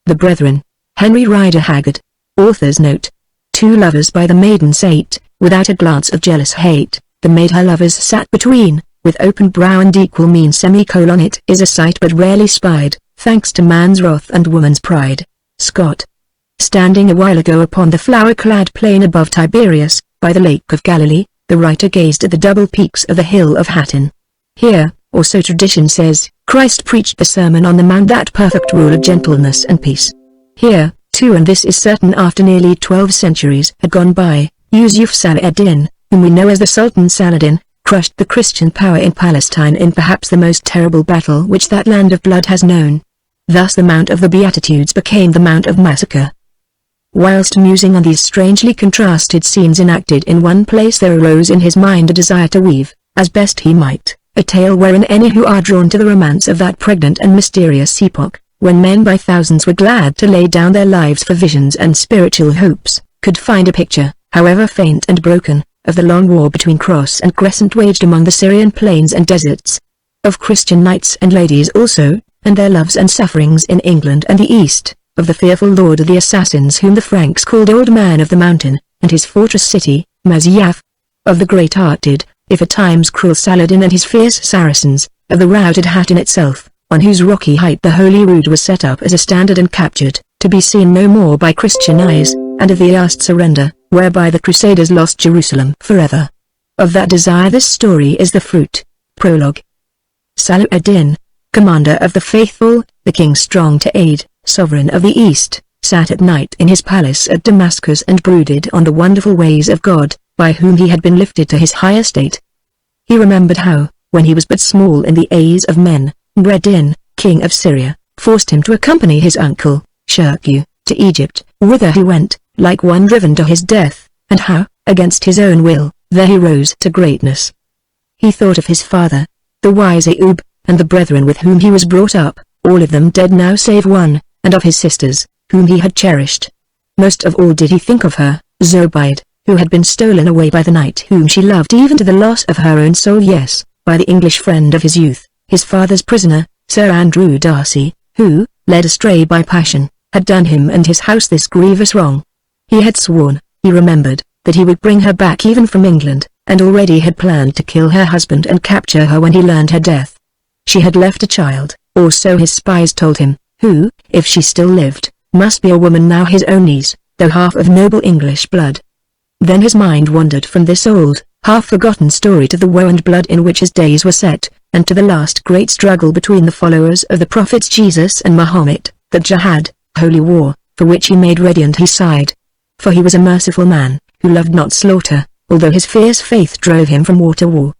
The Brethren. Henry Rider Haggard. Author's note. Two lovers by the maiden sate, without a glance of jealous hate, the maid her lovers sat between, with open brow and equal mien. It is a sight but rarely spied, thanks to man's wrath and woman's pride. Scott. Standing a while ago upon the flower-clad plain above Tiberias, by the Lake of Galilee, the writer gazed at the double peaks of the hill of Hattin. Here, or so tradition says, Christ preached the Sermon on the Mount, that perfect rule of gentleness and peace. Here, too, and this is certain, after nearly 12 centuries had gone by, Yusuf Salah ad-Din, whom we know as the Sultan Saladin, crushed the Christian power in Palestine in perhaps the most terrible battle which that land of blood has known. Thus the Mount of the Beatitudes became the Mount of Massacre. Whilst musing on these strangely contrasted scenes enacted in one place, there arose in his mind a desire to weave, as best he might, a tale wherein any who are drawn to the romance of that pregnant and mysterious epoch, when men by thousands were glad to lay down their lives for visions and spiritual hopes, could find a picture, however faint and broken, of the long war between cross and crescent waged among the Syrian plains and deserts. Of Christian knights and ladies also, and their loves and sufferings in England and the East, of the fearful lord of the assassins whom the Franks called Old Man of the Mountain, and his fortress city, Masyaf. Of the great-hearted, if at times cruel Saladin and his fierce Saracens, of the routed Hattin itself, on whose rocky height the Holy Rood was set up as a standard and captured, to be seen no more by Christian eyes, and of the last surrender, whereby the Crusaders lost Jerusalem forever. Of that desire this story is the fruit. Prologue. Salah ad-Din, commander of the faithful, the king strong to aid, sovereign of the East, sat at night in his palace at Damascus and brooded on the wonderful ways of God, by whom he had been lifted to his high estate. He remembered how, when he was but small in the eyes of men, Amr-ad-Din, king of Syria, forced him to accompany his uncle, Shirkuh, to Egypt, whither he went, like one driven to his death, and how, against his own will, there he rose to greatness. He thought of his father, the wise Ayub, and the brethren with whom he was brought up, all of them dead now save one, and of his sisters, whom he had cherished. Most of all did he think of her, Zobeide, who had been stolen away by the knight whom she loved even to the loss of her own soul, yes, by the English friend of his youth, his father's prisoner, Sir Andrew Darcy, who, led astray by passion, had done him and his house this grievous wrong. He had sworn, he remembered, that he would bring her back even from England, and already had planned to kill her husband and capture her when he learned her death. She had left a child, or so his spies told him, who, if she still lived, must be a woman now his own niece, though half of noble English blood. Then his mind wandered from this old, half-forgotten story to the woe and blood in which his days were set, and to the last great struggle between the followers of the prophets Jesus and Mahomet, the jihad, holy war, for which he made ready, and he sighed. For he was a merciful man, who loved not slaughter, although his fierce faith drove him from war to war.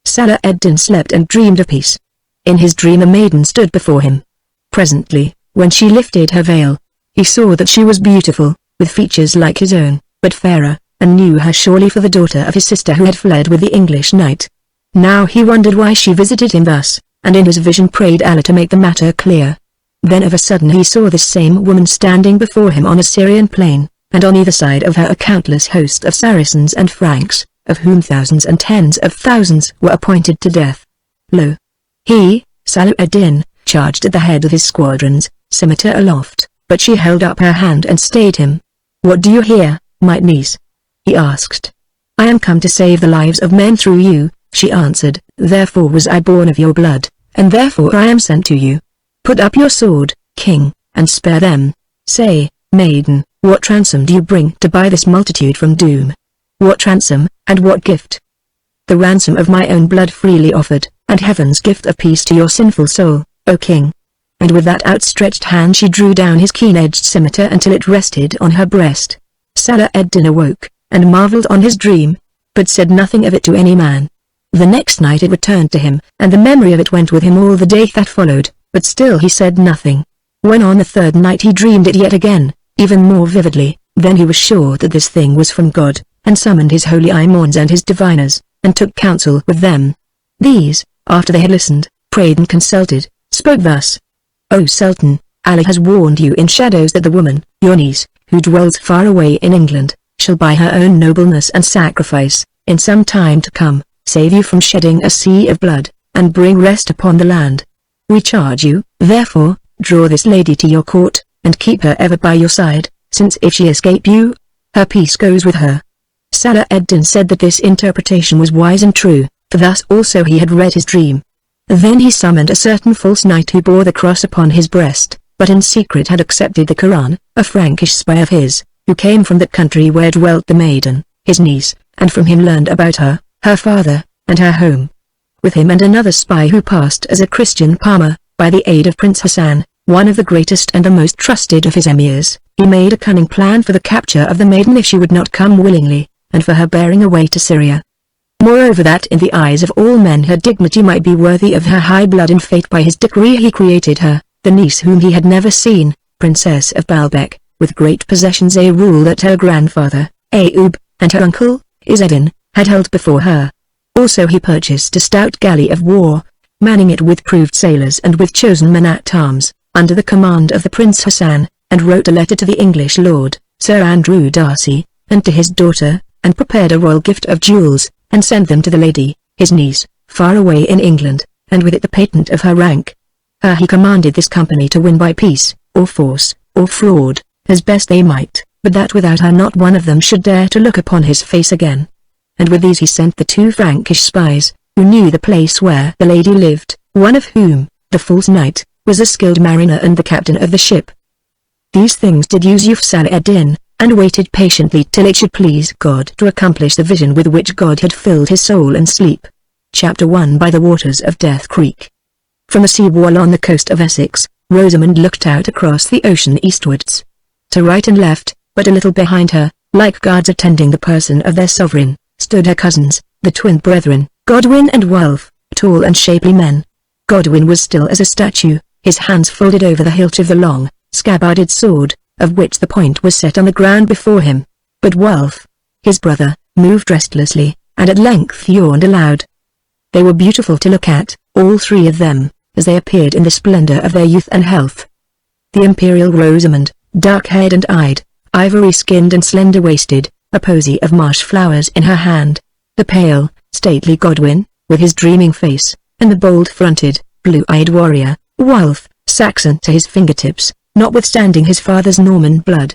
Salah ad-Din slept and dreamed of peace. In his dream a maiden stood before him. Presently, when she lifted her veil, he saw that she was beautiful, with features like his own, but fairer, and knew her surely for the daughter of his sister who had fled with the English knight. Now he wondered why she visited him thus, and in his vision prayed Allah to make the matter clear. Then of a sudden he saw this same woman standing before him on a Syrian plain, and on either side of her a countless host of Saracens and Franks, of whom thousands and tens of thousands were appointed to death. Lo! He, Salah ad-Din, charged at the head of his squadrons, scimitar aloft, but she held up her hand and stayed him. "What do you here, my niece?" he asked. "I am come to save the lives of men through you," she answered. "Therefore was I born of your blood, and therefore I am sent to you. Put up your sword, king, and spare them. Say, maiden, what ransom do you bring to buy this multitude from doom?" "What ransom, and what gift?" "The ransom of my own blood freely offered, and heaven's gift of peace to your sinful soul, O king." And with that outstretched hand she drew down his keen-edged scimitar until it rested on her breast. Salah ad-Din awoke, and marveled on his dream, but said nothing of it to any man. The next night it returned to him, and the memory of it went with him all the day that followed, but still he said nothing. When on the third night he dreamed it yet again, even more vividly, then he was sure that this thing was from God, and summoned his holy imams and his diviners, and took counsel with them. These, after they had listened, prayed and consulted, spoke thus: "O Sultan, Allah has warned you in shadows that the woman, your niece, who dwells far away in England, shall by her own nobleness and sacrifice, in some time to come, save you from shedding a sea of blood, and bring rest upon the land. We charge you, therefore, draw this lady to your court, and keep her ever by your side, since if she escape you, her peace goes with her." Salah ed-Din said that this interpretation was wise and true, for thus also he had read his dream. Then he summoned a certain false knight who bore the cross upon his breast, but in secret had accepted the Quran, a Frankish spy of his, who came from that country where dwelt the maiden, his niece, and from him learned about her, her father, and her home. With him and another spy who passed as a Christian palmer, by the aid of Prince Hassan, one of the greatest and the most trusted of his emirs, he made a cunning plan for the capture of the maiden if she would not come willingly, and for her bearing away to Syria. Moreover, that in the eyes of all men her dignity might be worthy of her high blood and fate, by his decree he created her, the niece whom he had never seen, Princess of Baalbek, with great possessions, a rule that her grandfather, Ayyub, and her uncle, Izzeddin, had held before her. Also he purchased a stout galley of war, manning it with proved sailors and with chosen men at arms, under the command of the Prince Hassan, and wrote a letter to the English lord, Sir Andrew Darcy, and to his daughter, and prepared a royal gift of jewels, and sent them to the lady, his niece, far away in England, and with it the patent of her rank. Her he commanded this company to win by peace, or force, or fraud, as best they might, but that without her not one of them should dare to look upon his face again. And with these he sent the 2 Frankish spies, who knew the place where the lady lived, one of whom, the false knight, was a skilled mariner and the captain of the ship. These things did Yusuf Salah ed-Din, and waited patiently till it should please God to accomplish the vision with which God had filled his soul and sleep. Chapter 1 By the waters of Death Creek. From a sea wall on the coast of Essex, Rosamond looked out across the ocean eastwards. To right and left, but a little behind her, like guards attending the person of their sovereign, stood her cousins, the twin brethren, Godwin and Wulf, tall and shapely men. Godwin was still as a statue, his hands folded over the hilt of the long, scabbarded sword, of which the point was set on the ground before him. But Wulf, his brother, moved restlessly, and at length yawned aloud. They were beautiful to look at, all 3 of them, as they appeared in the splendor of their youth and health. The imperial Rosamond, dark-haired and eyed, ivory-skinned and slender-waisted, a posy of marsh flowers in her hand. The pale, stately Godwin, with his dreaming face, and the bold-fronted, blue-eyed warrior, Wulf, Saxon to his fingertips, notwithstanding his father's Norman blood.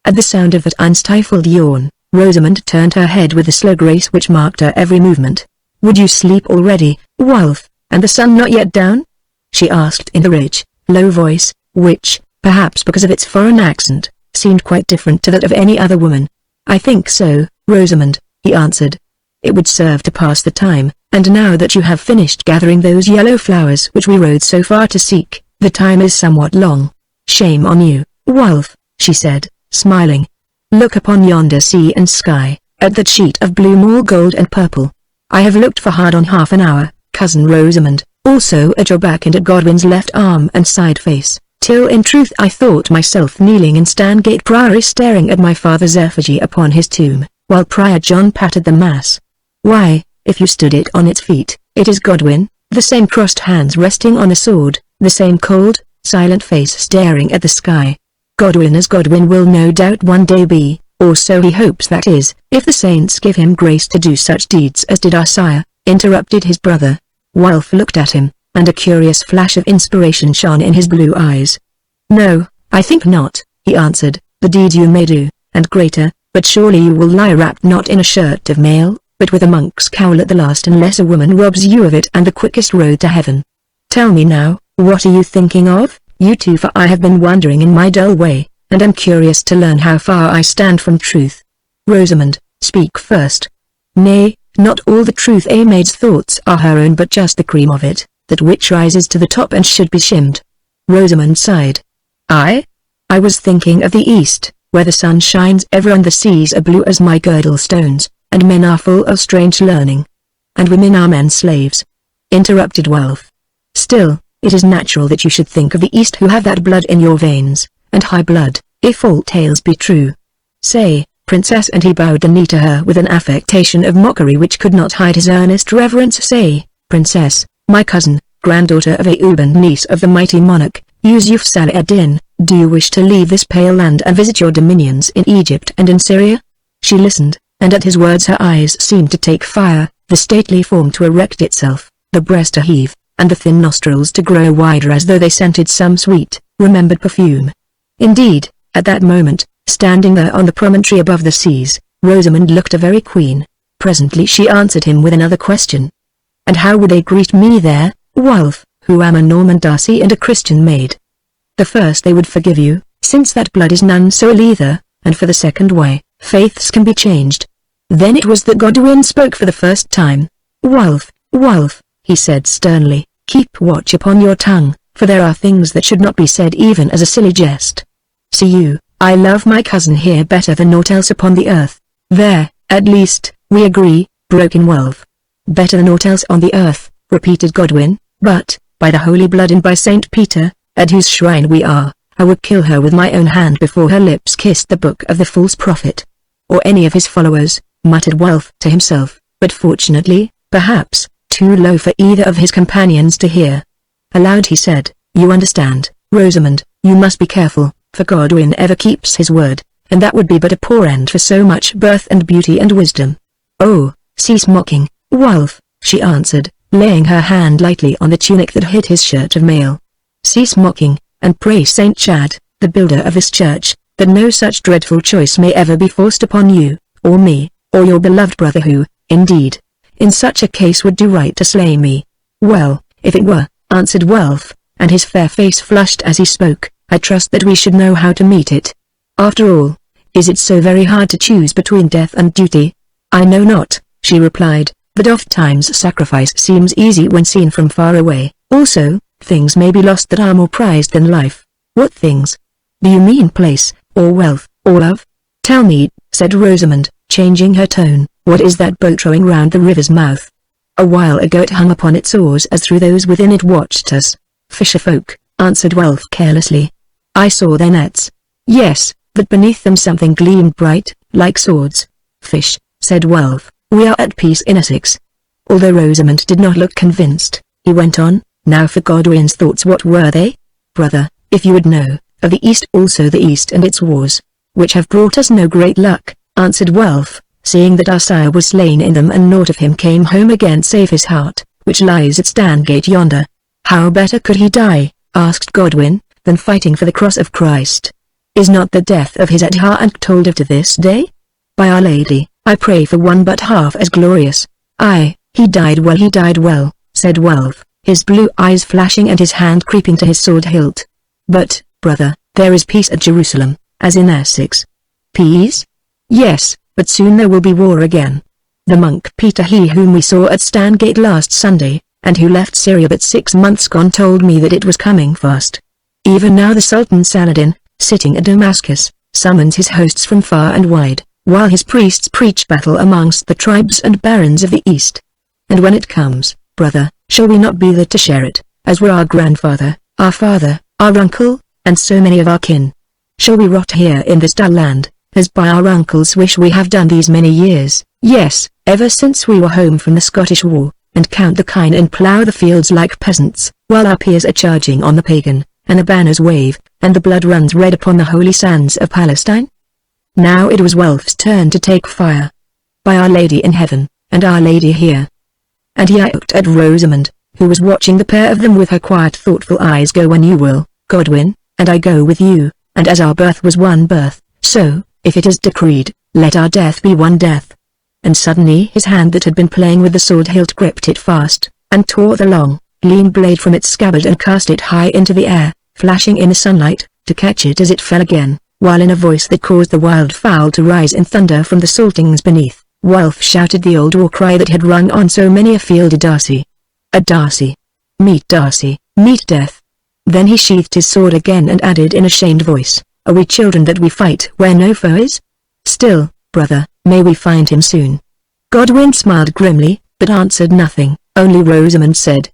At the sound of that unstifled yawn, Rosamond turned her head with the slow grace which marked her every movement. "Would you sleep already, Wulf, and the sun not yet down?" she asked in the rich, low voice, which, perhaps because of its foreign accent, seemed quite different to that of any other woman. "I think so, Rosamond," he answered. "It would serve to pass the time, and now that you have finished gathering those yellow flowers which we rode so far to seek, the time is somewhat long." "Shame on you, Wulf," she said, smiling. "Look upon yonder sea and sky, at that sheet of blue all gold and purple. I have looked for hard on half an hour, cousin Rosamond, also at your back and at Godwin's left arm and side face, till in truth I thought myself kneeling in Stangate Priory staring at my father's effigy upon his tomb, while Prior John pattered the mass. Why, if you stood it on its feet, it is Godwin, the same crossed hands resting on a sword, the same cold, silent face staring at the sky. Godwin as Godwin will no doubt one day be, or so he hopes, that is, if the saints give him grace to do such deeds as did our sire," interrupted his brother. Wulf looked at him, and a curious flash of inspiration shone in his blue eyes. "No, I think not," he answered. "The deeds you may do, and greater, but surely you will lie wrapped not in a shirt of mail, but with a monk's cowl at the last, unless a woman robs you of it, and the quickest road to heaven. Tell me now, what are you thinking of, you two? For I have been wondering in my dull way, and am curious to learn how far I stand from truth. Rosamond, speak first." "Nay, not all the truth. A maid's thoughts are her own, but just the cream of it, that which rises to the top and should be skimmed." Rosamond sighed. I was thinking of the east, where the sun shines ever and the seas are blue as my girdle stones, and men are full of strange learning." "And women are men's slaves," interrupted Wulf. "Still, it is natural that you should think of the East, who have that blood in your veins, and high blood, if all tales be true. Say, Princess," and he bowed the knee to her with an affectation of mockery which could not hide his earnest reverence. "Say, Princess, my cousin, granddaughter of Ayyub and niece of the mighty monarch, Yusuf Salah ed-Din, do you wish to leave this pale land and visit your dominions in Egypt and in Syria?" She listened, and at his words her eyes seemed to take fire, the stately form to erect itself, the breast to heave, and the thin nostrils to grow wider as though they scented some sweet, remembered perfume. Indeed, at that moment, standing there on the promontory above the seas, Rosamond looked a very queen. Presently she answered him with another question. And how would they greet me there, Wulf, who am a Norman Darcy and a Christian maid? The first they would forgive you, since that blood is none so ill either, and for the second why, faiths can be changed. Then it was that Godwin spoke for the first time. Wulf, Wulf, he said sternly, keep watch upon your tongue, for there are things that should not be said even as a silly jest. See you, I love my cousin here better than aught else upon the earth. There, at least, we agree, broke in Wulf. Better than aught else on the earth, repeated Godwin, but, by the holy blood and by Saint Peter, at whose shrine we are, I would kill her with my own hand before her lips kissed the book of the false prophet. Or any of his followers, muttered Wulf to himself, but fortunately, perhaps, too low for either of his companions to hear. Aloud he said, you understand, Rosamond, you must be careful, for Godwin ever keeps his word, and that would be but a poor end for so much birth and beauty and wisdom. Oh, cease mocking, Wulf, she answered, laying her hand lightly on the tunic that hid his shirt of mail. Cease mocking, and pray Saint Chad, the builder of this church, that no such dreadful choice may ever be forced upon you, or me, or your beloved brother who, indeed, in such a case would do right to slay me. Well, if it were, answered Wulf, and his fair face flushed as he spoke, I trust that we should know how to meet it. After all, is it so very hard to choose between death and duty? I know not, she replied, but oft-times sacrifice seems easy when seen from far away. Also, things may be lost that are more prized than life. What things? Do you mean place, or wealth, or love? Tell me, said Rosamond, changing her tone, what is that boat rowing round the river's mouth? A while ago it hung upon its oars as through those within it watched us. Fisher folk, answered Wulf carelessly. I saw their nets. Yes, but beneath them something gleamed bright, like swords. Fish, said Wulf, we are at peace in Essex. Although Rosamond did not look convinced, he went on, now for Godwin's thoughts, what were they? Brother, if you would know, of the East also the East and its wars, which have brought us no great luck, answered Wulf, seeing that our sire was slain in them and naught of him came home again save his heart, which lies at Stangate yonder. How better could he die, asked Godwin, than fighting for the cross of Christ? Is not the death of his at heart told of to this day? By Our Lady, I pray for one but half as glorious. Aye, he died well, said Wulf, his blue eyes flashing and his hand creeping to his sword hilt. But, brother, there is peace at Jerusalem, as in Essex. Peace? Yes, but soon there will be war again. The monk Peter, he whom we saw at Stangate last Sunday, and who left Syria but 6 months gone, told me that it was coming fast. Even now the Sultan Saladin, sitting at Damascus, summons his hosts from far and wide, while his priests preach battle amongst the tribes and barons of the East. And when it comes, brother, shall we not be there to share it, as were our grandfather, our father, our uncle, and so many of our kin? Shall we rot here in this dull land, as by our uncle's wish we have done these many years, yes, ever since we were home from the Scottish War, and count the kine and plough the fields like peasants, while our peers are charging on the pagan, and the banners wave, and the blood runs red upon the holy sands of Palestine? Now it was Wulf's turn to take fire. By Our Lady in heaven, and Our Lady here. And he looked at Rosamond, who was watching the pair of them with her quiet thoughtful eyes. Go when you will, Godwin, and I go with you, and as our birth was one birth, so, if it is decreed, let our death be one death. And suddenly his hand that had been playing with the sword hilt gripped it fast, and tore the long, lean blade from its scabbard and cast it high into the air, flashing in the sunlight, to catch it as it fell again, while in a voice that caused the wildfowl to rise in thunder from the saltings beneath, Wulf shouted the old war cry that had rung on so many a field: a Darcy! A Darcy! Meet Darcy, meet death! Then he sheathed his sword again and added in a shamed voice, are we children that we fight where no foe is? Still, brother, may we find him soon. Godwin smiled grimly, but answered nothing, only Rosamond said,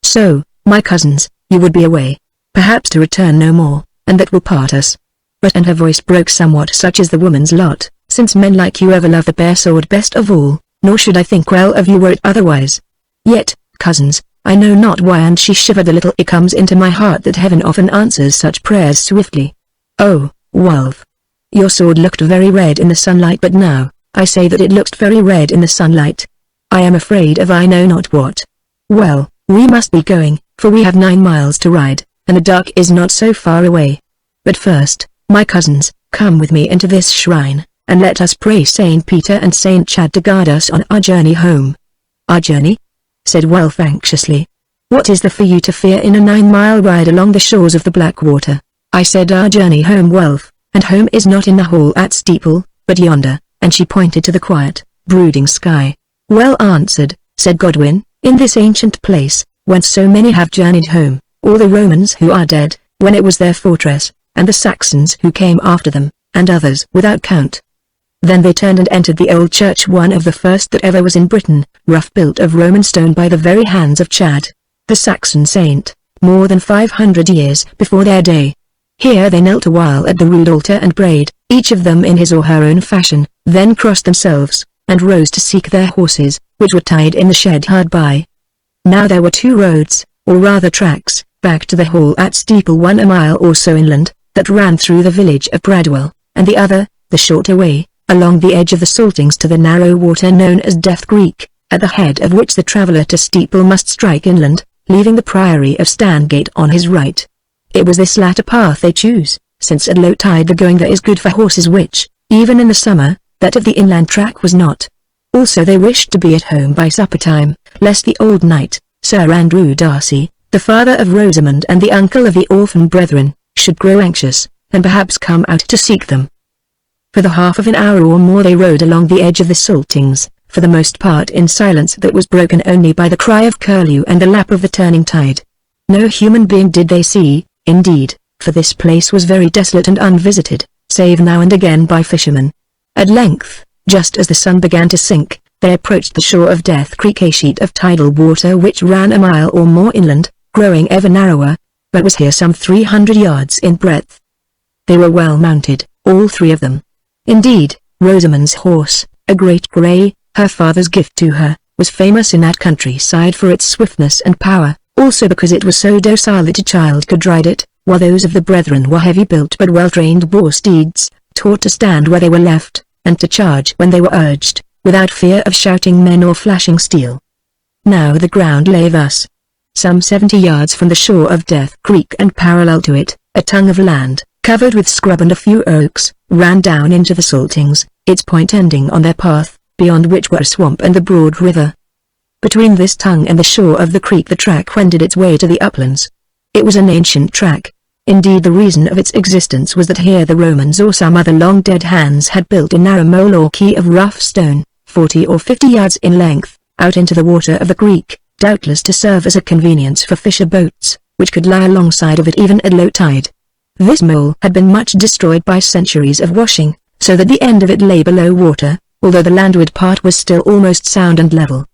so, my cousins, you would be away, perhaps to return no more, and that will part us. But and her voice broke somewhat, such is the woman's lot, since men like you ever love the bare sword best of all, nor should I think well of you were it otherwise. Yet, cousins, I know not why, and she shivered a little, it comes into my heart that heaven often answers such prayers swiftly. Oh, Wulf! Your sword looked very red in the sunlight, but now, I say that it looked very red in the sunlight. I am afraid of I know not what. Well, we must be going, for we have 9 miles to ride, and the dark is not so far away. But first, my cousins, come with me into this shrine, and let us pray Saint Peter and Saint Chad to guard us on our journey home." "Our journey?" said Wulf anxiously. "What is there for you to fear in a 9-mile ride along the shores of the Blackwater?" "I said our journey home, Wulf, and home is not in the hall at Steeple, but yonder," and she pointed to the quiet, brooding sky. "Well answered," said Godwin, "in this ancient place, whence so many have journeyed home, all the Romans who are dead, when it was their fortress, and the Saxons who came after them, and others without count." Then they turned and entered the old church, one of the first that ever was in Britain, rough built of Roman stone by the very hands of Chad, the Saxon saint, more than 500 years before their day. Here they knelt a while at the rude altar and prayed, each of them in his or her own fashion, then crossed themselves, and rose to seek their horses, which were tied in the shed hard by. Now there were 2 roads, or rather tracks, back to the hall at Steeple, one a mile or so inland, that ran through the village of Bradwell, and the other, the shorter way, along the edge of the Saltings to the narrow water known as Death Creek, at the head of which the traveller to Steeple must strike inland, leaving the priory of Stangate on his right. It was this latter path they chose, since at low tide the going there is good for horses, which, even in the summer, that of the inland track was not. Also they wished to be at home by supper time, lest the old knight, Sir Andrew Darcy, the father of Rosamond and the uncle of the orphan brethren, should grow anxious, and perhaps come out to seek them. For the half of an hour or more they rode along the edge of the Saltings, for the most part in silence that was broken only by the cry of curlew and the lap of the turning tide. No human being did they see, indeed, for this place was very desolate and unvisited, save now and again by fishermen. At length, just as the sun began to sink, they approached the shore of Death Creek, a sheet of tidal water which ran a mile or more inland, growing ever narrower, but was here some 300 yards in breadth. They were well mounted, all 3 of them. Indeed, Rosamond's horse, a great grey, her father's gift to her, was famous in that countryside for its swiftness and power, also because it was so docile that a child could ride it, while those of the brethren were heavy-built but well-trained boar steeds, taught to stand where they were left, and to charge when they were urged, without fear of shouting men or flashing steel. Now the ground lay thus. Some 70 yards from the shore of Death Creek and parallel to it, a tongue of land, covered with scrub and a few oaks, ran down into the Saltings, its point ending on their path, beyond which were a swamp and the broad river. Between this tongue and the shore of the creek the track wended its way to the uplands. It was an ancient track. Indeed, the reason of its existence was that here the Romans or some other long-dead hands had built a narrow mole or quay of rough stone, 40 or 50 yards in length, out into the water of the creek, doubtless to serve as a convenience for fisher boats, which could lie alongside of it even at low tide. This mole had been much destroyed by centuries of washing, so that the end of it lay below water, although the landward part was still almost sound and level.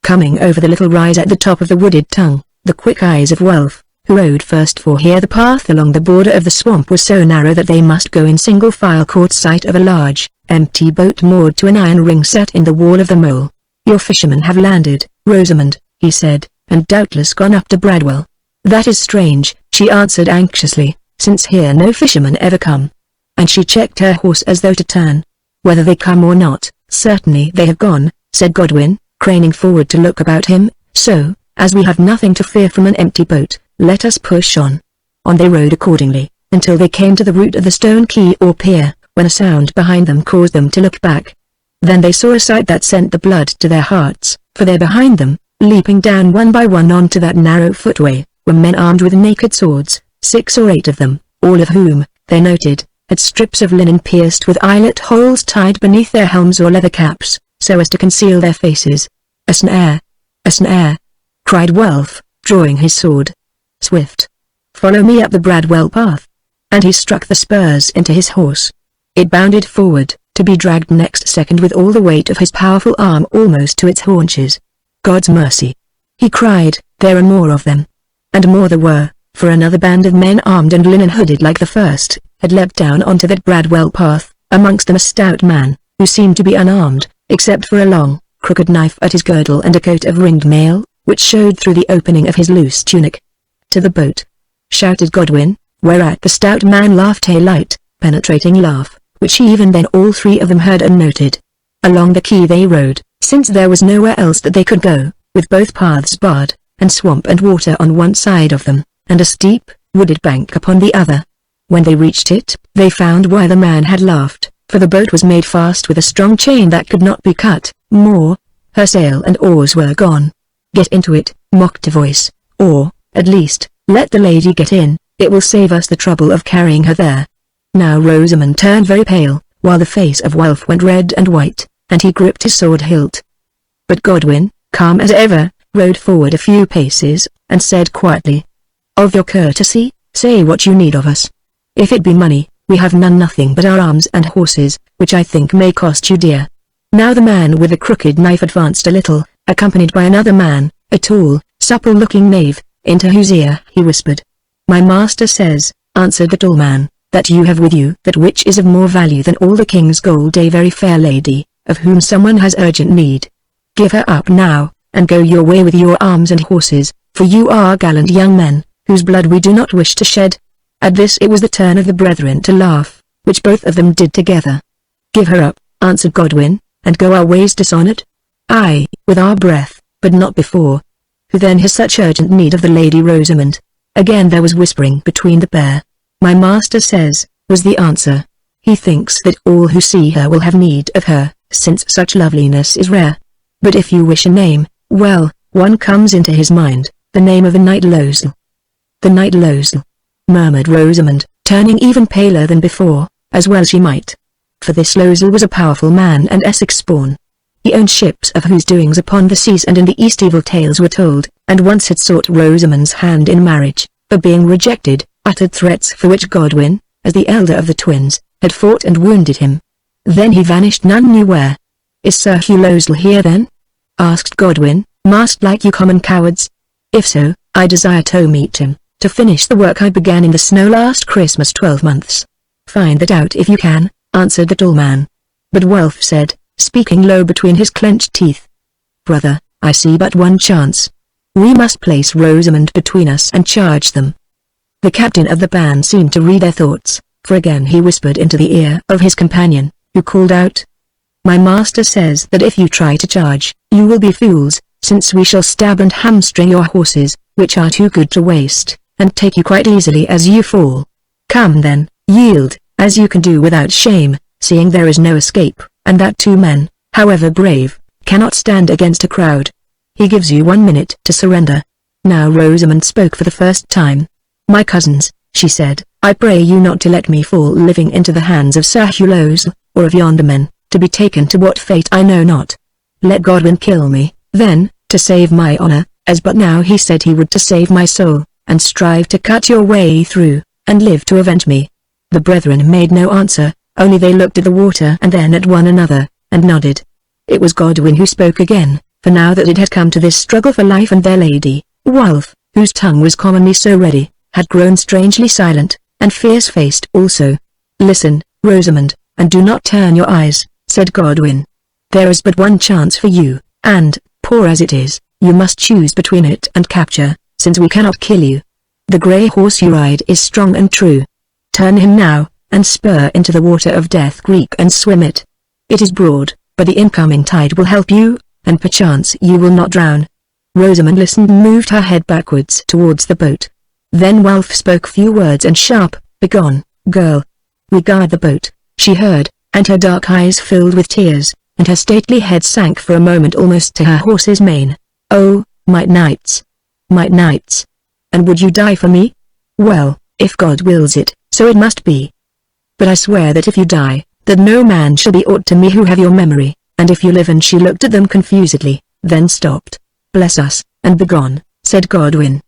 Coming over the little rise at the top of the wooded tongue, the quick eyes of Wulf, who rode first, for here the path along the border of the swamp was so narrow that they must go in single file, caught sight of a large, empty boat moored to an iron ring set in the wall of the mole. "Your fishermen have landed, Rosamond," he said, "and doubtless gone up to Bradwell." "That is strange," she answered anxiously, "since here no fishermen ever come." And she checked her horse as though to turn. "Whether they come or not, certainly they have gone," said Godwin, craning forward to look about him. "So, as we have nothing to fear from an empty boat, let us push on." On they rode accordingly, until they came to the root of the stone quay or pier, when a sound behind them caused them to look back. Then they saw a sight that sent the blood to their hearts, for there behind them, leaping down one by one onto that narrow footway, were men armed with naked swords, 6 or 8 of them, all of whom, they noted, had strips of linen pierced with eyelet holes tied beneath their helms or leather caps, so as to conceal their faces. "A snare! A snare!" cried Wulf, drawing his sword. "Swift! Follow me up the Bradwell path." And he struck the spurs into his horse. It bounded forward, to be dragged next second with all the weight of his powerful arm almost to its haunches. "God's mercy!" he cried, "there are more of them." And more there were, for another band of men armed and linen-hooded like the first, had leapt down onto that Bradwell path, amongst them a stout man, who seemed to be unarmed, except for a long, crooked knife at his girdle and a coat of ringed mail, which showed through the opening of his loose tunic. "To the boat!" shouted Godwin, whereat the stout man laughed a light, penetrating laugh, which even then all 3 of them heard and noted. Along the quay they rode, since there was nowhere else that they could go, with both paths barred, and swamp and water on one side of them, and a steep, wooded bank upon the other. When they reached it, they found why the man had laughed, for the boat was made fast with a strong chain that could not be cut. More, her sail and oars were gone. "Get into it," mocked a voice, "or, at least, let the lady get in, it will save us the trouble of carrying her there." Now Rosamund turned very pale, while the face of Wulf went red and white, and he gripped his sword hilt. But Godwin, calm as ever, rode forward a few paces, and said quietly, "Of your courtesy, say what you need of us. If it be money, we have nothing but our arms and horses, which I think may cost you dear." Now the man with the crooked knife advanced a little, accompanied by another man, a tall, supple-looking knave, into whose ear he whispered. "My master says," answered the tall man, "that you have with you that which is of more value than all the king's gold, a very fair lady, of whom someone has urgent need. Give her up now, and go your way with your arms and horses, for you are gallant young men, whose blood we do not wish to shed." At this it was the turn of the brethren to laugh, which both of them did together. "Give her up," answered Godwin, "and go our ways dishonored? Aye, with our breath, but not before. Who then has such urgent need of the Lady Rosamund?" Again there was whispering between the pair. "My master says," was the answer. "He thinks that all who see her will have need of her, since such loveliness is rare. But if you wish a name, well, one comes into his mind, the name of the Knight Losel." "The Knight Losel," murmured Rosamund, turning even paler than before, as well she might. For this Losel was a powerful man and Essex born. He owned ships of whose doings upon the seas and in the East evil tales were told, and once had sought Rosamund's hand in marriage, but being rejected, uttered threats for which Godwin, as the elder of the twins, had fought and wounded him. Then he vanished none knew where. "Is Sir Hugh Losel here then?" asked Godwin, masked like you common cowards. "If so, I desire to meet him, to finish the work I began in the snow last Christmas 12 months. "Find that out if you can," answered the tall man. But Wulf said, speaking low between his clenched teeth, "Brother, I see but one chance. We must place Rosamund between us and charge them." The captain of the band seemed to read their thoughts, for again he whispered into the ear of his companion, who called out, "My master says that if you try to charge, you will be fools, since we shall stab and hamstring your horses, which are too good to waste, and take you quite easily as you fall. Come then, yield, as you can do without shame, seeing there is no escape, and that two men, however brave, cannot stand against a crowd. He gives you 1 minute to surrender." Now Rosamund spoke for the first time. "My cousins," she said, "I pray you not to let me fall living into the hands of Sir Hugh Losel, or of yonder men, to be taken to what fate I know not. Let Godwin kill me, then, to save my honor, as but now he said he would to save my soul, and strive to cut your way through, and live to avenge me." The brethren made no answer, only they looked at the water and then at one another, and nodded. It was Godwin who spoke again, for now that it had come to this struggle for life and their lady, Wulf, whose tongue was commonly so ready, had grown strangely silent, and fierce-faced also. "Listen, Rosamund, and do not turn your eyes," said Godwin. "There is but one chance for you, and, poor as it is, you must choose between it and capture, since we cannot kill you. The grey horse you ride is strong and true. Turn him now, and spur into the water of Death Creek and swim it. It is broad, but the incoming tide will help you, and perchance you will not drown." Rosamund listened and moved her head backwards towards the boat. Then Wulf spoke few words and sharp, "Begone, girl. We guard the boat," she heard, and her dark eyes filled with tears, and her stately head sank for a moment almost to her horse's mane. "Oh, my knights! My knights! And would you die for me? Well, if God wills it, so it must be. But I swear that if you die, that no man shall be aught to me who have your memory, and if you live." And she looked at them confusedly, then stopped. "Bless us, and begone," said Godwin.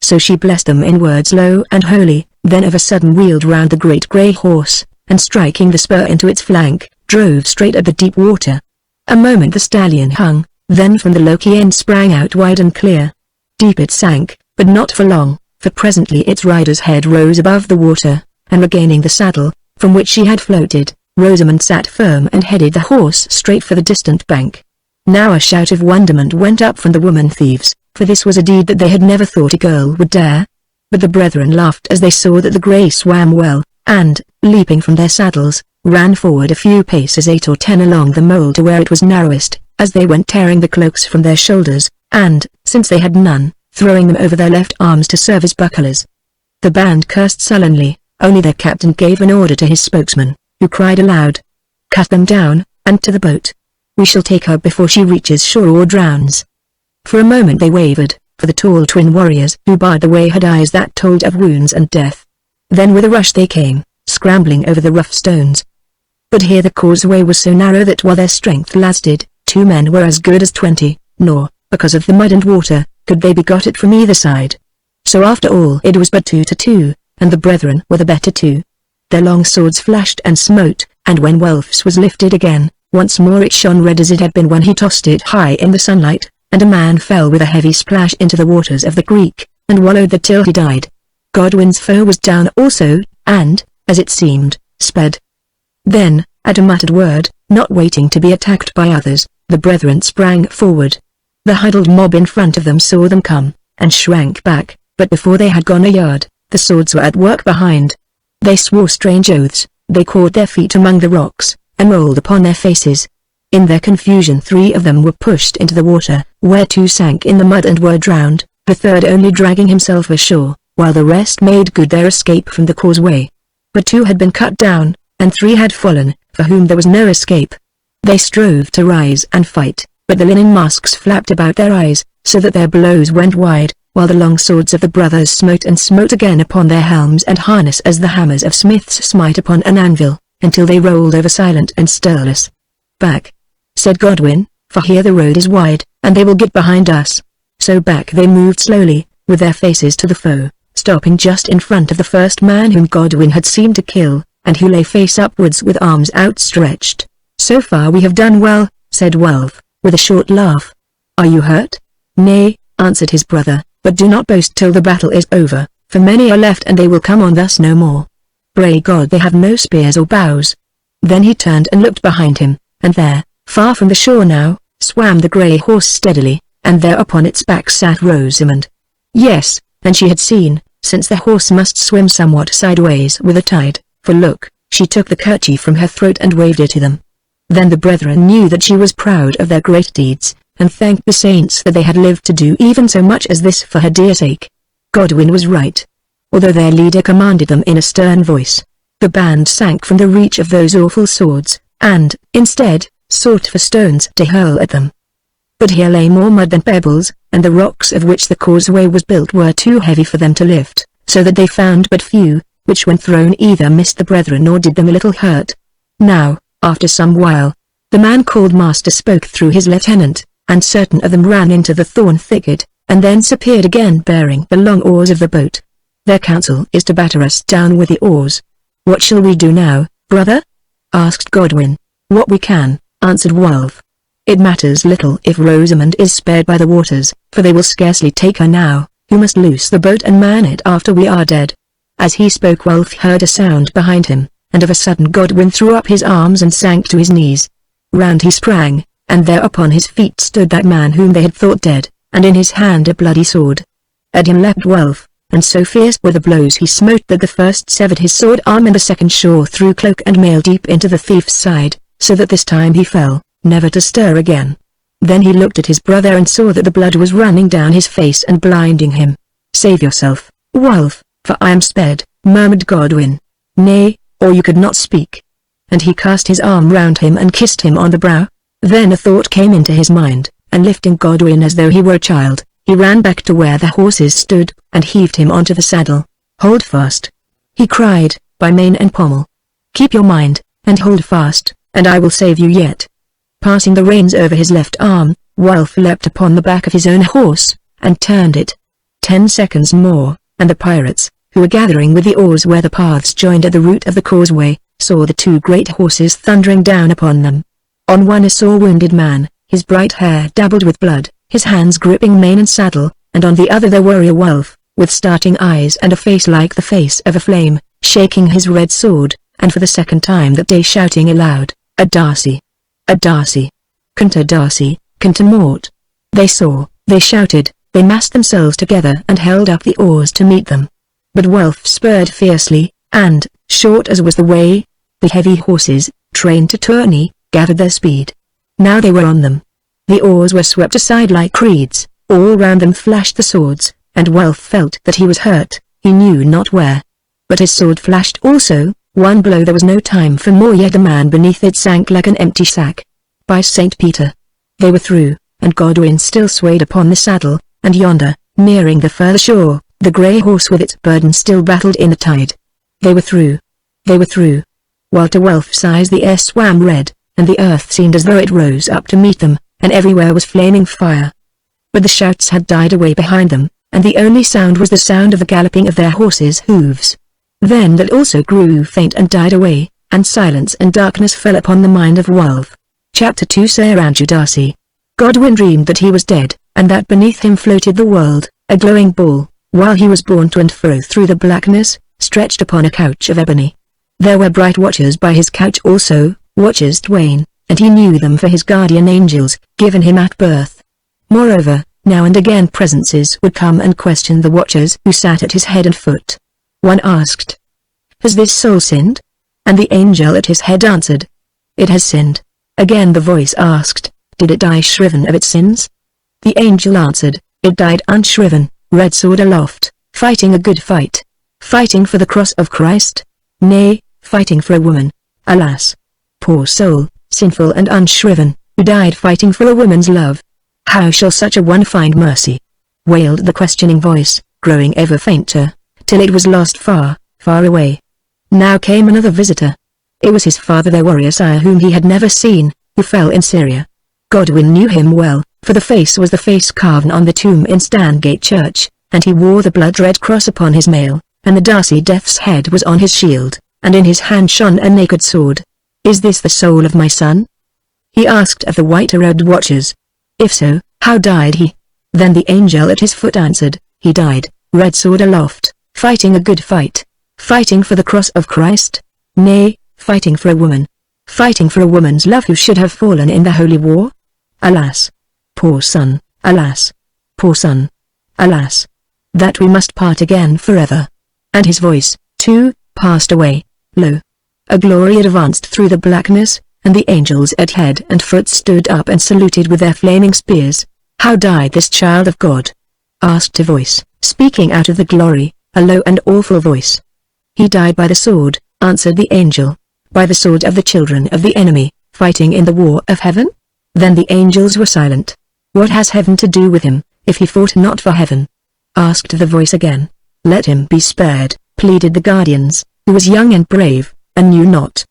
So she blessed them in words low and holy, then of a sudden wheeled round the great grey horse, and striking the spur into its flank, drove straight at the deep water. A moment the stallion hung, then from the low end sprang out wide and clear. Deep it sank, but not for long, for presently its rider's head rose above the water, and regaining the saddle, from which she had floated, Rosamund sat firm and headed the horse straight for the distant bank. Now a shout of wonderment went up from the woman thieves, for this was a deed that they had never thought a girl would dare. But the brethren laughed as they saw that the grey swam well, and, leaping from their saddles, ran forward a few paces 8 or 10 along the mole to where it was narrowest, as they went tearing the cloaks from their shoulders, and, since they had none, throwing them over their left arms to serve as bucklers. The band cursed sullenly, Only their captain gave an order to his spokesman, who cried aloud, "Cut them down, and to the boat. We shall take her before she reaches shore or drowns." For a moment they wavered, for the tall twin warriors who barred the way had eyes that told of wounds and death. Then with a rush they came, scrambling over the rough stones. But here the causeway was so narrow that while their strength lasted, 2 men were as good as 20, nor, because of the mud and water, could they be got it from either side. So after all it was but 2 to 2, and the brethren were the better 2. Their long swords flashed and smote, and when Wulf's was lifted again, once more it shone red as it had been when he tossed it high in the sunlight, and a man fell with a heavy splash into the waters of the creek, and wallowed there till he died. Godwin's foe was down also, and, as it seemed, sped. Then, at a muttered word, not waiting to be attacked by others, the brethren sprang forward. The huddled mob in front of them saw them come, and shrank back, but before they had gone a yard, the swords were at work behind. They swore strange oaths, they caught their feet among the rocks, and rolled upon their faces. In their confusion 3 of them were pushed into the water, where 2 sank in the mud and were drowned, the third only dragging himself ashore, while the rest made good their escape from the causeway. But 2 had been cut down, and 3 had fallen, for whom there was no escape. They strove to rise and fight, but the linen masks flapped about their eyes, so that their blows went wide, while the long swords of the brothers smote and smote again upon their helms and harness as the hammers of smiths smite upon an anvil, until they rolled over silent and stirless. "Back," said Godwin, "for here the road is wide, and they will get behind us." So back they moved slowly, with their faces to the foe, stopping just in front of the first man whom Godwin had seemed to kill, and who lay face upwards with arms outstretched. "So far we have done well," said Wulf, with a short laugh. "Are you hurt?" "Nay," answered his brother, "but do not boast till the battle is over, for many are left and they will come on thus no more. Pray God they have no spears or bows." Then he turned and looked behind him, and there, far from the shore now, swam the grey horse steadily, and there upon its back sat Rosamond. Yes, and she had seen, since the horse must swim somewhat sideways with the tide, for look, she took the kerchief from her throat and waved it to them. Then the brethren knew that she was proud of their great deeds, and thanked the saints that they had lived to do even so much as this for her dear sake. Godwin was right. Although their leader commanded them in a stern voice, the band sank from the reach of those awful swords, and, instead, sought for stones to hurl at them. But here lay more mud than pebbles, and the rocks of which the causeway was built were too heavy for them to lift, so that they found but few, which when thrown either missed the brethren or did them a little hurt. Now, after some while, the man called Master spoke through his lieutenant, and certain of them ran into the thorn thicket, and thence appeared again bearing the long oars of the boat. "Their counsel is to batter us down with the oars. What shall we do now, brother?" asked Godwin. "What we can," answered Wulf. "It matters little if Rosamond is spared by the waters, for they will scarcely take her now, who must loose the boat and man it after we are dead." As he spoke Wulf heard a sound behind him, and of a sudden Godwin threw up his arms and sank to his knees. Round he sprang, and there upon his feet stood that man whom they had thought dead, and in his hand a bloody sword. At him leapt Wulf, and so fierce were the blows he smote that the first severed his sword arm and the second shore through cloak and mail deep into the thief's side, so that this time he fell, never to stir again. Then he looked at his brother and saw that the blood was running down his face and blinding him. "Save yourself, Wulf, for I am sped," murmured Godwin. "Nay, or you could not speak." And he cast his arm round him and kissed him on the brow. Then a thought came into his mind, and lifting Godwin as though he were a child, he ran back to where the horses stood, and heaved him onto the saddle. "Hold fast," he cried, "by mane and pommel. Keep your mind, and hold fast, and I will save you yet." Passing the reins over his left arm, Wulf leapt upon the back of his own horse, and turned it. 10 seconds more, and the pirates, who were gathering with the oars where the paths joined at the root of the causeway, saw the 2 great horses thundering down upon them. On one a sore wounded man, his bright hair dabbled with blood, his hands gripping mane and saddle, and on the other the warrior Wulf, with starting eyes and a face like the face of a flame, shaking his red sword, and for the second time that day shouting aloud, "A Darcy! A Darcy! Canter Darcy, Canter Mort!" They saw, they shouted, they massed themselves together and held up the oars to meet them. But Wulf spurred fiercely, and, short as was the way, the heavy horses, trained to tourney, gathered their speed. Now they were on them. The oars were swept aside like reeds, all round them flashed the swords, and Wulf felt that he was hurt, he knew not where. But his sword flashed also, one blow. There was no time for more, yet the man beneath it sank like an empty sack. By St. Peter! They were through, and Godwin still swayed upon the saddle, and yonder, nearing the further shore, the grey horse with its burden still battled in the tide. They were through. They were through. Walter Welf's eyes, the air swam red, and the earth seemed as though it rose up to meet them, and everywhere was flaming fire. But the shouts had died away behind them, and the only sound was the sound of the galloping of their horses' hooves. Then that also grew faint and died away, and silence and darkness fell upon the mind of Wulf. Chapter 2. Sir Andrew Darcy. Godwin dreamed that he was dead, and that beneath him floated the world, a glowing ball, while he was borne to and fro through the blackness, stretched upon a couch of ebony. There were bright watchers by his couch also, watchers twain, and he knew them for his guardian angels, given him at birth. Moreover, now and again presences would come and question the watchers who sat at his head and foot. One asked, "Has this soul sinned?" And the angel at his head answered, "It has sinned." Again the voice asked, "Did it die shriven of its sins?" The angel answered, "It died unshriven, red sword aloft, fighting a good fight. Fighting for the cross of Christ? Nay, fighting for a woman. Alas! Poor soul, sinful and unshriven, who died fighting for a woman's love. How shall such a one find mercy?" wailed the questioning voice, growing ever fainter, till it was lost far, far away. Now came another visitor. It was his father, their warrior sire, whom he had never seen, who fell in Syria. Godwin knew him well, for the face was the face carven on the tomb in Stangate Church, and he wore the blood-red cross upon his mail, and the Darcy Death's head was on his shield, and in his hand shone a naked sword. "Is this the soul of my son?" he asked of the white-robed watchers. "If so, how died he?" Then the angel at his foot answered, "He died, red sword aloft, fighting a good fight. Fighting for the cross of Christ? Nay, fighting for a woman. Fighting for a woman's love who should have fallen in the holy war? Alas! Poor son, alas! Poor son! Alas! That we must part again forever." And his voice, too, passed away. Lo! A glory advanced through the blackness, and the angels at head and foot stood up and saluted with their flaming spears. "How died this child of God?" asked a voice, speaking out of the glory, a low and awful voice. "He died by the sword," answered the angel. "By the sword of the children of the enemy, fighting in the war of heaven?" Then the angels were silent. "What has heaven to do with him, if he fought not for heaven?" asked the voice again. "Let him be spared," pleaded the guardians, "who was young and brave, and knew not.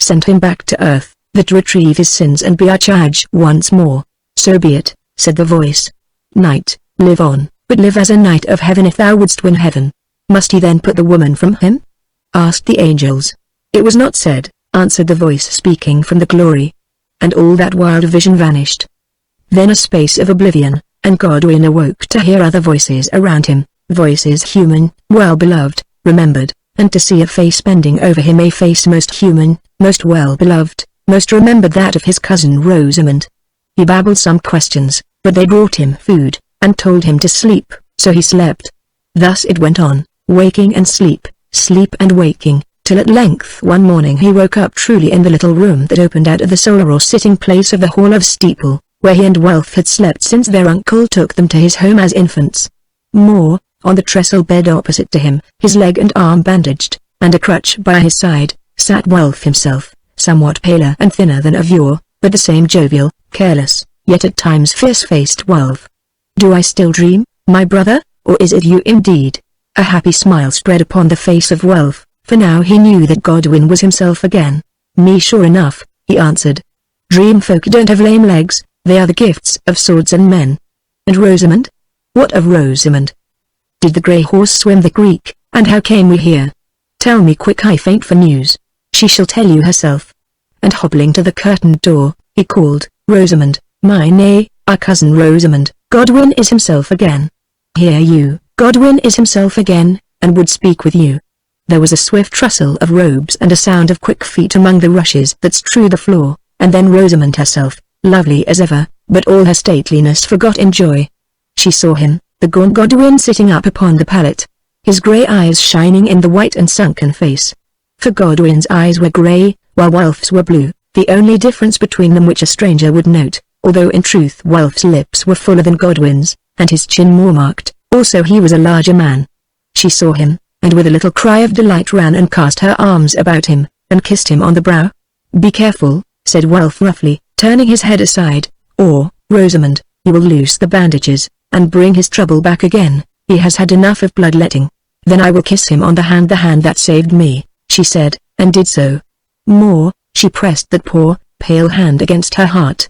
Send him back to earth, that to retrieve his sins and be our charge once more." "So be it," said the voice. "Knight, live on, but live as a knight of heaven if thou wouldst win heaven." "Must he then put the woman from him?" asked the angels. "It was not said," answered the voice speaking from the glory. And all that wild vision vanished. Then a space of oblivion, and Godwin awoke to hear other voices around him, voices human, well beloved, remembered, and to see a face bending over him, a face most human, most well beloved, most remembered, that of his cousin Rosamond. He babbled some questions, but they brought him food, and told him to sleep, so he slept. Thus it went on, waking and sleep and waking, till at length one morning he woke up truly in the little room that opened out of the solar or sitting place of the Hall of Steeple, where he and Wulf had slept since their uncle took them to his home as infants. More, on the trestle bed opposite to him, his leg and arm bandaged, and a crutch by his side, sat Wulf himself, somewhat paler and thinner than of yore, but the same jovial, careless, yet at times fierce-faced Wulf. "Do I still dream, my brother, or is it you indeed?" A happy smile spread upon the face of Wulf, for now he knew that Godwin was himself again. "Me sure enough," he answered. "Dream folk don't have lame legs, they are the gifts of swords and men." "And Rosamond? What of Rosamond? Did the grey horse swim the creek, and how came we here? Tell me quick, I faint for news." "She shall tell you herself." And hobbling to the curtained door, he called, "Rosamond, my nay, our cousin Rosamond, Godwin is himself again. Hear you, Godwin is himself again, and would speak with you." There was a swift rustle of robes and a sound of quick feet among the rushes that strewed the floor, and then Rosamond herself, lovely as ever, but all her stateliness forgot in joy. She saw him, the gaunt Godwin, sitting up upon the pallet, his grey eyes shining in the white and sunken face. For Godwin's eyes were grey, while Wulf's were blue, the only difference between them which a stranger would note, although in truth Wulf's lips were fuller than Godwin's, and his chin more marked, also he was a larger man. She saw him, and with a little cry of delight ran and cast her arms about him, and kissed him on the brow. "Be careful," said Wulf roughly, turning his head aside, "or, Rosamund, you will loose the bandages, and bring his trouble back again. He has had enough of bloodletting." "Then I will kiss him on the hand that saved me," she said, and did so. More, she pressed that poor, pale hand against her heart.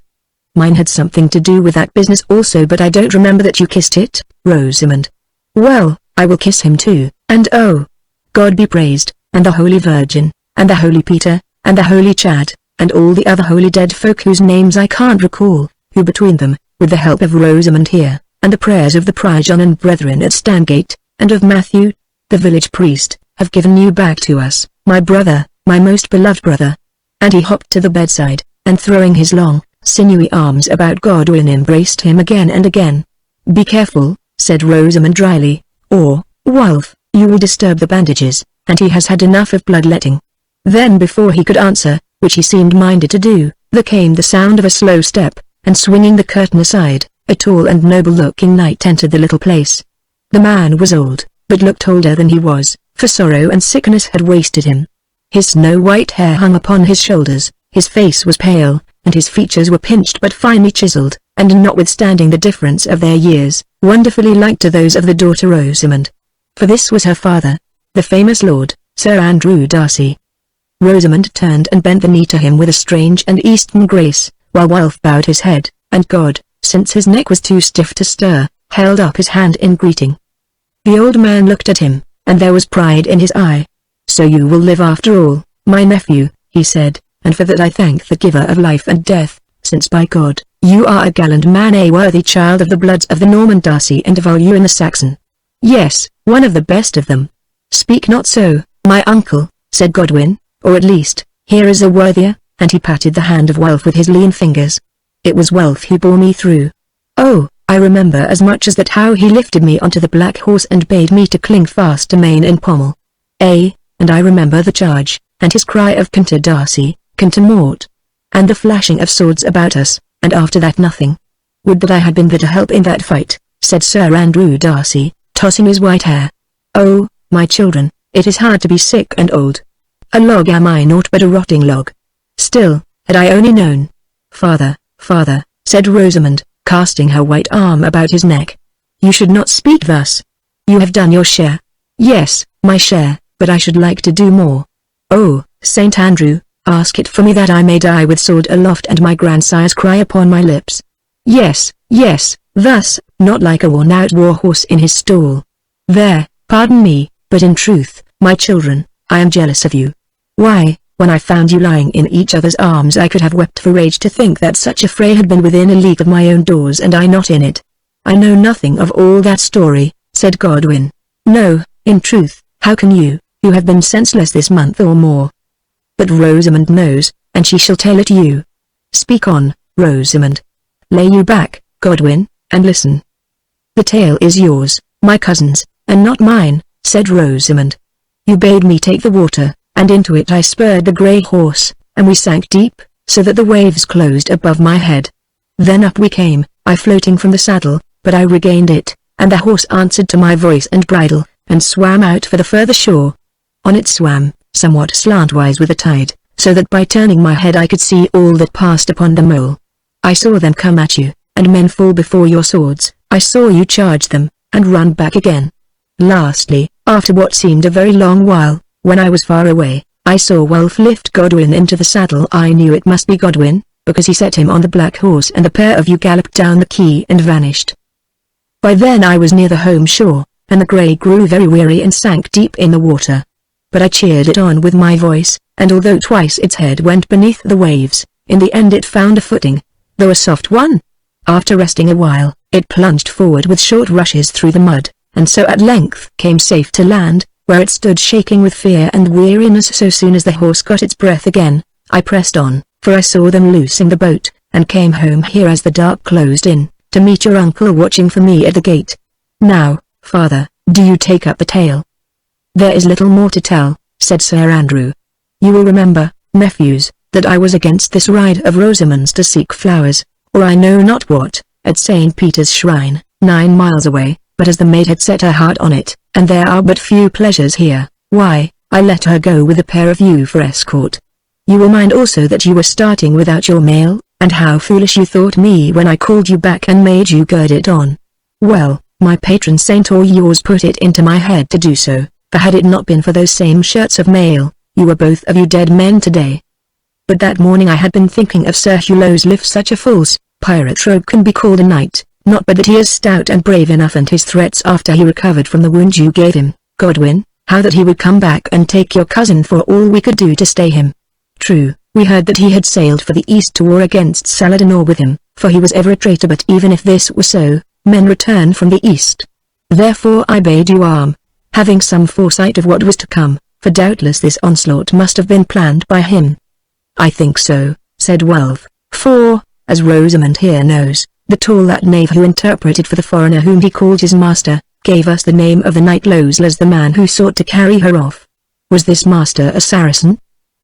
"Mine had something to do with that business also, but I don't remember that you kissed it, Rosamund." "Well, I will kiss him too, and oh, God be praised, and the Holy Virgin, and the Holy Peter, and the Holy Chad, and all the other holy dead folk whose names I can't recall, who between them, with the help of Rosamund here, and the prayers of the Prijon and brethren at Stangate, and of Matthew, the village priest, have given you back to us, my brother, my most beloved brother." And he hopped to the bedside, and throwing his long, sinewy arms about Godwin embraced him again and again. "Be careful," said Rosamund dryly, "or, Wulf, you will disturb the bandages, and he has had enough of bloodletting." Then before he could answer, which he seemed minded to do, there came the sound of a slow step, and swinging the curtain aside, a tall and noble-looking knight entered the little place. The man was old, but looked older than he was, for sorrow and sickness had wasted him. His snow-white hair hung upon his shoulders, his face was pale, and his features were pinched but finely chiseled, and notwithstanding the difference of their years, wonderfully like to those of the daughter Rosamund. For this was her father, the famous Lord, Sir Andrew Darcy. Rosamund turned and bent the knee to him with a strange and Eastern grace, while Wulf bowed his head, and God, since his neck was too stiff to stir, held up his hand in greeting. The old man looked at him, and there was pride in his eye. "So you will live after all, my nephew," he said, "and for that I thank the giver of life and death, since by God, you are a gallant man, a worthy child of the bloods of the Norman Darcy and of Owain the Saxon." "Yes, one of the best of them." "Speak not so, my uncle," said Godwin, "or at least, here is a worthier," and he patted the hand of Wulf with his lean fingers. "It was Wulf who bore me through. Oh, I remember as much as that how he lifted me onto the black horse and bade me to cling fast to mane and pommel. And I remember the charge, and his cry of 'Come to Darcy, come to Mort,' and the flashing of swords about us, and after that nothing. Would that I had been there to help in that fight," said Sir Andrew Darcy, tossing his white hair. "Oh, my children, it is hard to be sick and old. A log am I, naught but a rotting log. Still, had I only known—" "Father, father," said Rosamund, casting her white arm about his neck. "You should not speak thus. You have done your share." "Yes, my share, but I should like to do more." "Oh, Saint Andrew, ask it for me that I may die with sword aloft and my grandsire's cry upon my lips." "Yes, yes, thus, not like a worn-out war-horse in his stall. There, pardon me, but in truth, my children, I am jealous of you. Why, when I found you lying in each other's arms I could have wept for rage to think that such a fray had been within a league of my own doors and I not in it." "I know nothing of all that story," said Godwin. "No, in truth, how can you have been senseless this month or more? But Rosamund knows, and she shall tell it you. Speak on, Rosamund. Lay you back, Godwin, and listen." "The tale is yours, my cousin's, and not mine," said Rosamund. "You bade me take the water, and into it I spurred the grey horse, and we sank deep, so that the waves closed above my head. Then up we came, I floating from the saddle, but I regained it, and the horse answered to my voice and bridle, and swam out for the further shore. On it swam, somewhat slantwise with the tide, so that by turning my head I could see all that passed upon the mole. I saw them come at you, and men fall before your swords. I saw you charge them, and run back again. Lastly, after what seemed a very long while, when I was far away, I saw Wulf lift Godwin into the saddle. I knew it must be Godwin, because he set him on the black horse and the pair of you galloped down the quay and vanished. By then I was near the home shore, and the grey grew very weary and sank deep in the water. But I cheered it on with my voice, and although twice its head went beneath the waves, in the end it found a footing, though a soft one. After resting a while, it plunged forward with short rushes through the mud, and so at length came safe to land, where it stood shaking with fear and weariness. So soon as the horse got its breath again, I pressed on, for I saw them loosing the boat, and came home here as the dark closed in, to meet your uncle watching for me at the gate. Now, father, do you take up the tale?" "There is little more to tell," said Sir Andrew. "You will remember, nephews, that I was against this ride of Rosamund's to seek flowers, or I know not what, at St. Peter's Shrine, 9 miles away, but as the maid had set her heart on it, and there are but few pleasures here, why, I let her go with a pair of you for escort. You will mind also that you were starting without your mail, and how foolish you thought me when I called you back and made you gird it on. Well, my patron saint or yours put it into my head to do so, for had it not been for those same shirts of mail, you were both of you dead men today. But that morning I had been thinking of Sir Hulo's if such a false pirate rogue can be called a knight, not but that he is stout and brave enough, and his threats after he recovered from the wound you gave him, Godwin, how that he would come back and take your cousin for all we could do to stay him. True, we heard that he had sailed for the east to war against Saladin or with him, for he was ever a traitor, but even if this were so, men return from the east. Therefore I bade you arm, having some foresight of what was to come, for doubtless this onslaught must have been planned by him. I think so, said Wulf, for, as Rosamond here knows, the tall that knave who interpreted for the foreigner whom he called his master, gave us the name of the knight Losel as the man who sought to carry her off. Was this master a Saracen?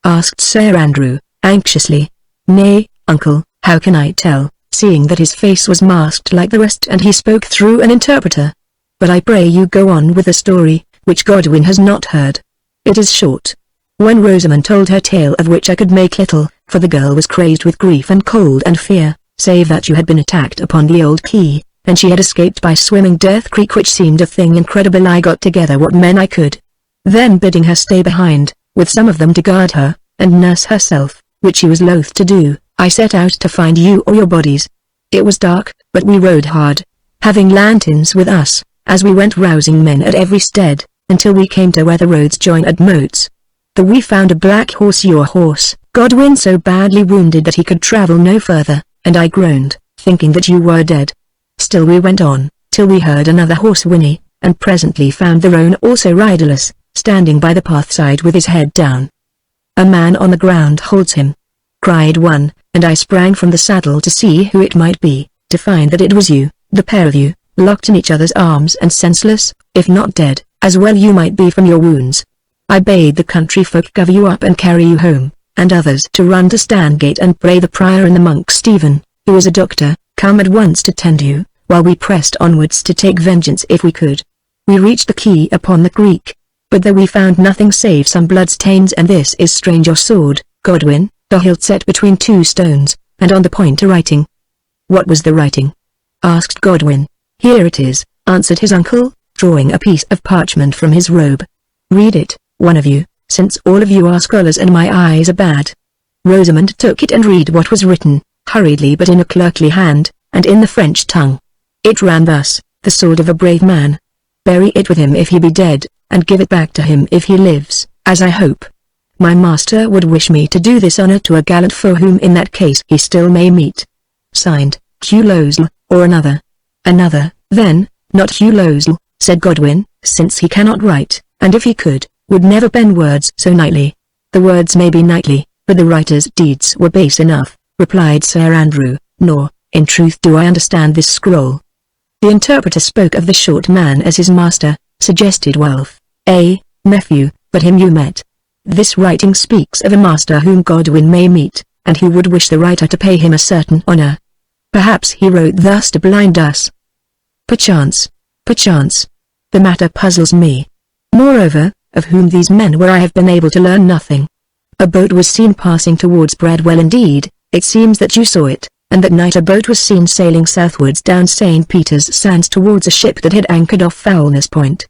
Asked Sir Andrew, anxiously. Nay, uncle, how can I tell, seeing that his face was masked like the rest and he spoke through an interpreter? But I pray you go on with the story, which Godwin has not heard. It is short. When Rosamond told her tale, of which I could make little, for the girl was crazed with grief and cold and fear, save that you had been attacked upon the old quay, and she had escaped by swimming Death Creek, which seemed a thing incredible, I got together what men I could. Then bidding her stay behind, with some of them to guard her, and nurse herself, which she was loath to do, I set out to find you or your bodies. It was dark, but we rode hard, having lanterns with us, as we went rousing men at every stead, until we came to where the roads join at Moats. There we found a black horse, your horse, Godwin, so badly wounded that he could travel no further, and I groaned, thinking that you were dead. Still we went on, till we heard another horse whinny, and presently found their own also riderless, standing by the path side with his head down. A man on the ground holds him, cried one, and I sprang from the saddle to see who it might be, to find that it was you, the pair of you, locked in each other's arms and senseless, if not dead, as well you might be from your wounds. I bade the country folk cover you up and carry you home, and others to run to Stangate and pray the prior and the monk Stephen, who is a doctor, come at once to tend you, while we pressed onwards to take vengeance if we could. We reached the quay upon the creek, but there we found nothing save some bloodstains, and this is strange. Your sword, Godwin, the hilt set between two stones, and on the point a writing. What was the writing? Asked Godwin. Here it is, answered his uncle, drawing a piece of parchment from his robe. Read it, one of you, since all of you are scholars and my eyes are bad. Rosamond took it and read what was written, hurriedly but in a clerkly hand, and in the French tongue. It ran thus: the sword of a brave man. Bury it with him if he be dead, and give it back to him if he lives, as I hope. My master would wish me to do this honor to a gallant foe whom in that case he still may meet. Signed, Hugh Losel, or another. Another, then, not Hugh Losel, said Godwin, since he cannot write, and if he could, would never pen words so knightly. The words may be knightly, but the writer's deeds were base enough, replied Sir Andrew, nor, in truth, do I understand this scroll. The interpreter spoke of the short man as his master, suggested Wulf. Nephew, but him you met. This writing speaks of a master whom Godwin may meet, and who would wish the writer to pay him a certain honor. Perhaps he wrote thus to blind us. Perchance. The matter puzzles me. Moreover, of whom these men were I have been able to learn nothing. A boat was seen passing towards Bradwell. Indeed, it seems that you saw it, and that night a boat was seen sailing southwards down St. Peter's Sands towards a ship that had anchored off Foulness Point.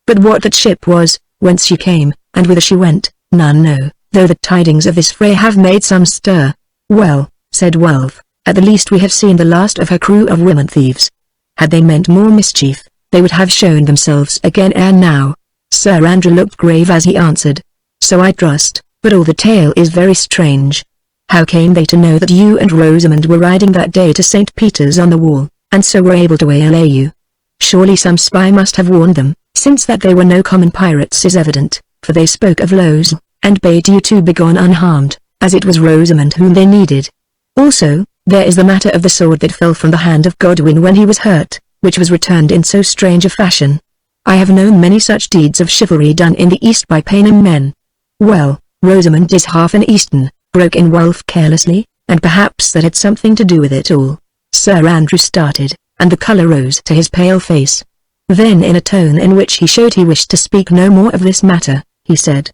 But what that ship was, whence she came, and whither she went, none know, though the tidings of this fray have made some stir. Well, said Wulf, at the least we have seen the last of her crew of women thieves. Had they meant more mischief, they would have shown themselves again ere now. Sir Andrew looked grave as he answered. So I trust, but all the tale is very strange. How came they to know that you and Rosamond were riding that day to St. Peter's on the Wall, and so were able to waylay you? Surely some spy must have warned them, since that they were no common pirates is evident, for they spoke of Losel, and bade you to begone unharmed, as it was Rosamond whom they needed. Also, there is the matter of the sword that fell from the hand of Godwin when he was hurt, which was returned in so strange a fashion. I have known many such deeds of chivalry done in the East by Paynim men. Well, Rosamond is half an Eastern, broke in Wulf carelessly, and perhaps that had something to do with it all. Sir Andrew started, and the colour rose to his pale face. Then in a tone in which he showed he wished to speak no more of this matter, he said,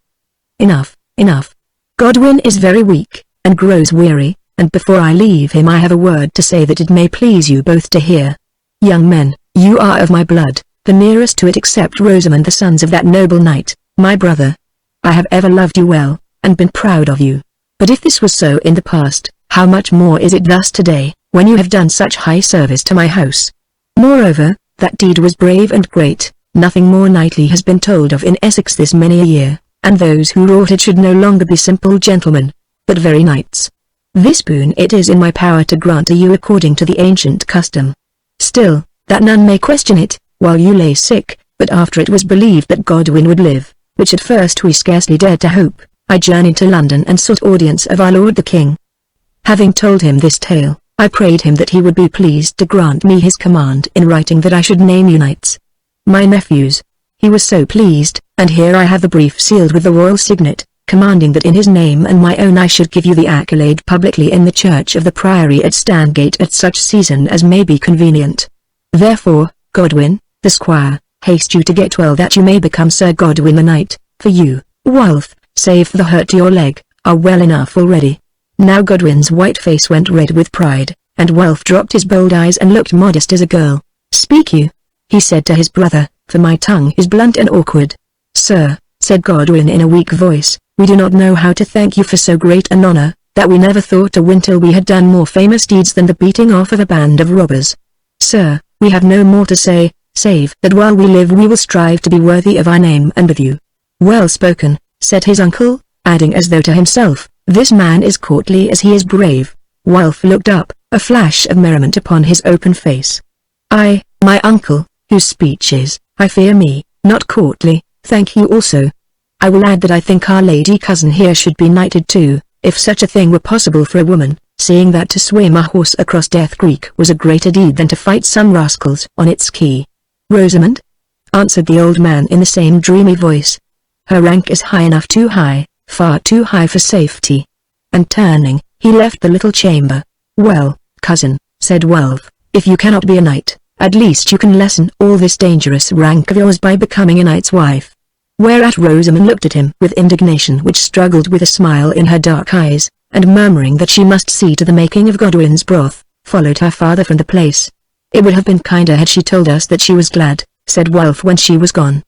"Enough, enough. Godwin is very weak, and grows weary, and before I leave him I have a word to say that it may please you both to hear. Young men, you are of my blood, the nearest to it except Rosamond, the sons of that noble knight, my brother. I have ever loved you well, and been proud of you. But if this was so in the past, how much more is it thus today, when you have done such high service to my house? Moreover, that deed was brave and great, nothing more knightly has been told of in Essex this many a year, and those who wrought it should no longer be simple gentlemen, but very knights. This boon it is in my power to grant to you according to the ancient custom. Still, that none may question it, while you lay sick, but after it was believed that Godwin would live, which at first we scarcely dared to hope, I journeyed to London and sought audience of our Lord the King. Having told him this tale, I prayed him that he would be pleased to grant me his command in writing that I should name you knights, my nephews. He was so pleased, and here I have the brief sealed with the royal signet, commanding that in his name and my own I should give you the accolade publicly in the church of the Priory at Standgate at such season as may be convenient. Therefore, Godwin, the squire, haste you to get well that you may become Sir Godwin the knight, for you, Wulf, save for the hurt to your leg, are well enough already." Now Godwin's white face went red with pride, and Wulf dropped his bold eyes and looked modest as a girl. "Speak you," he said to his brother, "for my tongue is blunt and awkward." "Sir," said Godwin in a weak voice, "we do not know how to thank you for so great an honor, that we never thought to win till we had done more famous deeds than the beating off of a band of robbers. Sir, we have no more to say, save that while we live we will strive to be worthy of our name and of you." "Well spoken," said his uncle, adding as though to himself, "This man is courtly as he is brave." Wulf looked up, a flash of merriment upon his open face. "I, my uncle, whose speech is, I fear me, not courtly, thank you also. I will add that I think our lady cousin here should be knighted too, if such a thing were possible for a woman, seeing that to swim a horse across Death Creek was a greater deed than to fight some rascals on its quay." "Rosamond?" answered the old man in the same dreamy voice. "Her rank is high enough, too high, far too high for safety." And turning, he left the little chamber. "Well, cousin," said Wulf, "if you cannot be a knight, at least you can lessen all this dangerous rank of yours by becoming a knight's wife." Whereat Rosamond looked at him with indignation which struggled with a smile in her dark eyes, and murmuring that she must see to the making of Godwin's broth, followed her father from the place. "It would have been kinder had she told us that she was glad," said Wulf when she was gone.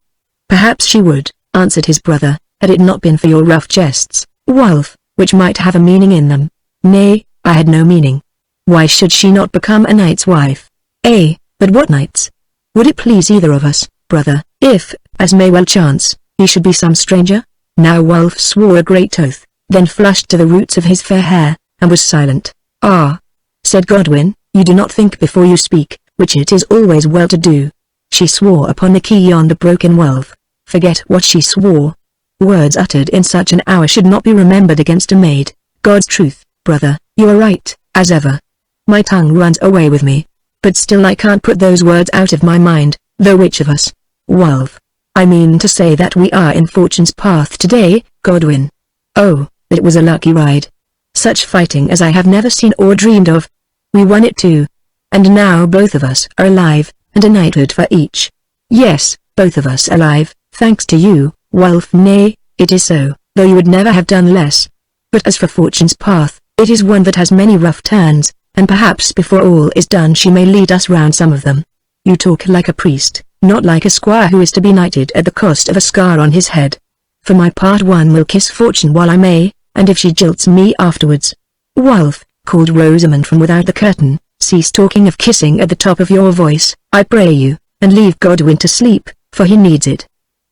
"Perhaps she would," answered his brother, "had it not been for your rough jests, Wulf, which might have a meaning in them." "Nay, I had no meaning. Why should she not become a knight's wife?" But what knights? Would it please either of us, brother, if, as may well chance, he should be some stranger?" Now Wulf swore a great oath, then flushed to the roots of his fair hair, and was silent. "Ah," said Godwin, "you do not think before you speak, which it is always well to do." "She swore upon the key yonder," broke in Wulf. "Forget what she swore. Words uttered in such an hour should not be remembered against a maid." "God's truth, brother, you are right, as ever. My tongue runs away with me. But still I can't put those words out of my mind, though which of us? Wulf. I mean to say that we are in fortune's path today, Godwin. Oh, it was a lucky ride. Such fighting as I have never seen or dreamed of. We won it too. And now both of us are alive, and a knighthood for each. Yes, both of us alive, thanks to you, Wulf. Nay, it is so, though you would never have done less. But as for fortune's path, it is one that has many rough turns, and perhaps before all is done she may lead us round some of them. You talk like a priest, not like a squire who is to be knighted at the cost of a scar on his head. For my part, one will kiss fortune while I may, and if she jilts me afterwards. Wulf, called Rosamond from without the curtain, cease talking of kissing at the top of your voice, I pray you, and leave Godwin to sleep, for he needs it.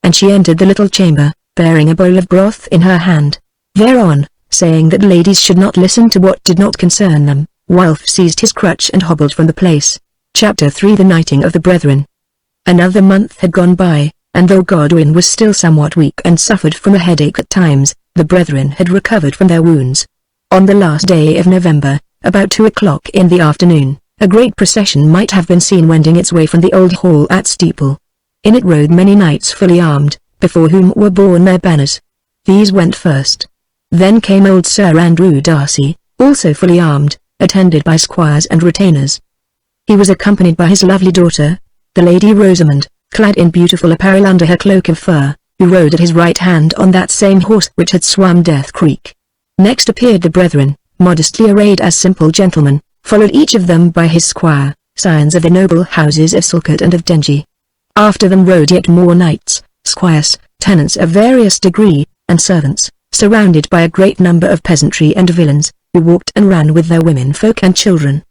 And she entered the little chamber, bearing a bowl of broth in her hand. Thereon, saying that ladies should not listen to what did not concern them, Wulf seized his crutch and hobbled from the place. Chapter 3 The Knighting of the Brethren. Another month had gone by, and though Godwin was still somewhat weak and suffered from a headache at times, the brethren had recovered from their wounds. On the last day of November, about 2 o'clock in the afternoon, a great procession might have been seen wending its way from the old hall at Steeple. In it rode many knights fully armed, before whom were borne their banners. These went first. Then came old Sir Andrew Darcy, also fully armed, attended by squires and retainers. He was accompanied by his lovely daughter, the Lady Rosamond, clad in beautiful apparel under her cloak of fur, who rode at his right hand on that same horse which had swum Death Creek. Next appeared the brethren, modestly arrayed as simple gentlemen, followed each of them by his squire, scions of the noble houses of Salcott and of Dengie. After them rode yet more knights, squires, tenants of various degree, and servants, surrounded by a great number of peasantry and villeins, who walked and ran with their women folk and children.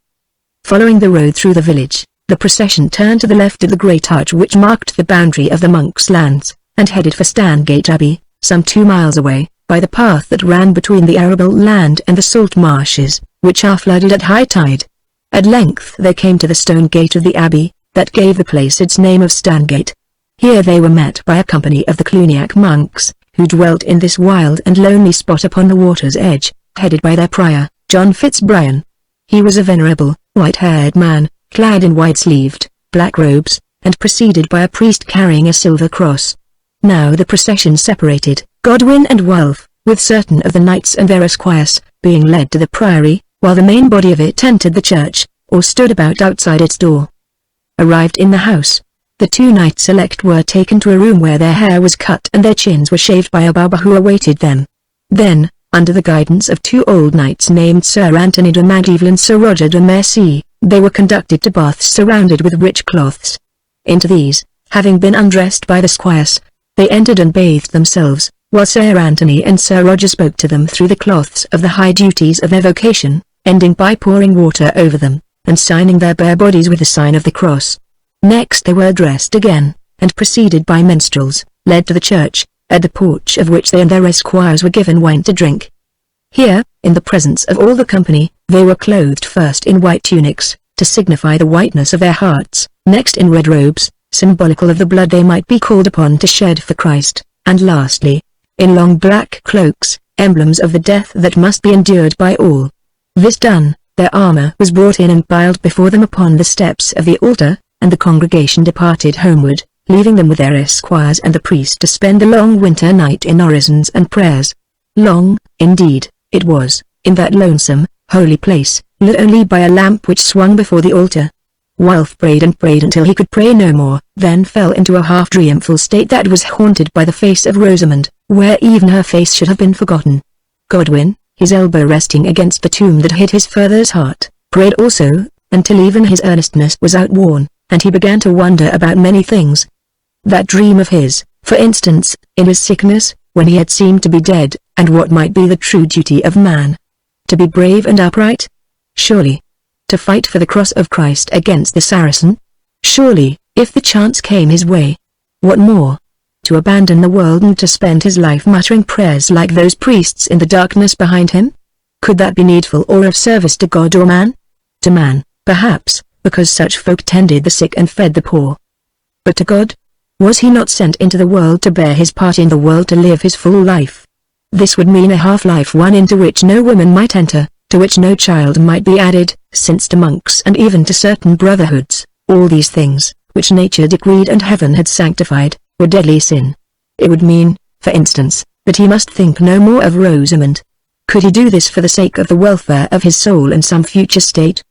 Following the road through the village, the procession turned to the left at the great arch which marked the boundary of the monks' lands, and headed for Stangate Abbey, some 2 miles away, by the path that ran between the arable land and the salt marshes, which are flooded at high tide. At length they came to the stone gate of the abbey, that gave the place its name of Stangate. Here they were met by a company of the Cluniac monks, who dwelt in this wild and lonely spot upon the water's edge, headed by their prior, John Fitzbryan. He was a venerable, white-haired man, clad in wide-sleeved, black robes, and preceded by a priest carrying a silver cross. Now the procession separated, Godwin and Wulf, with certain of the knights and their esquires, being led to the priory, while the main body of it entered the church, or stood about outside its door. Arrived in the house, the 2 knights elect were taken to a room where their hair was cut and their chins were shaved by a barber who awaited them. Then, under the guidance of 2 old knights named Sir Anthony de Mandeville and Sir Roger de Mercy, they were conducted to baths surrounded with rich cloths. Into these, having been undressed by the squires, they entered and bathed themselves, while Sir Anthony and Sir Roger spoke to them through the cloths of the high duties of their vocation, ending by pouring water over them, and signing their bare bodies with the sign of the cross. Next they were dressed again, and preceded by minstrels, led to the church, at the porch of which they and their esquires were given wine to drink. Here, in the presence of all the company, they were clothed first in white tunics, to signify the whiteness of their hearts, next in red robes, symbolical of the blood they might be called upon to shed for Christ, and lastly, in long black cloaks, emblems of the death that must be endured by all. This done, their armor was brought in and piled before them upon the steps of the altar, and the congregation departed homeward, leaving them with their esquires and the priest to spend the long winter night in orisons and prayers. Long, indeed, it was, in that lonesome, holy place, lit only by a lamp which swung before the altar. Wulf prayed and prayed until he could pray no more, then fell into a half-dreamful state that was haunted by the face of Rosamond, where even her face should have been forgotten. Godwin, his elbow resting against the tomb that hid his father's heart, prayed also, until even his earnestness was outworn, and he began to wonder about many things. That dream of his, for instance, in his sickness, when he had seemed to be dead, and what might be the true duty of man. To be brave and upright? Surely. To fight for the cross of Christ against the Saracen? Surely, if the chance came his way. What more? To abandon the world and to spend his life muttering prayers like those priests in the darkness behind him? Could that be needful or of service to God or man? To man, perhaps, because such folk tended the sick and fed the poor. But to God? Was he not sent into the world to bear his part in the world, to live his full life? This would mean a half-life, one into which no woman might enter, to which no child might be added, since to monks and even to certain brotherhoods, all these things, which nature decreed and heaven had sanctified, were deadly sin. It would mean, for instance, that he must think no more of Rosamond. Could he do this for the sake of the welfare of his soul in some future state?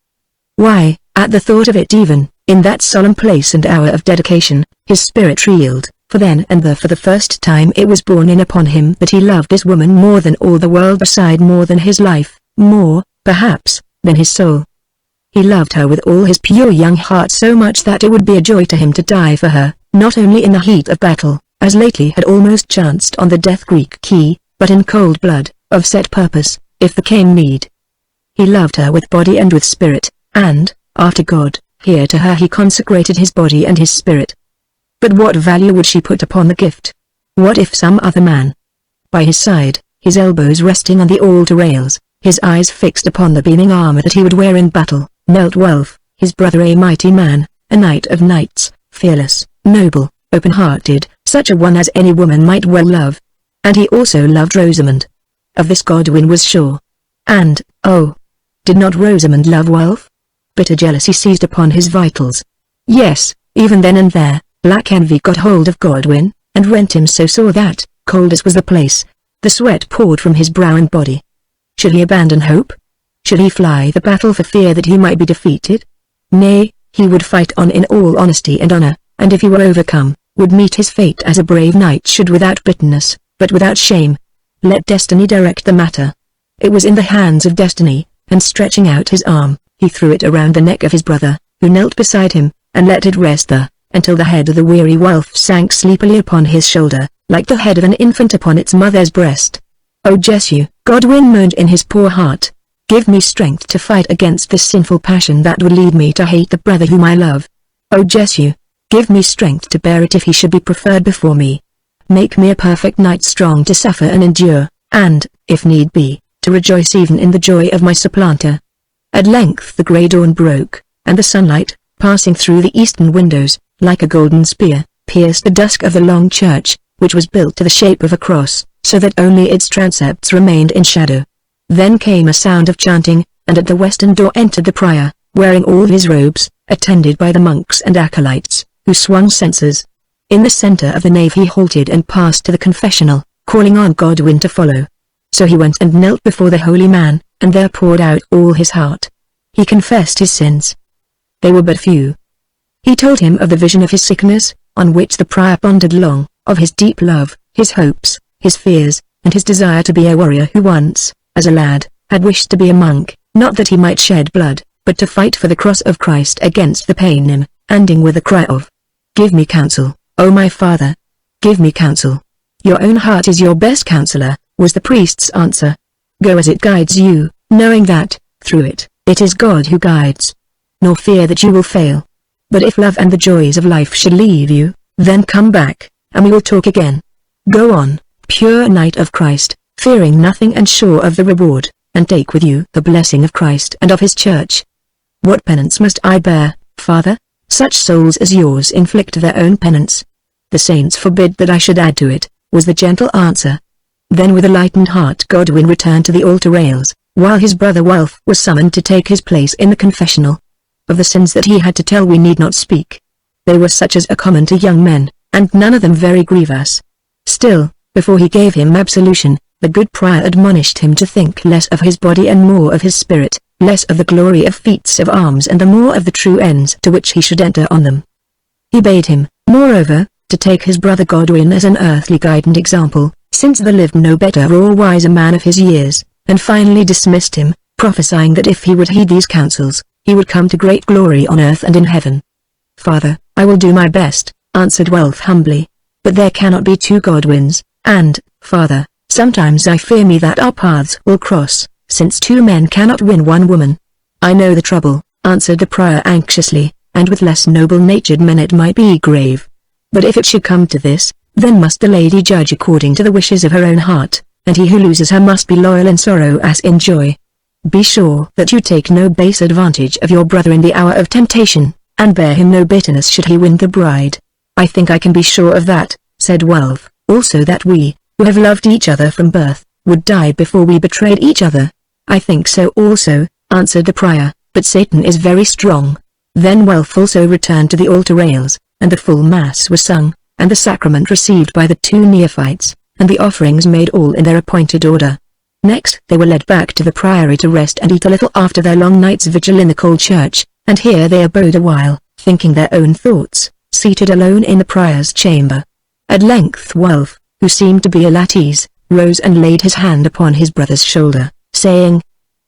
Why, at the thought of it, even, in that solemn place and hour of dedication, his spirit reeled, for then and there for the first time it was borne in upon him that he loved this woman more than all the world beside, more than his life, more, perhaps, than his soul. He loved her with all his pure young heart, so much that it would be a joy to him to die for her, not only in the heat of battle, as lately had almost chanced on the Death Creek quay, but in cold blood, of set purpose, if there came need. He loved her with body and with spirit, and, after God, here to her he consecrated his body and his spirit. But what value would she put upon the gift? What if some other man? By his side, his elbows resting on the altar rails, his eyes fixed upon the beaming armor that he would wear in battle, knelt Wulf, his brother, a mighty man, a knight of knights, fearless, noble, open-hearted, such a one as any woman might well love. And he also loved Rosamond. Of this Godwin was sure. And, oh, did not Rosamond love Wulf? Bitter jealousy seized upon his vitals. Yes, even then and there, black envy got hold of Godwin, and rent him so sore that, cold as was the place, the sweat poured from his brow and body. Should he abandon hope? Should he fly the battle for fear that he might be defeated? Nay, he would fight on in all honesty and honor, and if he were overcome, would meet his fate as a brave knight should, without bitterness, but without shame. Let destiny direct the matter. It was in the hands of destiny, and stretching out his arm, he threw it around the neck of his brother, who knelt beside him, and let it rest there, until the head of the weary wolf sank sleepily upon his shoulder, like the head of an infant upon its mother's breast. "Oh Jesu," Godwin moaned in his poor heart, "give me strength to fight against this sinful passion that would lead me to hate the brother whom I love. Oh Jesu, give me strength to bear it if he should be preferred before me. Make me a perfect knight, strong to suffer and endure, and, if need be, to rejoice even in the joy of my supplanter." At length the grey dawn broke, and the sunlight, passing through the eastern windows, like a golden spear, pierced the dusk of the long church, which was built to the shape of a cross, so that only its transepts remained in shadow. Then came a sound of chanting, and at the western door entered the prior, wearing all his robes, attended by the monks and acolytes, who swung censers. In the center of the nave he halted and passed to the confessional, calling on Godwin to follow. So he went and knelt before the holy man, and there poured out all his heart. He confessed his sins. They were but few. He told him of the vision of his sickness, on which the prior pondered long, of his deep love, his hopes, his fears, and his desire to be a warrior who once, as a lad, had wished to be a monk, not that he might shed blood, but to fight for the cross of Christ against the paynim, ending with a cry of, "Give me counsel, O my father! Give me counsel." "Your own heart is your best counselor," was the priest's answer. "Go as it guides you, knowing that, through it, it is God who guides. Nor fear that you will fail. But if love and the joys of life should leave you, then come back, and we will talk again. Go on, pure knight of Christ, fearing nothing and sure of the reward, and take with you the blessing of Christ and of his church." "What penance must I bear, Father?" "Such souls as yours inflict their own penance. The saints forbid that I should add to it," was the gentle answer. Then with a lightened heart Godwin returned to the altar rails, while his brother Wulf was summoned to take his place in the confessional. Of the sins that he had to tell we need not speak. They were such as are common to young men, and none of them very grievous. Still, before he gave him absolution, the good prior admonished him to think less of his body and more of his spirit, less of the glory of feats of arms and the more of the true ends to which he should enter on them. He bade him, moreover, to take his brother Godwin as an earthly guide and example, since there lived no better or wiser man of his years, and finally dismissed him, prophesying that if he would heed these counsels, he would come to great glory on earth and in heaven. "Father, I will do my best," answered Wulf humbly. "But there cannot be two Godwins, and, Father, sometimes I fear me that our paths will cross, since two men cannot win one woman." "I know the trouble," answered the prior anxiously, "and with less noble-natured men it might be grave. But if it should come to this, then must the lady judge according to the wishes of her own heart, and he who loses her must be loyal in sorrow as in joy. Be sure that you take no base advantage of your brother in the hour of temptation, and bear him no bitterness should he win the bride." "I think I can be sure of that," said Wulf, "also that we, who have loved each other from birth, would die before we betrayed each other." "I think so also," answered the prior, "but Satan is very strong." Then Wulf also returned to the altar rails, and the full mass was sung, and the sacrament received by the two neophytes, and the offerings made all in their appointed order. Next they were led back to the priory to rest and eat a little after their long night's vigil in the cold church, and here they abode a while, thinking their own thoughts, seated alone in the prior's chamber. At length Wulf, who seemed to be ill at ease, rose and laid his hand upon his brother's shoulder, saying,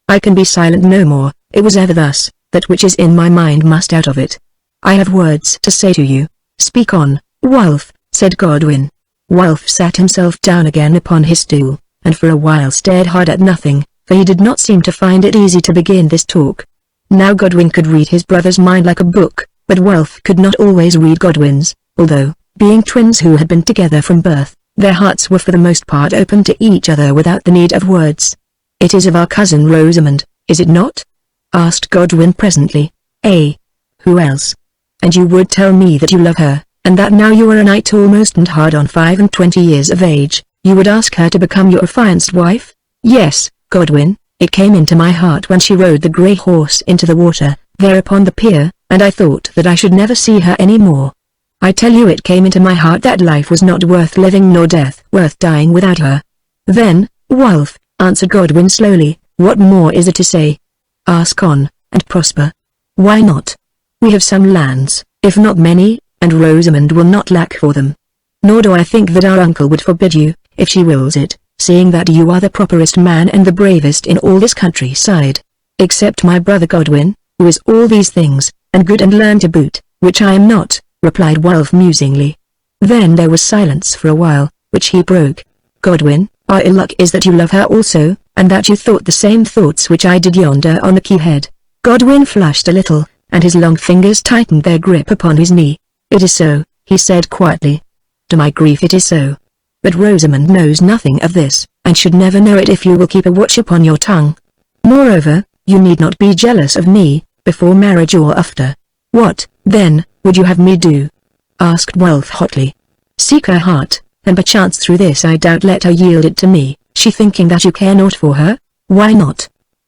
"I can be silent no more, it was ever thus, that which is in my mind must out of it. I have words to say to you." "Speak on, Wulf," said Godwin. Wulf sat himself down again upon his stool, and for a while stared hard at nothing, for he did not seem to find it easy to begin this talk. Now Godwin could read his brother's mind like a book, but Wulf could not always read Godwin's, although, being twins who had been together from birth, their hearts were for the most part open to each other without the need of words. "It is of our cousin Rosamond, is it not?" asked Godwin presently. "Eh? Who else? And you would tell me that you love her, and that now you are a knight almost and hard on 25 years of age, you would ask her to become your affianced wife?" "Yes, Godwin, it came into my heart when she rode the grey horse into the water, there upon the pier, and I thought that I should never see her any more. I tell you it came into my heart that life was not worth living nor death worth dying without her." "Then, Wulf," answered Godwin slowly, "what more is there to say? Ask on, and prosper. Why not? We have some lands, if not many, and Rosamond will not lack for them. Nor do I think that our uncle would forbid you, if she wills it, seeing that you are the properest man and the bravest in all this countryside. Except my brother Godwin, who is all these things, and good and learned to boot, which I am not, replied Wulf musingly. Then there was silence for a while, which he broke. Godwin, our ill luck is that you love her also, and that you thought the same thoughts which I did yonder on the quay head. Godwin flushed a little, and his long fingers tightened their grip upon his knee. It is so, he said quietly. To my grief it is so. But Rosamond knows nothing of this, and should never know it if you will keep a watch upon your tongue. Moreover, you need not be jealous of me, before marriage or after. What, then, would you have me do? Asked Wulf hotly. Seek her heart, and perchance through this I doubt let her yield it to me, she thinking that you care not for her? Why not?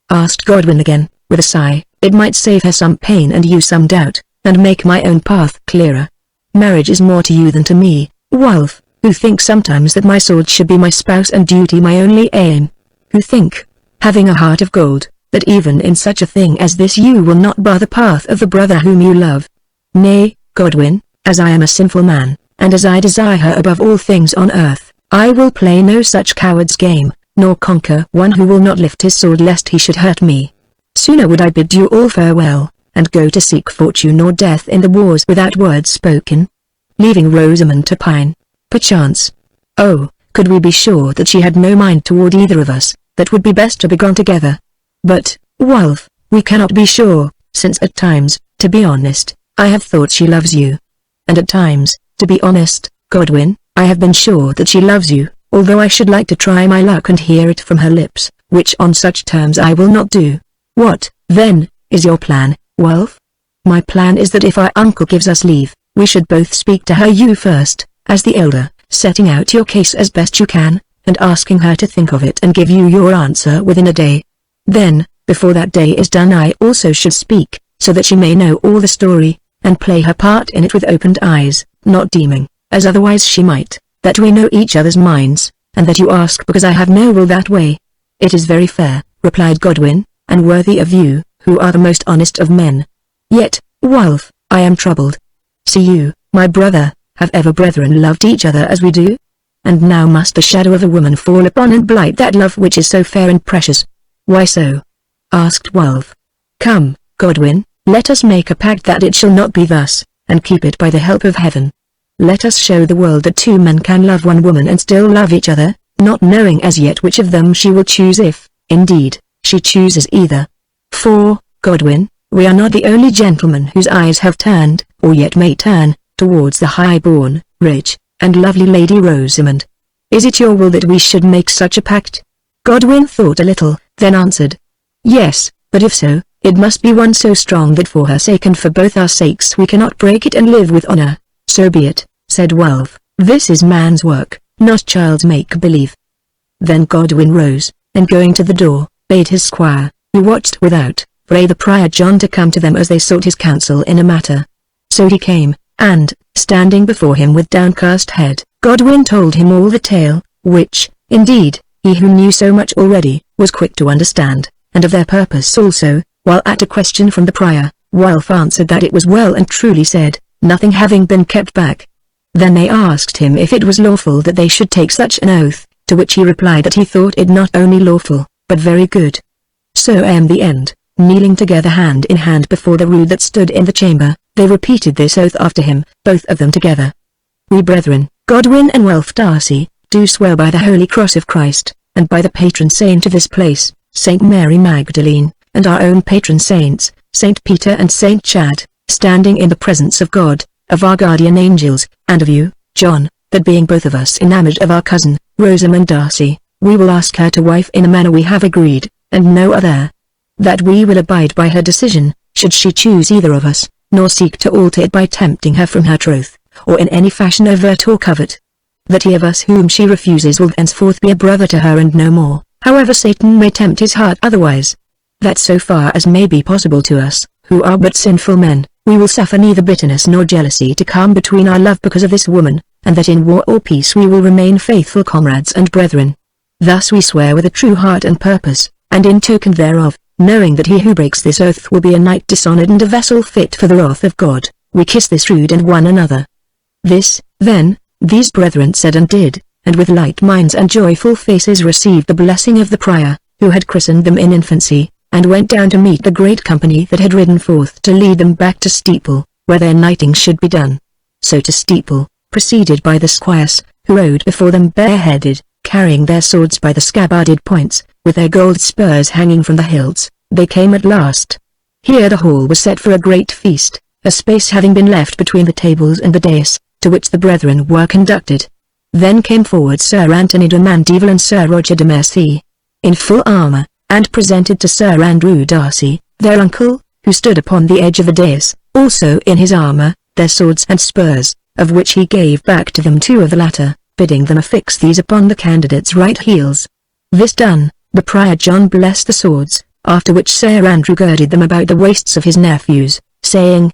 Asked Godwin again, with a sigh. It might save her some pain and you some doubt, and make my own path clearer. Marriage is more to you than to me, Wulf, who think sometimes that my sword should be my spouse and duty my only aim. Who think, having a heart of gold, that even in such a thing as this you will not bar the path of the brother whom you love. Nay, Godwin, as I am a sinful man, and as I desire her above all things on earth, I will play no such coward's game, nor conquer one who will not lift his sword lest he should hurt me. Sooner would I bid you all farewell, and go to seek fortune or death in the wars without words spoken, leaving Rosamond to pine. Perchance. Oh, could we be sure that she had no mind toward either of us, that would be best to be gone together. But, Wulf, we cannot be sure, since at times, to be honest, I have thought she loves you. And at times, to be honest, Godwin, I have been sure that she loves you, although I should like to try my luck and hear it from her lips, which on such terms I will not do. What, then, is your plan, Wulf? My plan is that if our uncle gives us leave, we should both speak to her you first, as the elder, setting out your case as best you can, and asking her to think of it and give you your answer within a day. Then, before that day is done I also should speak, so that she may know all the story, and play her part in it with opened eyes, not deeming, as otherwise she might, that we know each other's minds, and that you ask because I have no will that way. It is very fair, replied Godwin, and worthy of you, who are the most honest of men. Yet, Wulf, I am troubled. See you, my brother, have ever brethren loved each other as we do? And now must the shadow of a woman fall upon and blight that love which is so fair and precious. Why so? Asked Wulf. Come, Godwin, let us make a pact that it shall not be thus, and keep it by the help of heaven. Let us show the world that two men can love one woman and still love each other, not knowing as yet which of them she will choose if, indeed, she chooses either. For, Godwin, we are not the only gentlemen whose eyes have turned, or yet may turn, towards the high-born, rich, and lovely Lady Rosamond. Is it your will that we should make such a pact? Godwin thought a little, then answered. Yes, but if so, it must be one so strong that for her sake and for both our sakes we cannot break it and live with honor. So be it, said Wulf. This is man's work, not child's make-believe. Then Godwin rose, and going to the door, bade his squire, who watched without, pray the prior John to come to them as they sought his counsel in a matter. So he came, and, standing before him with downcast head, Godwin told him all the tale, which, indeed, he who knew so much already, was quick to understand, and of their purpose also, while at a question from the prior, Wulf answered that it was well and truly said, nothing having been kept back. Then they asked him if it was lawful that they should take such an oath, to which he replied that he thought it not only lawful, but very good. So the end, kneeling together hand in hand before the rood that stood in the chamber, they repeated this oath after him, both of them together. We brethren, Godwin and Wulf Darcy, do swear by the Holy Cross of Christ, and by the patron saint of this place, Saint Mary Magdalene, and our own patron saints, Saint Peter and Saint Chad, standing in the presence of God, of our guardian angels, and of you, John, that being both of us enamored of our cousin, Rosamond Darcy, we will ask her to wife in a manner we have agreed, and no other. That we will abide by her decision, should she choose either of us, nor seek to alter it by tempting her from her troth, or in any fashion avert or covet. That he of us whom she refuses will henceforth be a brother to her and no more, however Satan may tempt his heart otherwise. That so far as may be possible to us, who are but sinful men, we will suffer neither bitterness nor jealousy to come between our love because of this woman, and that in war or peace we will remain faithful comrades and brethren. Thus we swear with a true heart and purpose, and in token thereof, knowing that he who breaks this oath will be a knight dishonored and a vessel fit for the wrath of God, we kiss this rude and one another. This, then, these brethren said and did, and with light minds and joyful faces received the blessing of the prior, who had christened them in infancy, and went down to meet the great company that had ridden forth to lead them back to Steeple, where their knighting should be done. So to Steeple, preceded by the squires, who rode before them bareheaded, carrying their swords by the scabbarded points, with their gold spurs hanging from the hilts, they came at last. Here the hall was set for a great feast, a space having been left between the tables and the dais, to which the brethren were conducted. Then came forward Sir Anthony de Mandeville and Sir Roger de Mercy, in full armour, and presented to Sir Andrew Darcy, their uncle, who stood upon the edge of the dais, also in his armour, their swords and spurs, of which he gave back to them two of the latter, bidding them affix these upon the candidates' right heels. This done, the prior John blessed the swords, after which Sir Andrew girded them about the waists of his nephews, saying,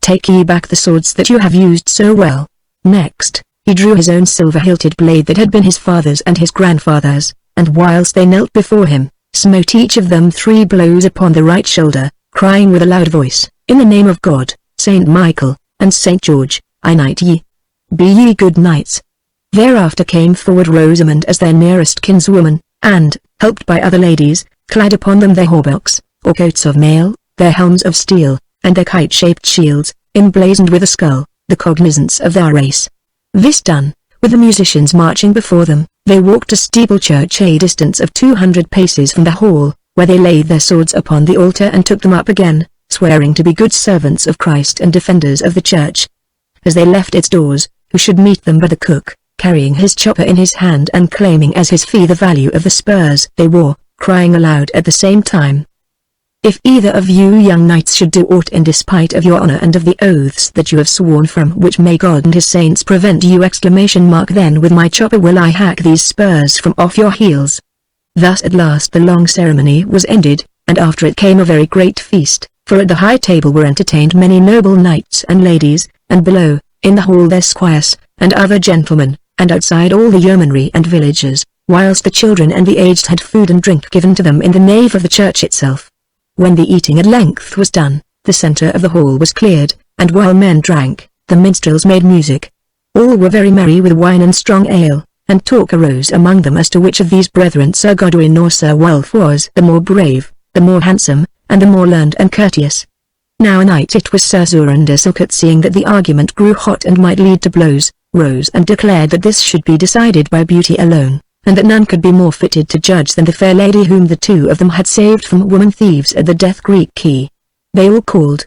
"Take ye back the swords that you have used so well." Next, he drew his own silver-hilted blade that had been his father's and his grandfather's, and whilst they knelt before him, smote each of them 3 blows upon the right shoulder, crying with a loud voice, "In the name of God, Saint Michael, and Saint George, I knight ye. Be ye good knights." Thereafter came forward Rosamond as their nearest kinswoman, and, helped by other ladies, clad upon them their hauberks, or coats of mail, their helms of steel, and their kite-shaped shields, emblazoned with a skull, the cognizance of their race. This done, with the musicians marching before them, they walked to Steeple Church, a distance of 200 paces from the hall, where they laid their swords upon the altar and took them up again, swearing to be good servants of Christ and defenders of the church. As they left its doors, who should meet them but the cook, carrying his chopper in his hand and claiming as his fee the value of the spurs they wore, crying aloud at the same time, "If either of you young knights should do aught in despite of your honor and of the oaths that you have sworn, from which may God and his saints prevent you! Then with my chopper will I hack these spurs from off your heels." Thus at last the long ceremony was ended, and after it came a very great feast, for at the high table were entertained many noble knights and ladies, and below, in the hall their squires, and other gentlemen, and outside all the yeomanry and villagers, whilst the children and the aged had food and drink given to them in the nave of the church itself. When the eating at length was done, the centre of the hall was cleared, and while men drank, the minstrels made music. All were very merry with wine and strong ale, and talk arose among them as to which of these brethren Sir Godwin or Sir Wulf was the more brave, the more handsome, and the more learned and courteous. Now a knight, it was Sir Zoran de Silcote, seeing that the argument grew hot and might lead to blows, rose and declared that this should be decided by beauty alone, and that none could be more fitted to judge than the fair lady whom the two of them had saved from woman thieves at the Death Creek Quay. They all called,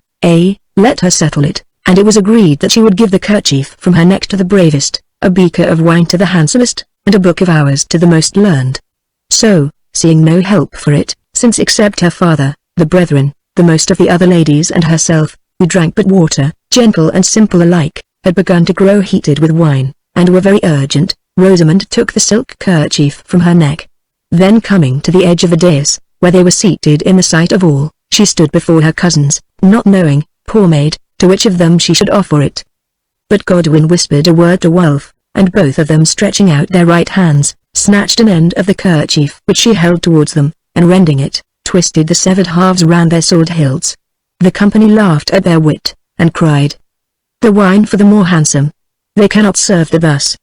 let her settle it, and it was agreed that she would give the kerchief from her neck to the bravest, a beaker of wine to the handsomest, and a book of hours to the most learned. So, seeing no help for it, since except her father, the brethren, the most of the other ladies and herself, who drank but water, gentle and simple alike, had begun to grow heated with wine, and were very urgent, Rosamond took the silk kerchief from her neck. Then coming to the edge of the dais, where they were seated in the sight of all, she stood before her cousins, not knowing, poor maid, to which of them she should offer it. But Godwin whispered a word to Wulf, and both of them, stretching out their right hands, snatched an end of the kerchief which she held towards them, and rending it, twisted the severed halves round their sword hilts. The company laughed at their wit, and cried, "The wine for the more handsome. They cannot serve the thus."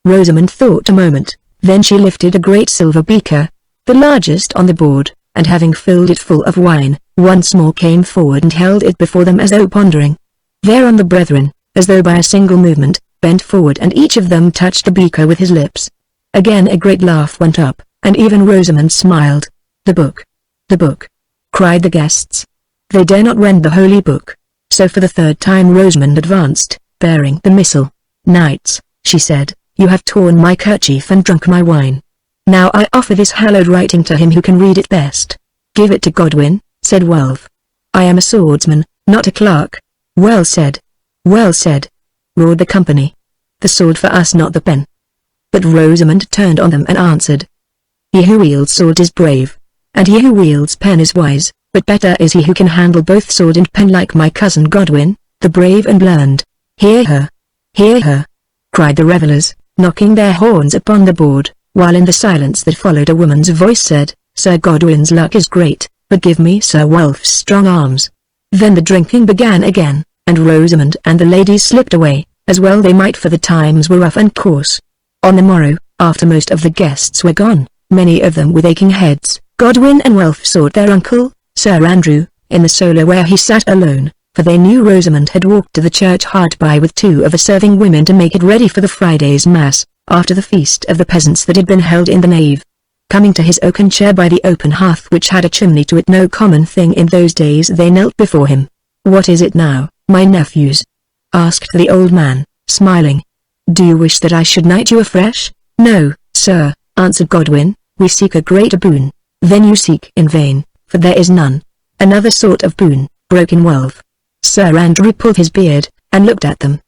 Rosamond thought a moment, then she lifted a great silver beaker, the largest on the board, and having filled it full of wine, once more came forward and held it before them as though pondering. Thereon the brethren, as though by a single movement, bent forward and each of them touched the beaker with his lips. Again a great laugh went up, and even Rosamond smiled. "The book! The book!" cried the guests. "They dare not rend the holy book." So for the third time Rosamond advanced, bearing the missal. "Knights," she said, "you have torn my kerchief and drunk my wine. Now I offer this hallowed writing to him who can read it best." "Give it to Godwin," said Wulf. "I am a swordsman, not a clerk." "Well said. Well said," roared the company. "The sword for us, not the pen." But Rosamond turned on them and answered, "He who wields sword is brave, and he who wields pen is wise, but better is he who can handle both sword and pen like my cousin Godwin, the brave and learned." "Hear her! Hear her!" cried the revellers, knocking their horns upon the board, while in the silence that followed a woman's voice said, "Sir Godwin's luck is great, but give me Sir Wulf's strong arms." Then the drinking began again, and Rosamond and the ladies slipped away, as well they might, for the times were rough and coarse. On the morrow, after most of the guests were gone, many of them with aching heads, Godwin and Welf sought their uncle, Sir Andrew, in the solar where he sat alone, for they knew Rosamond had walked to the church hard by with 2 of the serving women to make it ready for the Friday's Mass, after the feast of the peasants that had been held in the nave. Coming to his oaken chair by the open hearth which had a chimney to it, no common thing in those days, they knelt before him. "What is it now, my nephews?" asked the old man, smiling. "Do you wish that I should knight you afresh?" "No, sir," answered Godwin, "we seek a greater boon." "Then you seek in vain, for there is none." "Another sort of boon," broke in Welf. Sir Andrew pulled his beard, and looked at them.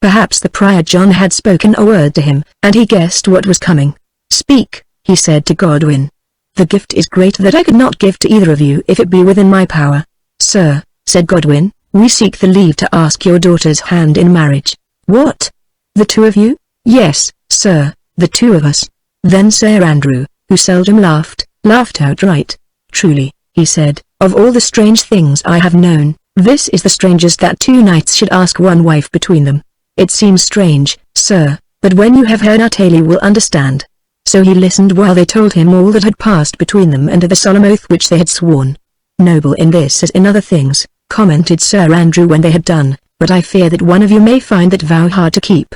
Perhaps the Prior John had spoken a word to him, and he guessed what was coming. "Speak," he said to Godwin. "The gift is great that I could not give to either of you if it be within my power." "Sir," said Godwin, "we seek the leave to ask your daughter's hand in marriage." "What? The 2 of you?" "Yes, sir, the 2 of us." Then Sir Andrew, who seldom laughed outright. "Truly," he said, "of all the strange things I have known, this is the strangest that 2 knights should ask one wife between them. It seems strange, sir, but when you have heard our tale you will understand." So he listened while they told him all that had passed between them and to the solemn oath which they had sworn. "Noble in this as in other things," commented Sir Andrew when they had done, "but I fear that one of you may find that vow hard to keep.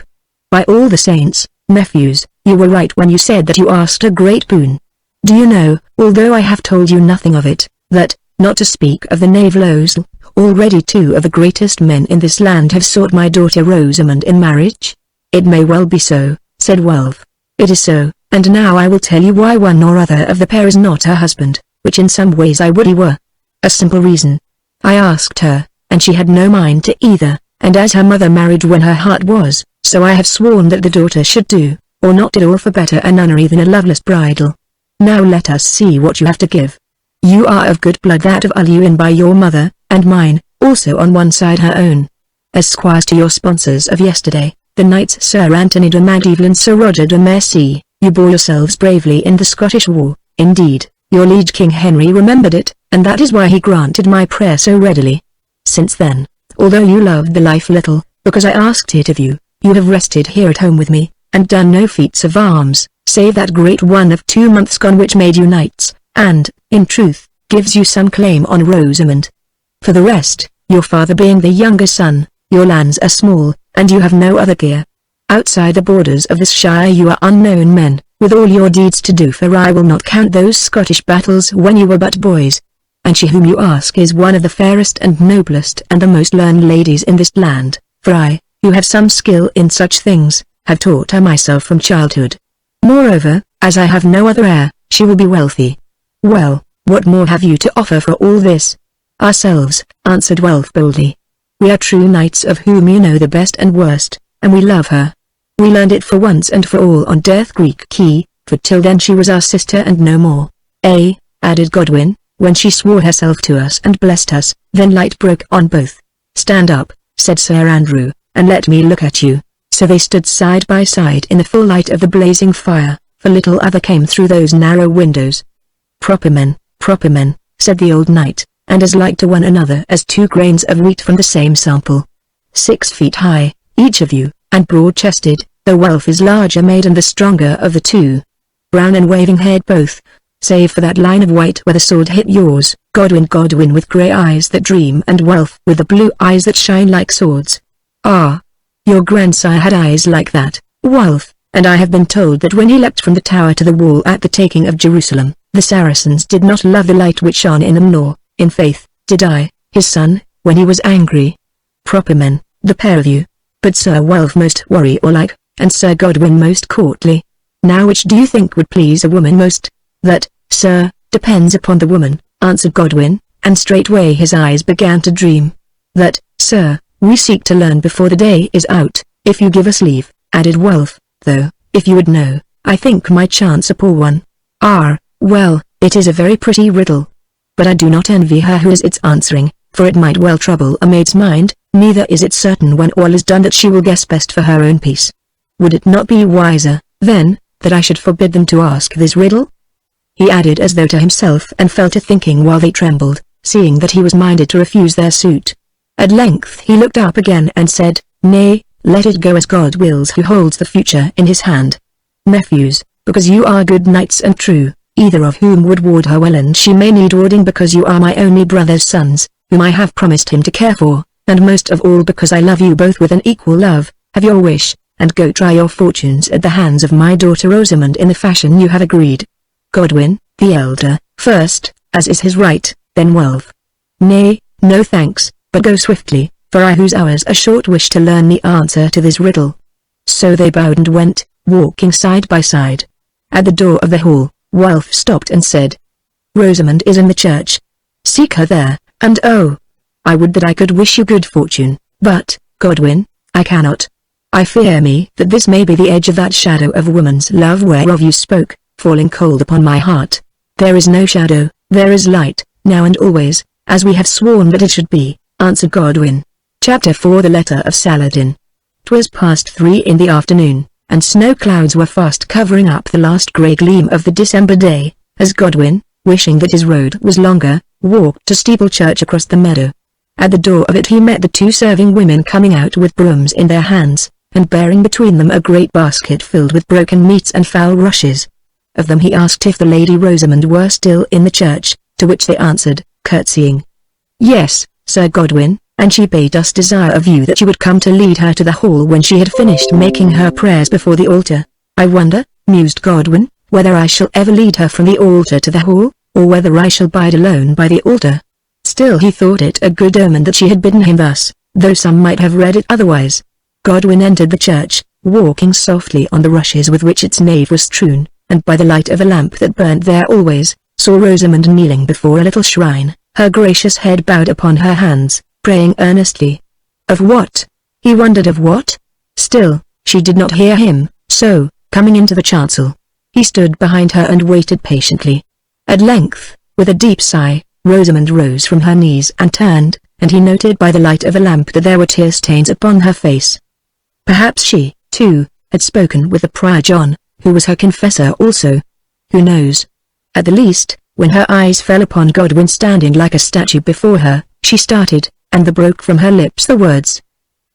By all the saints, nephews, you were right when you said that you asked a great boon. Do you know, although I have told you nothing of it, that, not to speak of the knave Lowes, already 2 of the greatest men in this land have sought my daughter Rosamond in marriage?" "It may well be so," said Welf. "It is so, and now I will tell you why one or other of the pair is not her husband, which in some ways I would he were. A simple reason. I asked her, and she had no mind to either, and as her mother married when her heart was, so I have sworn that the daughter should do, or not at all, for better a nunnery than a loveless bridal. Now let us see what you have to give. You are of good blood, that of Ulywin by your mother, and mine, also on one side her own. As squires to your sponsors of yesterday, the knights Sir Anthony de Mandeville and Sir Roger de Mercy, you bore yourselves bravely in the Scottish war. Indeed, your liege King Henry remembered it, and that is why he granted my prayer so readily. Since then, although you loved the life little, because I asked it of you, you have rested here at home with me, and done no feats of arms, save that great one of 2 months gone which made you knights, and, in truth, gives you some claim on Rosamond. For the rest, your father being the younger son, your lands are small, and you have no other gear. Outside the borders of this shire you are unknown men, with all your deeds to do, for I will not count those Scottish battles when you were but boys. And she whom you ask is one of the fairest and noblest and the most learned ladies in this land, for I, who have some skill in such things, have taught her myself from childhood. Moreover, as I have no other heir, she will be wealthy." "Well, what more have you to offer for all this?" "Ourselves," answered Welf boldly. "We are true knights of whom you know the best and worst, and we love her. We learned it for once and for all on Death Creek Quay, for till then she was our sister and no more." "Eh," added Godwin, "when she swore herself to us and blessed us." Then light broke on both. "Stand up," said Sir Andrew, "and let me look at you." So they stood side by side in the full light of the blazing fire, for little other came through those narrow windows. Proper men," said the old knight, "and as like to one another as 2 grains of wheat from the same sample. 6 feet high, each of you, and broad-chested, though Welf is larger made and the stronger of the 2. Brown and waving-haired both, save for that line of white where the sword hit yours, Godwin with grey eyes that dream and Welf with the blue eyes that shine like swords. Ah! Your grandsire had eyes like that, Welf, and I have been told that when he leapt from the tower to the wall at the taking of Jerusalem, the Saracens did not love the light which shone in them, nor, in faith, did I, his son, when he was angry. Proper men, the pair of you. But Sir Welf most warrior-like, and Sir Godwin most courtly. Now which do you think would please a woman most?" "That, sir, depends upon the woman," answered Godwin, and straightway his eyes began to dream. "That, sir, we seek to learn before the day is out, if you give us leave," added Welf, "though, if you would know, I think my chance a poor one." "Ah, well, it is a very pretty riddle. But I do not envy her who is its answering, for it might well trouble a maid's mind, neither is it certain when all is done that she will guess best for her own peace. Would it not be wiser, then, that I should forbid them to ask this riddle?" he added as though to himself, and fell to thinking while they trembled, seeing that he was minded to refuse their suit. At length he looked up again and said, "Nay, let it go as God wills, who holds the future in his hand. Nephews, because you are good knights and true, either of whom would ward her well, and she may need warding because you are my only brother's sons, whom I have promised him to care for, and most of all because I love you both with an equal love, have your wish, and go try your fortunes at the hands of my daughter Rosamond in the fashion you have agreed. Godwin, the elder, first, as is his right, then Wulf. Nay, no thanks, but go swiftly, for I whose hours a short wish to learn the answer to this riddle." So they bowed and went, walking side by side. At the door of the hall, Wulf stopped and said, "Rosamond is in the church. Seek her there, and oh, I would that I could wish you good fortune, but, Godwin, I cannot. I fear me that this may be the edge of that shadow of woman's love whereof you spoke, falling cold upon my heart. There is no shadow, there is light, now and always, as we have sworn that it should be," answered Godwin. Chapter 4 The Letter of Saladin. 'Twas past 3 in the afternoon, and snow clouds were fast covering up the last grey gleam of the December day, as Godwin, wishing that his road was longer, walked to Steeplechurch across the meadow. At the door of it he met the 2 serving women coming out with brooms in their hands, and bearing between them a great basket filled with broken meats and foul rushes. Of them he asked if the Lady Rosamond were still in the church, to which they answered, curtsying, "Yes, Sir Godwin, and she bade us desire of you that you would come to lead her to the hall when she had finished making her prayers before the altar. I wonder," mused Godwin, "whether I shall ever lead her from the altar to the hall, or whether I shall bide alone by the altar." Still he thought it a good omen that she had bidden him thus, though some might have read it otherwise. Godwin entered the church, walking softly on the rushes with which its nave was strewn, and by the light of a lamp that burnt there always, saw Rosamond kneeling before a little shrine, her gracious head bowed upon her hands, praying earnestly. Of what? He wondered of what? Still, she did not hear him, so, coming into the chancel, he stood behind her and waited patiently. At length, with a deep sigh, Rosamond rose from her knees and turned, and he noted by the light of a lamp that there were tear stains upon her face. Perhaps she, too, had spoken with the Prior John, who was her confessor also. Who knows? At the least, when her eyes fell upon Godwin standing like a statue before her, she started, and there broke from her lips the words,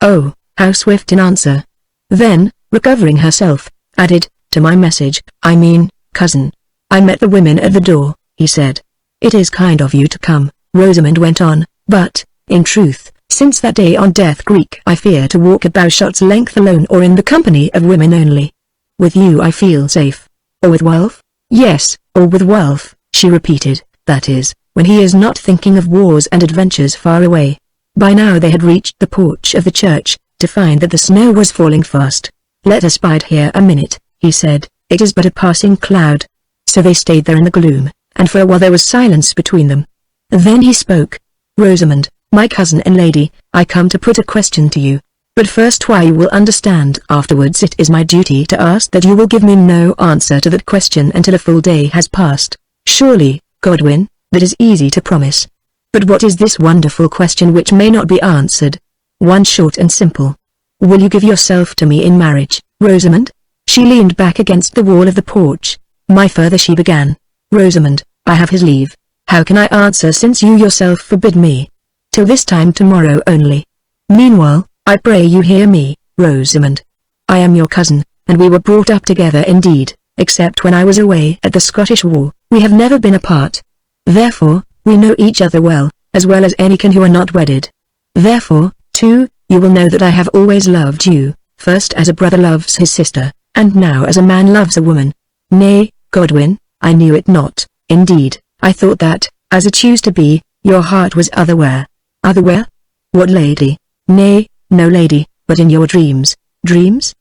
"Oh, how swift in answer!" Then, recovering herself, added, "To my message, I mean, cousin. I met the women at the door," he said. "It is kind of you to come," Rosamond went on, "but, in truth, since that day on Death Creek I fear to walk a bowshot's length alone or in the company of women only. With you I feel safe." "Or with Wulf?" "Yes, or with Wulf," she repeated, "that is, when he is not thinking of wars and adventures far away." By now they had reached the porch of the church, to find that the snow was falling fast. "Let us bide here a minute," he said, "it is but a passing cloud." So they stayed there in the gloom, and for a while there was silence between them. Then he spoke. "Rosamond, my cousin and lady, I come to put a question to you. But first, why you will understand afterwards, it is my duty to ask that you will give me no answer to that question until a full day has passed. Surely, Godwin, that is easy to promise. But what is this wonderful question which may not be answered? One short and simple. Will you give yourself to me in marriage, Rosamond?" She leaned back against the wall of the porch. "My father," she began. "Rosamond, I have his leave. How can I answer since you yourself forbid me? Till this time tomorrow only. Meanwhile, I pray you hear me, Rosamond. I am your cousin, and we were brought up together indeed, except when I was away at the Scottish War, we have never been apart. Therefore, we know each other well as any can who are not wedded. Therefore, too, you will know that I have always loved you, first as a brother loves his sister, and now as a man loves a woman. Nay, Godwin, I knew it not, indeed, I thought that, as it used to be, your heart was otherwhere." "Otherwhere? What lady?" "Nay, no lady, but in your dreams." "Dreams?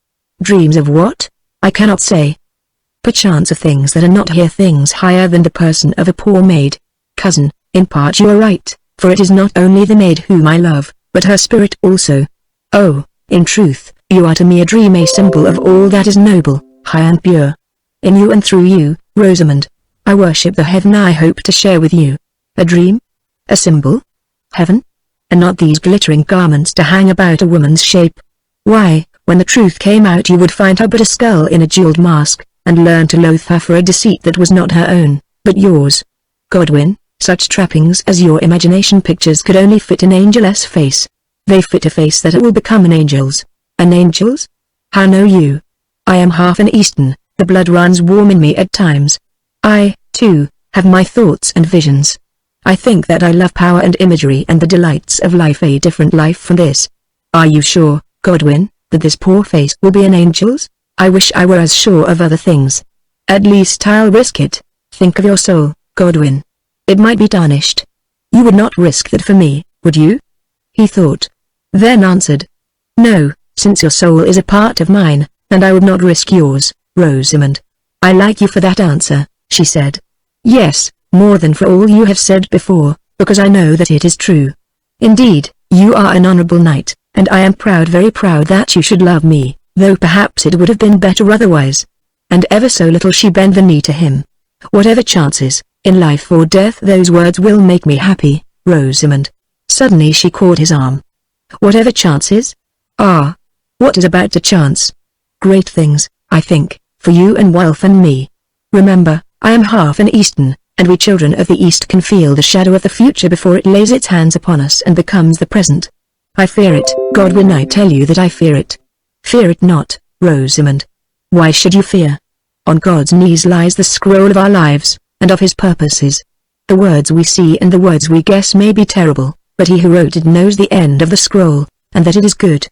Dreams of what?" "I cannot say. Perchance of things that are not here, things higher than the person of a poor maid. Cousin, in part you are right, for it is not only the maid whom I love, but her spirit also. Oh, in truth, you are to me a dream, a symbol of all that is noble, high and pure. In you and through you, Rosamond, I worship the heaven I hope to share with you. A dream? A symbol? Heaven? And not these glittering garments to hang about a woman's shape. Why, when the truth came out you would find her but a skull in a jeweled mask, and learn to loathe her for a deceit that was not her own, but yours. Godwin, such trappings as your imagination pictures could only fit an angeless face, They fit a face that it will become an angel's. An angel's? How know you? I am half an Eastern, the blood runs warm in me at times. I, too, have my thoughts and visions. I think that I love power and imagery and the delights of life, a different life from this. Are you sure, Godwin, that this poor face will be an angel's? I wish I were as sure of other things. At least I'll risk it. Think of your soul, Godwin. It might be tarnished. You would not risk that for me, would you? He thought. Then answered. No, since your soul is a part of mine, and I would not risk yours, Rosamond. I like you for that answer, she said. Yes, more than for all you have said before, because I know that it is true. Indeed, you are an honorable knight, and I am proud, very proud that you should love me, though perhaps it would have been better otherwise. And ever so little she bent the knee to him. Whatever chances, in life or death, those words will make me happy, Rosamond. Suddenly she caught his arm. Whatever chances? Ah. What is about to chance? Great things, I think, for you and Wilf and me. Remember, I am half an Eastern, and we children of the East can feel the shadow of the future before it lays its hands upon us and becomes the present. I fear it, Godwin, I tell you that I fear it. Fear it not, Rosamond. Why should you fear? On God's knees lies the scroll of our lives, and of his purposes. The words we see and the words we guess may be terrible, but he who wrote it knows the end of the scroll, and that it is good.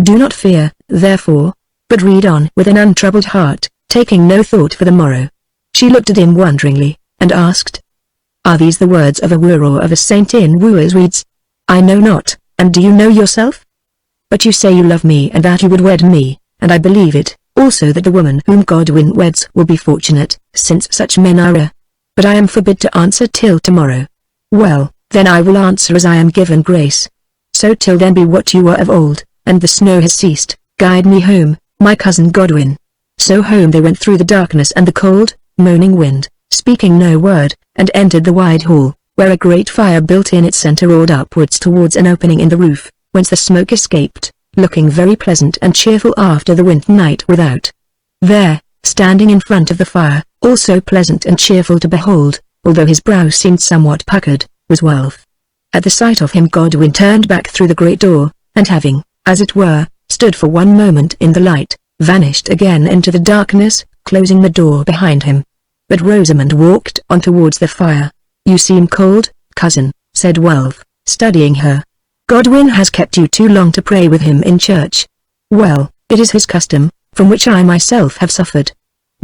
Do not fear, therefore, but read on with an untroubled heart, taking no thought for the morrow. She looked at him wonderingly, and asked, Are these the words of a wooer or of a saint in Wooer's Weeds? I know not, and do you know yourself? But you say you love me and that you would wed me, and I believe it, also that the woman whom Godwin weds will be fortunate, since such men are rare. But I am forbid to answer till tomorrow. Well, then I will answer as I am given grace. So till then be what you were of old, and the snow has ceased, guide me home, my cousin Godwin. So home they went through the darkness and the cold, moaning wind, speaking no word, and entered the wide hall, where a great fire built in its center roared upwards towards an opening in the roof, whence the smoke escaped, looking very pleasant and cheerful after the winter night without. There, standing in front of the fire, also pleasant and cheerful to behold, although his brow seemed somewhat puckered, was Wilf. At the sight of him Godwin turned back through the great door, and having, as it were, stood for one moment in the light, vanished again into the darkness, closing the door behind him. But Rosamond walked on towards the fire. You seem cold, cousin, said Wilf, studying her. Godwin has kept you too long to pray with him in church. Well, it is his custom, from which I myself have suffered.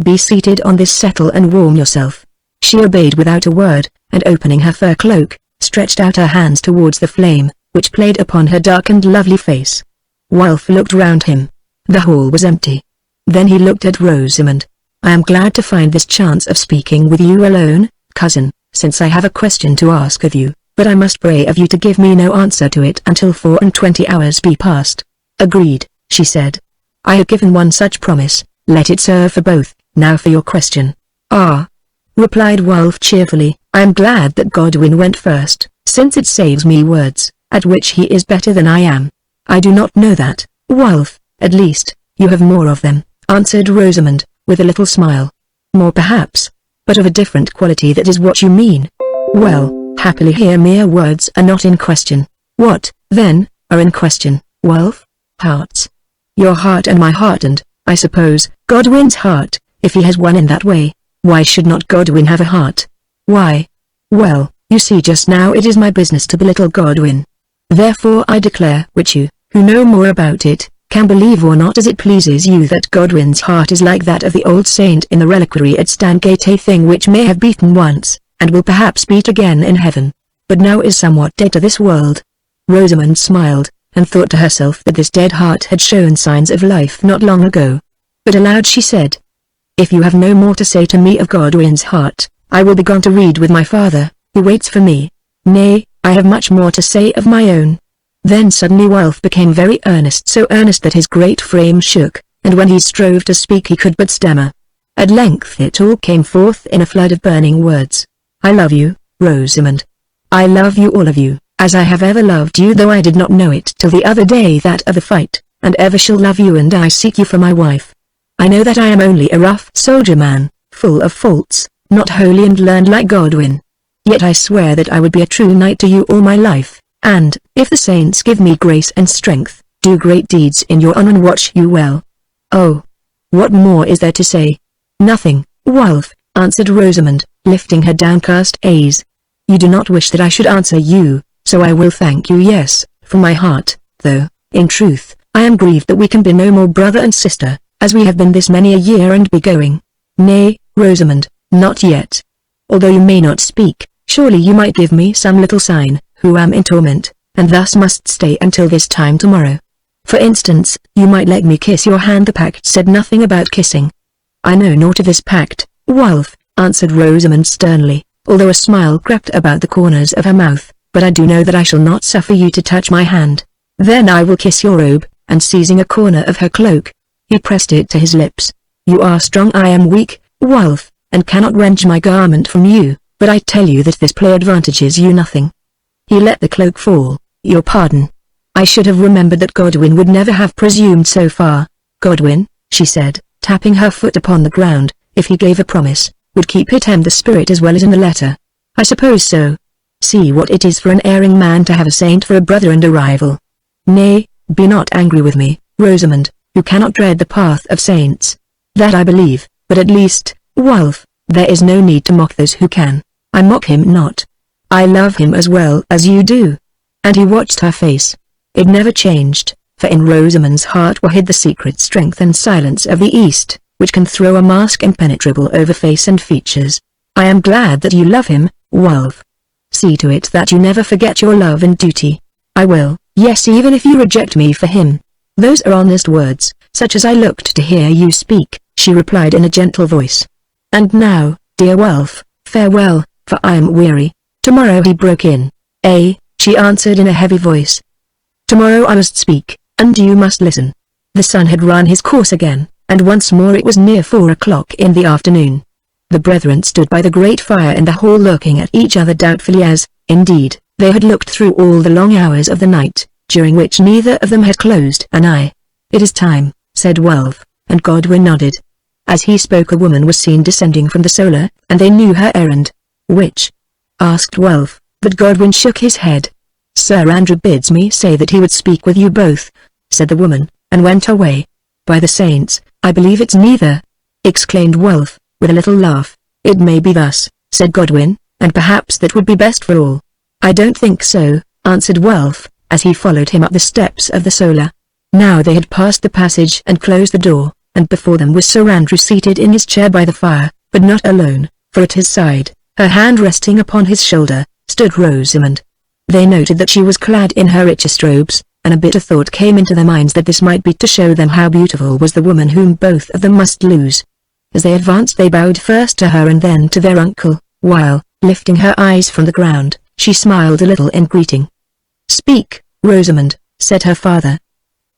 Be seated on this settle and warm yourself. She obeyed without a word, and opening her fur cloak, stretched out her hands towards the flame, which played upon her dark and lovely face. Wilf looked round him. The hall was empty. Then he looked at Rosamond. I am glad to find this chance of speaking with you alone, cousin, since I have a question to ask of you, but I must pray of you to give me no answer to it until 24 hours be past. Agreed, she said. I have given one such promise, let it serve for both. Now for your question. Ah, replied Wilf cheerfully, I am glad that Godwin went first, since it saves me words, at which he is better than I am. I do not know that, Wilf, at least, you have more of them, answered Rosamond, with a little smile. More perhaps, but of a different quality, that is what you mean. Well, happily here mere words are not in question. What, then, are in question, Wilf? Hearts. Your heart and my heart and, I suppose, Godwin's heart, if he has one in that way. Why should not Godwin have a heart? Why? Well, you see, just now it is my business to belittle Godwin. Therefore I declare, which you, who know more about it, can believe or not as it pleases you, that Godwin's heart is like that of the old saint in the reliquary at Stangate, a thing which may have beaten once, and will perhaps beat again in heaven, but now is somewhat dead to this world. Rosamond smiled, and thought to herself that this dead heart had shown signs of life not long ago. But aloud she said, If you have no more to say to me of Godwin's heart, I will be gone to read with my father, who waits for me. Nay, I have much more to say of my own. Then suddenly Wilf became very earnest, so earnest that his great frame shook, and when he strove to speak he could but stammer. At length it all came forth in a flood of burning words. I love you, Rosamond. I love you, all of you, as I have ever loved you, though I did not know it till the other day that of the fight, and ever shall love you, and I seek you for my wife. I know that I am only a rough soldier man, full of faults, not holy and learned like Godwin. Yet I swear that I would be a true knight to you all my life, And, if the saints give me grace and strength, do great deeds in your honor and watch you well. Oh! What more is there to say? Nothing, Wulf, answered Rosamond, lifting her downcast eyes. You do not wish that I should answer you, so I will thank you, yes, from my heart, though, in truth, I am grieved that we can be no more brother and sister, as we have been this many a year and be going. Nay, Rosamond, not yet. Although you may not speak, surely you might give me some little sign, who am in torment, and thus must stay until this time tomorrow. For instance, you might let me kiss your hand. The pact said nothing about kissing. I know naught of this pact, Wulf, answered Rosamond sternly, although a smile crept about the corners of her mouth, but I do know that I shall not suffer you to touch my hand. Then I will kiss your robe, and seizing a corner of her cloak, he pressed it to his lips. You are strong, I am weak, Wulf, and cannot wrench my garment from you, but I tell you that this play advantages you nothing. He let the cloak fall. Your pardon. I should have remembered that Godwin would never have presumed so far. Godwin, she said, tapping her foot upon the ground, if he gave a promise, would keep it in the spirit as well as in the letter. I suppose so. See what it is for an erring man to have a saint for a brother and a rival. Nay, be not angry with me, Rosamond, who cannot tread the path of saints. That I believe, but at least, Wulf, there is no need to mock those who can. I mock him not. I love him as well as you do. And he watched her face. It never changed, for in Rosamond's heart were hid the secret strength and silence of the East, which can throw a mask impenetrable over face and features. I am glad that you love him, Wulf. See to it that you never forget your love and duty. I will, yes, even if you reject me for him. Those are honest words, such as I looked to hear you speak, she replied in a gentle voice. And now, dear Wulf, farewell, for I am weary. Tomorrow he broke in. She answered in a heavy voice. Tomorrow I must speak, and you must listen. The sun had run his course again, and once more it was near 4 o'clock in the afternoon. The brethren stood by the great fire in the hall looking at each other doubtfully as, indeed, they had looked through all the long hours of the night, during which neither of them had closed an eye. It is time, said Wulf, and Godwin nodded. As he spoke a woman was seen descending from the solar, and they knew her errand. Which? Asked Wulf, but Godwin shook his head. Sir Andrew bids me say that he would speak with you both, said the woman, and went away. By the saints, I believe it's neither, exclaimed Wulf, with a little laugh. It may be thus, said Godwin, and perhaps that would be best for all. I don't think so, answered Wulf, as he followed him up the steps of the solar. Now they had passed the passage and closed the door, and before them was Sir Andrew seated in his chair by the fire, but not alone, for at his side, her hand resting upon his shoulder, stood Rosamond. They noted that she was clad in her richest robes, and a bitter thought came into their minds that this might be to show them how beautiful was the woman whom both of them must lose. As they advanced they bowed first to her and then to their uncle, while, lifting her eyes from the ground, she smiled a little in greeting. Speak, Rosamond, said her father.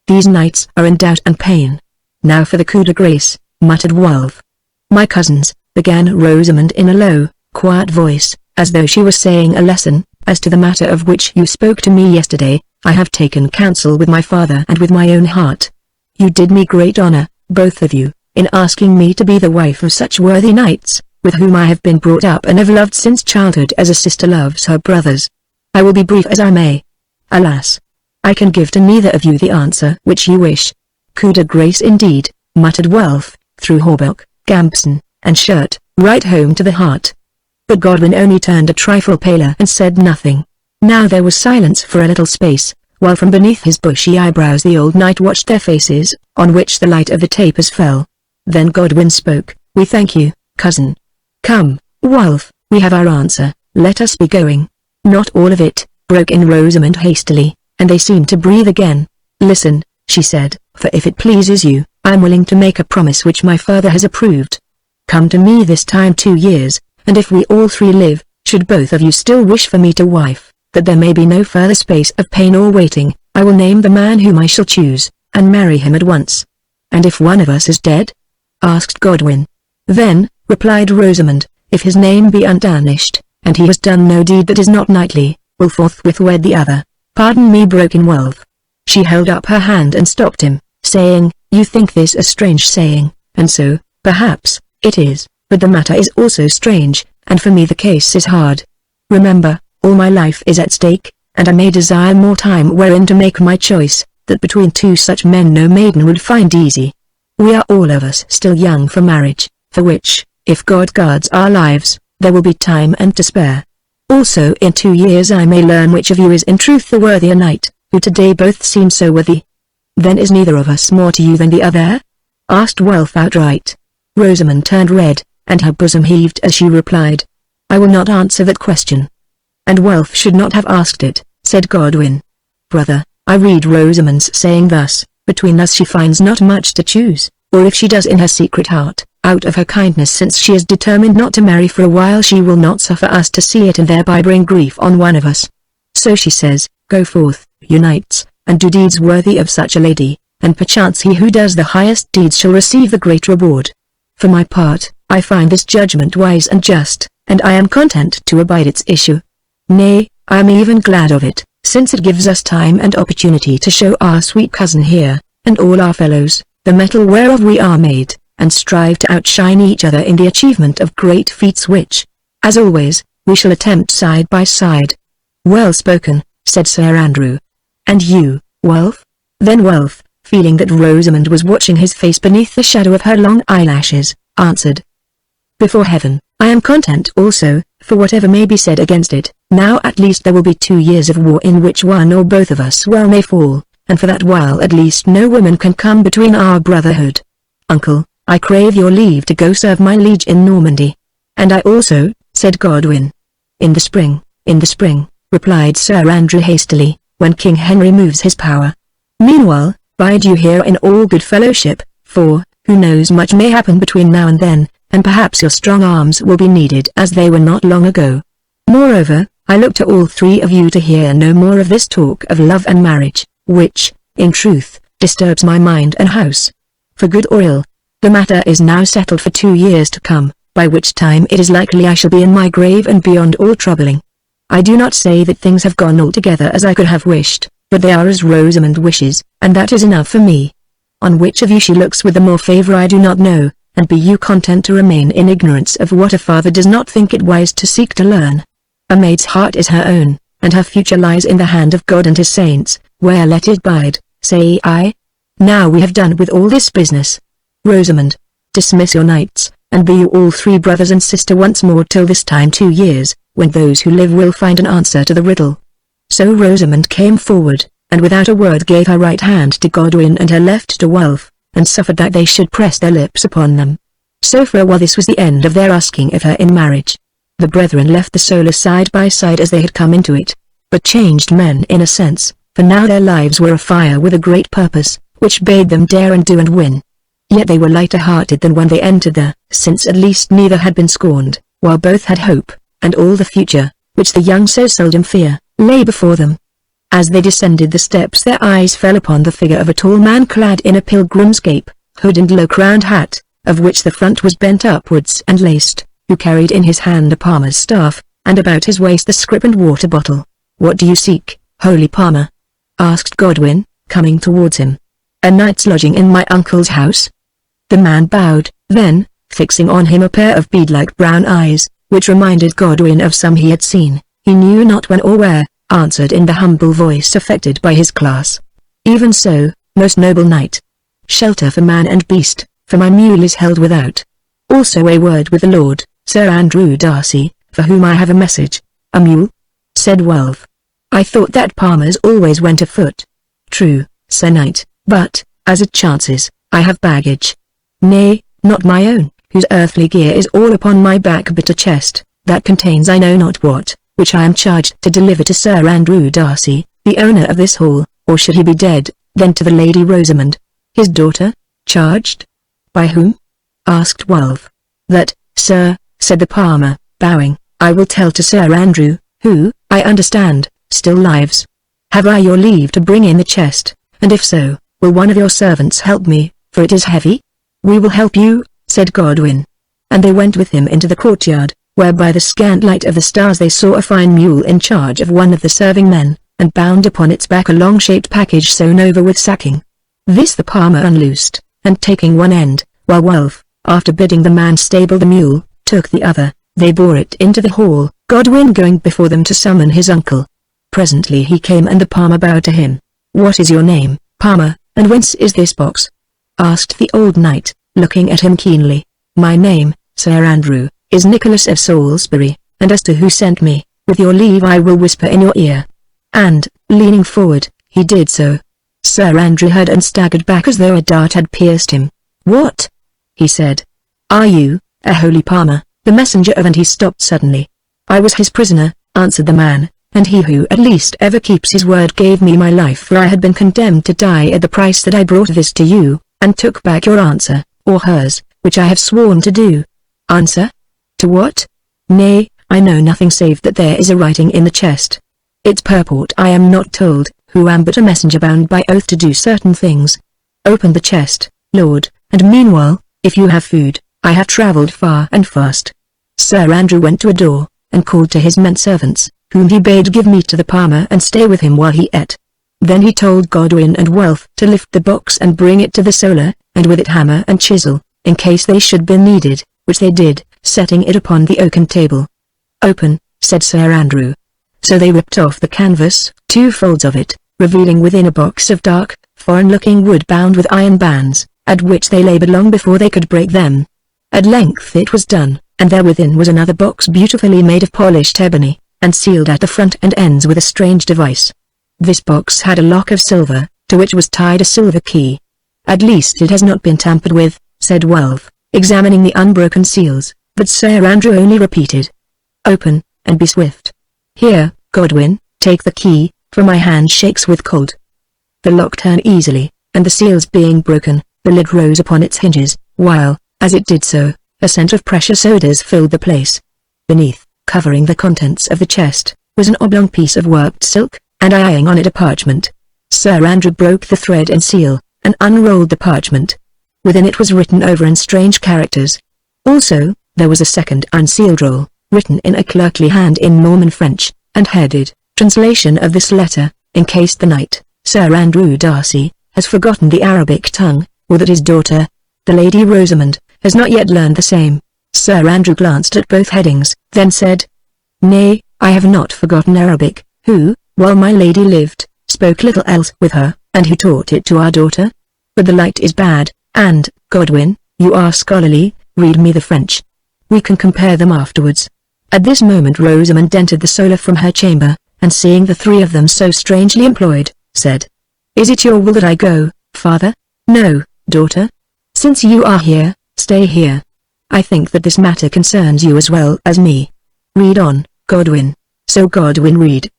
These knights are in doubt and pain. Now for the coup de grace, muttered Wulf. My cousins, began Rosamond in a low, quiet voice, as though she was saying a lesson, as to the matter of which you spoke to me yesterday, I have taken counsel with my father and with my own heart. You did me great honor, both of you, in asking me to be the wife of such worthy knights, with whom I have been brought up and have loved since childhood as a sister loves her brothers. I will be brief as I may. Alas! I can give to neither of you the answer which you wish. Coup de grace indeed, muttered Wulf, through hauberk, gambeson, and shirt, right home to the heart. But Godwin only turned a trifle paler and said nothing. Now there was silence for a little space, while from beneath his bushy eyebrows the old knight watched their faces, on which the light of the tapers fell. Then Godwin spoke, We thank you, cousin. Come, Wulf, we have our answer, let us be going. Not all of it, broke in Rosamond hastily, and they seemed to breathe again. Listen, she said, for if it pleases you, I am willing to make a promise which my father has approved. Come to me this time 2 years, and if we all three live, should both of you still wish for me to wife, that there may be no further space of pain or waiting, I will name the man whom I shall choose, and marry him at once. And if one of us is dead? Asked Godwin. Then, replied Rosamond, if his name be untarnished, and he has done no deed that is not knightly, will forthwith wed the other. Pardon me, broke in Wulf. She held up her hand and stopped him, saying, You think this a strange saying, and so, perhaps, it is. But the matter is also strange, and for me the case is hard. Remember, all my life is at stake, and I may desire more time wherein to make my choice, that between two such men no maiden would find easy. We are all of us still young for marriage, for which, if God guards our lives, there will be time and to spare. Also in 2 years I may learn which of you is in truth the worthier knight, who today both seem so worthy. Then is neither of us more to you than the other? Asked Wulf outright. Rosamund turned red, and her bosom heaved as she replied, I will not answer that question. And Wulf should not have asked it, said Godwin. Brother, I read Rosamund's saying thus, between us she finds not much to choose, or if she does in her secret heart, out of her kindness since she is determined not to marry for a while she will not suffer us to see it and thereby bring grief on one of us. So she says, go forth, you knights, and do deeds worthy of such a lady, and perchance he who does the highest deeds shall receive the great reward. For my part, I find this judgment wise and just, and I am content to abide its issue. Nay, I am even glad of it, since it gives us time and opportunity to show our sweet cousin here, and all our fellows, the metal whereof we are made, and strive to outshine each other in the achievement of great feats which, as always, we shall attempt side by side. Well spoken, said Sir Andrew. And you, Wulf? Then Wulf, feeling that Rosamund was watching his face beneath the shadow of her long eyelashes, answered, before heaven, I am content also, for whatever may be said against it. Now at least there will be 2 years of war in which one or both of us well may fall, and for that while at least no woman can come between our brotherhood. Uncle, I crave your leave to go serve my liege in Normandy. And I also, said Godwin. In the spring, replied Sir Andrew hastily, when King Henry moves his power. Meanwhile, bide you here in all good fellowship, for, who knows, much may happen between now and then, and perhaps your strong arms will be needed as they were not long ago. Moreover, I look to all 3 of you to hear no more of this talk of love and marriage, which, in truth, disturbs my mind and house. For good or ill, the matter is now settled for 2 years to come, by which time it is likely I shall be in my grave and beyond all troubling. I do not say that things have gone altogether as I could have wished, but they are as Rosamund wishes, and that is enough for me. On which of you she looks with the more favour I do not know, and be you content to remain in ignorance of what a father does not think it wise to seek to learn. A maid's heart is her own, and her future lies in the hand of God and his saints, where let it bide, say I. Now we have done with all this business. Rosamund, dismiss your knights, and be you all 3 brothers and sister once more till this time 2 years, when those who live will find an answer to the riddle. So Rosamund came forward, and without a word gave her right hand to Godwin and her left to Wulf, and suffered that they should press their lips upon them. So for a while this was the end of their asking of her in marriage. The brethren left the solace side by side as they had come into it, but changed men in a sense, for now their lives were afire with a great purpose, which bade them dare and do and win. Yet they were lighter hearted than when they entered there, since at least neither had been scorned, while both had hope, and all the future, which the young so seldom fear, lay before them. As they descended the steps their eyes fell upon the figure of a tall man clad in a pilgrim's cape, hood and low-crowned hat, of which the front was bent upwards and laced, who carried in his hand a palmer's staff, and about his waist the scrip and water bottle. What do you seek, holy palmer? Asked Godwin, coming towards him. A night's lodging in my uncle's house? The man bowed, then, fixing on him a pair of bead-like brown eyes, which reminded Godwin of some he had seen, he knew not when or where, answered in the humble voice affected by his class. Even so, most noble knight. Shelter for man and beast, for my mule is held without. Also a word with the Lord, Sir Andrew Darcy, for whom I have a message. A mule? Said Wulf. I thought that palmers always went afoot. True, Sir Knight, but, as it chances, I have baggage. Nay, not my own, whose earthly gear is all upon my back but a chest, that contains I know not what, which I am charged to deliver to Sir Andrew Darcy, the owner of this hall, or should he be dead, then to the Lady Rosamund, his daughter. Charged? By whom? Asked Wulf. That, sir, said the palmer, bowing, I will tell to Sir Andrew, who, I understand, still lives. Have I your leave to bring in the chest, and if so, will one of your servants help me, for it is heavy? We will help you, said Godwin. And they went with him into the courtyard, where by the scant light of the stars they saw a fine mule in charge of one of the serving men, and bound upon its back a long-shaped package sewn over with sacking. This the palmer unloosed, and taking one end, while Wulf, after bidding the man stable the mule, took the other, they bore it into the hall, Godwin going before them to summon his uncle. Presently he came and the palmer bowed to him. "What is your name, palmer, and whence is this box?" asked the old knight, looking at him keenly. "My name, Sir Andrew, is Nicholas of Salisbury, and as to who sent me, with your leave I will whisper in your ear." And, leaning forward, he did so. Sir Andrew heard and staggered back as though a dart had pierced him. "What?" he said. "Are you, a holy palmer, the messenger of—" and he stopped suddenly. "I was his prisoner," answered the man, "and he who at least ever keeps his word gave me my life, for I had been condemned to die at the price that I brought this to you, and took back your answer, or hers, which I have sworn to do." "Answer? To what?" "Nay, I know nothing save that there is a writing in the chest. Its purport I am not told, who am but a messenger bound by oath to do certain things. Open the chest, Lord, and meanwhile, if you have food, I have travelled far and fast." Sir Andrew went to a door, and called to his men-servants, whom he bade give meat to the palmer and stay with him while he ate. Then he told Godwin and Wealth to lift the box and bring it to the solar, and with it hammer and chisel, in case they should be needed, which they did, setting it upon the oaken table. "Open," said Sir Andrew. So they ripped off the canvas, 2 folds of it, revealing within a box of dark, foreign-looking wood bound with iron bands, at which they labored long before they could break them. At length it was done, and there within was another box beautifully made of polished ebony, and sealed at the front and ends with a strange device. This box had a lock of silver, to which was tied a silver key. "At least it has not been tampered with," said Wealth, examining the unbroken seals, but Sir Andrew only repeated, "Open, and be swift. Here, Godwin, take the key, for my hand shakes with cold." The lock turned easily, and the seals being broken, the lid rose upon its hinges, while, as it did so, a scent of precious odors filled the place. Beneath, covering the contents of the chest, was an oblong piece of worked silk, and eyeing on it a parchment. Sir Andrew broke the thread and seal, and unrolled the parchment. Within it was written over in strange characters. Also, there was a second unsealed roll, written in a clerkly hand in Norman French, and headed, "Translation of this letter, in case the knight, Sir Andrew Darcy, has forgotten the Arabic tongue, or that his daughter, the Lady Rosamond, has not yet learned the same." Sir Andrew glanced at both headings, then said, "Nay, I have not forgotten Arabic, who, while my lady lived, spoke little else with her, and who taught it to our daughter? But the light is bad, and, Godwin, you are scholarly, read me the French. We can compare them afterwards." At this moment Rosamond entered the solar from her chamber, and seeing the 3 of them so strangely employed, said, "Is it your will that I go, father?" "No, daughter. Since you are here, stay here. I think that this matter concerns you as well as me. Read on, Godwin." So Godwin read.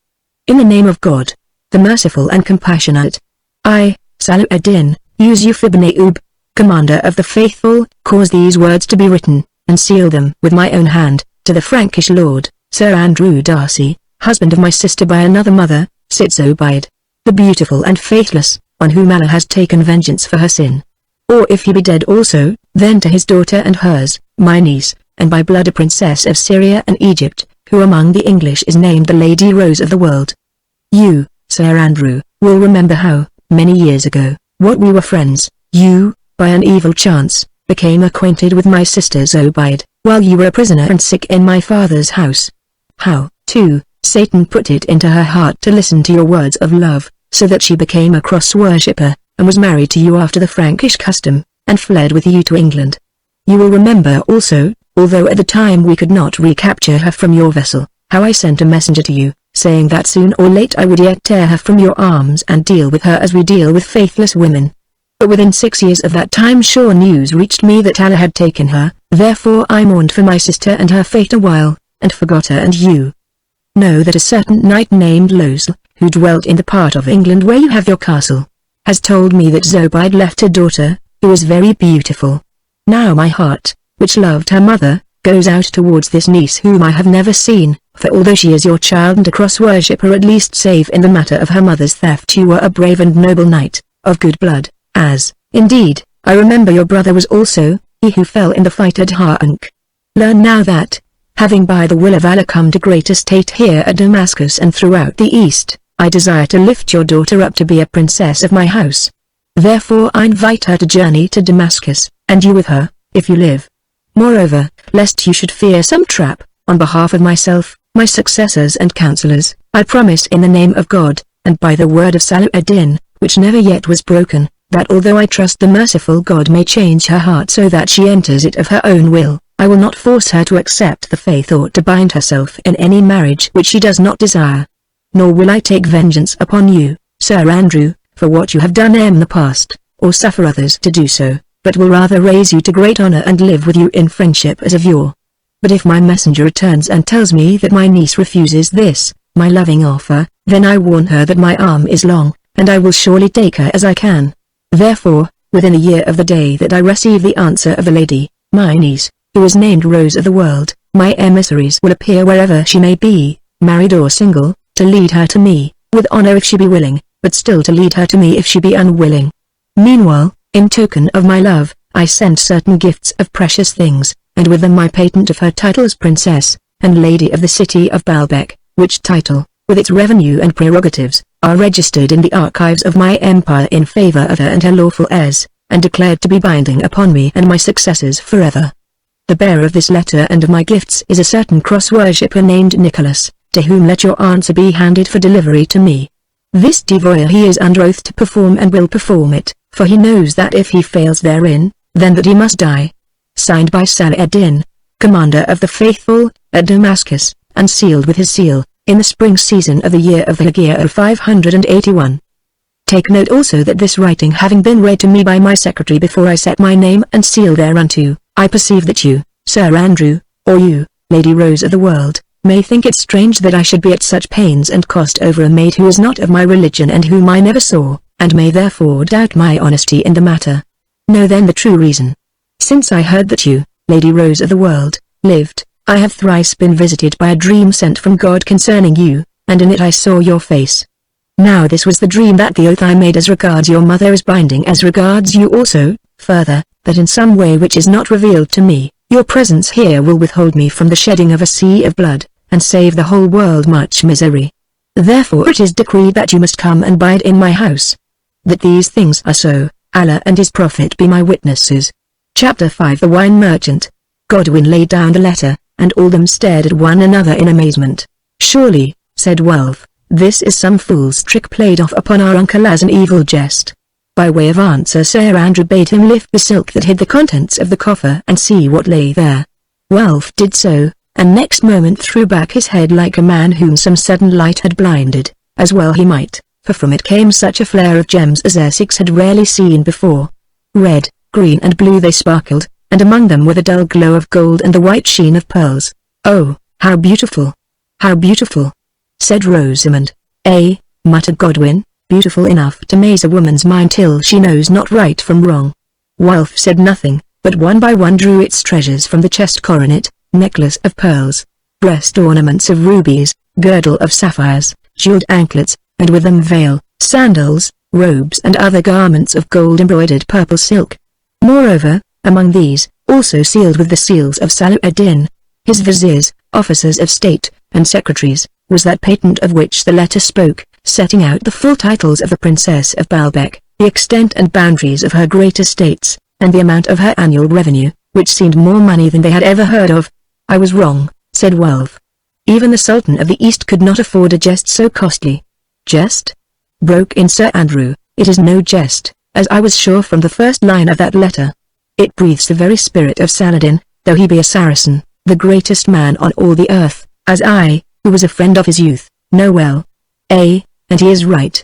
"In the name of God, the merciful and compassionate, I, Salah ad-Din, Yusuf ibn Ayyub, commander of the faithful, cause these words to be written, and seal them with my own hand, to the Frankish lord, Sir Andrew Darcy, husband of my sister by another mother, Zobeide, the beautiful and faithless, on whom Allah has taken vengeance for her sin. Or if he be dead also, then to his daughter and hers, my niece, and by blood a princess of Syria and Egypt, who among the English is named the Lady Rose of the World. You, Sir Andrew, will remember how, many years ago, what we were friends, you, by an evil chance, became acquainted with my sister Zobeide, while you were a prisoner and sick in my father's house. How, too, Satan put it into her heart to listen to your words of love, so that she became a cross-worshipper, and was married to you after the Frankish custom, and fled with you to England. You will remember also, although at the time we could not recapture her from your vessel, how I sent a messenger to you, saying that soon or late I would yet tear her from your arms and deal with her as we deal with faithless women. But within 6 years of that time sure news reached me that Allah had taken her, therefore I mourned for my sister and her fate a while, and forgot her and you. Know that a certain knight named Losel, who dwelt in the part of England where you have your castle, has told me that Zobeide left a daughter, who is very beautiful. Now my heart, which loved her mother, goes out towards this niece whom I have never seen, for although she is your child and a cross-worshipper at least save in the matter of her mother's theft you were a brave and noble knight, of good blood, as, indeed, I remember your brother was also, he who fell in the fight at Haggard. Learn now that, having by the will of Allah come to great estate here at Damascus and throughout the East, I desire to lift your daughter up to be a princess of my house. Therefore I invite her to journey to Damascus, and you with her, if you live. Moreover, lest you should fear some trap, on behalf of myself, my successors and counselors, I promise in the name of God, and by the word of Saladin, which never yet was broken, that although I trust the merciful God may change her heart so that she enters it of her own will, I will not force her to accept the faith or to bind herself in any marriage which she does not desire. Nor will I take vengeance upon you, Sir Andrew, for what you have done in the past, or suffer others to do so, but will rather raise you to great honor and live with you in friendship as of yore. But if my messenger returns and tells me that my niece refuses this, my loving offer, then I warn her that my arm is long, and I will surely take her as I can. Therefore, within a year of the day that I receive the answer of the lady, my niece, who is named Rose of the World, my emissaries will appear wherever she may be, married or single, to lead her to me, with honor if she be willing, but still to lead her to me if she be unwilling. Meanwhile, in token of my love, I send certain gifts of precious things, and with them my patent of her title as Princess, and Lady of the City of Baalbek, which title, with its revenue and prerogatives, are registered in the archives of my empire in favor of her and her lawful heirs, and declared to be binding upon me and my successors forever. The bearer of this letter and of my gifts is a certain cross-worshipper named Nicholas, to whom let your answer be handed for delivery to me. This devoir he is under oath to perform and will perform it, for he knows that if he fails therein, then that he must die. Signed by Saladin, commander of the faithful, at Damascus, and sealed with his seal, in the spring season of the year of the Haggard of 581. Take note also that this writing having been read to me by my secretary before I set my name and seal thereunto, I perceive that you, Sir Andrew, or you, Lady Rose of the World, may think it strange that I should be at such pains and cost over a maid who is not of my religion and whom I never saw, and may therefore doubt my honesty in the matter. Know then the true reason. Since I heard that you, Lady Rose of the World, lived, I have thrice been visited by a dream sent from God concerning you, and in it I saw your face. Now this was the dream that the oath I made as regards your mother is binding as regards you also, further, that in some way which is not revealed to me, your presence here will withhold me from the shedding of a sea of blood, and save the whole world much misery. Therefore it is decreed that you must come and bide in my house. That these things are so, Allah and his Prophet be my witnesses. Chapter 5 The Wine Merchant. Godwin laid down the letter, and all them stared at one another in amazement. Surely, said Wulf, this is some fool's trick played off upon our uncle as an evil jest. By way of answer Sir Andrew bade him lift the silk that hid the contents of the coffer and see what lay there. Wulf did so, and next moment threw back his head like a man whom some sudden light had blinded, as well he might, for from it came such a flare of gems as Essex had rarely seen before. Red, green and blue they sparkled, and among them were the dull glow of gold and the white sheen of pearls. Oh, how beautiful! How beautiful! Said Rosamond. Muttered Godwin, beautiful enough to maze a woman's mind till she knows not right from wrong. Wulf said nothing, but one by one drew its treasures from the chest: coronet, necklace of pearls, breast ornaments of rubies, girdle of sapphires, jeweled anklets, and with them veil, sandals, robes and other garments of gold-embroidered purple silk. Moreover, among these, also sealed with the seals of Saladin, his viziers, officers of state, and secretaries, was that patent of which the letter spoke, setting out the full titles of the Princess of Baalbek, the extent and boundaries of her great estates, and the amount of her annual revenue, which seemed more money than they had ever heard of. I was wrong, said Wulf. Even the Sultan of the East could not afford a jest so costly. Jest? Broke in Sir Andrew, it is no jest, as I was sure from the first line of that letter. It breathes the very spirit of Saladin, though he be a Saracen, the greatest man on all the earth, as I, who was a friend of his youth, know well. And he is right.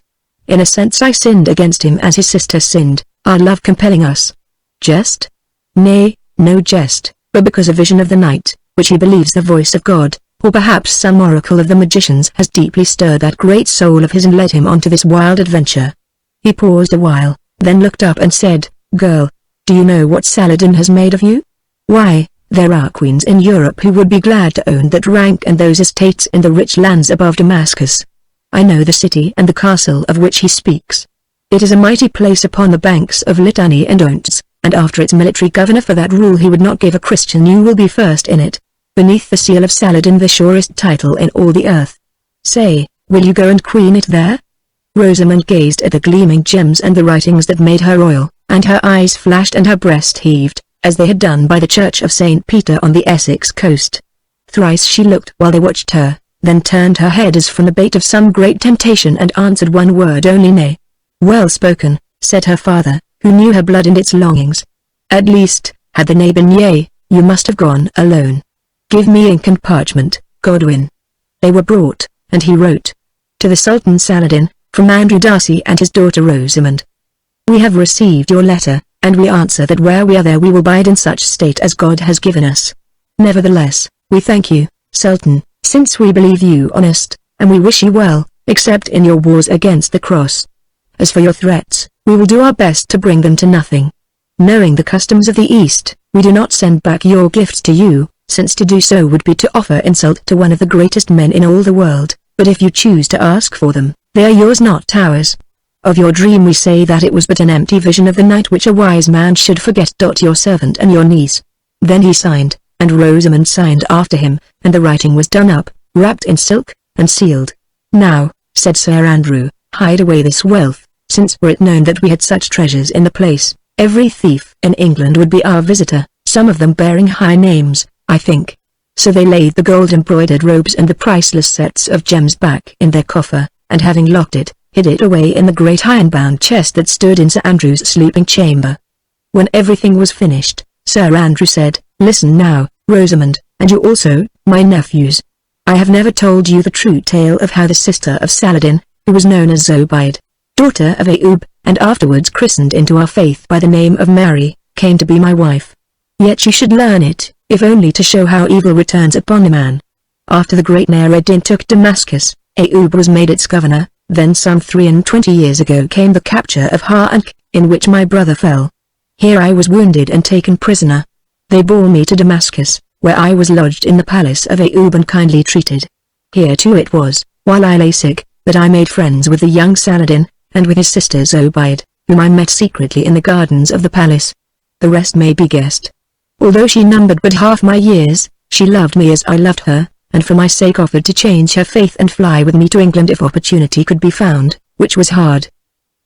In a sense I sinned against him as his sister sinned, our love compelling us. Jest? Nay, no jest, but because a vision of the night, which he believes the voice of God, or perhaps some oracle of the magicians, has deeply stirred that great soul of his and led him on to this wild adventure. He paused a while, then looked up and said, Girl, do you know what Saladin has made of you? Why, there are queens in Europe who would be glad to own that rank and those estates in the rich lands above Damascus. I know the city and the castle of which he speaks. It is a mighty place upon the banks of Litany and Ounce, and after its military governor for that rule he would not give a Christian you will be first in it. Beneath the seal of Saladin the surest title in all the earth. Say, will you go and queen it there? Rosamond gazed at the gleaming gems and the writings that made her royal, and her eyes flashed and her breast heaved, as they had done by the church of St. Peter on the Essex coast. Thrice she looked while they watched her, then turned her head as from the bait of some great temptation and answered one word only, nay. Well spoken, said her father, who knew her blood and its longings. At least, had the nay been yea, you must have gone alone. Give me ink and parchment, Godwin. They were brought, and he wrote. To the Sultan Saladin, from Andrew Darcy and his daughter Rosamond. We have received your letter, and we answer that where we are there we will bide in such state as God has given us. Nevertheless, we thank you, Sultan, since we believe you honest, and we wish you well, except in your wars against the cross. As for your threats, we will do our best to bring them to nothing. Knowing the customs of the East, we do not send back your gifts to you, since to do so would be to offer insult to one of the greatest men in all the world, but if you choose to ask for them, they are yours not ours. Of your dream we say that it was but an empty vision of the night which a wise man should forget. Your servant and your niece. Then he signed, and Rosamond signed after him, and the writing was done up, wrapped in silk, and sealed. Now, said Sir Andrew, hide away this wealth, since were it known that we had such treasures in the place, every thief in England would be our visitor, some of them bearing high names, I think. So they laid the gold-embroidered robes and the priceless sets of gems back in their coffer, and having locked it, hid it away in the great iron-bound chest that stood in Sir Andrew's sleeping chamber. When everything was finished, Sir Andrew said, Listen now, Rosamond, and you also, my nephews. I have never told you the true tale of how the sister of Saladin, who was known as Zobeide, daughter of Ayyub, and afterwards christened into our faith by the name of Mary, came to be my wife. Yet you should learn it, if only to show how evil returns upon a man. After the great Nureddin took Damascus, Ayyub was made its governor. Then some 23 years ago came the capture of Haggard, in which my brother fell. Here I was wounded and taken prisoner. They bore me to Damascus, where I was lodged in the palace of Ayyub and kindly treated. Here too it was, while I lay sick, that I made friends with the young Saladin, and with his sister Zobeide, whom I met secretly in the gardens of the palace. The rest may be guessed. Although she numbered but half my years, she loved me as I loved her, and for my sake offered to change her faith and fly with me to England if opportunity could be found, which was hard.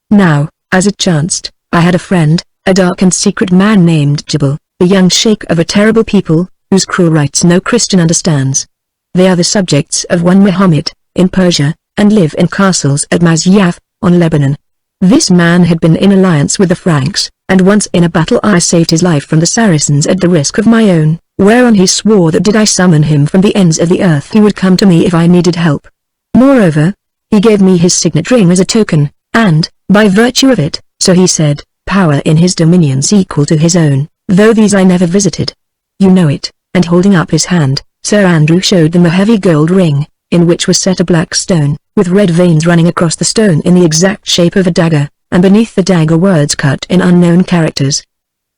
Now, as it chanced, I had a friend, a dark and secret man named Jabal, the young sheikh of a terrible people, whose cruel rites no Christian understands. They are the subjects of one Muhammad, in Persia, and live in castles at Masyaf, on Lebanon. This man had been in alliance with the Franks, and once in a battle I saved his life from the Saracens at the risk of my own. Whereon he swore that did I summon him from the ends of the earth he would come to me if I needed help. Moreover, he gave me his signet ring as a token, and, by virtue of it, so he said, power in his dominions equal to his own, though these I never visited. You know it, and holding up his hand, Sir Andrew showed them a heavy gold ring, in which was set a black stone, with red veins running across the stone in the exact shape of a dagger, and beneath the dagger words cut in unknown characters.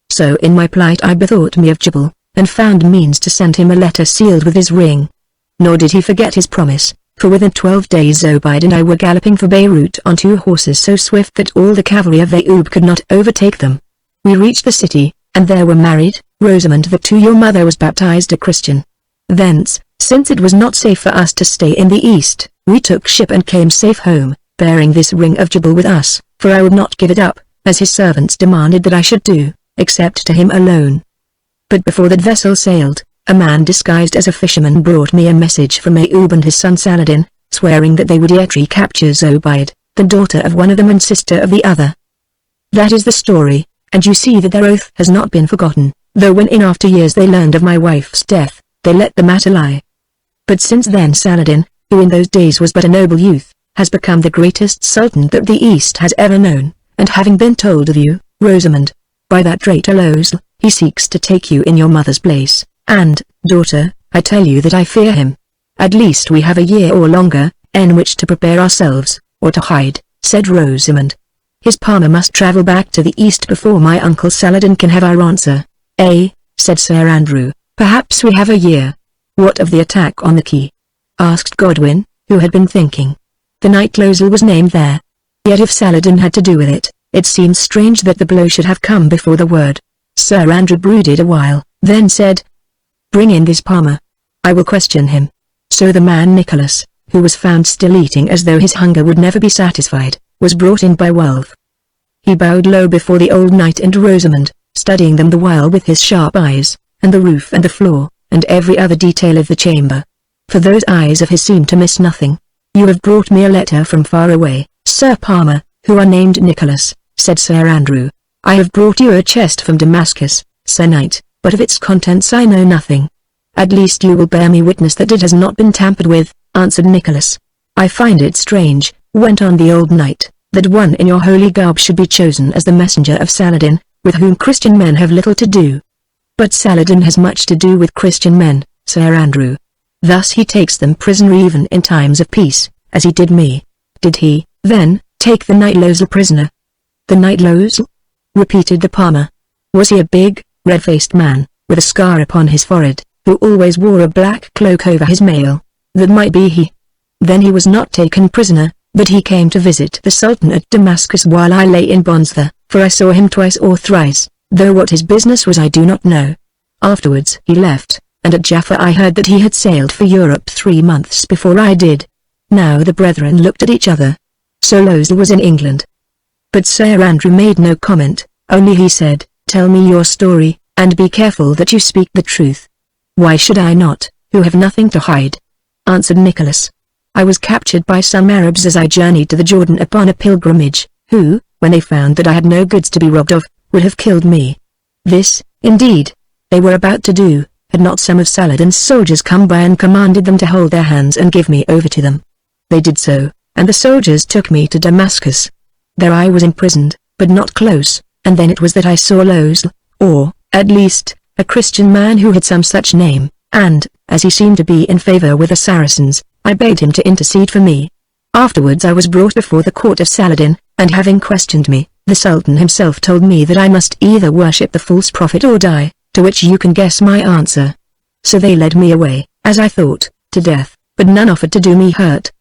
So in my plight I bethought me of Jabal, and found means to send him a letter sealed with his ring. Nor did he forget his promise, for within 12 days Zobeide and I were galloping for Beirut on 2 horses so swift that all the cavalry of Ayyub could not overtake them. We reached the city, and there were married. Rosamond the to your mother was baptized a Christian. Thence, since it was not safe for us to stay in the East, we took ship and came safe home, bearing this ring of Jabal with us, for I would not give it up, as his servants demanded that I should do, except to him alone. But before that vessel sailed, a man disguised as a fisherman brought me a message from Ayyub and his son Saladin, swearing that they would yet recapture Zobeide, the daughter of one of them and sister of the other. That is the story, and you see that their oath has not been forgotten, though when in after years they learned of my wife's death, they let the matter lie. But since then Saladin, who in those days was but a noble youth, has become the greatest sultan that the East has ever known, and having been told of you, Rosamond, by that traitor Losel, he seeks to take you in your mother's place, and, daughter, I tell you that I fear him. At least we have a year or longer, in which to prepare ourselves, or to hide, said Rosamond. His palmer must travel back to the East before my uncle Saladin can have our answer. Said Sir Andrew, perhaps we have a year. What of the attack on the quay? Asked Godwin, who had been thinking. The night Losel was named there. Yet if Saladin had to do with it, it seems strange that the blow should have come before the word. Sir Andrew brooded a while, then said, Bring in this palmer. I will question him. So the man Nicholas, who was found still eating as though his hunger would never be satisfied, was brought in by Wulf. He bowed low before the old knight and Rosamond, studying them the while with his sharp eyes, and the roof and the floor, and every other detail of the chamber. For those eyes of his seemed to miss nothing. "You have brought me a letter from far away, Sir Palmer, who are named Nicholas," said Sir Andrew. "I have brought you a chest from Damascus, Sir Knight, but of its contents I know nothing." "At least you will bear me witness that it has not been tampered with," answered Nicholas. "I find it strange," went on the old knight, "that one in your holy garb should be chosen as the messenger of Saladin, with whom Christian men have little to do." "But Saladin has much to do with Christian men, Sir Andrew. Thus he takes them prisoner even in times of peace, as he did me." "Did he, then, take the knight Losel prisoner?" "The knight Losel?" repeated the palmer. "Was he a big, red-faced man, with a scar upon his forehead, who always wore a black cloak over his mail?" "That might be he." "Then he was not taken prisoner, but he came to visit the Sultan at Damascus while I lay in bonds there, for I saw him twice or thrice, though what his business was I do not know. Afterwards he left, and at Jaffa I heard that he had sailed for Europe 3 months before I did." Now the brethren looked at each other. So Losel was in England. But Sir Andrew made no comment, only he said, "Tell me your story, and be careful that you speak the truth." "Why should I not, who have nothing to hide?" answered Nicholas. "I was captured by some Arabs as I journeyed to the Jordan upon a pilgrimage, who, when they found that I had no goods to be robbed of, would have killed me. This, indeed, they were about to do, had not some of Saladin's soldiers come by and commanded them to hold their hands and give me over to them. They did so, and the soldiers took me to Damascus. There I was imprisoned, but not close, and then it was that I saw Losel, or, at least, a Christian man who had some such name, and, as he seemed to be in favor with the Saracens, I begged him to intercede for me. Afterwards I was brought before the court of Saladin, and having questioned me, the Sultan himself told me that I must either worship the false prophet or die, to which you can guess my answer. So they led me away, as I thought, to death, but none offered to do me hurt.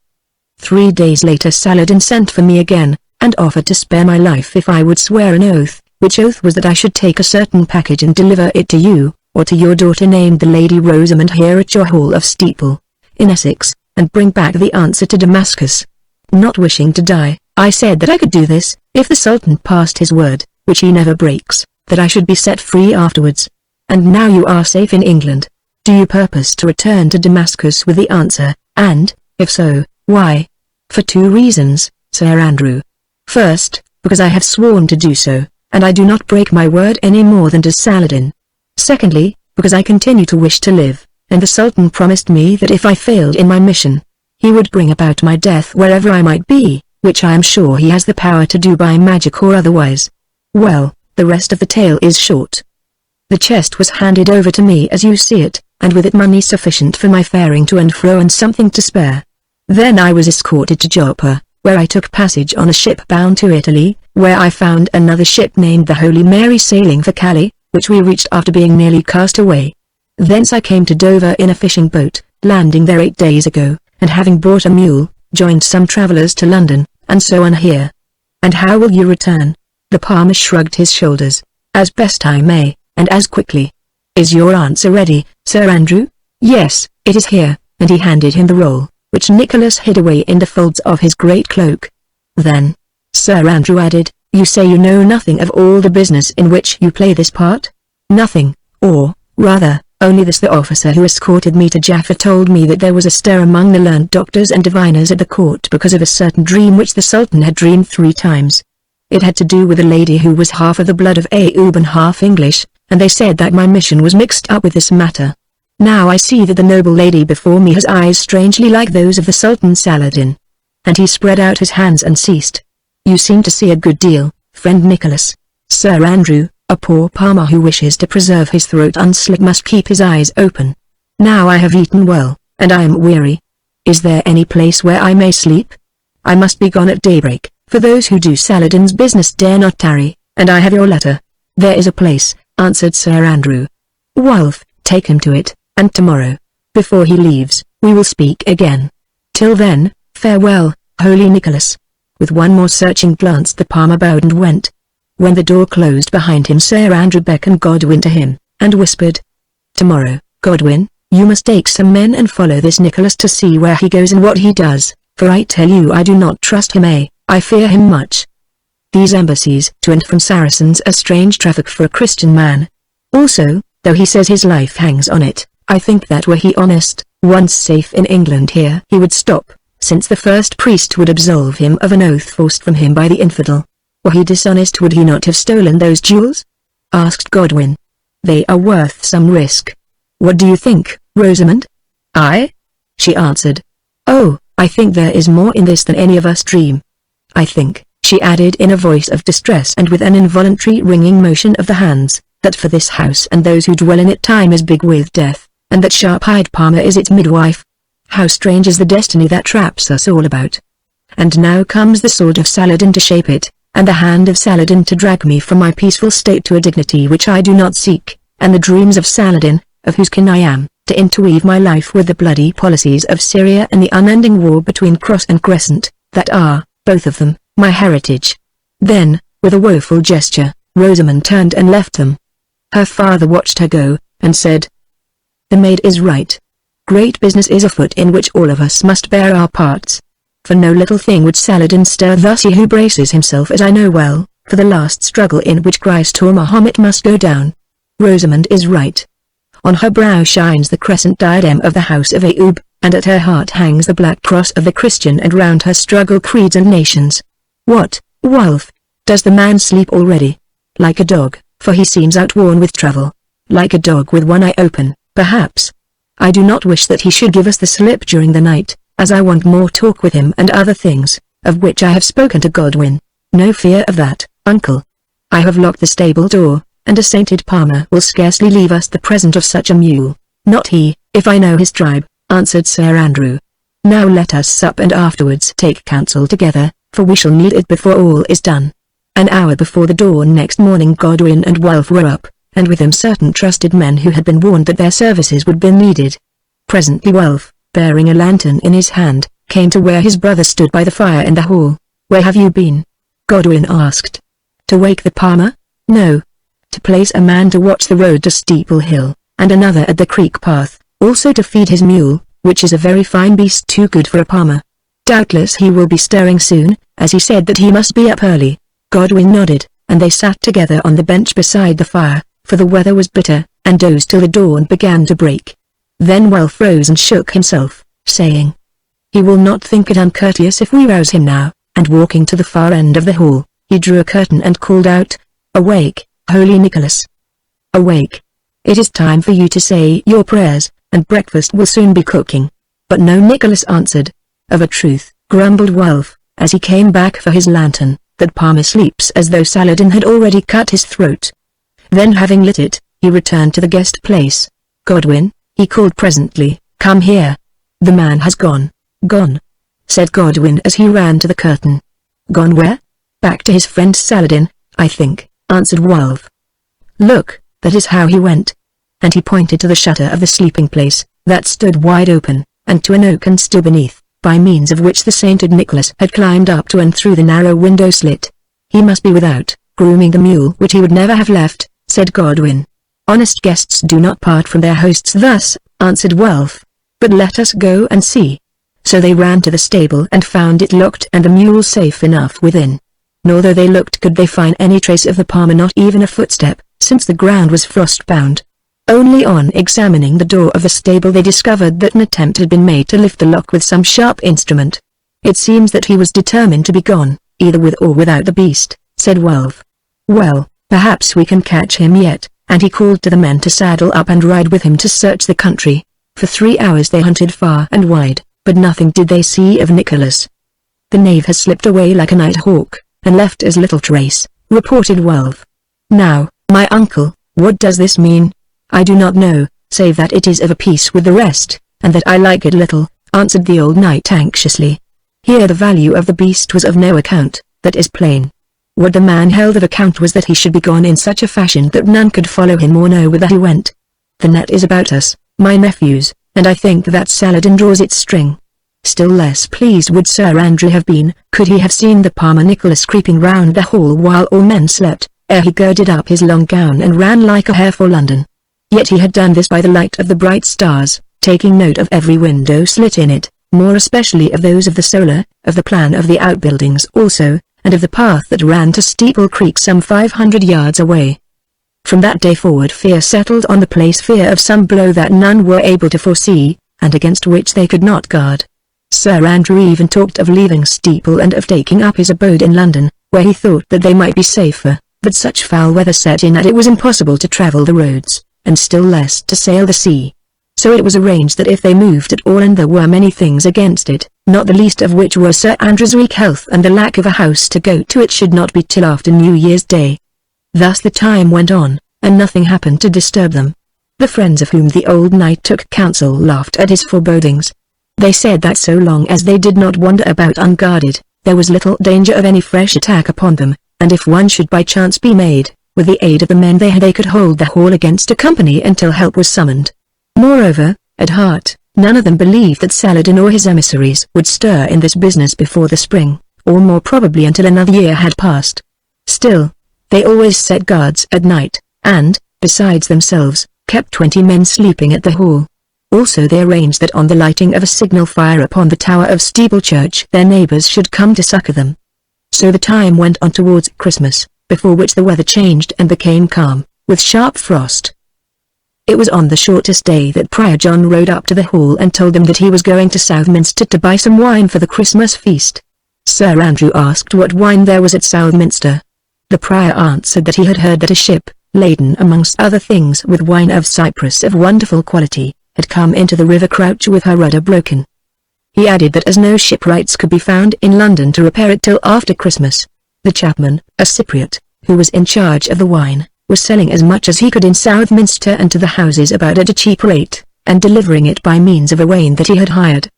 3 days later Saladin sent for me again, and offered to spare my life if I would swear an oath, which oath was that I should take a certain package and deliver it to you, or to your daughter named the Lady Rosamond here at your Hall of Steeple, in Essex, and bring back the answer to Damascus. Not wishing to die, I said that I could do this, if the Sultan passed his word, which he never breaks, that I should be set free afterwards. And now you are safe in England. Do you purpose to return to Damascus with the answer, and, if so, why? For 2 reasons, Sir Andrew. First, because I have sworn to do so, and I do not break my word any more than does Saladin. Secondly, because I continue to wish to live, and the Sultan promised me that if I failed in my mission, he would bring about my death wherever I might be, which I am sure he has the power to do by magic or otherwise. Well, the rest of the tale is short. The chest was handed over to me as you see it, and with it money sufficient for my faring to and fro and something to spare. Then I was escorted to Joppa, where I took passage on a ship bound to Italy, where I found another ship named the Holy Mary sailing for Calais, which we reached after being nearly cast away. Thence I came to Dover in a fishing boat, landing there 8 days ago, and having bought a mule, joined some travellers to London, and so on here. And how will you return? The palmer shrugged his shoulders. As best I may, and as quickly. Is your answer ready, Sir Andrew? Yes, it is here, and he handed him the roll, which Nicholas hid away in the folds of his great cloak. Then, Sir Andrew added, you say you know nothing of all the business in which you play this part? Nothing, or, rather, only this: the officer who escorted me to Jaffa told me that there was a stir among the learned doctors and diviners at the court because of a certain dream which the Sultan had dreamed 3 times. It had to do with a lady who was half of the blood of Ayyub and half English, and they said that my mission was mixed up with this matter. Now I see that the noble lady before me has eyes strangely like those of the Sultan Saladin. And he spread out his hands and ceased. You seem to see a good deal, friend Nicholas. Sir Andrew, a poor palmer who wishes to preserve his throat unslit must keep his eyes open. Now I have eaten well, and I am weary. Is there any place where I may sleep? I must be gone at daybreak, for those who do Saladin's business dare not tarry, and I have your letter. There is a place, answered Sir Andrew. Wulf, take him to it, and tomorrow, before he leaves, we will speak again. Till then, farewell, holy Nicholas. With one more searching glance the palmer bowed and went. When the door closed behind him, Sir Andrew beckoned Godwin to him, and whispered, Tomorrow, Godwin, you must take some men and follow this Nicholas to see where he goes and what he does, for I tell you I do not trust him, I fear him much. These embassies to and from Saracens are strange traffic for a Christian man. Also, though he says his life hangs on it, I think that were he honest, once safe in England here he would stop, since the first priest would absolve him of an oath forced from him by the infidel. Were he dishonest, would he not have stolen those jewels? Asked Godwin. They are worth some risk. What do you think, Rosamond? I? She answered. Oh, I think there is more in this than any of us dream. I think, she added in a voice of distress and with an involuntary wringing motion of the hands, that for this house and those who dwell in it time is big with death, and that sharp-eyed Palmer is its midwife. How strange is the destiny that traps us all about. And now comes the sword of Saladin to shape it, and the hand of Saladin to drag me from my peaceful state to a dignity which I do not seek, and the dreams of Saladin, of whose kin I am, to interweave my life with the bloody policies of Syria and the unending war between Cross and Crescent, that are, both of them, my heritage. Then, with a woeful gesture, Rosamond turned and left them. Her father watched her go, and said, The maid is right. Great business is afoot in which all of us must bear our parts. For no little thing would Saladin stir thus, he who braces himself, as I know well, for the last struggle in which Christ or Mahomet must go down. Rosamond is right. On her brow shines the crescent diadem of the House of Ayyub, and at her heart hangs the black cross of the Christian, and round her struggle creeds and nations. What, Wulf, does the man sleep already? Like a dog, for he seems outworn with travel. Like a dog with one eye open, perhaps. I do not wish that he should give us the slip during the night, as I want more talk with him and other things, of which I have spoken to Godwin. No fear of that, uncle. I have locked the stable door, and a sainted Palmer will scarcely leave us the present of such a mule. Not he, if I know his tribe, answered Sir Andrew. Now let us sup and afterwards take counsel together, for we shall need it before all is done. An hour before the dawn next morning Godwin and Wulf were up, and with them certain trusted men who had been warned that their services would be needed. Presently Wulf, bearing a lantern in his hand, came to where his brother stood by the fire in the hall. Where have you been? Godwin asked. To wake the Palmer? No. To place a man to watch the road to Steeple Hill, and another at the creek path, also to feed his mule, which is a very fine beast, too good for a Palmer. Doubtless he will be stirring soon, as he said that he must be up early. Godwin nodded, and they sat together on the bench beside the fire, for the weather was bitter, and dozed till the dawn began to break. Then Wulf rose and shook himself, saying, He will not think it uncourteous if we rouse him now, and walking to the far end of the hall, he drew a curtain and called out, Awake, Holy Nicholas. Awake. It is time for you to say your prayers, and breakfast will soon be cooking. But no Nicholas answered. Of a truth, grumbled Wulf, as he came back for his lantern, that Palmer sleeps as though Saladin had already cut his throat. Then having lit it, he returned to the guest place. Godwin, he called presently, come here. The man has gone, said Godwin as he ran to the curtain. Gone where? Back to his friend Saladin, I think, answered Wulf. Look, that is how he went. And he pointed to the shutter of the sleeping place, that stood wide open, and to an oaken still beneath, by means of which the sainted Nicholas had climbed up to and through the narrow window slit. He must be without, grooming the mule which he would never have left, said Godwin. Honest guests do not part from their hosts thus, answered Wulf. But let us go and see. So they ran to the stable and found it locked and the mule safe enough within. Nor though they looked could they find any trace of the Palmer, not even a footstep, since the ground was frost-bound. Only on examining the door of the stable they discovered that an attempt had been made to lift the lock with some sharp instrument. It seems that he was determined to be gone, either with or without the beast, said Wulf. Well, perhaps we can catch him yet, and he called to the men to saddle up and ride with him to search the country. For 3 hours they hunted far and wide, but nothing did they see of Nicholas. The knave has slipped away like a night hawk, and left as little trace, reported Wulf. Now, my uncle, what does this mean? I do not know, save that it is of a piece with the rest, and that I like it little, answered the old knight anxiously. Here the value of the beast was of no account, that is plain. What the man held of account was that he should be gone in such a fashion that none could follow him or know whither he went. The net is about us, my nephews, and I think that Saladin draws its string. Still less pleased would Sir Andrew have been, could he have seen the Palmer Nicholas creeping round the hall while all men slept, ere he girded up his long gown and ran like a hare for London. Yet he had done this by the light of the bright stars, taking note of every window slit in it, more especially of those of the solar, of the plan of the outbuildings also, and of the path that ran to Steeple Creek some 500 yards away. From that day forward fear settled on the place, fear of some blow that none were able to foresee, and against which they could not guard. Sir Andrew even talked of leaving Steeple and of taking up his abode in London, where he thought that they might be safer, but such foul weather set in that it was impossible to travel the roads, and still less to sail the sea. So it was arranged that if they moved at all, and there were many things against it, not the least of which was Sir Andrew's weak health and the lack of a house to go to, it should not be till after New Year's Day. Thus the time went on, and nothing happened to disturb them. The friends of whom the old knight took counsel laughed at his forebodings. They said that so long as they did not wander about unguarded, there was little danger of any fresh attack upon them, and if one should by chance be made, with the aid of the men they had, they could hold the hall against a company until help was summoned. Moreover, at heart, none of them believed that Saladin or his emissaries would stir in this business before the spring, or more probably until another year had passed. Still, they always set guards at night, and, besides themselves, kept 20 men sleeping at the hall. Also they arranged that on the lighting of a signal fire upon the tower of Steeple Church their neighbours should come to succour them. So the time went on towards Christmas, before which the weather changed and became calm, with sharp frost. It was on the shortest day that Prior John rode up to the hall and told them that he was going to Southminster to buy some wine for the Christmas feast. Sir Andrew asked what wine there was at Southminster. The prior answered that he had heard that a ship, laden amongst other things with wine of Cyprus of wonderful quality, had come into the river Crouch with her rudder broken. He added that as no shipwrights could be found in London to repair it till after Christmas, the chapman, a Cypriot, who was in charge of the wine, was selling as much as he could in Southminster and to the houses about at a cheap rate, and delivering it by means of a wain that he had hired.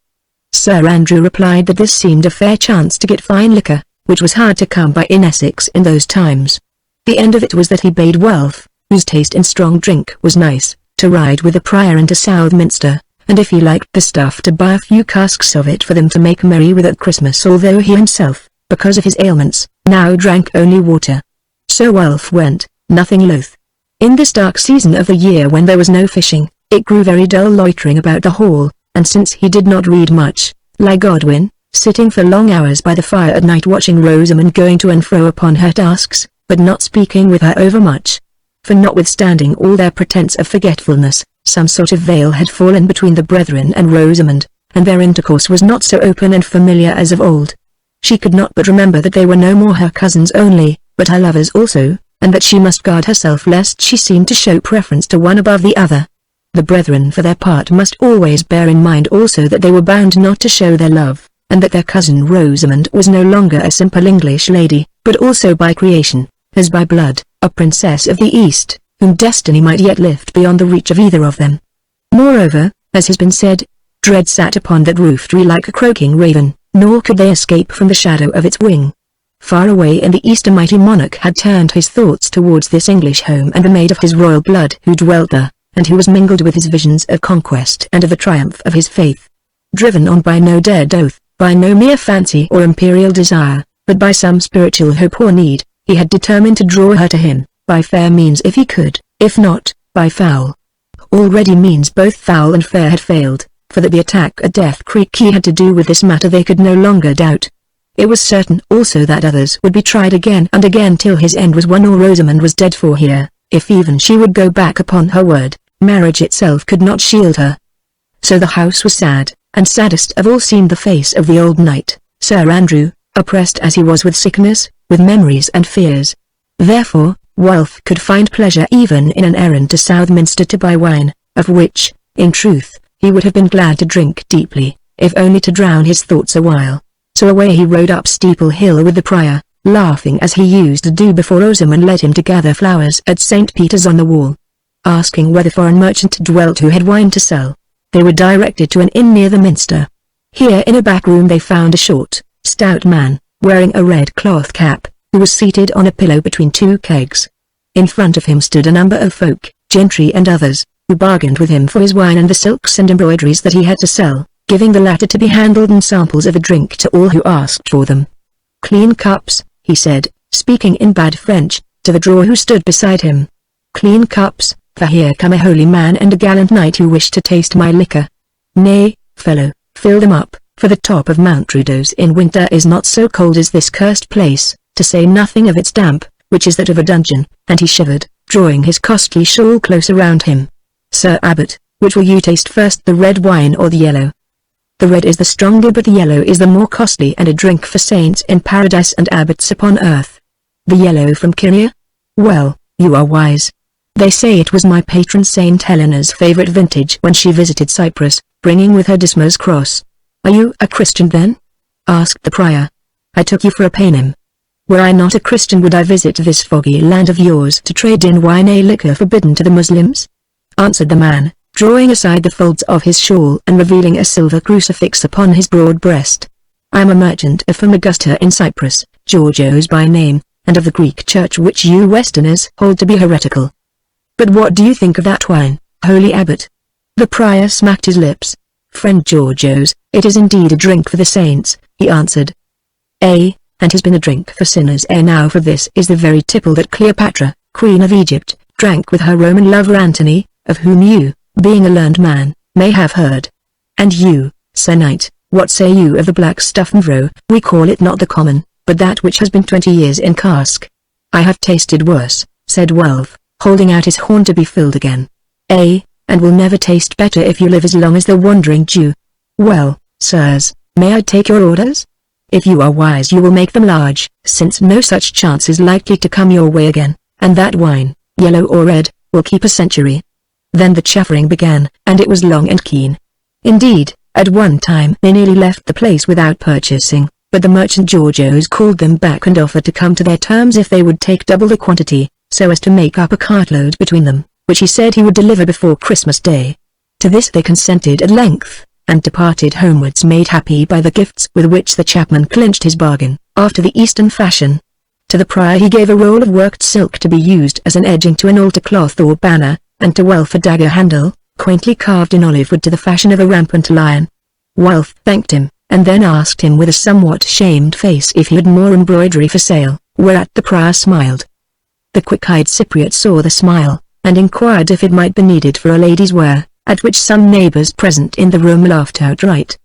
Sir Andrew replied that this seemed a fair chance to get fine liquor, which was hard to come by in Essex in those times. The end of it was that he bade Welf, whose taste in strong drink was nice, to ride with the prior into Southminster, and if he liked the stuff to buy a few casks of it for them to make merry with at Christmas, although he himself, because of his ailments, now drank only water. So Welf went, nothing loath. In this dark season of the year when there was no fishing, it grew very dull loitering about the hall, and since he did not read much, like Godwin, sitting for long hours by the fire at night watching Rosamond going to and fro upon her tasks, but not speaking with her overmuch. For notwithstanding all their pretence of forgetfulness, some sort of veil had fallen between the brethren and Rosamond, and their intercourse was not so open and familiar as of old. She could not but remember that they were no more her cousins only, but her lovers also, and that she must guard herself lest she seem to show preference to one above the other. The brethren for their part must always bear in mind also that they were bound not to show their love, and that their cousin Rosamond was no longer a simple English lady, but also by creation, as by blood, a princess of the East, whom destiny might yet lift beyond the reach of either of them. Moreover, as has been said, dread sat upon that roof tree like a croaking raven, nor could they escape from the shadow of its wing. Far away in the east a mighty monarch had turned his thoughts towards this English home and the maid of his royal blood who dwelt there, and who was mingled with his visions of conquest and of the triumph of his faith. Driven on by no dead oath, by no mere fancy or imperial desire, but by some spiritual hope or need, he had determined to draw her to him, by fair means if he could, if not, by foul. Already means both foul and fair had failed, for that the attack at Death Creek he had to do with this matter they could no longer doubt. It was certain also that others would be tried again and again till his end was won or Rosamond was dead, for here, if even she would go back upon her word, marriage itself could not shield her. So the house was sad, and saddest of all seemed the face of the old knight, Sir Andrew, oppressed as he was with sickness, with memories and fears. Therefore, Welf could find pleasure even in an errand to Southminster to buy wine, of which, in truth, he would have been glad to drink deeply, if only to drown his thoughts a while. So away he rode up Steeple Hill with the prior, laughing as he used to do before Rosamond led him to gather flowers at St. Peter's on the Wall. Asking whether foreign merchant dwelt who had wine to sell, they were directed to an inn near the minster. Here in a back room they found a short, stout man, wearing a red cloth cap, who was seated on a pillow between two kegs. In front of him stood a number of folk, gentry and others, who bargained with him for his wine and the silks and embroideries that he had to sell, giving the latter to be handled and samples of a drink to all who asked for them. "Clean cups," he said, speaking in bad French, to the drawer who stood beside him. "Clean cups, for here come a holy man and a gallant knight who wish to taste my liquor. Nay, fellow, fill them up, for the top of Mount Troodos in winter is not so cold as this cursed place, to say nothing of its damp, which is that of a dungeon," and he shivered, drawing his costly shawl close around him. "Sir Abbot, which will you taste first, the red wine or the yellow?" "The red is the stronger, but the yellow is the more costly, and a drink for saints in paradise and abbots upon earth." "The yellow from Kenya? Well, you are wise. They say it was my patron Saint Helena's favorite vintage when she visited Cyprus, bringing with her Dismas cross." "Are you a Christian then?" asked the prior. "I took you for a paynim. Were I not a Christian, would I visit this foggy land of yours to trade in wine, a liquor forbidden to the Muslims?" answered the man, drawing aside the folds of his shawl and revealing a silver crucifix upon his broad breast. "I am a merchant of Famagusta in Cyprus, Georgios by name, and of the Greek church, which you Westerners hold to be heretical." "But what do you think of that wine, holy abbot?" The prior smacked his lips. "Friend Georgios, it is indeed a drink for the saints," he answered. And has been a drink for sinners ere now, for this is the very tipple that Cleopatra, Queen of Egypt, drank with her Roman lover Antony, of whom you, being a learned man, may have heard. And you, Sir Knight, what say you of the black stuff mvro? We call it not the common, but that which has been 20 years in cask." "I have tasted worse," said Welf, holding out his horn to be filled again. "And will never taste better if you live as long as the Wandering Jew. Well, sirs, may I take your orders? If you are wise you will make them large, since no such chance is likely to come your way again, and that wine, yellow or red, will keep a century." Then the chaffering began, and it was long and keen. Indeed, at one time they nearly left the place without purchasing, but the merchant Georgios called them back and offered to come to their terms if they would take double the quantity, so as to make up a cartload between them, which he said he would deliver before Christmas Day. To this they consented at length, and departed homewards made happy by the gifts with which the chapman clinched his bargain, after the Eastern fashion. To the prior he gave a roll of worked silk to be used as an edging to an altar cloth or banner, and to Welf a dagger handle, quaintly carved in olive wood to the fashion of a rampant lion. Welf thanked him, and then asked him with a somewhat shamed face if he had more embroidery for sale, whereat the prior smiled. The quick-eyed Cypriot saw the smile, and inquired if it might be needed for a lady's wear, at which some neighbors present in the room laughed outright.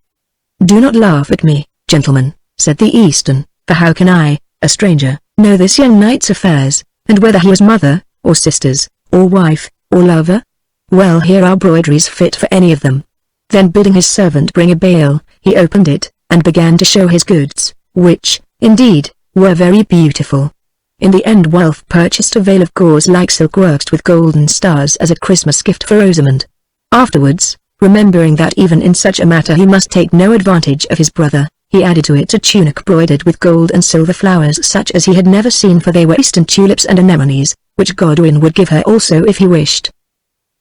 "Do not laugh at me, gentlemen," said the Eastern, "for how can I, a stranger, know this young knight's affairs, and whether he was mother, or sisters, or wife, or lover? Well, here are broideries fit for any of them." Then bidding his servant bring a bale, he opened it, and began to show his goods, which, indeed, were very beautiful. In the end Welf purchased a veil of gauze like silk worked with golden stars as a Christmas gift for Rosamond. Afterwards, remembering that even in such a matter he must take no advantage of his brother, he added to it a tunic broidered with gold and silver flowers such as he had never seen, for they were Eastern tulips and anemones, which Godwin would give her also if he wished.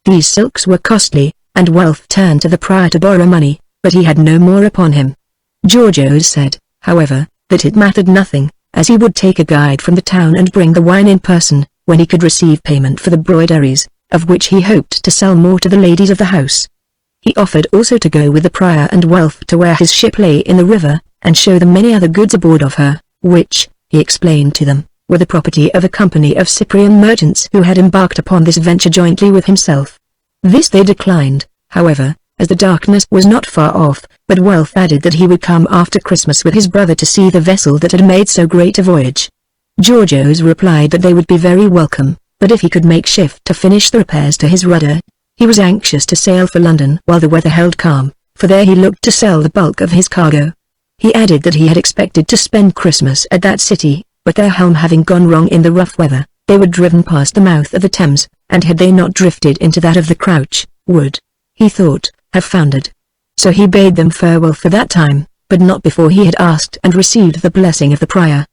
These silks were costly, and Welf turned to the prior to borrow money, but he had no more upon him. Georgios said, however, that it mattered nothing, as he would take a guide from the town and bring the wine in person, when he could receive payment for the broideries, of which he hoped to sell more to the ladies of the house. He offered also to go with the prior and Welf to where his ship lay in the river, and show them many other goods aboard of her, which, he explained to them, were the property of a company of Cyprian merchants who had embarked upon this venture jointly with himself. This they declined, however, as the darkness was not far off, but Welf added that he would come after Christmas with his brother to see the vessel that had made so great a voyage. Georgios replied that they would be very welcome, but if he could make shift to finish the repairs to his rudder. He was anxious to sail for London while the weather held calm, for there he looked to sell the bulk of his cargo. He added that he had expected to spend Christmas at that city, but their helm having gone wrong in the rough weather, they were driven past the mouth of the Thames, and had they not drifted into that of the Crouch, would, he thought, have foundered. So he bade them farewell for that time, but not before he had asked and received the blessing of the prior.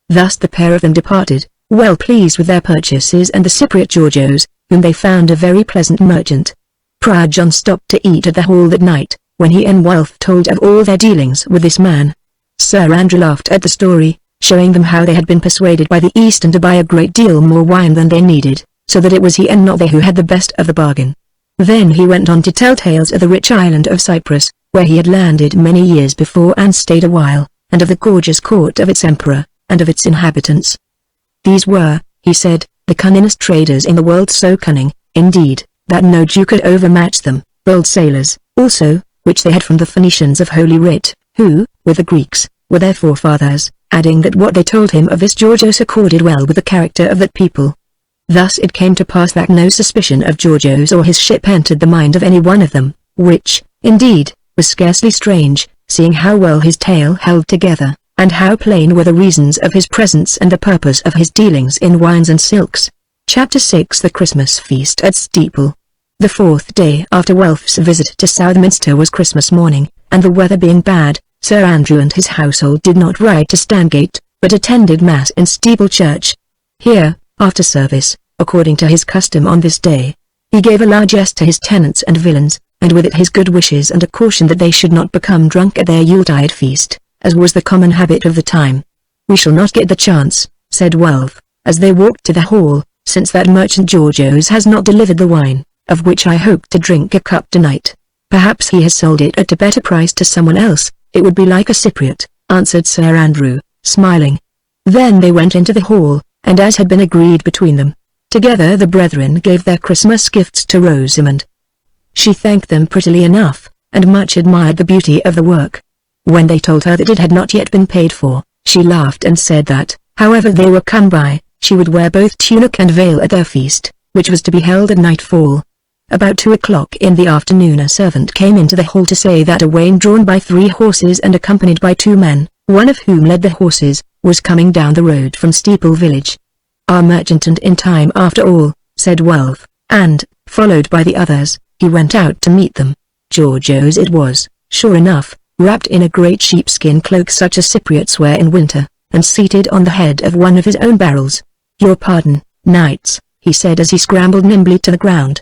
Thus the pair of them departed, well pleased with their purchases, and the Cypriot Georgios, whom they found a very pleasant merchant. Prior John stopped to eat at the hall that night, when he and Welf told of all their dealings with this man. Sir Andrew laughed at the story, showing them how they had been persuaded by the Eastern to buy a great deal more wine than they needed, so that it was he and not they who had the best of the bargain. Then he went on to tell tales of the rich island of Cyprus, where he had landed many years before and stayed a while, and of the gorgeous court of its emperor, and of its inhabitants. These were, he said, the cunningest traders in the world, so cunning, indeed, that no Jew could overmatch them, bold sailors, also, which they had from the Phoenicians of Holy Writ, who, with the Greeks, were their forefathers, adding that what they told him of this Georgios accorded well with the character of that people. Thus it came to pass that no suspicion of Giorgio's or his ship entered the mind of any one of them, which, indeed, was scarcely strange, seeing how well his tale held together, and how plain were the reasons of his presence and the purpose of his dealings in wines and silks. Chapter 6 The Christmas Feast at Steeple. The 4th day after Welf's visit to Southminster was Christmas morning, and the weather being bad, Sir Andrew and his household did not ride to Stangate, but attended Mass in Steeple Church. Here, after service, according to his custom on this day, he gave a largesse to his tenants and villains, and with it his good wishes and a caution that they should not become drunk at their Yuletide feast, as was the common habit of the time. "We shall not get the chance," said Welf, as they walked to the hall, "since that merchant Giorgio's has not delivered the wine, of which I hope to drink a cup tonight. Perhaps he has sold it at a better price to someone else. It would be like a Cypriot," answered Sir Andrew, smiling. Then they went into the hall, and as had been agreed between them, together the brethren gave their Christmas gifts to Rosamond. She thanked them prettily enough, and much admired the beauty of the work. When they told her that it had not yet been paid for, she laughed and said that, however they were come by, she would wear both tunic and veil at their feast, which was to be held at nightfall. About 2 o'clock in the afternoon a servant came into the hall to say that a wain drawn by 3 horses and accompanied by 2 men, one of whom led the horses, was coming down the road from Steeple village. "Our merchant and in time after all," said Welf, and, followed by the others, he went out to meet them. Giorgio's it was, sure enough, wrapped in a great sheepskin cloak such as Cypriots wear in winter, and seated on the head of one of his own barrels. "Your pardon, knights," he said as he scrambled nimbly to the ground.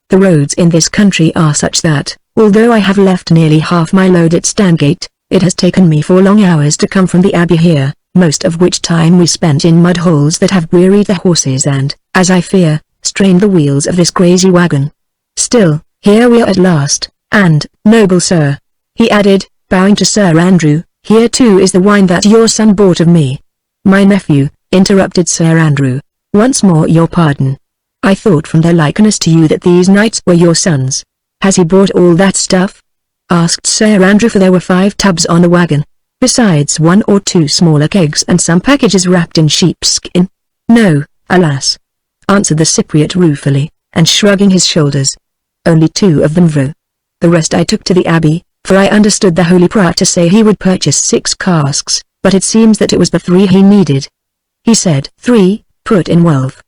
"The roads in this country are such that, although I have left nearly half my load at Stangate, it has taken me 4 long hours to come from the abbey here, most of which time we spent in mud holes that have wearied the horses and, as I fear, strained the wheels of this crazy wagon. Still, here we are at last, and, noble sir," he added, bowing to Sir Andrew, "here too is the wine that your son bought of me." "My nephew," interrupted Sir Andrew, "once more your pardon. I thought from their likeness to you that these knights were your sons. Has he brought all that stuff?" asked Sir Andrew, for there were 5 tubs on the wagon, besides 1 or 2 smaller kegs and some packages wrapped in sheepskin. "No, alas," answered the Cypriot ruefully, and shrugging his shoulders. "Only 2 of them though. The rest I took to the abbey, for I understood the holy prior to say he would purchase 6 casks, but it seems that it was the 3 he needed." "He said 3, put in Welf.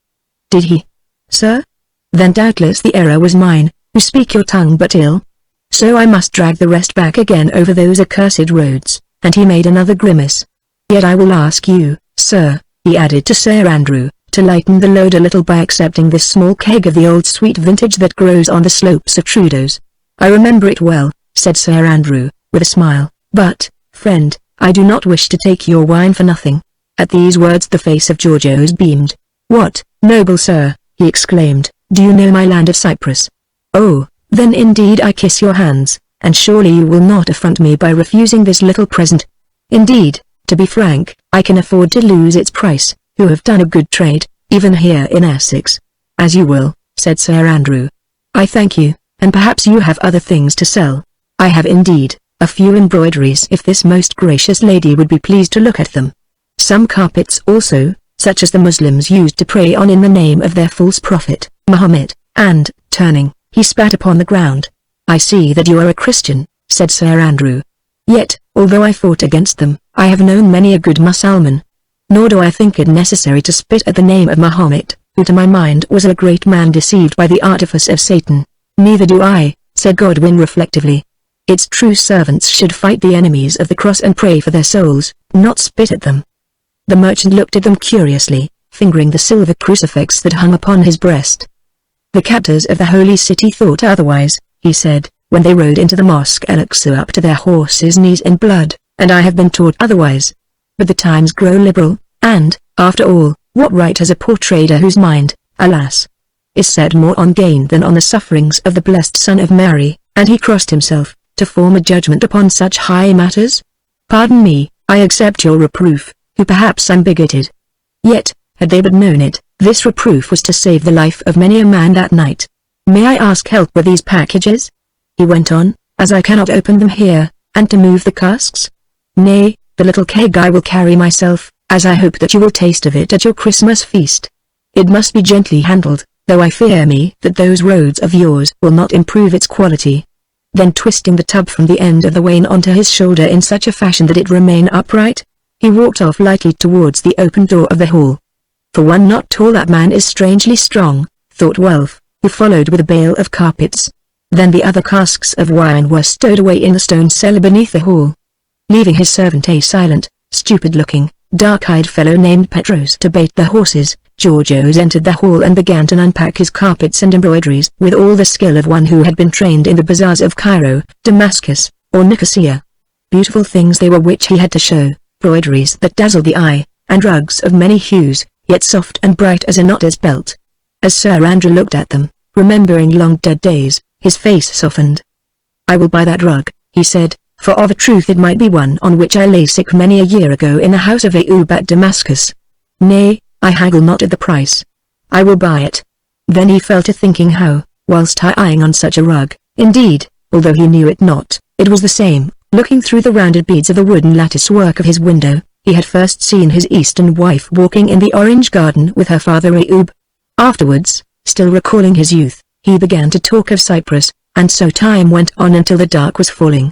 "Did he, sir? Then doubtless the error was mine, who speak your tongue but ill. So I must drag the rest back again over those accursed roads," and he made another grimace. "Yet I will ask you, sir," he added to Sir Andrew, "to lighten the load a little by accepting this small keg of the old sweet vintage that grows on the slopes of Trudeau's." "I remember it well," said Sir Andrew, with a smile, "but, friend, I do not wish to take your wine for nothing." At these words the face of Giorgio's beamed. "What, noble sir," he exclaimed, "do you know my land of Cyprus? Oh, then indeed I kiss your hands, and surely you will not affront me by refusing this little present. Indeed, to be frank, I can afford to lose its price, who have done a good trade, even here in Essex." "As you will," said Sir Andrew. "I thank you, and perhaps you have other things to sell." "I have indeed, a few embroideries if this most gracious lady would be pleased to look at them. Some carpets also, such as the Muslims used to pray on in the name of their false prophet, Mahomet," and, turning, he spat upon the ground. "I see that you are a Christian," said Sir Andrew. "Yet, although I fought against them, I have known many a good Mussulman. Nor do I think it necessary to spit at the name of Mahomet, who to my mind was a great man deceived by the artifice of Satan." "Neither do I," said Godwin reflectively. "Its true servants should fight the enemies of the cross and pray for their souls, not spit at them." The merchant looked at them curiously, fingering the silver crucifix that hung upon his breast. "The captors of the holy city thought otherwise," he said, "when they rode into the mosque Al-Aqsa up to their horses' knees in blood, and I have been taught otherwise. But the times grow liberal, and, after all, what right has a poor trader whose mind, alas, is set more on gain than on the sufferings of the blessed Son of Mary?" And he crossed himself, to form a judgment upon such high matters. "Pardon me, I accept your reproof, who perhaps am bigoted." Yet, had they but known it, this reproof was to save the life of many a man that night. "May I ask help with these packages?" he went on, "as I cannot open them here, and to move the casks?" "Nay, the little keg I will carry myself, as I hope that you will taste of it at your Christmas feast." It must be gently handled, though I fear me that those roads of yours will not improve its quality." Then twisting the tub from the end of the wain onto his shoulder in such a fashion that it remain upright, he walked off lightly towards the open door of the hall. "For one not tall, that man is strangely strong," thought Welf, who followed with a bale of carpets. Then the other casks of wine were stowed away in the stone cellar beneath the hall. Leaving his servant a silent, stupid-looking, dark-eyed fellow named Petros to bait the horses, Georgios entered the hall and began to unpack his carpets and embroideries with all the skill of one who had been trained in the bazaars of Cairo, Damascus, or Nicosia. Beautiful things they were which he had to show, broideries that dazzled the eye, and rugs of many hues, yet soft and bright as a knotted belt. As Sir Andrew looked at them, remembering long dead days, his face softened. "I will buy that rug," he said, "for of a truth it might be one on which I lay sick many a year ago in the house of Ayyub at Damascus. Nay, I haggle not at the price. I will buy it." Then he fell to thinking how, whilst eyeing on such a rug, indeed, although he knew it not, it was the same, looking through the rounded beads of the wooden lattice work of his window, he had first seen his Eastern wife walking in the orange garden with her father Ayyub. Afterwards, still recalling his youth, he began to talk of Cyprus, and so time went on until the dark was falling.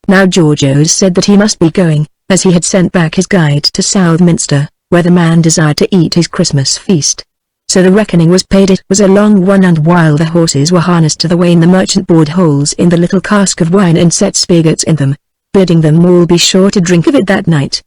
Now Georgios said that he must be going, as he had sent back his guide to Southminster, where the man desired to eat his Christmas feast. So the reckoning was paid. It was a long one, and while the horses were harnessed to the wain the merchant bored holes in the little cask of wine and set spigots in them, bidding them all be sure to drink of it that night.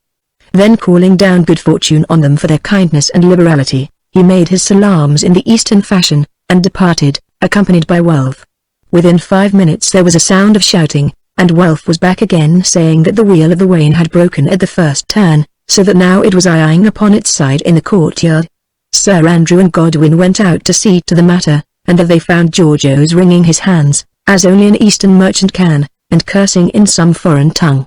Then calling down good fortune on them for their kindness and liberality, he made his salams in the Eastern fashion, and departed, accompanied by Welf. Within 5 minutes there was a sound of shouting, and Welf was back again saying that the wheel of the wain had broken at the first turn, so that now it was eyeing upon its side in the courtyard. Sir Andrew and Godwin went out to see to the matter, and there they found Georgios wringing his hands, as only an Eastern merchant can, and cursing in some foreign tongue.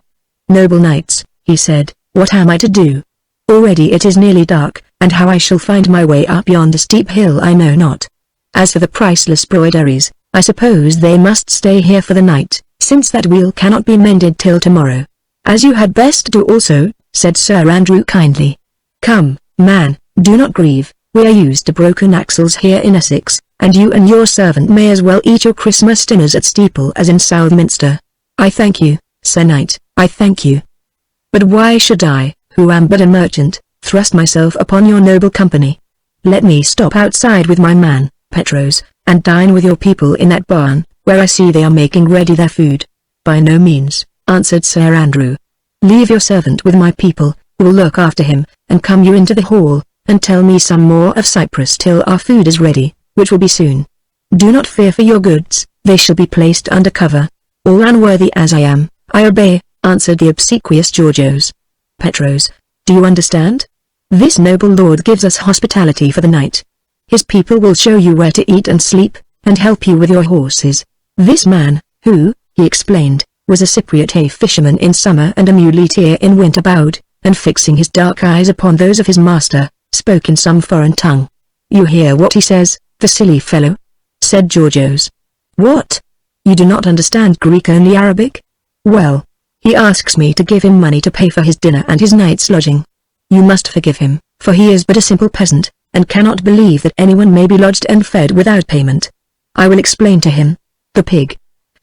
"Noble knights," he said, "what am I to do? Already it is nearly dark, and how I shall find my way up yonder steep hill I know not. As for the priceless broideries, I suppose they must stay here for the night, since that wheel cannot be mended till tomorrow." "As you had best do also," said Sir Andrew kindly. "Come, man, do not grieve, we are used to broken axles here in Essex, and you and your servant may as well eat your Christmas dinners at Steeple as in Southminster." "I thank you, Sir Knight, I thank you. But why should I, who am but a merchant, thrust myself upon your noble company? Let me stop outside with my man, Petros, and dine with your people in that barn, where I see they are making ready their food." "By no means," answered Sir Andrew. "Leave your servant with my people, who will look after him, and come you into the hall, and tell me some more of Cyprus till our food is ready, which will be soon. Do not fear for your goods, they shall be placed under cover. All unworthy as I am, I obey," answered the obsequious Georgios. "Petros, do you understand? This noble lord gives us hospitality for the night. His people will show you where to eat and sleep, and help you with your horses. This man, who, he explained, was a Cypriot, a fisherman in summer and a muleteer in winter, bowed, and fixing his dark eyes upon those of his master, spoke in some foreign tongue. "You hear what he says, the silly fellow?" said Georgios. "What? You do not understand Greek, only Arabic? Well, he asks me to give him money to pay for his dinner and his night's lodging. You must forgive him, for he is but a simple peasant, and cannot believe that anyone may be lodged and fed without payment. I will explain to him, the pig."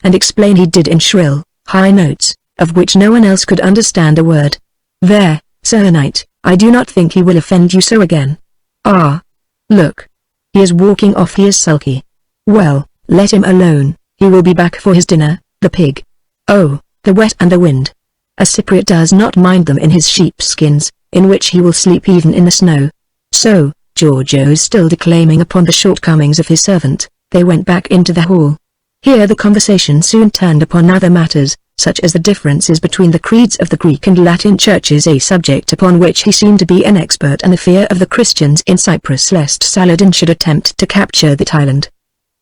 And explain he did in shrill, high notes, of which no one else could understand a word. "There, Sir Knight, I do not think he will offend you so again. Ah! Look! He is walking off, he is sulky. Well, let him alone, he will be back for his dinner, the pig. Oh, the wet and the wind. A Cypriot does not mind them in his sheepskins, in which he will sleep even in the snow." So, Georgios still declaiming upon the shortcomings of his servant, they went back into the hall. Here the conversation soon turned upon other matters, such as the differences between the creeds of the Greek and Latin churches, a subject upon which he seemed to be an expert, and the fear of the Christians in Cyprus lest Saladin should attempt to capture that island.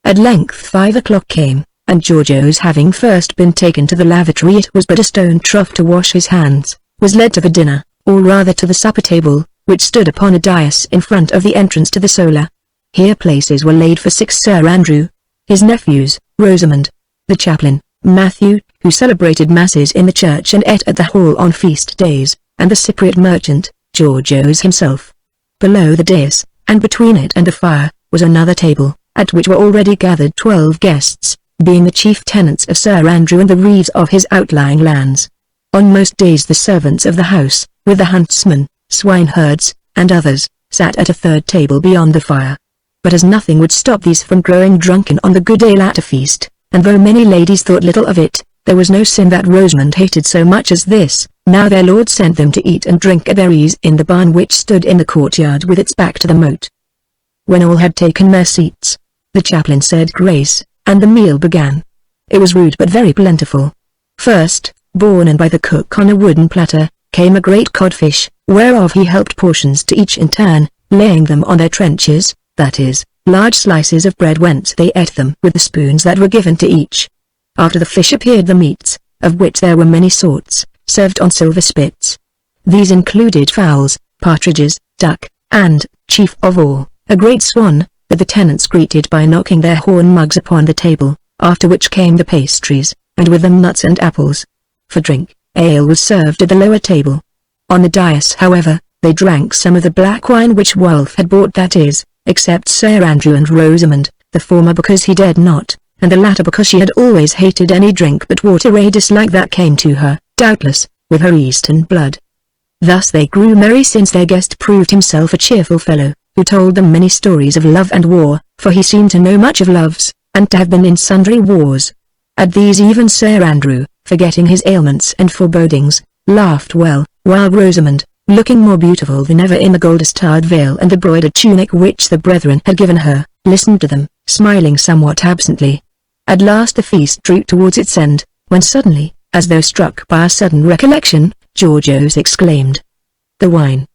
At length 5 o'clock came, and Georgios, having first been taken to the lavatory, it was but a stone trough to wash his hands, was led to the dinner, or rather to the supper table, which stood upon a dais in front of the entrance to the sola. Here places were laid for 6: Sir Andrew, his nephews, Rosamond, the chaplain, Matthew, who celebrated masses in the church and ate at the hall on feast days, and the Cypriot merchant, Georgios himself. Below the dais, and between it and the fire, was another table, at which were already gathered 12 guests, being the chief tenants of Sir Andrew and the reeves of his outlying lands. On most days the servants of the house, with the huntsmen, swineherds, and others, sat at a third table beyond the fire. But as nothing would stop these from growing drunken on the good ale at a feast, and though many ladies thought little of it, there was no sin that Rosamond hated so much as this. Now their lord sent them to eat and drink at their ease in the barn which stood in the courtyard with its back to the moat. When all had taken their seats, the chaplain said grace, and the meal began. It was rude but very plentiful. First, borne in by the cook on a wooden platter, came a great codfish, whereof he helped portions to each in turn, laying them on their trenchers, that is, large slices of bread whence they ate them with the spoons that were given to each. After the fish appeared the meats, of which there were many sorts, served on silver spits. These included fowls, partridges, duck, and, chief of all, a great swan, that the tenants greeted by knocking their horn mugs upon the table, after which came the pastries, and with them nuts and apples. For drink, ale was served at the lower table. On the dais however, they drank some of the black wine which Wulf had bought, that is, except Sir Andrew and Rosamond, the former because he dared not, and the latter because she had always hated any drink but water, a dislike that came to her, doubtless, with her Eastern blood. Thus they grew merry, since their guest proved himself a cheerful fellow, who told them many stories of love and war, for he seemed to know much of loves, and to have been in sundry wars. At these even Sir Andrew, forgetting his ailments and forebodings, laughed well, while Rosamond, looking more beautiful than ever in the gold-starred veil and the broidered tunic which the brethren had given her, listened to them, smiling somewhat absently. At last the feast drew towards its end, when suddenly, as though struck by a sudden recollection, Georgios exclaimed, "The wine!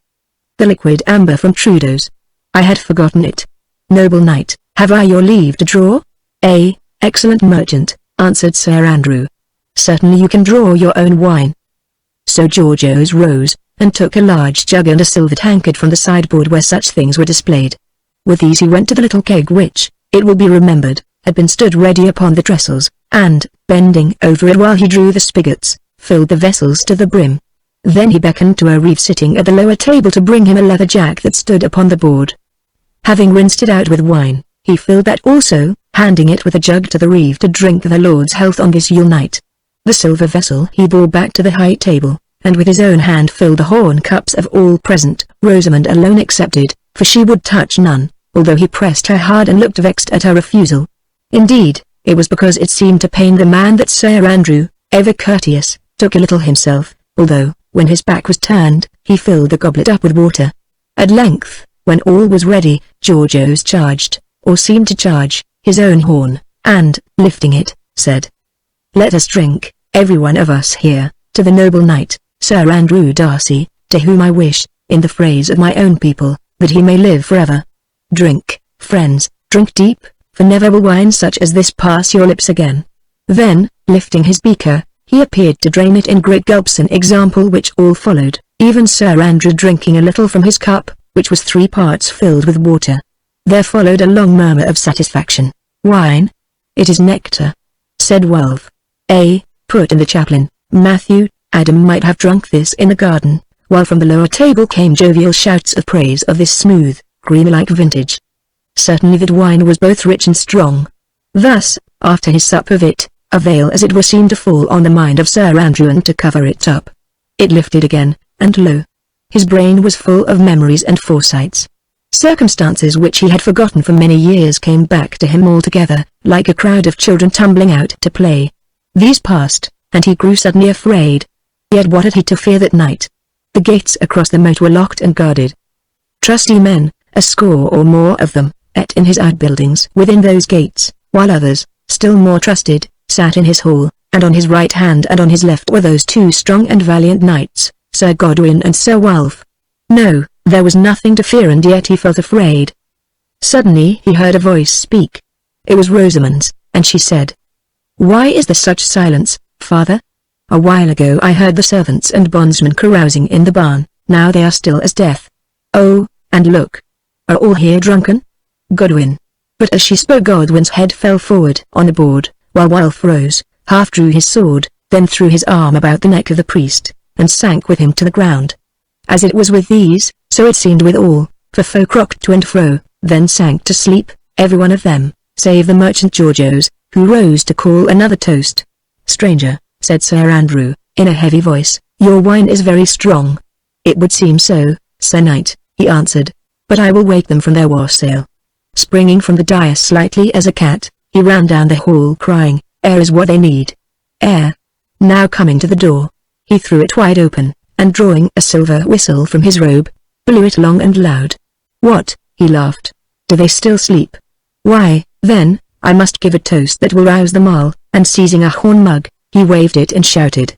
The liquid amber from Trudeau's! I had forgotten it. Noble knight, have I your leave to draw?" "Excellent merchant," answered Sir Andrew. "Certainly you can draw your own wine." So Georgios rose, and took a large jug and a silver tankard from the sideboard where such things were displayed. With these he went to the little keg which, it will be remembered, had been stood ready upon the trestles, and, bending over it while he drew the spigots, filled the vessels to the brim. Then he beckoned to a reeve sitting at the lower table to bring him a leather jack that stood upon the board. Having rinsed it out with wine, he filled that also, handing it with a jug to the reeve to drink the lord's health on this Yule night. The silver vessel he bore back to the high table, and with his own hand filled the horn cups of all present, Rosamond alone excepted, for she would touch none, although he pressed her hard and looked vexed at her refusal. Indeed, it was because it seemed to pain the man that Sir Andrew, ever courteous, took a little himself, although, when his back was turned, he filled the goblet up with water. At length, when all was ready, Georgios charged, or seemed to charge, his own horn, and, lifting it, said, "Let us drink, every one of us here, to the noble knight, Sir Andrew Darcy, to whom I wish, in the phrase of my own people, that he may live forever. Drink, friends, drink deep, for never will wine such as this pass your lips again." Then, lifting his beaker, he appeared to drain it in great gulps, an example which all followed, even Sir Andrew drinking a little from his cup, which was 3 parts filled with water. There followed a long murmur of satisfaction. "Wine? It is nectar," said Wulf. Put in the chaplain, Matthew. Adam might have drunk this in the garden, while from the lower table came jovial shouts of praise of this smooth, creamy-like vintage. Certainly that wine was both rich and strong. Thus, after his sup of it, a veil as it were seemed to fall on the mind of Sir Andrew and to cover it up. It lifted again, and lo! His brain was full of memories and foresights. Circumstances which he had forgotten for many years came back to him altogether, like a crowd of children tumbling out to play. These passed, and he grew suddenly afraid. Yet what had he to fear that night? The gates across the moat were locked and guarded. Trusty men, a score or more of them, ate in his outbuildings within those gates, while others, still more trusted, sat in his hall, and on his right hand and on his left were those 2 strong and valiant knights, Sir Godwin and Sir Wulf. No, there was nothing to fear, and yet he felt afraid. Suddenly he heard a voice speak. It was Rosamond's, and she said, "Why is there such silence, father? A while ago I heard the servants and bondsmen carousing in the barn, now they are still as death. Oh, and look! Are all here drunken? Godwin." But as she spoke Godwin's head fell forward on the board, while Wulf rose, half drew his sword, then threw his arm about the neck of the priest, and sank with him to the ground. As it was with these, so it seemed with all, for folk rocked to and fro, then sank to sleep, every one of them, save the merchant Georgios, who rose to call another toast. "Stranger," said Sir Andrew, in a heavy voice, "your wine is very strong." "It would seem so, Sir Knight," he answered, "but I will wake them from their wassail." Springing from the dais lightly as a cat, he ran down the hall crying, "Air is what they need. Air." Now coming to the door, he threw it wide open, and drawing a silver whistle from his robe, blew it long and loud. "What?" he laughed. "Do they still sleep? Why, then, I must give a toast that will rouse them all," and seizing a horn mug, he waved it and shouted,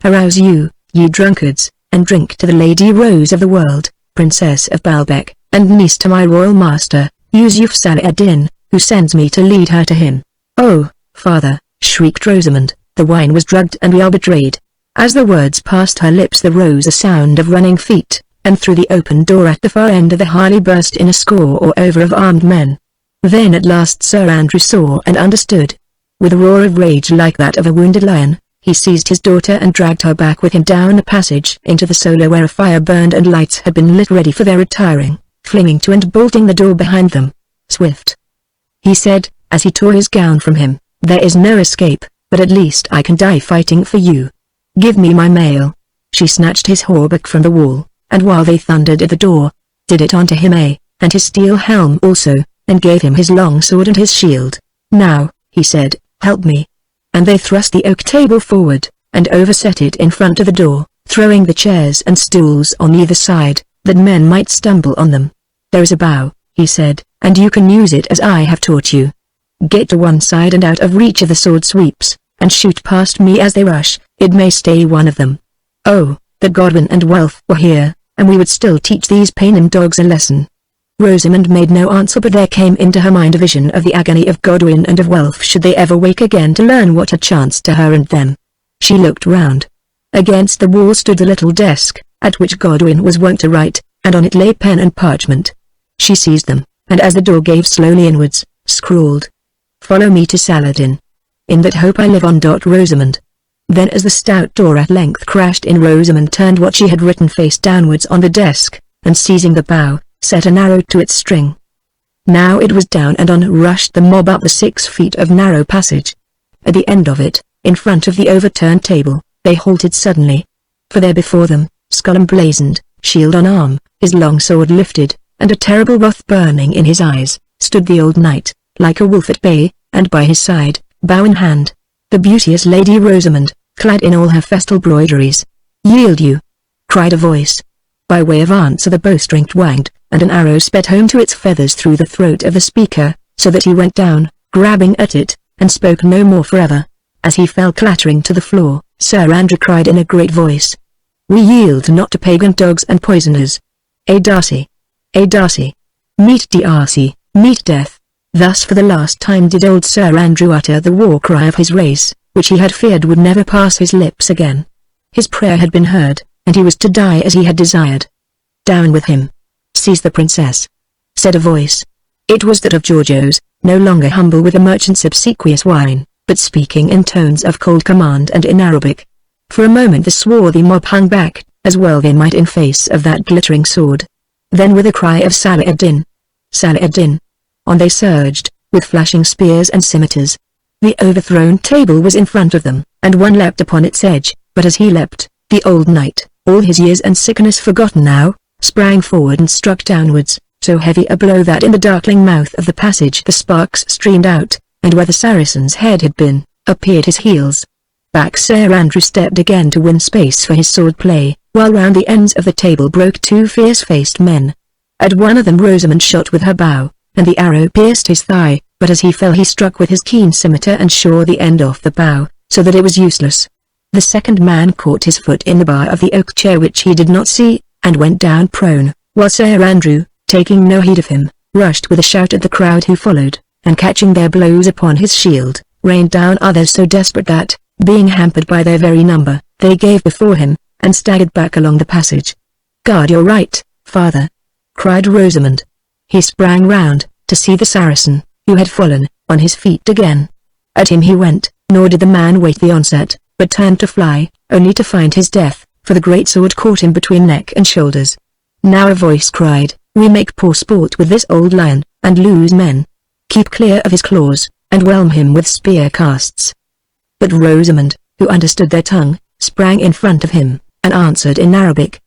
"Arouse you, ye drunkards, and drink to the Lady Rose of the World, Princess of Baalbek, and niece to my royal master, Yusuf Salah-ad-Din, who sends me to lead her to him." "Oh, father," shrieked Rosamund, "the wine was drugged and we are betrayed." As the words passed her lips there rose a sound of running feet, and through the open door at the far end of the Harley burst in a score or over of armed men. Then at last Sir Andrew saw and understood. With a roar of rage like that of a wounded lion, he seized his daughter and dragged her back with him down a passage into the solo where a fire burned and lights had been lit ready for their retiring, flinging to and bolting the door behind them. "Swift," he said, as he tore his gown from him, "there is no escape, but at least I can die fighting for you. Give me my mail." She snatched his hauberk from the wall, and while they thundered at the door, did it onto him and his steel helm also, and gave him his long sword and his shield. "Now," he said, "help me." And they thrust the oak table forward, and overset it in front of the door, throwing the chairs and stools on either side, that men might stumble on them. "There is a bow," he said, "and you can use it as I have taught you. Get to one side and out of reach of the sword sweeps, and shoot past me as they rush, it may stay one of them. Oh, that Godwin and Welf were here, and we would still teach these Paynim dogs a lesson." Rosamund made no answer, but there came into her mind a vision of the agony of Godwin and of Welf should they ever wake again to learn what had chanced to her and them. She looked round. Against the wall stood the little desk, at which Godwin was wont to write, and on it lay pen and parchment. She seized them, and as the door gave slowly inwards, scrawled, "Follow me to Saladin. In that hope I live on. Rosamund." Then as the stout door at length crashed in, Rosamund turned what she had written face downwards on the desk, and seizing the bow, set an arrow to its string. Now it was down, and on rushed the mob up the 6 feet of narrow passage. At the end of it, in front of the overturned table, they halted suddenly. For there before them, skull emblazoned, shield on arm, his long sword lifted, and a terrible wrath burning in his eyes, stood the old knight, like a wolf at bay, and by his side, bow in hand, the beauteous Lady Rosamund, clad in all her festal broideries. "Yield you!" cried a voice. By way of answer the bowstring twanged, and an arrow sped home to its feathers through the throat of the speaker, so that he went down, grabbing at it, and spoke no more forever. As he fell clattering to the floor, Sir Andrew cried in a great voice, "We yield not to pagan dogs and poisoners. A Darcy! A Darcy! Meet Darcy, meet death!" Thus for the last time did old Sir Andrew utter the war cry of his race, which he had feared would never pass his lips again. His prayer had been heard, and he was to die as he had desired. "Down with him! Seize the princess!" said a voice. It was that of Georgios, no longer humble with the merchant's obsequious wine, but speaking in tones of cold command and in Arabic. For a moment the swarthy mob hung back, as well they might in face of that glittering sword. Then with a cry of Salah-ad-Din! Salah-ad-Din! On they surged, with flashing spears and scimitars. The overthrown table was in front of them, and one leapt upon its edge, but as he leapt, the old knight, all his years and sickness forgotten now, sprang forward and struck downwards, so heavy a blow that in the darkling mouth of the passage the sparks streamed out, and where the Saracen's head had been, appeared his heels. Back Sir Andrew stepped again to win space for his sword play, while round the ends of the table broke 2 fierce-faced men. At one of them Rosamund shot with her bow, and the arrow pierced his thigh, but as he fell he struck with his keen scimitar and shore the end off the bow, so that it was useless. The second man caught his foot in the bar of the oak chair which he did not see, and went down prone, while Sir Andrew, taking no heed of him, rushed with a shout at the crowd who followed, and catching their blows upon his shield, rained down others so desperate that, being hampered by their very number, they gave before him, and staggered back along the passage. "Guard your right, father!" cried Rosamund. He sprang round, to see the Saracen, who had fallen, on his feet again. At him he went, nor did the man wait the onset, but turned to fly, only to find his death, for the great sword caught him between neck and shoulders. Now a voice cried, We make poor sport with this old lion, and lose men. Keep clear of his claws, and whelm him with spear casts." But Rosamond, who understood their tongue, sprang in front of him, and answered in Arabic,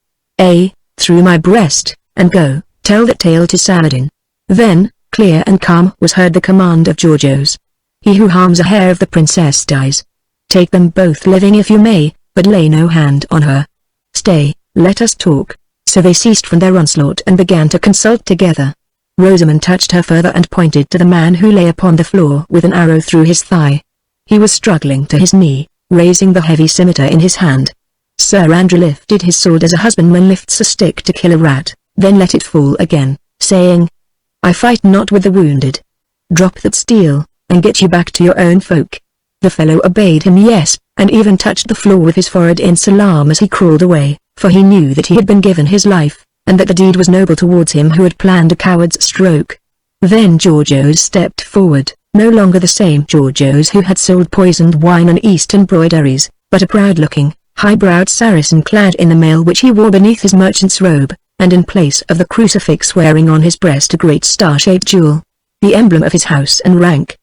"Through my breast, and go, tell that tale to Saladin." Then, clear and calm was heard the command of Georgios. "He who harms a hair of the princess dies. Take them both living if you may, but lay no hand on her. Stay, let us talk." So they ceased from their onslaught and began to consult together. Rosamond touched her further and pointed to the man who lay upon the floor with an arrow through his thigh. He was struggling to his knee, raising the heavy scimitar in his hand. Sir Andrew lifted his sword as a husbandman lifts a stick to kill a rat, then let it fall again, saying, "I fight not with the wounded. Drop that steel, and get you back to your own folk." The fellow obeyed him, yes, and even touched the floor with his forehead in salam as he crawled away, for he knew that he had been given his life, and that the deed was noble towards him who had planned a coward's stroke. Then Georgios stepped forward, no longer the same Georgios who had sold poisoned wine and Eastern broideries, but a proud-looking, high-browed Saracen clad in the mail which he wore beneath his merchant's robe, and in place of the crucifix wearing on his breast a great star-shaped jewel, the emblem of his house and rank.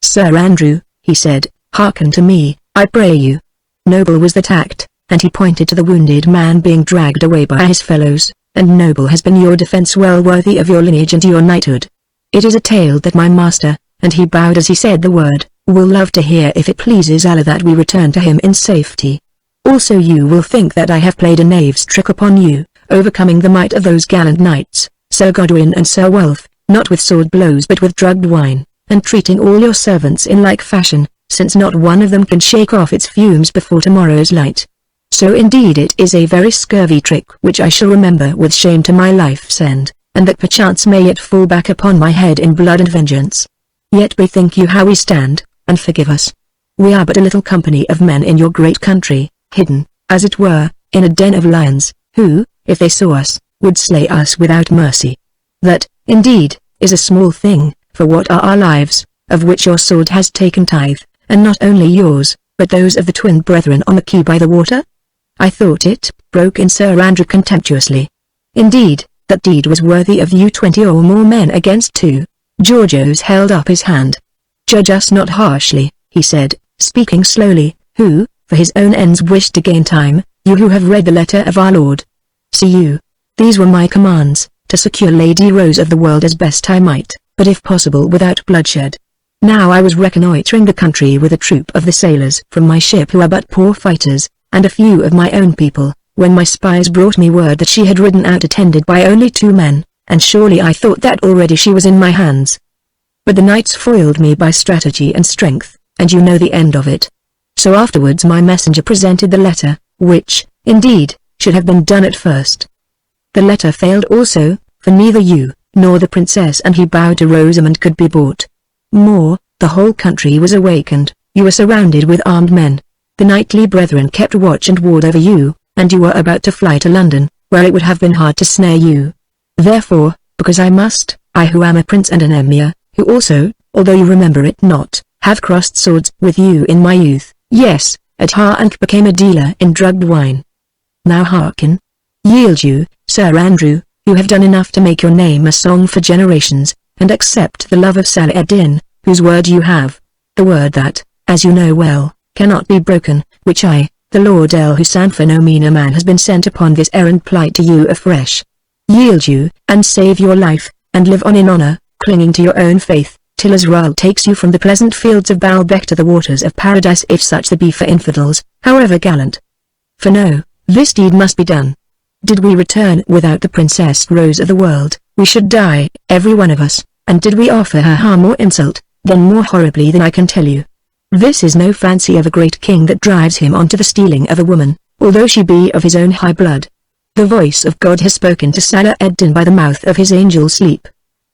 "Sir Andrew," he said, "hearken to me, I pray you." Noble was the tact, and he pointed to the wounded man being dragged away by his fellows, "and noble has been your defense, well worthy of your lineage and your knighthood. It is a tale that my master," and he bowed as he said the word, "will love to hear if it pleases Allah that we return to him in safety. Also you will think that I have played a knave's trick upon you, overcoming the might of those gallant knights, Sir Godwin and Sir Wulf, not with sword blows but with drugged wine, and treating all your servants in like fashion, since not one of them can shake off its fumes before tomorrow's light. So indeed it is a very scurvy trick which I shall remember with shame to my life's end, and that perchance may yet fall back upon my head in blood and vengeance. Yet bethink you how we stand, and forgive us. We are but a little company of men in your great country, hidden, as it were, in a den of lions, who, if they saw us, would slay us without mercy. That, indeed, is a small thing, for what are our lives, of which your sword has taken tithe, and not only yours, but those of the twin brethren on the quay by the water?" "I thought it," broke in Sir Andrew contemptuously. "Indeed, that deed was worthy of you 20 or more men against 2. Georgios held up his hand. "Judge us not harshly," he said, speaking slowly, "who, for his own ends wished to gain time, you who have read the letter of our Lord. See you. These were my commands, to secure Lady Rose of the world as best I might, but if possible without bloodshed. Now I was reconnoitring the country with a troop of the sailors from my ship who are but poor fighters, and a few of my own people, when my spies brought me word that she had ridden out attended by only 2 men, and surely I thought that already she was in my hands. But the knights foiled me by strategy and strength, and you know the end of it. So afterwards my messenger presented the letter, which, indeed, should have been done at first. The letter failed also, for neither you, nor the princess and he bowed to Rosamond could be bought. More, the whole country was awakened, you were surrounded with armed men. The knightly brethren kept watch and ward over you, and you were about to fly to London, where it would have been hard to snare you. Therefore, because I must, I who am a prince and an emir, who also, although you remember it not, have crossed swords with you in my youth, yes, at Haggard became a dealer in drugged wine. Now hearken. Yield you, Sir Andrew, who have done enough to make your name a song for generations, and accept the love of Saladin, whose word you have, the word that, as you know well, cannot be broken, which I, the Lord El Hussein Phenomena man has been sent upon this errand plight to you afresh. Yield you, and save your life, and live on in honor, clinging to your own faith, till Azrael takes you from the pleasant fields of Baalbek to the waters of paradise, if such there be for infidels, however gallant. For no, this deed must be done. Did we return without the Princess Rose of the world, we should die, every one of us, and did we offer her harm or insult, then more horribly than I can tell you. This is no fancy of a great king that drives him on to the stealing of a woman, although she be of his own high blood. The voice of God has spoken to Saladin by the mouth of his angel Sleep.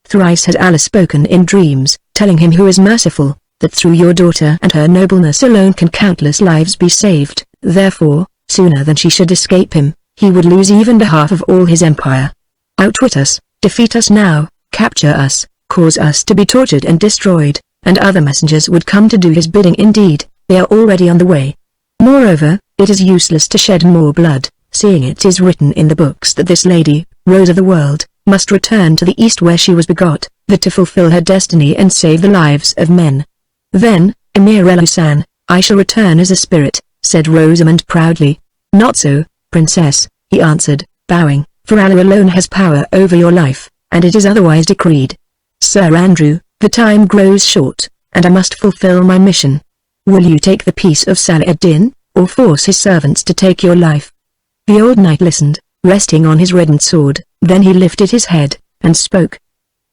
Thrice has Allah spoken in dreams, telling him who is merciful, that through your daughter and her nobleness alone can countless lives be saved. Therefore, sooner than she should escape him, he would lose even the half of all his empire. Outwit us, defeat us now, capture us, cause us to be tortured and destroyed, and other messengers would come to do his bidding. Indeed, they are already on the way. Moreover, it is useless to shed more blood, seeing it is written in the books that this lady, Rose of the World, must return to the east where she was begot, that to fulfill her destiny and save the lives of men. Then, Emir El-Hussein, I shall return as a spirit, said Rosamund proudly. Not so, princess, he answered, bowing, for Allah alone has power over your life, and it is otherwise decreed. Sir Andrew, the time grows short, and I must fulfill my mission. Will you take the peace of Salah ad-Din, or force his servants to take your life? The old knight listened, resting on his reddened sword, then he lifted his head, and spoke.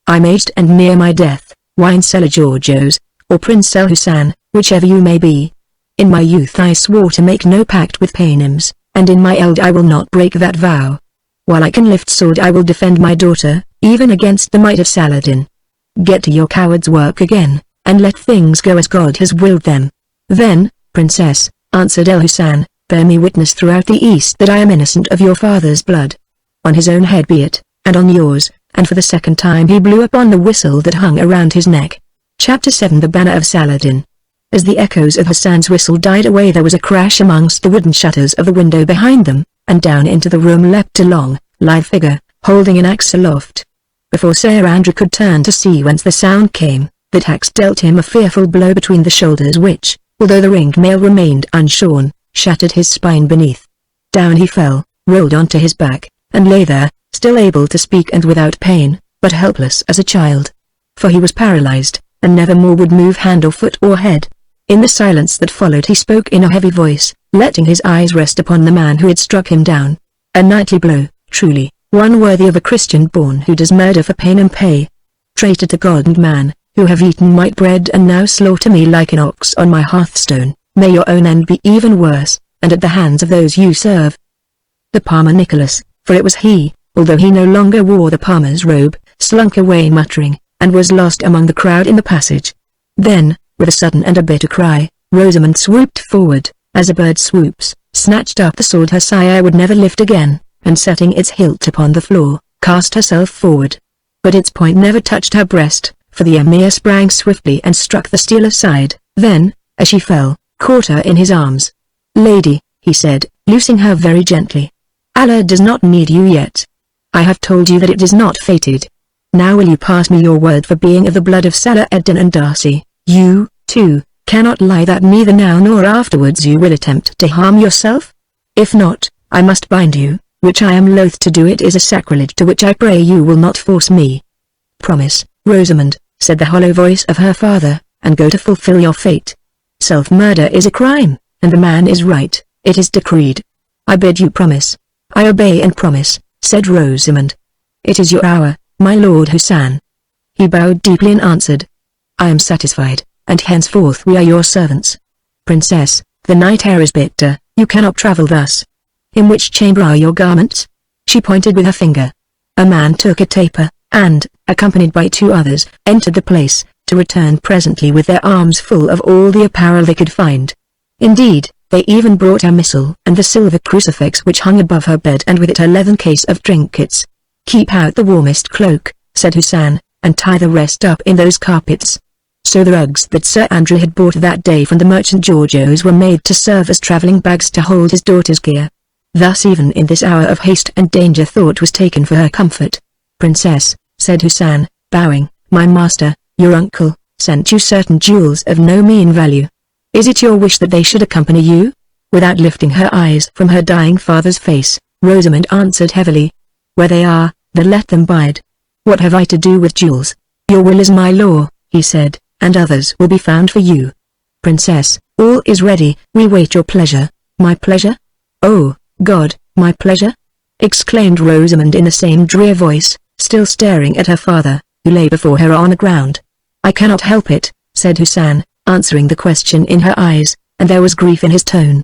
I'm aged and near my death, wine seller Georgios, or Prince El-Hussein, whichever you may be. In my youth I swore to make no pact with Paynims, and in my eld I will not break that vow. While I can lift sword I will defend my daughter, even against the might of Saladin. Get to your coward's work again, and let things go as God has willed them. Then, princess, answered El-Hussein, bear me witness throughout the east that I am innocent of your father's blood. On his own head be it, and on yours, and for the second time he blew upon the whistle that hung around his neck. Chapter 7 The Banner of Saladin. As the echoes of Hassan's whistle died away there was a crash amongst the wooden shutters of the window behind them, and down into the room leapt a long, lithe figure, holding an axe aloft. Before Sir Andrew could turn to see whence the sound came, that axe dealt him a fearful blow between the shoulders which, although the ringed mail remained unshorn, shattered his spine beneath. Down he fell, rolled onto his back, and lay there, still able to speak and without pain, but helpless as a child. For he was paralyzed, and never more would move hand or foot or head. In the silence that followed he spoke in a heavy voice, letting his eyes rest upon the man who had struck him down. A knightly blow, truly, one worthy of a Christian born who does murder for pain and pay. Traitor to God and man, who have eaten white bread and now slaughter me like an ox on my hearthstone, may your own end be even worse, and at the hands of those you serve. The palmer Nicholas, for it was he, although he no longer wore the palmer's robe, slunk away muttering, and was lost among the crowd in the passage. Then, with a sudden and a bitter cry, Rosamund swooped forward, as a bird swoops, snatched up the sword her sire would never lift again, and setting its hilt upon the floor, cast herself forward. But its point never touched her breast, for the emir sprang swiftly and struck the steel aside, then, as she fell, caught her in his arms. Lady, he said, loosing her very gently. Allah does not need you yet. I have told you that it is not fated. Now will you pass me your word for being of the blood of Salah ad-Din and Darcy? You, too, cannot lie that neither now nor afterwards you will attempt to harm yourself? If not, I must bind you, which I am loath to do. It is a sacrilege to which I pray you will not force me. Promise, Rosamund, said the hollow voice of her father, and go to fulfill your fate. Self-murder is a crime, and the man is right, it is decreed. I bid you promise. I obey and promise, said Rosamund. It is your hour, my lord Hussein. He bowed deeply and answered. I am satisfied, and henceforth we are your servants. Princess, the night air is bitter, you cannot travel thus. In which chamber are your garments? She pointed with her finger. A man took a taper, and, accompanied by 2 others, entered the place, to return presently with their arms full of all the apparel they could find. Indeed, they even brought her missal and the silver crucifix which hung above her bed, and with it her leathern case of trinkets. Keep out the warmest cloak, said Hussein, and tie the rest up in those carpets. So the rugs that Sir Andrew had bought that day from the merchant Georgios were made to serve as travelling bags to hold his daughter's gear. Thus even in this hour of haste and danger thought was taken for her comfort. Princess, said Hussein, bowing, my master, your uncle, sent you certain jewels of no mean value. Is it your wish that they should accompany you? Without lifting her eyes from her dying father's face, Rosamund answered heavily. Where they are, then let them bide. What have I to do with jewels? Your will is my law, he said, and others will be found for you. Princess, all is ready, we wait your pleasure. My pleasure? Oh, God, my pleasure? Exclaimed Rosamund in the same drear voice, still staring at her father, who lay before her on the ground. I cannot help it, said Hussein, answering the question in her eyes, and there was grief in his tone.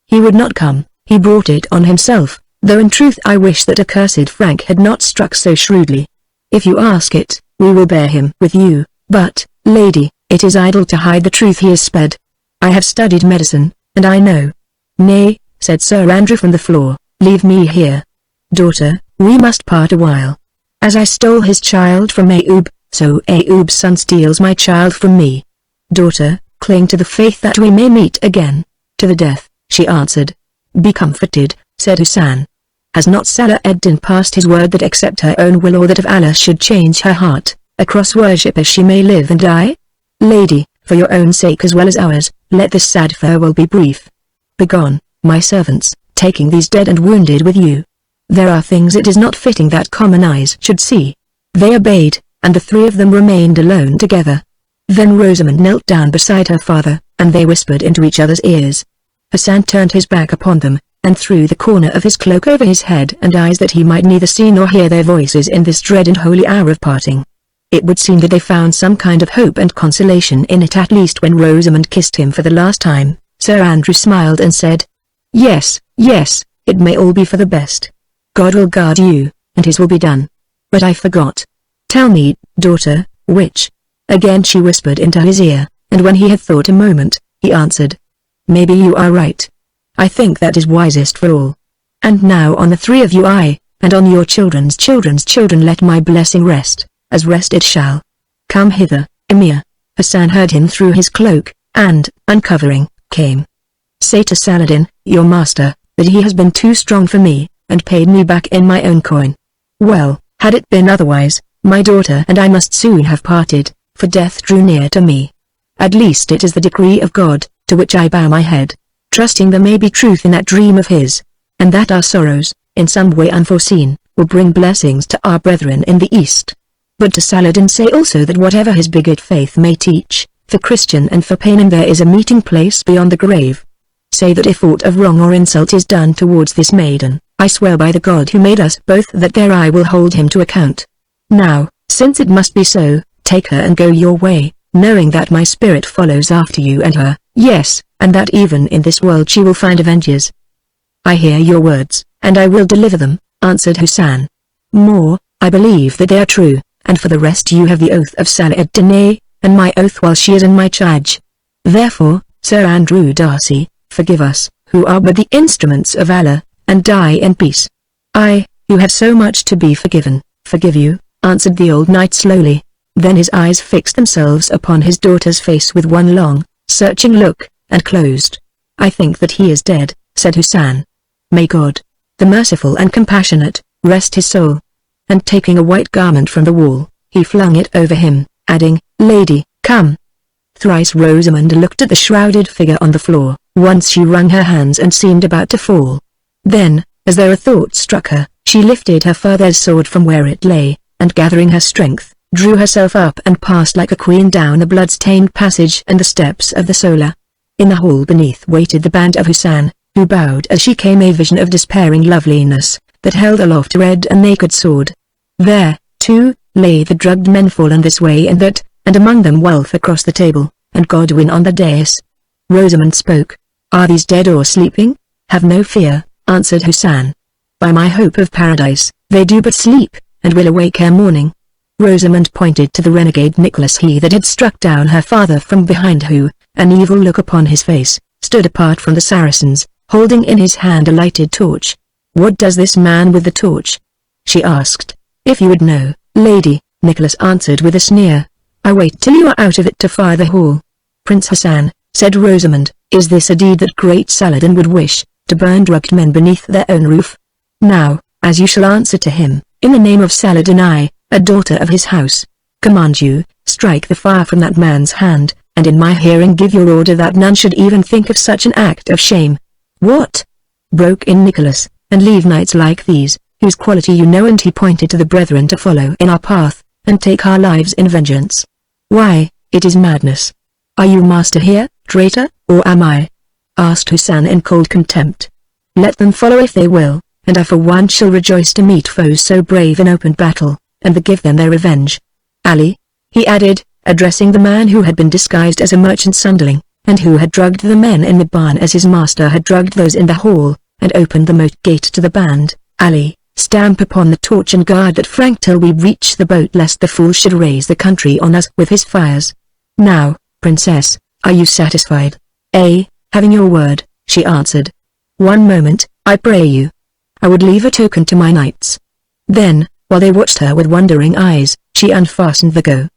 He would not come, he brought it on himself, though in truth I wish that accursed Frank had not struck so shrewdly. If you ask it, we will bear him with you, but, lady, it is idle to hide the truth. He is sped. I have studied medicine, and I know. Nay, said Sir Andrew from the floor, leave me here. Daughter, we must part a while. As I stole his child from Ayoub, so Ayoub's son steals my child from me. Daughter, cling to the faith that we may meet again. To the death, she answered. Be comforted, said Hussein. Has not Salah ed-Din passed his word that except her own will or that of Allah should change her heart, across worship as she may live and die? Lady, for your own sake as well as ours, let this sad farewell be brief. Begone, my servants, taking these dead and wounded with you. There are things it is not fitting that common eyes should see. They obeyed, and the three of them remained alone together. Then Rosamund knelt down beside her father, and they whispered into each other's ears. Hassan turned his back upon them, and threw the corner of his cloak over his head and eyes that he might neither see nor hear their voices in this dread and holy hour of parting. It would seem that they found some kind of hope and consolation in it at least when Rosamund kissed him for the last time. Sir Andrew smiled and said, "Yes, yes, it may all be for the best. God will guard you, and his will be done. But I forgot. Tell me, daughter, which?" Again she whispered into his ear, and when he had thought a moment, he answered, "Maybe you are right. I think that is wisest for all. And now on the three of you and on your children's children's children let my blessing rest, as rest it shall. Come hither, Emir." Hassan heard him through his cloak, and, uncovering, came. "Say to Saladin, your master, that he has been too strong for me, and paid me back in my own coin. Well, had it been otherwise, my daughter and I must soon have parted, for death drew near to me. At least it is the decree of God, to which I bow my head, trusting there may be truth in that dream of his, and that our sorrows, in some way unforeseen, will bring blessings to our brethren in the East. But to Saladin say also that whatever his bigot faith may teach, for Christian and for Paynim there is a meeting place beyond the grave. Say that if aught of wrong or insult is done towards this maiden, I swear by the God who made us both that there I will hold him to account. Now, since it must be so, take her and go your way, knowing that my spirit follows after you and her, yes, and that even in this world she will find avengers." "I hear your words, and I will deliver them," answered Hassan. "More, I believe that they are true, and for the rest you have the oath of Salah ed-Din, and my oath while she is in my charge. Therefore, Sir Andrew Darcy, forgive us, who are but the instruments of Allah, and die in peace." "I, who have so much to be forgiven, forgive you," answered the old knight slowly. Then his eyes fixed themselves upon his daughter's face with one long, searching look, and closed. "I think that he is dead," said Hassan. "May God, the merciful and compassionate, rest his soul." And taking a white garment from the wall, he flung it over him, adding, "Lady, come." Thrice Rosamund looked at the shrouded figure on the floor. Once she wrung her hands and seemed about to fall. Then, as though a thought struck her, she lifted her father's sword from where it lay, and gathering her strength, drew herself up and passed like a queen down the blood-stained passage and the steps of the solar. In the hall beneath waited the band of Hassan, who bowed as she came, a vision of despairing loveliness, that held aloft a red and naked sword. There, too, lay the drugged men fallen this way and that, and among them Wulf across the table, and Godwin on the dais. Rosamund spoke. "Are these dead or sleeping?" "Have no fear," answered Hassan. "By my hope of paradise, they do but sleep, and will awake ere morning." Rosamund pointed to the renegade Nicholas, he that had struck down her father from behind, who, an evil look upon his face, stood apart from the Saracens, holding in his hand a lighted torch. "What does this man with the torch?" she asked. "If you would know, lady," Nicholas answered with a sneer. "I wait till you are out of it to fire the hall." "Prince Hassan," said Rosamund, "is this a deed that great Saladin would wish, to burn drugged men beneath their own roof? Now, as you shall answer to him, in the name of Saladin I, a daughter of his house, command you, strike the fire from that man's hand, and in my hearing give your order that none should even think of such an act of shame." "What?" broke in Nicholas, "and leave knights like these, whose quality you know," and he pointed to the brethren, "to follow in our path, and take our lives in vengeance. Why, it is madness. Are you master here, traitor, or am I?" asked Hassan in cold contempt. "Let them follow if they will, and I for one shall rejoice to meet foes so brave in open battle, and to give them their revenge. Ali," he added, addressing the man who had been disguised as a merchant's underling, and who had drugged the men in the barn as his master had drugged those in the hall, and opened the moat gate to the band, "Ali, stamp upon the torch and guard that flank till we reach the boat, lest the fool should raise the country on us with his fires. Now, princess, are you satisfied?" "Having your word," she answered. "One moment, I pray you. I would leave a token to my knights." Then, while they watched her with wondering eyes, she unfastened the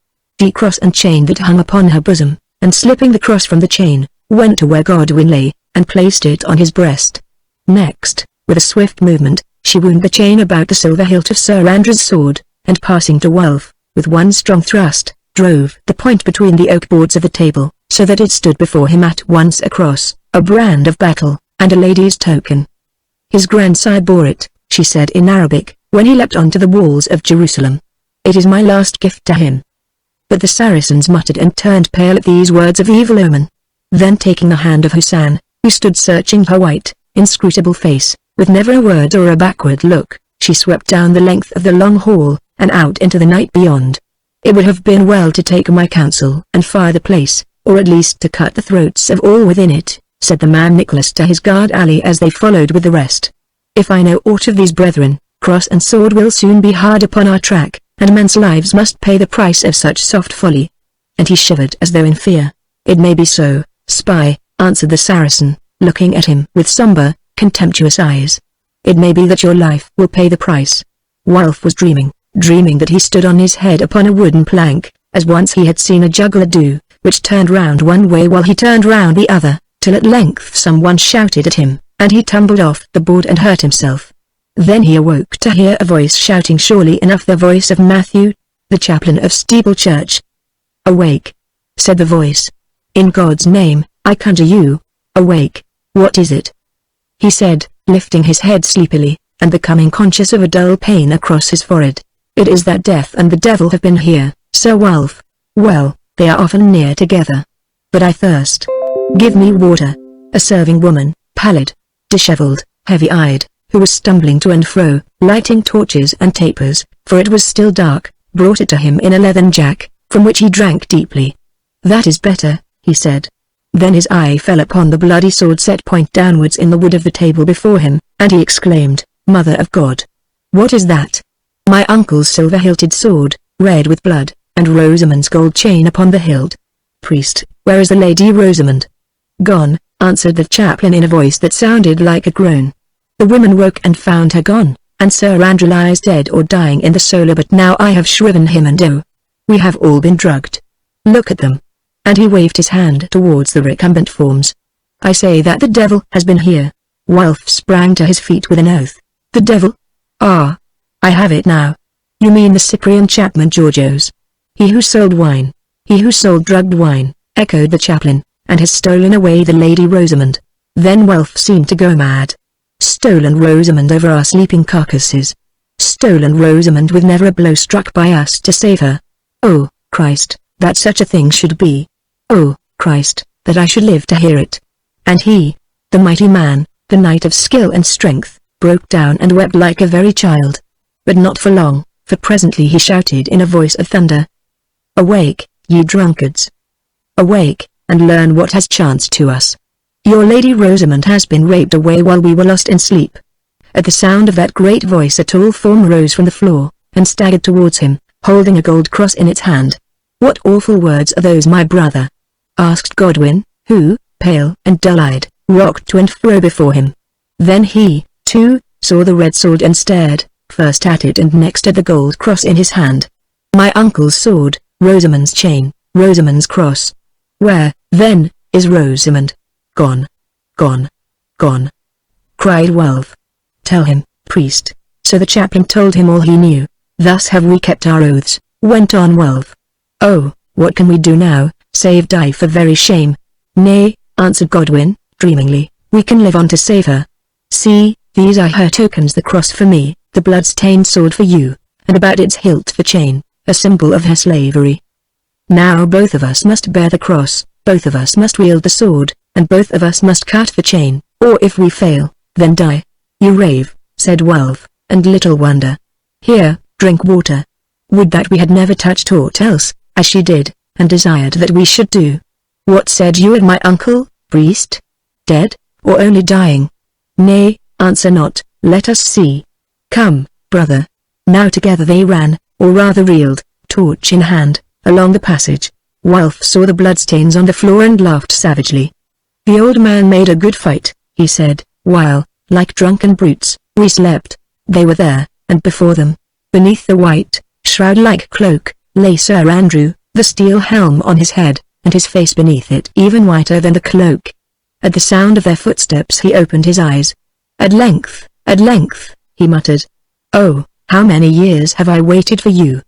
cross and chain that hung upon her bosom, and slipping the cross from the chain, went to where Godwin lay, and placed it on his breast. Next, with a swift movement, she wound the chain about the silver hilt of Sir Andrew's sword, and passing to Wulf, with one strong thrust, drove the point between the oak boards of the table, so that it stood before him at once a cross, a brand of battle, and a lady's token. His grandsire bore it, she said in Arabic, when he leapt onto the walls of Jerusalem. It is my last gift to him. But the Saracens muttered and turned pale at these words of evil omen. Then taking the hand of Hassan, who stood searching her white, inscrutable face, with never a word or a backward look, she swept down the length of the long hall, and out into the night beyond. It would have been well to take my counsel and fire the place, or at least to cut the throats of all within it, said the man Nicholas to his guard Ali as they followed with the rest. If I know aught of these brethren, cross and sword will soon be hard upon our track, and men's lives must pay the price of such soft folly. And he shivered as though in fear. It may be so, spy, answered the Saracen, looking at him with somber, contemptuous eyes. It may be that your life will pay the price. Wulf was dreaming that he stood on his head upon a wooden plank, as once he had seen a juggler do, which turned round one way while he turned round the other, till at length someone shouted at him, and he tumbled off the board and hurt himself. Then he awoke to hear a voice shouting, surely enough the voice of Matthew, the chaplain of Steeple Church. Awake, said the voice. In God's name, I conjure you, awake. What is it? He said, lifting his head sleepily, and becoming conscious of a dull pain across his forehead. It is that death and the devil have been here, Sir Wulf. Well, they are often near together. But I thirst. Give me water. A serving woman, pallid, dishevelled, heavy-eyed, who was stumbling to and fro, lighting torches and tapers, for it was still dark, brought it to him in a leathern jack, from which he drank deeply. That is better, he said. Then his eye fell upon the bloody sword set point downwards in the wood of the table before him, and he exclaimed, Mother of God! What is that? My uncle's silver-hilted sword, red with blood, and Rosamond's gold chain upon the hilt. Priest, where is the Lady Rosamond? Gone, answered the chaplain in a voice that sounded like a groan. The women woke and found her gone, and Sir Andrew lies dead or dying in the solar, but now I have shriven him, and oh, we have all been drugged. Look at them. And he waved his hand towards the recumbent forms. I say that the devil has been here. Wulf sprang to his feet with an oath. The devil? Ah! I have it now. You mean the Cyprian Chapman Georgios. He who sold wine. He who sold drugged wine, echoed the chaplain, and has stolen away the Lady Rosamond. Then Wulf seemed to go mad. Stolen Rosamond over our sleeping carcasses. Stolen Rosamond with never a blow struck by us to save her. Oh, Christ, that such a thing should be. Oh, Christ, that I should live to hear it. And he, the mighty man, the knight of skill and strength, broke down and wept like a very child. But not for long, for presently he shouted in a voice of thunder. Awake, ye drunkards! Awake, and learn what has chanced to us. Your Lady Rosamond has been raped away while we were lost in sleep. At the sound of that great voice a tall form rose from the floor, and staggered towards him, holding a gold cross in its hand. What awful words are those, my brother? Asked Godwin, who, pale and dull-eyed, rocked to and fro before him. Then he, too, saw the red sword and stared, first at it and next at the gold cross in his hand. My uncle's sword, Rosamond's chain, Rosamond's cross. Where, then, is Rosamond? Gone. Gone. Gone. Cried Wulf. Tell him, priest. So the chaplain told him all he knew. Thus have we kept our oaths, went on Wulf. Oh, what can we do now, save die for very shame? Nay, answered Godwin, dreamingly, we can live on to save her. See, these are her tokens, the cross for me, the blood-stained sword for you, and about its hilt the chain, a symbol of her slavery. Now both of us must bear the cross, both of us must wield the sword, and both of us must cut the chain, or if we fail, then die. You rave, said Wulf, and little wonder. Here, drink water. Would that we had never touched aught else, as she did, and desired that we should do. What said you of my uncle, priest? Dead, or only dying? Nay, answer not, let us see. Come, brother. Now together they ran, or rather reeled, torch in hand, along the passage. Wulf saw the bloodstains on the floor and laughed savagely. The old man made a good fight, he said, while, like drunken brutes, we slept. They were there, and before them, beneath the white, shroud-like cloak, lay Sir Andrew, the steel helm on his head, and his face beneath it even whiter than the cloak. At the sound of their footsteps he opened his eyes. At length, he muttered. "Oh, how many years have I waited for you?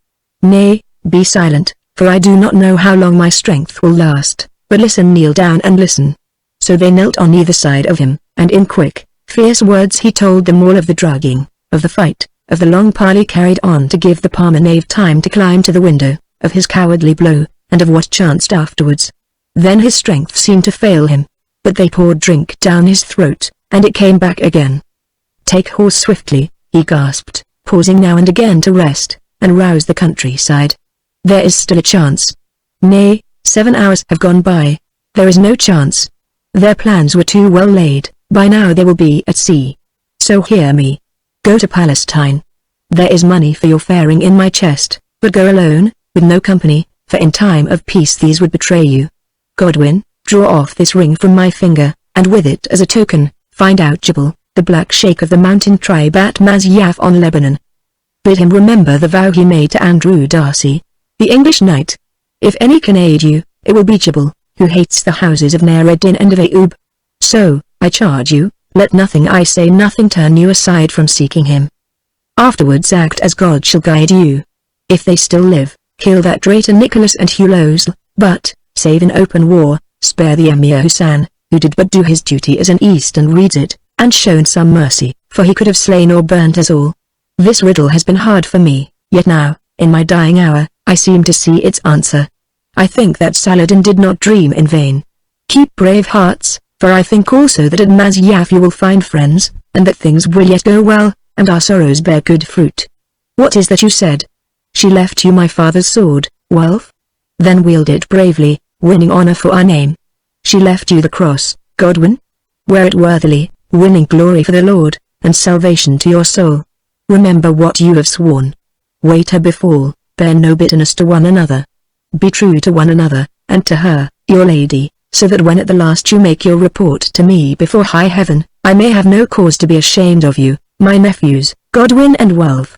Nay, be silent, for I do not know how long my strength will last, but listen, kneel down and listen." So they knelt on either side of him, and in quick, fierce words he told them all of the drugging, of the fight, of the long parley carried on to give the palmer knave time to climb to the window, of his cowardly blow, and of what chanced afterwards. Then his strength seemed to fail him, but they poured drink down his throat, and it came back again. "Take horse swiftly," he gasped, pausing now and again to rest, and rouse the countryside. "There is still a chance." "Nay, 7 hours have gone by. There is no chance. Their plans were too well laid, by now they will be at sea. So hear me. Go to Palestine. There is money for your faring in my chest, but go alone, with no company, for in time of peace these would betray you. Godwin, draw off this ring from my finger, and with it as a token, find out Jabal, the black sheikh of the mountain tribe at Masyaf on Lebanon. Bid him remember the vow he made to Andrew Darcy, the English knight. If any can aid you, it will be Jabal, who hates the houses of Nureddin and of Ayyub. So, I charge you, let nothing I say nothing turn you aside from seeking him. Afterwards act as God shall guide you. If they still live, kill that traitor Nicholas and Hulos, but, save in open war, spare the Emir Hussein, who did but do his duty as an Eastern reads it, and shown some mercy, for he could have slain or burnt us all. This riddle has been hard for me, yet now, in my dying hour, I seem to see its answer. I think that Saladin did not dream in vain. Keep brave hearts, for I think also that at Masyaf you will find friends, and that things will yet go well, and our sorrows bear good fruit. What is that you said? She left you my father's sword, Wulf? Then wield it bravely, winning honor for our name. She left you the cross, Godwin? Wear it worthily, winning glory for the Lord, and salvation to your soul. Remember what you have sworn. Wait her befall, bear no bitterness to one another. Be true to one another, and to her, your lady, so that when at the last you make your report to me before high heaven, I may have no cause to be ashamed of you, my nephews, Godwin and Wulf."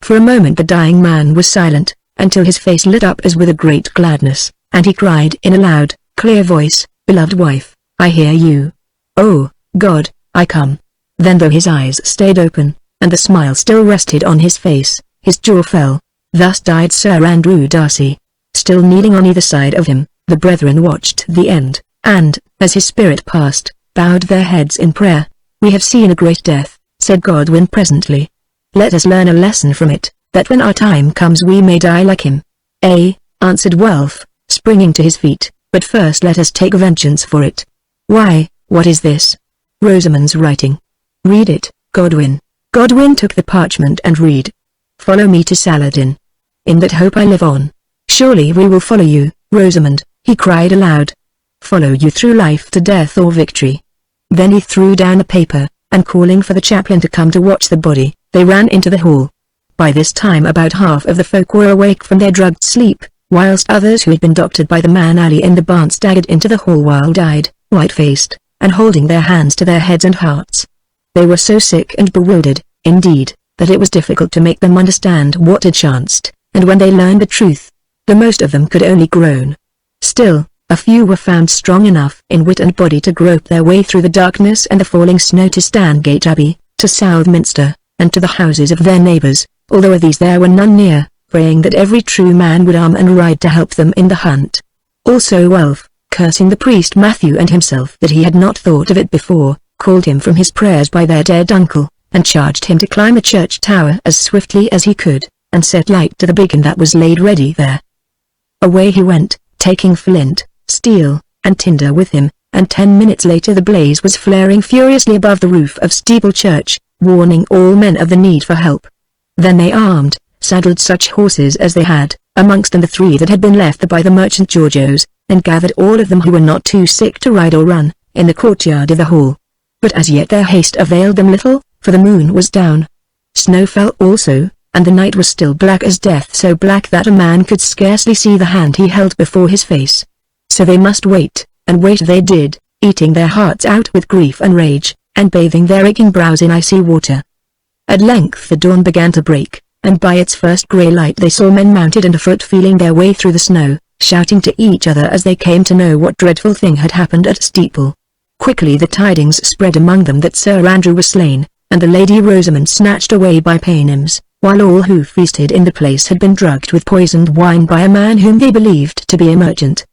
For a moment the dying man was silent, until his face lit up as with a great gladness, and he cried in a loud, clear voice, "Beloved wife, I hear you. Oh, God, I come." Then though his eyes stayed open, and the smile still rested on his face, his jaw fell. Thus died Sir Andrew Darcy. Still kneeling on either side of him, the brethren watched the end, and, as his spirit passed, bowed their heads in prayer. "We have seen a great death," said Godwin presently. "Let us learn a lesson from it, that when our time comes we may die like him." "Ay," answered Wulf, springing to his feet, "but first let us take vengeance for it." "Why, what is this?" "Rosamond's writing." "Read it, Godwin." Godwin took the parchment and read. "Follow me to Saladin. In that hope I live on. Surely we will follow you, Rosamond," he cried aloud. "Follow you through life to death or victory." Then he threw down the paper, and calling for the chaplain to come to watch the body, they ran into the hall. By this time about half of the folk were awake from their drugged sleep, whilst others who had been doctored by the man Ali in the barn staggered into the hall wild-eyed, white-faced, and holding their hands to their heads and hearts. They were so sick and bewildered, indeed, that it was difficult to make them understand what had chanced, and when they learned the truth, the most of them could only groan. Still, a few were found strong enough in wit and body to grope their way through the darkness and the falling snow to Stangate Abbey, to Southminster, and to the houses of their neighbours, although of these there were none near, praying that every true man would arm and ride to help them in the hunt. Also Wulf, cursing the priest Matthew and himself that he had not thought of it before, called him from his prayers by their dead uncle, and charged him to climb the church tower as swiftly as he could, and set light to the beacon that was laid ready there. Away he went, taking flint, steel, and tinder with him, and 10 minutes later the blaze was flaring furiously above the roof of Steeple Church, warning all men of the need for help. Then they armed, saddled such horses as they had, amongst them the 3 that had been left by the merchant Giorgios, and gathered all of them who were not too sick to ride or run, in the courtyard of the hall. But as yet their haste availed them little, for the moon was down. Snow fell also, and the night was still black as death, so black that a man could scarcely see the hand he held before his face. So they must wait, and wait they did, eating their hearts out with grief and rage, and bathing their aching brows in icy water. At length the dawn began to break, and by its first grey light they saw men mounted and afoot feeling their way through the snow, shouting to each other as they came to know what dreadful thing had happened at Steeple. Quickly the tidings spread among them that Sir Andrew was slain, and the Lady Rosamond snatched away by Paynims, while all who feasted in the place had been drugged with poisoned wine by a man whom they believed to be a merchant.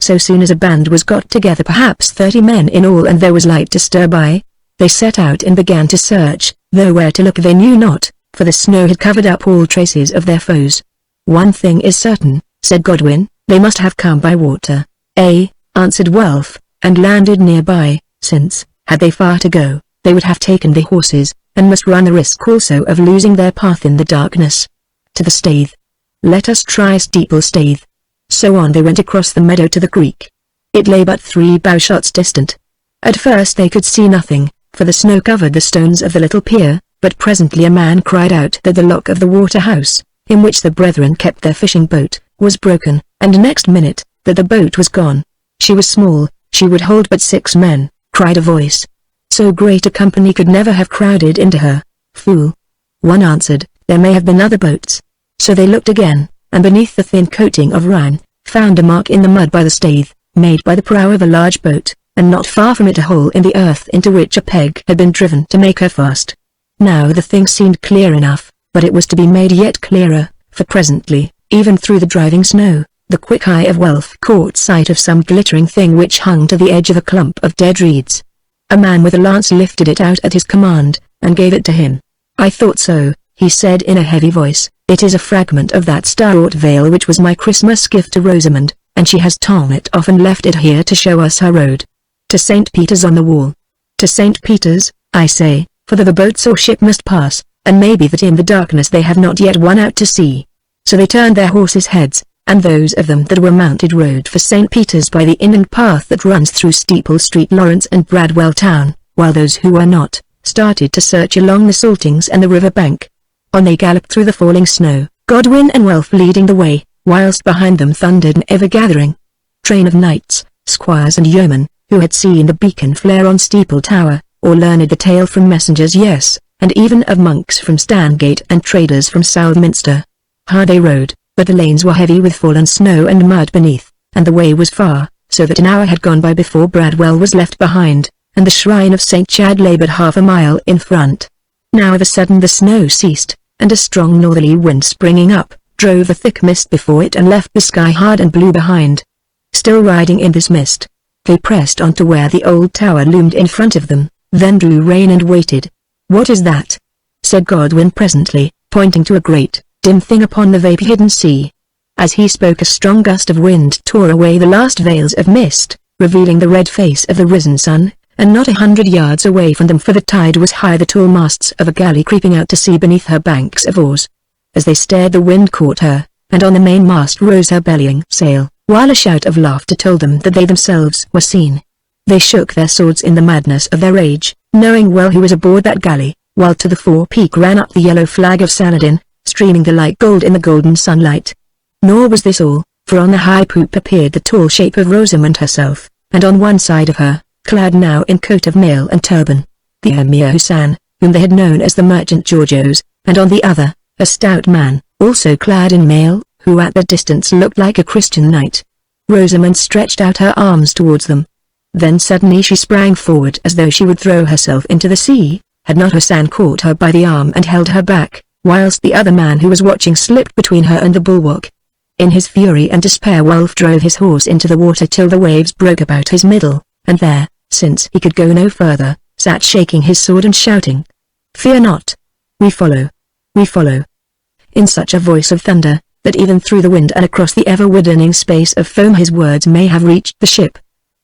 So soon as a band was got together, perhaps 30 men in all, and there was light to stir by, they set out and began to search, though where to look they knew not, for the snow had covered up all traces of their foes. "One thing is certain," said Godwin, "they must have come by water." "Ay," answered Wulf, "and landed nearby, since, had they far to go, they would have taken the horses, and must run the risk also of losing their path in the darkness. To the Staithe. Let us try Steeple Staithe." So on they went across the meadow to the creek. It lay but 3 bowshots distant. At first they could see nothing, for the snow covered the stones of the little pier, but presently a man cried out that the lock of the water-house, in which the brethren kept their fishing boat, was broken, and next minute, that the boat was gone. "She was small, she would hold but 6 men," cried a voice. "So great a company could never have crowded into her." "Fool!" one answered, "there may have been other boats." So they looked again, and beneath the thin coating of rime, found a mark in the mud by the Staithe, made by the prow of a large boat, and not far from it a hole in the earth into which a peg had been driven to make her fast. Now the thing seemed clear enough, but it was to be made yet clearer, for presently, even through the driving snow, the quick eye of Wulf caught sight of some glittering thing which hung to the edge of a clump of dead reeds. A man with a lance lifted it out at his command, and gave it to him. "I thought so," he said in a heavy voice. "It is a fragment of that star-wrought veil which was my Christmas gift to Rosamond, and she has torn it off and left it here to show us her road. To St. Peter's on the Wall. To St. Peter's, I say, for the boats or ship must pass, and maybe that in the darkness they have not yet won out to sea." So they turned their horses' heads, and those of them that were mounted rode for St. Peter's by the inland path that runs through Steeple Street, Lawrence and Bradwell Town, while those who were not, started to search along the saltings and the river bank. On they galloped through the falling snow, Godwin and Wulf leading the way, whilst behind them thundered an ever-gathering train of knights, squires and yeomen, who had seen the beacon flare on Steeple Tower, or learned the tale from messengers, yes, and even of monks from Stangate and traders from Southminster. Hard they rode, but the lanes were heavy with fallen snow and mud beneath, and the way was far, so that an hour had gone by before Bradwell was left behind, and the shrine of St. Chad lay but half a mile in front. Now of a sudden the snow ceased, and a strong northerly wind springing up, drove a thick mist before it and left the sky hard and blue behind. Still riding in this mist, they pressed on to where the old tower loomed in front of them, then drew rein and waited. "What is that?" said Godwin presently, pointing to a great, dim thing upon the vapor-hidden sea. As he spoke a strong gust of wind tore away the last veils of mist, revealing the red face of the risen sun, and not 100 yards away from them, for the tide was high, the tall masts of a galley creeping out to sea beneath her banks of oars. As they stared the wind caught her, and on the mainmast rose her bellying sail, while a shout of laughter told them that they themselves were seen. They shook their swords in the madness of their rage, knowing well who was aboard that galley, while to the forepeak ran up the yellow flag of Saladin, streaming the light gold in the golden sunlight. Nor was this all, for on the high poop appeared the tall shape of Rosamond herself, and on one side of her, clad now in coat of mail and turban, the Emir Hussein, whom they had known as the merchant Georgios, and on the other, a stout man, also clad in mail, who at that distance looked like a Christian knight. Rosamond stretched out her arms towards them. Then suddenly she sprang forward as though she would throw herself into the sea, had not Hussein caught her by the arm and held her back, whilst the other man who was watching slipped between her and the bulwark. In his fury and despair Wulf drove his horse into the water till the waves broke about his middle, and there, since he could go no further, sat shaking his sword and shouting, "Fear not! We follow! We follow!" in such a voice of thunder, that even through the wind and across the ever-widening space of foam his words may have reached the ship.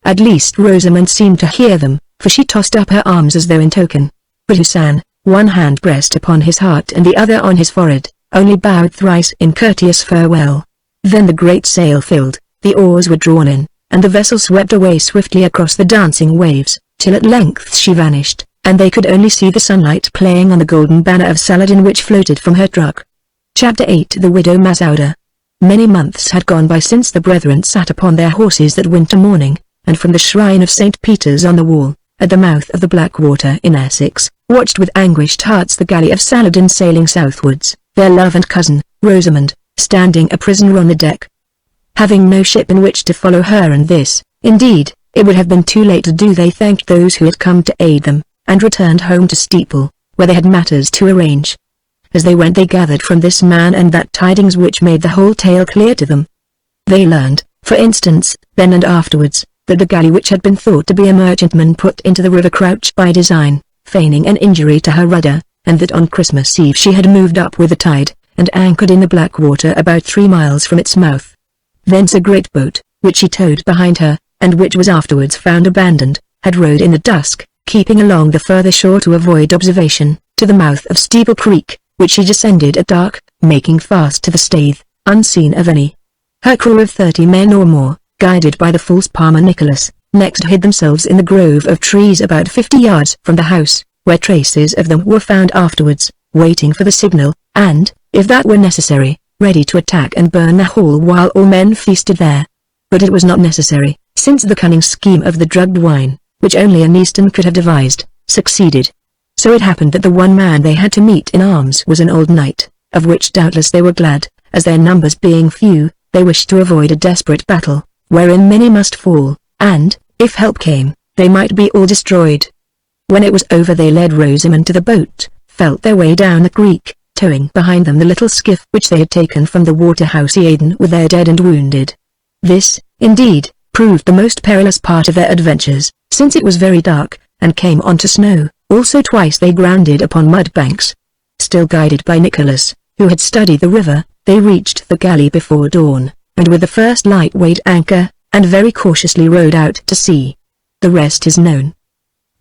At least Rosamond seemed to hear them, for she tossed up her arms as though in token. But Hussein, one hand pressed upon his heart and the other on his forehead, only bowed thrice in courteous farewell. Then the great sail filled, the oars were drawn in, and the vessel swept away swiftly across the dancing waves, till at length she vanished, and they could only see the sunlight playing on the golden banner of Saladin which floated from her truck. Chapter 8 The Widow Masouda. Many months had gone by since the brethren sat upon their horses that winter morning, and from the shrine of St. Peter's on the Wall, at the mouth of the Blackwater in Essex, watched with anguished hearts the galley of Saladin sailing southwards, their love and cousin, Rosamond, standing a prisoner on the deck. Having no ship in which to follow her, and this, indeed, it would have been too late to do, they thanked those who had come to aid them, and returned home to Steeple, where they had matters to arrange. As they went they gathered from this man and that tidings which made the whole tale clear to them. They learned, for instance, then and afterwards, that the galley which had been thought to be a merchantman put into the river Crouch by design, feigning an injury to her rudder, and that on Christmas Eve she had moved up with the tide, and anchored in the black water about 3 miles from its mouth. Thence a great boat, which she towed behind her, and which was afterwards found abandoned, had rowed in the dusk, keeping along the further shore to avoid observation, to the mouth of Steeple Creek, which she descended at dark, making fast to the stayth, unseen of any. Her crew of 30 men or more, guided by the false palmer Nicholas, next hid themselves in the grove of trees about 50 yards from the house, where traces of them were found afterwards, waiting for the signal, and, if that were necessary, ready to attack and burn the whole while all men feasted there. But it was not necessary, since the cunning scheme of the drugged wine, which only an Eastern could have devised, succeeded. So it happened that the one man they had to meet in arms was an old knight, of which doubtless they were glad, as their numbers being few, they wished to avoid a desperate battle, wherein many must fall, and, if help came, they might be all destroyed. When it was over they led Rosamond to the boat, felt their way down the creek, towing behind them the little skiff which they had taken from the waterhouse Eden with their dead and wounded. This, indeed, proved the most perilous part of their adventures, since it was very dark, and came on to snow. Also twice they grounded upon mud banks. Still guided by Nicholas, who had studied the river, they reached the galley before dawn, and with the first light weighed anchor, and very cautiously rowed out to sea. The rest is known.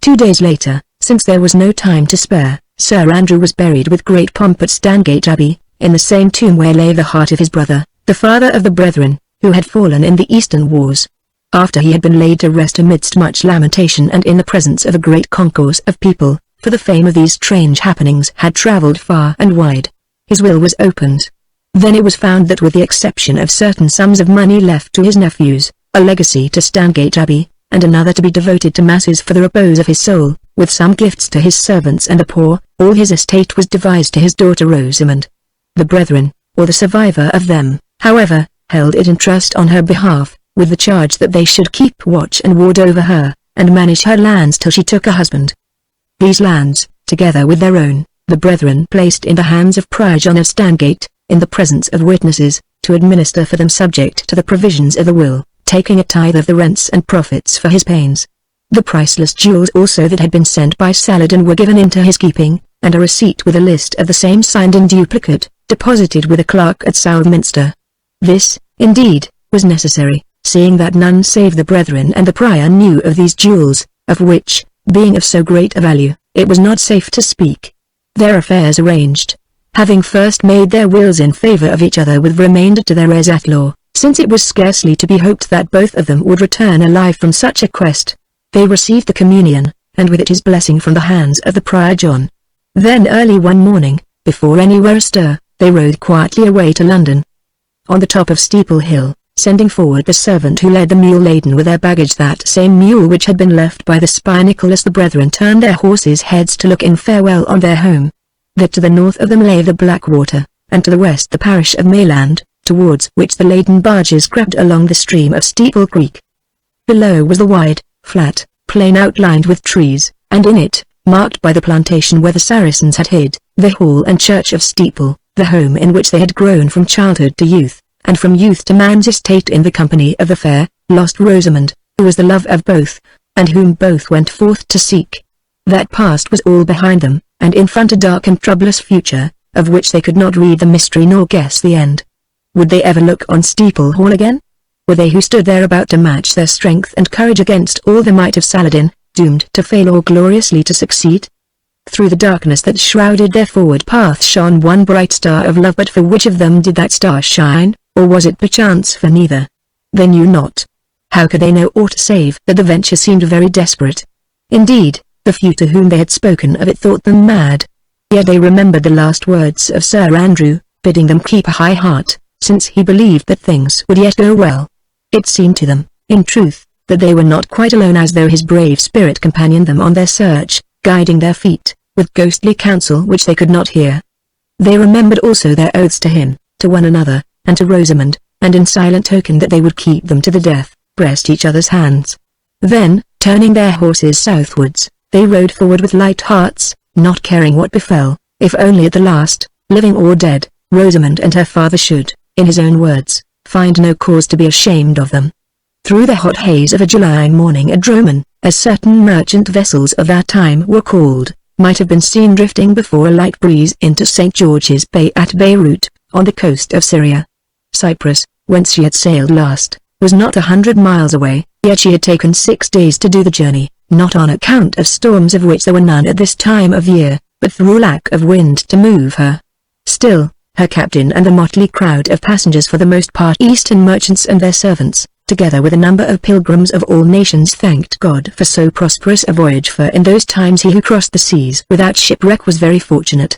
2 days later, since there was no time to spare, Sir Andrew was buried with great pomp at Stangate Abbey, in the same tomb where lay the heart of his brother, the father of the brethren, who had fallen in the Eastern wars. After he had been laid to rest amidst much lamentation and in the presence of a great concourse of people, for the fame of these strange happenings had travelled far and wide, his will was opened. Then it was found that with the exception of certain sums of money left to his nephews, a legacy to Stangate Abbey, and another to be devoted to masses for the repose of his soul, with some gifts to his servants and the poor, all his estate was devised to his daughter Rosamond. The brethren, or the survivor of them, however, held it in trust on her behalf, with the charge that they should keep watch and ward over her, and manage her lands till she took a husband. These lands, together with their own, the brethren placed in the hands of Prior John of Stangate, in the presence of witnesses, to administer for them subject to the provisions of the will, taking a tithe of the rents and profits for his pains. The priceless jewels also that had been sent by Saladin were given into his keeping, and a receipt with a list of the same signed in duplicate, deposited with a clerk at Southminster. This, indeed, was necessary, seeing that none save the brethren and the prior knew of these jewels, of which, being of so great a value, it was not safe to speak. Their affairs arranged, having first made their wills in favour of each other with remainder to their heirs at law, since it was scarcely to be hoped that both of them would return alive from such a quest, they received the communion, and with it his blessing from the hands of the Prior John. Then early one morning, before any were astir, they rode quietly away to London. On the top of Steeple Hill, sending forward the servant who led the mule laden with their baggage, that same mule which had been left by the spy Nicholas, the brethren turned their horses' heads to look in farewell on their home. That to the north of them lay the Blackwater, and to the west the parish of Mayland, towards which the laden barges crept along the stream of Steeple Creek. Below was the wide, flat, plain outlined with trees, and in it, marked by the plantation where the Saracens had hid, the hall and church of Steeple, the home in which they had grown from childhood to youth, and from youth to man's estate in the company of the fair, lost Rosamond, who was the love of both, and whom both went forth to seek. That past was all behind them, and in front a dark and troublous future, of which they could not read the mystery nor guess the end. Would they ever look on Steeple Hall again? Were they who stood there about to match their strength and courage against all the might of Saladin, doomed to fail or gloriously to succeed? Through the darkness that shrouded their forward path shone one bright star of love, but for which of them did that star shine, or was it perchance for neither? They knew not. How could they know aught save that the venture seemed very desperate? Indeed, the few to whom they had spoken of it thought them mad. Yet they remembered the last words of Sir Andrew, bidding them keep a high heart, since he believed that things would yet go well. It seemed to them, in truth, that they were not quite alone, as though his brave spirit companioned them on their search, guiding their feet, with ghostly counsel which they could not hear. They remembered also their oaths to him, to one another, and to Rosamond, and in silent token that they would keep them to the death, pressed each other's hands. Then, turning their horses southwards, they rode forward with light hearts, not caring what befell, if only at the last, living or dead, Rosamond and her father should, in his own words, find no cause to be ashamed of them. Through the hot haze of a July morning at Droman, as certain merchant vessels of that time were called, might have been seen drifting before a light breeze into St. George's Bay at Beirut, on the coast of Syria. Cyprus, whence she had sailed last, was not 100 miles away, yet she had taken 6 days to do the journey, not on account of storms of which there were none at this time of year, but through lack of wind to move her. Still, her captain and the motley crowd of passengers, for the most part Eastern merchants and their servants, together with a number of pilgrims of all nations, thanked God for so prosperous a voyage, for in those times he who crossed the seas without shipwreck was very fortunate.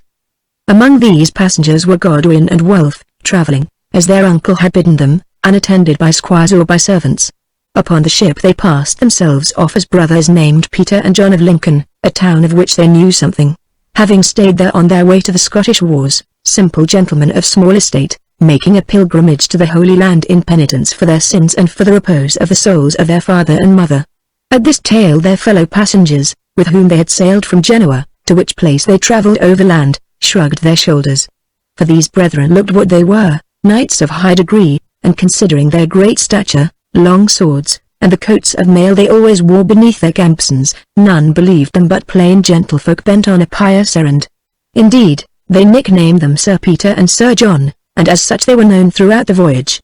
Among these passengers were Godwin and Wulf, travelling, as their uncle had bidden them, unattended by squires or by servants. Upon the ship they passed themselves off as brothers named Peter and John of Lincoln, a town of which they knew something. Having stayed there on their way to the Scottish wars, simple gentlemen of small estate, making a pilgrimage to the Holy Land in penitence for their sins and for the repose of the souls of their father and mother. At this tale their fellow passengers, with whom they had sailed from Genoa, to which place they travelled overland, shrugged their shoulders. For these brethren looked what they were, knights of high degree, and considering their great stature, long swords, and the coats of mail they always wore beneath their gambesons, none believed them but plain gentlefolk bent on a pious errand. Indeed, they nicknamed them Sir Peter and Sir John, and as such they were known throughout the voyage.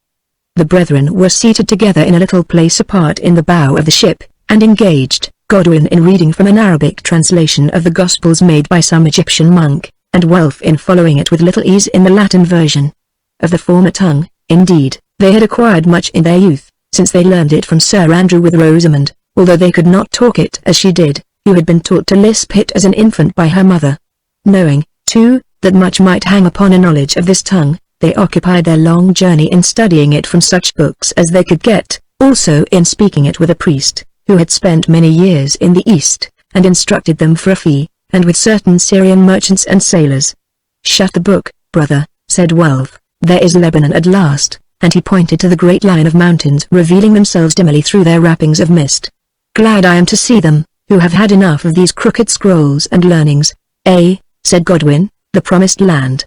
The brethren were seated together in a little place apart in the bow of the ship, and engaged, Godwin in reading from an Arabic translation of the Gospels made by some Egyptian monk, and Wulf in following it with little ease in the Latin version. Of the former tongue, indeed, they had acquired much in their youth, since they learned it from Sir Andrew with Rosamond, although they could not talk it as she did, who had been taught to lisp it as an infant by her mother. Knowing, too, that much might hang upon a knowledge of this tongue, they occupied their long journey in studying it from such books as they could get, also in speaking it with a priest, who had spent many years in the East, and instructed them for a fee, and with certain Syrian merchants and sailors. "Shut the book, brother," said Wulf, "there is Lebanon at last," and he pointed to the great line of mountains revealing themselves dimly through their wrappings of mist. "Glad I am to see them, who have had enough of these crooked scrolls and learnings." Said Godwin, "the promised land."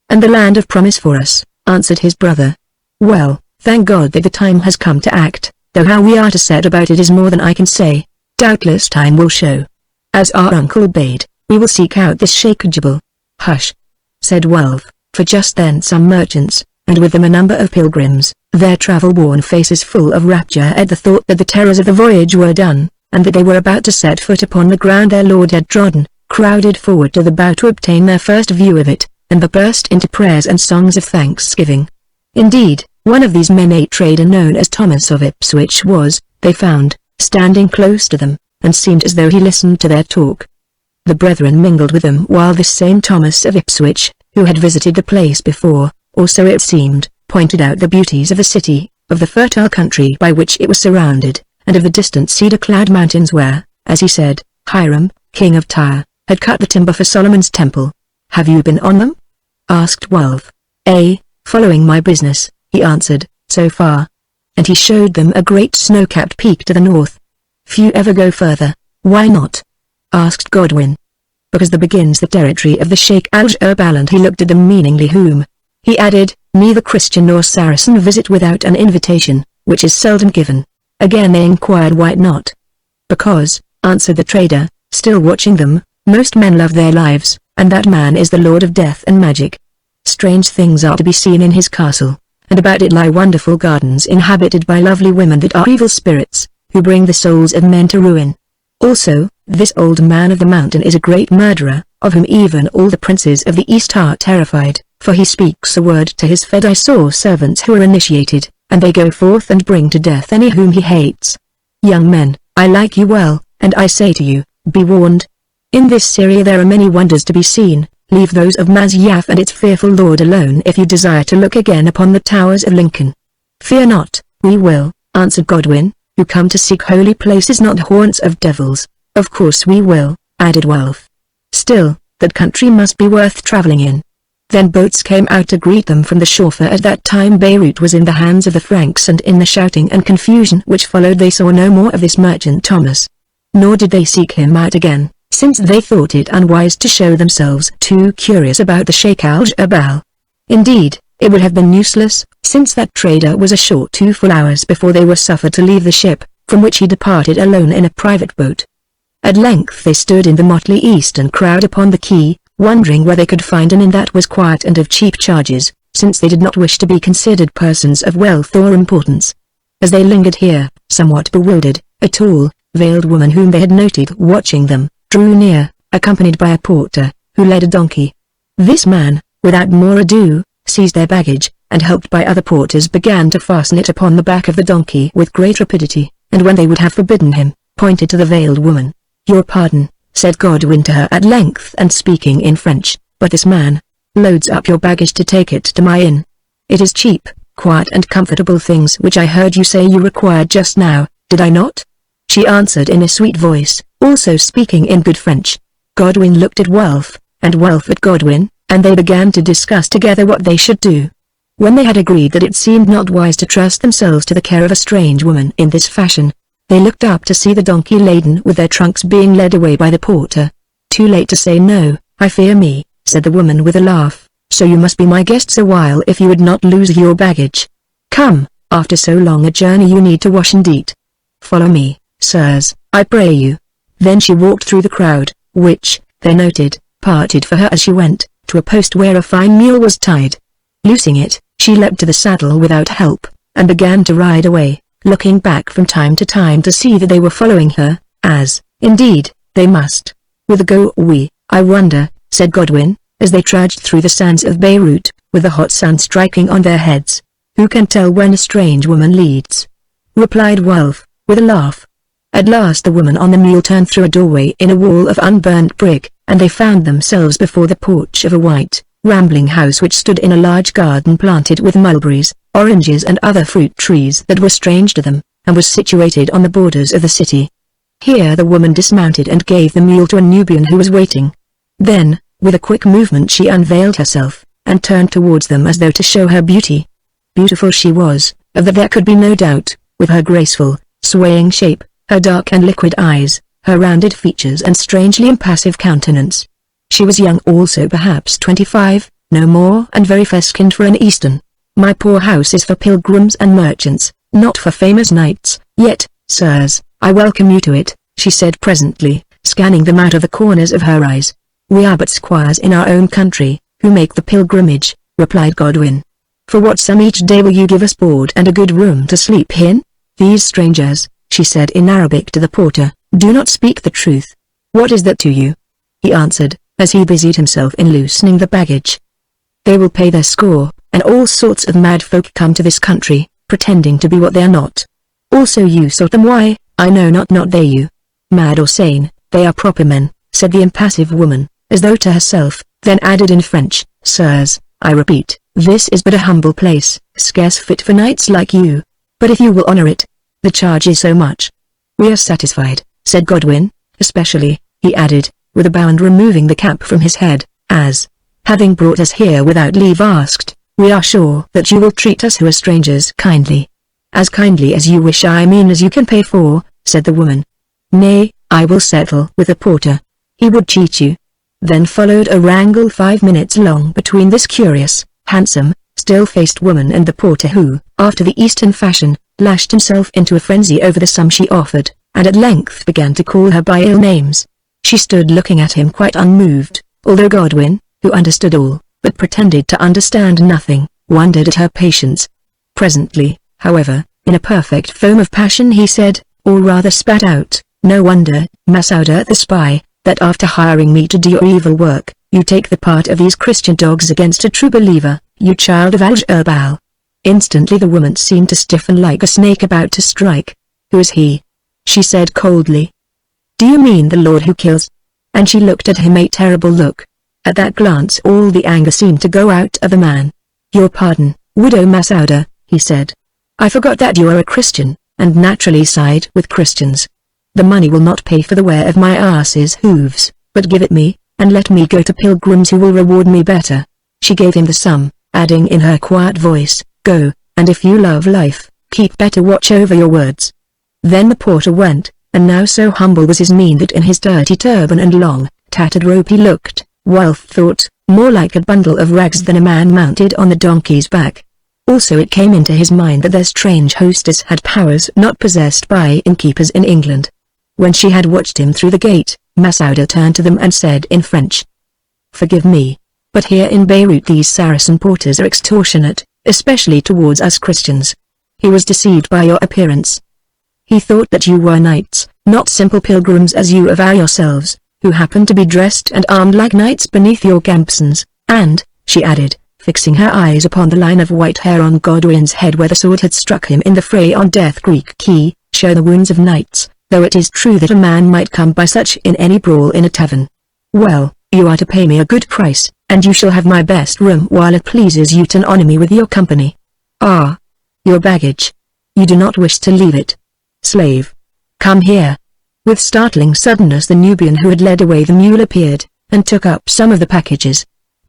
"And the land of promise for us," answered his brother. "Well, thank God that the time has come to act, though how we are to set about it is more than I can say. Doubtless time will show. As our uncle bade, we will seek out this Sheikh Jabal." "Hush," said Wulf, for just then some merchants, and with them a number of pilgrims, their travel-worn faces full of rapture at the thought that the terrors of the voyage were done, and that they were about to set foot upon the ground their Lord had trodden, crowded forward to the bow to obtain their first view of it, and burst into prayers and songs of thanksgiving. Indeed, one of these men, a trader known as Thomas of Ipswich, was, they found, standing close to them, and seemed as though he listened to their talk. The brethren mingled with them, while this same Thomas of Ipswich, who had visited the place before, or so it seemed, pointed out the beauties of the city, of the fertile country by which it was surrounded, and of the distant cedar-clad mountains where, as he said, Hiram, king of Tyre, had cut the timber for Solomon's temple. "Have you been on them?" asked Wulf. "Following my business," he answered, "so far." And he showed them a great snow-capped peak to the north. "Few ever go further." "Why not?" asked Godwin. "Because there begins the territory of the Sheikh Al-Jabal," and he looked at them meaningly, "whom," he added, "neither Christian nor Saracen visit without an invitation, which is seldom given." Again they inquired why not. "Because," answered the trader, still watching them, "most men love their lives, and that man is the lord of death and magic. Strange things are to be seen in his castle, and about it lie wonderful gardens inhabited by lovely women that are evil spirits, who bring the souls of men to ruin. Also, this old man of the mountain is a great murderer, of whom even all the princes of the East are terrified, for he speaks a word to his fed. I saw servants who are initiated, and they go forth and bring to death any whom he hates. Young men, I like you well, and I say to you, be warned. In this Syria there are many wonders to be seen. Leave those of Masyaf and its fearful lord alone if you desire to look again upon the towers of Lincoln." "Fear not, we will," answered Godwin, "who come to seek holy places, not haunts of devils." "Of course we will," added Wulf. "Still, that country must be worth travelling in." Then boats came out to greet them from the shore, for at that time Beirut was in the hands of the Franks, and in the shouting and confusion which followed they saw no more of this merchant Thomas. Nor did they seek him out again, since they thought it unwise to show themselves too curious about the Sheikh al-Jabal. Indeed, it would have been useless, since that trader was ashore 2 full hours before they were suffered to leave the ship, from which he departed alone in a private boat. At length they stood in the motley eastern crowd upon the quay, wondering where they could find an inn that was quiet and of cheap charges, since they did not wish to be considered persons of wealth or importance. As they lingered here, somewhat bewildered, a tall, veiled woman whom they had noted watching them, drew near, accompanied by a porter, who led a donkey. This man, without more ado, seized their baggage, and helped by other porters began to fasten it upon the back of the donkey with great rapidity, and when they would have forbidden him, pointed to the veiled woman. "Your pardon," said Godwin to her at length and speaking in French, "but this man loads up your baggage to take it to my inn. It is cheap, quiet and comfortable things which I heard you say you required just now, did I not?" She answered in a sweet voice, also speaking in good French. Godwin looked at Wulf, and Wulf at Godwin, and they began to discuss together what they should do. When they had agreed that it seemed not wise to trust themselves to the care of a strange woman in this fashion, they looked up to see the donkey laden with their trunks being led away by the porter. "Too late to say no, I fear me," said the woman with a laugh, "so you must be my guests a while if you would not lose your baggage. Come, after so long a journey you need to wash and eat. Follow me, sirs, I pray you." Then she walked through the crowd, which, they noted, parted for her as she went, to a post where a fine mule was tied. Loosing it, she leapt to the saddle without help, and began to ride away, looking back from time to time to see that they were following her, as, indeed, they must. "Whither go we, I wonder," said Godwin, as they trudged through the sands of Beirut, with the hot sun striking on their heads. "Who can tell when a strange woman leads?" replied Wulf, with a laugh. At last the woman on the mule turned through a doorway in a wall of unburnt brick, and they found themselves before the porch of a white, rambling house which stood in a large garden planted with mulberries, oranges and other fruit trees that were strange to them, and was situated on the borders of the city. Here the woman dismounted and gave the mule to a Nubian who was waiting. Then, with a quick movement she unveiled herself, and turned towards them as though to show her beauty. Beautiful she was, of that there could be no doubt, with her graceful, swaying shape, her dark and liquid eyes, her rounded features and strangely impassive countenance. She was young also, perhaps 25, no more, and very fair-skinned for an Eastern. "My poor house is for pilgrims and merchants, not for famous knights, yet, sirs, I welcome you to it," she said presently, scanning them out of the corners of her eyes. "We are but squires in our own country, who make the pilgrimage," replied Godwin. "For what sum each day will you give us board and a good room to sleep in?" "These strangers," she said in Arabic to the porter, "do not speak the truth." "What is that to you?" he answered, as he busied himself in loosening the baggage. "They will pay their score, and all sorts of mad folk come to this country, pretending to be what they are not. Also you sought them, why, I know not they you. Mad or sane, they are proper men," said the impassive woman, as though to herself, then added in French, "Sirs, I repeat, this is but a humble place, scarce fit for knights like you. But if you will honor it, the charge is so much." "We are satisfied," said Godwin, "especially," he added, with a bow and removing the cap from his head, "as, having brought us here without leave asked, we are sure that you will treat us who are strangers kindly." "As kindly as you wish, I mean as you can pay for," said the woman. "Nay, I will settle with the porter. He would cheat you." Then followed a wrangle 5 minutes long between this curious, handsome, still-faced woman and the porter who, after the Eastern fashion, lashed himself into a frenzy over the sum she offered, and at length began to call her by ill names. She stood looking at him quite unmoved, although Godwin, who understood all, but pretended to understand nothing, wondered at her patience. Presently, however, in a perfect foam of passion he said, or rather spat out, "No wonder, Masouda the spy, that after hiring me to do your evil work, you take the part of these Christian dogs against a true believer, you child of Al-Jabal." Instantly the woman seemed to stiffen like a snake about to strike. "Who is he?" she said coldly. "Do you mean the Lord who kills?" And she looked at him a terrible look. At that glance all the anger seemed to go out of the man. "Your pardon, widow Masouda," he said. "I forgot that you are a Christian, and naturally side with Christians. The money will not pay for the wear of my ass's hooves, but give it me, and let me go to pilgrims who will reward me better." She gave him the sum, adding in her quiet voice, "Go, and if you love life, keep better watch over your words." Then the porter went, and now so humble was his mien that in his dirty turban and long, tattered robe he looked, Wolf thought, more like a bundle of rags than a man mounted on the donkey's back. Also it came into his mind that their strange hostess had powers not possessed by innkeepers in England. When she had watched him through the gate, Masouda turned to them and said in French, "Forgive me, but here in Beirut these Saracen porters are extortionate, especially towards us Christians. He was deceived by your appearance. He thought that you were knights, not simple pilgrims as you avow yourselves, who happen to be dressed and armed like knights beneath your gambesons, and," she added, fixing her eyes upon the line of white hair on Godwin's head where the sword had struck him in the fray on Death Creek Quay, "show the wounds of knights, though it is true that a man might come by such in any brawl in a tavern. Well, you are to pay me a good price, and you shall have my best room while it pleases you to honor me with your company. Ah! Your baggage. You do not wish to leave it. Slave. Come here." With startling suddenness the Nubian who had led away the mule appeared, and took up some of the packages.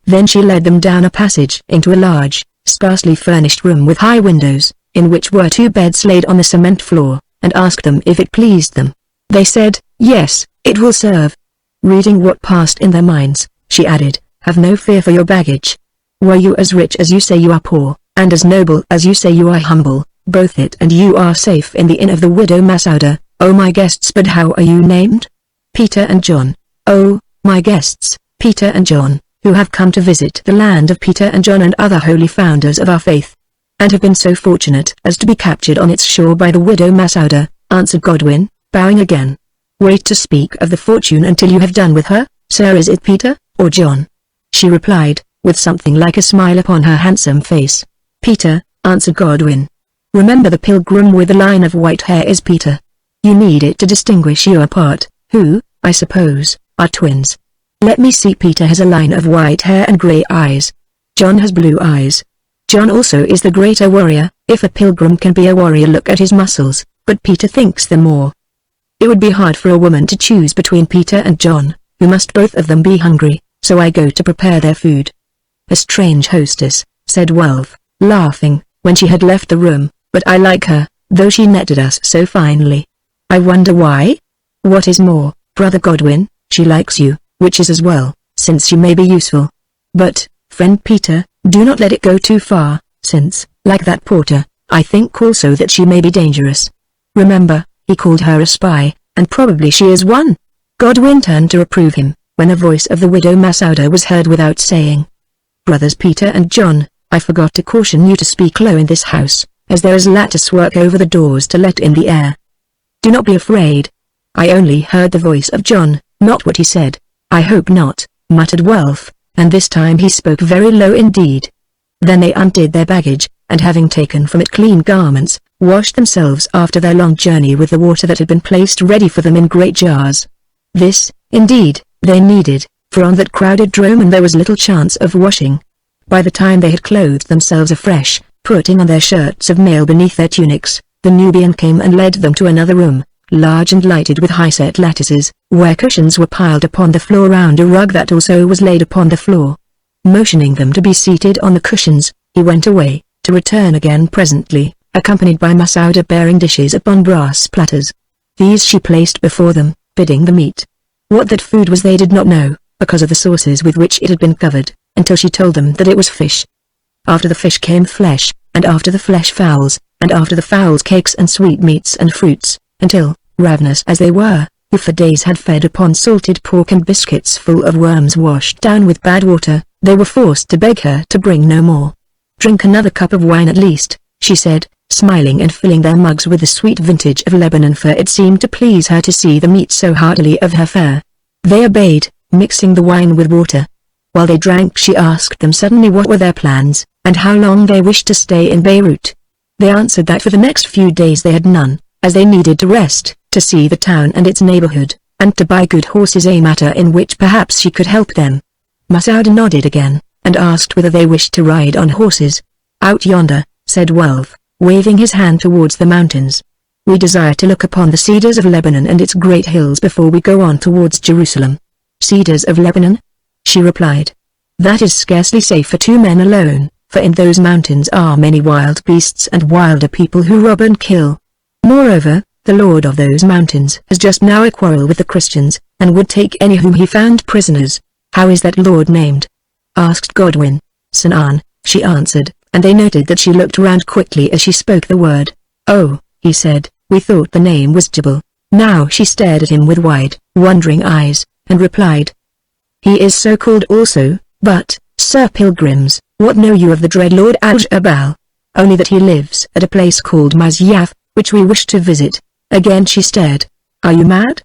Then she led them down a passage into a large, sparsely furnished room with high windows, in which were 2 beds laid on the cement floor, and asked them if it pleased them. They said, "Yes, it will serve." Reading what passed in their minds, she added, "Have no fear for your baggage. Were you as rich as you say you are poor, and as noble as you say you are humble, both it and you are safe in the inn of the widow Masouda, oh my guests." "But how are you named?" "Peter and John." "Oh, my guests, Peter and John, who have come to visit the land of Peter and John and other holy founders of our faith, and have been so fortunate as to be captured on its shore by the widow Masouda," answered Godwin, bowing again. "Wait to speak of the fortune until you have done with her, sir. Is it Peter, or John?" She replied, with something like a smile upon her handsome face. "Peter," answered Godwin. "Remember the pilgrim with the line of white hair is Peter. You need it to distinguish you apart, who, I suppose, are twins. Let me see. Peter has a line of white hair and grey eyes. John has blue eyes. John also is the greater warrior, if a pilgrim can be a warrior. Look at his muscles, but Peter thinks them more. It would be hard for a woman to choose between Peter and John, who must both of them be hungry, so I go to prepare their food." "A strange hostess," said Wolf, laughing, when she had left the room, "but I like her, though she netted us so finely. I wonder why? What is more, Brother Godwin, she likes you, which is as well, since she may be useful. But, friend Peter, do not let it go too far, since, like that porter, I think also that she may be dangerous. Remember, he called her a spy, and probably she is one." Godwin turned to reprove him, when the voice of the widow Masouda was heard without saying, "Brothers Peter and John, I forgot to caution you to speak low in this house, as there is lattice work over the doors to let in the air. Do not be afraid. I only heard the voice of John, not what he said." "I hope not," muttered Wolf, and this time he spoke very low indeed. Then they undid their baggage, and having taken from it clean garments, washed themselves after their long journey with the water that had been placed ready for them in great jars. This, indeed, they needed, for on that crowded dromon there was little chance of washing. By the time they had clothed themselves afresh, putting on their shirts of mail beneath their tunics, the Nubian came and led them to another room, large and lighted with high-set lattices, where cushions were piled upon the floor round a rug that also was laid upon the floor. Motioning them to be seated on the cushions, he went away, to return again presently, accompanied by Masouda bearing dishes upon brass platters. These she placed before them, bidding them eat. What that food was they did not know, because of the sauces with which it had been covered, until she told them that it was fish. After the fish came flesh, and after the flesh fowls, and after the fowls cakes and sweetmeats and fruits, until, ravenous as they were, who for days had fed upon salted pork and biscuits full of worms washed down with bad water, they were forced to beg her to bring no more. "Drink another cup of wine at least," she said, smiling and filling their mugs with the sweet vintage of Lebanon, for it seemed to please her to see them eat so heartily of her fare. They obeyed, mixing the wine with water. While they drank she asked them suddenly what were their plans, and how long they wished to stay in Beirut. They answered that for the next few days they had none, as they needed to rest, to see the town and its neighborhood, and to buy good horses, a matter in which perhaps she could help them. Masouda nodded again, and asked whether they wished to ride on horses. "Out yonder," said Wolf, waving his hand towards the mountains. "We desire to look upon the cedars of Lebanon and its great hills before we go on towards Jerusalem." "Cedars of Lebanon?" she replied. "That is scarcely safe for 2 men alone, for in those mountains are many wild beasts and wilder people who rob and kill. Moreover, the lord of those mountains has just now a quarrel with the Christians, and would take any whom he found prisoners. How is that lord named?" asked Godwin. "Sinan," she answered, and they noted that she looked round quickly as she spoke the word. "Oh," he said, "we thought the name was Jabal." Now she stared at him with wide, wondering eyes, and replied, "He is so called also, but, Sir Pilgrims, what know you of the dread Lord Al-Jabal? Only that he lives at a place called Masyaf, which we wish to visit." Again she stared. "Are you mad?"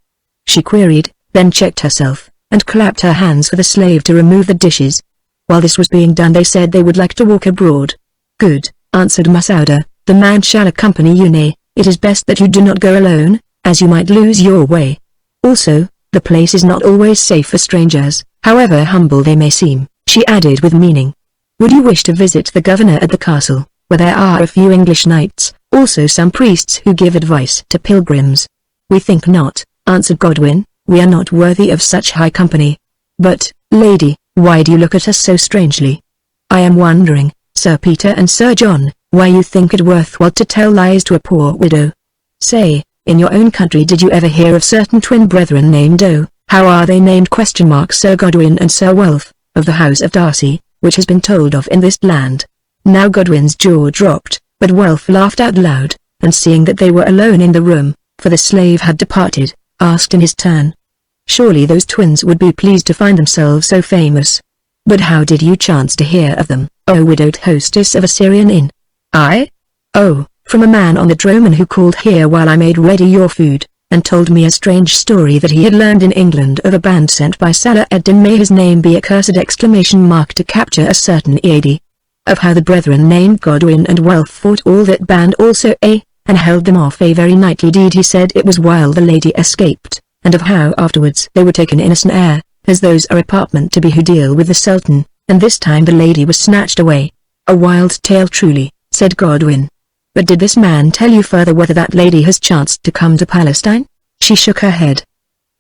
she queried, then checked herself, and clapped her hands for the slave to remove the dishes. While this was being done they said they would like to walk abroad. "Good," answered Masouda, "the man shall accompany you. Nay, it is best that you do not go alone, as you might lose your way. Also, the place is not always safe for strangers, however humble they may seem," she added with meaning. "Would you wish to visit the governor at the castle, where there are a few English knights, also some priests who give advice to pilgrims?" "We think not," answered Godwin, "we are not worthy of such high company. But, lady, why do you look at us so strangely?" "I am wondering, Sir Peter and Sir John, why you think it worthwhile to tell lies to a poor widow. Say, in your own country did you ever hear of certain twin brethren named Doe? How are they named? Sir Godwin and Sir Wulf, of the house of Darcy, which has been told of in this land." Now Godwin's jaw dropped, but Wulf laughed out loud, and seeing that they were alone in the room, for the slave had departed, asked in his turn, "Surely those twins would be pleased to find themselves so famous. But how did you chance to hear of them, O widowed hostess of a Syrian inn?" "I? Oh, from a man on the dromon who called here while I made ready your food, and told me a strange story that he had learned in England of a band sent by Salah ed-Din, may his name be accursed, to capture a certain Eadi. Of how the brethren named Godwin and Wulf fought all that band also, and held them off a very knightly deed. He said it was while the lady escaped, and of how afterwards they were taken in a snare, as those are apartment to be who deal with the Sultan, and this time the lady was snatched away. A wild tale truly," said Godwin. "But did this man tell you further whether that lady has chanced to come to Palestine?" She shook her head.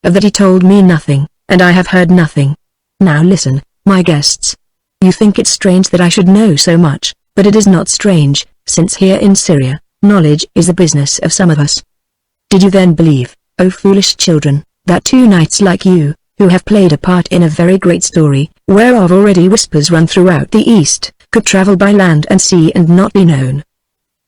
"Of that he told me nothing, and I have heard nothing. Now listen, my guests. You think it strange that I should know so much, but it is not strange, since here in Syria, knowledge is the business of some of us. Did you then believe, O foolish children, that two knights like you, who have played a part in a very great story, whereof already whispers run throughout the East, could travel by land and sea and not be known?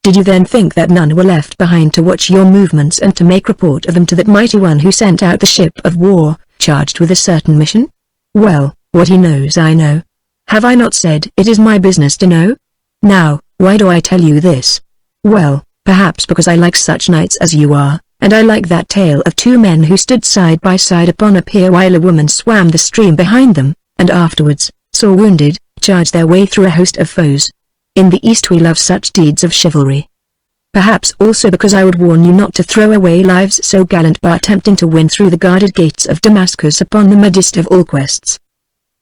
Did you then think that none were left behind to watch your movements and to make report of them to that mighty one who sent out the ship of war, charged with a certain mission? Well, what he knows I know. Have I not said it is my business to know? Now, why do I tell you this? Well, perhaps because I like such knights as you are, and I like that tale of two men who stood side by side upon a pier while a woman swam the stream behind them, and afterwards, sore wounded, charged their way through a host of foes. In the East we love such deeds of chivalry. Perhaps also because I would warn you not to throw away lives so gallant by attempting to win through the guarded gates of Damascus upon the maddest of all quests.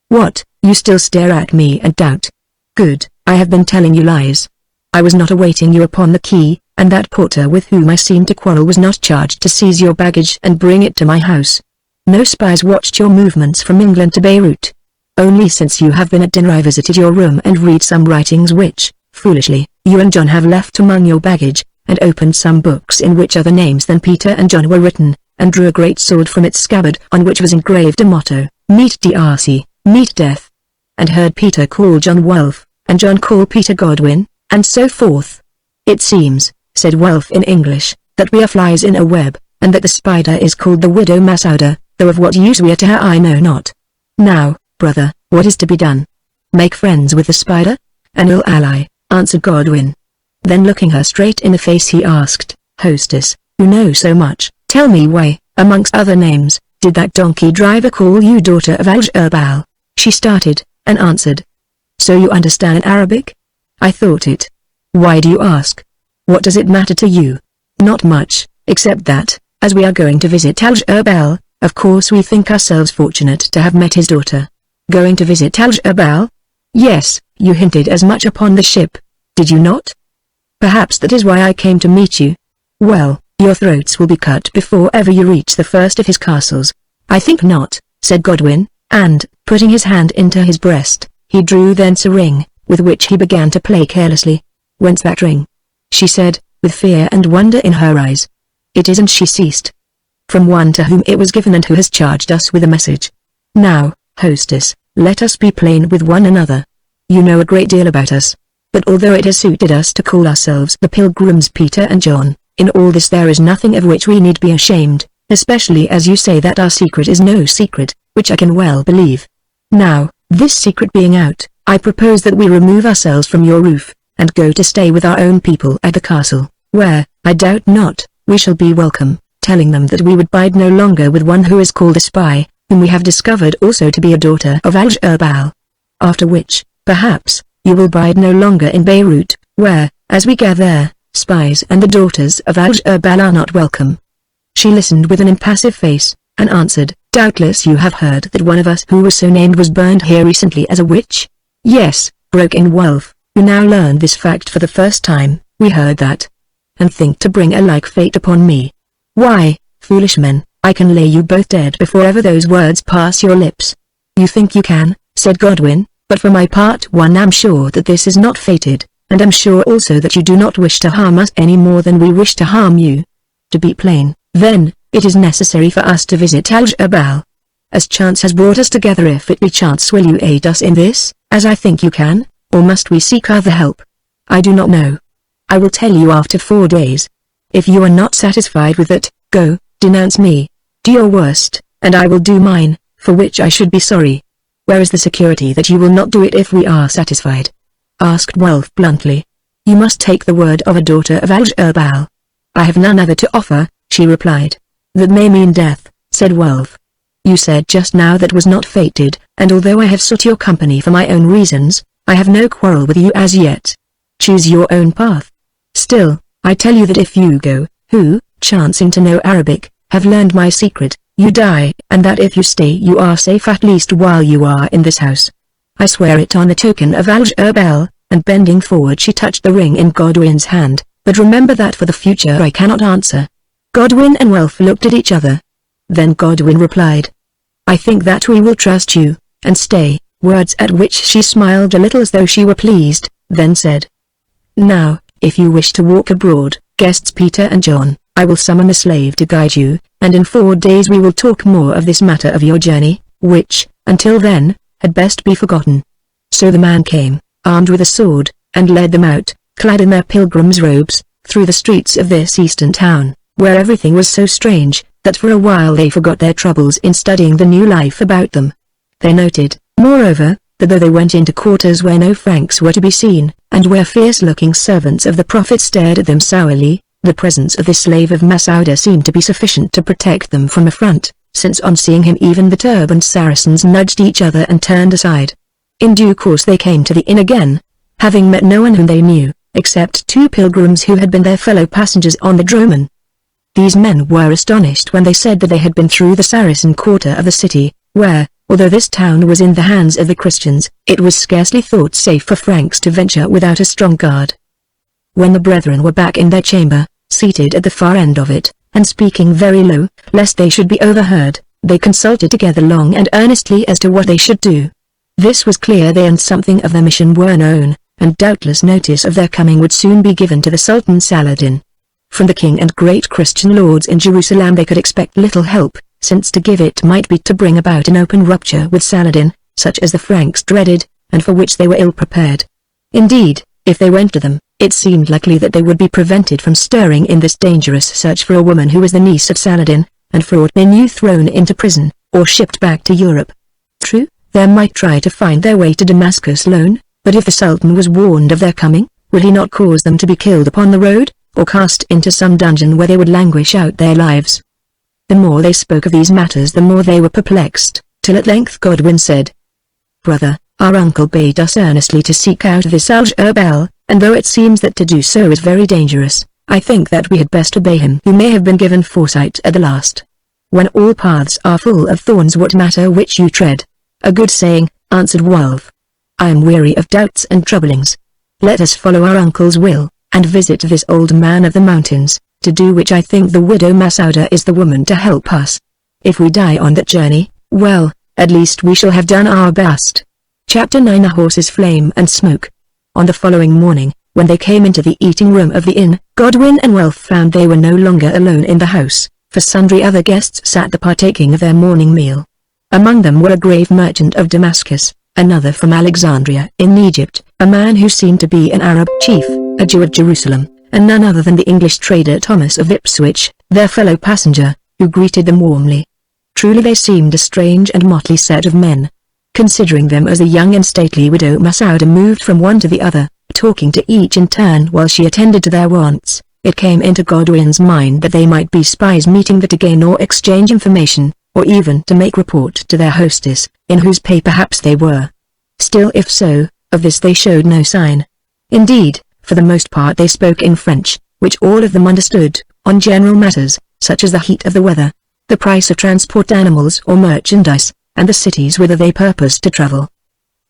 What, you still stare at me and doubt? Good, I have been telling you lies. I was not awaiting you upon the quay, and that porter with whom I seemed to quarrel was not charged to seize your baggage and bring it to my house. No spies watched your movements from England to Beirut. Only since you have been at dinner I visited your room and read some writings which, foolishly, you and John have left among your baggage, and opened some books in which other names than Peter and John were written, and drew a great sword from its scabbard on which was engraved a motto, Meet Darcy, meet death. And heard Peter call John Wulf, and John call Peter Godwin, and so forth. It seems, said Wulf in English, that we are flies in a web, and that the spider is called the widow Masouda, though of what use we are to her I know not. Now, brother, what is to be done? Make friends with the spider? An ill ally, answered Godwin. Then looking her straight in the face he asked, Hostess, who knows so much, tell me why, amongst other names, did that donkey driver call you daughter of Al-Jabal? She started, and answered. So you understand Arabic? I thought it. Why do you ask? What does it matter to you? Not much, except that, as we are going to visit Al-Jabal, of course we think ourselves fortunate to have met his daughter. Going to visit Al-Jabal? Yes, you hinted as much upon the ship, did you not? Perhaps that is why I came to meet you. Well, your throats will be cut before ever you reach the first of his castles. I think not, said Godwin, and, putting his hand into his breast, he drew thence a ring, with which he began to play carelessly. Whence that ring? She said, with fear and wonder in her eyes. it is, and she ceased. From one to whom it was given and who has charged us with a message. Now, hostess, let us be plain with one another. You know a great deal about us. But although it has suited us to call ourselves the pilgrims Peter and John, in all this there is nothing of which we need be ashamed, especially as you say that our secret is no secret, which I can well believe. Now, this secret being out, I propose that we remove ourselves from your roof, and go to stay with our own people at the castle, where, I doubt not, we shall be welcome, telling them that we would bide no longer with one who is called a spy, whom we have discovered also to be a daughter of Al-Jabal. After which, perhaps, you will bide no longer in Beirut, where, as we gather, spies and the daughters of Al-Jabal are not welcome. She listened with an impassive face, and answered, doubtless you have heard that one of us who was so named was burned here recently as a witch? Yes, broke in Wolf, who now learned this fact for the first time, we heard that. And think to bring a like fate upon me. Why, foolish men, I can lay you both dead before ever those words pass your lips. You think you can, said Godwin, but for my part one am sure that this is not fated, and am sure also that you do not wish to harm us any more than we wish to harm you. To be plain, then, it is necessary for us to visit Al-Jabal. As chance has brought us together, if it be chance, will you aid us in this, as I think you can, or must we seek other help? I do not know. I will tell you after 4 days. If you are not satisfied with it, go, denounce me. Do your worst, and I will do mine, for which I should be sorry. Where is the security that you will not do it if we are satisfied? Asked Wolf bluntly. You must take the word of a daughter of Al-Jabal. I have none other to offer, she replied. That may mean death, said Wolf. You said just now that was not fated, and although I have sought your company for my own reasons, I have no quarrel with you as yet. Choose your own path. Still, I tell you that if you go, who, chancing to know Arabic, have learned my secret, you die, and that if you stay you are safe at least while you are in this house. I swear it on the token of Al-Jabal, and bending forward she touched the ring in Godwin's hand, but remember that for the future I cannot answer. Godwin and Wolf looked at each other. Then Godwin replied, I think that we will trust you, and stay, words at which she smiled a little as though she were pleased, then said, Now, if you wish to walk abroad, guests Peter and John, I will summon the slave to guide you, and in 4 days we will talk more of this matter of your journey, which, until then, had best be forgotten. So the man came, armed with a sword, and led them out, clad in their pilgrims' robes, through the streets of this eastern town, where everything was so strange, that for a while they forgot their troubles in studying the new life about them. They noted, moreover, that though they went into quarters where no Franks were to be seen, and where fierce-looking servants of the Prophet stared at them sourly, the presence of this slave of Masouda seemed to be sufficient to protect them from affront, since on seeing him even the turbaned Saracens nudged each other and turned aside. In due course they came to the inn again, having met no one whom they knew, except 2 pilgrims who had been their fellow passengers on the Droman. These men were astonished when they said that they had been through the Saracen quarter of the city, where, although this town was in the hands of the Christians, it was scarcely thought safe for Franks to venture without a strong guard. When the brethren were back in their chamber, seated at the far end of it, and speaking very low, lest they should be overheard, they consulted together long and earnestly as to what they should do. This was clear they and something of their mission were known, and doubtless notice of their coming would soon be given to the Sultan Saladin. From the king and great Christian lords in Jerusalem they could expect little help, since to give it might be to bring about an open rupture with Saladin, such as the Franks dreaded, and for which they were ill prepared. Indeed, if they went to them, it seemed likely that they would be prevented from stirring in this dangerous search for a woman who was the niece of Saladin, and for aught they knew thrown into prison, or shipped back to Europe. True, they might try to find their way to Damascus alone, but if the Sultan was warned of their coming, would he not cause them to be killed upon the road, or cast into some dungeon where they would languish out their lives? The more they spoke of these matters the more they were perplexed, till at length Godwin said, Brother, our uncle bade us earnestly to seek out this Al-Jabal, and though it seems that to do so is very dangerous, I think that we had best obey him who may have been given foresight at the last. When all paths are full of thorns, what matter which you tread? A good saying, answered Wolf. I am weary of doubts and troublings. Let us follow our uncle's will, and visit this old man of the mountains, to do which I think the widow Masouda is the woman to help us. If we die on that journey, well, at least we shall have done our best. Chapter 9 The Horses Flame and Smoke. On the following morning, When they came into the eating room of the inn, Godwin and Welf found they were no longer alone in the house, for sundry other guests sat there partaking of their morning meal. Among them were a grave merchant of Damascus, another from Alexandria in Egypt, a man who seemed to be an Arab chief, a Jew of Jerusalem, and none other than the English trader Thomas of Ipswich, their fellow passenger, who greeted them warmly. Truly they seemed a strange and motley set of men. Considering them as a young and stately widow, Masouda moved from one to the other, talking to each in turn while she attended to their wants. It came into Godwin's mind that they might be spies meeting there to gain or exchange information, or even to make report to their hostess, in whose pay perhaps they were. Still, if so, of this they showed no sign. Indeed, for the most part they spoke in French, which all of them understood, on general matters, such as the heat of the weather, the price of transport animals or merchandise, and the cities whither they purposed to travel.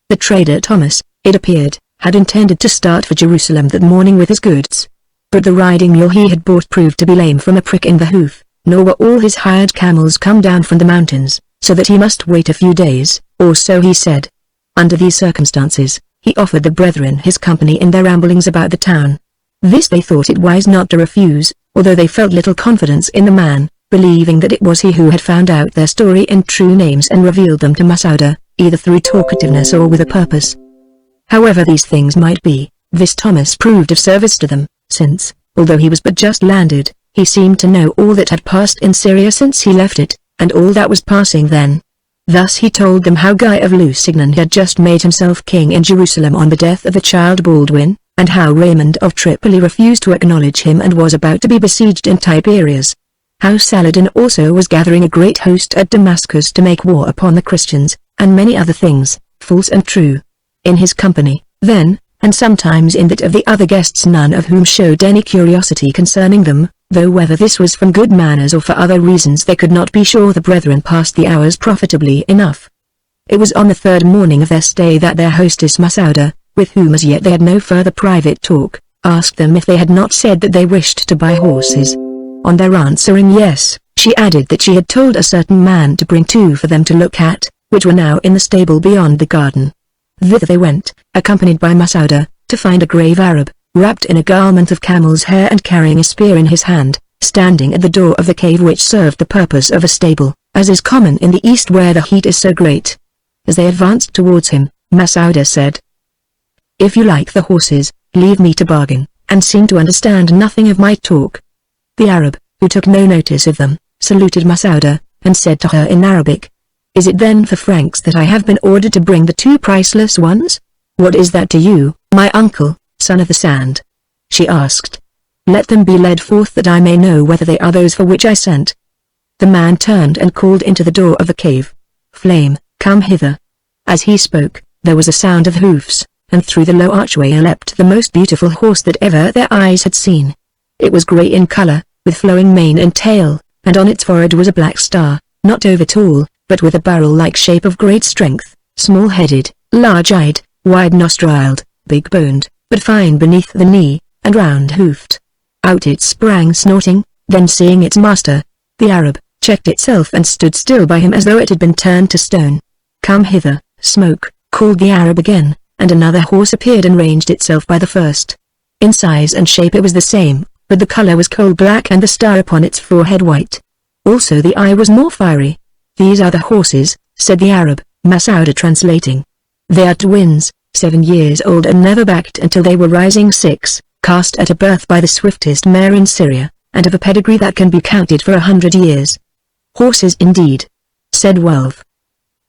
The trader Thomas, it appeared, had intended to start for Jerusalem that morning with his goods. But the riding mule he had bought proved to be lame from a prick in the hoof, nor were all his hired camels come down from the mountains, so that he must wait a few days, or so he said. Under these circumstances, he offered the brethren his company in their ramblings about the town. This they thought it wise not to refuse, although they felt little confidence in the man, believing that it was he who had found out their story and true names and revealed them to Masouda, either through talkativeness or with a purpose. However these things might be, this Thomas proved of service to them, since, although he was but just landed, he seemed to know all that had passed in Syria since he left it, and all that was passing then. Thus he told them how Guy of Lusignan had just made himself king in Jerusalem on the death of the child Baldwin, and how Raymond of Tripoli refused to acknowledge him and was about to be besieged in Tiberias. How Saladin also was gathering a great host at Damascus to make war upon the Christians, and many other things, false and true. In his company, then, and sometimes in that of the other guests, none of whom showed any curiosity concerning them, though whether this was from good manners or for other reasons they could not be sure, the brethren passed the hours profitably enough. It was on the third morning of their stay that their hostess Masouda, with whom as yet they had no further private talk, asked them if they had not said that they wished to buy horses. On their answering yes, she added that she had told a certain man to bring two for them to look at, which were now in the stable beyond the garden. Thither they went, accompanied by Masouda, to find a grave Arab, wrapped in a garment of camel's hair and carrying a spear in his hand, standing at the door of the cave which served the purpose of a stable, as is common in the east where the heat is so great. As they advanced towards him, Masouda said, "If you like the horses, leave me to bargain," and seemed to understand nothing of my talk. The Arab, who took no notice of them, saluted Masouda, and said to her in Arabic, "Is it then for francs that I have been ordered to bring the two priceless ones? What is that to you, my uncle, son of the sand?" She asked. "Let them be led forth that I may know whether they are those for which I sent." The man turned and called into the door of the cave, "Flame, come hither." As he spoke, there was a sound of hoofs, and through the low archway leapt the most beautiful horse that ever their eyes had seen. It was grey in color, with flowing mane and tail, and on its forehead was a black star, not over tall, but with a barrel-like shape of great strength, small-headed, large-eyed, wide-nostriled, big-boned, but fine beneath the knee, and round-hoofed. Out it sprang snorting, then seeing its master, the Arab, checked itself and stood still by him as though it had been turned to stone. "Come hither, Smoke," called the Arab again, and another horse appeared and ranged itself by the first. In size and shape it was the same, but the color was coal-black and the star upon its forehead white. Also the eye was more fiery. "These are the horses," said the Arab, Masouda translating. "They are twins, 7 years old and never backed until they were rising 6, cast at a birth by the swiftest mare in Syria, and of a pedigree that can be counted for 100 years. "Horses indeed," said Welf.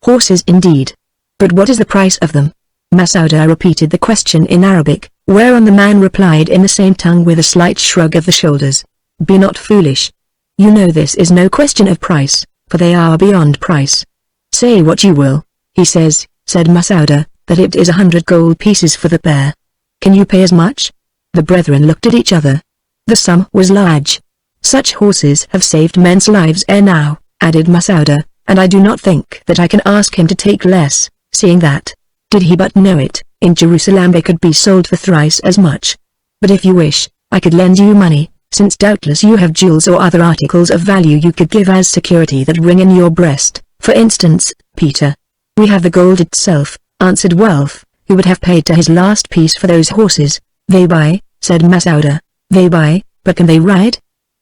"Horses indeed. But what is the price of them?" Masouda repeated the question in Arabic, whereon the man replied in the same tongue with a slight shrug of the shoulders, "Be not foolish. You know this is no question of price, for they are beyond price." "Say what you will," he said Masouda, "that it is 100 gold pieces for the pair. Can you pay as much?" The brethren looked at each other. The sum was large. "Such horses have saved men's lives ere now," added Masouda, "and I do not think that I can ask him to take less, seeing that, did he but know it, in Jerusalem they could be sold for thrice as much. But if you wish, I could lend you money, since doubtless you have jewels or other articles of value you could give as security that ring in your breast, for instance, Peter." "We have the gold itself," answered Welf, who would have paid to his last piece for those horses. "They buy," said Masouda. "They buy, but can they ride?"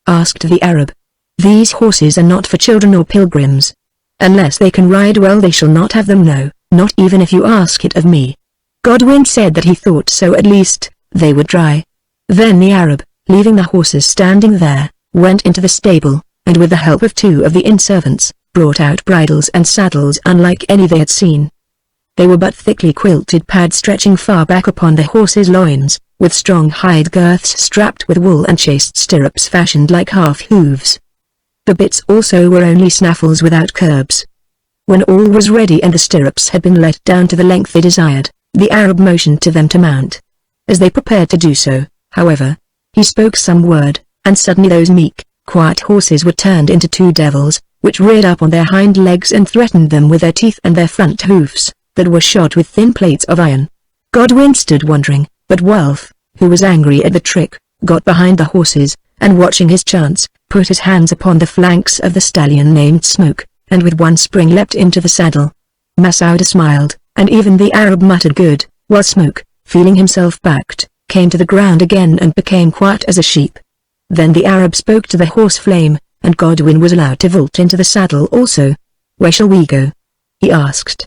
asked the Arab. "These horses are not for children or pilgrims. Unless they can ride well they shall not have them, no, not even if you ask it of me." Godwin said that he thought so, at least they would try. Then the Arab, leaving the horses standing there, went into the stable, and with the help of 2 of the inn servants, brought out bridles and saddles unlike any they had seen. They were but thickly quilted pads stretching far back upon the horses' loins, with strong hide girths strapped with wool and chased stirrups fashioned like half-hooves. The bits also were only snaffles without curbs. When all was ready and the stirrups had been let down to the length they desired, the Arab motioned to them to mount. As they prepared to do so, however, he spoke some word, and suddenly those meek, quiet horses were turned into 2 devils, which reared up on their hind legs and threatened them with their teeth and their front hoofs, that were shod with thin plates of iron. Godwin stood wondering, but Wulf, who was angry at the trick, got behind the horses, and watching his chance, put his hands upon the flanks of the stallion named Smoke, and with one spring leapt into the saddle. Masouda smiled, and even the Arab muttered good, while Smoke, feeling himself backed, came to the ground again and became quiet as a sheep. Then the Arab spoke to the horse Flame, and Godwin was allowed to vault into the saddle also. "Where shall we go?" he asked.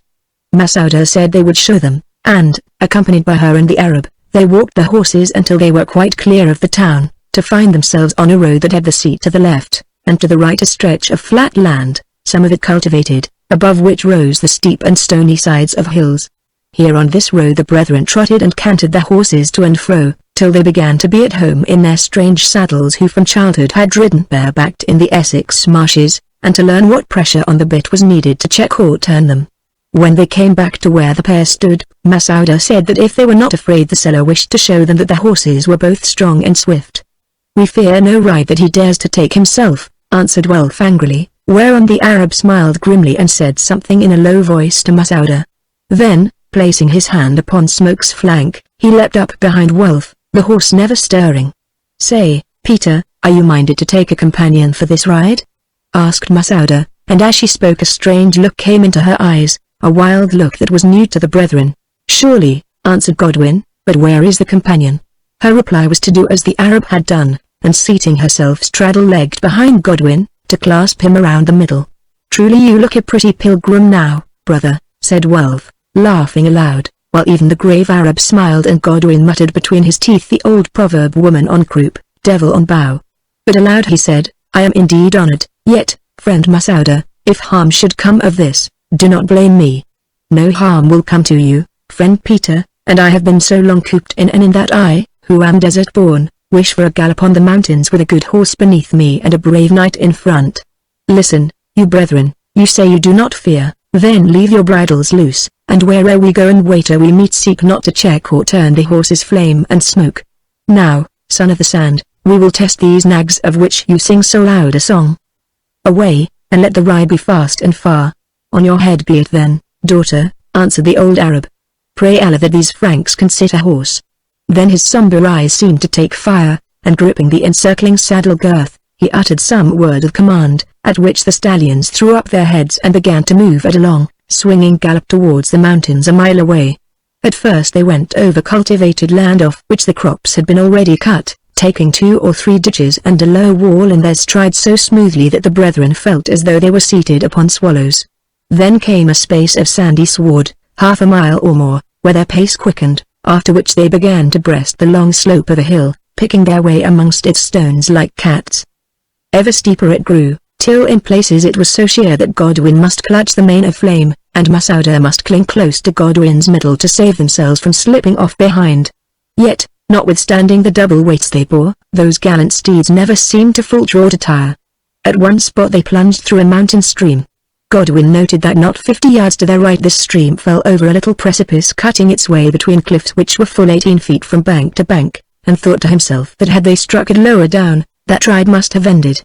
Masouda said they would show them, and, accompanied by her and the Arab, they walked the horses until they were quite clear of the town, to find themselves on a road that had the sea to the left, and to the right a stretch of flat land, some of it cultivated, above which rose the steep and stony sides of hills. Here on this road the brethren trotted and cantered their horses to and fro, till they began to be at home in their strange saddles who from childhood had ridden barebacked in the Essex marshes, and to learn what pressure on the bit was needed to check or turn them. When they came back to where the pair stood, Masouda said that if they were not afraid the seller wished to show them that the horses were both strong and swift. "We fear no ride that he dares to take himself," answered Wulf angrily, whereon the Arab smiled grimly and said something in a low voice to Masouda. Then, placing his hand upon Smoke's flank, he leapt up behind Wulf, the horse never stirring. "Say, Peter, are you minded to take a companion for this ride?" asked Masouda, and as she spoke a strange look came into her eyes, a wild look that was new to the brethren. "Surely," answered Godwin, "but where is the companion?" Her reply was to do as the Arab had done, and seating herself straddle-legged behind Godwin, to clasp him around the middle. "Truly you look a pretty pilgrim now, brother," said Wulf, laughing aloud, while even the grave Arab smiled and Godwin muttered between his teeth the old proverb woman on croup, devil on bow. But aloud he said, "I am indeed honored, yet, friend Masouda, if harm should come of this, do not blame me. No harm will come to you, friend Peter, and I have been so long cooped in an inn that I, who am desert-born, wish for a gallop on the mountains with a good horse beneath me and a brave knight in front. Listen, you brethren, you say you do not fear, then leave your bridles loose, and where'er we go and waiter we meet seek not to check or turn the horses Flame and Smoke. Now, son of the sand, we will test these nags of which you sing so loud a song. Away, and let the ride be fast and far. On your head be it then, daughter," answered the old Arab. "Pray Allah that these Franks can sit a horse." Then his sombre eyes seemed to take fire, and gripping the encircling saddle girth, he uttered some word of command, at which the stallions threw up their heads and began to move at a long, swinging gallop towards the mountains a mile away. At first they went over cultivated land off which the crops had been already cut, taking 2 or 3 ditches and a low wall in their stride so smoothly that the brethren felt as though they were seated upon swallows. Then came a space of sandy sward, half a mile or more, where their pace quickened, after which they began to breast the long slope of a hill, picking their way amongst its stones like cats. Ever steeper it grew, till in places it was so sheer that Godwin must clutch the mane of Flame, and Masouda must cling close to Godwin's middle to save themselves from slipping off behind. Yet, notwithstanding the double weights they bore, those gallant steeds never seemed to falter or to tire. At one spot they plunged through a mountain stream. Godwin noted that not 50 yards to their right this stream fell over a little precipice cutting its way between cliffs which were full 18 feet from bank to bank, and thought to himself that had they struck it lower down, that ride must have ended.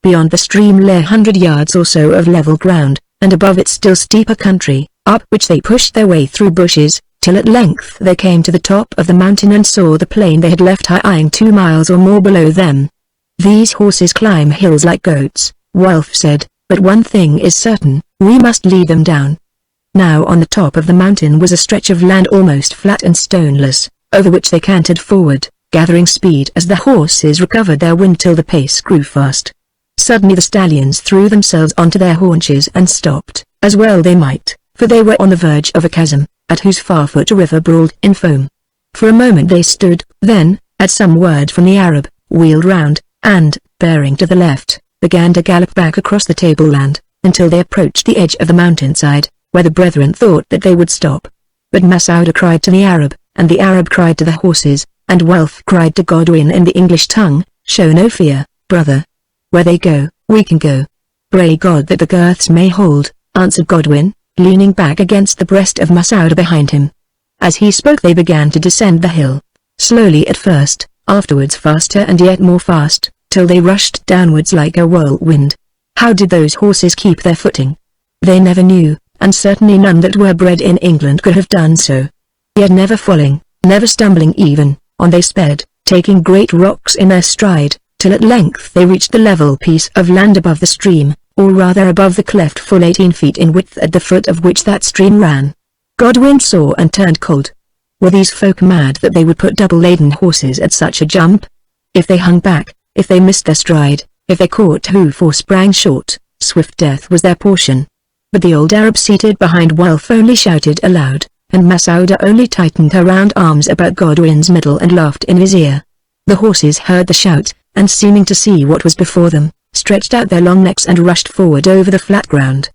Beyond the stream lay 100 yards or so of level ground, and above it still steeper country, up which they pushed their way through bushes, till at length they came to the top of the mountain and saw the plain they had left high 2 miles or more below them. "These horses climb hills like goats," Wulf said, "but one thing is certain, we must lead them down." Now on the top of the mountain was a stretch of land almost flat and stoneless, over which they cantered forward, gathering speed as the horses recovered their wind till the pace grew fast. Suddenly the stallions threw themselves onto their haunches and stopped, as well they might, for they were on the verge of a chasm, at whose far foot a river brawled in foam. For a moment they stood, then, at some word from the Arab, wheeled round, and, bearing to the left, began to gallop back across the tableland, until they approached the edge of the mountainside, where the brethren thought that they would stop. But Masouda cried to the Arab, and the Arab cried to the horses, and Welf cried to Godwin in the English tongue, "Show no fear, brother. Where they go, we can go." "Pray God that the girths may hold," answered Godwin, leaning back against the breast of Masouda behind him. As he spoke they began to descend the hill. Slowly at first, afterwards faster and yet more fast, till they rushed downwards like a whirlwind. How did those horses keep their footing? They never knew, and certainly none that were bred in England could have done so. Yet never falling, never stumbling even, on they sped, taking great rocks in their stride, till at length they reached the level piece of land above the stream, or rather above the cleft full 18 feet in width at the foot of which that stream ran. Godwin saw and turned cold. Were these folk mad that they would put double-laden horses at such a jump? If they hung back, if they missed their stride, if they caught hoof or sprang short, swift death was their portion. But the old Arab seated behind Welf only shouted aloud, and Masouda only tightened her round arms about Godwin's middle and laughed in his ear. The horses heard the shout, and seeming to see what was before them, stretched out their long necks and rushed forward over the flat ground.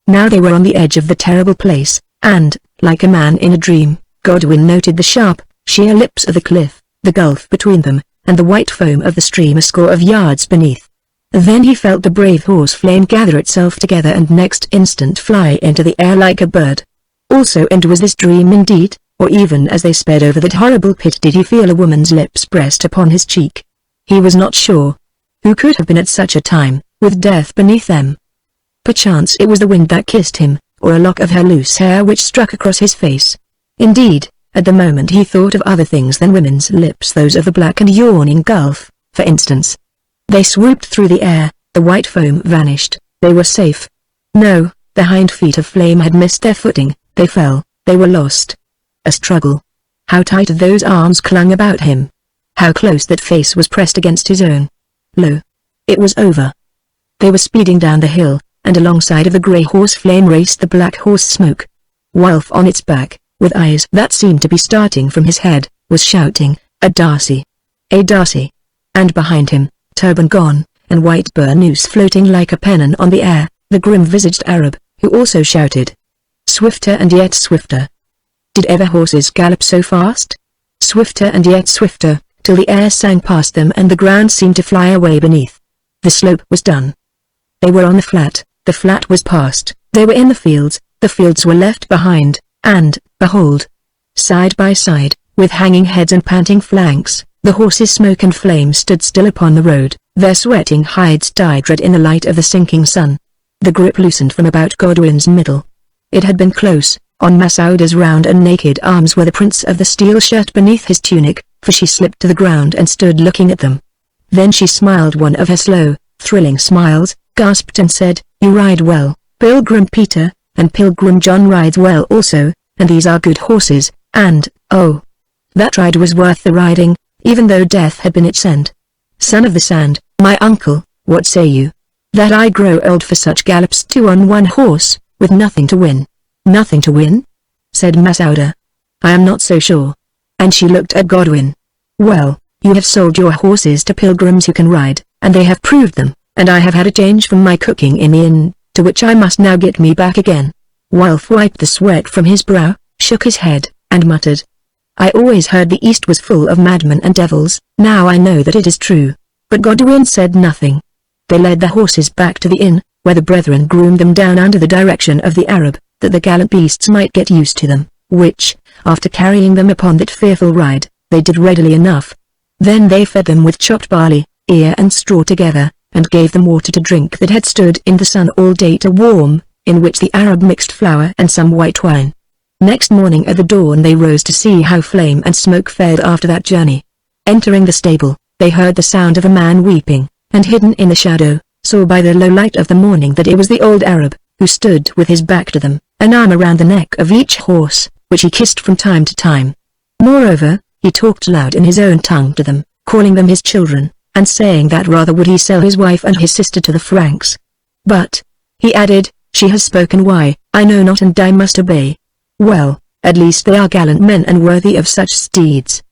Now they were on the edge of the terrible place, and, like a man in a dream, Godwin noted the sharp, sheer lips of the cliff, the gulf between them, and the white foam of the stream a score of yards beneath. Then he felt the brave horse flame gather itself together and next instant fly into the air like a bird. Also, and was this dream indeed, or even as they sped over that horrible pit did he feel a woman's lips pressed upon his cheek? He was not sure. Who could have been at such a time, with death beneath them? Perchance it was the wind that kissed him, or a lock of her loose hair which struck across his face. Indeed, at the moment he thought of other things than women's lips, those of the black and yawning gulf, for instance. They swooped through the air, the white foam vanished, they were safe. No, the hind feet of flame had missed their footing, they fell, they were lost. A struggle. How tight those arms clung about him. How close that face was pressed against his own. Lo! It was over. They were speeding down the hill, and alongside of the grey horse flame raced the black horse Smoke. Welf on its back, with eyes that seemed to be starting from his head, was shouting, "A Darcy! A Darcy!" And behind him, turban gone, and white burnous floating like a pennon on the air, the grim-visaged Arab, who also shouted. Swifter and yet swifter. Did ever horses gallop so fast? Swifter and yet swifter, till the air sang past them and the ground seemed to fly away beneath. The slope was done. They were on the flat was past, they were in the fields were left behind, and, behold, side by side, with hanging heads and panting flanks, the horses Smoke and Flame stood still upon the road, their sweating hides dyed red in the light of the sinking sun. The grip loosened from about Godwin's middle. It had been close. On Masouda's round and naked arms were the prints of the steel shirt beneath his tunic, for she slipped to the ground and stood looking at them. Then she smiled one of her slow, thrilling smiles, gasped and said, "You ride well, Pilgrim Peter, and Pilgrim John rides well also, and these are good horses, and, oh, that ride was worth the riding, even though death had been its end. Son of the sand, my uncle, what say you? That I grow old for such gallops, 2 on 1 horse, with nothing to win." "Nothing to win?" said Masouda. "I am not so sure." And she looked at Godwin. "Well, you have sold your horses to pilgrims who can ride, and they have proved them, and I have had a change from my cooking in the inn, to which I must now get me back again." Welf wiped the sweat from his brow, shook his head, and muttered, "I always heard the East was full of madmen and devils, now I know that it is true." But Godwin said nothing. They led the horses back to the inn, where the brethren groomed them down under the direction of the Arab, that the gallant beasts might get used to them, which, after carrying them upon that fearful ride, they did readily enough. Then they fed them with chopped barley, ear and straw together, and gave them water to drink that had stood in the sun all day to warm, in which the Arab mixed flour and some white wine. Next morning at the dawn they rose to see how Flame and Smoke fared after that journey. Entering the stable, they heard the sound of a man weeping, and hidden in the shadow, saw by the low light of the morning that it was the old Arab, who stood with his back to them, an arm around the neck of each horse, which he kissed from time to time. Moreover, He talked loud in his own tongue to them, calling them his children, and saying that rather would he sell his wife and his sister to the Franks. But, he added, she has spoken, why, I know not, and I must obey. Well, at least they are gallant men and worthy of such steeds.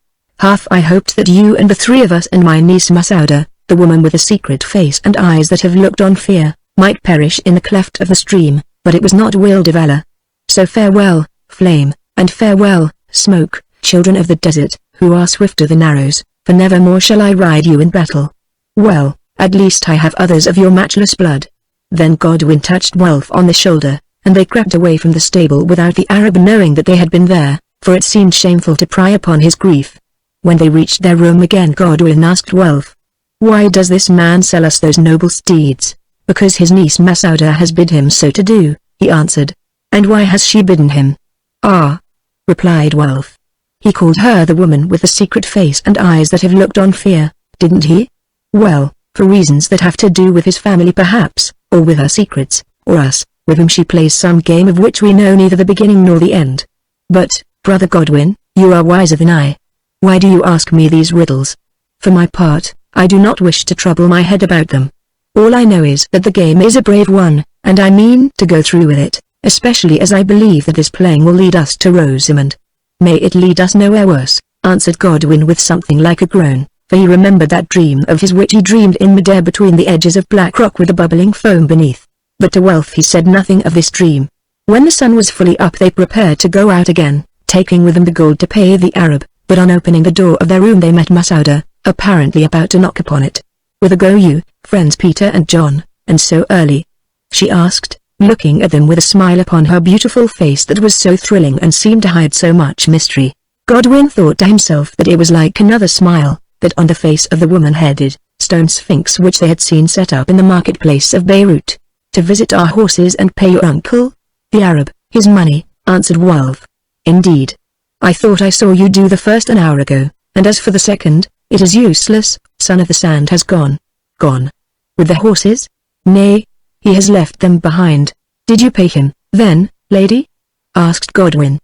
Half I hoped that you and the three of us and my niece Masouda, the woman with the secret face and eyes that have looked on fear, might perish in the cleft of the stream, but it was not willed of Allah. So farewell, flame, and farewell, smoke, children of the desert, who are swifter than arrows, for never more shall I ride you in battle. Well, at least I have others of your matchless blood. Then Godwin touched Wulf on the shoulder, and they crept away from the stable without the Arab knowing that they had been there, for it seemed shameful to pry upon his grief. When they reached their room again, Godwin asked Wulf, "Why does this man sell us those noble steeds?" "Because his niece Masouda has bid him so to do," he answered. "And why has she bidden him?" "Ah," replied Wulf. "He called her the woman with the secret face and eyes that have looked on fear, didn't he?" "Well, for reasons that have to do with his family perhaps, or with her secrets, or us, with whom she plays some game of which we know neither the beginning nor the end. But, Brother Godwin, you are wiser than I. Why do you ask me these riddles? For my part, I do not wish to trouble my head about them. All I know is that the game is a brave one, and I mean to go through with it, especially as I believe that this playing will lead us to Rosamond." "May it lead us nowhere worse," answered Godwin with something like a groan, for he remembered that dream of his which he dreamed in midair between the edges of black rock with the bubbling foam beneath. But to Wulf he said nothing of this dream. When the sun was fully up they prepared to go out again, taking with them the gold to pay the Arab, but on opening the door of their room they met Masouda, apparently about to knock upon it. "Whither go you, friends Peter and John, and so early?" she asked, looking at them with a smile upon her beautiful face that was so thrilling and seemed to hide so much mystery. Godwin thought to himself that it was like another smile, that on the face of the woman-headed, stone sphinx which they had seen set up in the marketplace of Beirut. "To visit our horses and pay your uncle, the Arab, his money," answered Wulf. "Indeed. I thought I saw you do the first an hour ago, and as for the second, it is useless. Son of the Sand has gone." "Gone? With the horses?" "Nay, he has left them behind." "Did you pay him, then, lady?" asked Godwin.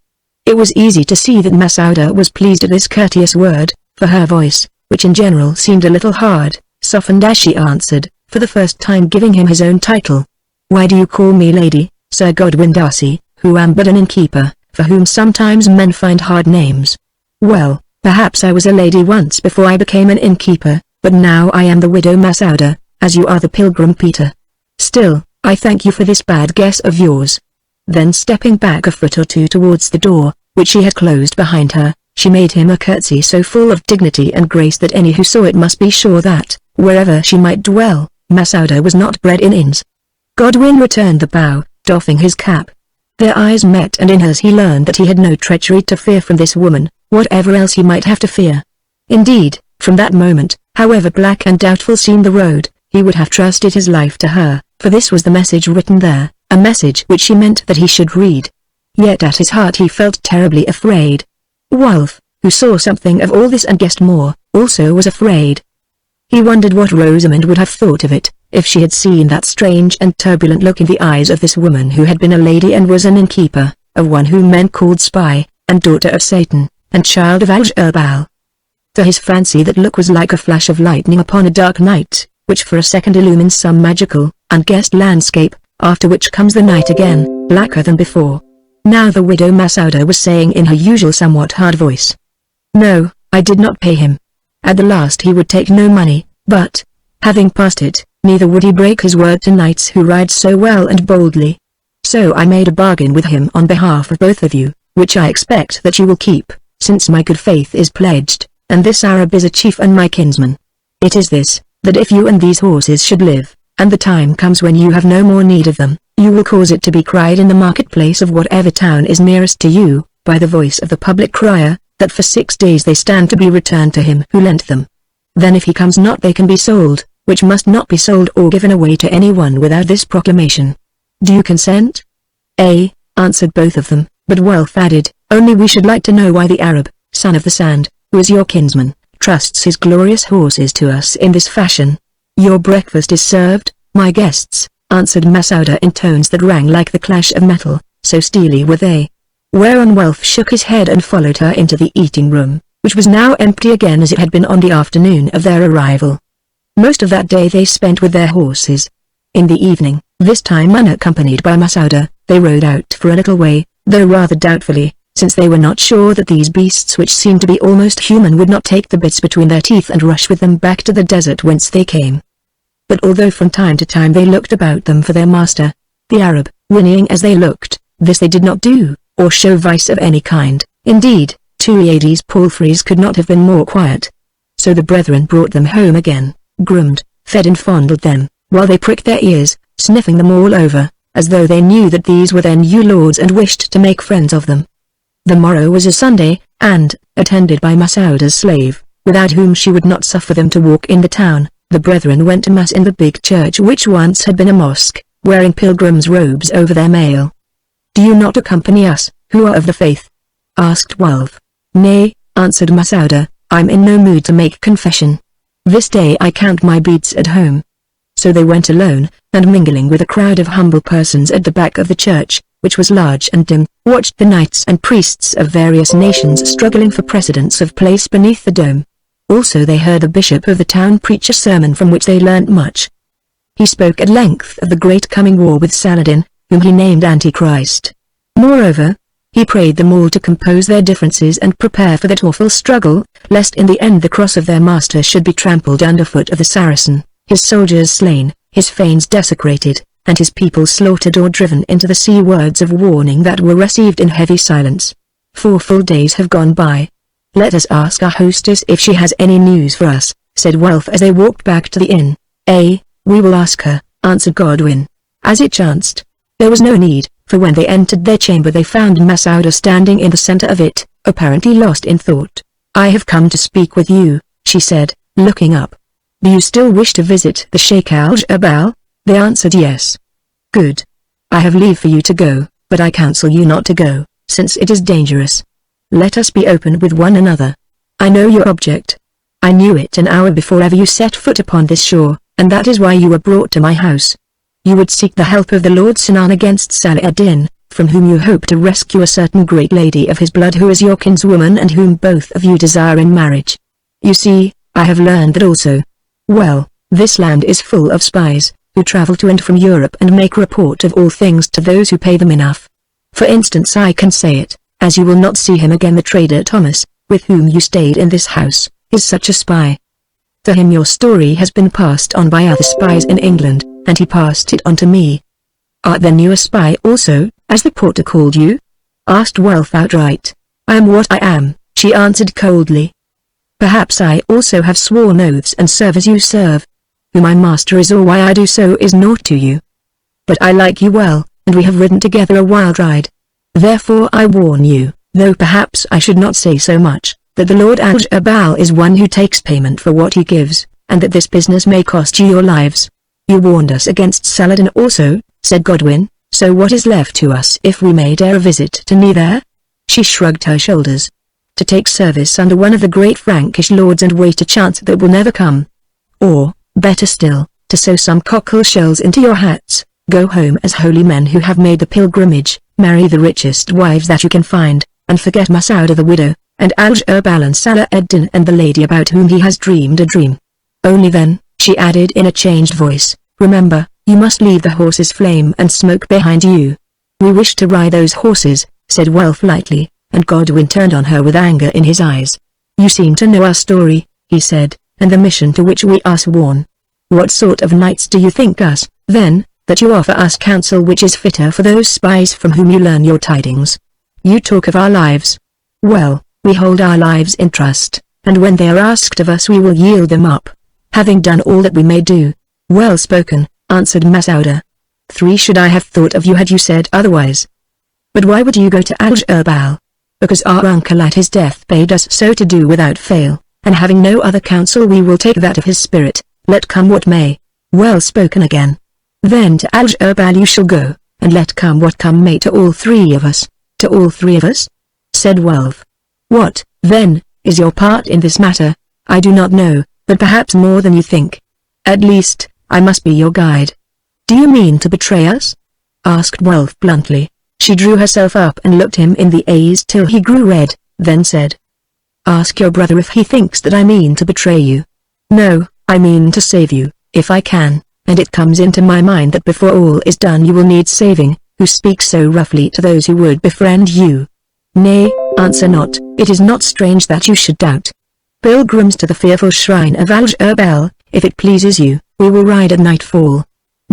It was easy to see that Masouda was pleased at this courteous word, for her voice, which in general seemed a little hard, softened as she answered, for the first time giving him his own title. "Why do you call me lady, Sir Godwin Darcy, who am but an innkeeper, for whom sometimes men find hard names?" "Well, perhaps I was a lady once before I became an innkeeper, but now I am the widow Masouda, as you are the pilgrim Peter. Still, I thank you for this bad guess of yours." Then stepping back a foot or two towards the door, which she had closed behind her, she made him a curtsy so full of dignity and grace that any who saw it must be sure that, wherever she might dwell, Masouda was not bred in inns. Godwin returned the bow, doffing his cap. Their eyes met, and in hers he learned that he had no treachery to fear from this woman, whatever else he might have to fear. Indeed, from that moment, however black and doubtful seemed the road, he would have trusted his life to her, for this was the message written there, a message which she meant that he should read. Yet at his heart he felt terribly afraid. Wulf, who saw something of all this and guessed more, also was afraid. He wondered what Rosamond would have thought of it, if she had seen that strange and turbulent look in the eyes of this woman who had been a lady and was an innkeeper, of one whom men called spy, and daughter of Satan, and child of Al-Jabal. To his fancy that look was like a flash of lightning upon a dark night, which for a second illumines some magical, unguessed landscape, after which comes the night again, blacker than before. Now the widow Masouda was saying in her usual somewhat hard voice, "No, I did not pay him. At the last he would take no money, but, having passed it, neither would he break his word to knights who ride so well and boldly. So I made a bargain with him on behalf of both of you, which I expect that you will keep, since my good faith is pledged, and this Arab is a chief and my kinsman. It is this, that if you and these horses should live, and the time comes when you have no more need of them, you will cause it to be cried in the marketplace of whatever town is nearest to you, by the voice of the public crier, that for 6 days they stand to be returned to him who lent them. Then if he comes not they can be sold, which must not be sold or given away to anyone without this proclamation. Do you consent?" "Ay," answered both of them, but Wulf added, "Only we should like to know why the Arab, son of the sand, who is your kinsman, trusts his glorious horses to us in this fashion." "Your breakfast is served, my guests," answered Masouda in tones that rang like the clash of metal, so steely were they. Whereon Wulf shook his head and followed her into the eating room, which was now empty again as it had been on the afternoon of their arrival. Most of that day they spent with their horses. In the evening, this time unaccompanied by Masauda, they rode out for a little way, though rather doubtfully, since they were not sure that these beasts which seemed to be almost human would not take the bits between their teeth and rush with them back to the desert whence they came. But although from time to time they looked about them for their master, the Arab, whinnying as they looked, this they did not do, or show vice of any kind. Indeed, Tuiadi's palfreys could not have been more quiet. So the brethren brought them home again, groomed, fed and fondled them, while they pricked their ears, sniffing them all over, as though they knew that these were their new lords and wished to make friends of them. The morrow was a Sunday, and, attended by Masauda's slave, without whom she would not suffer them to walk in the town, the brethren went to mass in the big church which once had been a mosque, wearing pilgrims' robes over their mail. "Do you not accompany us, who are of the faith?" asked Wolf. "Nay," answered Masauda, "I'm in no mood to make confession. This day I count my beads at home." So they went alone, and mingling with a crowd of humble persons at the back of the church, which was large and dim, watched the knights and priests of various nations struggling for precedence of place beneath the dome. Also they heard the bishop of the town preach a sermon from which they learnt much. He spoke at length of the great coming war with Saladin, whom he named Antichrist. Moreover, he prayed them all to compose their differences and prepare for that awful struggle, lest in the end the cross of their master should be trampled underfoot of the Saracen, his soldiers slain, his fanes desecrated, and his people slaughtered or driven into the sea. Words of warning that were received in heavy silence. 4 full days have gone by. "Let us ask our hostess if she has any news for us," said Wolf as they walked back to the inn. "We will ask her," answered Godwin. As it chanced, there was no need, for when they entered their chamber they found Masauda standing in the center of it, apparently lost in thought. "I have come to speak with you," she said, looking up. "Do you still wish to visit the Sheikh Al-Jabal?" They answered yes. "Good. I have leave for you to go, but I counsel you not to go, since it is dangerous. Let us be open with one another. I know your object. I knew it an hour before ever you set foot upon this shore, and that is why you were brought to my house. You would seek the help of the Lord Sinan against Saladin, from whom you hope to rescue a certain great lady of his blood who is your kinswoman and whom both of you desire in marriage. You see, I have learned that also. Well, this land is full of spies, who travel to and from Europe and make report of all things to those who pay them enough. For instance, I can say it, as you will not see him again. The trader Thomas, with whom you stayed in this house, is such a spy. To him your story has been passed on by other spies in England, and he passed it on to me." "Art then you a spy also, as the porter called you?" asked Wolf outright. "I am what I am," she answered coldly. "Perhaps I also have sworn oaths and serve as you serve. Who my master is or why I do so is naught to you. But I like you well, and we have ridden together a wild ride. Therefore I warn you, though perhaps I should not say so much, that the Lord Al-Jabal is one who takes payment for what he gives, and that this business may cost you your lives. You warned us against Saladin also," said Godwin, "so what is left to us if we may dare a visit to neither?" She shrugged her shoulders. "To take service under one of the great Frankish lords and wait a chance that will never come. Or, better still, to sew some cockle shells into your hats, go home as holy men who have made the pilgrimage, marry the richest wives that you can find, and forget Masauda the widow, and Al-Jabal and Salah-ed-Din and the lady about whom he has dreamed a dream. Only then," she added in a changed voice, "remember, you must leave the horses flame and smoke behind you." "We wish to ride those horses," said Wolf lightly, and Godwin turned on her with anger in his eyes. "You seem to know our story," he said, "and the mission to which we are sworn. What sort of knights do you think us, then, that you offer us counsel which is fitter for those spies from whom you learn your tidings? You talk of our lives. Well, we hold our lives in trust, and when they are asked of us we will yield them up, having done all that we may do." "Well spoken," answered Masauda. "3 should I have thought of you had you said otherwise. But why would you go to Al-Jabal?" "Because our uncle at his death bade us so to do without fail, and having no other counsel we will take that of his spirit, let come what may." "Well spoken again. Then to Al-Jabal you shall go, and let come what come may to all 3 of us." "To all 3 of us?" said Wolf. "What, then, is your part in this matter? I do not know, but perhaps more than you think. At least, I must be your guide." "Do you mean to betray us?" asked Wolf bluntly. She drew herself up and looked him in the eyes till he grew red, then said, Ask your brother if he thinks that I mean to betray you. No, I mean to save you, if I can, and it comes into my mind that before all is done you will need saving, who speak so roughly to those who would befriend you. Nay, answer not, it is not strange that you should doubt. Pilgrims to the fearful shrine of Al-Jabal, if it pleases you, we will ride at nightfall.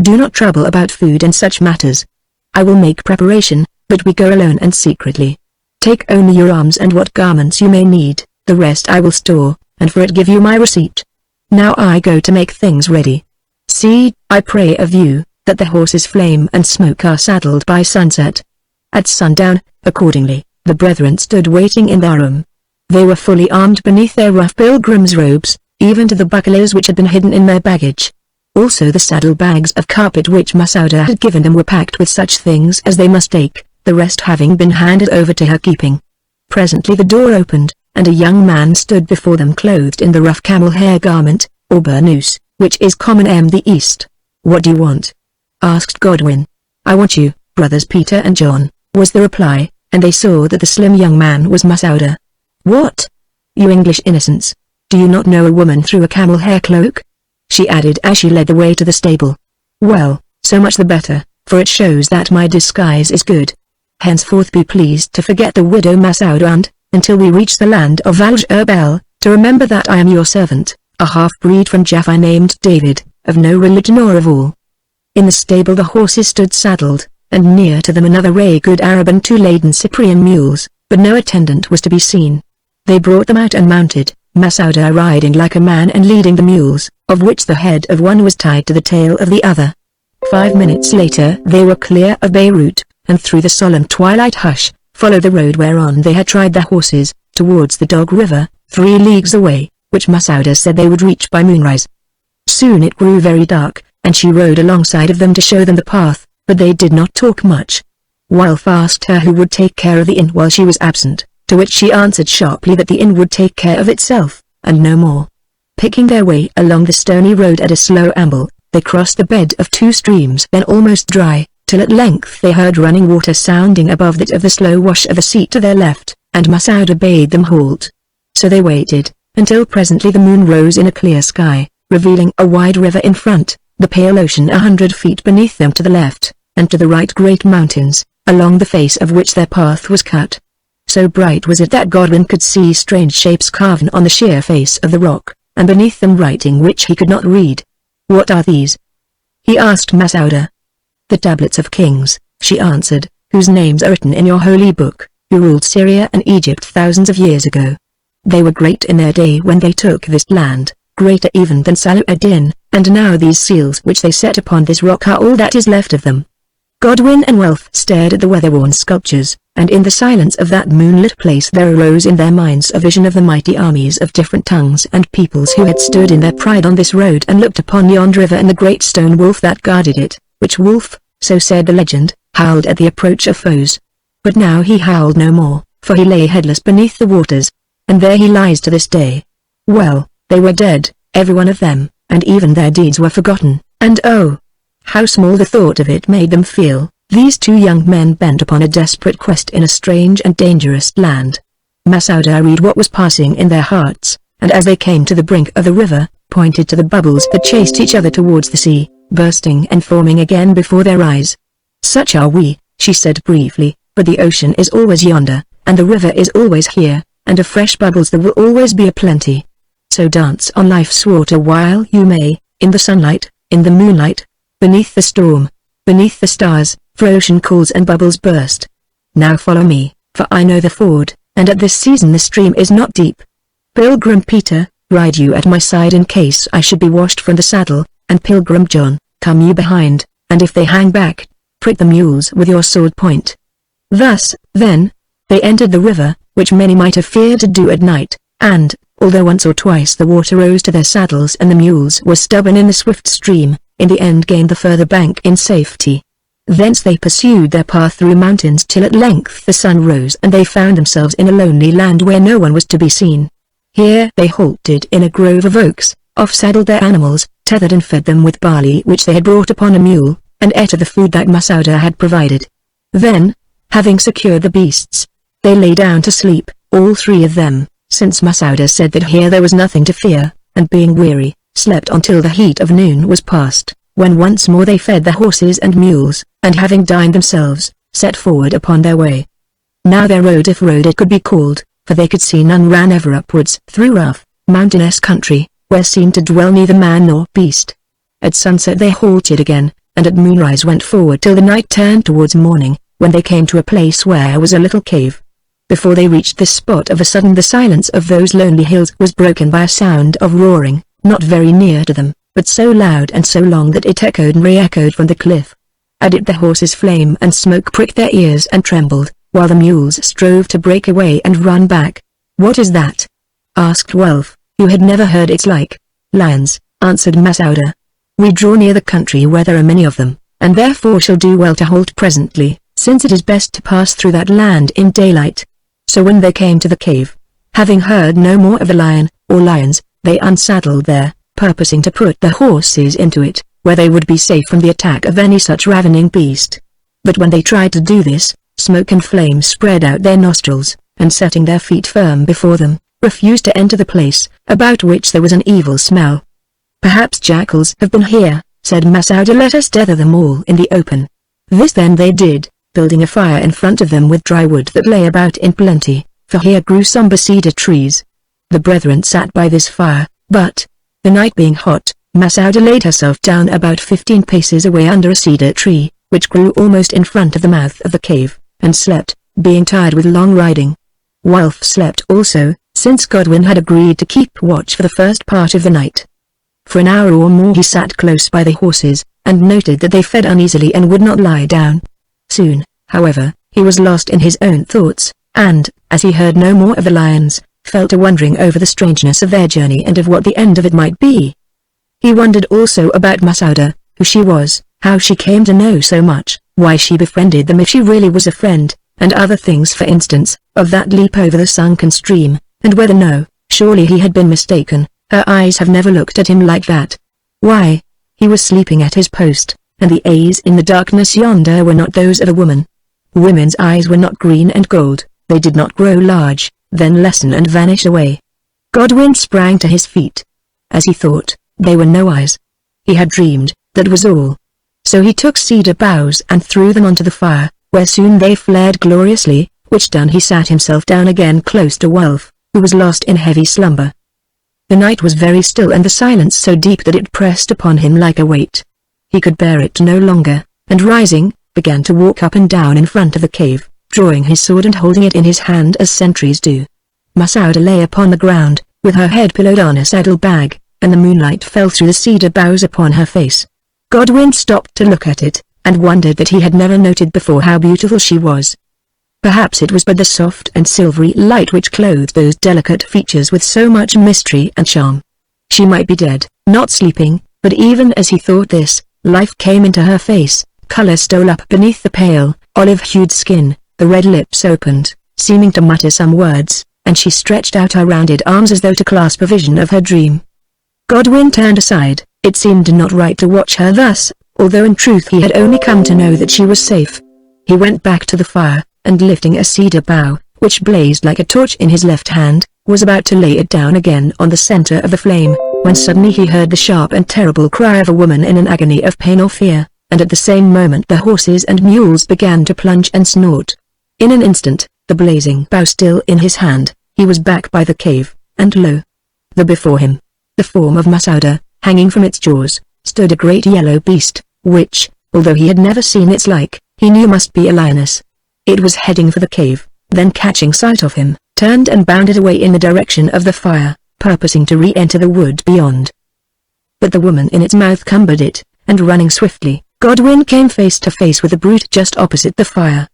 Do not trouble about food and such matters. I will make preparation, but we go alone and secretly. Take only your arms and what garments you may need, the rest I will store, and for it give you my receipt. Now I go to make things ready. See, I pray of you, that the horses Flame and Smoke are saddled by sunset. At sundown, accordingly, the brethren stood waiting in their room. They were fully armed beneath their rough pilgrims' robes, even to the bucklers which had been hidden in their baggage. Also the saddle-bags of carpet which Masouda had given them were packed with such things as they must take, the rest having been handed over to her keeping. Presently the door opened, and a young man stood before them clothed in the rough camel hair garment, or burnous, which is common in the East. What do you want? Asked Godwin. I want you, brothers Peter and John, was the reply, and they saw that the slim young man was Masouda. What? You English innocents, do you not know a woman through a camel hair cloak? She added as she led the way to the stable. Well, so much the better, for it shows that my disguise is good. Henceforth be pleased to forget the widow Masouda and, until we reach the land of Al-Jabal, to remember that I am your servant, a half-breed from Jaffa named David, of no religion or of all. In the stable the horses stood saddled, and near to them another good Arab and 2 laden Cyprian mules, but no attendant was to be seen. They brought them out and mounted, Masouda riding like a man and leading the mules, of which the head of one was tied to the tail of the other. 5 minutes later they were clear of Beirut, and through the solemn twilight hush, followed the road whereon they had tried their horses, towards the Dog River, 3 leagues away, which Masouda said they would reach by moonrise. Soon it grew very dark, and she rode alongside of them to show them the path, but they did not talk much. Wilf asked her who would take care of the inn while she was absent, to which she answered sharply that the inn would take care of itself, and no more. Picking their way along the stony road at a slow amble, they crossed the bed of 2 streams then almost dry, till at length they heard running water sounding above that of the slow wash of the sea to their left, and Masouda bade them halt. So they waited, until presently the moon rose in a clear sky, revealing a wide river in front, the pale ocean 100 feet beneath them to the left, and to the right great mountains, along the face of which their path was cut. So bright was it that Godwin could see strange shapes carven on the sheer face of the rock, and beneath them writing which he could not read. What are these? He asked Masouda. The tablets of kings, she answered, whose names are written in your holy book, who ruled Syria and Egypt thousands of years ago. They were great in their day when they took this land, greater even than Saladin, and now these seals which they set upon this rock are all that is left of them. Godwin and Wilf stared at the weather-worn sculptures, and in the silence of that moonlit place there arose in their minds a vision of the mighty armies of different tongues and peoples who had stood in their pride on this road and looked upon yond river and the great stone wolf that guarded it, which wolf, so said the legend, howled at the approach of foes. But now he howled no more, for he lay headless beneath the waters, and there he lies to this day. Well, they were dead, every one of them, and even their deeds were forgotten, and oh, how small the thought of it made them feel, these 2 young men bent upon a desperate quest in a strange and dangerous land. Masouda read what was passing in their hearts, and as they came to the brink of the river, pointed to the bubbles that chased each other towards the sea, bursting and forming again before their eyes. Such are we, she said briefly, but the ocean is always yonder, and the river is always here, and of fresh bubbles there will always be a plenty. So dance on life's water while you may, in the sunlight, in the moonlight, beneath the storm, beneath the stars, for ocean calls and bubbles burst. Now follow me, for I know the ford, and at this season the stream is not deep. Pilgrim Peter, ride you at my side in case I should be washed from the saddle, and Pilgrim John, come you behind, and if they hang back, prick the mules with your sword point. Thus, then, they entered the river, which many might have feared to do at night, and, although once or twice the water rose to their saddles and the mules were stubborn in the swift stream, in the end gained the further bank in safety. Thence they pursued their path through mountains till at length the sun rose and they found themselves in a lonely land where no one was to be seen. Here they halted in a grove of oaks, off-saddled their animals, tethered and fed them with barley which they had brought upon a mule, and ate of the food that Masouda had provided. Then, having secured the beasts, they lay down to sleep, all 3 of them, since Masauda said that here there was nothing to fear, and being weary, slept until the heat of noon was past, when once more they fed the horses and mules, and having dined themselves, set forward upon their way. Now their road, if road it could be called, for they could see none, ran ever upwards through rough, mountainous country, where seemed to dwell neither man nor beast. At sunset they halted again, and at moonrise went forward till the night turned towards morning, when they came to a place where was a little cave. Before they reached this spot, of a sudden the silence of those lonely hills was broken by a sound of roaring, not very near to them, but so loud and so long that it echoed and re-echoed from the cliff. At it the horses' flame and smoke pricked their ears and trembled, while the mules strove to break away and run back. "What is that?" asked Wolf, who had never heard its like. "Lions," answered Masauda. "We draw near the country where there are many of them, and therefore shall do well to halt presently, since it is best to pass through that land in daylight." So when they came to the cave, having heard no more of the lion, or lions, they unsaddled there, purposing to put the horses into it, where they would be safe from the attack of any such ravening beast. But when they tried to do this, smoke and flame spread out their nostrils, and setting their feet firm before them, refused to enter the place, about which there was an evil smell. "Perhaps jackals have been here," said Masauda. "Let us tether them all in the open." This then they did, building a fire in front of them with dry wood that lay about in plenty, for here grew sombre cedar trees. The brethren sat by this fire, but, the night being hot, Masauda laid herself down about 15 paces away under a cedar tree, which grew almost in front of the mouth of the cave, and slept, being tired with long riding. Wolf slept also, since Godwin had agreed to keep watch for the first part of the night. For an hour or more he sat close by the horses, and noted that they fed uneasily and would not lie down. Soon, however, he was lost in his own thoughts, and, as he heard no more of the lions, fell to wondering over the strangeness of their journey and of what the end of it might be. He wondered also about Masauda, who she was, how she came to know so much, why she befriended them if she really was a friend, and other things, for instance, of that leap over the sunken stream, and whether surely he had been mistaken, her eyes have never looked at him like that. Why, he was sleeping at his post, and the eyes in the darkness yonder were not those of a woman. Women's eyes were not green and gold, they did not grow large, then lessen and vanish away. Godwin sprang to his feet. As he thought, they were no eyes. He had dreamed, that was all. So he took cedar boughs and threw them onto the fire, where soon they flared gloriously, which done he sat himself down again close to Wolf, who was lost in heavy slumber. The night was very still and the silence so deep that it pressed upon him like a weight. He could bear it no longer, and rising, began to walk up and down in front of the cave, drawing his sword and holding it in his hand as sentries do. Masauda lay upon the ground, with her head pillowed on a saddle bag, and the moonlight fell through the cedar boughs upon her face. Godwin stopped to look at it, and wondered that he had never noted before how beautiful she was. Perhaps it was but the soft and silvery light which clothed those delicate features with so much mystery and charm. She might be dead, not sleeping, but even as he thought this, life came into her face, color stole up beneath the pale, olive-hued skin, the red lips opened, seeming to mutter some words, and she stretched out her rounded arms as though to clasp a vision of her dream. Godwin turned aside. It seemed not right to watch her thus, although in truth he had only come to know that she was safe. He went back to the fire, and lifting a cedar bough, which blazed like a torch in his left hand, was about to lay it down again on the center of the flame, when suddenly he heard the sharp and terrible cry of a woman in an agony of pain or fear, and at the same moment the horses and mules began to plunge and snort. In an instant, the blazing bough still in his hand, he was back by the cave, and lo! There before him, the form of Masauda, hanging from its jaws, stood a great yellow beast, which, although he had never seen its like, he knew must be a lioness. It was heading for the cave, then catching sight of him, turned and bounded away in the direction of the fire, purposing to re-enter the wood beyond. But the woman in its mouth cumbered it, and running swiftly, Godwin came face to face with the brute just opposite the fire.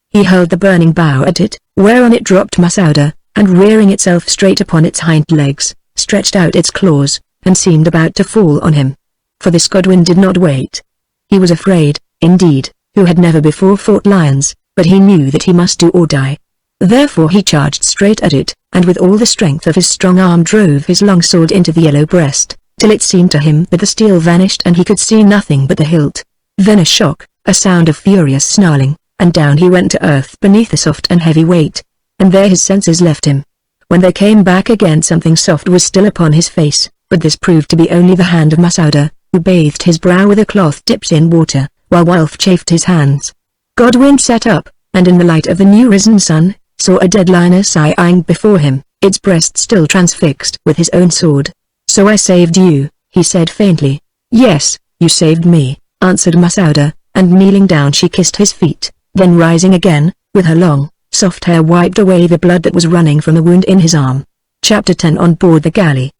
He hurled the burning bough at it, whereon it dropped Masauda, and rearing itself straight upon its hind legs, stretched out its claws, and seemed about to fall on him. For this Godwin did not wait. He was afraid, indeed, who had never before fought lions, but he knew that he must do or die. Therefore he charged straight at it, and with all the strength of his strong arm drove his long sword into the yellow breast, till it seemed to him that the steel vanished and he could see nothing but the hilt. Then a shock, a sound of furious snarling, and down he went to earth beneath the soft and heavy weight, and there his senses left him. When they came back again something soft was still upon his face, but this proved to be only the hand of Masouda, who bathed his brow with a cloth dipped in water, while Wulf chafed his hands. Godwin sat up, and in the light of the new risen sun, saw a dead lioness lying before him, its breast still transfixed with his own sword. "So I saved you," he said faintly. "Yes, you saved me," answered Masouda, and kneeling down she kissed his feet, then rising again, with her long, soft hair wiped away the blood that was running from the wound in his arm. Chapter 10 On board the galley.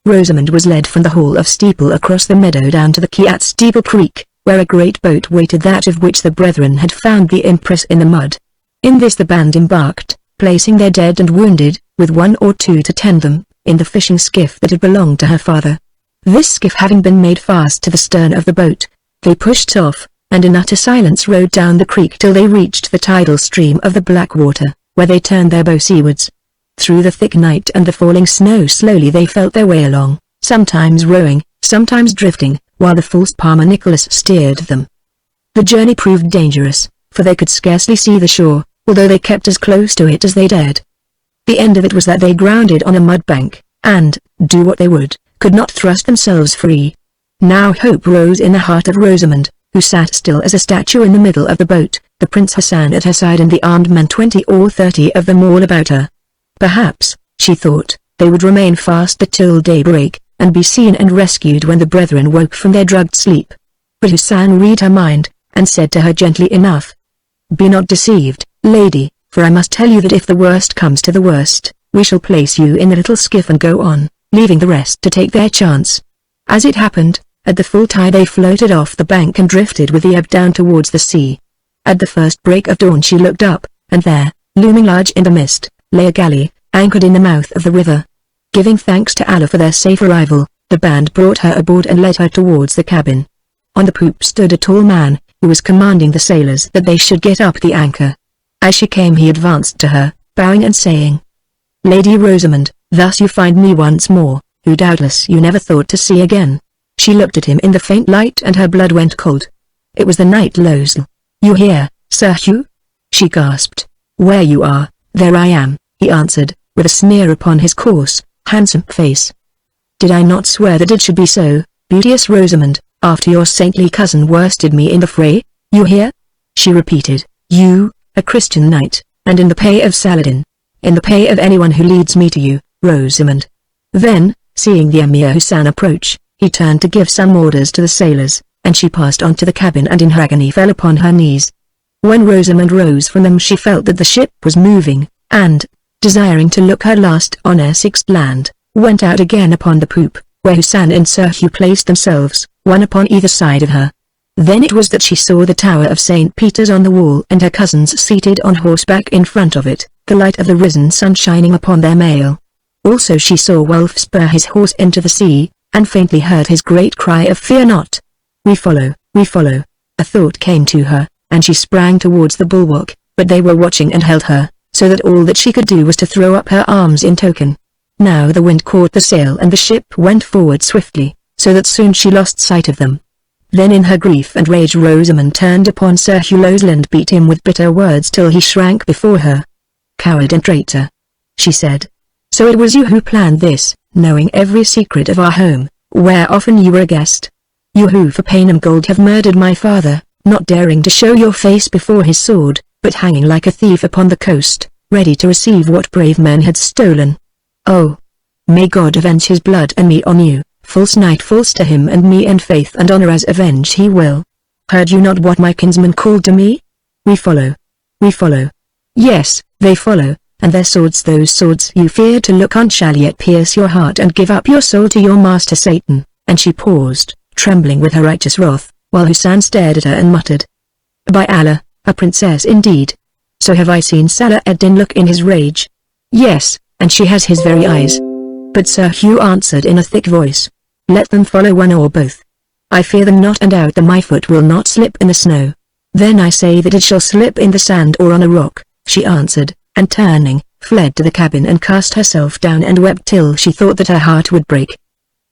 Rosamund was led from the Hall of Steeple across the meadow down to the quay at Steeple Creek, where a great boat waited, that of which the brethren had found the impress in the mud. In this the band embarked, placing their dead and wounded, with one or two to tend them, in the fishing skiff that had belonged to her father. This skiff having been made fast to the stern of the boat, they pushed off, and in utter silence rowed down the creek till they reached the tidal stream of the Blackwater, where they turned their bow seawards. Through the thick night and the falling snow slowly they felt their way along, sometimes rowing, sometimes drifting, while the false Palmer Nicholas steered them. The journey proved dangerous, for they could scarcely see the shore, although they kept as close to it as they dared. The end of it was that they grounded on a mud bank, and, do what they would, could not thrust themselves free. Now hope rose in the heart of Rosamund, who sat still as a statue in the middle of the boat, the Prince Hassan at her side and the armed men 20 or 30 of them all about her. Perhaps, she thought, they would remain fast till daybreak, and be seen and rescued when the brethren woke from their drugged sleep. But Hassan read her mind, and said to her gently enough, "Be not deceived, lady, for I must tell you that if the worst comes to the worst, we shall place you in the little skiff and go on, leaving the rest to take their chance." As it happened, at the full tide they floated off the bank and drifted with the ebb down towards the sea. At the first break of dawn she looked up, and there, looming large in the mist, lay a galley, anchored in the mouth of the river. Giving thanks to Allah for their safe arrival, the band brought her aboard and led her towards the cabin. On the poop stood a tall man, who was commanding the sailors that they should get up the anchor. As she came he advanced to her, bowing and saying, "Lady Rosamund, thus you find me once more, who doubtless you never thought to see again." She looked at him in the faint light and her blood went cold. It was the night Losel. "You here, Sir Hugh?" she gasped. "Where you are, there I am," he answered, with a sneer upon his coarse, handsome face. "Did I not swear that it should be so, beauteous Rosamund, after your saintly cousin worsted me in the fray? You here?" she repeated. "You, a Christian knight, and in the pay of Saladin. In the pay of anyone who leads me to you, Rosamund." Then, seeing the Emir Hassan approach, he turned to give some orders to the sailors, and she passed on to the cabin and in her agony fell upon her knees. When Rosamund rose from them she felt that the ship was moving, and, desiring to look her last on Essex land, went out again upon the poop, where Hassan and Sir Hugh placed themselves, one upon either side of her. Then it was that she saw the tower of St. Peter's on the wall and her cousins seated on horseback in front of it, the light of the risen sun shining upon their mail. Also she saw Wulf spur his horse into the sea, and faintly heard his great cry of "Fear not! We follow, we follow." A thought came to her, and she sprang towards the bulwark, but they were watching and held her, so that all that she could do was to throw up her arms in token. Now the wind caught the sail and the ship went forward swiftly, so that soon she lost sight of them. Then in her grief and rage Rosamund turned upon Sir Hugh Losel and beat him with bitter words till he shrank before her. "Coward and traitor," she said. "So it was you who planned this, knowing every secret of our home, where often you were a guest. You who for pain and gold have murdered my father, not daring to show your face before his sword, but hanging like a thief upon the coast, ready to receive what brave men had stolen. Oh! May God avenge his blood and me on you, false knight, false to him and me and faith and honor as avenge he will. Heard you not what my kinsman called to me? We follow. We follow. Yes, they follow, and their swords, those swords you feared to look on, shall yet pierce your heart and give up your soul to your master Satan." And she paused, trembling with her righteous wrath, while Hassan stared at her and muttered, "By Allah, a princess indeed. So have I seen Salah ad-Din look in his rage. Yes, and she has his very eyes." But Sir Hugh answered in a thick voice, "Let them follow, one or both. I fear them not, and out that my foot will not slip in the snow." "Then I say that it shall slip in the sand or on a rock," she answered, and turning, fled to the cabin and cast herself down and wept till she thought that her heart would break.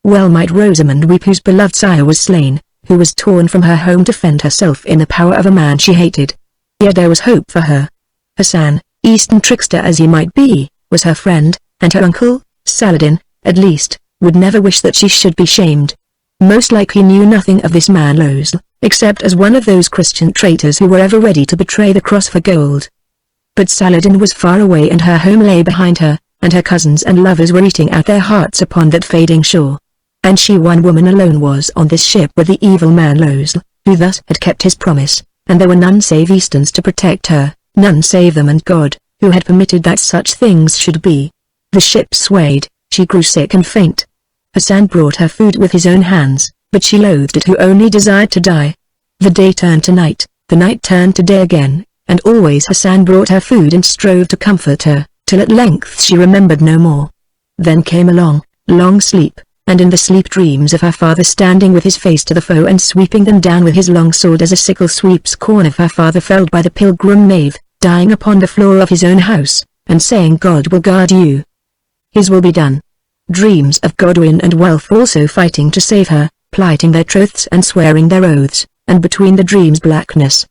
Well might Rosamund weep whose beloved sire was slain, who was torn from her home to fend herself in the power of a man she hated. Yet there was hope for her. Hassan, Eastern trickster as he might be, was her friend, and her uncle, Saladin, at least, would never wish that she should be shamed. Most like he knew nothing of this man Losel, except as one of those Christian traitors who were ever ready to betray the cross for gold. But Saladin was far away and her home lay behind her, and her cousins and lovers were eating out their hearts upon that fading shore. And she, one woman alone, was on this ship with the evil man Losel, who thus had kept his promise, and there were none save Easterns to protect her, none save them and God, who had permitted that such things should be. The ship swayed, she grew sick and faint. Hassan brought her food with his own hands, but she loathed it who only desired to die. The day turned to night, the night turned to day again, and always Hassan brought her food and strove to comfort her, till at length she remembered no more. Then came a long, long sleep, and in the sleep dreams of her father standing with his face to the foe and sweeping them down with his long sword as a sickle sweeps corn of her father felled by the pilgrim knave, dying upon the floor of his own house, and saying God will guard you. His will be done. Dreams of Godwin and wealth also fighting to save her, plighting their troths and swearing their oaths, and between the dreams blackness.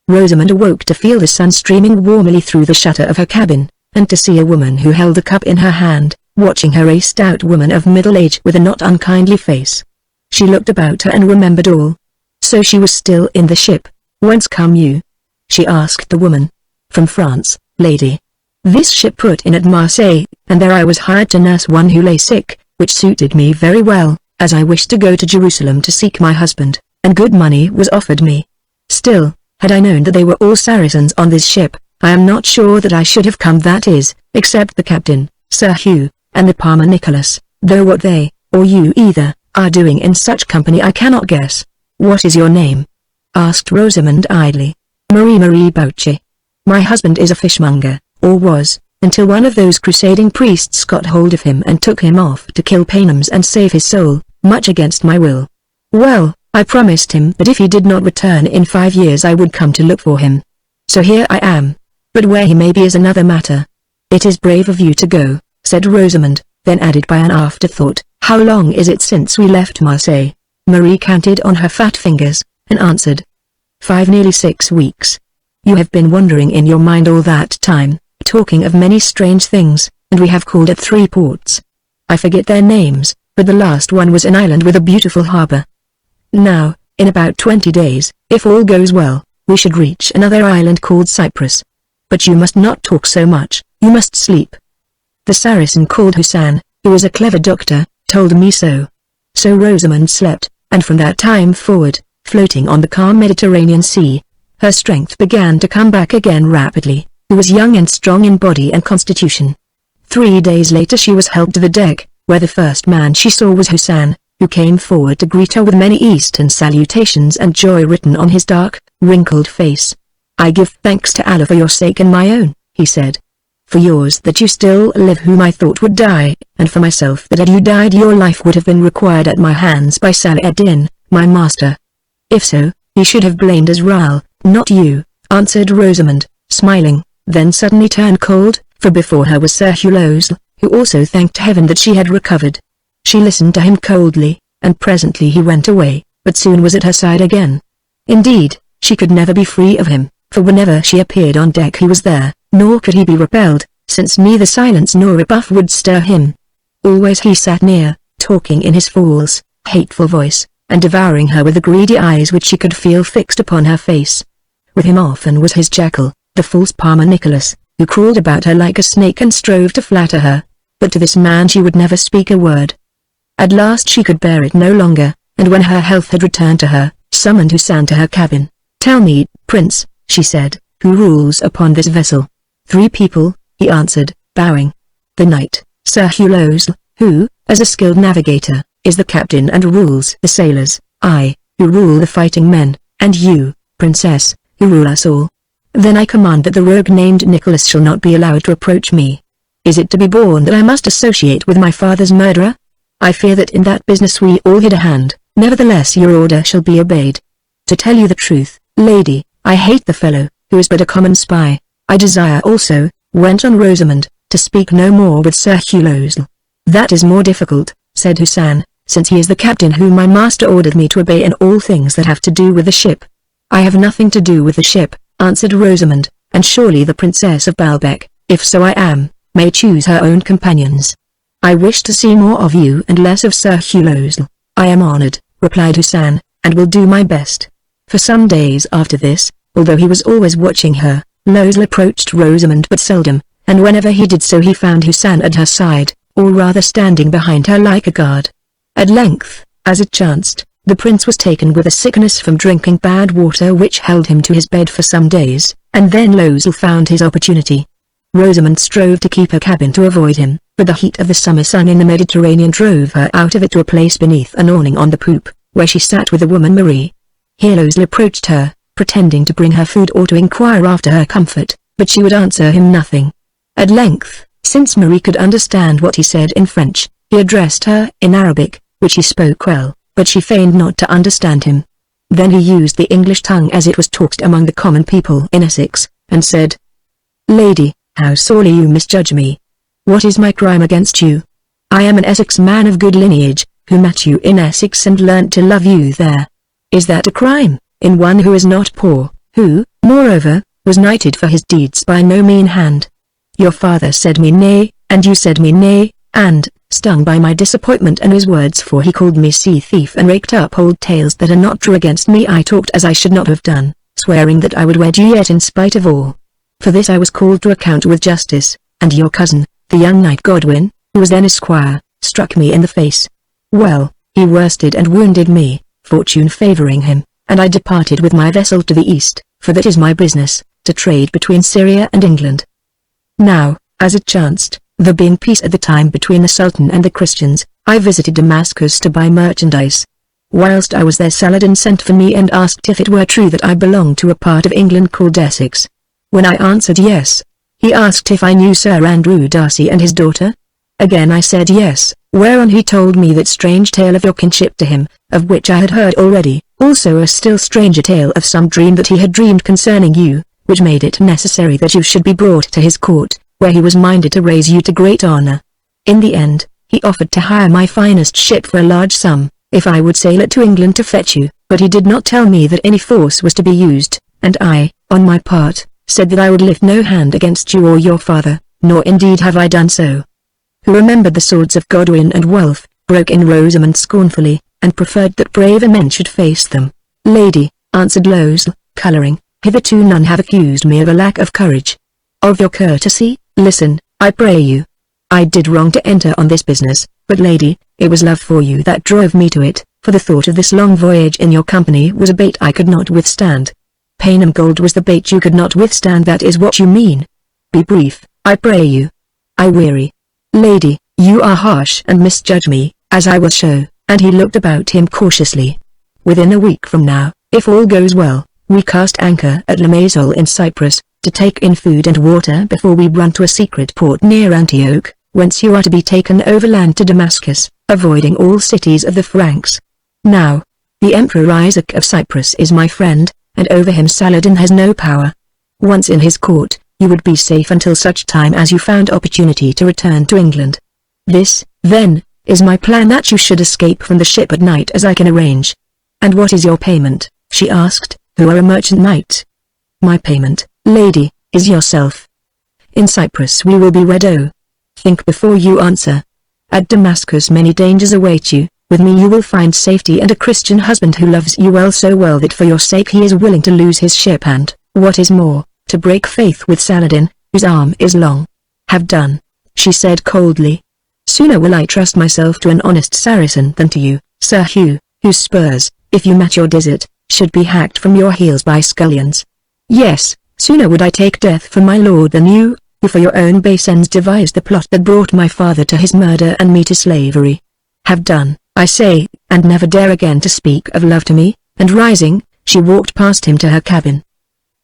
Rosamund awoke to feel the sun streaming warmly through the shutter of her cabin, and to see a woman who held a cup in her hand, watching her, a stout woman of middle age with a not unkindly face. She looked about her and remembered all. So she was still in the ship. Whence come you? She asked the woman. From France, lady. This ship put in at Marseille, and there I was hired to nurse one who lay sick, which suited me very well, as I wished to go to Jerusalem to seek my husband, and good money was offered me. Still, had I known that they were all Saracens on this ship, I am not sure that I should have come, that is, except the captain, Sir Hugh, and the palmer Nicholas, though what they, or you either, are doing in such company I cannot guess. What is your name? Asked Rosamund idly. Marie Boucher. My husband is a fishmonger, or was, until one of those crusading priests got hold of him and took him off to kill Paynims and save his soul, much against my will. Well, I promised him that if he did not return in 5 years I would come to look for him. So here I am. But where he may be is another matter. It is brave of you to go, said Rosamund, then added by an afterthought, how long is it since we left Marseille? Marie counted on her fat fingers, and answered. 5, nearly 6 weeks. You have been wandering in your mind all that time, talking of many strange things, and we have called at 3 ports. I forget their names, but the last one was an island with a beautiful harbor. Now, in about 20 days, if all goes well, we should reach another island called Cyprus. But you must not talk so much, you must sleep. The Saracen called Hassan, who was a clever doctor, told me so. So Rosamund slept, and from that time forward, floating on the calm Mediterranean Sea, her strength began to come back again rapidly. She was young and strong in body and constitution. 3 days later she was helped to the deck, where the first man she saw was Hassan, who came forward to greet her with many Eastern salutations and joy written on his dark, wrinkled face. I give thanks to Allah for your sake and my own, he said. For yours that you still live whom I thought would die, and for myself that had you died your life would have been required at my hands by Salah ad-Din, my master. If so, he should have blamed Azrael, not you, answered Rosamund, smiling, then suddenly turned cold, for before her was Sir Hugh Losel, who also thanked heaven that she had recovered. She listened to him coldly, and presently he went away, but soon was at her side again. Indeed, she could never be free of him, for whenever she appeared on deck he was there, nor could he be repelled, since neither silence nor rebuff would stir him. Always he sat near, talking in his false, hateful voice, and devouring her with the greedy eyes which she could feel fixed upon her face. With him often was his jackal, the false palmer Nicholas, who crawled about her like a snake and strove to flatter her, but to this man she would never speak a word. At last she could bear it no longer, and when her health had returned to her, summoned Hassan to her cabin. Tell me, Prince, she said, who rules upon this vessel? 3 people, he answered, bowing. The knight, Sir Hugh Losel, who, as a skilled navigator, is the captain and rules the sailors, I, who rule the fighting men, and you, Princess, who rule us all. Then I command that the rogue named Nicholas shall not be allowed to approach me. Is it to be borne that I must associate with my father's murderer? I fear that in that business we all hid a hand, nevertheless your order shall be obeyed. To tell you the truth, lady, I hate the fellow, who is but a common spy. I desire also, went on Rosamund, to speak no more with Sir Hugh Losel. That is more difficult, said Hassan, since he is the captain whom my master ordered me to obey in all things that have to do with the ship. I have nothing to do with the ship, answered Rosamund, and surely the Princess of Baalbek, if so I am, may choose her own companions. I wish to see more of you and less of Sir Hugh Losel. I am honored, replied Hussein, and will do my best. For some days after this, although he was always watching her, Losel approached Rosamond but seldom, and whenever he did so he found Hussein at her side, or rather standing behind her like a guard. At length, as it chanced, the prince was taken with a sickness from drinking bad water which held him to his bed for some days, and then Losel found his opportunity. Rosamond strove to keep her cabin to avoid him, but the heat of the summer sun in the Mediterranean drove her out of it to a place beneath an awning on the poop, where she sat with the woman Marie. Here Losel approached her, pretending to bring her food or to inquire after her comfort, but she would answer him nothing. At length, since Marie could understand what he said in French, he addressed her in Arabic, which he spoke well, but she feigned not to understand him. Then he used the English tongue as it was talked among the common people in Essex, and said, "Lady, how sorely you misjudge me. What is my crime against you? I am an Essex man of good lineage, who met you in Essex and learnt to love you there. Is that a crime, in one who is not poor, who, moreover, was knighted for his deeds by no mean hand? Your father said me nay, and you said me nay, and, stung by my disappointment and his words, for he called me sea thief and raked up old tales that are not true against me, I talked as I should not have done, swearing that I would wed you yet in spite of all. For this I was called to account with justice, and your cousin, the young knight Godwin, who was then esquire, struck me in the face. Well, he worsted and wounded me, fortune favouring him, and I departed with my vessel to the east, for that is my business, to trade between Syria and England. Now, as it chanced, there being peace at the time between the Sultan and the Christians, I visited Damascus to buy merchandise. Whilst I was there Saladin sent for me and asked if it were true that I belonged to a part of England called Essex. When I answered yes, he asked if I knew Sir Andrew Darcy and his daughter. Again I said yes, whereon he told me that strange tale of your kinship to him, of which I had heard already, also a still stranger tale of some dream that he had dreamed concerning you, which made it necessary that you should be brought to his court, where he was minded to raise you to great honor. In the end, he offered to hire my finest ship for a large sum, if I would sail it to England to fetch you, but he did not tell me that any force was to be used, and I, on my part, said that I would lift no hand against you or your father, nor indeed have I done so. Who remembered the swords of Godwin and Wulf, broke in Rosamond scornfully, and preferred that braver men should face them. Lady, answered Losel, colouring, hitherto none have accused me of a lack of courage. Of your courtesy, listen, I pray you. I did wrong to enter on this business, but lady, it was love for you that drove me to it, for the thought of this long voyage in your company was a bait I could not withstand. Pain and gold was the bait you could not withstand, that is what you mean. Be brief, I pray you. I weary. Lady, you are harsh and misjudge me, as I will show, and he looked about him cautiously. Within a week from now, if all goes well, we cast anchor at Limassol in Cyprus, to take in food and water before we run to a secret port near Antioch, whence you are to be taken overland to Damascus, avoiding all cities of the Franks. Now, the Emperor Isaac of Cyprus is my friend, and over him Saladin has no power. Once in his court, you would be safe until such time as you found opportunity to return to England. This, then, is my plan, that you should escape from the ship at night as I can arrange. And what is your payment, she asked, who are a merchant knight? My payment, lady, is yourself. In Cyprus we will be wed. Think before you answer. At Damascus many dangers await you, with me you will find safety and a Christian husband who loves you well, so well that for your sake he is willing to lose his ship and, what is more, to break faith with Saladin, whose arm is long. Have done, she said coldly. Sooner will I trust myself to an honest Saracen than to you, Sir Hugh, whose spurs, if you met your desert, should be hacked from your heels by scullions. Yes, sooner would I take death from my lord than you, who for your own base ends devised the plot that brought my father to his murder and me to slavery. Have done, I say, and never dare again to speak of love to me, and rising, she walked past him to her cabin.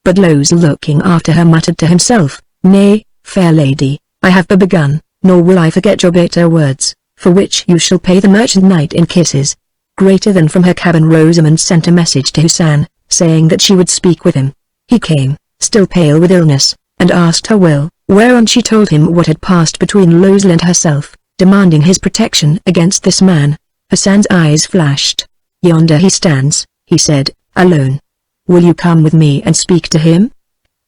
But Losel, looking after her, muttered to himself, Nay, fair lady, I have but begun, nor will I forget your bitter words, for which you shall pay the merchant knight in kisses. Greater than from her cabin Rosamond sent a message to Hussein, saying that she would speak with him. He came, still pale with illness, and asked her will, whereon she told him what had passed between Losel and herself, demanding his protection against this man. Hussein's eyes flashed. Yonder he stands, he said, alone. Will you come with me and speak to him?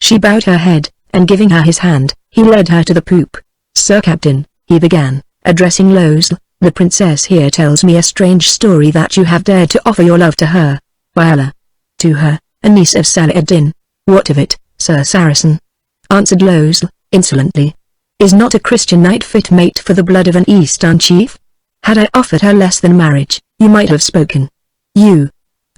She bowed her head, and giving her his hand, he led her to the poop. "Sir Captain," he began, addressing Losel, "the princess here tells me a strange story that you have dared to offer your love to her. By Allah! To her, a niece of Salah ad-Din." "What of it, Sir Saracen?" answered Losel, insolently. "Is not a Christian knight fit mate for the blood of an Eastern chief? Had I offered her less than marriage, you might have spoken." "You,"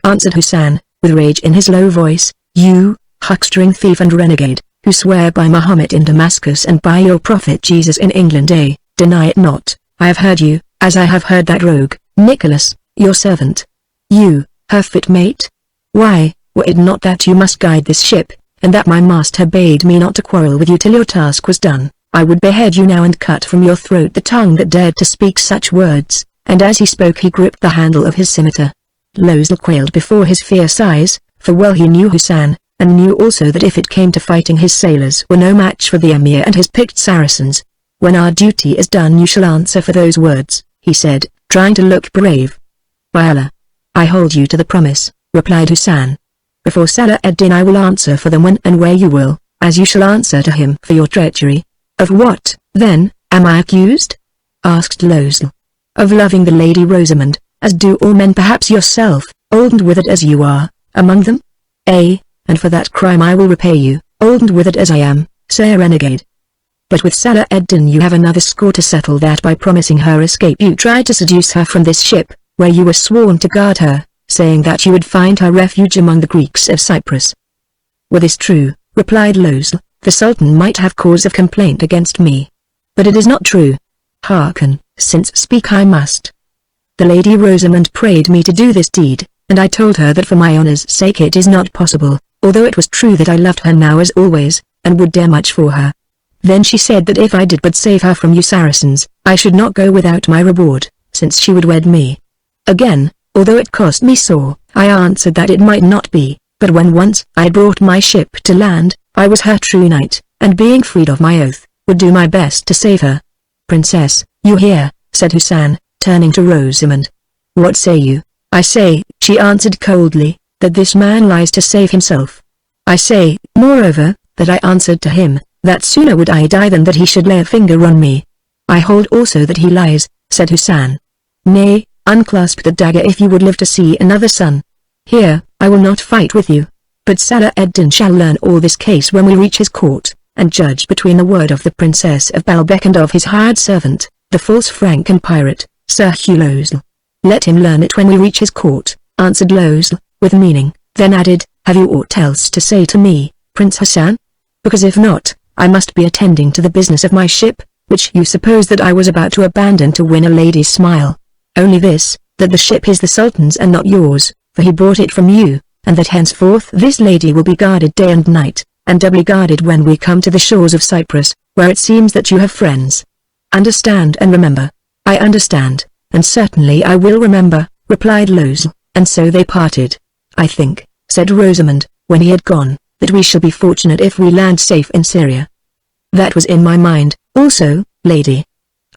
answered Hussein, with rage in his low voice, "you, huckstering thief and renegade, who swear by Muhammad in Damascus and by your prophet Jesus in England, deny it not. I have heard you, as I have heard that rogue, Nicholas, your servant. You, her fit mate? Why, were it not that you must guide this ship, and that my master bade me not to quarrel with you till your task was done, I would behead you now and cut from your throat the tongue that dared to speak such words," and as he spoke he gripped the handle of his scimitar. Losel quailed before his fierce eyes, for well he knew Hussein, and knew also that if it came to fighting his sailors were no match for the Emir and his picked Saracens. "When our duty is done you shall answer for those words," he said, trying to look brave. "By Allah! I hold you to the promise," replied Hussein. "Before Salah ad-Din I will answer for them when and where you will, as you shall answer to him for your treachery." "Of what, then, am I accused?" asked Losel. "Of loving the Lady Rosamond, as do all men, perhaps yourself, old and withered as you are, among them? And for that crime I will repay you, old and withered as I am, Sir Renegade. But with Salah ad-Din you have another score to settle, that by promising her escape you tried to seduce her from this ship, where you were sworn to guard her, saying that you would find her refuge among the Greeks of Cyprus." "Were this true," replied Losel, "the Sultan might have cause of complaint against me. But it is not true. Hearken, since speak I must. The Lady Rosamond prayed me to do this deed, and I told her that for my honor's sake it is not possible, although it was true that I loved her now as always, and would dare much for her. Then she said that if I did but save her from you Saracens, I should not go without my reward, since she would wed me. Again, although it cost me sore, I answered that it might not be, but when once I had brought my ship to land, I was her true knight, and being freed of my oath, would do my best to save her." "Princess, you hear," said Hussein, turning to Rosamond. "What say you?" "I say," she answered coldly, "that this man lies to save himself. I say, moreover, that I answered to him, that sooner would I die than that he should lay a finger on me." "I hold also that he lies," said Hussein. "Nay, unclasp the dagger if you would live to see another son. Here, I will not fight with you. But Salah ad-Din shall learn all this case when we reach his court, and judge between the word of the Princess of Baalbek and of his hired servant, the false Frank and pirate, Sir Hugh Losel. Let him learn it when we reach his court," answered Losel, with meaning, then added, "Have you aught else to say to me, Prince Hassan? Because if not, I must be attending to the business of my ship, which you suppose that I was about to abandon to win a lady's smile. Only this, that the ship is the Sultan's and not yours, for he bought it from you, and that henceforth this lady will be guarded day and night, and doubly guarded when we come to the shores of Cyprus, where it seems that you have friends. Understand and remember." "I understand, and certainly I will remember," replied Losel, and so they parted. "I think," said Rosamond, when he had gone, "that we shall be fortunate if we land safe in Syria." "That was in my mind, also, lady.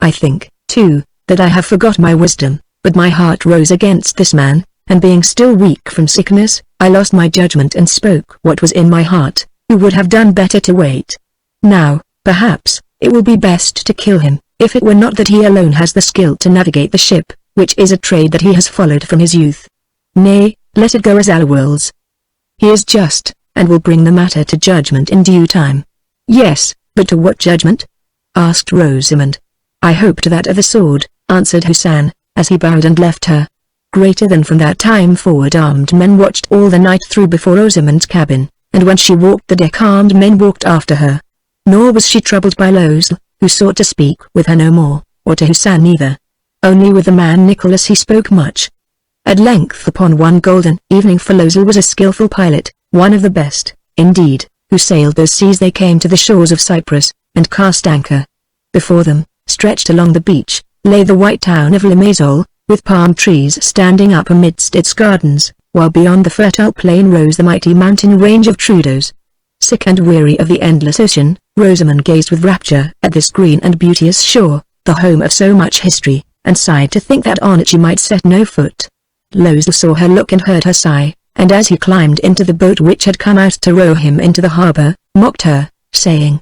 I think, too, that I have forgot my wisdom, but my heart rose against this man, and being still weak from sickness, I lost my judgment and spoke what was in my heart, who would have done better to wait. Now, perhaps, it will be best to kill him, if it were not that he alone has the skill to navigate the ship, which is a trade that he has followed from his youth. Nay, let it go as Allah wills. He is just, and will bring the matter to judgment in due time." "Yes, but to what judgment?" asked Rosamond. "I hope to that of the sword," answered Hussein, as he bowed and left her. Greater than from that time forward armed men watched all the night through before Rosamond's cabin, and when she walked the deck armed men walked after her. Nor was she troubled by Losel, who sought to speak with her no more, or to Hussein neither. Only with the man Nicholas he spoke much. At length upon one golden evening, for Losel was a skillful pilot, one of the best, indeed, who sailed those seas, they came to the shores of Cyprus, and cast anchor. Before them, stretched along the beach, lay the white town of Limassol, with palm trees standing up amidst its gardens, while beyond the fertile plain rose the mighty mountain range of Troodos. Sick and weary of the endless ocean, Rosamond gazed with rapture at this green and beauteous shore, the home of so much history, and sighed to think that on it she might set no foot. Losel saw her look and heard her sigh, and as he climbed into the boat which had come out to row him into the harbour, mocked her, saying,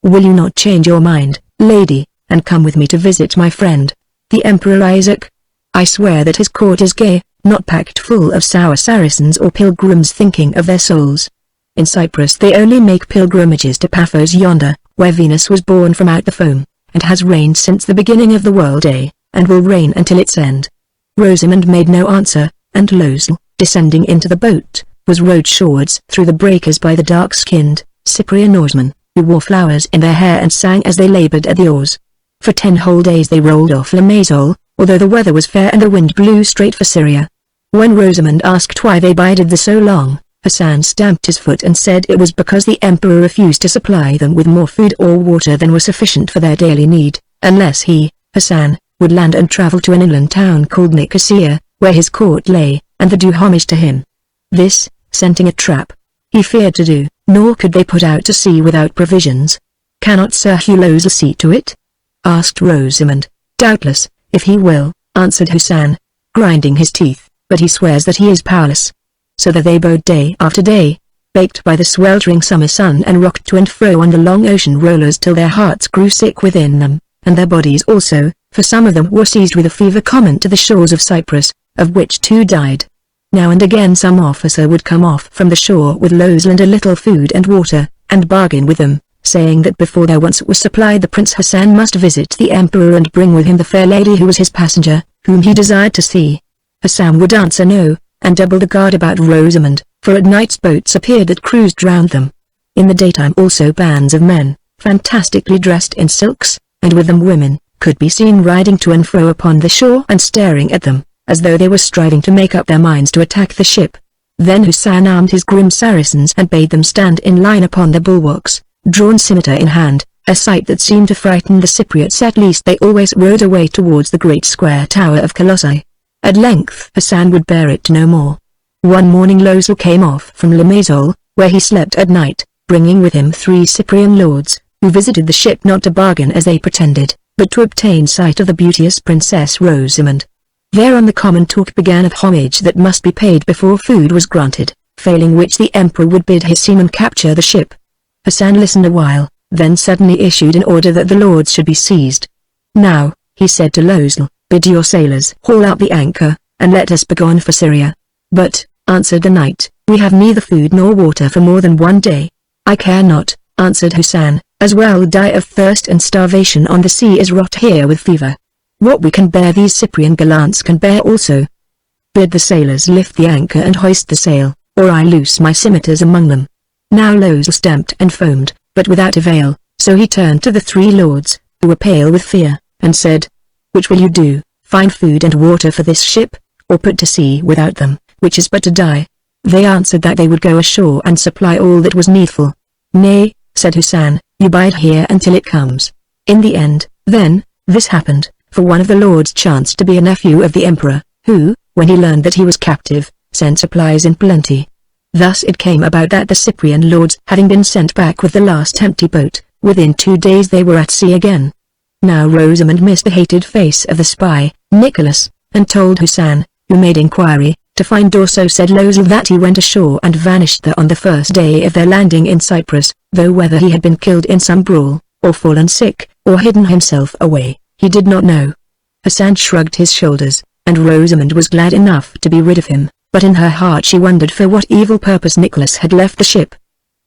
"Will you not change your mind, lady, and come with me to visit my friend, the Emperor Isaac. I swear that his court is gay, not packed full of sour Saracens or pilgrims thinking of their souls. In Cyprus they only make pilgrimages to Paphos yonder, where Venus was born from out the foam, and has reigned since the beginning of the world and will reign until its end." Rosamund made no answer, and Losel, descending into the boat, was rowed shorewards through the breakers by the dark-skinned, Cyprian oarsmen, who wore flowers in their hair and sang as they labored at the oars. For 10 whole days they rolled off Limassol, although the weather was fair and the wind blew straight for Syria. When Rosamund asked why they bided there so long, Hassan stamped his foot and said it was because the emperor refused to supply them with more food or water than was sufficient for their daily need, unless he, Hassan, would land and travel to an inland town called Nicosia, where his court lay, and do homage to him. This, scenting a trap, he feared to do, nor could they put out to sea without provisions. "Cannot Sir Hulose see to it?" asked Rosamund. "Doubtless, if he will," answered Hassan, grinding his teeth, "but he swears that he is powerless." So that they bowed day after day, baked by the sweltering summer sun and rocked to and fro on the long ocean rollers till their hearts grew sick within them, and their bodies also, for some of them were seized with a fever common to the shores of Cyprus, of which 2 died. Now and again some officer would come off from the shore with Losel and a little food and water, and bargain with them, saying that before their wants were supplied the Prince Hassan must visit the emperor and bring with him the fair lady who was his passenger, whom he desired to see. Hassan would answer no, and double the guard about Rosamund, for at nights boats appeared that cruised round them. In the daytime also bands of men, fantastically dressed in silks, and with them women, could be seen riding to and fro upon the shore and staring at them, as though they were striving to make up their minds to attack the ship. Then Hassan armed his grim Saracens and bade them stand in line upon their bulwarks, drawn scimitar in hand, a sight that seemed to frighten the Cypriots. At least they always rode away towards the great square tower of Colossae. At length Hassan would bear it no more. One morning Losel came off from Limassol, where he slept at night, bringing with him 3 Cyprian lords, who visited the ship not to bargain as they pretended, but to obtain sight of the beauteous Princess Rosamund. Thereon the common talk began of homage that must be paid before food was granted, failing which the emperor would bid his seamen capture the ship. Hassan listened a while, then suddenly issued an order that the lords should be seized. "Now," he said to Losel, "bid your sailors haul out the anchor, and let us begone for Syria." "But," answered the knight, "we have neither food nor water for more than 1 day." "I care not," answered Hassan, "as well die of thirst and starvation on the sea as rot here with fever. What we can bear these Cyprian gallants can bear also. Bid the sailors lift the anchor and hoist the sail, or I loose my scimitars among them." Now Losel stamped and foamed, but without avail, so he turned to the 3 lords, who were pale with fear, and said, "Which will you do, find food and water for this ship, or put to sea without them, which is but to die?" They answered that they would go ashore and supply all that was needful. "Nay," said Hassan, "you bide here until it comes." In the end, then, this happened, for one of the lords chanced to be a nephew of the emperor, who, when he learned that he was captive, sent supplies in plenty. Thus it came about that the Cyprian lords having been sent back with the last empty boat, within 2 days they were at sea again. Now Rosamund missed the hated face of the spy, Nicholas, and told Hassan, who made inquiry, to find or so said Losel that he went ashore and vanished there on the first day of their landing in Cyprus, though whether he had been killed in some brawl, or fallen sick, or hidden himself away, he did not know. Hassan shrugged his shoulders, and Rosamund was glad enough to be rid of him, but in her heart she wondered for what evil purpose Nicholas had left the ship.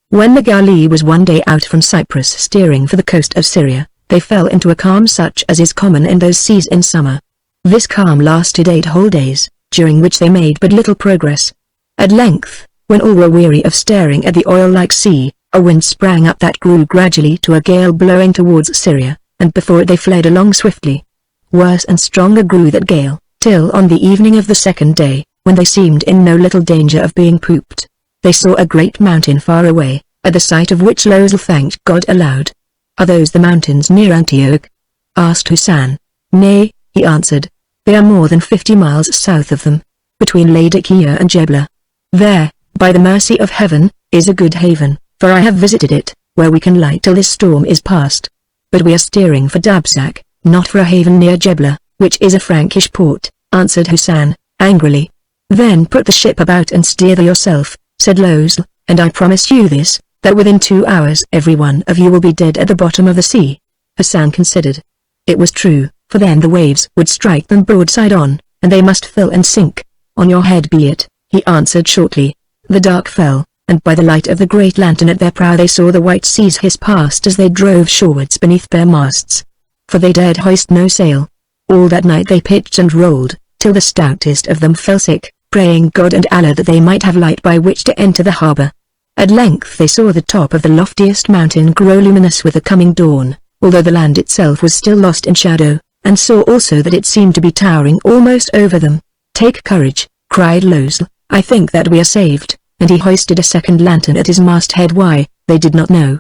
When the galley was one day out from Cyprus steering for the coast of Syria, they fell into a calm such as is common in those seas in summer. This calm lasted 8 whole days, during which they made but little progress. At length, when all were weary of staring at the oil-like sea, a wind sprang up that grew gradually to a gale blowing towards Syria, and before it they fled along swiftly. Worse and stronger grew that gale, till on the evening of the 2nd day, when they seemed in no little danger of being pooped, they saw a great mountain far away, at the sight of which Losel thanked God aloud. "Are those the mountains near Antioch?" asked Hassan. "Nay," he answered, "they are more than 50 miles south of them, between Laodicea and Jebla. There, by the mercy of heaven, is a good haven, for I have visited it, where we can lie till this storm is past. But we are steering for Dabzak, not for a haven near Jebla, which is a Frankish port," answered Hassan, angrily. "Then put the ship about and steer there yourself," said Losel, "and I promise you this, that within 2 hours every one of you will be dead at the bottom of the sea." Hassan considered. It was true, for then the waves would strike them broadside on, and they must fill and sink. On your head be it, he answered shortly. The dark fell, and by the light of the great lantern at their prow they saw the white seas hiss past as they drove shorewards beneath bare masts. For they dared hoist no sail. All that night they pitched and rolled, till the stoutest of them fell sick, praying God and Allah that they might have light by which to enter the harbour. At length they saw the top of the loftiest mountain grow luminous with the coming dawn, although the land itself was still lost in shadow, and saw also that it seemed to be towering almost over them. "Take courage," cried Losel, "I think that we are saved," and he hoisted a second lantern at his masthead. Why, they did not know.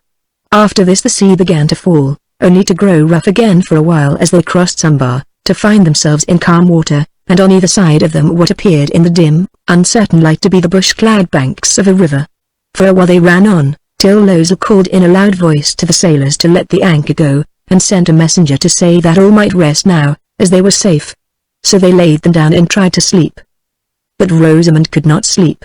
After this the sea began to fall, only to grow rough again for a while as they crossed Sumbar, to find themselves in calm water, and on either side of them what appeared in the dim, uncertain light to be the bush-clad banks of a river. For a while they ran on, till Losel called in a loud voice to the sailors to let the anchor go, and sent a messenger to say that all might rest now, as they were safe. So they laid them down and tried to sleep. But Rosamond could not sleep.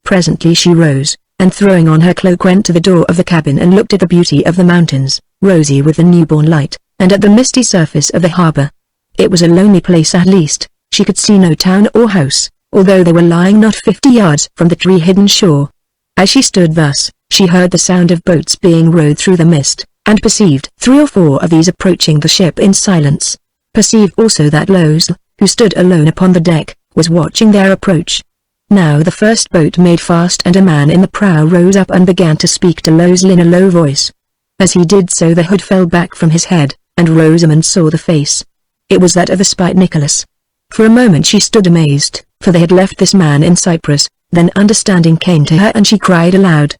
Presently she rose, and throwing on her cloak went to the door of the cabin and looked at the beauty of the mountains, rosy with the newborn light, and at the misty surface of the harbour. It was a lonely place at least. She could see no town or house, although they were lying not 50 yards from the tree-hidden shore. As she stood thus, she heard the sound of boats being rowed through the mist, and perceived 3 or 4 of these approaching the ship in silence. Perceived also that Losel, who stood alone upon the deck, was watching their approach. Now the first boat made fast and a man in the prow rose up and began to speak to Losel in a low voice. As he did so the hood fell back from his head, and Rosamond saw the face. It was that of the spy Nicholas. For a moment she stood amazed, for they had left this man in Cyprus, then understanding came to her and she cried aloud.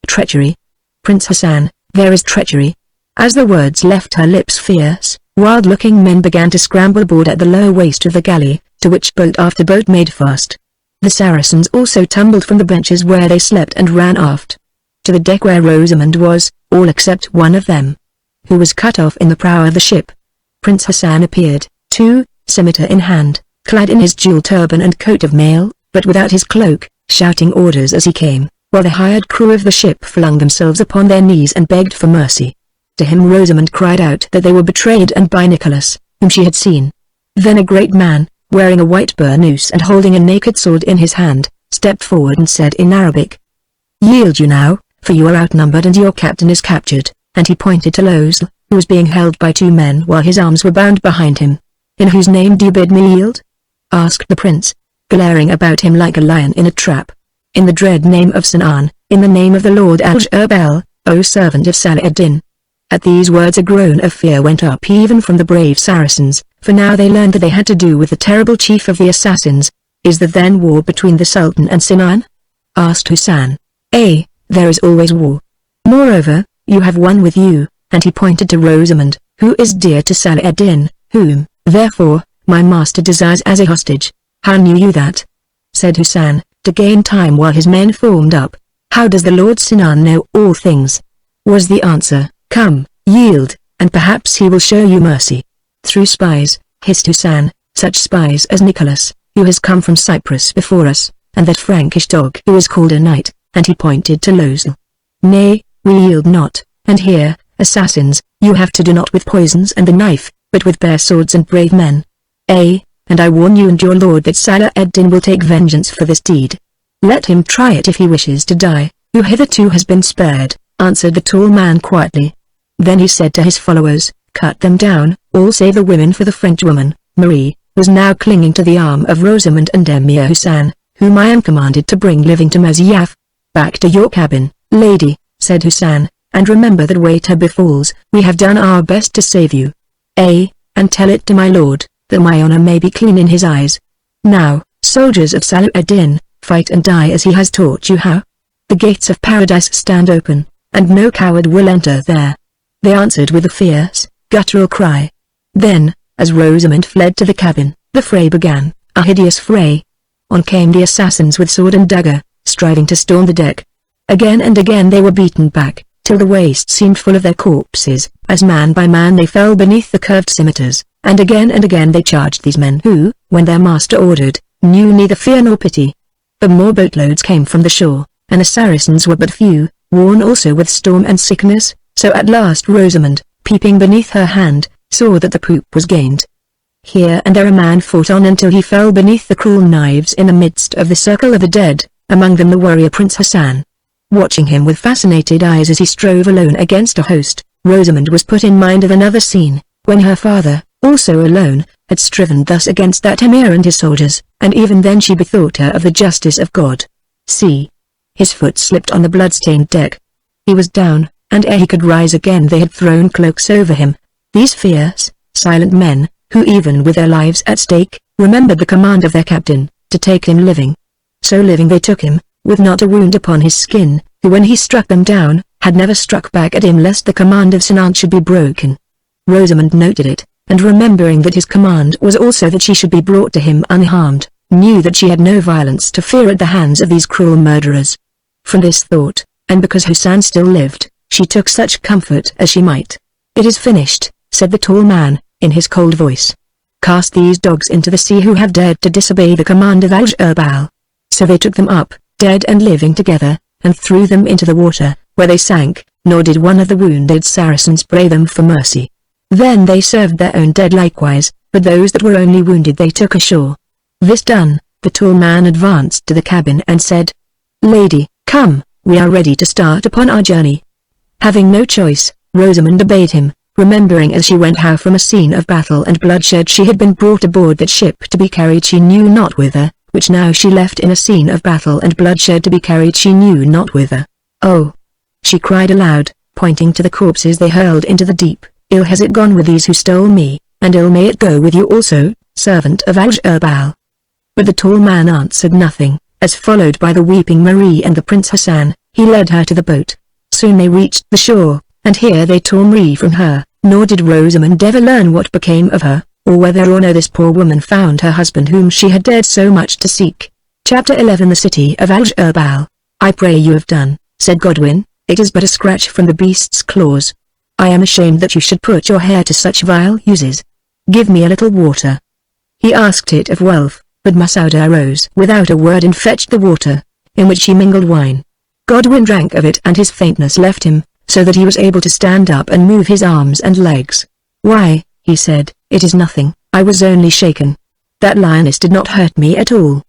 "Treachery! Prince Hassan, there is treachery!" As the words left her lips fierce, wild-looking men began to scramble aboard at the lower waist of the galley, to which boat after boat made fast. The Saracens also tumbled from the benches where they slept and ran aft to the deck where Rosamond was, all except one of them, who was cut off in the prow of the ship. Prince Hassan appeared, too, scimitar in hand, clad in his jewel turban and coat of mail, but without his cloak, shouting orders as he came, while the hired crew of the ship flung themselves upon their knees and begged for mercy. To him Rosamond cried out that they were betrayed and by Nicholas, whom she had seen. Then a great man, wearing a white burnous and holding a naked sword in his hand, stepped forward and said in Arabic, "Yield you now, for you are outnumbered and your captain is captured," and he pointed to Losel, who was being held by 2 men while his arms were bound behind him. "In whose name do you bid me yield?" asked the prince, glaring about him like a lion in a trap. "In the dread name of Sinan, in the name of the Lord Al-Jabal, O servant of Salah ad-Din." At these words a groan of fear went up even from the brave Saracens, for now they learned that they had to do with the terrible chief of the assassins. "Is there then war between the Sultan and Sinan?" asked Hassan. There is always war. Moreover, you have one with you," and he pointed to Rosamond, "who is dear to Salah ad-Din, whom, therefore, my master desires as a hostage." "How knew you that?" said Hassan, to gain time while his men formed up. "How does the Lord Sinan know all things?" was the answer. "Come, yield, and perhaps he will show you mercy." "Through spies," hissed Hassan, "such spies as Nicholas, who has come from Cyprus before us, and that Frankish dog who is called a knight," and he pointed to Losel. "Nay, we yield not, and here, assassins, you have to do not with poisons and the knife, but with bare swords and brave men. And I warn you and your lord that Salah ad-Din will take vengeance for this deed. Let him try it if he wishes to die, who hitherto has been spared," answered the tall man quietly. Then he said to his followers, "Cut them down, all save the women," for the Frenchwoman, Marie, was now clinging to the arm of Rosamond and Emir Hassan, whom I am commanded to bring living to Maziaf. "Back to your cabin, lady," said Hassan, "and remember that whatever befalls, we have done our best to save you. And tell it to my lord, that my honor may be clean in his eyes. Now, soldiers of Salah ad-Din, fight and die as he has taught you how. The gates of paradise stand open, and no coward will enter there." They answered with a fierce, guttural cry. Then, as Rosamond fled to the cabin, the fray began, a hideous fray. On came the assassins with sword and dagger, striving to storm the deck. Again and again they were beaten back, till the waist seemed full of their corpses, as man by man they fell beneath the curved scimitars, and again they charged these men who, when their master ordered, knew neither fear nor pity. But more boatloads came from the shore, and the Saracens were but few, worn also with storm and sickness, so at last Rosamond, peeping beneath her hand, saw that the poop was gained. Here and there a man fought on until he fell beneath the cruel knives in the midst of the circle of the dead, among them the warrior Prince Hassan. Watching him with fascinated eyes as he strove alone against a host, Rosamund was put in mind of another scene, when her father, also alone, had striven thus against that emir and his soldiers, and even then she bethought her of the justice of God. See! His foot slipped on the blood-stained deck. He was down, and ere he could rise again they had thrown cloaks over him. These fierce, silent men, who even with their lives at stake, remembered the command of their captain, to take him living. So living they took him, with not a wound upon his skin, who when he struck them down, had never struck back at him lest the command of Sinan should be broken. Rosamund noted it, and remembering that his command was also that she should be brought to him unharmed, knew that she had no violence to fear at the hands of these cruel murderers. From this thought, and because Hassan still lived, she took such comfort as she might. "It is finished," said the tall man, in his cold voice. "Cast these dogs into the sea who have dared to disobey the command of Al-Jabal." So they took them up, dead and living together, and threw them into the water, where they sank, nor did one of the wounded Saracens pray them for mercy. Then they served their own dead likewise, but those that were only wounded they took ashore. This done, the tall man advanced to the cabin and said, "Lady, come, we are ready to start upon our journey." Having no choice, Rosamund obeyed him, remembering as she went how from a scene of battle and bloodshed she had been brought aboard that ship to be carried she knew not whither, which now she left in a scene of battle and bloodshed to be carried she knew not whither. "Oh!" she cried aloud, pointing to the corpses they hurled into the deep. "Ill has it gone with these who stole me, and ill may it go with you also, servant of Al-Jabal." But the tall man answered nothing, as followed by the weeping Marie and the Prince Hassan, he led her to the boat. Soon they reached the shore, and here they tore Marie from her, nor did Rosamund ever learn what became of her, or whether or no this poor woman found her husband whom she had dared so much to seek. Chapter 11 The City of Al-Jabal. "I pray you have done," said Godwin, "it is but a scratch from the beast's claws. I am ashamed that you should put your hair to such vile uses. Give me a little water." He asked it of Welf, but Masouda rose without a word and fetched the water, in which she mingled wine. Godwin drank of it and his faintness left him, so that he was able to stand up and move his arms and legs. "Why," he said, "it is nothing, I was only shaken. That lioness did not hurt me at all."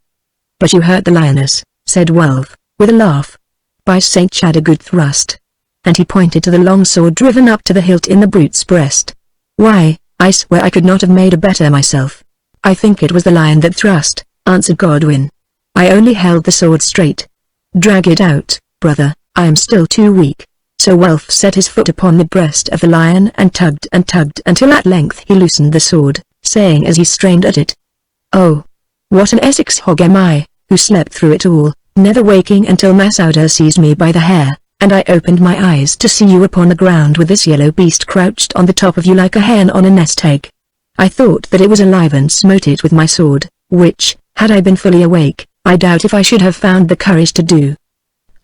"But you hurt the lioness," said Welf, with a laugh. "By Saint Chad a good thrust." And he pointed to the long sword driven up to the hilt in the brute's breast. "Why, I swear I could not have made a better myself." "I think it was the lion that thrust," answered Godwin. "I only held the sword straight." "Drag it out, brother, I am still too weak." So Welf set his foot upon the breast of the lion and tugged until at length he loosened the sword, saying as he strained at it, "Oh, what an Essex hog am I, who slept through it all, never waking until Masouda seized me by the hair, and I opened my eyes to see you upon the ground with this yellow beast crouched on the top of you like a hen on a nest egg. I thought that it was alive and smote it with my sword, which, had I been fully awake, I doubt if I should have found the courage to do.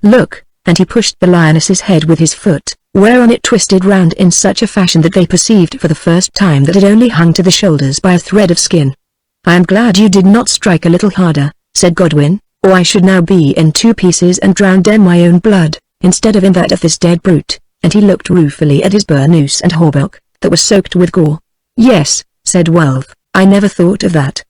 Look," and he pushed the lioness's head with his foot, whereon it twisted round in such a fashion that they perceived for the first time that it only hung to the shoulders by a thread of skin. "I am glad you did not strike a little harder," said Godwin, "or I should now be in 2 pieces and drowned in my own blood, instead of in that of this dead brute," and he looked ruefully at his burnous and hauberk, that was soaked with gore. "Yes," said Welf, "I never thought of that."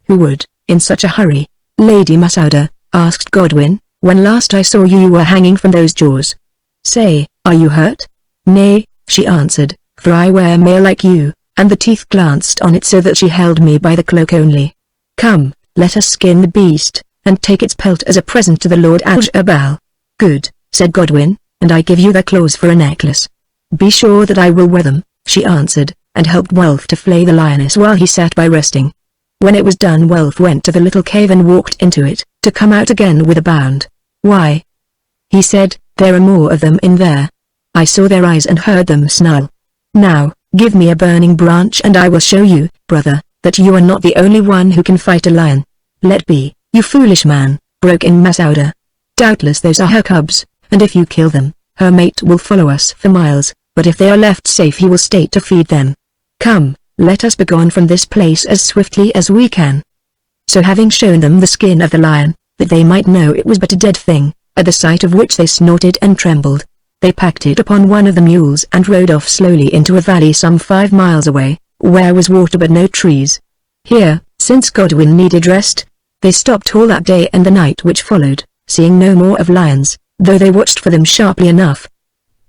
"Who would, in such a hurry, Lady Masouda?" asked Godwin. "When last I saw you were hanging from those jaws. Say, are you hurt?" "Nay," she answered, "for I wear mail like you," and the teeth glanced on it so that she held me by the cloak only. "Come, let us skin the beast, and take its pelt as a present to the Lord Al-Jabal." "Good," said Godwin, "and I give you their claws for a necklace." "Be sure that I will wear them," she answered, and helped Welf to flay the lioness while he sat by resting. When it was done Welf went to the little cave and walked into it, to come out again with a bound. "Why?" he said, "there are more of them in there. I saw their eyes and heard them snarl. Now, give me a burning branch and I will show you, brother, that you are not the only one who can fight a lion." "Let be, you foolish man," broke in Masouda. "Doubtless those are her cubs, and if you kill them, her mate will follow us for miles, but if they are left safe he will stay to feed them. Come, let us begone from this place as swiftly as we can." So having shown them the skin of the lion, that they might know it was but a dead thing, at the sight of which they snorted and trembled, They packed it upon one of the mules and rode off slowly into a valley some 5 miles away, where was water but no trees. Here, since Godwin needed rest, they stopped all that day and the night which followed, seeing no more of lions, though they watched for them sharply enough.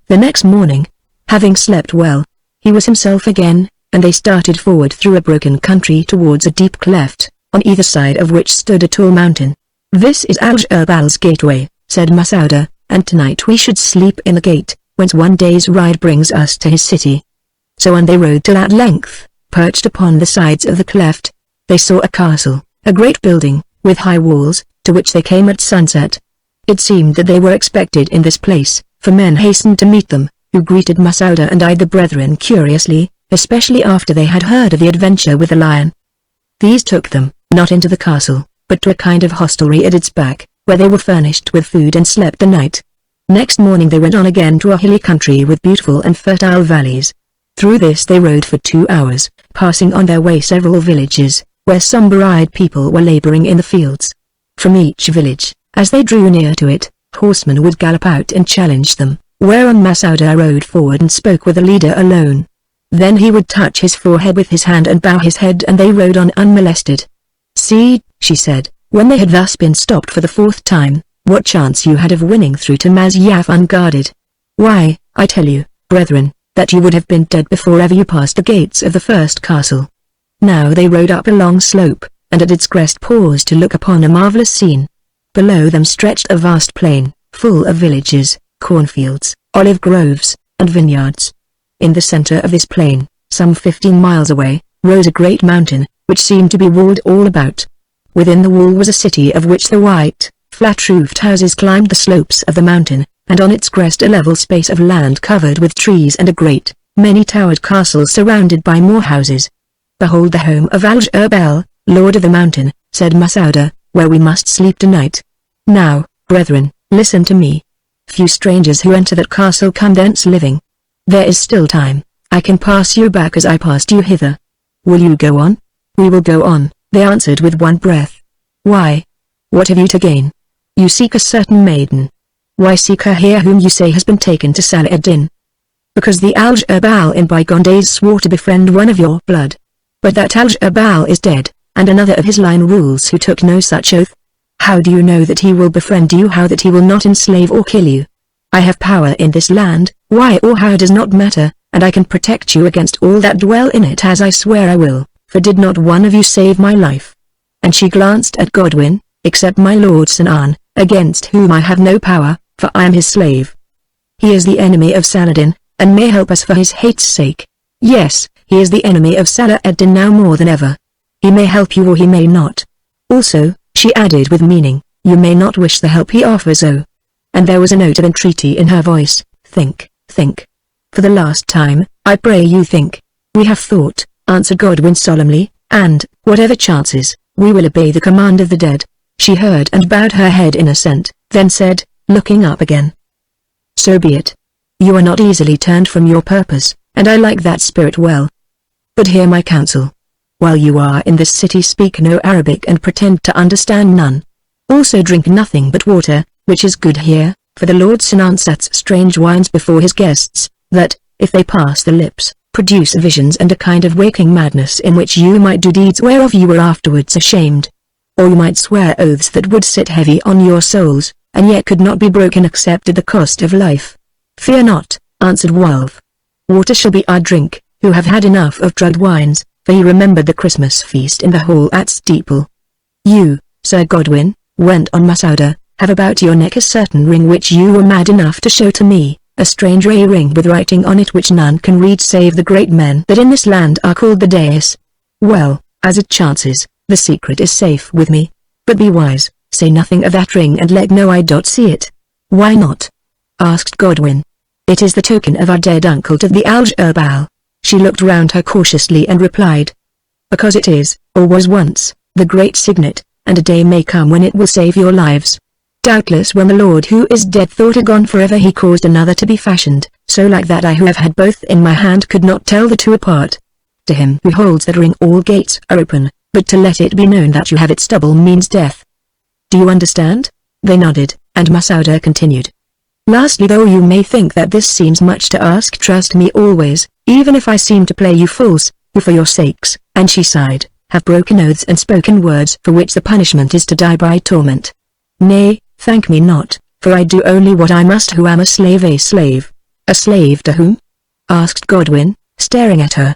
The next morning, having slept well, he was himself again, and they started forward through a broken country towards a deep cleft, on either side of which stood a tall mountain. "This is Al-Jurbal's gateway," said Masouda, "and tonight we should sleep in the gate, whence one day's ride brings us to his city." So on they rode till at length, perched upon the sides of the cleft, they saw a castle, a great building, with high walls, to which they came at sunset. It seemed that they were expected in this place, for men hastened to meet them, who greeted Masouda and eyed the brethren curiously, especially after they had heard of the adventure with the lion. These took them, not into the castle, but to a kind of hostelry at its back, where they were furnished with food and slept the night. Next morning they went on again to a hilly country with beautiful and fertile valleys. Through this they rode for 2 hours, passing on their way several villages, where some bride people were laboring in the fields. From each village, as they drew near to it, horsemen would gallop out and challenge them, whereon Masouda rode forward and spoke with the leader alone. Then he would touch his forehead with his hand and bow his head, and they rode on unmolested. "See," she said, when they had thus been stopped for the 4th time, "what chance you had of winning through to Masyaf unguarded. Why, I tell you, brethren, that you would have been dead before ever you passed the gates of the first castle." Now they rode up a long slope, and at its crest paused to look upon a marvelous scene. Below them stretched a vast plain, full of villages, cornfields, olive groves, and vineyards. In the center of this plain, some 15 miles away, rose a great mountain, which seemed to be walled all about. Within the wall was a city of which the white, flat-roofed houses climbed the slopes of the mountain, and on its crest a level space of land covered with trees and a great, many-towered castle surrounded by more houses. "Behold the home of Al-Jurbal, lord of the mountain," said Masouda, "where we must sleep tonight. Now, brethren, listen to me. Few strangers who enter that castle come thence living. There is still time, I can pass you back as I passed you hither. Will you go on?" "We will go on," they answered with one breath. "Why? What have you to gain? You seek a certain maiden. Why seek her here whom you say has been taken to Salah ad-Din?" "Because the Al-Jurbal in bygone days swore to befriend one of your blood. But that Al-Jurbal is dead, and another of his line rules who took no such oath. How do you know that he will befriend you? How that he will not enslave or kill you? I have power in this land, why or how does not matter, and I can protect you against all that dwell in it as I swear I will, for did not one of you save my life?" And she glanced at Godwin, "Except my lord Sinan, against whom I have no power, for I am his slave. He is the enemy of Saladin, and may help us for his hate's sake. Yes, he is the enemy of Salah ad-Din now more than ever. He may help you or he may not. Also," she added with meaning, "you may not wish the help he offers, oh." And there was a note of entreaty in her voice. "Think, think. For the last time, I pray you think." "We have thought," answered Godwin solemnly, "and, whatever chances, we will obey the command of the dead." She heard and bowed her head in assent, then said, looking up again, "So be it. You are not easily turned from your purpose, and I like that spirit well. But hear my counsel. While you are in this city, speak no Arabic and pretend to understand none. Also drink nothing but water, which is good here, for the Lord Sinan sets strange wines before his guests, that, if they pass the lips, produce visions and a kind of waking madness in which you might do deeds whereof you were afterwards ashamed. Or you might swear oaths that would sit heavy on your souls, and yet could not be broken except at the cost of life." "Fear not," answered Wolf. "Water shall be our drink, who have had enough of drugged wines," for he remembered the Christmas feast in the hall at Steeple. "You, Sir Godwin," went on Masouda, "have about your neck a certain ring which you were mad enough to show to me, a strange ring with writing on it which none can read save the great men that in this land are called the Deis. Well, as it chances, the secret is safe with me. But be wise, say nothing of that ring and let no eye see it." "Why not?" asked Godwin. "It is the token of our dead uncle to the Al-Jurbal." She looked round her cautiously and replied, "Because it is, or was once, the great signet, and a day may come when it will save your lives. Doubtless when the Lord who is dead thought it gone forever he caused another to be fashioned, so like that I who have had both in my hand could not tell the two apart. To him who holds that ring all gates are open, but to let it be known that you have its double means death. Do you understand?" They nodded, and Masouda continued. Lastly, though you may think that this seems much to ask, trust me always, even if I seem to play you false, who for your sakes," and she sighed, "have broken oaths and spoken words for which the punishment is to die by torment. Nay, thank me not, for I do only what I must who am a slave." "A slave? A slave to whom?" asked Godwin, staring at her.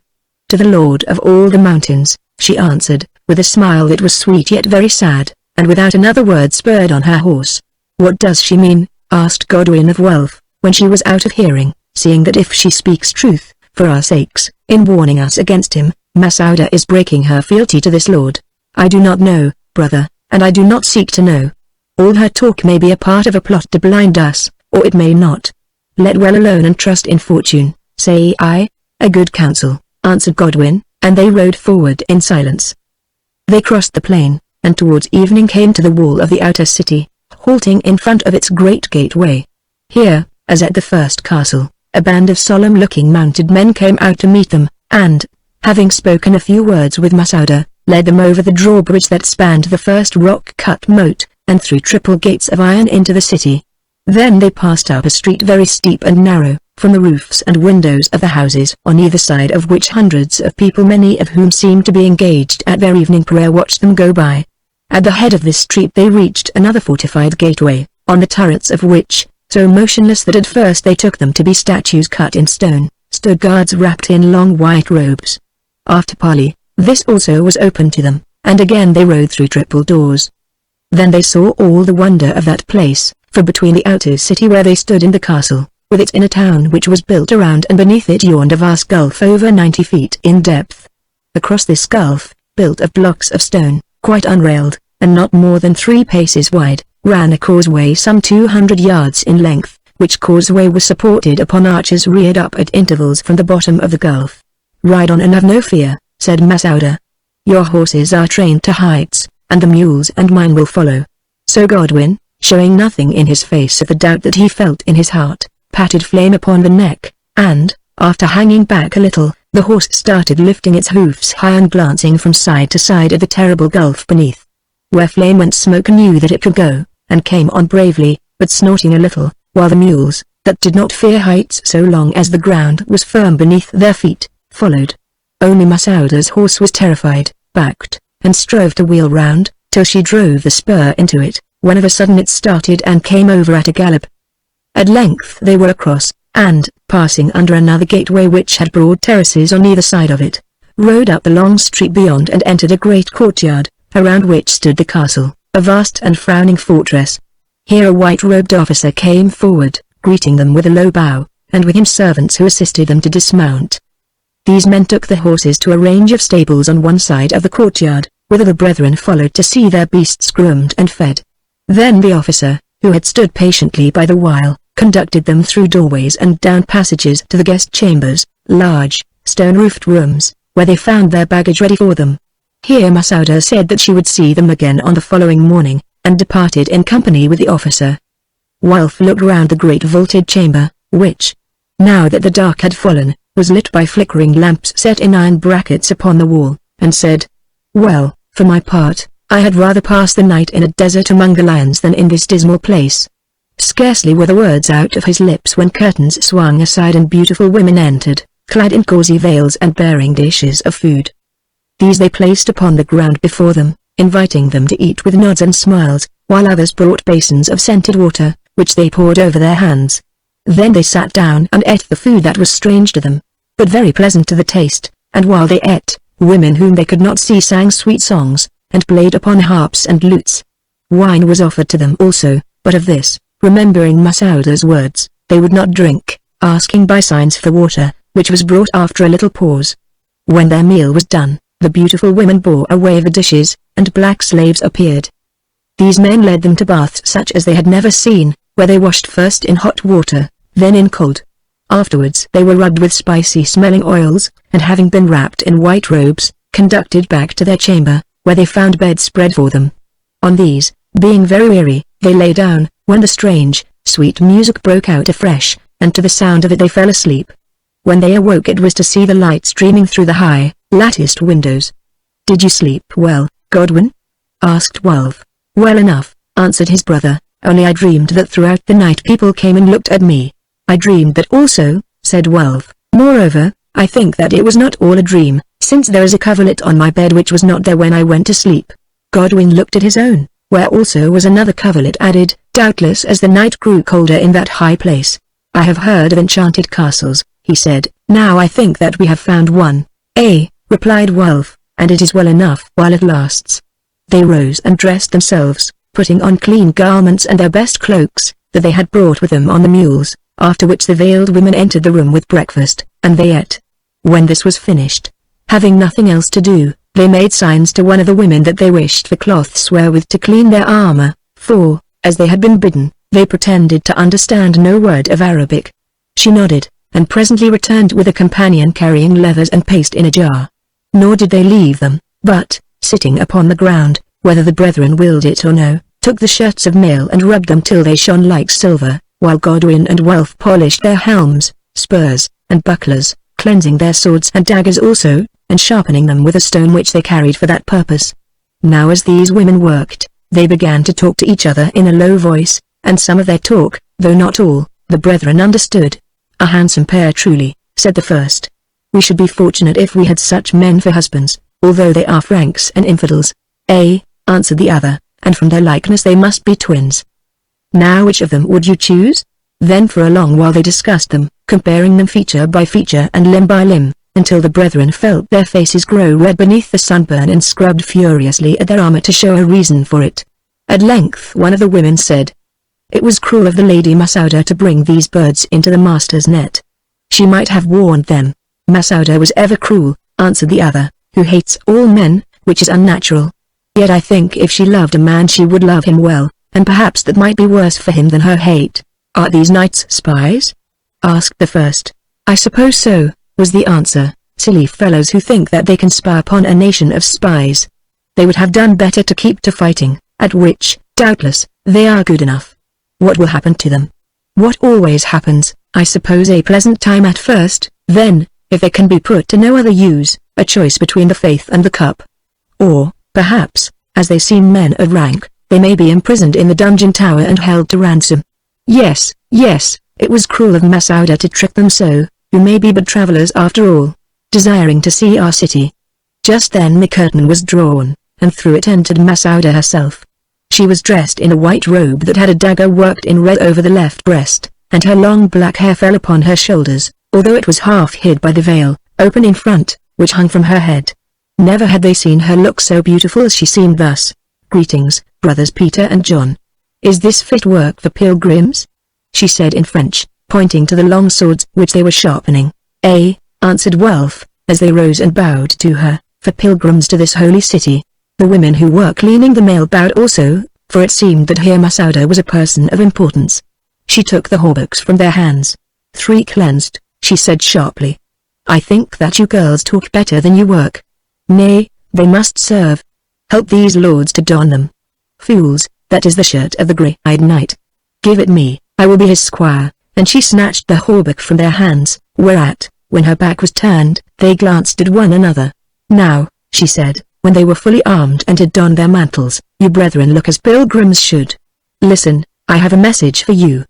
"To the Lord of all the mountains," she answered, with a smile that was sweet yet very sad, and without another word spurred on her horse. "What does she mean?" asked Godwin of Wulf, when she was out of hearing, "seeing that if she speaks truth, for our sakes, in warning us against him, Masouda is breaking her fealty to this lord." "I do not know, brother, and I do not seek to know. All her talk may be a part of a plot to blind us, or it may not. Let well alone and trust in fortune, say I." "A good counsel," answered Godwin, and they rode forward in silence. They crossed the plain, and towards evening came to the wall of the outer city, halting in front of its great gateway. Here, as at the first castle, a band of solemn-looking mounted men came out to meet them, and, having spoken a few words with Masouda, led them over the drawbridge that spanned the first rock-cut moat, and through triple gates of iron into the city. Then they passed up a street very steep and narrow, from the roofs and windows of the houses on either side of which hundreds of people, many of whom seemed to be engaged at their evening prayer, watched them go by. At the head of this street they reached another fortified gateway, on the turrets of which, so motionless that at first they took them to be statues cut in stone, stood guards wrapped in long white robes. After parley, this also was open to them, and again they rode through triple doors. Then they saw all the wonder of that place, for between the outer city where they stood and the castle, with its inner town which was built around and beneath it, yawned a vast gulf over 90 feet in depth. Across this gulf, built of blocks of stone, quite unrailed, and not more than 3 paces wide, ran a causeway some 200 yards in length, which causeway was supported upon arches reared up at intervals from the bottom of the gulf. "Ride on and have no fear," said Masouda. "Your horses are trained to heights, and the mules and mine will follow." So Godwin, showing nothing in his face of the doubt that he felt in his heart, patted Flame upon the neck, and, after hanging back a little, the horse started lifting its hoofs high and glancing from side to side at the terrible gulf beneath. Where Flame went, Smoke knew that it could go, and came on bravely, but snorting a little, while the mules, that did not fear heights so long as the ground was firm beneath their feet, followed. Only Masouda's horse was terrified, backed, and strove to wheel round, till she drove the spur into it, when of a sudden it started and came over at a gallop. At length they were across, and, passing under another gateway which had broad terraces on either side of it, rode up the long street beyond and entered a great courtyard, around which stood the castle, a vast and frowning fortress. Here a white-robed officer came forward, greeting them with a low bow, and with him servants who assisted them to dismount. These men took the horses to a range of stables on one side of the courtyard, whither the brethren followed to see their beasts groomed and fed. Then the officer, who had stood patiently by the while, conducted them through doorways and down passages to the guest chambers, large, stone-roofed rooms, where they found their baggage ready for them. Here Masouda said that she would see them again on the following morning, and departed in company with the officer. Wulf looked round the great vaulted chamber, which, now that the dark had fallen, was lit by flickering lamps set in iron brackets upon the wall, and said, "Well, for my part, I had rather pass the night in a desert among the lions than in this dismal place." Scarcely were the words out of his lips when curtains swung aside and beautiful women entered, clad in gauzy veils and bearing dishes of food. These they placed upon the ground before them, inviting them to eat with nods and smiles, while others brought basins of scented water, which they poured over their hands. Then they sat down and ate the food that was strange to them, but very pleasant to the taste, and while they ate, women whom they could not see sang sweet songs, and played upon harps and lutes. Wine was offered to them also, but of this, remembering Masouda's words, they would not drink, asking by signs for water, which was brought after a little pause. When their meal was done, the beautiful women bore away the dishes, and black slaves appeared. These men led them to baths such as they had never seen, where they washed first in hot water, then in cold. Afterwards they were rubbed with spicy-smelling oils, and having been wrapped in white robes, conducted back to their chamber, where they found beds spread for them. On these, being very weary, they lay down, when the strange, sweet music broke out afresh, and to the sound of it they fell asleep. When they awoke it was to see the light streaming through the high, latticed windows. "Did you sleep well, Godwin?" asked Wulf. "Well enough," answered his brother, only I dreamed that throughout the night people came and looked at me. I dreamed that also, said Wolf. Moreover, I think that it was not all a dream, since there is a coverlet on my bed which was not there when I went to sleep. Godwin looked at his own, where also was another coverlet added, doubtless as the night grew colder in that high place. I have heard of enchanted castles, he said. Now I think that we have found one. Replied Wolf, and it is well enough while it lasts. They rose and dressed themselves, putting on clean garments and their best cloaks, that they had brought with them on the mules, after which the veiled women entered the room with breakfast, and they ate. When this was finished, having nothing else to do, they made signs to one of the women that they wished for cloths wherewith to clean their armor, for, as they had been bidden, they pretended to understand no word of Arabic. She nodded, and presently returned with a companion carrying leathers and paste in a jar. Nor did they leave them, but, sitting upon the ground, whether the brethren willed it or no, took the shirts of mail and rubbed them till they shone like silver, while Godwin and Wolf polished their helms, spurs, and bucklers, cleansing their swords and daggers also, and sharpening them with a stone which they carried for that purpose. Now as these women worked, they began to talk to each other in a low voice, and some of their talk, though not all, the brethren understood. A handsome pair truly, said the first. We should be fortunate if we had such men for husbands, although they are Franks and infidels. Answered the other, and from their likeness they must be twins. Now which of them would you choose? Then for a long while they discussed them, comparing them feature by feature and limb by limb, until the brethren felt their faces grow red beneath the sunburn and scrubbed furiously at their armor to show a reason for it. At length one of the women said, "It was cruel of the Lady Masouda to bring these birds into the master's net. She might have warned them." "Masouda was ever cruel," answered the other, "who hates all men, which is unnatural. Yet I think if she loved a man she would love him well, and perhaps that might be worse for him than her hate." "Are these knights spies?" asked the first. "I suppose so," was the answer. "Silly fellows who think that they can spy upon a nation of spies. They would have done better to keep to fighting, at which, doubtless, they are good enough. What will happen to them? What always happens, I suppose a pleasant time at first, then, if they can be put to no other use, a choice between the faith and the cup. Or, perhaps, as they seem men of rank, they may be imprisoned in the dungeon tower and held to ransom. Yes, it was cruel of Masouda to trick them so, who may be but travelers after all, desiring to see our city." Just then the curtain was drawn, and through it entered Masouda herself. She was dressed in a white robe that had a dagger worked in red over the left breast, and her long black hair fell upon her shoulders, although it was half hid by the veil, open in front, which hung from her head. Never had they seen her look so beautiful as she seemed thus. "Greetings, brothers Peter and John. Is this fit work for pilgrims?" she said in French, pointing to the long swords which they were sharpening. Answered Wolf, as they rose and bowed to her, "for pilgrims to this holy city." The women who were cleaning the mail bowed also, for it seemed that here Masouda was a person of importance. She took the hauberks from their hands. "3 cleansed," she said sharply. "I think that you girls talk better than you work. Nay, they must serve. Help these lords to don them. Fools, that is the shirt of the grey-eyed knight. Give it me, I will be his squire," and she snatched the hauberk from their hands, whereat, when her back was turned, they glanced at one another. "Now," she said, when they were fully armed and had donned their mantles, "you brethren look as pilgrims should. Listen, I have a message for you."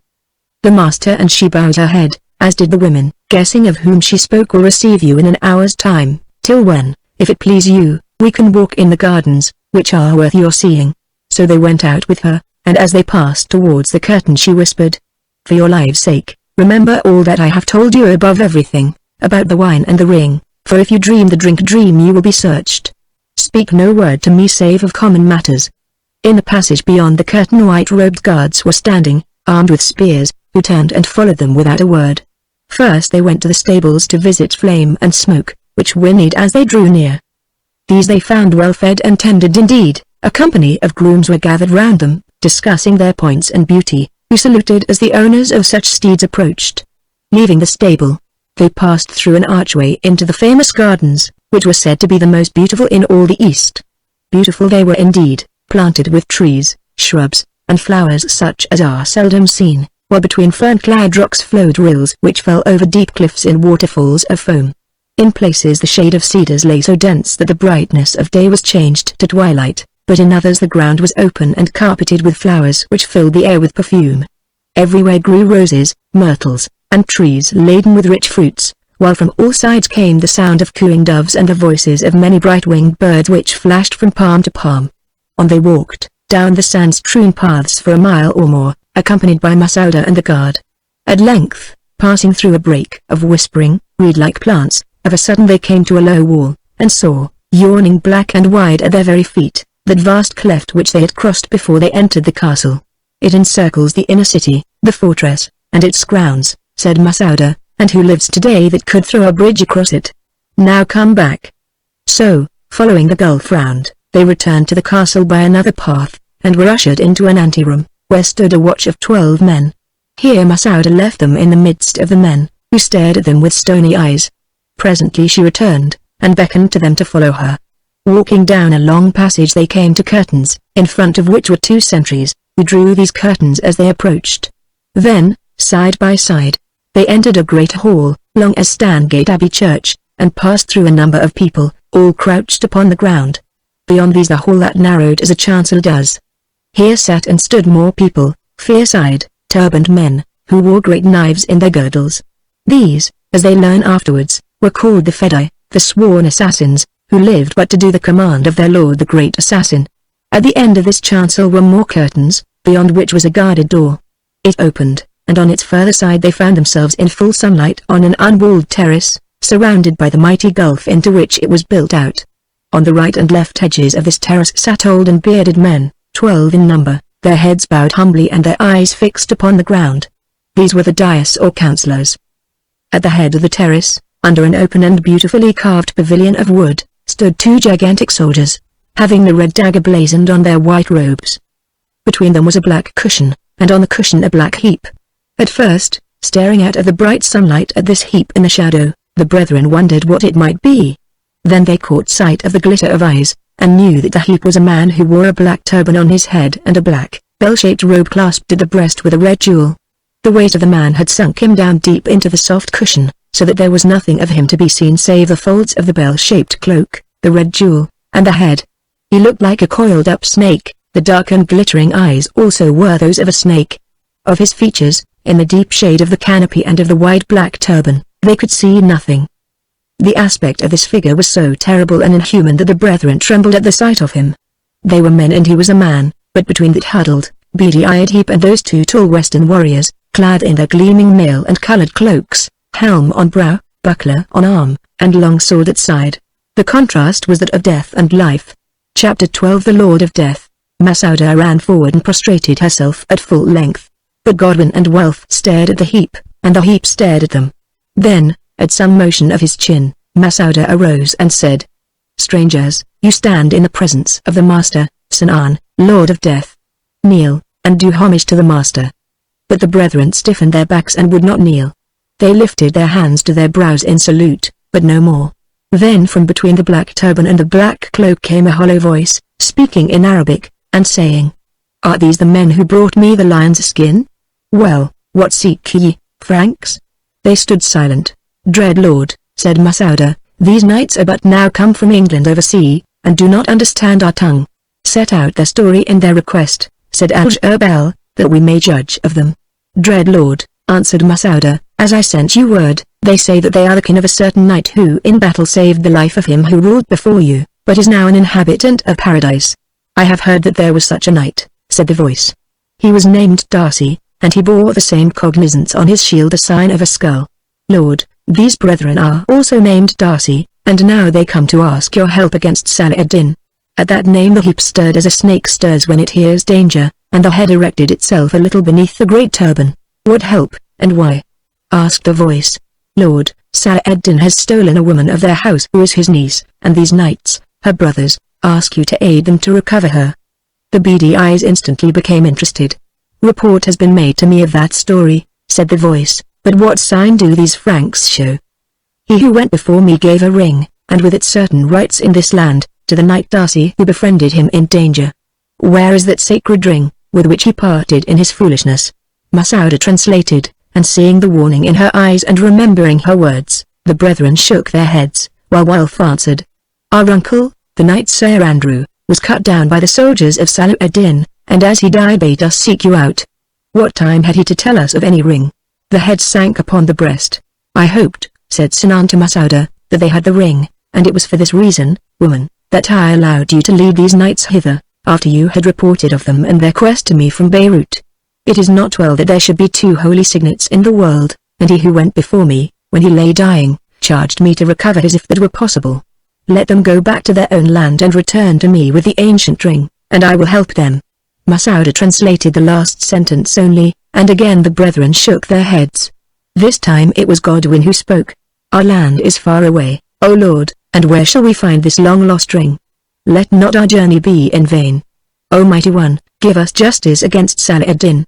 The master and she bowed her head, as did the women, guessing of whom she spoke. "Will receive you in an hour's time, till when, if it please you, we can walk in the gardens, which are worth your seeing." So they went out with her, and as they passed towards the curtain she whispered, "For your lives' sake, remember all that I have told you above everything, about the wine and the ring, for if you dream the drink dream you will be searched. Speak no word to me save of common matters." In the passage beyond the curtain white-robed guards were standing, armed with spears, who turned and followed them without a word. First they went to the stables to visit Flame and Smoke, which whinnied as they drew near. These they found well fed and tended indeed. A company of grooms were gathered round them, discussing their points and beauty, who saluted as the owners of such steeds approached. Leaving the stable, they passed through an archway into the famous gardens, which were said to be the most beautiful in all the East. Beautiful they were indeed, planted with trees, shrubs, and flowers such as are seldom seen, while between fern-clad rocks flowed rills which fell over deep cliffs in waterfalls of foam. In places the shade of cedars lay so dense that the brightness of day was changed to twilight, but in others the ground was open and carpeted with flowers which filled the air with perfume. Everywhere grew roses, myrtles, and trees laden with rich fruits, while from all sides came the sound of cooing doves and the voices of many bright-winged birds which flashed from palm to palm. On they walked, down the sand-strewn paths for a mile or more, accompanied by Masouda and the guard. At length, passing through a brake of whispering, reed-like plants, of a sudden they came to a low wall, and saw, yawning black and wide at their very feet, that vast cleft which they had crossed before they entered the castle. "It encircles the inner city, the fortress, and its grounds," said Masouda, "and who lives today that could throw a bridge across it? Now come back." So, following the gulf round, they returned to the castle by another path, and were ushered into an anteroom, where stood a watch of 12 men. Here Masouda left them in the midst of the men, who stared at them with stony eyes. Presently she returned, and beckoned to them to follow her. Walking down a long passage they came to curtains, in front of which were 2 sentries, who drew these curtains as they approached. Then, side by side, they entered a great hall, long as Stangate Abbey Church, and passed through a number of people, all crouched upon the ground. Beyond these the hall that narrowed as a chancel does. Here sat and stood more people, fierce-eyed, turbaned men, who wore great knives in their girdles. These, as they learn afterwards, were called the Fedai, the sworn assassins, who lived but to do the command of their lord the great assassin. At the end of this chancel were more curtains, beyond which was a guarded door. It opened, and on its further side they found themselves in full sunlight on an unwalled terrace, surrounded by the mighty gulf into which it was built out. On the right and left edges of this terrace sat old and bearded men, 12 in number, their heads bowed humbly and their eyes fixed upon the ground. These were the dais or councillors. At the head of the terrace, under an open and beautifully carved pavilion of wood, stood 2 gigantic soldiers, having the red dagger blazoned on their white robes. Between them was a black cushion, and on the cushion a black heap. At first, staring out of the bright sunlight at this heap in the shadow, the brethren wondered what it might be. Then they caught sight of the glitter of eyes, and knew that the heap was a man who wore a black turban on his head and a black, bell-shaped robe clasped at the breast with a red jewel. The weight of the man had sunk him down deep into the soft cushion, so that there was nothing of him to be seen save the folds of the bell-shaped cloak, the red jewel, and the head. He looked like a coiled-up snake. The dark and glittering eyes also were those of a snake. Of his features, in the deep shade of the canopy and of the wide black turban, they could see nothing. The aspect of this figure was so terrible and inhuman that the brethren trembled at the sight of him. They were men and he was a man, but between that huddled, beady-eyed heap and those 2 tall western warriors, clad in their gleaming mail and coloured cloaks, helm on brow, buckler on arm, and long sword at side, the contrast was that of death and life. Chapter 12 The Lord of Death. Masouda ran forward and prostrated herself at full length. But Godwin and Welf stared at the heap, and the heap stared at them. Then, at some motion of his chin, Masouda arose and said, "Strangers, you stand in the presence of the Master, Sinan, Lord of Death. Kneel, and do homage to the Master." But the brethren stiffened their backs and would not kneel. They lifted their hands to their brows in salute, but no more. Then from between the black turban and the black cloak came a hollow voice, speaking in Arabic, and saying, "Are these the men who brought me the lion's skin? Well, what seek ye, Franks?" They stood silent. "Dread Lord," said Masouda, "these knights are but now come from England over sea, and do not understand our tongue. Set out their story in their request," said Al-Jabal, "that we may judge of them." "Dread Lord," answered Masouda, "as I sent you word, they say that they are the kin of a certain knight who in battle saved the life of him who ruled before you, but is now an inhabitant of paradise." "I have heard that there was such a knight," said the voice. "He was named Darcy, and he bore the same cognizance on his shield, a sign of a skull. Lord, these brethren are also named Darcy, and now they come to ask your help against Salah ad-Din." At that name the heap stirred as a snake stirs when it hears danger, and the head erected itself a little beneath the great turban. "What help, and why?" asked the voice. "Lord, Salah ad-Din has stolen a woman of their house who is his niece, and these knights, her brothers, ask you to aid them to recover her." The beady eyes instantly became interested. "Report has been made to me of that story," said the voice, "but what sign do these Franks show?" "He who went before me gave a ring, and with it certain rights in this land, to the knight Darcy who befriended him in danger. Where is that sacred ring, with which he parted in his foolishness?" Masouda translated, and seeing the warning in her eyes and remembering her words, the brethren shook their heads, while Welf answered, "Our uncle, the knight Sir Andrew, was cut down by the soldiers of Salah ad-Din, and as he died bade us seek you out. What time had he to tell us of any ring? The head sank upon the breast. I hoped, said Sinan to Masauda, that they had the ring, and it was for this reason, woman, that I allowed you to lead these knights hither, after you had reported of them and their quest to me from Beirut. It is not well that there should be two holy signets in the world, and he who went before me, when he lay dying, charged me to recover his if that were possible. Let them go back to their own land and return to me with the ancient ring, and I will help them. Masauda translated the last sentence only, and again the brethren shook their heads. This time it was Godwin who spoke. Our land is far away, O Lord, and where shall we find this long-lost ring? Let not our journey be in vain. O Mighty One, give us justice against Salah ad-Din.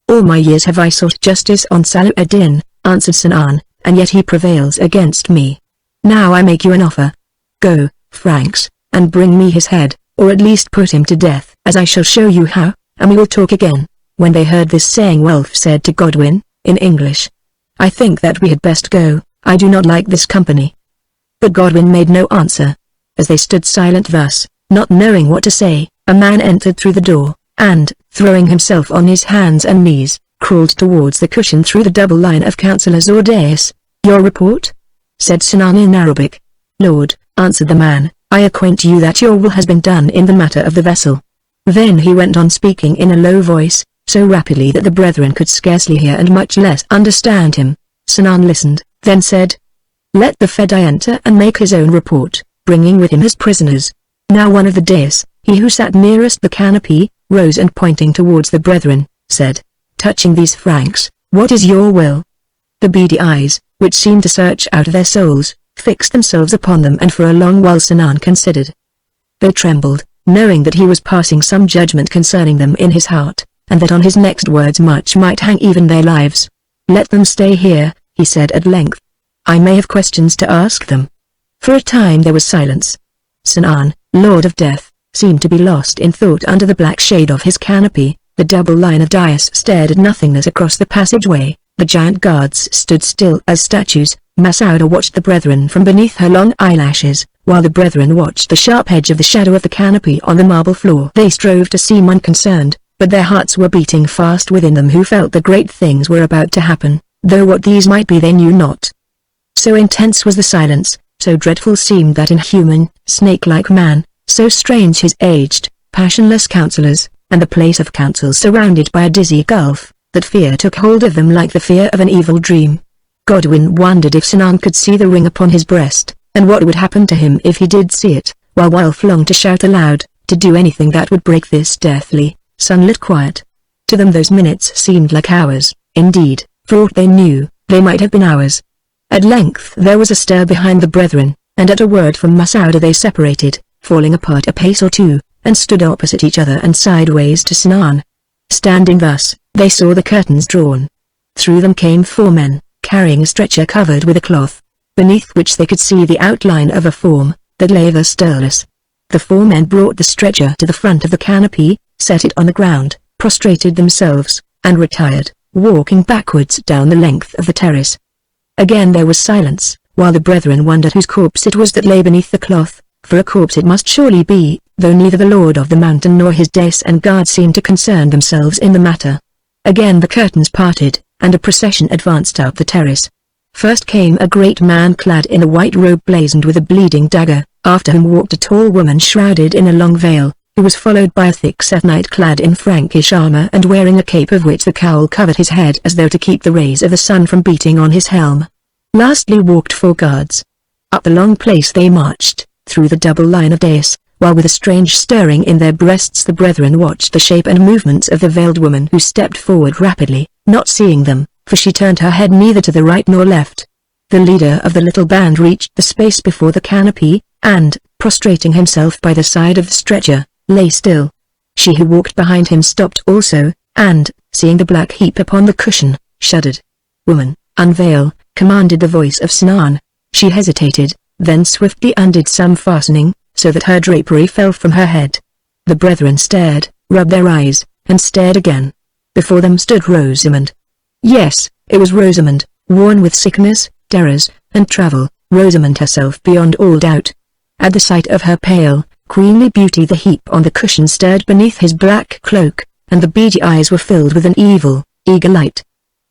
All my years have I sought justice on Salah ad-Din, answered Sinan, and yet he prevails against me. Now I make you an offer. Go, Franks, and bring me his head, or at least put him to death, as I shall show you how, and we will talk again. When they heard this saying, Wulf said to Godwin, in English, I think that we had best go, I do not like this company. But Godwin made no answer. As they stood silent thus, not knowing what to say, a man entered through the door, and, throwing himself on his hands and knees, crawled towards the cushion through the double line of councillors or dais. Your report? Said Sinan in Arabic. Lord, answered the man, I acquaint you that your will has been done in the matter of the vessel. Then he went on speaking in a low voice, so rapidly that the brethren could scarcely hear and much less understand him. Sinan listened, then said, Let the Fedi enter and make his own report, bringing with him his prisoners. Now one of the dais, he who sat nearest the canopy, rose and pointing towards the brethren, said, Touching these Franks, what is your will? The beady eyes, which seemed to search out their souls, fixed themselves upon them, and for a long while Sinan considered. They trembled, knowing that he was passing some judgment concerning them in his heart, and that on his next words much might hang, even their lives. Let them stay here, he said at length. I may have questions to ask them. For a time there was silence. Sinan, Lord of Death, seemed to be lost in thought under the black shade of his canopy. The double line of dais stared at nothingness across the passageway. The giant guards stood still as statues. Masauda watched the brethren from beneath her long eyelashes, while the brethren watched the sharp edge of the shadow of the canopy on the marble floor. They strove to seem unconcerned, but their hearts were beating fast within them, who felt that great things were about to happen, though what these might be they knew not. So intense was the silence, so dreadful seemed that inhuman, snake-like man, so strange his aged, passionless councillors, and the place of council surrounded by a dizzy gulf, that fear took hold of them like the fear of an evil dream. Godwin wondered if Sinan could see the ring upon his breast, and what would happen to him if he did see it, while Wulf longed to shout aloud, to do anything that would break this deathly, sunlit quiet. To them those minutes seemed like hours. Indeed, for aught they knew, they might have been hours. At length there was a stir behind the brethren, and at a word from Masauda they separated, falling apart a pace or two, and stood opposite each other and sideways to Sinan. Standing thus, they saw the curtains drawn. Through them came 4 men, carrying a stretcher covered with a cloth, beneath which they could see the outline of a form, that lay there stirless. The 4 men brought the stretcher to the front of the canopy, set it on the ground, prostrated themselves, and retired, walking backwards down the length of the terrace. Again there was silence, while the brethren wondered whose corpse it was that lay beneath the cloth, for a corpse it must surely be, though neither the lord of the mountain nor his dais and guard seemed to concern themselves in the matter. Again the curtains parted, and a procession advanced up the terrace. First came a great man clad in a white robe blazoned with a bleeding dagger, after whom walked a tall woman shrouded in a long veil, who was followed by a thick-set knight clad in Frankish armor and wearing a cape of which the cowl covered his head as though to keep the rays of the sun from beating on his helm. Lastly walked 4 guards. Up the long place they marched, through the double line of dais, while with a strange stirring in their breasts the brethren watched the shape and movements of the veiled woman, who stepped forward rapidly, not seeing them, for she turned her head neither to the right nor left. The leader of the little band reached the space before the canopy, and, prostrating himself by the side of the stretcher, lay still. She who walked behind him stopped also, and, seeing the black heap upon the cushion, shuddered. Woman, unveil, commanded the voice of Sinan. She hesitated, then swiftly undid some fastening, so that her drapery fell from her head. The brethren stared, rubbed their eyes, and stared again. Before them stood Rosamond. Yes, it was Rosamond, worn with sickness, terrors, and travel, Rosamond herself beyond all doubt. At the sight of her pale, queenly beauty. The heap on the cushion stirred beneath his black cloak, and the beady eyes were filled with an evil, eager light.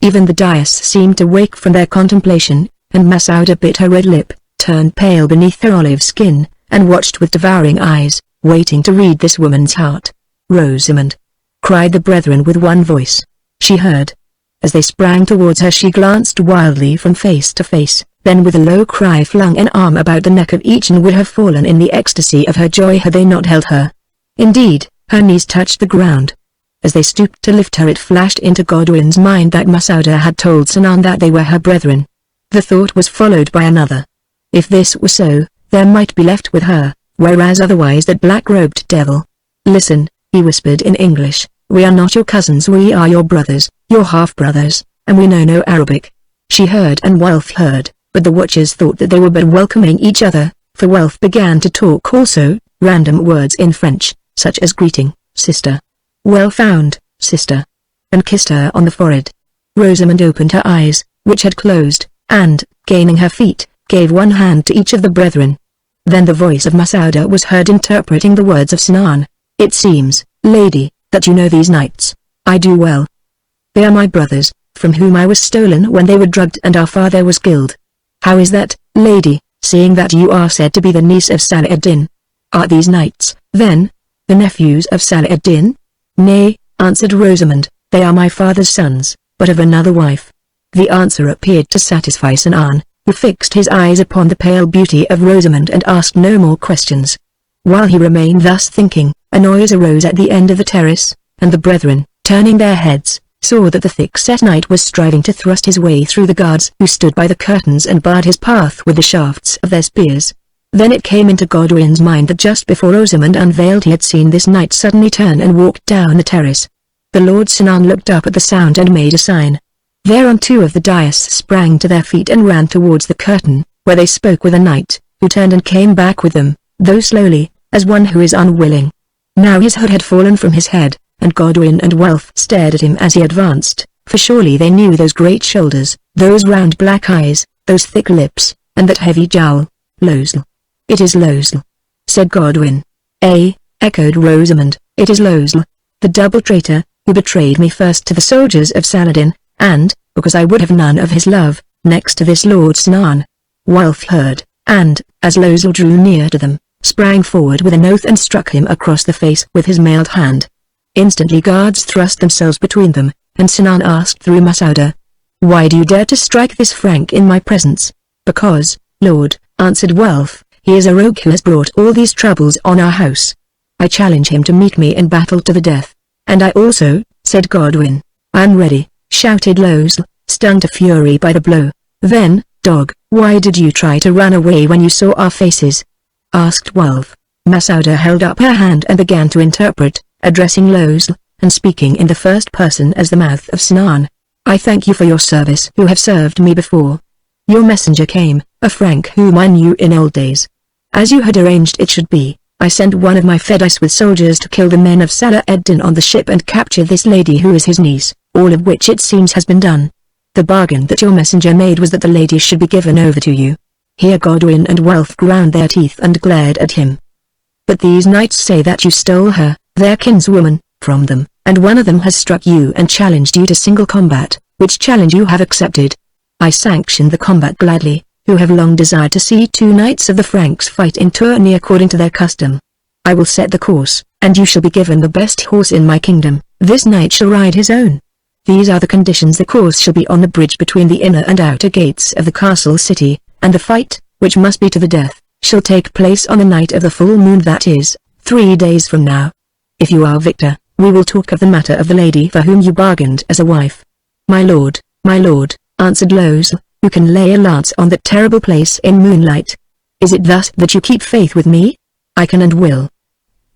Even the dais seemed to wake from their contemplation, and Masauda bit her red lip, turned pale beneath her olive skin, and watched with devouring eyes, waiting to read this woman's heart. "Rosamond!" cried the brethren with one voice. She heard. As they sprang towards her she glanced wildly from face to face, then with a low cry flung an arm about the neck of each and would have fallen in the ecstasy of her joy had they not held her. Indeed, her knees touched the ground. As they stooped to lift her it flashed into Godwin's mind that Masauda had told Sinan that they were her brethren. The thought was followed by another. If this were so, there might be left with her, whereas otherwise that black-robed devil. "Listen," he whispered in English, "we are not your cousins, we are your brothers, your half-brothers, and we know no Arabic." She heard and Welf heard, but the watchers thought that they were but welcoming each other, for Welf began to talk also, random words in French, such as greeting, sister. "Well found, sister," and kissed her on the forehead. Rosamond opened her eyes, which had closed, and, gaining her feet, gave one hand to each of the brethren. Then the voice of Masauda was heard interpreting the words of Sinan. "It seems, lady, that you know these knights." "I do well. They are my brothers, from whom I was stolen when they were drugged and our father was killed." "How is that, lady, seeing that you are said to be the niece of Salah ad-Din? Are these knights, then, the nephews of Salah ad-Din?" "Nay," answered Rosamond, "they are my father's sons, but of another wife." The answer appeared to satisfy Sinan, who fixed his eyes upon the pale beauty of Rosamond and asked no more questions. While he remained thus thinking, a noise arose at the end of the terrace, and the brethren, turning their heads, saw that the thick-set knight was striving to thrust his way through the guards who stood by the curtains and barred his path with the shafts of their spears. Then it came into Godwin's mind that just before Rosamond unveiled he had seen this knight suddenly turn and walk down the terrace. The Lord Sinan looked up at the sound and made a sign. Thereon two of the dais sprang to their feet and ran towards the curtain, where they spoke with a knight, who turned and came back with them, though slowly, as one who is unwilling. Now his hood had fallen from his head, and Godwin and Welf stared at him as he advanced, for surely they knew those great shoulders, those round black eyes, those thick lips, and that heavy jowl. "Losel. It is Losel," said Godwin. "Eh," echoed Rosamond, "it is Losel, the double traitor, who betrayed me first to the soldiers of Saladin, and, because I would have none of his love, next to this Lord Sinan." Welf heard, and, as Losel drew near to them, sprang forward with an oath and struck him across the face with his mailed hand. Instantly guards thrust themselves between them, and Sinan asked through Masauda, "Why do you dare to strike this Frank in my presence?" "Because, Lord," answered Welf, "he is a rogue who has brought all these troubles on our house. I challenge him to meet me in battle to the death." "And I also," said Godwin. "I am ready," shouted Losel, stung to fury by the blow. "Then, dog, why did you try to run away when you saw our faces?" asked Welf. Masauda held up her hand and began to interpret, addressing Losel, and speaking in the first person as the mouth of Sinan. "I thank you for your service who have served me before. Your messenger came, a Frank whom I knew in old days. As you had arranged it should be, I sent one of my Fedais with soldiers to kill the men of Salah ad-Din on the ship and capture this lady who is his niece, all of which it seems has been done. The bargain that your messenger made was that the lady should be given over to you." Here Godwin and Welf ground their teeth and glared at him. "But these knights say that you stole her, their kinswoman, from them, and one of them has struck you and challenged you to single combat, which challenge you have accepted. I sanction the combat gladly, who have long desired to see two knights of the Franks fight in tourney according to their custom. I will set the course, and you shall be given the best horse in my kingdom. This knight shall ride his own. These are the conditions. The course shall be on the bridge between the inner and outer gates of the castle city, and the fight, which must be to the death, shall take place on the night of the full moon, that is, 3 days from now. If you are victor, we will talk of the matter of the lady for whom you bargained as a wife." My lord," answered Losel, "who can lay a lance on that terrible place in moonlight? Is it thus that you keep faith with me?" "I can and will,"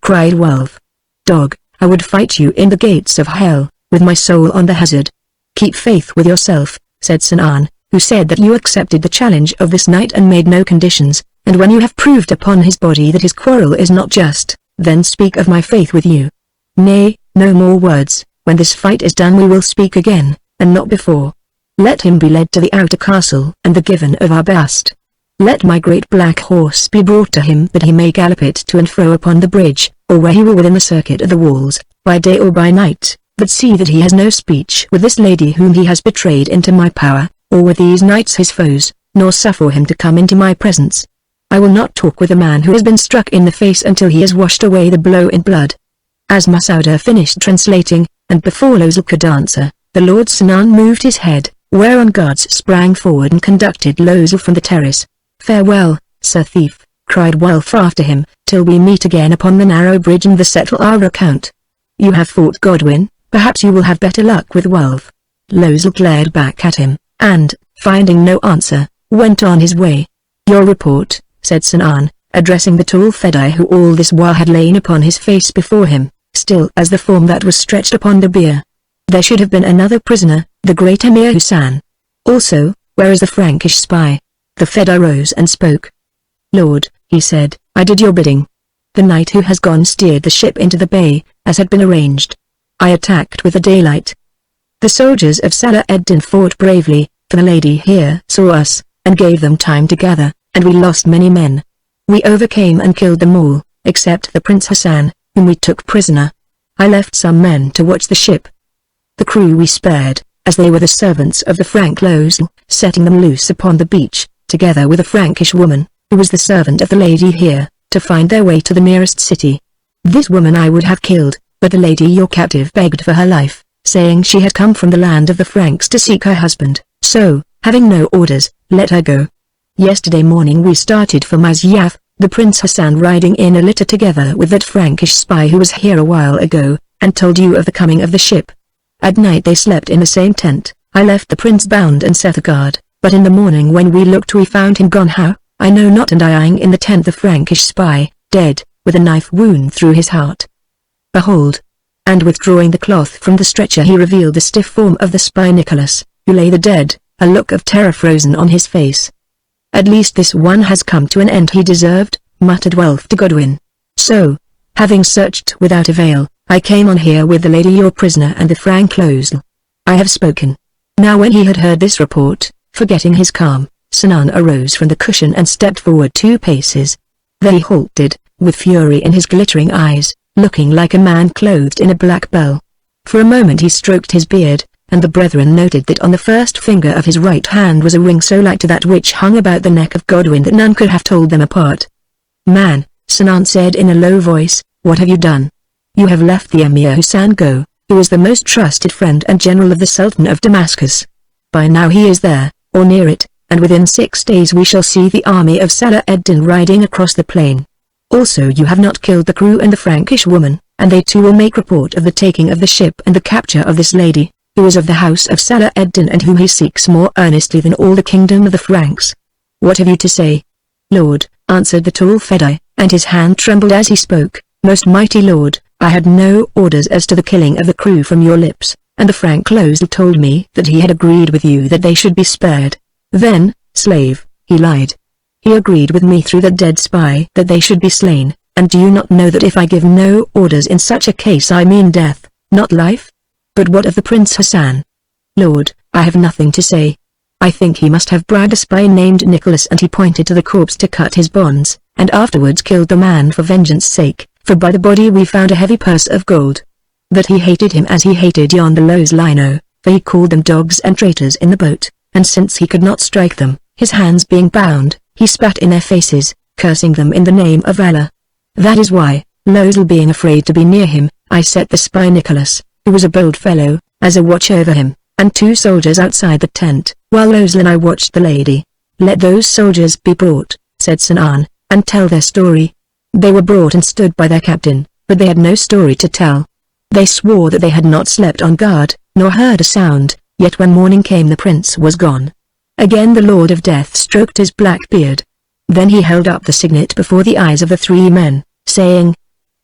cried Welf. "Dog, I would fight you in the gates of hell, with my soul on the hazard." "Keep faith with yourself," said Sinan, "who said that you accepted the challenge of this knight and made no conditions, and when you have proved upon his body that his quarrel is not just, then speak of my faith with you. Nay, no more words. When this fight is done we will speak again, and not before. Let him be led to the outer castle and the given of our bast." Let my great black horse be brought to him that he may gallop it to and fro upon the bridge, or where he will within the circuit of the walls, by day or by night, but see that he has no speech with this lady whom he has betrayed into my power, or with these knights his foes, nor suffer him to come into my presence. I will not talk with a man who has been struck in the face until he has washed away the blow in blood." As Masouda finished translating, and before Losel could answer, the Lord Sinan moved his head, whereon guards sprang forward and conducted Losel from the terrace. "Farewell, Sir Thief," cried Wulf after him, "till we meet again upon the narrow bridge and settle our account. You have fought Godwin, perhaps you will have better luck with Wulf." Losel glared back at him, and, finding no answer, went on his way. "Your report," said Sinan, addressing the tall Fedai who all this while had lain upon his face before him, still as the form that was stretched upon the bier. "There should have been another prisoner, the great Emir Hussein. Also, where is the Frankish spy?" The Fedai rose and spoke. "Lord," he said, "I did your bidding. The knight who has gone steered the ship into the bay, as had been arranged. I attacked with the daylight. The soldiers of Salah ed-Din fought bravely, for the lady here saw us, and gave them time to gather, and we lost many men. We overcame and killed them all, except the Prince Hassan, whom we took prisoner. I left some men to watch the ship. The crew we spared, as they were the servants of the Frank Losel, setting them loose upon the beach, together with a Frankish woman, who was the servant of the lady here, to find their way to the nearest city. This woman I would have killed, but the lady your captive begged for her life, saying she had come from the land of the Franks to seek her husband, so, having no orders, let her go. Yesterday morning we started for Masyaf, the Prince Hassan riding in a litter together with that Frankish spy who was here a while ago, and told you of the coming of the ship. At night they slept in the same tent. I left the prince bound and set a guard, but in the morning when we looked we found him gone how, I know not, and eyeing in the tent the Frankish spy, dead, with a knife wound through his heart. Behold!" And withdrawing the cloth from the stretcher he revealed the stiff form of the spy Nicholas, who lay the dead, a look of terror frozen on his face. "At least this one has come to an end he deserved," muttered Wulf to Godwin. "So, having searched without avail, I came on here with the lady your prisoner and the Frank Losel. I have spoken." Now when he had heard this report, forgetting his calm, Sinan arose from the cushion and stepped forward 2 paces. Then he halted, with fury in his glittering eyes, looking like a man clothed in a black bell. For a moment he stroked his beard, and the brethren noted that on the first finger of his right hand was a ring so like to that which hung about the neck of Godwin that none could have told them apart. "Man," Sinan said in a low voice, "what have you done? You have left the Emir Hussein go, who is the most trusted friend and general of the Sultan of Damascus. By now he is there, or near it, and within 6 days we shall see the army of Salah ed-Din riding across the plain. Also you have not killed the crew and the Frankish woman, and they too will make report of the taking of the ship and the capture of this lady, who is of the house of Salah ed-Din and whom he seeks more earnestly than all the kingdom of the Franks. What have you to say?" "Lord," answered the tall Fedai, and his hand trembled as he spoke, "Most mighty Lord, I had no orders as to the killing of the crew from your lips, and the Frank Losel told me that he had agreed with you that they should be spared. Then, slave, he lied. He agreed with me through the dead spy that they should be slain, and do you not know that if I give no orders in such a case I mean death, not life? But what of the Prince Hassan?" "Lord, I have nothing to say. I think he must have bribed a spy named Nicholas, and he pointed to the corpse to cut his bonds, and afterwards killed the man for vengeance sake, for by the body we found a heavy purse of gold. That he hated him as he hated yonder Losel I know, for he called them dogs and traitors in the boat, and since he could not strike them, his hands being bound, he spat in their faces, cursing them in the name of Allah. That is why, Losel being afraid to be near him, I set the spy Nicholas, who was a bold fellow, as a watch over him, and 2 soldiers outside the tent, while Losel and I watched the lady. Let those soldiers be brought," said Sinan, "and tell their story." They were brought and stood by their captain, but they had no story to tell. They swore that they had not slept on guard, nor heard a sound, yet when morning came the prince was gone. Again the Lord of Death stroked his black beard. Then he held up the signet before the eyes of the 3 men, saying,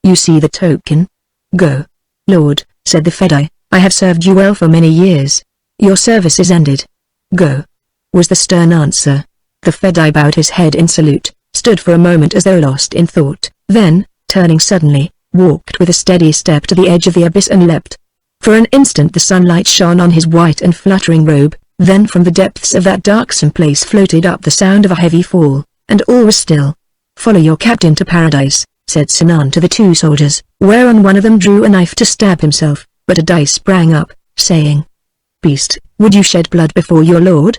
"You see the token? Go." "Lord," said the Fedai, "I have served you well for many years. Your service is ended. Go," was the stern answer. The Fedai bowed his head in salute, stood for a moment as though lost in thought, then, turning suddenly, walked with a steady step to the edge of the abyss and leapt. For an instant the sunlight shone on his white and fluttering robe, Then from the depths of that darksome place floated up the sound of a heavy fall, and all was still. "Follow your captain to paradise," said Sinan to the two soldiers, whereon one of them drew a knife to stab himself, but a dice sprang up, saying, "Beast, would you shed blood before your lord?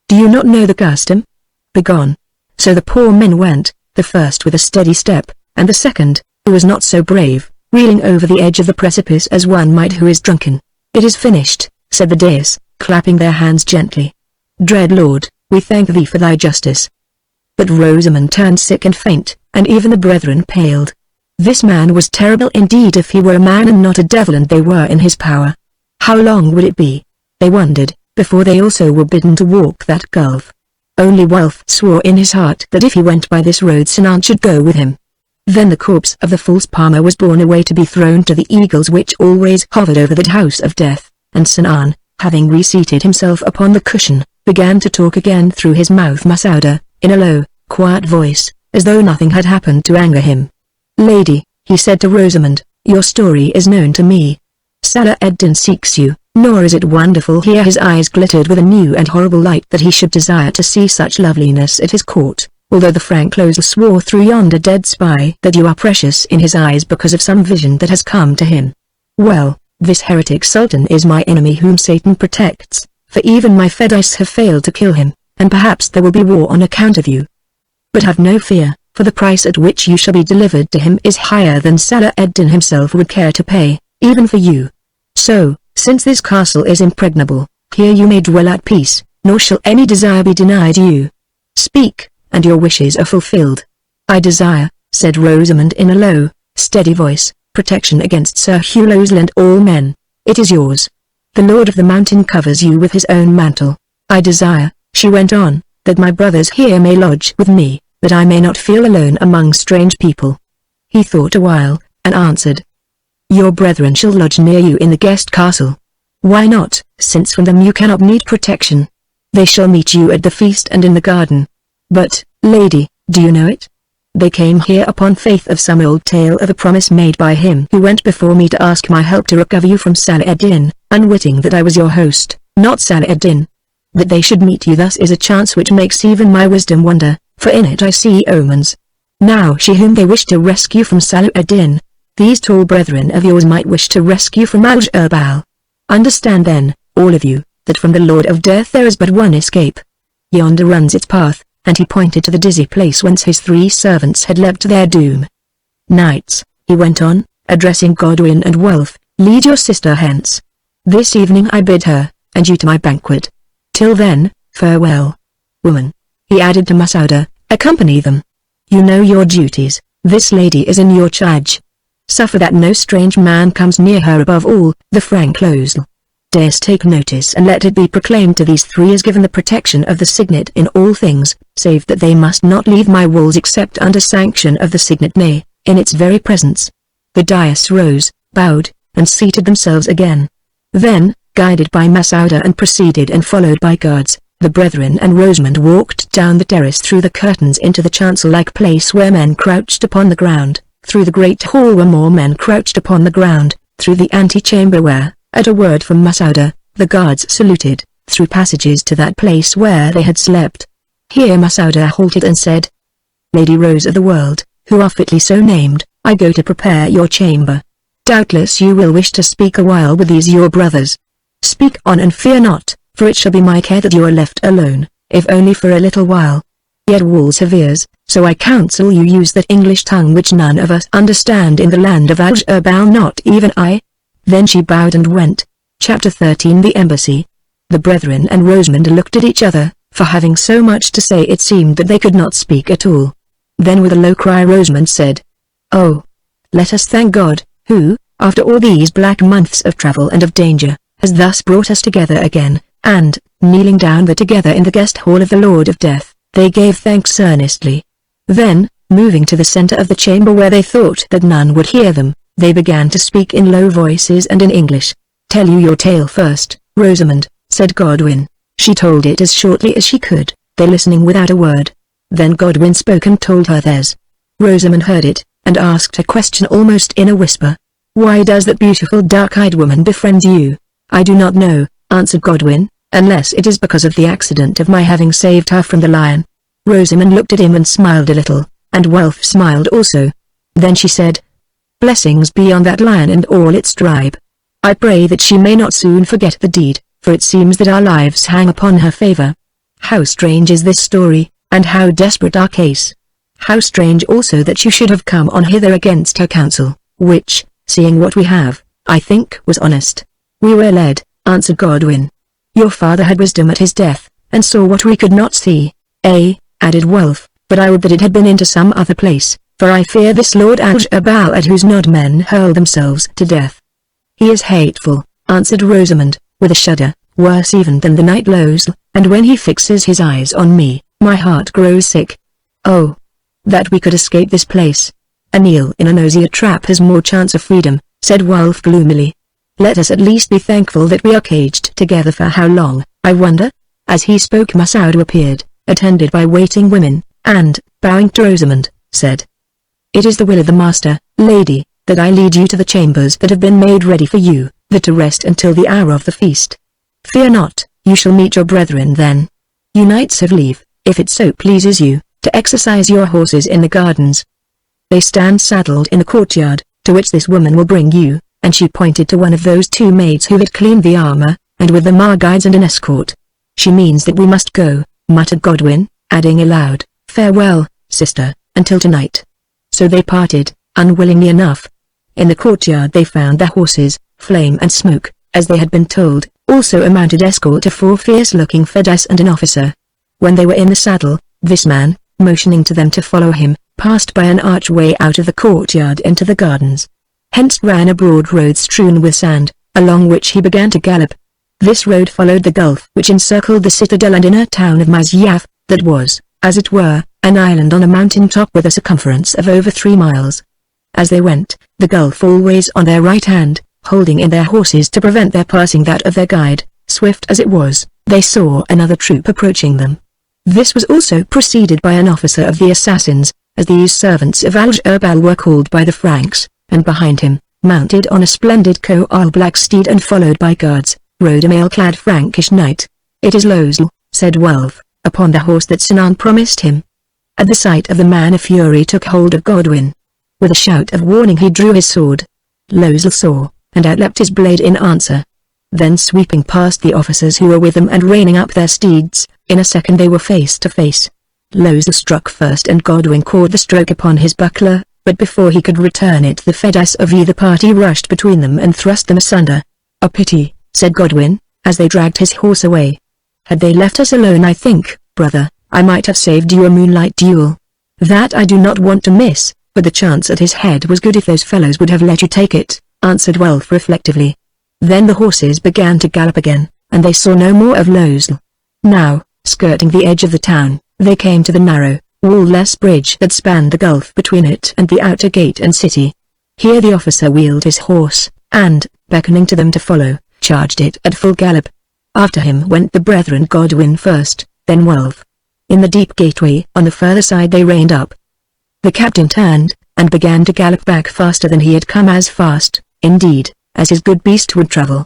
Do you not know the custom? Begone." So the poor men went, the first with a steady step, and the second, who was not so brave, reeling over the edge of the precipice as one might who is drunken. "It is finished," said the dais, clapping their hands gently. "Dread Lord, we thank thee for thy justice." But Rosamund turned sick and faint, and even the brethren paled. This man was terrible indeed if he were a man and not a devil, and they were in his power. How long would it be, they wondered, before they also were bidden to walk that gulf? Only Wulf swore in his heart that if he went by this road Sinan should go with him. Then the corpse of the false palmer was borne away to be thrown to the eagles which always hovered over that house of death, and Sinan, having reseated himself upon the cushion, began to talk again through his mouth Masouda, in a low, quiet voice, as though nothing had happened to anger him. "Lady," he said to Rosamund, "your story is known to me. Salah ed-Din seeks you, nor is it wonderful." Here his eyes glittered with a new and horrible light that he should desire to see such loveliness at his court, although the Franklose swore through yonder dead spy that you are precious in his eyes because of some vision that has come to him. Well, this heretic sultan is my enemy whom Satan protects, for even my Fedais have failed to kill him, and perhaps there will be war on account of you. But have no fear, for the price at which you shall be delivered to him is higher than Salah ed-Din himself would care to pay, even for you. So, since this castle is impregnable, here you may dwell at peace, nor shall any desire be denied you. Speak, and your wishes are fulfilled." "I desire," said Rosamund in a low, steady voice, "protection against Sir Hulosel and all men. It is yours. The Lord of the Mountain covers you with his own mantle. I desire," she went on, "that my brothers here may lodge with me, that I may not feel alone among strange people." He thought a while, and answered, "Your brethren shall lodge near you in the guest castle." "Why not, since from them you cannot need protection? They shall meet you at the feast and in the garden." "But, lady, do you know it? They came here upon faith of some old tale of a promise made by him who went before me to ask my help to recover you from Salah ed-Din, unwitting that I was your host, not Salah ed-Din. That they should meet you thus is a chance which makes even my wisdom wonder, for in it I see omens. Now she whom they wish to rescue from Salah ed-Din, these tall brethren of yours might wish to rescue from Al-Jabal. Understand then, all of you, that from the Lord of Death there is but one escape. Yonder runs its path," and he pointed to the dizzy place whence his 3 servants had leapt to their doom. "Knights," he went on, addressing Godwin and Wulf, "lead your sister hence. This evening I bid her, and you to my banquet. Till then, farewell. Woman," he added to Masouda, "accompany them. You know your duties, this lady is in your charge. Suffer that no strange man comes near her. Above all, the Franklose. Dares take notice and let it be proclaimed to these 3 as given the protection of the signet in all things, save that they must not leave my walls except under sanction of the signet, nay, in its very presence." The dais rose, bowed, and seated themselves again. Then, guided by Masouda and preceded and followed by guards, the brethren and Rosamund walked down the terrace through the curtains into the chancel-like place where men crouched upon the ground, through the great hall where more men crouched upon the ground, through the antechamber where, at a word from Masouda, the guards saluted, through passages to that place where they had slept. Here Masouda halted and said, "Lady Rose of the World, who are fitly so named, I go to prepare your chamber. Doubtless you will wish to speak a while with these your brothers. Speak on and fear not, for it shall be my care that you are left alone, if only for a little while. Yet walls have ears, so I counsel you use that English tongue which none of us understand in the land of Al-Jabal, not even I." Then she bowed and went. Chapter 13 The Embassy. The brethren and Rosamund looked at each other, for having so much to say it seemed that they could not speak at all. Then with a low cry Rosamund said, "Oh! Let us thank God, who, after all these black months of travel and of danger, has thus brought us together again," and, kneeling down there together in the guest hall of the Lord of Death, they gave thanks earnestly. Then, moving to the center of the chamber where they thought that none would hear them, they began to speak in low voices and in English. "Tell you your tale first, Rosamund," said Godwin. She told it as shortly as she could, they listening without a word. Then Godwin spoke and told her theirs. Rosamund heard it, and asked a question almost in a whisper. "Why does that beautiful dark-eyed woman befriend you?" "I do not know," answered Godwin, unless it is because of the accident of my having saved her from the lion." Rosamond looked at him and smiled a little, and Wulf smiled also. Then she said, "Blessings be on that lion and all its tribe. I pray that she may not soon forget the deed, for it seems that our lives hang upon her favor. How strange is this story, and how desperate our case. How strange also that you should have come on hither against her counsel, which, seeing what we have, I think was honest." "We were led," answered Godwin. "Your father had wisdom at his death, and saw what we could not see." Added Wulf, "but I would that it had been into some other place, for I fear this Lord Algebal at whose nod men hurl themselves to death." "He is hateful," answered Rosamond, with a shudder, "worse even than the Knight Losel, and when he fixes his eyes on me, my heart grows sick. Oh, that we could escape this place. A nail in an osier trap has more chance of freedom," said Wulf gloomily. "Let us at least be thankful that we are caged together for how long, I wonder?" As he spoke Masaudu appeared, attended by waiting women, and, bowing to Rosamond, said, "It is the will of the Master, lady, that I lead you to the chambers that have been made ready for you, there to rest until the hour of the feast. Fear not, you shall meet your brethren then. You knights have leave, if it so pleases you, to exercise your horses in the gardens. They stand saddled in the courtyard, to which this woman will bring you," and she pointed to one of those two maids who had cleaned the armor, and with them are guides and an escort. "She means that we must go," muttered Godwin, adding aloud, "Farewell, sister, until tonight." So they parted, unwillingly enough. In the courtyard they found their horses, Flame and Smoke, as they had been told, also a mounted escort of 4 fierce-looking Fedais and an officer. When they were in the saddle, this man, motioning to them to follow him, passed by an archway out of the courtyard into the gardens. Hence ran a broad road strewn with sand, along which he began to gallop. This road followed the gulf which encircled the citadel and inner town of Masyaf, that was, as it were, an island on a mountain top with a circumference of over 3 miles. As they went, the gulf always on their right hand, holding in their horses to prevent their passing that of their guide, swift as it was, they saw another troop approaching them. This was also preceded by an officer of the assassins, as these servants of Algebal were called by the Franks, and behind him, mounted on a splendid coal-black steed and followed by guards, rode a mail-clad Frankish knight. "It is Losel," said Wulf, upon the horse that Sinan promised him. At the sight of the man a fury took hold of Godwin. With a shout of warning he drew his sword. Losel saw, and outleapt his blade in answer. Then sweeping past the officers who were with them and reining up their steeds, in a second they were face to face. Losel struck first and Godwin caught the stroke upon his buckler, but before he could return it the Fedais of either party rushed between them and thrust them asunder. "A pity," said Godwin, as they dragged his horse away. "Had they left us alone I think, brother, I might have saved you a moonlight duel. That I do not want to miss, but the chance at his head was good if those fellows would have let you take it," answered Wulf reflectively. Then the horses began to gallop again, and they saw no more of Losel. Now, skirting the edge of the town, they came to the narrow, wall-less bridge that spanned the gulf between it and the outer gate and city. Here the officer wheeled his horse, and, beckoning to them to follow, charged it at full gallop. After him went the brethren Godwin first, then Wulf. In the deep gateway on the further side they reined up. The captain turned, and began to gallop back faster than he had come, as fast, indeed, as his good beast would travel.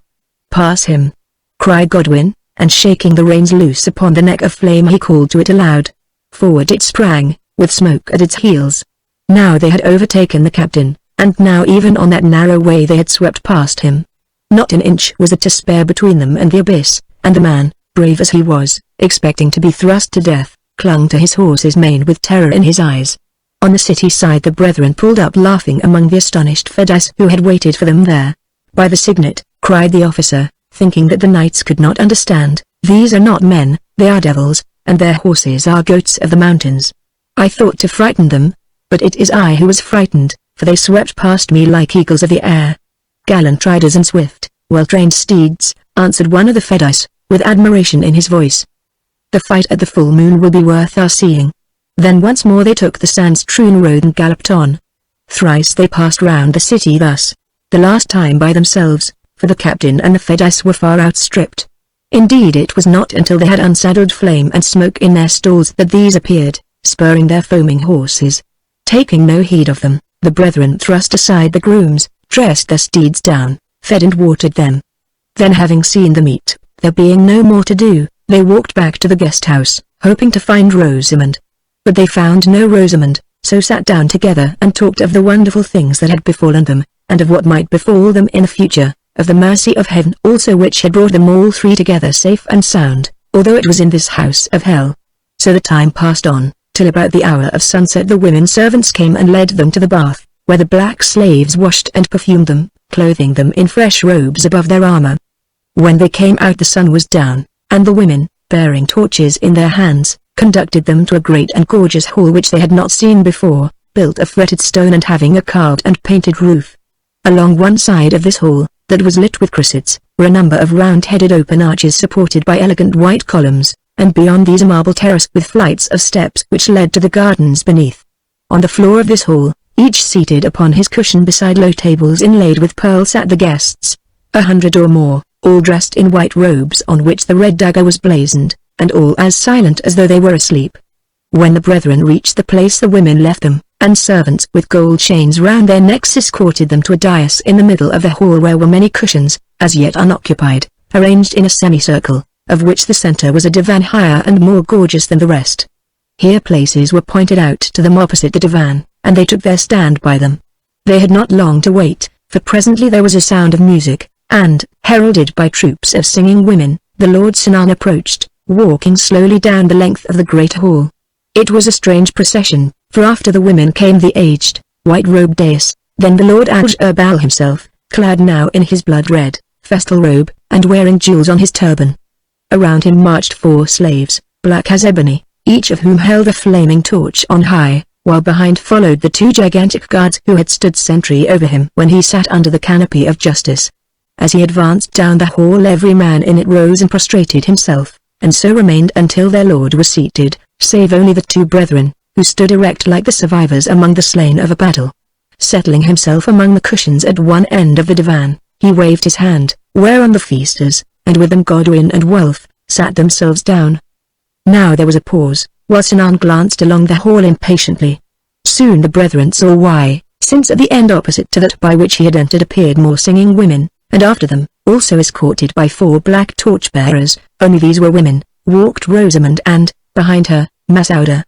"Pass him!" cried Godwin, and shaking the reins loose upon the neck of Flame he called to it aloud. Forward it sprang, with Smoke at its heels. Now they had overtaken the captain, and now even on that narrow way they had swept past him. Not an inch was it to spare between them and the abyss, and the man, brave as he was, expecting to be thrust to death, clung to his horse's mane with terror in his eyes. On the city side the brethren pulled up laughing among the astonished Fedais who had waited for them there. "By the signet," cried the officer, thinking that the knights could not understand, "these are not men, they are devils, and their horses are goats of the mountains. I thought to frighten them, but it is I who was frightened, for they swept past me like eagles of the air." "Gallant riders and swift, well-trained steeds," answered one of the Fedais, with admiration in his voice. "The fight at the full moon will be worth our seeing." Then once more they took the sand-strewn road and galloped on. Thrice they passed round the city thus, the last time by themselves, for the captain and the Fedais were far outstripped. Indeed it was not until they had unsaddled Flame and Smoke in their stalls that these appeared, spurring their foaming horses. Taking no heed of them, the brethren thrust aside the grooms, dressed their steeds down, fed and watered them. Then having seen them eat, There being no more to do, they walked back to the guest house, hoping to find Rosamond. But they found no Rosamond, so sat down together and talked of the wonderful things that had befallen them, and of what might befall them in the future, of the mercy of heaven also which had brought them all three together safe and sound, although it was in this house of hell. So the time passed on, till about the hour of sunset the women servants came and led them to the bath, where the black slaves washed and perfumed them, clothing them in fresh robes above their armor. When they came out the sun was down, and the women, bearing torches in their hands, conducted them to a great and gorgeous hall which they had not seen before, built of fretted stone and having a carved and painted roof. Along one side of this hall, that was lit with cressets, were a number of round-headed open arches supported by elegant white columns, and beyond these a marble terrace with flights of steps which led to the gardens beneath. On the floor of this hall, each seated upon his cushion beside low tables inlaid with pearl sat the guests, 100 or more, all dressed in white robes on which the red dagger was blazoned, and all as silent as though they were asleep. When the brethren reached the place the women left them, and servants with gold chains round their necks escorted them to a dais in the middle of the hall where were many cushions, as yet unoccupied, arranged in a semicircle, of which the center was a divan higher and more gorgeous than the rest. Here places were pointed out to them opposite the divan, and they took their stand by them. They had not long to wait, for presently there was a sound of music, and, heralded by troops of singing women, the Lord Sinan approached, walking slowly down the length of the great hall. It was a strange procession, for after the women came the aged, white-robed dais, then the Lord Al-Jabal himself, clad now in his blood-red, festal robe, and wearing jewels on his turban. Around him marched 4 slaves, black as ebony, each of whom held a flaming torch on high, while behind followed the 2 gigantic guards who had stood sentry over him when he sat under the canopy of justice. As he advanced down the hall every man in it rose and prostrated himself, and so remained until their lord was seated, save only the 2 brethren, who stood erect like the survivors among the slain of a battle. Settling himself among the cushions at one end of the divan, he waved his hand, whereon the feasters, and with them Godwin and Wealth, sat themselves down. Now there was a pause, while Sinan glanced along the hall impatiently. Soon the brethren saw why, since at the end opposite to that by which he had entered appeared more singing women, and after them, also escorted by 4 black torch-bearers, only these were women, walked Rosamond and, behind her, Masouda.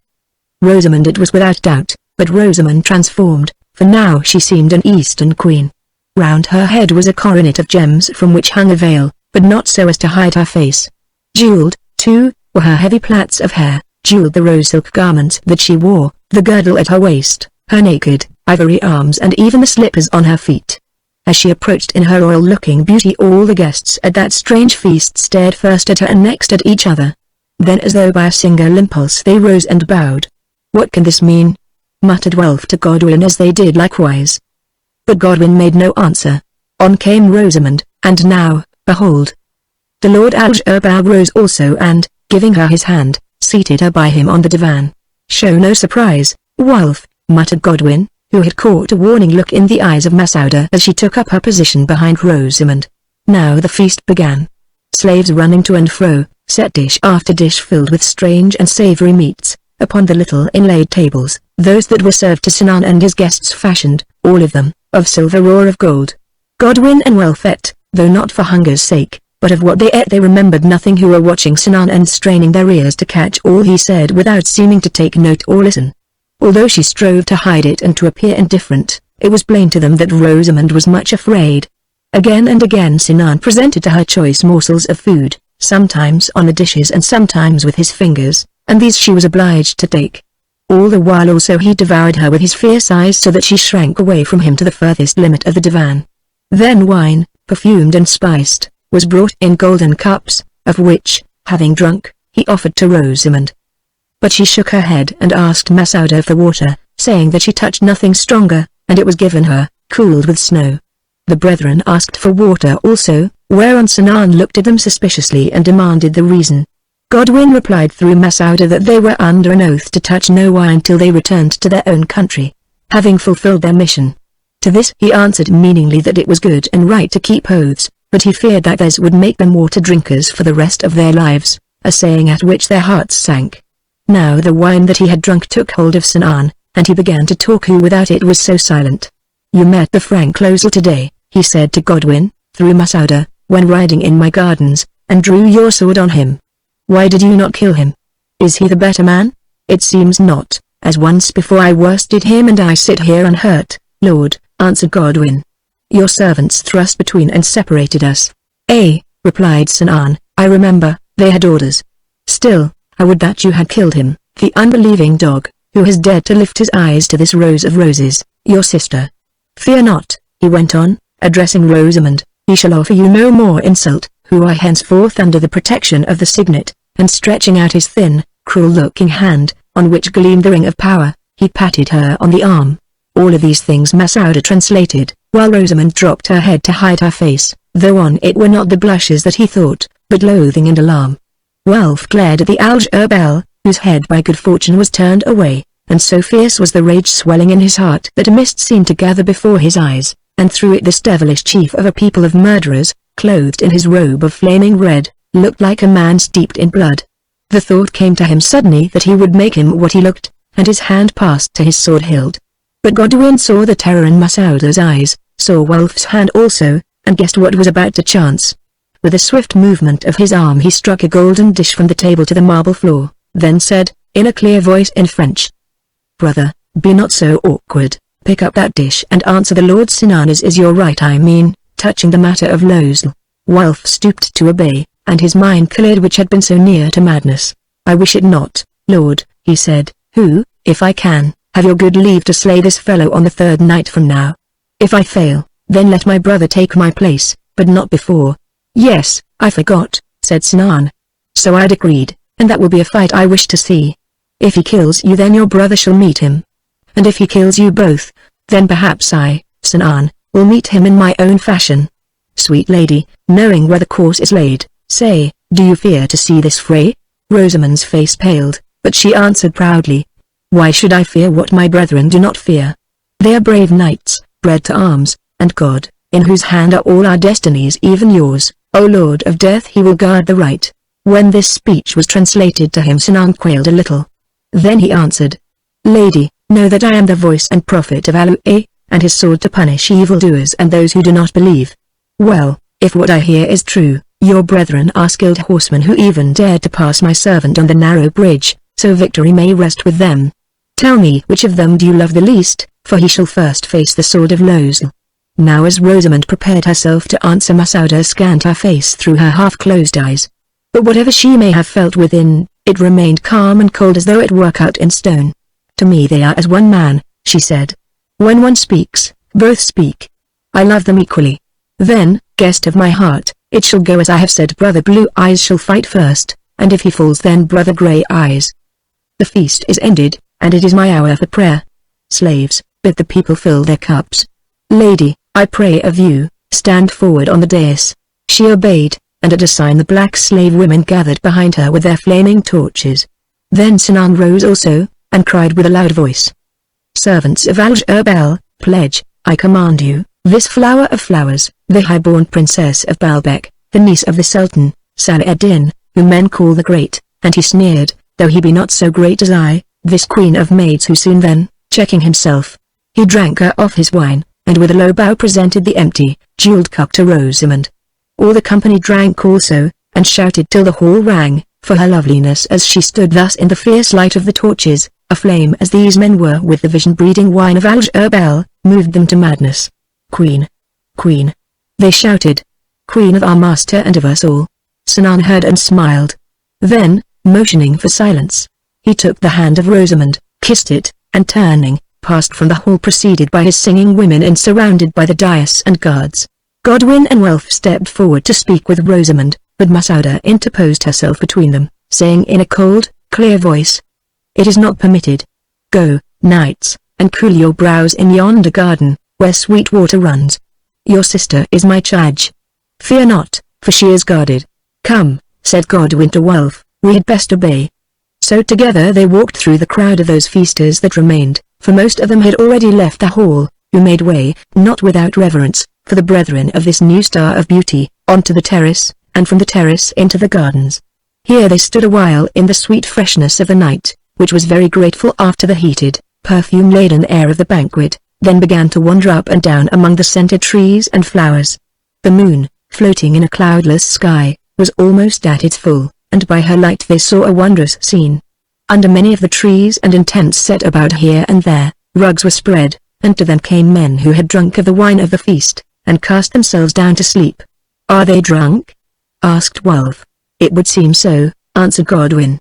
Rosamond it was without doubt, but Rosamond transformed, for now she seemed an Eastern queen. Round her head was a coronet of gems from which hung a veil, but not so as to hide her face. Jeweled, too, were her heavy plaits of hair, jeweled the rose silk garments that she wore, the girdle at her waist, her naked, ivory arms and even the slippers on her feet. As she approached in her royal-looking beauty all the guests at that strange feast stared first at her and next at each other. Then as though by a single impulse they rose and bowed. "What can this mean?" muttered Wealth to Godwin as they did likewise. But Godwin made no answer. On came Rosamond, and now, behold, the Lord Al-Jabal rose also and, giving her his hand, seated her by him on the divan. "Show no surprise, Wealth," muttered Godwin, who had caught a warning look in the eyes of Masouda as she took up her position behind Rosamond. Now the feast began. Slaves running to and fro, set dish after dish filled with strange and savory meats, upon the little inlaid tables, those that were served to Sinan and his guests fashioned, all of them, of silver or of gold. Godwin and Wealth ate, though not for hunger's sake, but of what they ate they remembered nothing who were watching Sinan and straining their ears to catch all he said without seeming to take note or listen. Although she strove to hide it and to appear indifferent, it was plain to them that Rosamond was much afraid. Again and again Sinan presented to her choice morsels of food, sometimes on the dishes and sometimes with his fingers, and these she was obliged to take. All the while also he devoured her with his fierce eyes so that she shrank away from him to the furthest limit of the divan. Then wine, perfumed and spiced, was brought in golden cups, of which, having drunk, he offered to Rosamond. But she shook her head and asked Masouda for water, saying that she touched nothing stronger, and it was given her, cooled with snow. The brethren asked for water also, whereon Sinan looked at them suspiciously and demanded the reason. Godwin replied through Masouda that they were under an oath to touch no wine till they returned to their own country, having fulfilled their mission. To this he answered meaningly that it was good and right to keep oaths, but he feared that theirs would make them water drinkers for the rest of their lives, a saying at which their hearts sank. Now the wine that he had drunk took hold of Sinan, and he began to talk who without it was so silent. "You met the Frank Losel today," he said to Godwin, through Masouda, "when riding in my gardens, and drew your sword on him. Why did you not kill him? Is he the better man? It seems not, as once before I worsted him and I sit here unhurt, Lord, answered Godwin. Your servants thrust between and separated us. Replied Sinan, I remember, they had orders. Still, I would that you had killed him, the unbelieving dog, who has dared to lift his eyes to this Rose of Roses, your sister. Fear not, he went on, addressing Rosamond, he shall offer you no more insult, who are henceforth under the protection of the signet, and stretching out his thin, cruel-looking hand, on which gleamed the ring of power, he patted her on the arm. All of these things Masouda translated, while Rosamond dropped her head to hide her face, though on it were not the blushes that he thought, but loathing and alarm. Wulf glared at the Alger whose head by good fortune was turned away, and so fierce was the rage swelling in his heart that a mist seemed to gather before his eyes, and through it this devilish chief of a people of murderers, clothed in his robe of flaming red, looked like a man steeped in blood. The thought came to him suddenly that he would make him what he looked, and his hand passed to his sword hilt. But Godwin saw the terror in Masouda's eyes, saw Wulf's hand also, and guessed what was about to chance. With a swift movement of his arm he struck a golden dish from the table to the marble floor, then said, in a clear voice in French, Brother, be not so awkward, pick up that dish and answer the Lord Sinan is your right I mean, touching the matter of Losel. Wulf stooped to obey, and his mind cleared which had been so near to madness. I wish it not, Lord, he said, who, if I can, have your good leave to slay this fellow on the third night from now. If I fail, then let my brother take my place, but not before. Yes, I forgot, said Sinan. So I decreed, and that will be a fight I wish to see. If he kills you then your brother shall meet him. And if he kills you both, then perhaps I, Sinan, will meet him in my own fashion. Sweet lady, knowing where the course is laid, say, do you fear to see this fray? Rosamond's face paled, but she answered proudly. Why should I fear what my brethren do not fear? They are brave knights, bred to arms, and God, in whose hand are all our destinies even yours, O Lord of Death he will guard the right. When this speech was translated to him Sinan quailed a little. Then he answered, Lady, know that I am the voice and prophet of Allah, and his sword to punish evildoers and those who do not believe. Well, if what I hear is true, your brethren are skilled horsemen who even dared to pass my servant on the narrow bridge, so victory may rest with them. Tell me which of them do you love the least, for he shall first face the sword of Losel. Now as Rosamond prepared herself to answer Masouda scanned her face through her half-closed eyes. But whatever she may have felt within, it remained calm and cold as though it were cut in stone. To me they are as one man, she said. When one speaks, both speak. I love them equally. Then, guest of my heart, it shall go as I have said. Brother Blue Eyes shall fight first, and if he falls then Brother Grey Eyes. The feast is ended, and it is my hour for prayer. Slaves, bid the people fill their cups. Lady, I pray of you, stand forward on the dais. She obeyed, and at a sign the black slave women gathered behind her with their flaming torches. Then Sinan rose also, and cried with a loud voice. Servants of Alger, pledge, I command you, this flower of flowers, the high-born princess of Baalbek, the niece of the Sultan, Salah ad-Din, whom men call the Great, and he sneered, though he be not so great as I, this queen of maids who soon then, checking himself, he drank her off his wine, and with a low bow presented the empty, jeweled cup to Rosamond. All the company drank also, and shouted till the hall rang, for her loveliness as she stood thus in the fierce light of the torches, aflame as these men were with the vision-breeding wine of Alger, moved them to madness. Queen! Queen! They shouted. Queen of our master and of us all. Sinan heard and smiled. Then, motioning for silence, he took the hand of Rosamond, kissed it, and turning, passed from the hall preceded by his singing women and surrounded by the dais and guards. Godwin and Wulf stepped forward to speak with Rosamond, but Masouda interposed herself between them, saying in a cold, clear voice, It is not permitted. Go, knights, and cool your brows in yonder garden, where sweet water runs. Your sister is my charge. Fear not, for she is guarded. Come, said Godwin to Wulf, we had best obey. So together they walked through the crowd of those feasters that remained, for most of them had already left the hall, who made way, not without reverence, for the brethren of this new star of beauty, onto the terrace, and from the terrace into the gardens. Here they stood a while in the sweet freshness of the night, which was very grateful after the heated, perfume-laden air of the banquet, then began to wander up and down among the scented trees and flowers. The moon, floating in a cloudless sky, was almost at its full, and by her light they saw a wondrous scene. Under many of the trees and in tents set about here and there, rugs were spread, and to them came men who had drunk of the wine of the feast, and cast themselves down to sleep. "Are they drunk?" asked Wolf. "It would seem so," answered Godwin.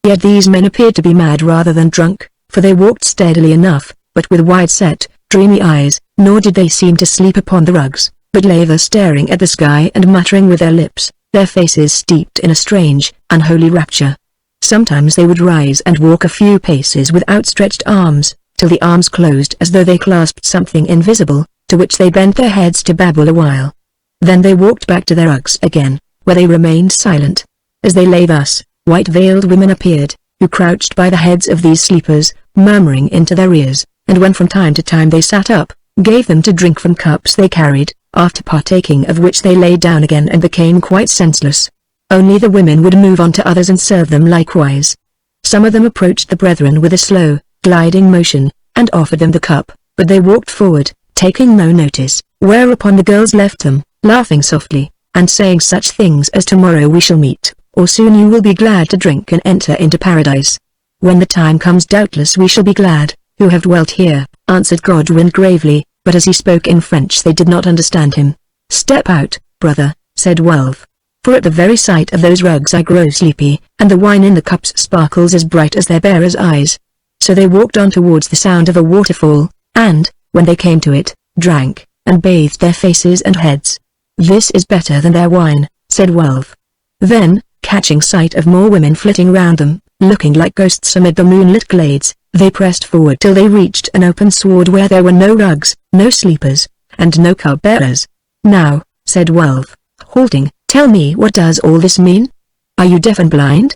Yet these men appeared to be mad rather than drunk, for they walked steadily enough, but with wide-set, dreamy eyes, nor did they seem to sleep upon the rugs, but lay there staring at the sky and muttering with their lips, their faces steeped in a strange, unholy rapture. Sometimes they would rise and walk a few paces with outstretched arms, till the arms closed as though they clasped something invisible, to which they bent their heads to babble a while. Then they walked back to their rugs again, where they remained silent. As they lay thus, white-veiled women appeared, who crouched by the heads of these sleepers, murmuring into their ears, and when from time to time they sat up, gave them to drink from cups they carried, after partaking of which they lay down again and became quite senseless. Only the women would move on to others and serve them likewise. Some of them approached the brethren with a slow, gliding motion, and offered them the cup, but they walked forward, taking no notice, whereupon the girls left them, laughing softly, and saying such things as "Tomorrow we shall meet, or soon you will be glad to drink and enter into paradise." "When the time comes doubtless we shall be glad, who have dwelt here," answered Godwin gravely, but as he spoke in French they did not understand him. "Step out, brother," said Wolf, "for at the very sight of those rugs I grow sleepy, and the wine in the cups sparkles as bright as their bearers' eyes." So they walked on towards the sound of a waterfall, and, when they came to it, drank, and bathed their faces and heads. "This is better than their wine," said Wolf. Then, catching sight of more women flitting round them, looking like ghosts amid the moonlit glades, they pressed forward till they reached an open sward where there were no rugs, no sleepers, and no cup-bearers. "Now," said Wolf, halting, "tell me, what does all this mean?" "Are you deaf and blind?"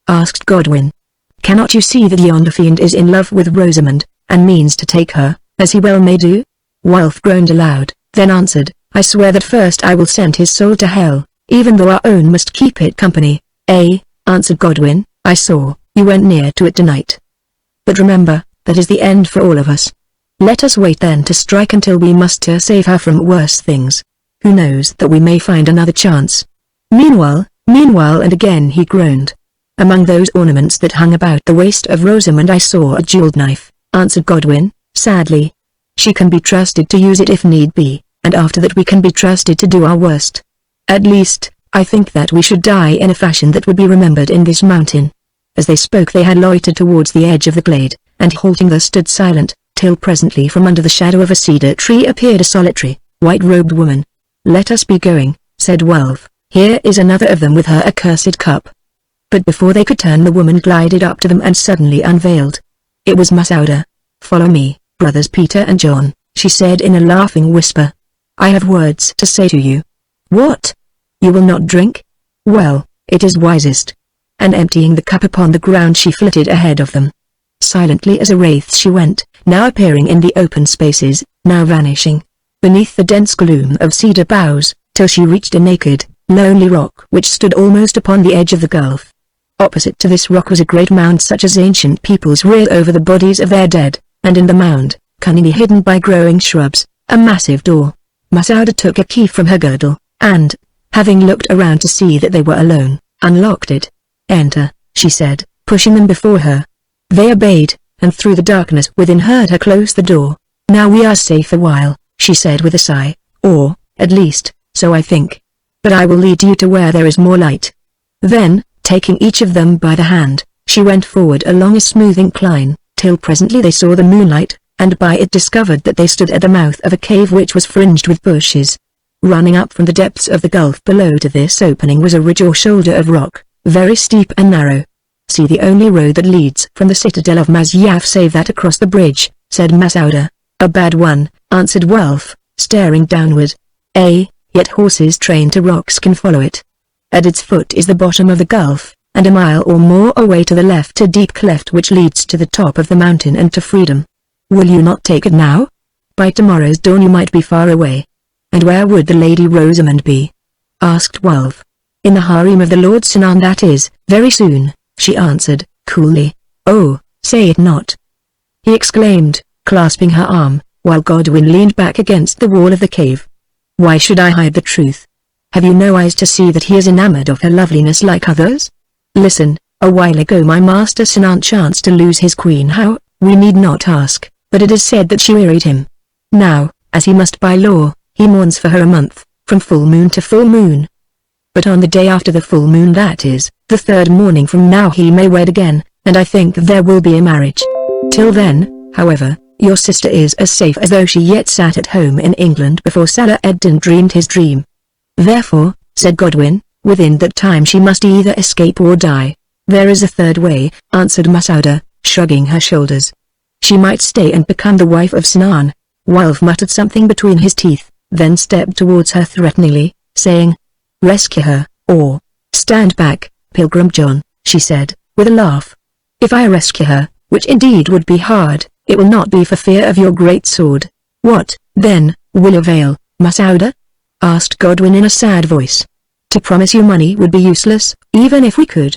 asked Godwin. "Cannot you see that yonder fiend is in love with Rosamond, and means to take her, as he well may do?" Wolf groaned aloud, then answered, "I swear that first I will send his soul to hell, even though our own must keep it company." Answered Godwin, "I saw, you went near to it tonight. But remember, that is the end for all of us. Let us wait then to strike until we must save her from worse things. Who knows that we may find another chance. Meanwhile, and again he groaned. "Among those ornaments that hung about the waist of Rosamond I saw a jeweled knife," answered Godwin, sadly. "She can be trusted to use it if need be, and after that we can be trusted to do our worst. At least, I think that we should die in a fashion that would be remembered in this mountain." As they spoke they had loitered towards the edge of the glade, and halting there stood silent, till presently from under the shadow of a cedar tree appeared a solitary, white-robed woman. "Let us be going," said Wolf, "here is another of them with her accursed cup." But before they could turn the woman glided up to them and suddenly unveiled. It was Masouda. "Follow me, brothers Peter and John," she said in a laughing whisper. "I have words to say to you." "What? You will not drink? Well, it is wisest." And emptying the cup upon the ground she flitted ahead of them. Silently as a wraith she went, now appearing in the open spaces, now vanishing beneath the dense gloom of cedar boughs, till she reached a naked, lonely rock which stood almost upon the edge of the gulf. Opposite to this rock was a great mound such as ancient peoples reared over the bodies of their dead, and in the mound, cunningly hidden by growing shrubs, a massive door. Masouda took a key from her girdle, and, having looked around to see that they were alone, unlocked it. "Enter," she said, pushing them before her. They obeyed, and through the darkness within heard her close the door. "Now we are safe a while," she said with a sigh, "or, at least, so I think. But I will lead you to where there is more light." Then, taking each of them by the hand, she went forward along a smooth incline, till presently they saw the moonlight, and by it discovered that they stood at the mouth of a cave which was fringed with bushes. Running up from the depths of the gulf below to this opening was a ridge or shoulder of rock, very steep and narrow. "See the only road that leads from the citadel of Masyaf save that across the bridge," said Masouda. "A bad one," answered Wolf, staring downward. "Yet horses trained to rocks can follow it. At its foot is the bottom of the gulf, and a mile or more away to the left a deep cleft which leads to the top of the mountain and to freedom. Will you not take it now? By tomorrow's dawn you might be far away." "And where would the Lady Rosamond be?" asked Wolf. "In the harem of the Lord Sinan, that is, very soon," she answered, coolly. "Oh, say it not!" he exclaimed, clasping her arm, while Godwin leaned back against the wall of the cave. "Why should I hide the truth? Have you no eyes to see that he is enamored of her loveliness like others? Listen, a while ago my master Sinan chanced to lose his queen. How, we need not ask, but it is said that she wearied him. Now, as he must by law, he mourns for her a month, from full moon to full moon. But on the day after the full moon, that is, the third morning from now, he may wed again, and I think there will be a marriage. Till then, however, your sister is as safe as though she yet sat at home in England before Salah ed-Din dreamed his dream. Therefore, said Godwin, within that time she must either escape or die. There is a third way, answered Masouda, shrugging her shoulders. She might stay and become the wife of Sinan. Wilf muttered something between his teeth, then stepped towards her threateningly, saying, rescue her, or stand back, Pilgrim John, she said, with a laugh. If I rescue her, which indeed would be hard, it will not be for fear of your great sword. What, then, will avail, Masouda? Asked Godwin in a sad voice. To promise you money would be useless, even if we could.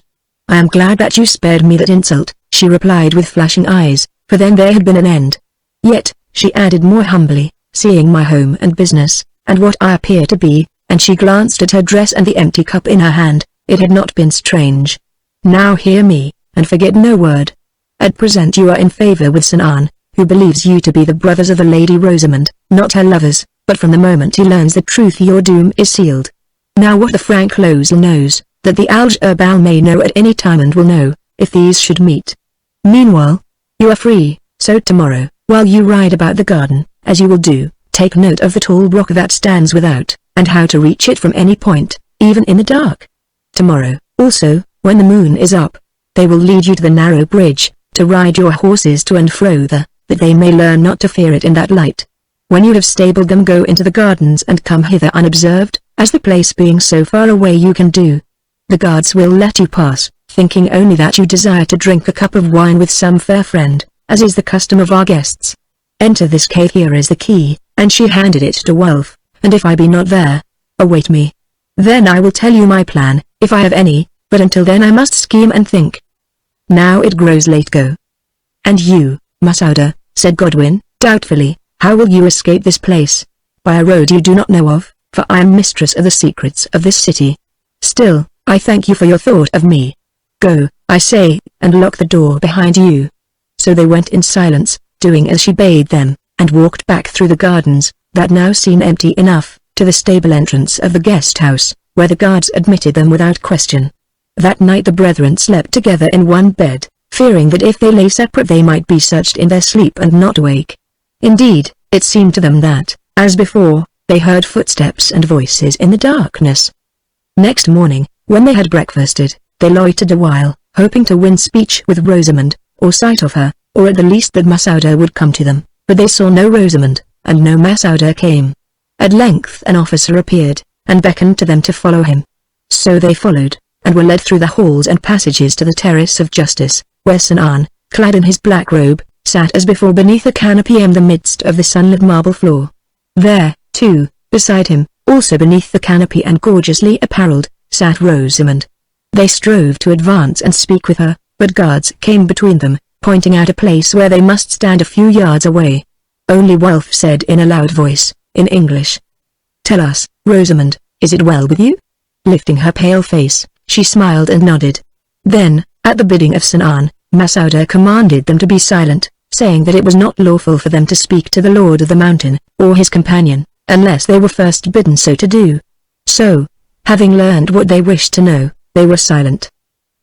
I am glad that you spared me that insult, she replied with flashing eyes, for then there had been an end. Yet, she added more humbly, seeing my home and business, and what I appear to be, and she glanced at her dress and the empty cup in her hand, it had not been strange. Now hear me, and forget no word. At present you are in favor with Sinan, who believes you to be the brothers of the Lady Rosamond, not her lovers, but from the moment he learns the truth your doom is sealed. Now what the Frank Losel knows, that the Algerbal may know at any time and will know, if these should meet. Meanwhile, you are free, so tomorrow, while you ride about the garden, as you will do, take note of the tall rock that stands without, and how to reach it from any point, even in the dark. Tomorrow, also, when the moon is up, they will lead you to the narrow bridge, to ride your horses to and fro there, that they may learn not to fear it in that light. When you have stabled them, go into the gardens and come hither unobserved, as the place being so far away you can do. The guards will let you pass, thinking only that you desire to drink a cup of wine with some fair friend, as is the custom of our guests. Enter this cave, here is the key, and she handed it to Wulf, and if I be not there, await me. Then I will tell you my plan, if I have any, but until then I must scheme and think. Now it grows late, go. And you, Masouda, said Godwin, doubtfully, how will you escape this place? By a road you do not know of, for I am mistress of the secrets of this city. Still, I thank you for your thought of me. Go, I say, and lock the door behind you. So they went in silence, doing as she bade them, and walked back through the gardens, that now seemed empty enough, to the stable entrance of the guest house, where the guards admitted them without question. That night the brethren slept together in one bed, fearing that if they lay separate they might be searched in their sleep and not awake. Indeed, it seemed to them that, as before, they heard footsteps and voices in the darkness. Next morning, when they had breakfasted, they loitered a while, hoping to win speech with Rosamond, or sight of her, or at the least that Masouda would come to them, but they saw no Rosamond, and no Masouda came. At length an officer appeared, and beckoned to them to follow him. So they followed, and were led through the halls and passages to the terrace of justice, where Sinan, clad in his black robe, sat as before beneath a canopy in the midst of the sunlit marble floor. There, too, beside him, also beneath the canopy and gorgeously apparelled, sat Rosamond. They strove to advance and speak with her, but guards came between them, pointing out a place where they must stand a few yards away. Only Wulf said in a loud voice, in English, "Tell us, Rosamond, is it well with you?" Lifting her pale face, she smiled and nodded. Then, at the bidding of Sinan, Masouda commanded them to be silent, saying that it was not lawful for them to speak to the Lord of the Mountain, or his companion, unless they were first bidden so to do. So, having learned what they wished to know, they were silent.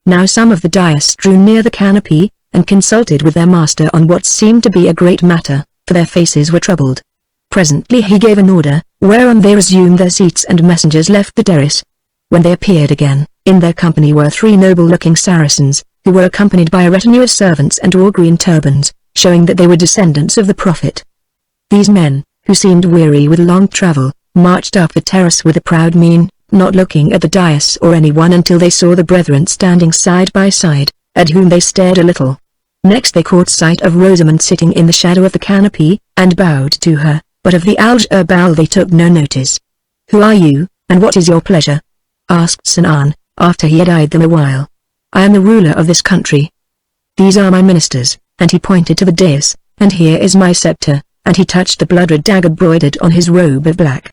Now some of the dais drew near the canopy, and consulted with their master on what seemed to be a great matter, for their faces were troubled. Presently he gave an order, whereon they resumed their seats and messengers left the terrace. When they appeared again, in their company were 3 noble-looking Saracens, who were accompanied by a retinue of servants and wore green turbans, showing that they were descendants of the Prophet. These men, who seemed weary with long travel, marched up the terrace with a proud mien, not looking at the dais or anyone until they saw the brethren standing side by side, at whom they stared a little. Next they caught sight of Rosamond sitting in the shadow of the canopy, and bowed to her, but of the Algerbal they took no notice. "Who are you, and what is your pleasure?" asked Sinan, after he had eyed them a while. "I am the ruler of this country. These are my ministers," and he pointed to the dais, "and here is my scepter," and he touched the blood-red dagger broidered on his robe of black.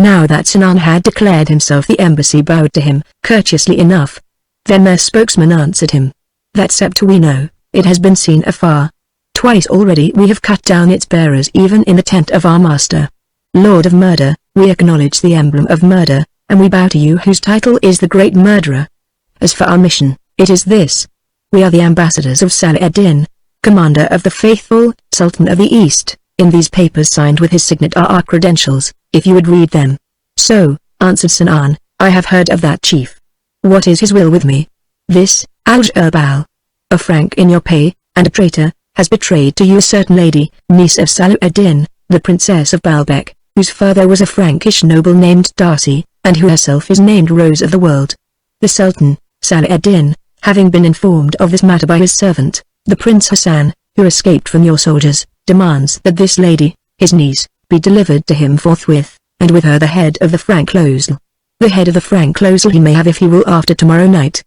Now that Sinan had declared himself, the embassy bowed to him, courteously enough. Then their spokesman answered him. That scepter we know, it has been seen afar. Twice already we have cut down its bearers even in the tent of our master. Lord of murder, we acknowledge the emblem of murder, and we bow to you whose title is the Great Murderer. As for our mission, it is this. We are the ambassadors of Salah ad-Din, Commander of the Faithful, Sultan of the East. In these papers signed with his signet are our credentials, if you would read them. So, answered Sinan, I have heard of that chief. What is his will with me? This, Al-Jabal, a Frank in your pay, and a traitor, has betrayed to you a certain lady, niece of Salah ad-Din, the Princess of Baalbek, whose father was a Frankish noble named Darcy, and who herself is named Rose of the World. The Sultan, Salah ad-Din, having been informed of this matter by his servant, the Prince Hassan, who escaped from your soldiers, demands that this lady, his niece, be delivered to him forthwith, and with her the head of the Frank Losel. The head of the Frank Losel he may have if he will after tomorrow night.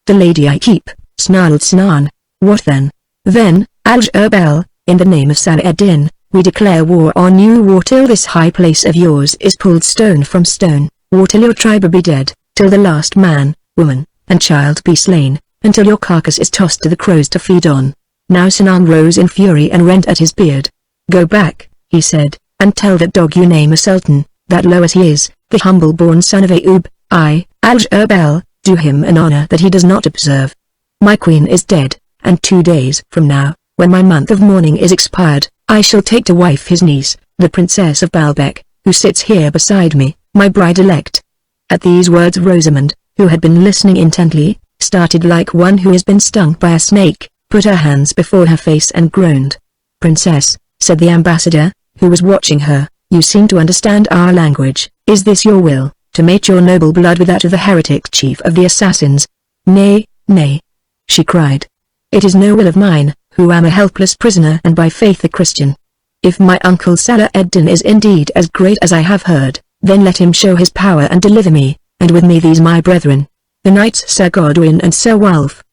The lady I keep, snarled Sinan. What then? Then, Al-Jabal, in the name of Salah ad-Din, we declare war on you, war till this high place of yours is pulled stone from stone, war till your tribe be dead, till the last man, woman, and child be slain, until your carcass is tossed to the crows to feed on. Now Sinan rose in fury and rent at his beard. Go back, he said, and tell that dog you name a sultan, that low as he is, the humble-born son of Ayub, I, Al-Jabal, do him an honor that he does not observe. My queen is dead, and 2 days from now, when my month of mourning is expired, I shall take to wife his niece, the Princess of Baalbek, who sits here beside me, my bride-elect. At these words Rosamond, who had been listening intently, started like one who has been stung by a snake, put her hands before her face and groaned. Princess, said the ambassador, who was watching her, you seem to understand our language. Is this your will, to mate your noble blood with that of the heretic chief of the assassins? Nay, nay, she cried. It is no will of mine, who am a helpless prisoner and by faith a Christian. If my uncle Salah ad-Din is indeed as great as I have heard, then let him show his power and deliver me, and with me these my brethren, the knights Sir Godwin and Sir Wulf.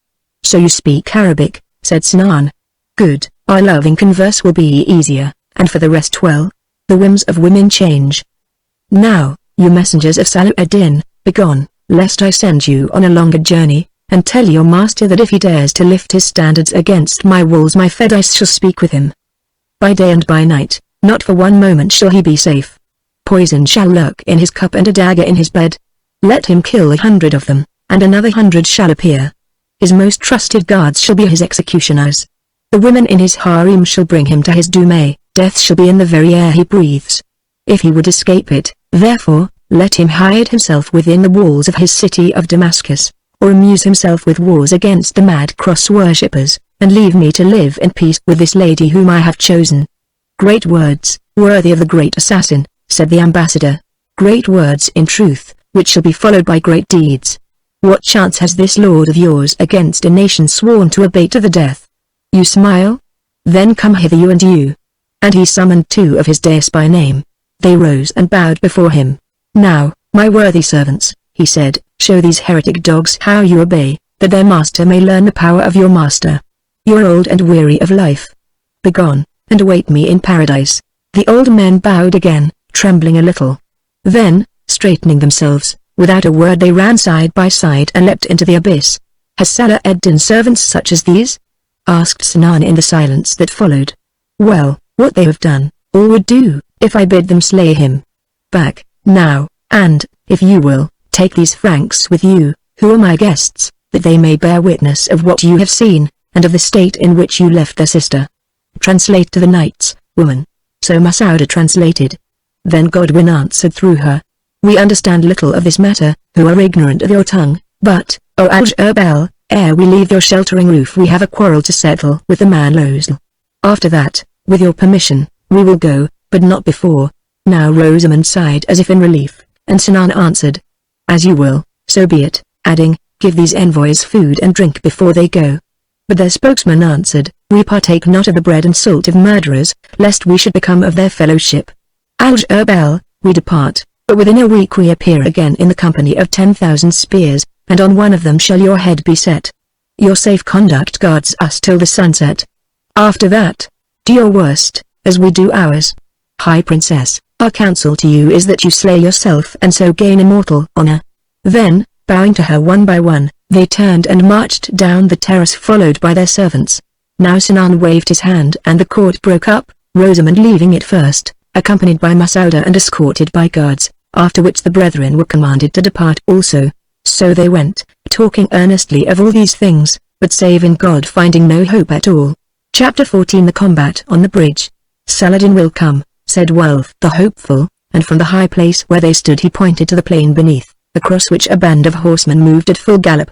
So you speak Arabic, said Sinan. Good, our loving converse will be easier, and for the rest well. The whims of women change. Now, you messengers of Salah ad-Din, begone, lest I send you on a longer journey, and tell your master that if he dares to lift his standards against my walls my Fedice shall speak with him. By day and by night, not for one moment shall he be safe. Poison shall lurk in his cup and a dagger in his bed. Let him kill 100 of them, and another 100 shall appear. His most trusted guards shall be his executioners. The women in his harem shall bring him to his doom. Death shall be in the very air he breathes. If he would escape it, therefore, let him hide himself within the walls of his city of Damascus, or amuse himself with wars against the mad cross-worshippers, and leave me to live in peace with this lady whom I have chosen. Great words, worthy of the great assassin, said the ambassador. Great words in truth, which shall be followed by great deeds. What chance has this lord of yours against a nation sworn to obey to the death? You smile? Then come hither you and you. And he summoned 2 of his daïs by name. They rose and bowed before him. Now, my worthy servants, he said, show these heretic dogs how you obey, that their master may learn the power of your master. You are old and weary of life. Begone, and await me in paradise. The old men bowed again, trembling a little. Then, straightening themselves, without a word they ran side by side and leapt into the abyss. Has Salah ad-Din servants such as these? Asked Sinan in the silence that followed. Well, what they have done, all would do, if I bid them slay him. Back, now, and, if you will, take these Franks with you, who are my guests, that they may bear witness of what you have seen, and of the state in which you left their sister. Translate to the knights, woman. So Masouda translated. Then Godwin answered through her. We understand little of this matter, who are ignorant of your tongue, but, O Al-Jabal, ere we leave your sheltering roof we have a quarrel to settle with the man Losel. After that, with your permission, we will go, but not before. Now Rosamond sighed as if in relief, and Sinan answered. As you will, so be it, adding, give these envoys food and drink before they go. But their spokesman answered, we partake not of the bread and salt of murderers, lest we should become of their fellowship. Al-Jabal, we depart, but within a week we appear again in the company of 10,000 spears, and on one of them shall your head be set. Your safe conduct guards us till the sunset. After that, do your worst, as we do ours. High Princess, our counsel to you is that you slay yourself and so gain immortal honor." Then, bowing to her one by one, they turned and marched down the terrace followed by their servants. Now Sinan waved his hand and the court broke up, Rosamund leaving it first, accompanied by Masauda and escorted by guards, after which the brethren were commanded to depart also. So they went, talking earnestly of all these things, but save in God finding no hope at all. Chapter 14 The Combat on the Bridge. "Saladin will come," said Wulf the hopeful, and from the high place where they stood he pointed to the plain beneath, across which a band of horsemen moved at full gallop.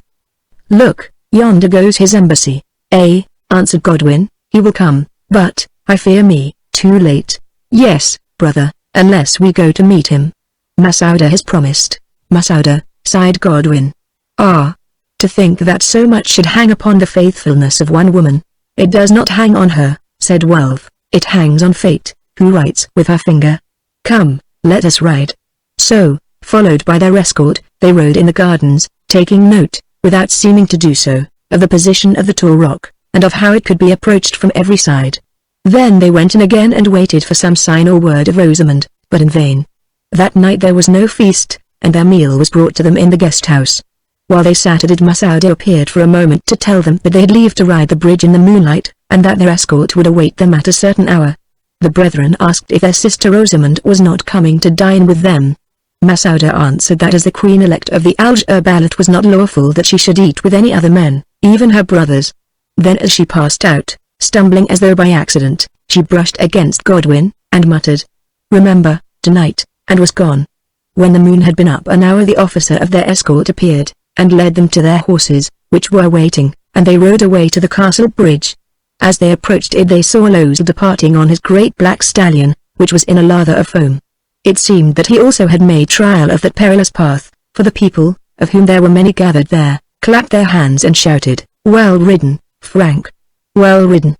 "Look, yonder goes his embassy." "Ay," answered Godwin, "he will come, but, I fear me, too late." "Yes, brother, unless we go to meet him." "Masauda has promised." "Masauda," sighed Godwin. "Ah, to think that so much should hang upon the faithfulness of one woman." "It does not hang on her," said Wulf, "it hangs on fate, who writes with her finger. Come, let us ride." So, followed by their escort, they rode in the gardens, taking note, without seeming to do so, of the position of the tall rock, and of how it could be approached from every side. Then they went in again and waited for some sign or word of Rosamund, but in vain. That night there was no feast, and their meal was brought to them in the guest house. While they sat at it Masauda appeared for a moment to tell them that they had leave to ride the bridge in the moonlight, and that their escort would await them at a certain hour. The brethren asked if their sister Rosamund was not coming to dine with them. Masauda answered that as the queen-elect of the Alger it was not lawful that she should eat with any other men, even her brothers. Then as she passed out, stumbling as though by accident, she brushed against Godwin, and muttered, "Remember, tonight," and was gone. When the moon had been up an hour the officer of their escort appeared, and led them to their horses, which were waiting, and they rode away to the castle bridge. As they approached it they saw Losel departing on his great black stallion, which was in a lather of foam. It seemed that he also had made trial of that perilous path, for the people, of whom there were many gathered there, clapped their hands and shouted, "Well ridden, Frank! Well ridden!"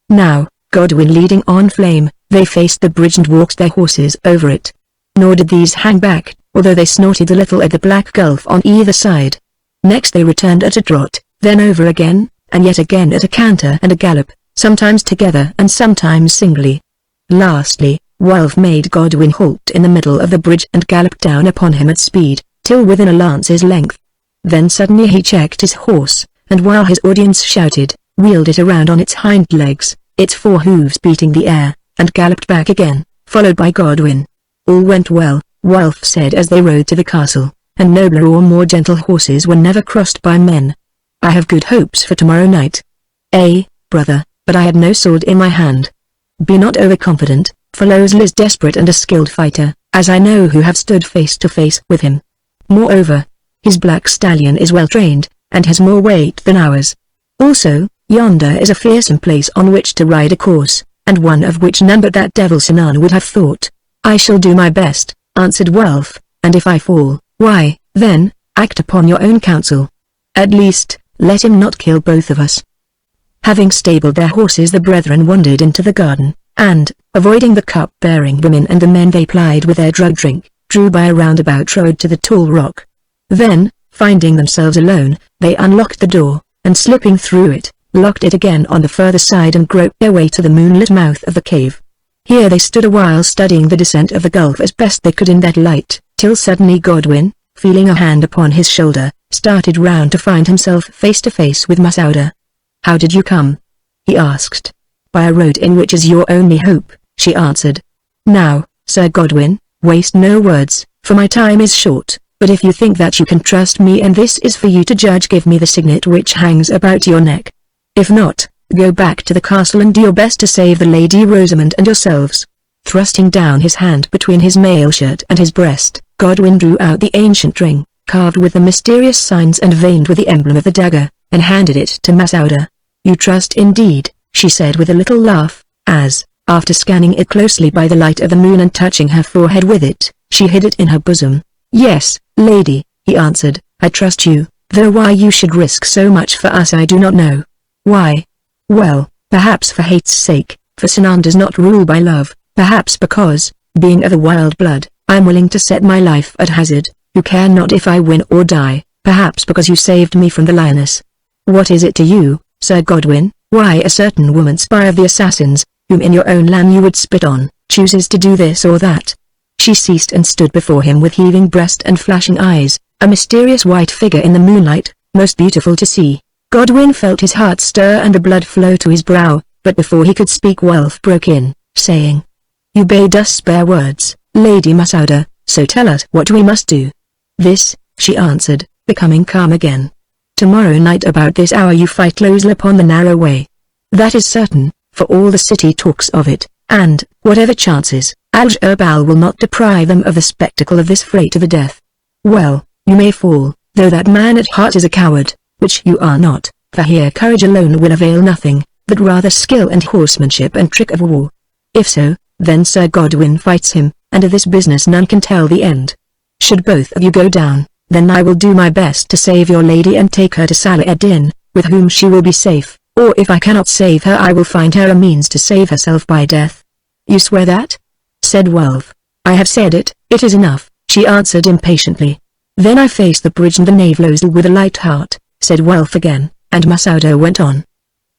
Now, Godwin leading on Flame, they faced the bridge and walked their horses over it. Nor did these hang back, although they snorted a little at the black gulf on either side. Next they returned at a trot, then over again, and yet again at a canter and a gallop, sometimes together and sometimes singly. Lastly, Wulf made Godwin halt in the middle of the bridge and galloped down upon him at speed, till within a lance's length. Then suddenly he checked his horse, and while his audience shouted, wheeled it around on its hind legs, its four hooves beating the air, and galloped back again, followed by Godwin. All went well, Wulf said as they rode to the castle, and nobler or more gentle horses were never crossed by men. "I have good hopes for tomorrow night." "Ay, brother, but I had no sword in my hand." "Be not overconfident, for Losel is desperate and a skilled fighter, as I know who have stood face to face with him. Moreover, his black stallion is well trained, and has more weight than ours. Also, yonder is a fearsome place on which to ride a course, and one of which none but that devil Sinan would have thought." "I shall do my best," answered Wulf, "and if I fall, why, then, act upon your own counsel. At least, let him not kill both of us." Having stabled their horses the brethren wandered into the garden, and, avoiding the cup-bearing women and the men they plied with their drug drink, drew by a roundabout road to the tall rock. Then, finding themselves alone, they unlocked the door, and slipping through it, locked it again on the further side and groped their way to the moonlit mouth of the cave. Here they stood a while studying the descent of the gulf as best they could in that light, till suddenly Godwin, feeling a hand upon his shoulder, started round to find himself face to face with Masauda. "How did you come?" he asked. "By a road in which is your only hope," she answered. "Now, Sir Godwin, waste no words, for my time is short, but if you think that you can trust me and this is for you to judge, give me the signet which hangs about your neck. If not, go back to the castle and do your best to save the Lady Rosamund and yourselves." Thrusting down his hand between his mail shirt and his breast, Godwin drew out the ancient ring, carved with the mysterious signs and veined with the emblem of the dagger, and handed it to Masauda. "You trust indeed," she said with a little laugh, as, after scanning it closely by the light of the moon and touching her forehead with it, she hid it in her bosom. "Yes, lady," he answered, "I trust you, though why you should risk so much for us I do not know." "Why?" "Well, perhaps for hate's sake, for Sinan does not rule by love, perhaps because, being of the wild blood, I am willing to set my life at hazard, you care not if I win or die, perhaps because you saved me from the lioness." "What is it to you, Sir Godwin, why a certain woman spy of the assassins, whom in your own land you would spit on, chooses to do this or that. She ceased and stood before him with heaving breast and flashing eyes, a mysterious white figure in the moonlight, most beautiful to see. Godwin felt his heart stir and the blood flow to his brow, but before he could speak Welf broke in, saying, "You bade us spare words, Lady Masouda, so tell us what we must do." "This," she answered, becoming calm again. "Tomorrow night about this hour you fight closely upon the narrow way. That is certain, for all the city talks of it, and, whatever chances, Al-Jabal will not deprive them of the spectacle of this fray to the death. Well, you may fall, though that man at heart is a coward, which you are not, for here courage alone will avail nothing, but rather skill and horsemanship and trick of war. If so, then Sir Godwin fights him, and of this business none can tell the end. Should both of you go down, then I will do my best to save your lady and take her to Salah ad-Din, with whom she will be safe, or if I cannot save her I will find her a means to save herself by death." "You swear that?" said Welf. "I have said it, it is enough," she answered impatiently. "Then I face the bridge and the Navlozl with a light heart," said Welf again, and Masouda went on.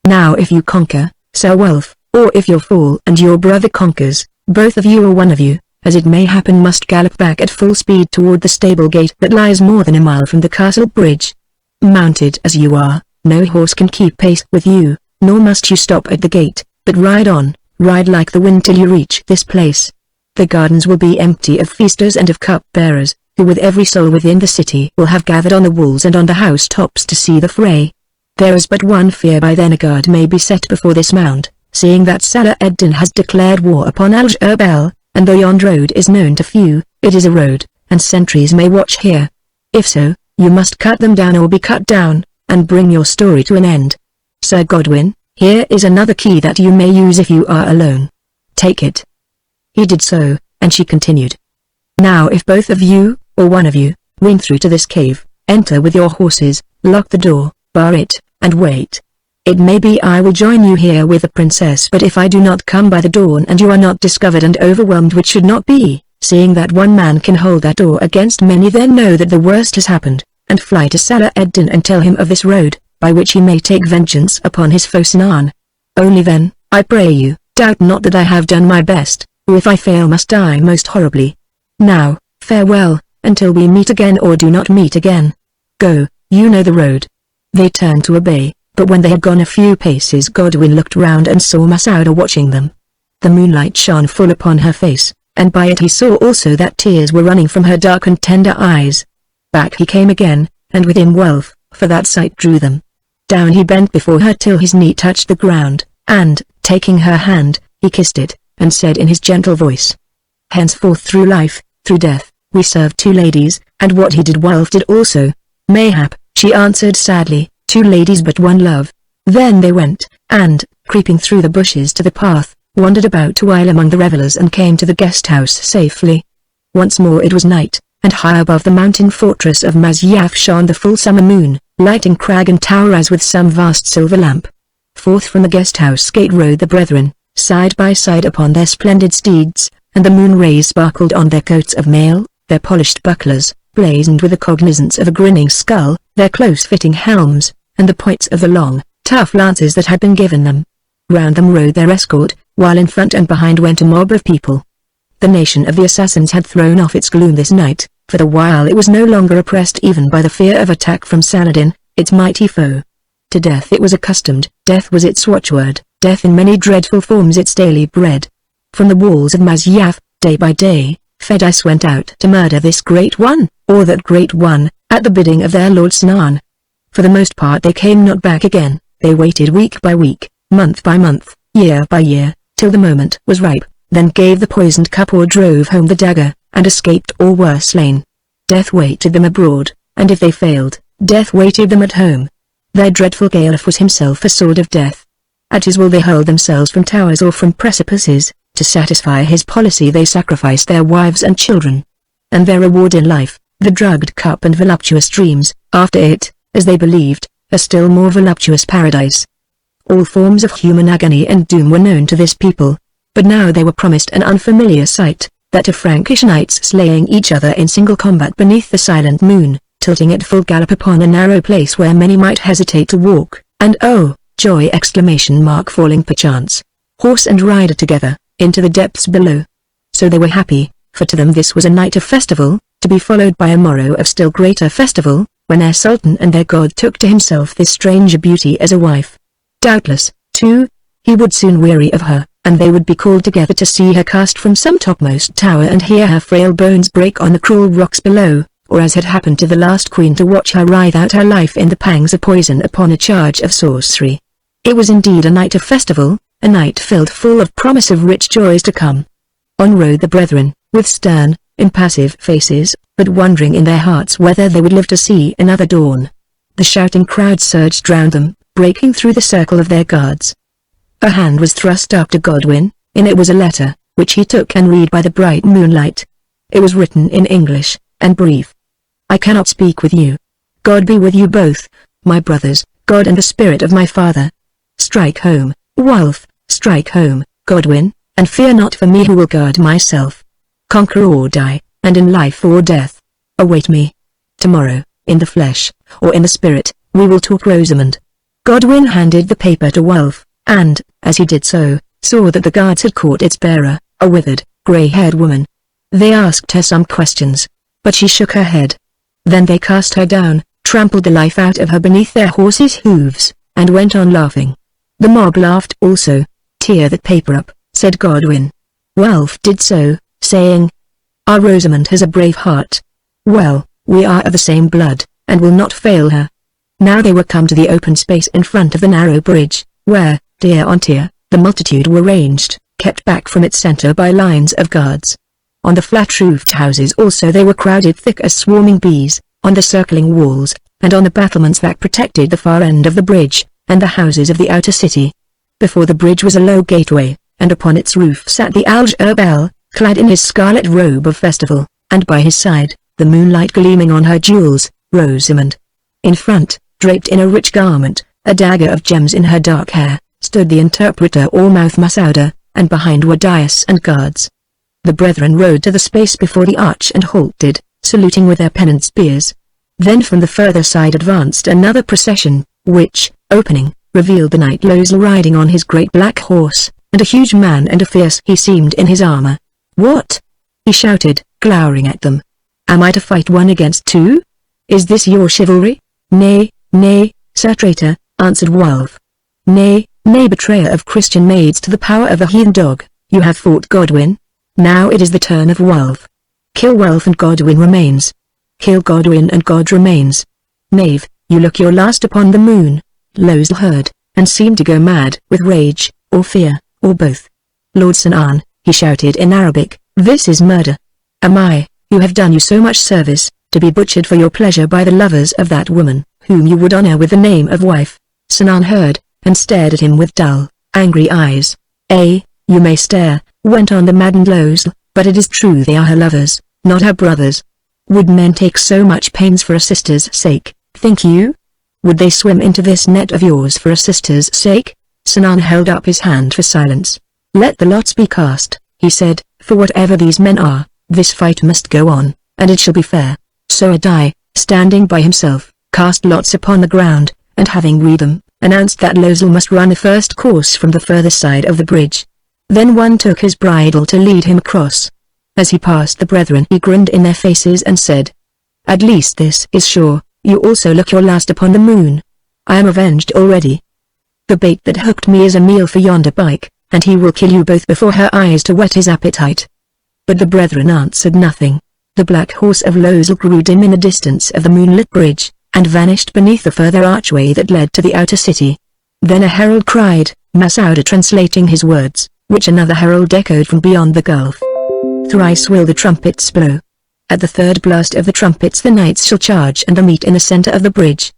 "Now if you conquer, Sir Welf, or if your fall and your brother conquers, both of you or one of you, as it may happen must gallop back at full speed toward the stable gate that lies more than a mile from the castle bridge. Mounted as you are, no horse can keep pace with you, nor must you stop at the gate, but ride on, ride like the wind till you reach this place. The gardens will be empty of feasters and of cup-bearers, who with every soul within the city will have gathered on the walls and on the house-tops to see the fray. There is but one fear by then a guard may be set before this mound, seeing that Salah ad-Din has declared war upon Al-Jabal, and though yon road is known to few, it is a road, and sentries may watch here. If so, you must cut them down or be cut down, and bring your story to an end. Sir Godwin, here is another key that you may use if you are alone. Take it." He did so, and she continued. "Now if both of you, or one of you, wing through to this cave, enter with your horses, lock the door, bar it, and wait. It may be I will join you here with the princess, but if I do not come by the dawn and you are not discovered and overwhelmed, which should not be, seeing that one man can hold that door against many, then know that the worst has happened, and fly to Salah ad-Din and tell him of this road, by which he may take vengeance upon his foe Sinan. Only then, I pray you, doubt not that I have done my best, or if I fail must die most horribly. Now, farewell, until we meet again or do not meet again. Go, you know the road." They turned to obey, but when they had gone a few paces Godwin looked round and saw Masouda watching them. The moonlight shone full upon her face, and by it he saw also that tears were running from her dark and tender eyes. Back he came again, and with him Welf, for that sight drew them. Down he bent before her till his knee touched the ground, and, taking her hand, he kissed it, and said in his gentle voice, "Henceforth through life, through death, we serve two ladies," and what he did Welf did also. "Mayhap," she answered sadly, "two ladies but one love." Then they went, and, creeping through the bushes to the path, wandered about a while among the revelers and came to the guest-house safely. Once more it was night, and high above the mountain fortress of Masyaf shone the full summer moon, lighting crag and tower as with some vast silver lamp. Forth from the guest-house gate rode the brethren, side by side upon their splendid steeds, and the moon rays sparkled on their coats of mail, their polished bucklers, blazoned with the cognizance of a grinning skull, their close-fitting helms, and the points of the long, tough lances that had been given them. Round them rode their escort, while in front and behind went a mob of people. The nation of the assassins had thrown off its gloom this night, for the while it was no longer oppressed even by the fear of attack from Saladin, its mighty foe. To death it was accustomed, death was its watchword, death in many dreadful forms its daily bread. From the walls of Masyaf, day by day, Fedais went out to murder this great one, or that great one, at the bidding of their lord Sinan. For the most part they came not back again, they waited week by week, month by month, year by year, till the moment was ripe, then gave the poisoned cup or drove home the dagger, and escaped or were slain. Death waited them abroad, and if they failed, death waited them at home. Their dreadful Caliph was himself a sword of death. At his will they hurled themselves from towers or from precipices, to satisfy his policy they sacrificed their wives and children. And their reward in life, the drugged cup and voluptuous dreams, after it, as they believed, a still more voluptuous paradise. All forms of human agony and doom were known to this people, but now they were promised an unfamiliar sight, that of Frankish knights slaying each other in single combat beneath the silent moon, tilting at full gallop upon a narrow place where many might hesitate to walk, and oh, joy! Falling perchance, horse and rider together, into the depths below. So they were happy, for to them this was a night of festival, to be followed by a morrow of still greater festival, when their sultan and their god took to himself this stranger beauty as a wife. Doubtless, too, he would soon weary of her, and they would be called together to see her cast from some topmost tower and hear her frail bones break on the cruel rocks below, or as had happened to the last queen to watch her writhe out her life in the pangs of poison upon a charge of sorcery. It was indeed a night of festival, a night filled full of promise of rich joys to come. On rode the brethren, with stern, impassive faces, but wondering in their hearts whether they would live to see another dawn. The shouting crowd surged round them, breaking through the circle of their guards. A hand was thrust up to Godwin, in it was a letter, which he took and read by the bright moonlight. It was written in English, and brief. I cannot speak with you. God be with you both, my brothers, God and the spirit of my father. Strike home, Wulf, strike home, Godwin, and fear not for me who will guard myself. Conquer or die, and in life or death. Await me. Tomorrow, in the flesh, or in the spirit, we will talk Rosamond. Godwin handed the paper to Wulf, and, as he did so, saw that the guards had caught its bearer, a withered, grey-haired woman. They asked her some questions, but she shook her head. Then they cast her down, trampled the life out of her beneath their horses' hooves, and went on laughing. The mob laughed also. Tear that paper up, said Godwin. Wulf did so, saying, Our Rosamond has a brave heart. Well, we are of the same blood, and will not fail her. Now they were come to the open space in front of the narrow bridge, where, tier on tier, the multitude were ranged, kept back from its center by lines of guards. On the flat-roofed houses also they were crowded thick as swarming bees, on the circling walls, and on the battlements that protected the far end of the bridge, and the houses of the outer city. Before the bridge was a low gateway, and upon its roof sat the Alj-Erbel, clad in his scarlet robe of festival, and by his side, the moonlight gleaming on her jewels, Rosamond. In front, draped in a rich garment, a dagger of gems in her dark hair, stood the interpreter or mouth Masouda, and behind were dais and guards. The brethren rode to the space before the arch and halted, saluting with their pennant spears. Then from the further side advanced another procession, which, opening, revealed the knight Losel riding on his great black horse, and a huge man and a fierce he seemed in his armor. What? He shouted, glowering at them. Am I to fight one against two? Is this your chivalry? Nay, nay, sir traitor, answered Wulf. Nay, nay, betrayer of Christian maids to the power of a heathen dog, you have fought Godwin. Now it is the turn of Wulf. Kill Wulf and Godwin remains. Kill Godwin and God remains. Knave, you look your last upon the moon. Losel heard, and seemed to go mad with rage, or fear, or both. Lord Sinan, he shouted in Arabic, this is murder. Am I, who have done you so much service, to be butchered for your pleasure by the lovers of that woman, whom you would honor with the name of wife? Sinan heard, and stared at him with dull, angry eyes. You may stare, went on the maddened Losel, but it is true they are her lovers, not her brothers. Would men take so much pains for a sister's sake, think you? Would they swim into this net of yours for a sister's sake? Sinan held up his hand for silence. Let the lots be cast, he said, for whatever these men are, this fight must go on, and it shall be fair. So Adai, standing by himself, cast lots upon the ground, and having read them, announced that Losel must run the first course from the further side of the bridge. Then one took his bridle to lead him across. As he passed the brethren he grinned in their faces and said, At least this is sure, you also look your last upon the moon. I am avenged already. The bait that hooked me is a meal for yonder bike, and he will kill you both before her eyes to whet his appetite. But the brethren answered nothing. The black horse of Losel grew dim in the distance of the moonlit bridge, and vanished beneath the further archway that led to the outer city. Then a herald cried, Masouda translating his words, which another herald echoed from beyond the gulf. Thrice will the trumpets blow. At the third blast of the trumpets the knights shall charge and meet in the center of the bridge.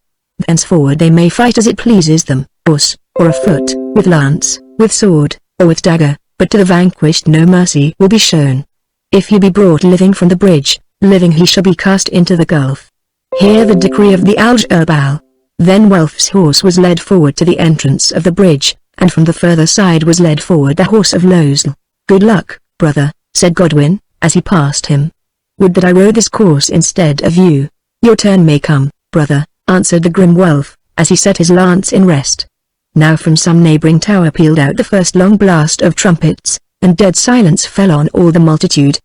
Thenceforward they may fight as it pleases them, horse, or afoot, with lance, with sword, or with dagger, but to the vanquished no mercy will be shown. If he be brought living from the bridge, living he shall be cast into the gulf. Hear the decree of the Alj-Erbal. Then Wulf's horse was led forward to the entrance of the bridge, and from the further side was led forward the horse of Losel. Good luck, brother, said Godwin, as he passed him. Would that I rode this course instead of you. Your turn may come, brother, answered the grim Wulf, as he set his lance in rest. Now from some neighboring tower pealed out the first long blast of trumpets, and dead silence fell on all the multitude.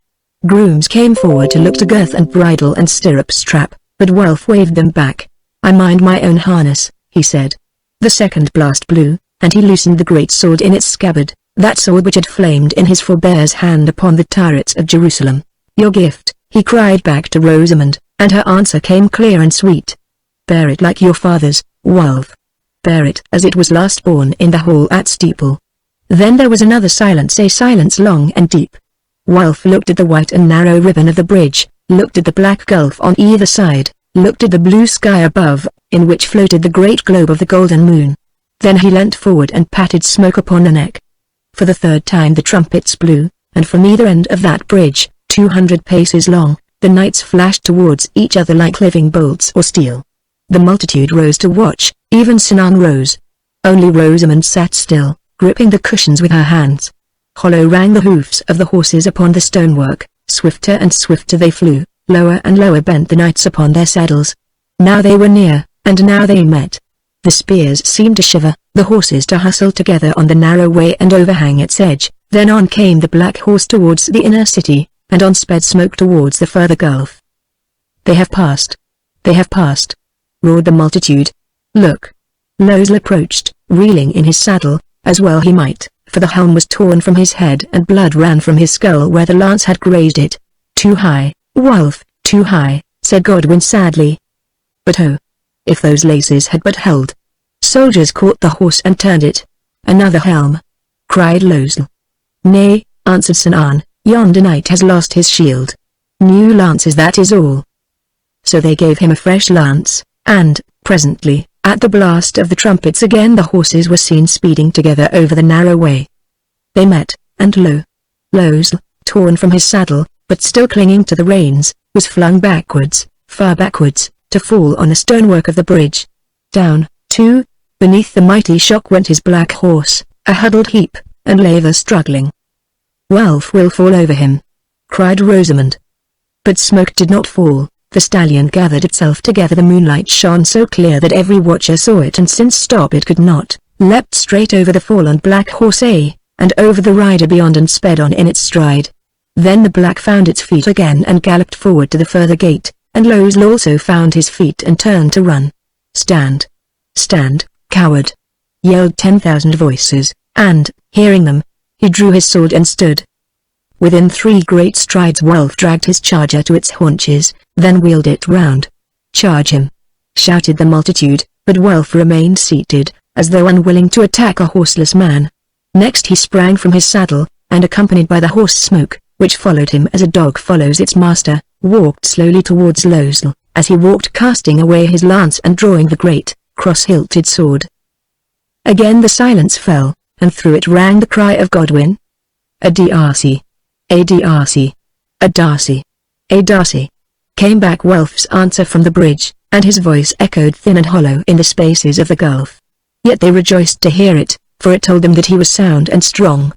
Grooms came forward to look to girth and bridle and stirrup strap, but Wulf waved them back. "I mind my own harness," he said. The second blast blew, and he loosened the great sword in its scabbard, that sword which had flamed in his forebear's hand upon the turrets of Jerusalem. "Your gift," he cried back to Rosamund, and her answer came clear and sweet. "Bear it like your father's, Wulf. Bear it as it was last born in the hall at Steeple." Then there was another silence, a silence long and deep. Wulf looked at the white and narrow ribbon of the bridge, looked at the black gulf on either side, looked at the blue sky above, in which floated the great globe of the golden moon. Then he leant forward and patted Smoke upon the neck. For the third time the trumpets blew, and from either end of that bridge, 200 paces long, the knights flashed towards each other like living bolts or steel. The multitude rose to watch, even Sinan rose. Only Rosamund sat still, gripping the cushions with her hands. Hollow rang the hoofs of the horses upon the stonework, swifter and swifter they flew, lower and lower bent the knights upon their saddles. Now they were near, and now they met. The spears seemed to shiver, the horses to hustle together on the narrow way and overhang its edge. Then on came the black horse towards the inner city, and on sped Smoke towards the further gulf. "They have passed. They have passed," roared the multitude. "Look." Lozel approached, reeling in his saddle, as well he might, for the helm was torn from his head and blood ran from his skull where the lance had grazed it. "Too high, Wulf, too high," said Godwin sadly. "But oh, if those laces had but held." Soldiers caught the horse and turned it. "Another helm," cried Lozel. "Nay," answered Sinan, "yonder knight has lost his shield. New lances, that is all." So they gave him a fresh lance, and, presently, at the blast of the trumpets again the horses were seen speeding together over the narrow way. They met, and lo! Lozel, torn from his saddle, but still clinging to the reins, was flung backwards, far backwards, to fall on the stonework of the bridge. Down, too, beneath the mighty shock went his black horse, a huddled heap, and lay there struggling. "Wulf will fall over him," cried Rosamund. But Smoke did not fall. The stallion gathered itself together, the moonlight shone so clear that every watcher saw it, and since stop it could not, leapt straight over the fallen black horse and over the rider beyond and sped on in its stride. Then the black found its feet again and galloped forward to the further gate, and Lozel also found his feet and turned to run. "Stand! Stand, coward!" yelled 10,000 voices, and, hearing them, he drew his sword and stood. Within 3 great strides Wulf dragged his charger to its haunches, then wheeled it round. "Charge him!" shouted the multitude, but Wulf remained seated, as though unwilling to attack a horseless man. Next he sprang from his saddle, and accompanied by the horse Smoke, which followed him as a dog follows its master, walked slowly towards Lozel, as he walked casting away his lance and drawing the great, cross-hilted sword. Again the silence fell, and through it rang the cry of Godwin. "A Darcy! A Darcy! A Darcy! A Darcy!" Came back Wulf's answer from the bridge, and his voice echoed thin and hollow in the spaces of the gulf. Yet they rejoiced to hear it, for it told them that he was sound and strong.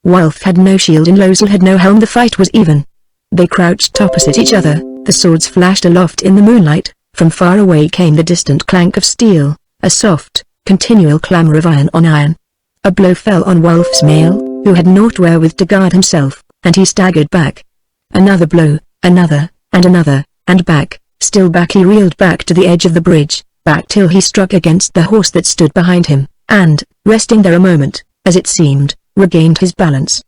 Wulf had no shield and Lozel had no helm. The fight was even. They crouched opposite each other, the swords flashed aloft in the moonlight, from far away came the distant clank of steel, a soft, continual clamour of iron on iron. A blow fell on Wulf's mail, who had naught wherewith to guard himself, and he staggered back. Another blow, another, and another, and back, still back he reeled back to the edge of the bridge, back till he struck against the horse that stood behind him, and, resting there a moment, as it seemed, regained his balance.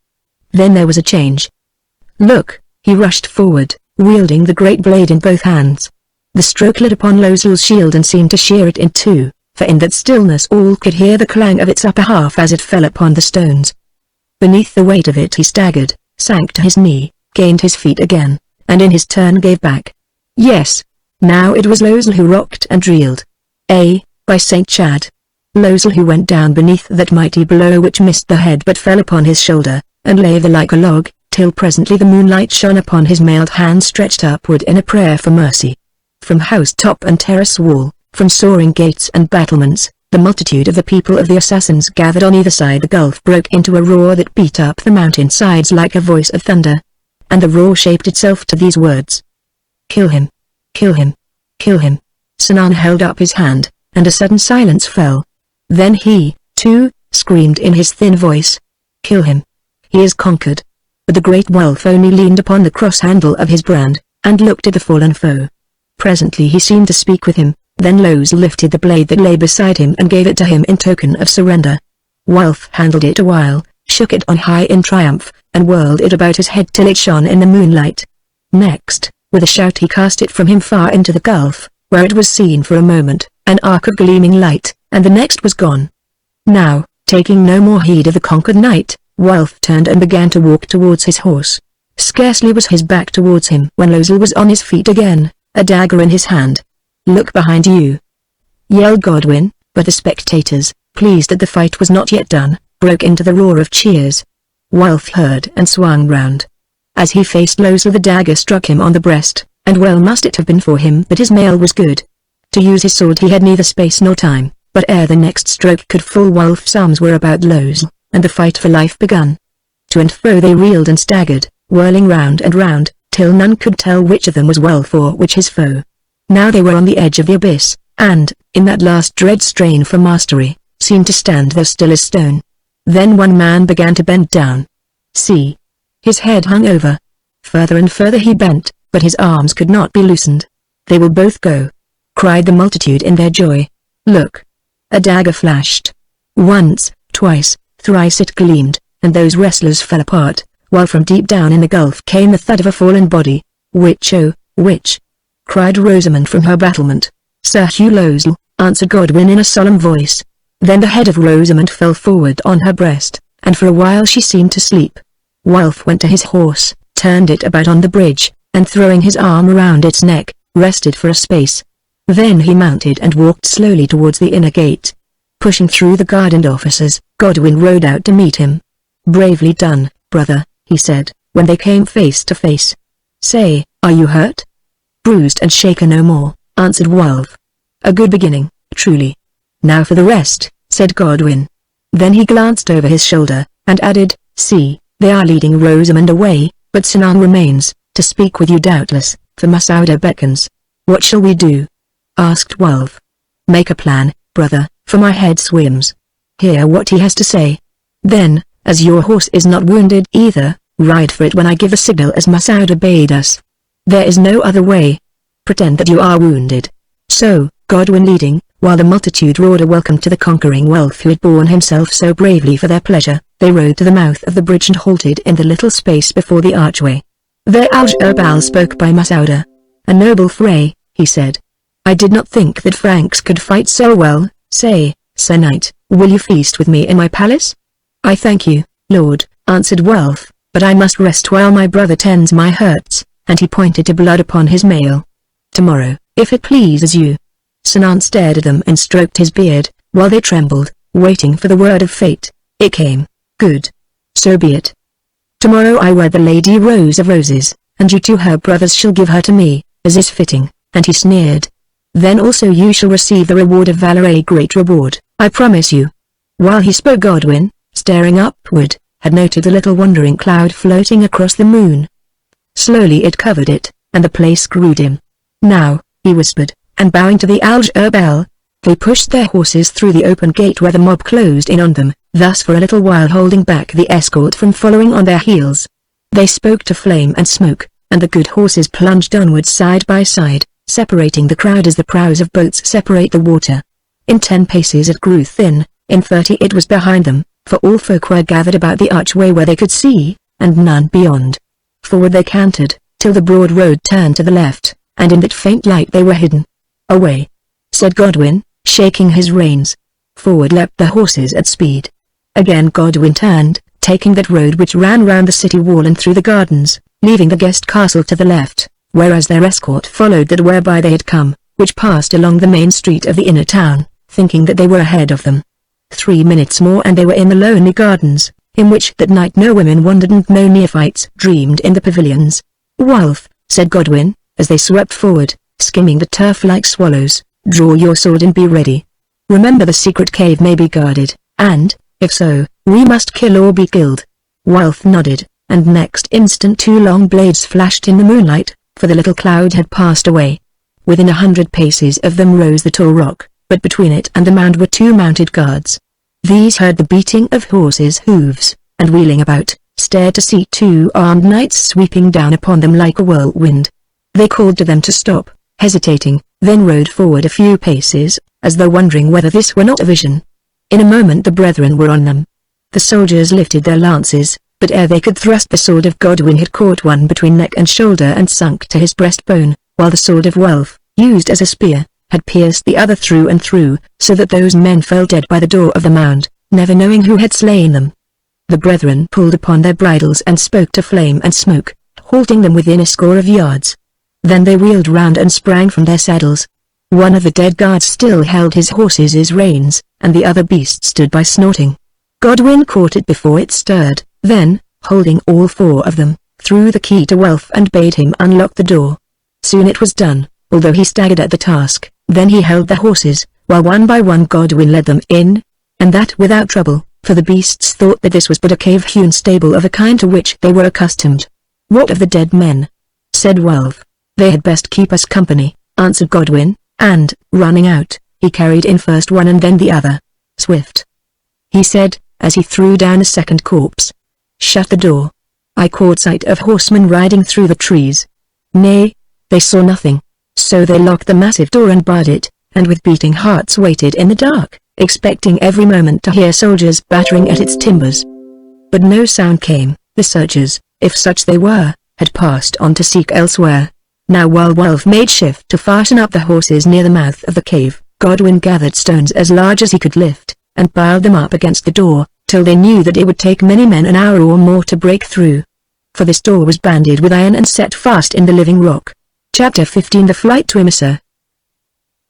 Then there was a change. "Look!" he rushed forward, wielding the great blade in both hands. The stroke lit upon Lozel's shield and seemed to shear it in two, for in that stillness all could hear the clang of its upper half as it fell upon the stones. Beneath the weight of it he staggered, sank to his knee, gained his feet again, and in his turn gave back. Yes, now it was Lozel who rocked and reeled. By St. Chad! Lozel who went down beneath that mighty blow which missed the head but fell upon his shoulder, and lay there like a log, till presently the moonlight shone upon his mailed hand stretched upward in a prayer for mercy. From house-top and terrace wall, from soaring gates and battlements, the multitude of the people of the assassins gathered on either side the gulf broke into a roar that beat up the mountain sides like a voice of thunder. And the roar shaped itself to these words. "Kill him! Kill him! Kill him!" Sinan held up his hand, and a sudden silence fell. Then he, too, screamed in his thin voice. "Kill him! he is conquered. But the great wolf only leaned upon the cross handle of his brand, and looked at the fallen foe. Presently he seemed to speak with him, then Lozel lifted the blade that lay beside him and gave it to him in token of surrender. Wolf handled it a while, shook it on high in triumph, and whirled it about his head till it shone in the moonlight. Next, with a shout he cast it from him far into the gulf, where it was seen for a moment, an arc of gleaming light, and the next was gone. Now, taking no more heed of the conquered knight, Wolf turned and began to walk towards his horse. Scarcely was his back towards him when Lozel was on his feet again, a dagger in his hand. "Look behind you!" yelled Godwin, but the spectators, pleased that the fight was not yet done, broke into the roar of cheers. Wolf heard and swung round. As he faced Lozel the dagger struck him on the breast, and well must it have been for him that his mail was good. To use his sword he had neither space nor time, but ere the next stroke could fall Wolf's arms were about Lozel, and the fight for life begun. To and fro they reeled and staggered, whirling round and round, till none could tell which of them was Wolf or which his foe. Now they were on the edge of the abyss, and, in that last dread strain for mastery, seemed to stand there still as stone. Then one man began to bend down. See! His head hung over. Further and further he bent, but his arms could not be loosened. "They will both go!" cried the multitude in their joy. "Look!" A dagger flashed. Once, twice, thrice it gleamed, and those wrestlers fell apart, while from deep down in the gulf came the thud of a fallen body. "Which, oh, which?" cried Rosamond from her battlement. "Sir Hugh Lozel," answered Godwin in a solemn voice. Then the head of Rosamond fell forward on her breast, and for a while she seemed to sleep. Wolf went to his horse, turned it about on the bridge, and throwing his arm around its neck, rested for a space. Then he mounted and walked slowly towards the inner gate. Pushing through the guarded officers, Godwin rode out to meet him. "Bravely done, brother," he said, when they came face to face. "Say, are you hurt?" "Bruised and shaken no more," answered Wolf. "A good beginning, truly. Now for the rest," said Godwin. Then he glanced over his shoulder, and added, "See, they are leading Rosamond away, but Sinan remains, to speak with you doubtless, for Masouda beckons." "What shall we do?" asked Wolf. "Make a plan, brother, for my head swims. Hear what he has to say. Then, as your horse is not wounded either, ride for it when I give the signal as Masouda bade us. There is no other way. Pretend that you are wounded." So, Godwin leading, while the multitude roared a welcome to the conquering Wolf who had borne himself so bravely for their pleasure, they rode to the mouth of the bridge and halted in the little space before the archway. There Al spoke by Masouda. "A noble fray," he said. "I did not think that Franks could fight so well. Say, Sir Knight, will you feast with me in my palace?" "I thank you, Lord," answered Wolf, "but I must rest while my brother tends my hurts," and he pointed to blood upon his mail. "Tomorrow, if it pleases you." Sinan stared at them and stroked his beard, while they trembled, waiting for the word of fate. It came. "Good. So be it. Tomorrow I wed the Lady Rose of Roses, and you to her brothers shall give her to me, as is fitting," and he sneered. "Then also you shall receive the reward of valor, a great reward, I promise you." While he spoke Godwin, staring upward, had noted a little wandering cloud floating across the moon. Slowly it covered it, and the place grew dim. "Now," he whispered, and bowing to the Al-Jabal, they pushed their horses through the open gate where the mob closed in on them, thus for a little while holding back the escort from following on their heels. They spoke to Flame and Smoke, and the good horses plunged onwards side by side, separating the crowd as the prows of boats separate the water. In 10 paces it grew thin, in 30 it was behind them, for all folk were gathered about the archway where they could see, and none beyond. Forward they cantered, till the broad road turned to the left, and in that faint light they were hidden. "Away!" said Godwin, shaking his reins. Forward leapt the horses at speed. Again Godwin turned, taking that road which ran round the city wall and through the gardens, leaving the guest castle to the left, whereas their escort followed that whereby they had come, which passed along the main street of the inner town, thinking that they were ahead of them. 3 minutes more and they were in the lonely gardens, in which that night no women wandered and no neophytes dreamed in the pavilions. "Wolf," said Godwin, as they swept forward, skimming the turf like swallows, "draw your sword and be ready. Remember the secret cave may be guarded, and, if so, we must kill or be killed." Wolf nodded, and next instant 2 long blades flashed in the moonlight, for the little cloud had passed away. Within 100 paces of them rose the tall rock, but between it and the mound were 2 mounted guards. These heard the beating of horses' hooves, and wheeling about, stared to see two armed knights sweeping down upon them like a whirlwind. They called to them to stop, hesitating, then rode forward a few paces, as though wondering whether this were not a vision. In a moment the brethren were on them. The soldiers lifted their lances, but ere they could thrust, the sword of Godwin had caught one between neck and shoulder and sunk to his breastbone, while the sword of Wulf, used as a spear, had pierced the other through and through, so that those men fell dead by the door of the mound, never knowing who had slain them. The brethren pulled upon their bridles and spoke to Flame and Smoke, halting them within a score of yards. Then they wheeled round and sprang from their saddles. One of the dead guards still held his horse's reins, and the other beast stood by snorting. Godwin caught it before it stirred, then, holding all four of them, threw the key to Wulf and bade him unlock the door. Soon it was done, although he staggered at the task. Then he held the horses, while one by one Godwin led them in, and that without trouble, for the beasts thought that this was but a cave-hewn stable of a kind to which they were accustomed. "What of the dead men?" said Wulf. "They had best keep us company," answered Godwin, and, running out, he carried in first one and then the other. "Swift," he said, as he threw down a second corpse. "Shut the door." I caught sight of horsemen riding through the trees. Nay, they saw nothing. So they locked the massive door and barred it, and with beating hearts waited in the dark, expecting every moment to hear soldiers battering at its timbers. But no sound came. The searchers, if such they were, had passed on to seek elsewhere. Now while Wulf made shift to fasten up the horses near the mouth of the cave, Godwin gathered stones as large as he could lift, and piled them up against the door, till they knew that it would take many men an hour or more to break through. For this door was banded with iron and set fast in the living rock. Chapter 15 The Flight to Emesa.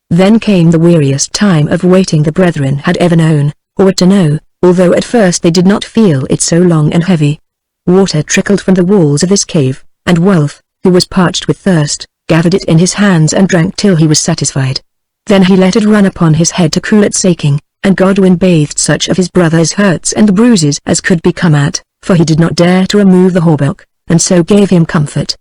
Then came the weariest time of waiting the brethren had ever known, or to know, although at first they did not feel it so long and heavy. Water trickled from the walls of this cave, and Wulf, who was parched with thirst, gathered it in his hands and drank till he was satisfied. Then he let it run upon his head to cool its aching, and Godwin bathed such of his brother's hurts and bruises as could be come at, for he did not dare to remove the hauberk, and so gave him comfort.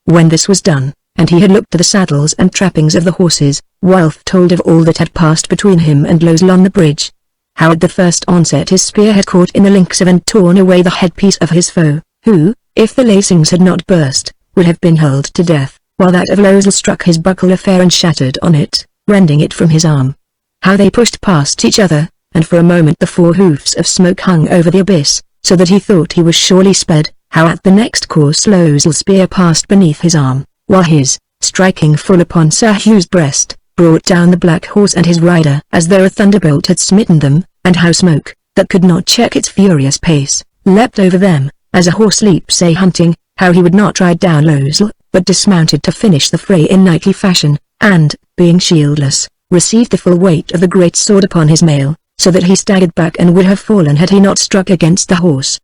When this was done, and he had looked to the saddles and trappings of the horses, Wulf told of all that had passed between him and Lozel on the bridge. How at the first onset his spear had caught in the links of and torn away the headpiece of his foe, who, if the lacings had not burst, would have been hurled to death, while that of Lozel struck his buckler fair and shattered on it, rending it from his arm. How they pushed past each other, and for a moment the four hoofs of Smoke hung over the abyss, so that he thought he was surely sped. How at the next course Lozel's spear passed beneath his arm, while his, striking full upon Sir Hugh's breast, brought down the black horse and his rider as though a thunderbolt had smitten them, and how Smoke, that could not check its furious pace, leapt over them, as a horse leaps a hunting, how he would not ride down Lozel, but dismounted to finish the fray in knightly fashion, and, being shieldless, received the full weight of the great sword upon his mail, so that he staggered back and would have fallen had he not struck against the horse.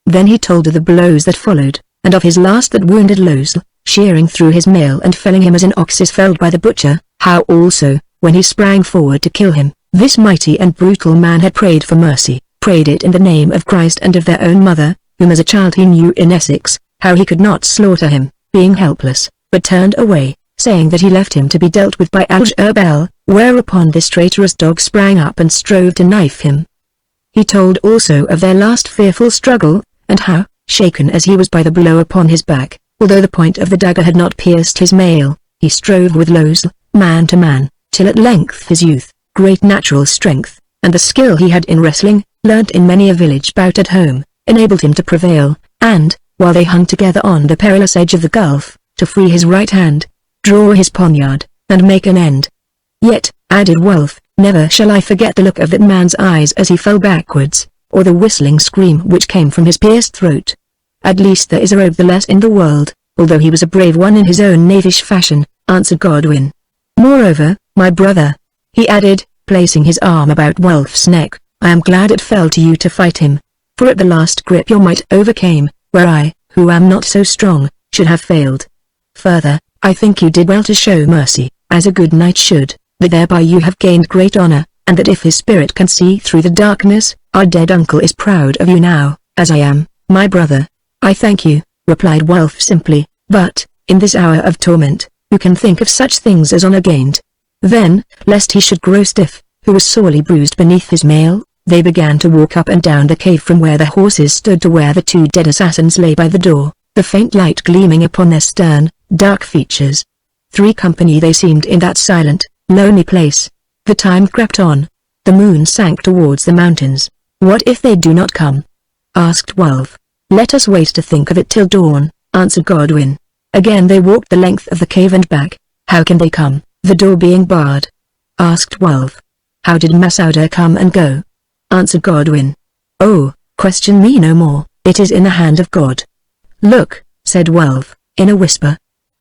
Then he told of the blows that followed, and of his last that wounded Lozel, shearing through his mail and felling him as an ox is felled by the butcher, how also, when he sprang forward to kill him, this mighty and brutal man had prayed for mercy, prayed it in the name of Christ and of their own mother, whom as a child he knew in Essex, how he could not slaughter him, being helpless, but turned away, saying that he left him to be dealt with by Algerbel, whereupon this traitorous dog sprang up and strove to knife him. He told also of their last fearful struggle, and how, shaken as he was by the blow upon his back, although the point of the dagger had not pierced his mail, he strove with Lozel, man to man, till at length his youth, great natural strength, and the skill he had in wrestling, learnt in many a village bout at home, enabled him to prevail, and, while they hung together on the perilous edge of the gulf, to free his right hand, draw his poniard, and make an end. Yet, added Wulf, never shall I forget the look of that man's eyes as he fell backwards, or the whistling scream which came from his pierced throat. At least there is a rogue the less in the world, although he was a brave one in his own knavish fashion, answered Godwin. Moreover, my brother, he added, placing his arm about Wulf's neck, I am glad it fell to you to fight him, for at the last grip your might overcame, where I, who am not so strong, should have failed. Further, I think you did well to show mercy, as a good knight should, that thereby you have gained great honor, and that if his spirit can see through the darkness, our dead uncle is proud of you now, as I am, my brother. I thank you, replied Wulf simply, but, in this hour of torment, who can think of such things as honor gained? Then, lest he should grow stiff, who was sorely bruised beneath his mail, they began to walk up and down the cave from where the horses stood to where the two dead assassins lay by the door, the faint light gleaming upon their stern, dark features. Three company they seemed in that silent, lonely place. The time crept on. The moon sank towards the mountains. "What if they do not come?" asked Wolf. "Let us wait to think of it till dawn," answered Godwin. Again they walked the length of the cave and back. "How can they come, the door being barred?" asked Wolf. "How did Masouda come and go?" answered Godwin. "Oh, question me no more, it is in the hand of God." "Look," said Wolf, in a whisper.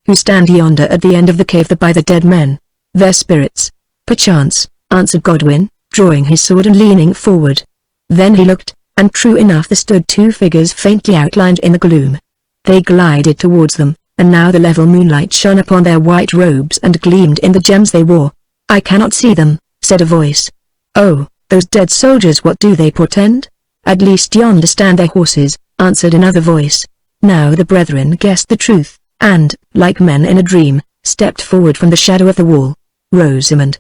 "Who stand yonder at the end of the cave by the dead men?" "Their spirits." "Perchance," answered Godwin, drawing his sword and leaning forward. Then he looked, and true enough there stood two figures faintly outlined in the gloom. They glided towards them, and now the level moonlight shone upon their white robes and gleamed in the gems they wore. "I cannot see them," said a voice. "Oh, those dead soldiers, what do they portend?" "At least yonder stand their horses," answered another voice. Now the brethren guessed the truth, and, like men in a dream, stepped forward from the shadow of the wall. "Rosamond,"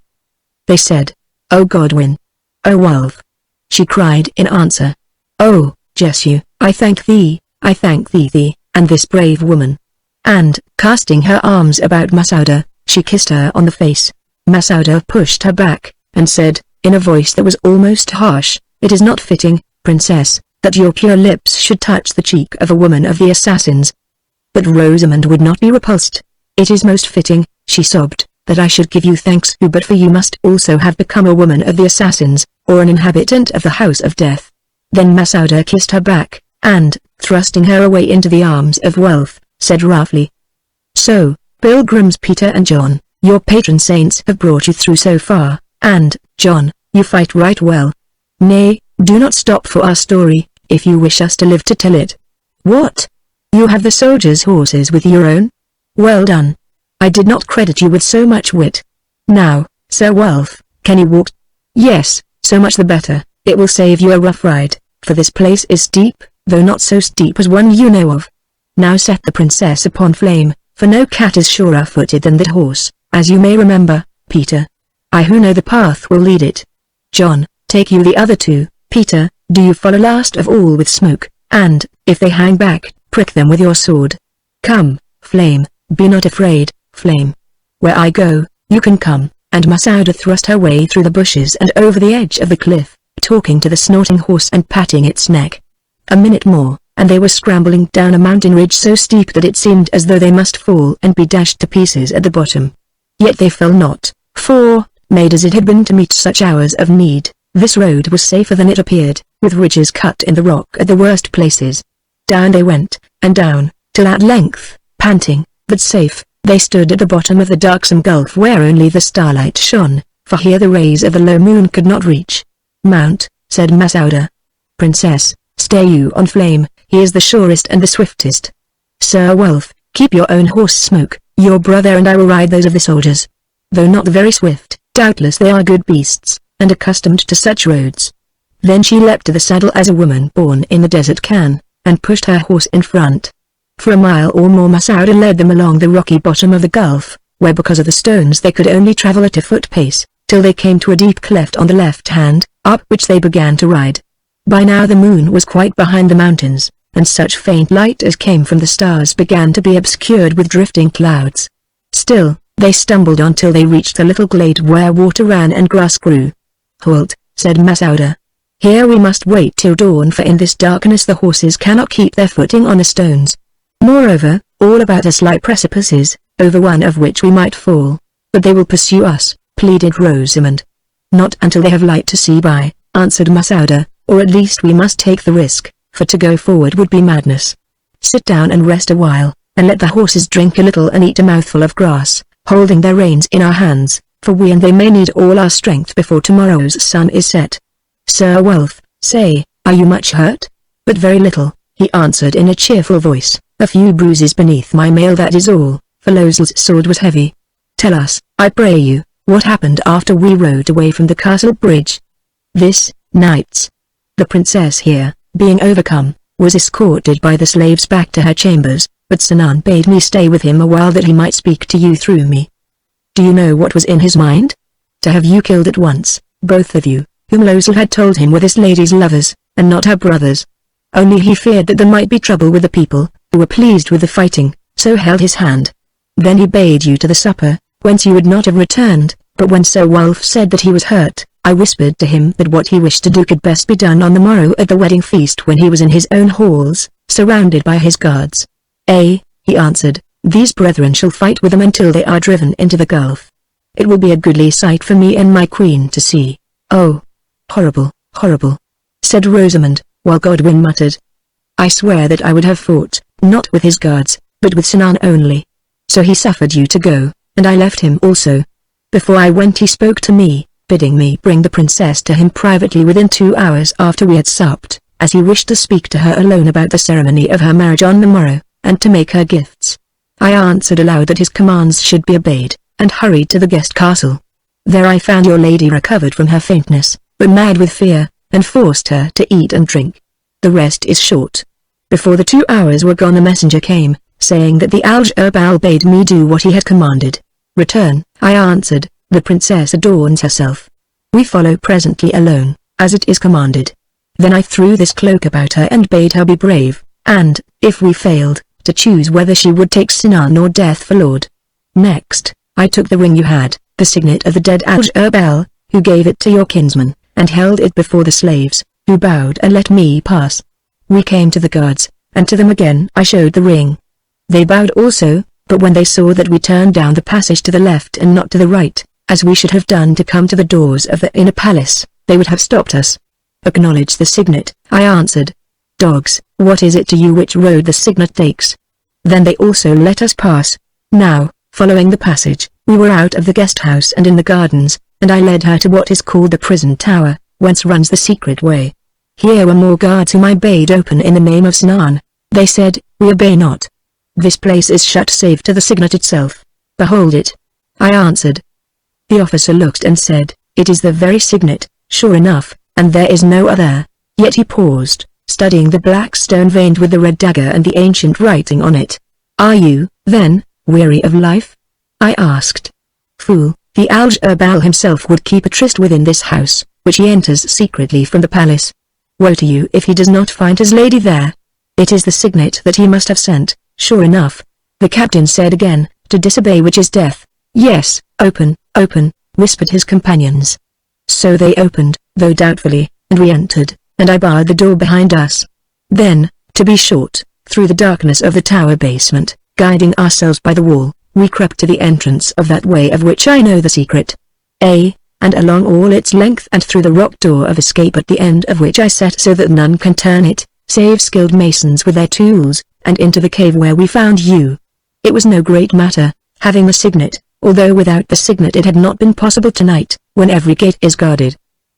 they said. "Oh Godwin." "Oh Wolf," she cried in answer. "Oh, Jesu, I thank thee, and this brave woman." And, casting her arms about Masouda, she kissed her on the face. Masouda pushed her back, and said, in a voice that was almost harsh, "It is not fitting, princess, that your pure lips should touch the cheek of a woman of the assassins." But Rosamond would not be repulsed. "It is most fitting," she sobbed, "that I should give you thanks, but for you must also have become a woman of the assassins, or an inhabitant of the house of death." Then Masouda kissed her back, and, thrusting her away into the arms of Wealth, said roughly, "So, pilgrims Peter and John, your patron saints have brought you through so far, and, John, you fight right well. Nay, do not stop for our story, if you wish us to live to tell it." "What? You have the soldiers' horses with your own? Well done. I did not credit you with so much wit. Now, Sir Wealth, can you walk?" "Yes, so much the better, it will save you a rough ride, for this place is steep, though not so steep as one you know of." Now set the princess upon Flame, for no cat is surer-footed than that horse, as you may remember, Peter. I who know the path will lead it. John, take you the other two. Peter, do you follow last of all with Smoke, and, if they hang back, prick them with your sword. Come, Flame, be not afraid, Flame. Where I go, you can come, and Masouda thrust her way through the bushes and over the edge of the cliff, talking to the snorting horse and patting its neck. A minute more, and they were scrambling down a mountain ridge so steep that it seemed as though they must fall and be dashed to pieces at the bottom. Yet they fell not, for, made as it had been to meet such hours of need, this road was safer than it appeared, with ridges cut in the rock at the worst places. Down they went, and down, till at length, panting, but safe, they stood at the bottom of the darksome gulf where only the starlight shone, for here the rays of the low moon could not reach. "Mount," said Masouda. "Princess, stay you on Flame, he is the surest and the swiftest. Sir Wolf, keep your own horse Smoke, your brother and I will ride those of the soldiers. Though not very swift, doubtless they are good beasts, and accustomed to such roads." Then she leapt to the saddle as a woman born in the desert can, and pushed her horse in front. For a mile or more Masouda led them along the rocky bottom of the gulf, where because of the stones they could only travel at a foot pace, till they came to a deep cleft on the left hand, up which they began to ride. By now the moon was quite behind the mountains, and such faint light as came from the stars began to be obscured with drifting clouds. Still, they stumbled on till they reached a little glade where water ran and grass grew. "Halt," said Masouda. "Here we must wait till dawn, for in this darkness the horses cannot keep their footing on the stones. Moreover, all about us lie precipices, over one of which we might fall. But they will pursue us," pleaded Rosamond. "Not until they have light to see by," answered Masouda, "or at least we must take the risk, for to go forward would be madness. Sit down and rest a while, and let the horses drink a little and eat a mouthful of grass, holding their reins in our hands, for we and they may need all our strength before tomorrow's sun is set. Sir Wolf, say, are you much hurt?" "But very little," he answered in a cheerful voice, "a few bruises beneath my mail, that is all," for Lozel's sword was heavy. "Tell us, I pray you, what happened after we rode away from the castle bridge?" "This, knights. The princess here, being overcome, was escorted by the slaves back to her chambers, but Sinan bade me stay with him a while that he might speak to you through me. Do you know what was in his mind? To have you killed at once, both of you. whom Lozel had told him were this lady's lovers, and not her brothers. Only he feared that there might be trouble with the people, who were pleased with the fighting, so held his hand. Then he bade you to the supper, whence you would not have returned, but when Sir Wulf said that he was hurt, I whispered to him that what he wished to do could best be done on the morrow at the wedding feast when he was in his own halls, surrounded by his guards. He answered, these brethren shall fight with them until they are driven into the gulf. It will be a goodly sight for me and my queen to see. Oh, horrible, horrible, said Rosamund, while Godwin muttered, I swear that I would have fought, not with his guards, but with Sinan only. So he suffered you to go, and I left him also. Before I went he spoke to me, bidding me bring the princess to him privately within 2 hours after we had supped, as he wished to speak to her alone about the ceremony of her marriage on the morrow, and to make her gifts. I answered aloud that his commands should be obeyed, and hurried to the guest castle. There I found your lady recovered from her faintness, but mad with fear, and forced her to eat and drink. The rest is short. Before the 2 hours were gone a messenger came, saying that the Al-Jabal bade me do what he had commanded. Return, I answered, the princess adorns herself. We follow presently alone, as it is commanded. Then I threw this cloak about her and bade her be brave, and, if we failed, to choose whether she would take Sinan or death for Lord. Next, I took the ring you had, the signet of the dead Al-Jabal, who gave it to your kinsman, and held it before the slaves, who bowed and let me pass. We came to the guards, and to them again I showed the ring. They bowed also, but when they saw that we turned down the passage to the left and not to the right, as we should have done to come to the doors of the inner palace, they would have stopped us. Acknowledge the signet, I answered. Dogs, what is it to you which road the signet takes? Then they also let us pass. Now, following the passage, we were out of the guest house and in the gardens, and I led her to what is called the prison tower, whence runs the secret way. Here were more guards whom I bade open in the name of Sinan. They said, we obey not. This place is shut save to the signet itself. Behold it. I answered. The officer looked and said, it is the very signet, sure enough, and there is no other. Yet he paused, studying the black stone veined with the red dagger and the ancient writing on it. Are you, then, weary of life? I asked. Fool, the Al-Jabal himself would keep a tryst within this house, which he enters secretly from the palace. Woe to you if he does not find his lady there. It is the signet that he must have sent, sure enough. The captain said again, to disobey which is death. Yes, open, open, whispered his companions. So they opened, though doubtfully, and we entered, and I barred the door behind us. Then, to be short, through the darkness of the tower basement, guiding ourselves by the wall, we crept to the entrance of that way of which I know the secret. And along all its length and through the rock door of escape at the end of which I set so that none can turn it, save skilled masons with their tools, and into the cave where we found you. It was no great matter, having the signet, although without the signet it had not been possible tonight, when every gate is guarded.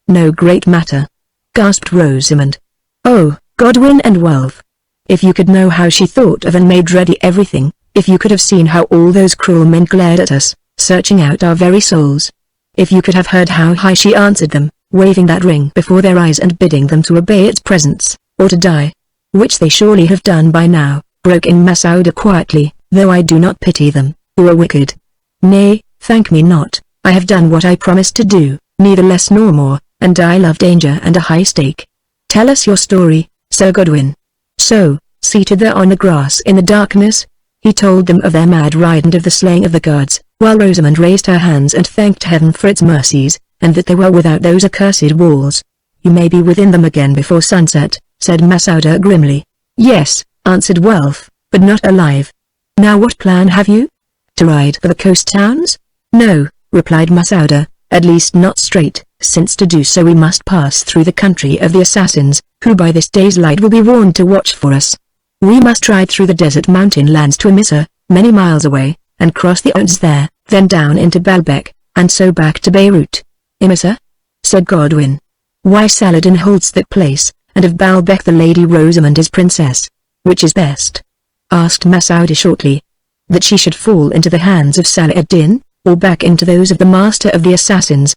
No great matter, gasped Rosamund. Oh, Godwin and Wulf. If you could know how she thought of and made ready everything, if you could have seen how all those cruel men glared at us, searching out our very souls. If you could have heard how high she answered them, waving that ring before their eyes and bidding them to obey its presence, or to die. Which they surely have done by now, broke in Masouda quietly, though I do not pity them, who are wicked. Nay, thank me not, I have done what I promised to do, neither less nor more, and I love danger and a high stake. Tell us your story, Sir Godwin. So, seated there on the grass in the darkness, he told them of their mad ride and of the slaying of the guards, while Rosamund raised her hands and thanked heaven for its mercies, and that they were without those accursed walls. You may be within them again before sunset, said Masouda grimly. Yes, answered Wulf, but not alive. Now what plan have you? To ride for the coast towns? No, replied Masouda, at least not straight, since to do so we must pass through the country of the assassins, who by this day's light will be warned to watch for us. We must ride through the desert mountain lands to Emissa, many miles away, and cross the Odes there, then down into Baalbek, and so back to Beirut. Emissa? Said Godwin. Why Saladin holds that place, and of Baalbek the Lady Rosamund is princess. Which is best? Asked Masouda shortly. That she should fall into the hands of Salah ad-Din, or back into those of the master of the assassins.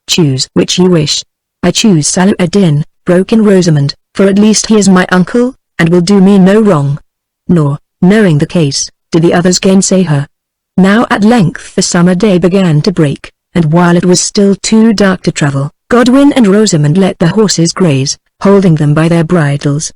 Choose which you wish. I choose Salah ad-Din, broke in Rosamund, for at least he is my uncle, and will do me no wrong. Nor, knowing the case, did the others gainsay her. Now at length the summer day began to break, and while it was still too dark to travel, Godwin and Rosamond let the horses graze, holding them by their bridles.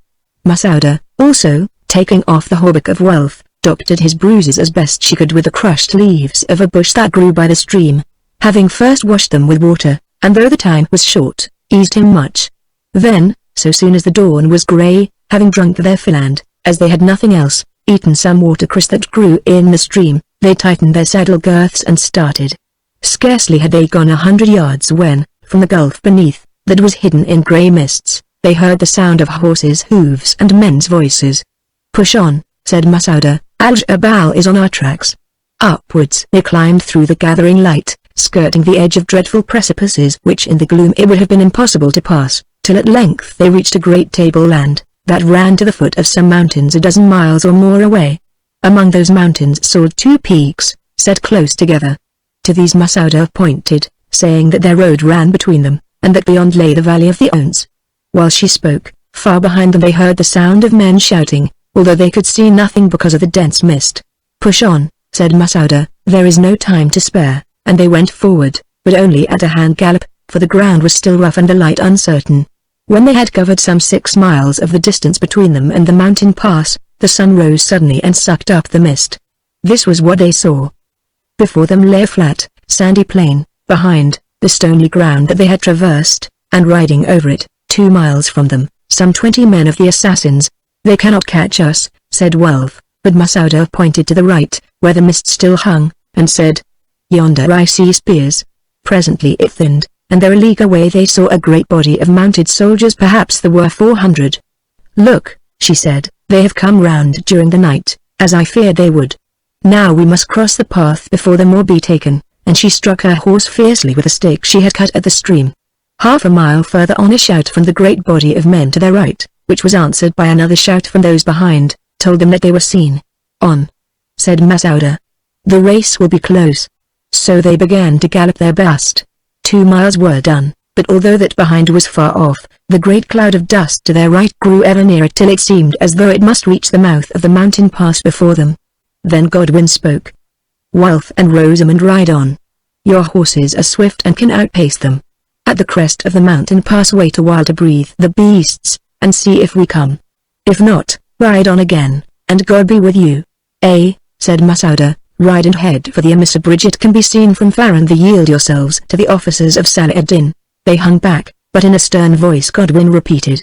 Masouda, also, taking off the hauberk of wealth, doctored his bruises as best she could with the crushed leaves of a bush that grew by the stream. Having first washed them with water, and though the time was short, eased him much. Then, so soon as the dawn was grey, having drunk their fill and, as they had nothing else, eaten some watercress that grew in the stream, they tightened their saddle girths and started. Scarcely had they gone 100 yards when, from the gulf beneath, that was hidden in grey mists, they heard the sound of horses' hooves and men's voices. "Push on," said Masouda, "Al-Jabal is on our tracks." Upwards they climbed through the gathering light, skirting the edge of dreadful precipices which in the gloom it would have been impossible to pass, till at length they reached a great tableland, that ran to the foot of some mountains a dozen miles or more away. Among those mountains soared two peaks, set close together. To these Masouda pointed, saying that their road ran between them, and that beyond lay the valley of the Ons. While she spoke, far behind them they heard the sound of men shouting, although they could see nothing because of the dense mist. "Push on," said Masouda, "there is no time to spare," and they went forward, but only at a hand gallop, for the ground was still rough and the light uncertain. When they had covered some 6 miles of the distance between them and the mountain pass, the sun rose suddenly and sucked up the mist. This was what they saw. Before them lay a flat, sandy plain, behind, the stony ground that they had traversed, and riding over it, 2 miles from them, some 20 men of the assassins. "They cannot catch us," said Welf, but Masouda pointed to the right, where the mist still hung, and said, "Yonder I see spears." Presently it thinned, and there a league away they saw a great body of mounted soldiers, perhaps there were 400. "Look," she said, "they have come round during the night, as I feared they would. Now we must cross the path before them or be taken," and she struck her horse fiercely with a stake she had cut at the stream. Half a mile further on a shout from the great body of men to their right, which was answered by another shout from those behind, told them that they were seen. "On," said Masouda. "The race will be close." So they began to gallop their best. 2 miles were done, but although that behind was far off, the great cloud of dust to their right grew ever nearer till it seemed as though it must reach the mouth of the mountain pass before them. Then Godwin spoke. "Welf and Rosamond, ride on. Your horses are swift and can outpace them. At the crest of the mountain pass wait a while to breathe the beasts, and see if we come. If not, ride on again, and God be with you." Said Masouda, "ride and head for the emissary bridge. It can be seen from far, and yield yourselves to the officers of Salah ad-Din." They hung back, but in a stern voice Godwin repeated,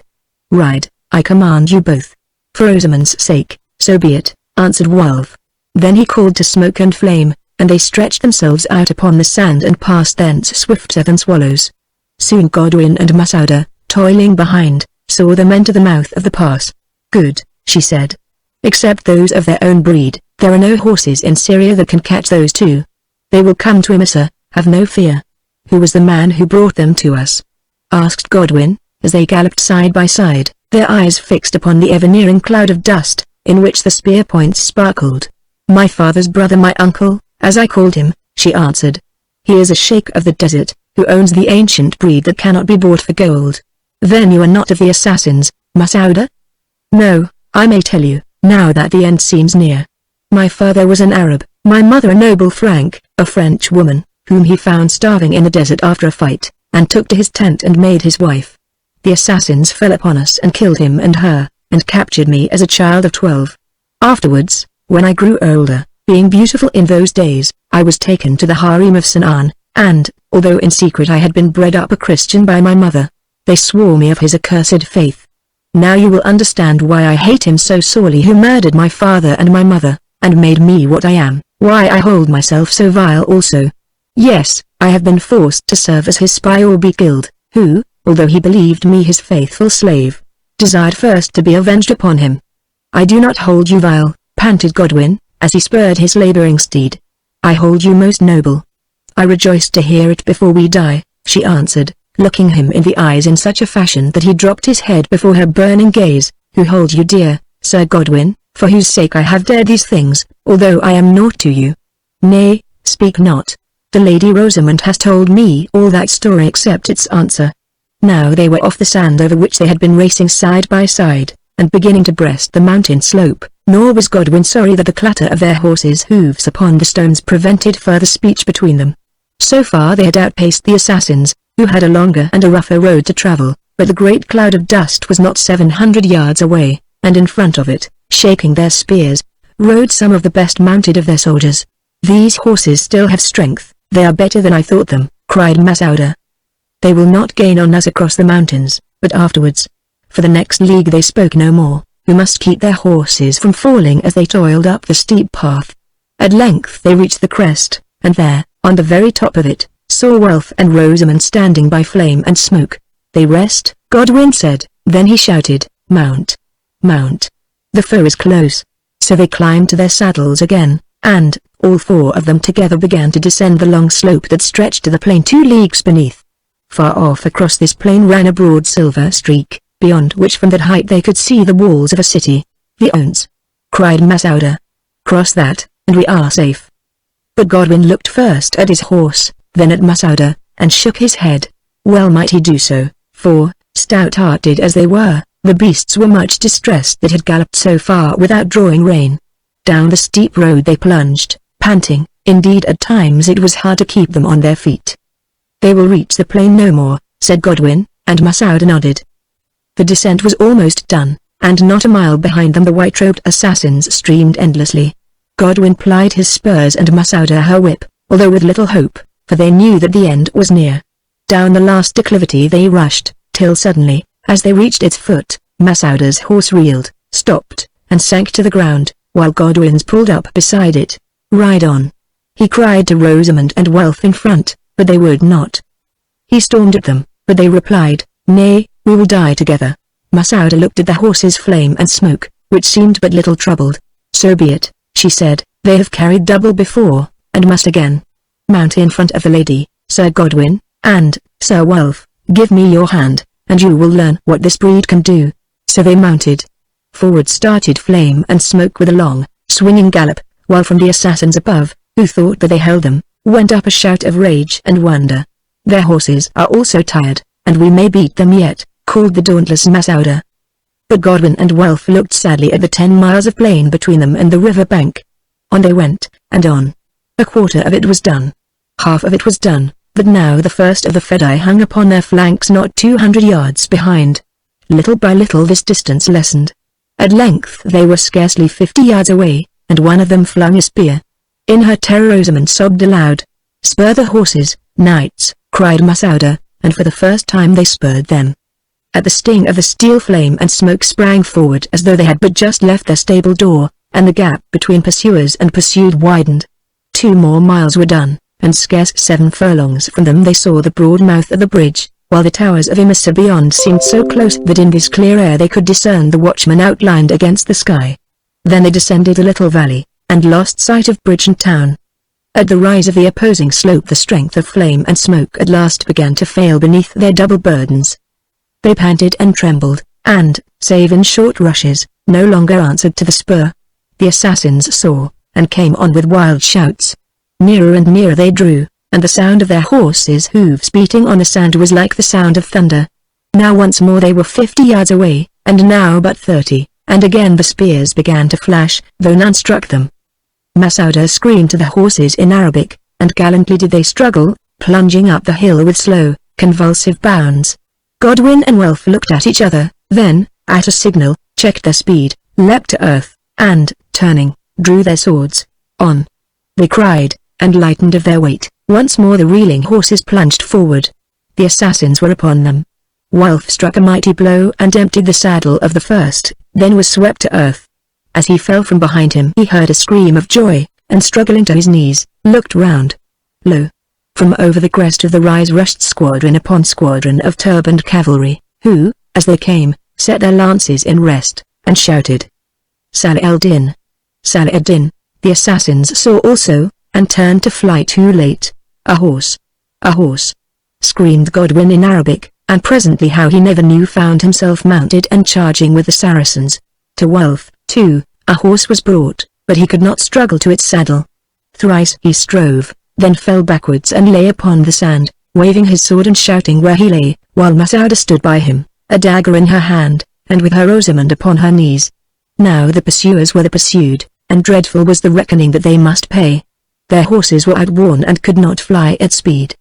"Ride, I command you both." "For Rosamond's sake, so be it," answered Welf. Then he called to Smoke and Flame, and they stretched themselves out upon the sand and passed thence swifter than swallows. Soon Godwin and Masouda, toiling behind, saw them enter the mouth of the pass. "Good," she said. "Except those of their own breed, there are no horses in Syria that can catch those two. They will come to Emissa, have no fear." "Who was the man who brought them to us?" asked Godwin, as they galloped side by side, their eyes fixed upon the ever-nearing cloud of dust, in which the spear points sparkled. "My father's brother, my uncle, as I called him," she answered. "He is a sheikh of the desert, who owns the ancient breed that cannot be bought for gold." "Then you are not of the assassins, Masouda?" "No, I may tell you, now that the end seems near. My father was an Arab, my mother a noble Frank, a French woman, whom he found starving in the desert after a fight, and took to his tent and made his wife. The assassins fell upon us and killed him and her, and captured me as a child of 12. Afterwards, when I grew older, being beautiful in those days, I was taken to the harem of Sinan, and, although in secret I had been bred up a Christian by my mother, they swore me of his accursed faith. Now you will understand why I hate him so sorely who murdered my father and my mother, and made me what I am, why I hold myself so vile also. Yes, I have been forced to serve as his spy or be killed, who, although he believed me his faithful slave, desired first to be avenged upon him." "I do not hold you vile," panted Godwin, as he spurred his laboring steed. "I hold you most noble." "I rejoice to hear it before we die," she answered, looking him in the eyes in such a fashion that he dropped his head before her burning gaze. "Who hold you dear, Sir Godwin, for whose sake I have dared these things, although I am naught to you?" "Nay, speak not. The Lady Rosamond has told me all that story except its answer." Now they were off the sand over which they had been racing side by side, and beginning to breast the mountain slope, nor was Godwin sorry that the clatter of their horses' hoofs upon the stones prevented further speech between them. So far they had outpaced the assassins, who had a longer and a rougher road to travel, but the great cloud of dust was not 700 yards away, and in front of it, shaking their spears, rode some of the best mounted of their soldiers. "These horses still have strength, they are better than I thought them," cried Masouda. "They will not gain on us across the mountains, but afterwards." For the next league they spoke no more, who must keep their horses from falling as they toiled up the steep path. At length they reached the crest, and there, on the very top of it, saw Wealth and Rosamond standing by Flame and Smoke. "They rest," Godwin said, then he shouted, "Mount! Mount! The foe is close." So they climbed to their saddles again, and, all four of them together began to descend the long slope that stretched to the plain 2 leagues beneath. Far off across this plain ran a broad silver streak, beyond which from that height they could see the walls of a city. "The Ons!" cried Masouda. "Cross that, and we are safe." But Godwin looked first at his horse, then at Masouda, and shook his head. Well might he do so, for, stout-hearted as they were, the beasts were much distressed that had galloped so far without drawing rein. Down the steep road they plunged, panting, indeed at times it was hard to keep them on their feet. "They will reach the plain no more," said Godwin, and Masouda nodded. The descent was almost done, and not a mile behind them the white-robed assassins streamed endlessly. Godwin plied his spurs and Masouda her whip, although with little hope, for they knew that the end was near. Down the last declivity they rushed, till suddenly, as they reached its foot, Masouda's horse reeled, stopped, and sank to the ground, while Godwin's pulled up beside it. "Ride on!" he cried to Rosamond and Wealth in front, but they would not. He stormed at them, but they replied, "Nay, we will die together." Masouda looked at the horses Flame and Smoke, which seemed but little troubled. "So be it," she said, "they have carried double before, and must again. Mount in front of the lady, Sir Godwin, and, Sir Wealth, give me your hand, and you will learn what this breed can do." So they mounted. Forward started Flame and Smoke with a long, swinging gallop, while from the assassins above, who thought that they held them, went up a shout of rage and wonder. "Their horses are also tired, and we may beat them yet," called the dauntless Masouda. But Godwin and Wealth looked sadly at the 10 miles of plain between them and the river bank. On they went, and on. A quarter of it was done. Half of it was done, but now the first of the Fedi hung upon their flanks not 200 yards behind. Little by little this distance lessened. At length they were scarcely 50 yards away, and one of them flung a spear. In her terror Rosamond sobbed aloud. "Spur the horses, knights," cried Masouda, and for the first time they spurred them. At the sting of the steel Flame and Smoke sprang forward as though they had but just left their stable door, and the gap between pursuers and pursued widened. 2 more miles were done, and scarce 7 furlongs from them they saw the broad mouth of the bridge, while the towers of Emesa beyond seemed so close that in this clear air they could discern the watchman outlined against the sky. Then they descended a little valley, and lost sight of bridge and town. At the rise of the opposing slope the strength of Flame and Smoke at last began to fail beneath their double burdens. They panted and trembled, and, save in short rushes, no longer answered to the spur. The assassins saw, and came on with wild shouts. Nearer and nearer they drew, and the sound of their horses' hooves beating on the sand was like the sound of thunder. Now once more they were 50 yards away, and now but 30, and again the spears began to flash, though none struck them. Masouda screamed to the horses in Arabic, and gallantly did they struggle, plunging up the hill with slow, convulsive bounds. Godwin and Wealth looked at each other, then, at a signal, checked their speed, leapt to earth, and, turning, drew their swords. "On!" they cried, and lightened of their weight. Once more the reeling horses plunged forward. The assassins were upon them. Wealth struck a mighty blow and emptied the saddle of the first, then was swept to earth. As he fell from behind him he heard a scream of joy, and struggling to his knees, looked round. Lo! From over the crest of the rise rushed squadron upon squadron of turbaned cavalry, who, as they came, set their lances in rest, and shouted, "Salah al-Din! Salah ad-Din!" The assassins saw also, and turned to fly too late. "A horse! A horse!" screamed Godwin in Arabic, and presently how he never knew found himself mounted and charging with the Saracens. To Wealth, too, a horse was brought, but he could not struggle to its saddle. Thrice he strove, then fell backwards and lay upon the sand, waving his sword and shouting where he lay, while Masouda stood by him, a dagger in her hand, and with her Rosamond upon her knees. Now the pursuers were the pursued, and dreadful was the reckoning that they must pay. Their horses were outworn and could not fly at speed.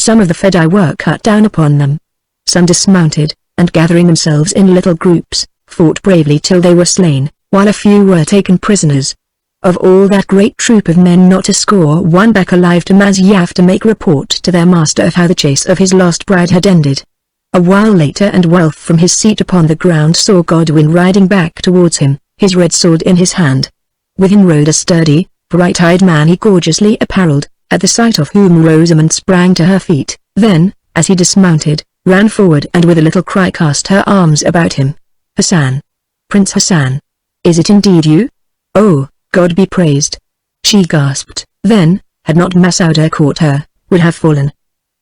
Some of the Fedi were cut down upon them. Some dismounted, and gathering themselves in little groups, fought bravely till they were slain, while a few were taken prisoners. Of all that great troop of men not a score won back alive to Masyaf to make report to their master of how the chase of his lost bride had ended. A while later and Welf from his seat upon the ground saw Godwin riding back towards him, his red sword in his hand. With him rode a sturdy, bright-eyed man he gorgeously apparelled, at the sight of whom Rosamond sprang to her feet, then, as he dismounted, ran forward and with a little cry cast her arms about him. "Hassan! Prince Hassan! Is it indeed you? Oh, God be praised!" She gasped, then, had not Masouda caught her, would have fallen.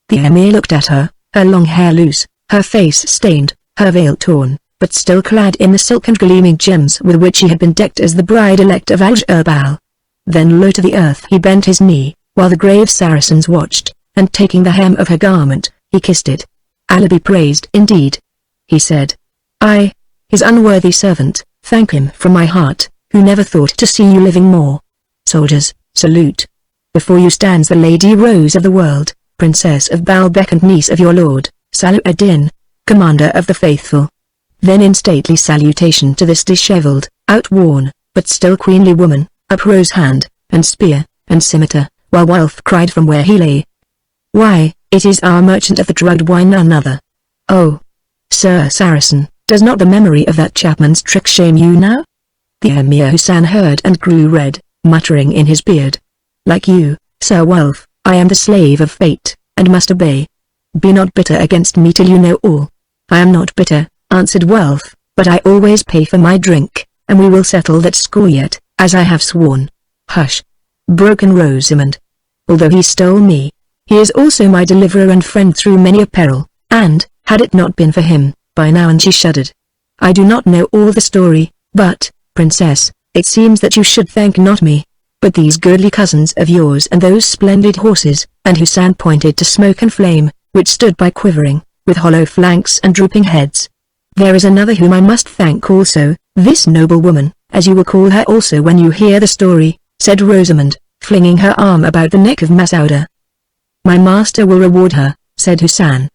The Emir looked at her, her long hair loose, her face stained, her veil torn, but still clad in the silk and gleaming gems with which she had been decked as the bride-elect of Al-Jabal. Then low to the earth he bent his knee, while the grave Saracens watched, and taking the hem of her garment, he kissed it. "Allah be praised indeed," he said. "I, his unworthy servant, thank him from my heart, who never thought to see you living more. Soldiers, salute. Before you stands the Lady Rose of the World, Princess of Baalbek and niece of your lord, Salah ad-Din, Commander of the Faithful." Then in stately salutation to this dishevelled, outworn, but still queenly woman, uprose hand, and spear, and scimitar, while Welf cried from where he lay, "Why, it is our merchant of the drugged wine, none other. Oh, Sir Saracen, does not the memory of that chapman's trick shame you now?" The Emir Hussein heard and grew red, muttering in his beard, "Like you, Sir Welf, I am the slave of fate, and must obey. Be not bitter against me till you know all." "I am not bitter," answered Welf, "but I always pay for my drink, and we will settle that score yet, as I have sworn." "Hush!" broke in Rosamond. "Although he stole me, he is also my deliverer and friend through many a peril, and, had it not been for him, by now," and she shuddered. "I do not know all the story, but, Princess, it seems that you should thank not me, but these goodly cousins of yours and those splendid horses," and Hussein pointed to Smoke and Flame, which stood by quivering, with hollow flanks and drooping heads. "There is another whom I must thank also, this noble woman, as you will call her also when you hear the story," said Rosamond, flinging her arm about the neck of Masouda. "My master will reward her," said Hussein.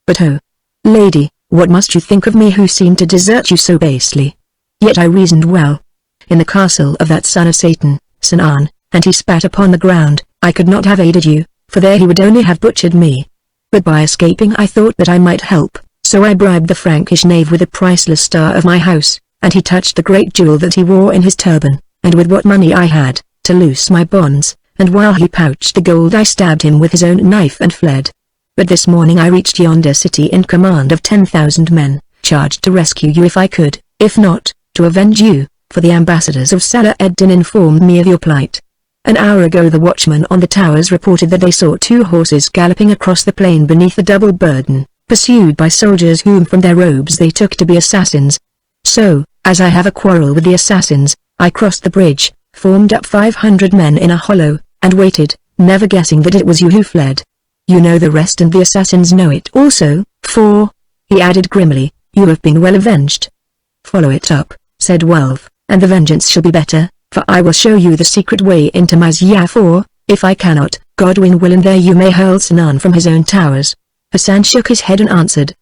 "But oh, lady, what must you think of me who seemed to desert you so basely? Yet I reasoned well. In the castle of that son of Satan, Sinan, and he spat upon the ground, I could not have aided you, for there he would only have butchered me. But by escaping I thought that I might help, so I bribed the Frankish knave with the priceless star of my house, and he touched the great jewel that he wore in his turban, and with what money I had, to loose my bonds, and while he pouched the gold I stabbed him with his own knife and fled. But this morning I reached yonder city in command of 10,000 men, charged to rescue you if I could, if not, to avenge you, for the ambassadors of Salah ad-Din informed me of your plight. An hour ago the watchman on the towers reported that they saw 2 horses galloping across the plain beneath a double burden, pursued by soldiers whom from their robes they took to be assassins. So, as I have a quarrel with the assassins, I crossed the bridge, formed up 500 men in a hollow, and waited, never guessing that it was you who fled. You know the rest and the assassins know it also, for," he added grimly, "you have been well avenged." "Follow it up," said Welf, "and the vengeance shall be better, for I will show you the secret way into Masyaf, or, if I cannot, Godwin will, and there you may hurl Sinan from his own towers." Hassan shook his head and answered,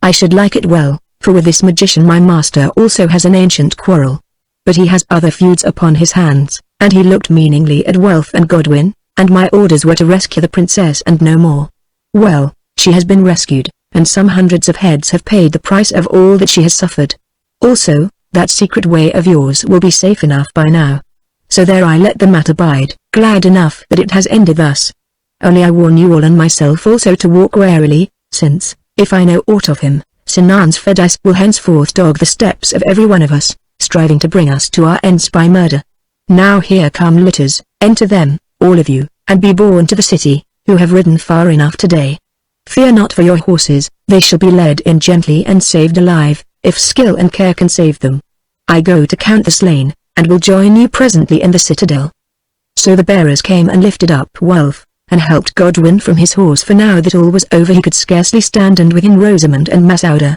"I should like it well, for with this magician my master also has an ancient quarrel. But he has other feuds upon his hands," and he looked meaningly at Welf and Godwin, "and my orders were to rescue the princess and no more. Well, she has been rescued, and some hundreds of heads have paid the price of all that she has suffered. Also, that secret way of yours will be safe enough by now. So there I let the matter bide, glad enough that it has ended thus. Only I warn you all and myself also to walk warily, since, if I know aught of him, Sinan's Fedis will henceforth dog the steps of every one of us, striving to bring us to our ends by murder. Now here come litters, enter them, all of you, and be borne to the city, who have ridden far enough today. Fear not for your horses, they shall be led in gently and saved alive, if skill and care can save them. I go to count the slain, and will join you presently in the citadel." So the bearers came and lifted up Welf, and helped Godwin from his horse, for now that all was over he could scarcely stand, and within Rosamond and Masouda.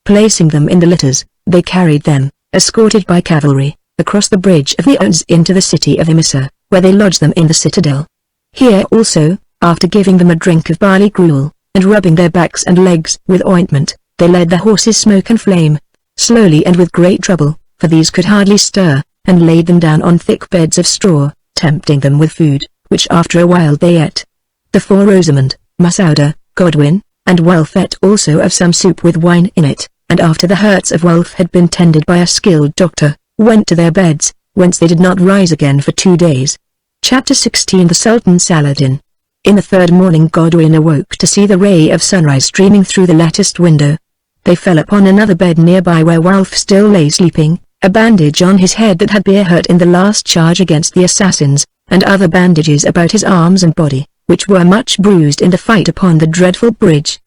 Placing them in the litters, they carried them, escorted by cavalry, across the bridge of the Uns into the city of Emissa, where they lodged them in the citadel. Here also, After giving them a drink of barley gruel, and rubbing their backs and legs with ointment, they led the horses Smoke and Flame, slowly and with great trouble, for these could hardly stir, and laid them down on thick beds of straw, tempting them with food, which after a while they ate. The four Rosamond, Masouda, Godwin, and Wulf ate also of some soup with wine in it, and after the hurts of Wulf had been tended by a skilled doctor, went to their beds, whence they did not rise again for 2 days. Chapter 16 The Sultan Saladin. In the third morning Godwin awoke to see the ray of sunrise streaming through the latticed window. They fell upon another bed nearby where Wulf still lay sleeping, a bandage on his head that had been hurt in the last charge against the assassins, and other bandages about his arms and body, which were much bruised in the fight upon the dreadful bridge.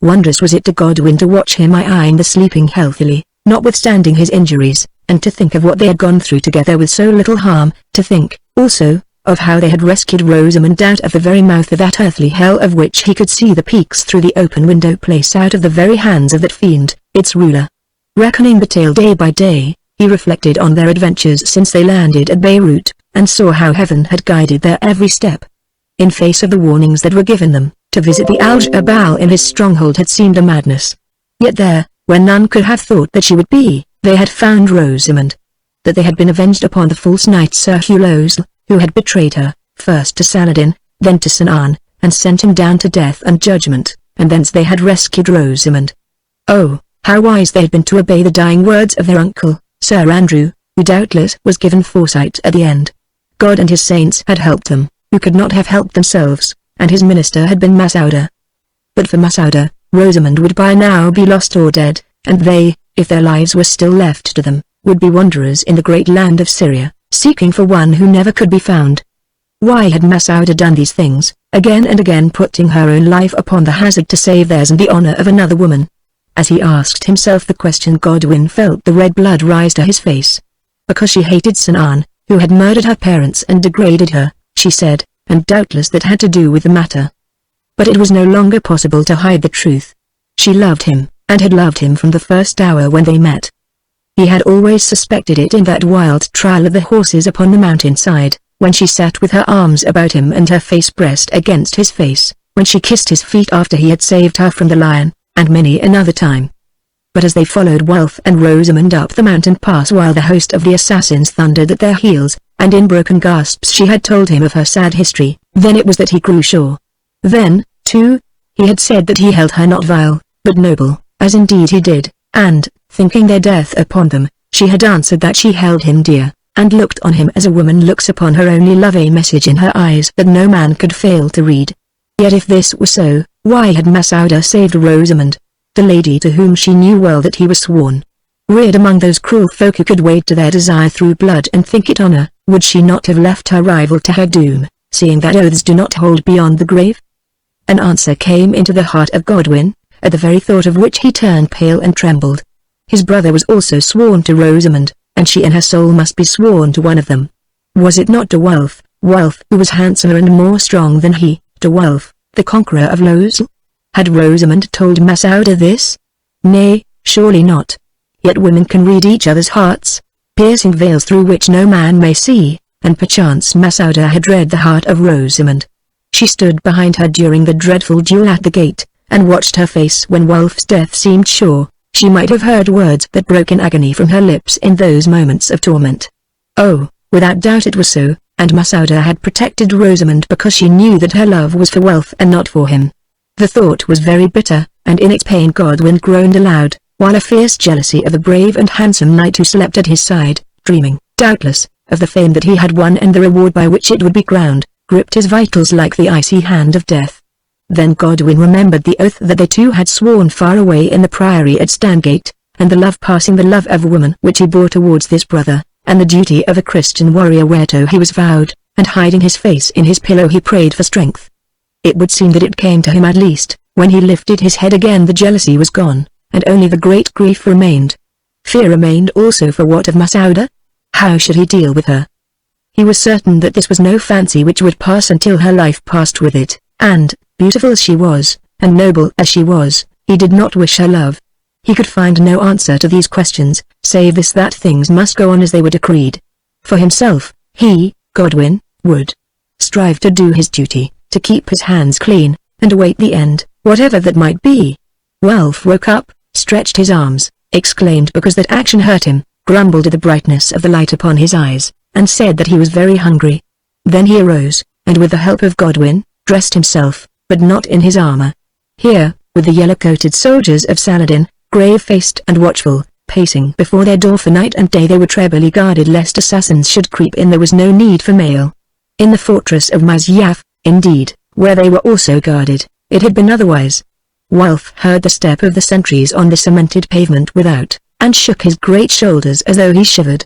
Wondrous was it to Godwin to watch him eyeing the sleeping healthily, notwithstanding his injuries, and to think of what they had gone through together with so little harm, to think, also, of how they had rescued Rosamond out of the very mouth of that earthly hell of which he could see the peaks through the open window place out of the very hands of that fiend, its ruler. Reckoning the tale day by day, he reflected on their adventures since they landed at Beirut, and saw how heaven had guided their every step. In face of the warnings that were given them, to visit the Al-Jabal in his stronghold had seemed a madness. Yet there, where none could have thought that she would be, they had found Rosamond. That they had been avenged upon the false knight Sir Hulose, who had betrayed her, first to Saladin, then to Sinan, and sent him down to death and judgment, and thence they had rescued Rosamond. Oh, how wise they had been to obey the dying words of their uncle, Sir Andrew, who doubtless was given foresight at the end. God and his saints had helped them, who could not have helped themselves, and his minister had been Masouda. But for Masouda, Rosamond would by now be lost or dead, and they, if their lives were still left to them, would be wanderers in the great land of Syria, seeking for one who never could be found. Why had Masouda done these things, again and again putting her own life upon the hazard to save theirs and the honor of another woman? As he asked himself the question Godwin felt the red blood rise to his face. Because she hated Sinan, who had murdered her parents and degraded her, she said, and doubtless that had to do with the matter. But it was no longer possible to hide the truth. She loved him, and had loved him from the first hour when they met. He had always suspected it in that wild trial of the horses upon the mountainside, when she sat with her arms about him and her face pressed against his face, when she kissed his feet after he had saved her from the lion, and many another time. But as they followed Wulf and Rosamond up the mountain pass while the host of the assassins thundered at their heels, and in broken gasps she had told him of her sad history, then it was that he grew sure. Then, too, he had said that he held her not vile, but noble, as indeed he did, and, thinking their death upon them, she had answered that she held him dear, and looked on him as a woman looks upon her only love, a message in her eyes that no man could fail to read. Yet if this were so, why had Masouda saved Rosamond, the lady to whom she knew well that he was sworn? Reared among those cruel folk who could wade to their desire through blood and think it honor, would she not have left her rival to her doom, seeing that oaths do not hold beyond the grave? An answer came into the heart of Godwin, at the very thought of which he turned pale and trembled. His brother was also sworn to Rosamond, and she in her soul must be sworn to one of them. Was it not to Wulf, who was handsomer and more strong than he, to Wulf, the conqueror of Lothal? Had Rosamond told Masouda this? Nay, surely not. Yet women can read each other's hearts, piercing veils through which no man may see, and perchance Masouda had read the heart of Rosamond. She stood behind her during the dreadful duel at the gate, and watched her face when Wulf's death seemed sure. She might have heard words that broke in agony from her lips in those moments of torment. Oh, without doubt it was so, and Masouda had protected Rosamond because she knew that her love was for Wulf and not for him. The thought was very bitter, and in its pain Godwin groaned aloud, while a fierce jealousy of the brave and handsome knight who slept at his side, dreaming, doubtless, of the fame that he had won and the reward by which it would be crowned, gripped his vitals like the icy hand of death. Then Godwin remembered the oath that they two had sworn far away in the priory at Stangate, and the love passing the love of a woman which he bore towards this brother, and the duty of a Christian warrior whereto he was vowed, and hiding his face in his pillow he prayed for strength. It would seem that it came to him at least, when he lifted his head again the jealousy was gone, and only the great grief remained. Fear remained also for what of Masouda? How should he deal with her? He was certain that this was no fancy which would pass until her life passed with it, and, beautiful as she was, and noble as she was, he did not wish her love. He could find no answer to these questions, save this that things must go on as they were decreed. For himself, he, Godwin, would strive to do his duty, to keep his hands clean, and await the end, whatever that might be. Welf woke up, stretched his arms, exclaimed because that action hurt him, grumbled at the brightness of the light upon his eyes, and said that he was very hungry. Then he arose, and with the help of Godwin, dressed himself, but not in his armor. Here, with the yellow-coated soldiers of Saladin, grave-faced and watchful, pacing before their door for night and day, they were trebly guarded lest assassins should creep in. There was no need for mail. In the fortress of Masyaf, indeed, where they were also guarded, it had been otherwise. Welf heard the step of the sentries on the cemented pavement without, and shook his great shoulders as though he shivered.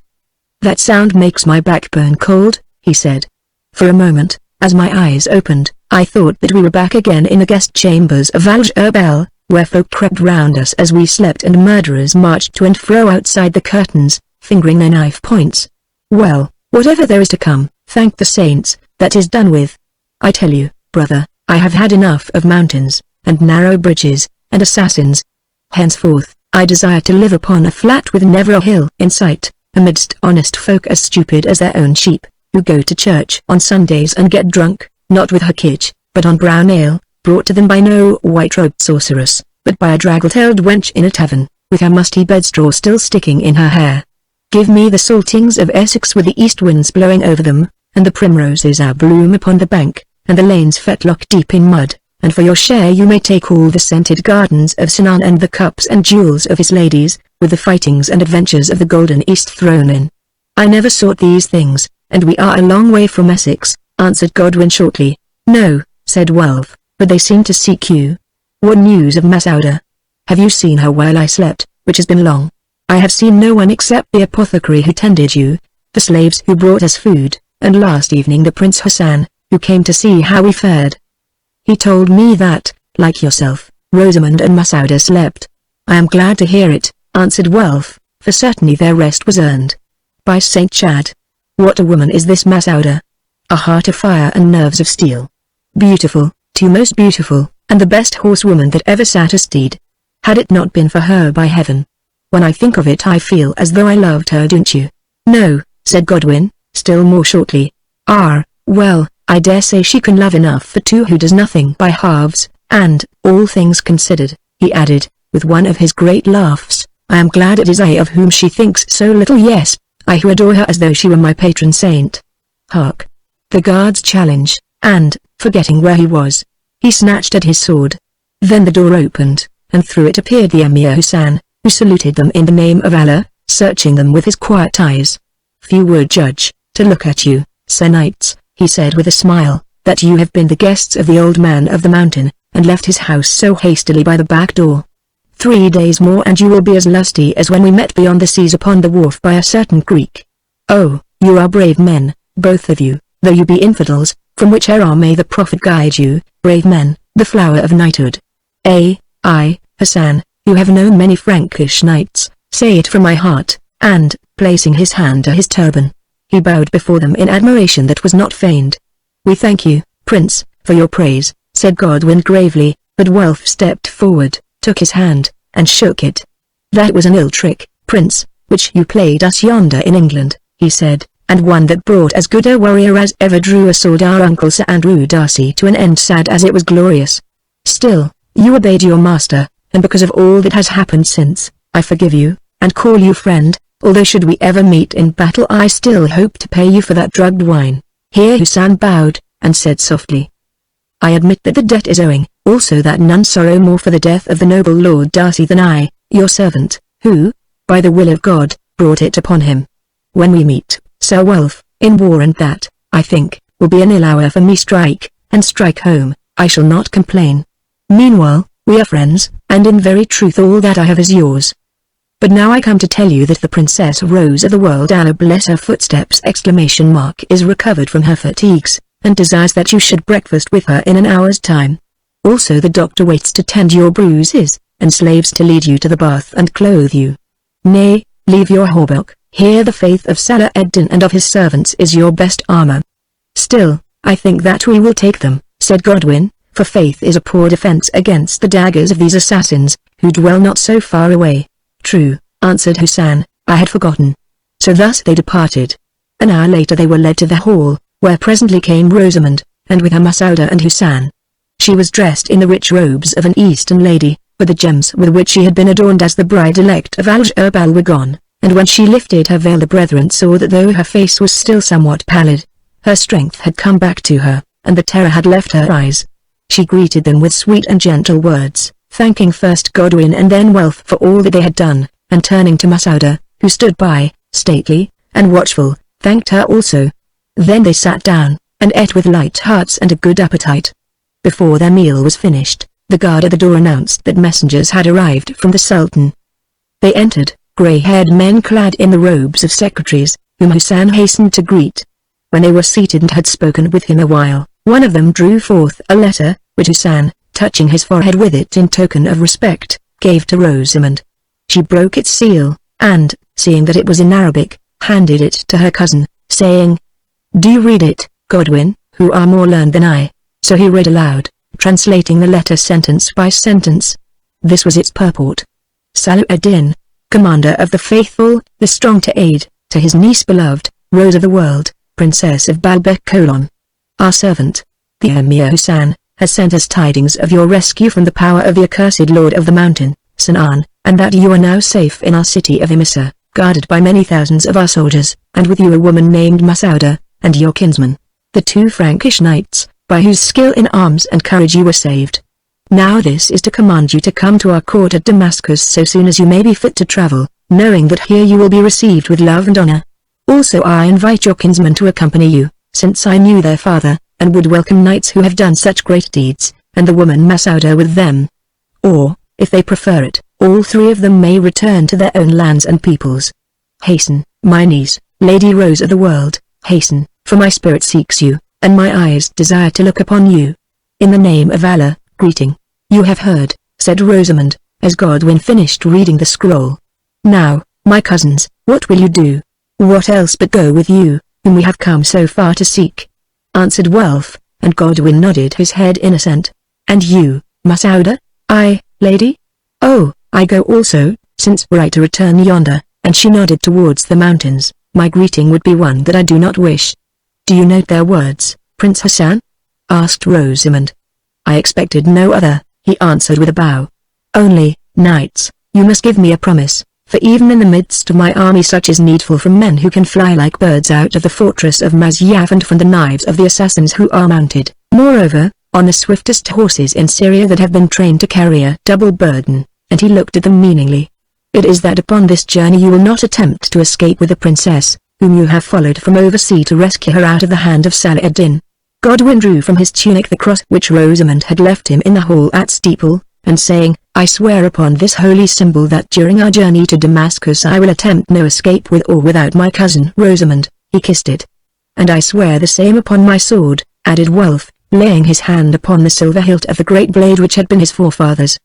"That sound makes my backbone cold," he said. For a moment, as my eyes opened, I thought that we were back again in the guest chambers of Al-Jabal, where folk crept round us as we slept and murderers marched to and fro outside the curtains, fingering their knife points. Well, whatever there is to come, thank the saints, that is done with. I tell you, brother, I have had enough of mountains, and narrow bridges, and assassins. Henceforth, I desire to live upon a flat with never a hill in sight, amidst honest folk as stupid as their own sheep, who go to church on Sundays and get drunk, not with hookage, but on brown ale, brought to them by no white-robed sorceress, but by a draggle-tailed wench in a tavern, with her musty bedstraw still sticking in her hair. Give me the saltings of Essex with the east winds blowing over them, and the primroses abloom upon the bank, and the lanes fetlock deep in mud, and for your share you may take all the scented gardens of Sinan and the cups and jewels of his ladies, with the fightings and adventures of the golden east thrown in. I never sought these things, and we are a long way from Essex, answered Godwin shortly. No, said Welf, but they seem to seek you. What news of Masouda? Have you seen her while I slept, which has been long? I have seen no one except the apothecary who tended you, the slaves who brought us food, and last evening the Prince Hassan, who came to see how we fared. He told me that, like yourself, Rosamond and Masouda slept. I am glad to hear it, answered Welf, for certainly their rest was earned. By Saint Chad! What a woman is this Masouda! A heart of fire and nerves of steel. Beautiful, too most beautiful, and the best horsewoman that ever sat a steed. Had it not been for her by heaven. When I think of it I feel as though I loved her, don't you? No, said Godwin, still more shortly. Ah, well, I dare say she can love enough for two who does nothing by halves, and, all things considered, he added, with one of his great laughs, I am glad it is I of whom she thinks so little. Yes, I who adore her as though she were my patron saint. Hark! The guards challenge, and, forgetting where he was, he snatched at his sword. Then the door opened, and through it appeared the Emir Hassan, who saluted them in the name of Allah, searching them with his quiet eyes. Few would judge, to look at you, Sir Knights, he said with a smile, that you have been the guests of the old man of the mountain, and left his house so hastily by the back door. 3 days more and you will be as lusty as when we met beyond the seas upon the wharf by a certain creek. Oh, you are brave men, both of you, though you be infidels, from which error may the Prophet guide you, brave men, the flower of knighthood. I, Hassan, who have known many Frankish knights, say it from my heart, and, placing his hand to his turban, he bowed before them in admiration that was not feigned. We thank you, Prince, for your praise, said Godwin gravely, but Welf stepped forward, took his hand, and shook it. That was an ill trick, Prince, which you played us yonder in England, he said, and one that brought as good a warrior as ever drew a sword, our Uncle Sir Andrew Darcy, to an end sad as it was glorious. Still, you obeyed your master, and because of all that has happened since, I forgive you, and call you friend, although should we ever meet in battle I still hope to pay you for that drugged wine. Here Hassan bowed, and said softly, I admit that the debt is owing, also that none sorrow more for the death of the noble Lord Darcy than I, your servant, who, by the will of God, brought it upon him. When we meet, Sir Welf, in war, and that, I think, will be an ill hour for me, strike home, I shall not complain. Meanwhile, we are friends, and in very truth all that I have is yours. But now I come to tell you that the Princess Rose of the World, Allah bless her footsteps, ! Is recovered from her fatigues, and desires that you should breakfast with her in an hour's time. Also the doctor waits to tend your bruises, and slaves to lead you to the bath and clothe you. Nay, leave your hauberk, here the faith of Salah ed-Din and of his servants is your best armor. Still, I think that we will take them, said Godwin, for faith is a poor defense against the daggers of these assassins, who dwell not so far away. True, answered Hassan, I had forgotten. So thus they departed. An hour later they were led to the hall, where presently came Rosamond, and with her Masauda and Husan. She was dressed in the rich robes of an Eastern lady, but the gems with which she had been adorned as the bride-elect of Al-Jabal were gone, and when she lifted her veil the brethren saw that though her face was still somewhat pallid, her strength had come back to her, and the terror had left her eyes. She greeted them with sweet and gentle words, thanking first Godwin and then Wealth for all that they had done, and turning to Masauda, who stood by, stately and watchful, thanked her also. Then they sat down, and ate with light hearts and a good appetite. Before their meal was finished, the guard at the door announced that messengers had arrived from the Sultan. They entered, grey-haired men clad in the robes of secretaries, whom Husan hastened to greet. When they were seated and had spoken with him a while, one of them drew forth a letter, which Husan, touching his forehead with it in token of respect, gave to Rosamond. She broke its seal, and, seeing that it was in Arabic, handed it to her cousin, saying, "Do you read it, Godwin, who are more learned than I?" So he read aloud, translating the letter sentence by sentence. This was its purport. Salah-ad-Din, commander of the faithful, the strong to aid, to his niece beloved, Rose of the World, Princess of Baalbek: Our servant, the Emir Husan, has sent us tidings of your rescue from the power of the accursed Lord of the Mountain, Sanaan, and that you are now safe in our city of Emissa, guarded by many thousands of our soldiers, and with you a woman named Masauda, and your kinsman, the 2 Frankish knights, by whose skill in arms and courage you were saved. Now this is to command you to come to our court at Damascus so soon as you may be fit to travel, knowing that here you will be received with love and honor. Also I invite your kinsmen to accompany you, since I knew their father, and would welcome knights who have done such great deeds, and the woman Masauda with them. Or, if they prefer it, all 3 of them may return to their own lands and peoples. Hasten, my niece, Lady Rose of the World, hasten, for my spirit seeks you, and my eyes desire to look upon you. In the name of Allah, greeting. You have heard, said Rosamond, as Godwin finished reading the scroll. Now, my cousins, what will you do? What else but go with you, whom we have come so far to seek? Answered Wealth, and Godwin nodded his head in assent. And you, Masauda? I, lady? Oh, I go also, since were I to return yonder, and she nodded towards the mountains, my greeting would be one that I do not wish. Do you note their words, Prince Hassan? Asked Rosamond. I expected no other, he answered with a bow. Only, knights, you must give me a promise, for even in the midst of my army such is needful from men who can fly like birds out of the fortress of Masyaf and from the knives of the assassins who are mounted, moreover, on the swiftest horses in Syria that have been trained to carry a double burden, and he looked at them meaningly. It is that upon this journey you will not attempt to escape with the princess, whom you have followed from oversea to rescue her out of the hand of Salah-ad-Din. Godwin drew from his tunic the cross which Rosamond had left him in the hall at Steeple, and saying, I swear upon this holy symbol that during our journey to Damascus I will attempt no escape with or without my cousin Rosamond, he kissed it. And I swear the same upon my sword, added Wealth, laying his hand upon the silver hilt of the great blade which had been his forefathers.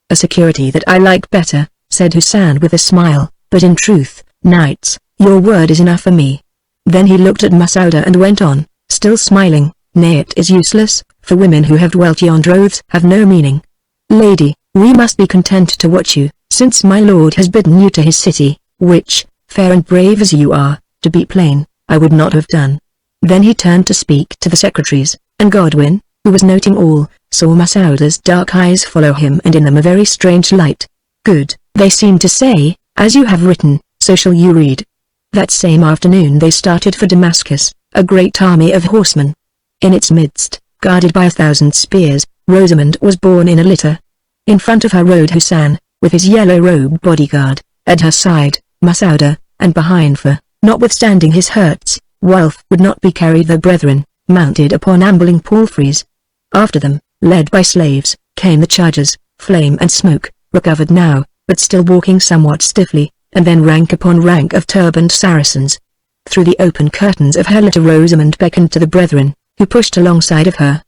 A security that I like better, said Husan with a smile, but in truth, knights, your word is enough for me. Then he looked at Masauda and went on, still smiling, nay, it is useless, for women who have dwelt yonder oaths have no meaning. Lady, we must be content to watch you, since my lord has bidden you to his city, which, fair and brave as you are, to be plain, I would not have done. Then he turned to speak to the secretaries, and Godwin, who was noting all, saw Masauda's dark eyes follow him and in them a very strange light. Good, they seemed to say, as you have written, so shall you read. That same afternoon they started for Damascus, a great army of horsemen. In its midst, guarded by 1,000 spears, Rosamond was borne in a litter. In front of her rode Husan, with his yellow-robed bodyguard, at her side, Masauda, and behind for, notwithstanding his hurts, Wealth would not be carried their brethren, mounted upon ambling palfreys. After them, led by slaves, came the chargers, Flame and Smoke, recovered now, but still walking somewhat stiffly, and then rank upon rank of turbaned Saracens. Through the open curtains of her litter Rosamond beckoned to the brethren, who pushed alongside of her.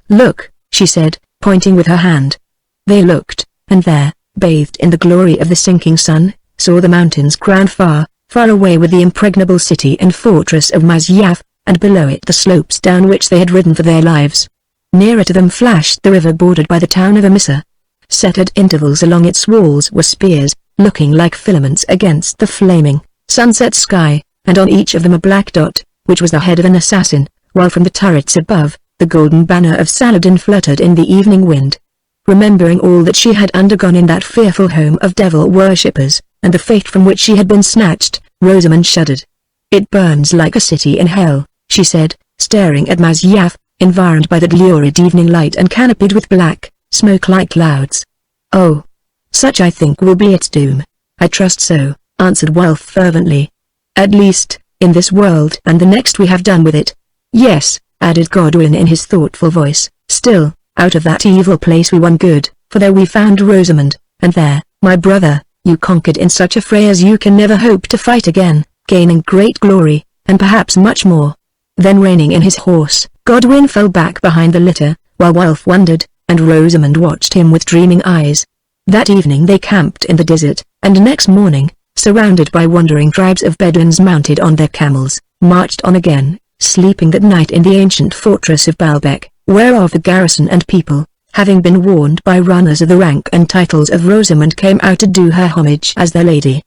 Look, she said, pointing with her hand. They looked, and there, bathed in the glory of the sinking sun, saw the mountains crowned far, far away with the impregnable city and fortress of Masyaf, and below it the slopes down which they had ridden for their lives. Nearer to them flashed the river bordered by the town of Emissa. Set at intervals along its walls were spears, looking like filaments against the flaming, sunset sky, and on each of them a black dot, which was the head of an assassin, while from the turrets above, the golden banner of Saladin fluttered in the evening wind. Remembering all that she had undergone in that fearful home of devil worshippers, and the fate from which she had been snatched, Rosamund shuddered. "It burns like a city in hell," she said, staring at Masyaf, environed by that lurid evening light and canopied with black, smoke-like clouds. "Oh, such I think will be its doom." "I trust so," answered Wulf fervently. "At least, in this world and the next we have done with it." "Yes," added Godwin in his thoughtful voice, "still, out of that evil place we won good, for there we found Rosamund, and there, my brother, you conquered in such a fray as you can never hope to fight again, gaining great glory, and perhaps much more." Then reining in his horse, Godwin fell back behind the litter, while Wulf wondered, and Rosamund watched him with dreaming eyes. That evening they camped in the desert, and next morning, surrounded by wandering tribes of Bedouins mounted on their camels, marched on again, sleeping that night in the ancient fortress of Baalbek, whereof the garrison and people, having been warned by runners of the rank and titles of Rosamund, came out to do her homage as their lady.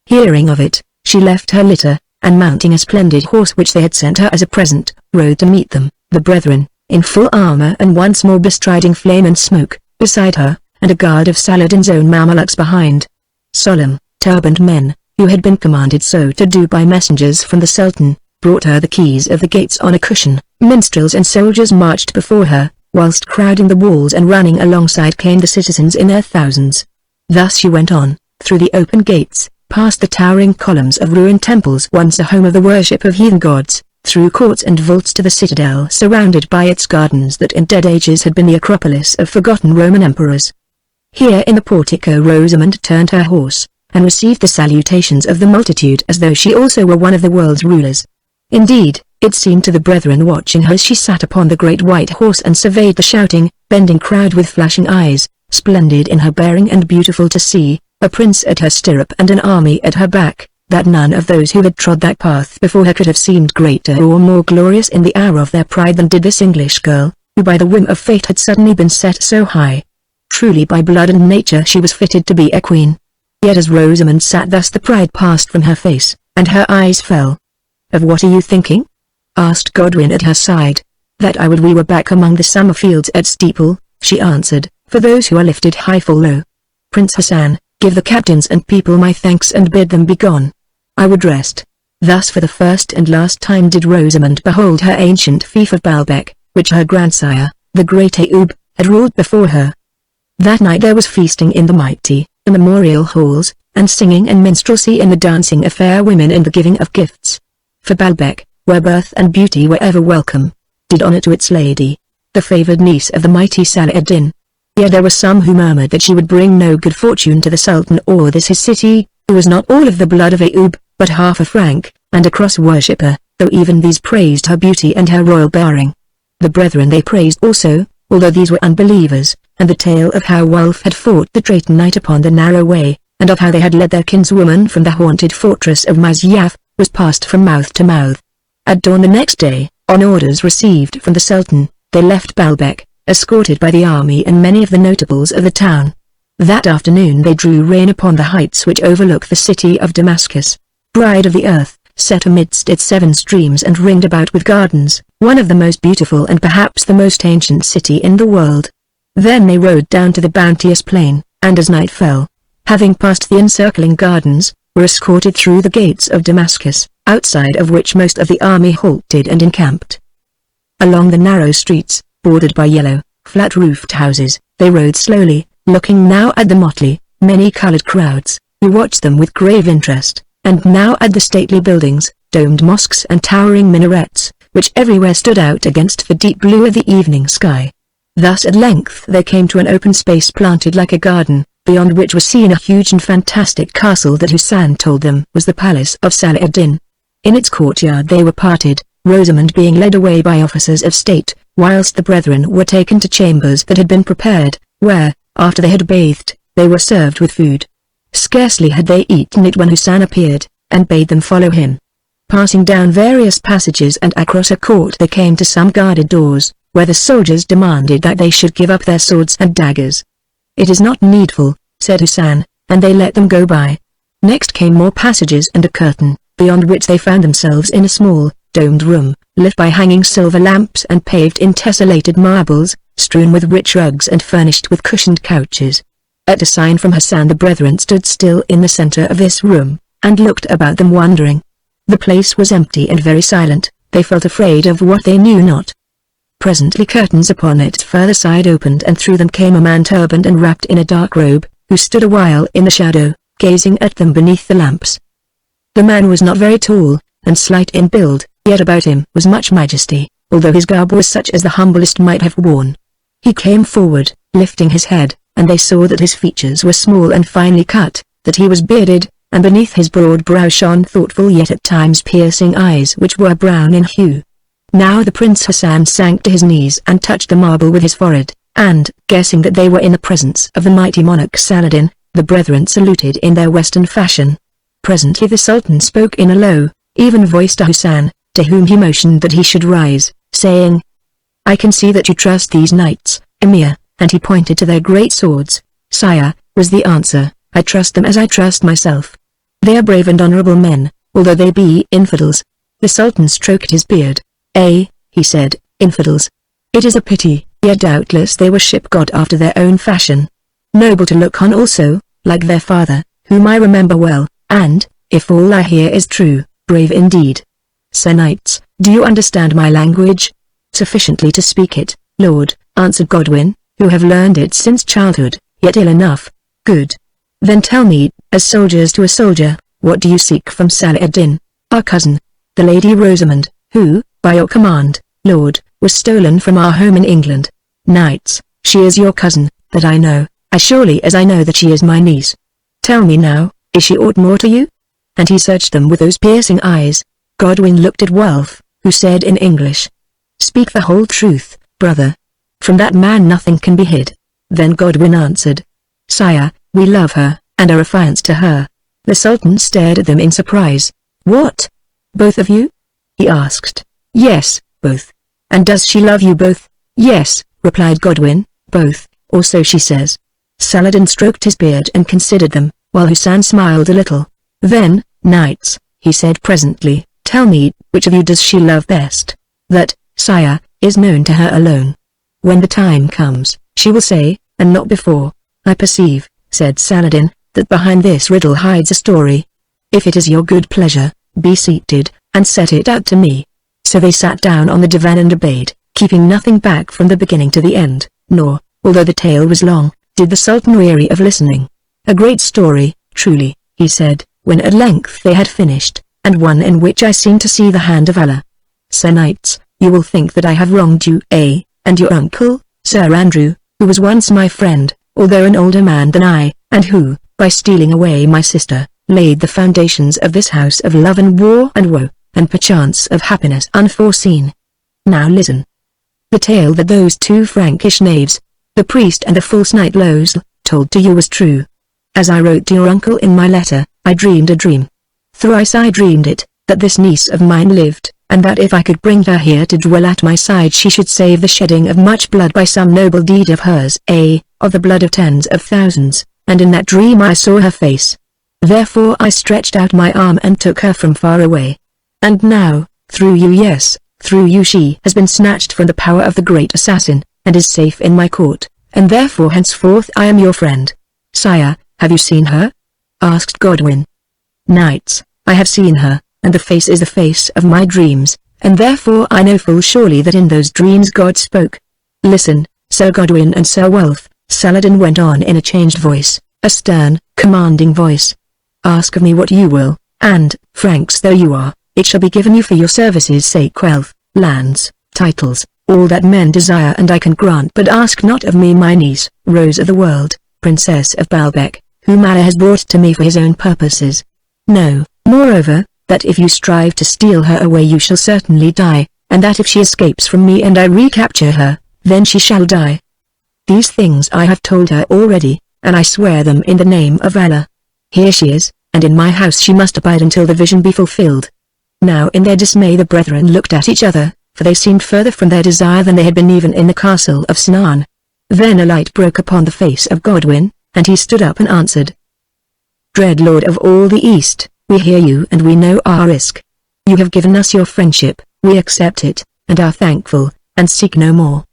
Hearing of it, she left her litter, and mounting a splendid horse which they had sent her as a present, rode to meet them, the brethren, in full armor and once more bestriding flame and smoke, beside her, and a guard of Saladin's own Mamelukes behind. Solemn, turbaned men, who had been commanded so to do by messengers from the Sultan, brought her the keys of the gates on a cushion. Minstrels and soldiers marched before her, whilst crowding the walls and running alongside came the citizens in their thousands. Thus she went on, through the open gates, past the towering columns of ruined temples once the home of the worship of heathen gods, through courts and vaults to the citadel surrounded by its gardens that in dead ages had been the Acropolis of forgotten Roman emperors. Here in the portico Rosamund turned her horse, and received the salutations of the multitude as though she also were one of the world's rulers. Indeed, it seemed to the brethren watching her as she sat upon the great white horse and surveyed the shouting, bending crowd with flashing eyes, splendid in her bearing and beautiful to see, a prince at her stirrup and an army at her back, that none of those who had trod that path before her could have seemed greater or more glorious in the hour of their pride than did this English girl, who by the whim of fate had suddenly been set so high. Truly by blood and nature she was fitted to be a queen. Yet as Rosamund sat thus the pride passed from her face, and her eyes fell. "Of what are you thinking?" asked Godwin at her side. "That I would we were back among the summer fields at Steeple," she answered, "for those who are lifted high fall low. Prince Hassan, give the captains and people my thanks and bid them be gone. I would rest." Thus for the first and last time did Rosamund behold her ancient fief of Baalbek, which her grandsire, the great Ayyub, had ruled before her. That night there was feasting in the mighty, immemorial halls, and singing and minstrelsy in the dancing of fair women and the giving of gifts. For Baalbek, where birth and beauty were ever welcome, did honor to its lady, the favored niece of the mighty Saladin. Yet there were some who murmured that she would bring no good fortune to the Sultan or this his city, who was not all of the blood of Ayyub, but half a Frank, and a cross-worshipper, though even these praised her beauty and her royal bearing. The brethren they praised also, although these were unbelievers, and the tale of how Wulf had fought the traitor knight upon the narrow way, and of how they had led their kinswoman from the haunted fortress of Masyaf, was passed from mouth to mouth. At dawn the next day, on orders received from the Sultan, they left Baalbek, escorted by the army and many of the notables of the town. That afternoon they drew rein upon the heights which overlook the city of Damascus, bride of the earth, set amidst its 7 streams and ringed about with gardens, one of the most beautiful and perhaps the most ancient city in the world. Then they rode down to the bounteous plain, and as night fell, having passed the encircling gardens, were escorted through the gates of Damascus, outside of which most of the army halted and encamped. Along the narrow streets, bordered by yellow, flat-roofed houses, they rode slowly, looking now at the motley, many-colored crowds, who watched them with grave interest, and now at the stately buildings, domed mosques and towering minarets, which everywhere stood out against the deep blue of the evening sky. Thus at length they came to an open space planted like a garden, beyond which was seen a huge and fantastic castle that Hassan told them was the palace of Saladin. In its courtyard they were parted, Rosamund being led away by officers of state, whilst the brethren were taken to chambers that had been prepared, where, after they had bathed, they were served with food. Scarcely had they eaten it when Hassan appeared, and bade them follow him. Passing down various passages and across a court they came to some guarded doors, where the soldiers demanded that they should give up their swords and daggers. "It is not needful," said Hassan, and they let them go by. Next came more passages and a curtain, beyond which they found themselves in a small, domed room, lit by hanging silver lamps and paved in tessellated marbles, strewn with rich rugs and furnished with cushioned couches. At a sign from Hassan the brethren stood still in the center of this room, and looked about them wondering. The place was empty and very silent. They felt afraid of what they knew not. Presently curtains upon its further side opened and through them came a man turbaned and wrapped in a dark robe, who stood a while in the shadow, gazing at them beneath the lamps. The man was not very tall, and slight in build, yet about him was much majesty, although his garb was such as the humblest might have worn. He came forward, lifting his head, and they saw that his features were small and finely cut, that he was bearded, and beneath his broad brow shone thoughtful yet at times piercing eyes which were brown in hue. Now the Prince Hassan sank to his knees and touched the marble with his forehead, and, guessing that they were in the presence of the mighty monarch Saladin, the brethren saluted in their Western fashion. Presently the Sultan spoke in a low, even voice to Hassan, to whom he motioned that he should rise, saying, "I can see that you trust these knights, Emir," and he pointed to their great swords. "Sire," was the answer, "I trust them as I trust myself. They are brave and honorable men, although they be infidels." The Sultan stroked his beard. He said, "Infidels. It is a pity, yet doubtless they worship God after their own fashion. Noble to look on also, like their father, whom I remember well, and, if all I hear is true, brave indeed. Sir Knights, do you understand my language?" "Sufficiently to speak it, Lord," answered Godwin, "who have learned it since childhood, yet ill enough." "Good. Then tell me, as soldiers to a soldier, what do you seek from Saladin, our cousin, the Lady Rosamond, who, by your command, Lord, was stolen from our home in England?" "Knights, she is your cousin, that I know, as surely as I know that she is my niece. Tell me now, is she aught more to you?" And he searched them with those piercing eyes. Godwin looked at Wulf, who said in English, "Speak the whole truth, brother. From that man nothing can be hid." Then Godwin answered, "Sire, we love her, and are affianced to her." The Sultan stared at them in surprise. "What? Both of you?" he asked. "Yes, both." "And does she love you both?" "Yes," replied Godwin, "both, or so she says." Saladin stroked his beard and considered them, while Hassan smiled a little. "Then, knights," he said presently, "tell me, which of you does she love best?" "That, sire, is known to her alone. When the time comes, she will say, and not before." "I perceive," said Saladin, "that behind this riddle hides a story. If it is your good pleasure, be seated, and set it out to me." So they sat down on the divan and obeyed, keeping nothing back from the beginning to the end, nor, although the tale was long, did the Sultan weary of listening. "A great story, truly," he said, when at length they had finished, "and one in which I seem to see the hand of Allah. Sir Knights, you will think that I have wronged you, and your uncle, Sir Andrew, who was once my friend, although an older man than I, and who, by stealing away my sister, laid the foundations of this house of love and war and woe, and perchance of happiness unforeseen. Now listen. The tale that those two Frankish knaves, the priest and the false knight Losel, told to you was true. As I wrote to your uncle in my letter, I dreamed a dream. Thrice I dreamed it, that this niece of mine lived, and that if I could bring her here to dwell at my side she should save the shedding of much blood by some noble deed of hers, of the blood of tens of thousands, and in that dream I saw her face. Therefore I stretched out my arm and took her from far away. And now, through you, yes, through you she has been snatched from the power of the great assassin, and is safe in my court, and therefore henceforth I am your friend." "Sire, have you seen her?" asked Godwin. "Knights, I have seen her, and the face is the face of my dreams, and therefore I know full surely that in those dreams God spoke. Listen, Sir Godwin and Sir Wulf," Saladin went on in a changed voice, a stern, commanding voice. "Ask of me what you will, and, Franks though you are, it shall be given you for your services' sake, wealth, lands, titles, all that men desire and I can grant, but ask not of me my niece, Rose of the World, Princess of Baalbek, whom Allah has brought to me for his own purposes. No, moreover, that if you strive to steal her away you shall certainly die, and that if she escapes from me and I recapture her, then she shall die. These things I have told her already, and I swear them in the name of Allah. Here she is, and in my house she must abide until the vision be fulfilled." Now in their dismay the brethren looked at each other, for they seemed further from their desire than they had been even in the castle of Sinan. Then a light broke upon the face of Godwin, and he stood up and answered, "Dread Lord of all the East, we hear you and we know our risk. You have given us your friendship, we accept it, and are thankful, and seek no more.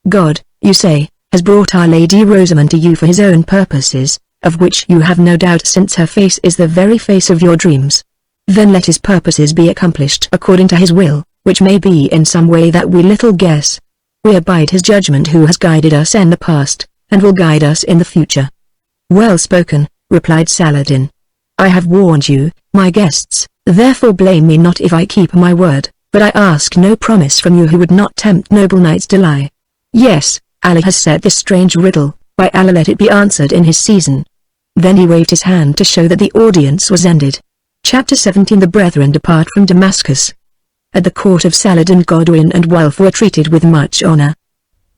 God, you say, has brought our Lady Rosamond to you for his own purposes, of which you have no doubt, since her face is the very face of your dreams. Then let his purposes be accomplished according to his will, which may be in some way that we little guess. We abide his judgment who has guided us in the past, and will guide us in the future. Well spoken, replied Saladin. I have warned you, my guests, therefore blame me not if I keep my word, but I ask no promise from you who would not tempt noble knights to lie. Yes, Allah has set this strange riddle, by Allah let it be answered in his season. Then he waved his hand to show that the audience was ended. Chapter 17. The brethren depart from Damascus. At the court of Saladin, Godwin and Wulf were treated with much honor.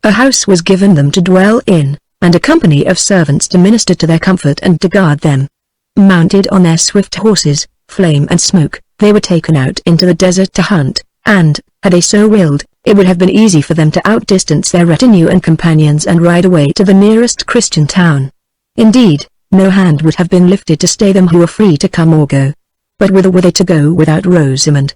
A house was given them to dwell in, and a company of servants to minister to their comfort and to guard them. Mounted on their swift horses, Flame and Smoke, they were taken out into the desert to hunt, and, had they so willed, it would have been easy for them to outdistance their retinue and companions and ride away to the nearest Christian town. Indeed, no hand would have been lifted to stay them who were free to come or go. But whither were they to go without Rosamond?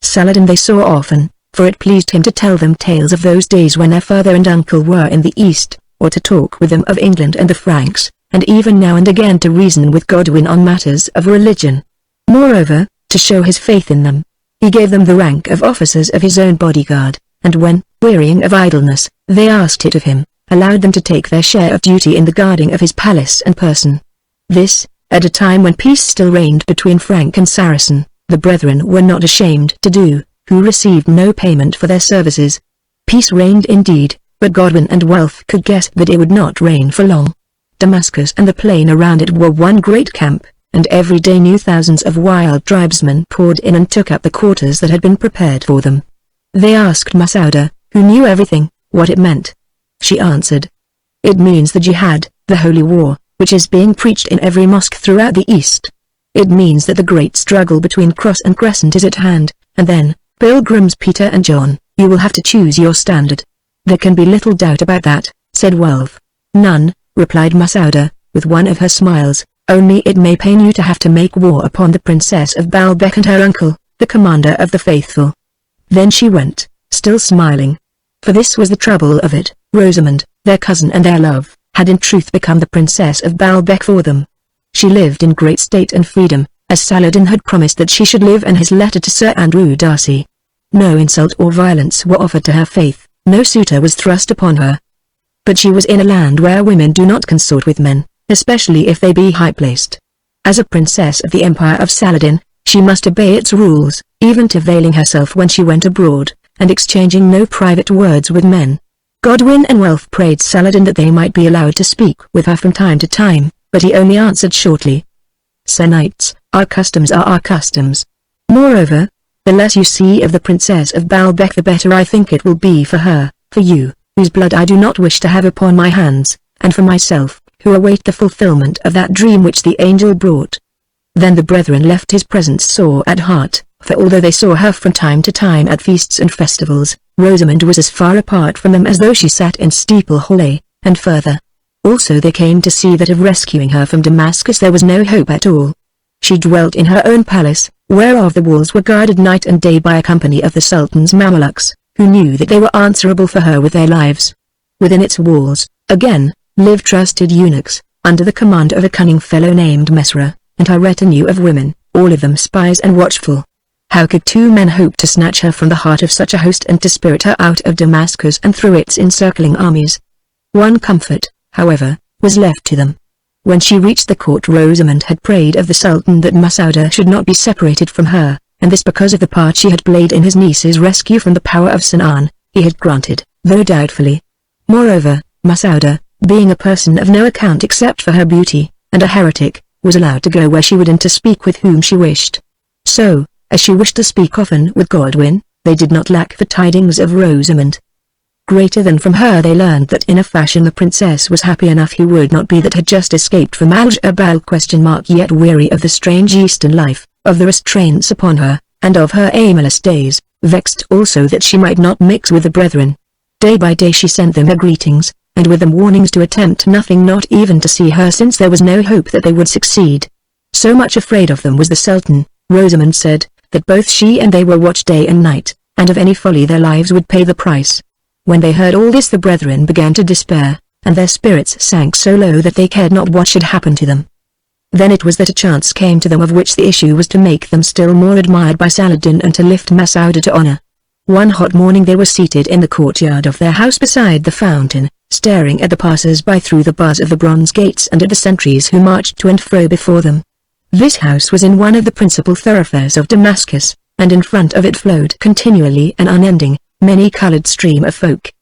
Saladin they saw often, for it pleased him to tell them tales of those days when their father and uncle were in the East, or to talk with them of England and the Franks, and even now and again to reason with Godwin on matters of religion. Moreover, to show his faith in them, he gave them the rank of officers of his own bodyguard, and when, wearying of idleness, they asked it of him, allowed them to take their share of duty in the guarding of his palace and person. This, at a time when peace still reigned between Frank and Saracen, the brethren were not ashamed to do, who received no payment for their services. Peace reigned indeed, but Godwin and Wulf could guess that it would not reign for long. Damascus and the plain around it were one great camp, and every day new thousands of wild tribesmen poured in and took up the quarters that had been prepared for them. They asked Masouda, who knew everything, what it meant. She answered, "It means the jihad, the holy war, which is being preached in every mosque throughout the East. It means that the great struggle between cross and crescent is at hand, and then, pilgrims Peter and John, you will have to choose your standard." "There can be little doubt about that," said Wulf. "None," replied Masouda, with one of her smiles, "only it may pain you to have to make war upon the Princess of Baalbek and her uncle, the commander of the faithful." Then she went, still smiling. For this was the trouble of it, Rosamond, their cousin and their love, had in truth become the Princess of Baalbek for them. She lived in great state and freedom, as Saladin had promised that she should live in his letter to Sir Andrew Darcy. No insult or violence were offered to her faith, no suitor was thrust upon her. But she was in a land where women do not consort with men, especially if they be high-placed. As a princess of the Empire of Saladin, she must obey its rules, even to veiling herself when she went abroad, and exchanging no private words with men. Godwin and Wulf prayed Saladin that they might be allowed to speak with her from time to time, but he only answered shortly, "Sir Knights, our customs are our customs. Moreover, the less you see of the Princess of Baalbek the better I think it will be for her, for you, whose blood I do not wish to have upon my hands, and for myself, who await the fulfillment of that dream which the angel brought." Then the brethren left his presence sore at heart, for although they saw her from time to time at feasts and festivals, Rosamond was as far apart from them as though she sat in Steeple Hall, and further. Also they came to see that of rescuing her from Damascus there was no hope at all. She dwelt in her own palace, whereof the walls were guarded night and day by a company of the Sultan's Mamelukes, who knew that they were answerable for her with their lives. Within its walls, again, lived trusted eunuchs, under the command of a cunning fellow named Mesra, and her retinue of women, all of them spies and watchful. How could two men hope to snatch her from the heart of such a host and to spirit her out of Damascus and through its encircling armies? One comfort, however, was left to them. When she reached the court, Rosamond had prayed of the Sultan that Masouda should not be separated from her, and this because of the part she had played in his niece's rescue from the power of Sinan, he had granted, though doubtfully. Moreover, Masouda, being a person of no account except for her beauty, and a heretic, was allowed to go where she would and to speak with whom she wished. So, as she wished to speak often with Godwin, they did not lack for tidings of Rosamond. Greater than from her they learned that in a fashion the princess was happy enough he would not be that had just escaped from Al-Jabal yet weary of the strange Eastern life, of the restraints upon her, and of her aimless days, vexed also that she might not mix with the brethren. Day by day she sent them her greetings, and with them warnings to attempt nothing, not even to see her, since there was no hope that they would succeed. So much afraid of them was the Sultan, Rosamond said, that both she and they were watched day and night, and of any folly their lives would pay the price. When they heard all this the brethren began to despair, and their spirits sank so low that they cared not what should happen to them. Then it was that a chance came to them of which the issue was to make them still more admired by Saladin and to lift Masouda to honor. One hot morning they were seated in the courtyard of their house beside the fountain, staring at the passers-by through the bars of the bronze gates and at the sentries who marched to and fro before them. This house was in one of the principal thoroughfares of Damascus, and in front of it flowed continually an unending, many-colored stream of folk.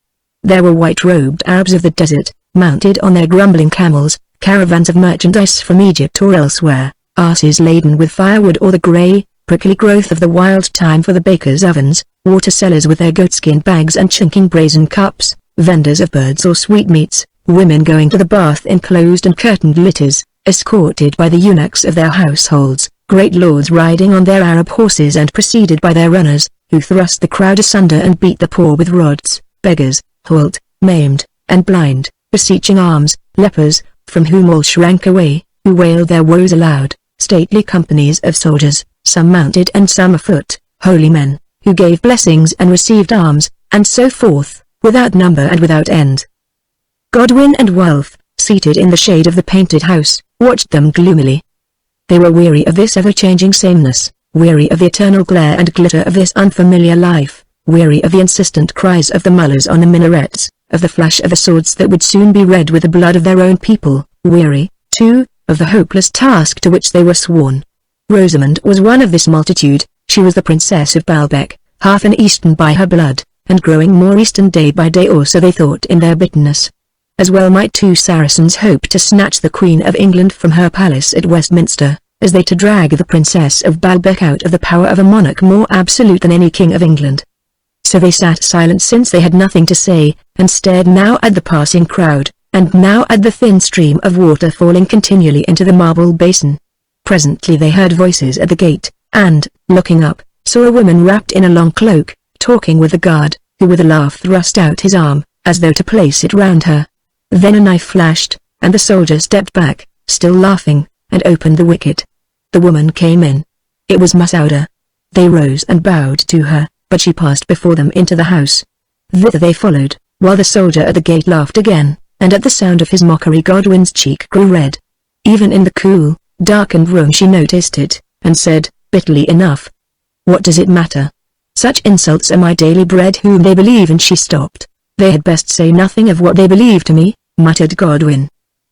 There were white-robed Arabs of the desert, mounted on their grumbling camels, caravans of merchandise from Egypt or elsewhere, asses laden with firewood or the grey, prickly growth of the wild thyme for the bakers' ovens, water sellers with their goatskin bags and chinking brazen cups, vendors of birds or sweetmeats, women going to the bath in closed and curtained litters, escorted by the eunuchs of their households, great lords riding on their Arab horses and preceded by their runners, who thrust the crowd asunder and beat the poor with rods, beggars, halt, maimed, and blind, beseeching alms, lepers, from whom all shrank away, who wailed their woes aloud, stately companies of soldiers, some mounted and some afoot, holy men, who gave blessings and received alms, and so forth, without number and without end. Godwin and Wulf, seated in the shade of the painted house, watched them gloomily. They were weary of this ever-changing sameness, weary of the eternal glare and glitter of this unfamiliar life, weary of the insistent cries of the mullahs on the minarets, of the flash of the swords that would soon be red with the blood of their own people, weary, too, of the hopeless task to which they were sworn. Rosamund was one of this multitude. She was the Princess of Baalbek, half an Eastern by her blood, and growing more Eastern day by day, or so they thought in their bitterness. As well might two Saracens hope to snatch the Queen of England from her palace at Westminster, as they to drag the Princess of Baalbek out of the power of a monarch more absolute than any King of England. So they sat silent since they had nothing to say, and stared now at the passing crowd, and now at the thin stream of water falling continually into the marble basin. Presently they heard voices at the gate, and, looking up, saw a woman wrapped in a long cloak, talking with the guard, who with a laugh thrust out his arm, as though to place it round her. Then a knife flashed, and the soldier stepped back, still laughing, and opened the wicket. The woman came in. It was Masouda. They rose and bowed to her, but she passed before them into the house. Thither they followed, while the soldier at the gate laughed again, and at the sound of his mockery Godwin's cheek grew red. Even in the cool, darkened room she noticed it, and said, bitterly enough, "What does it matter? Such insults are my daily bread whom they believe." And she stopped. "They had best say nothing of what they believe to me," muttered Godwin.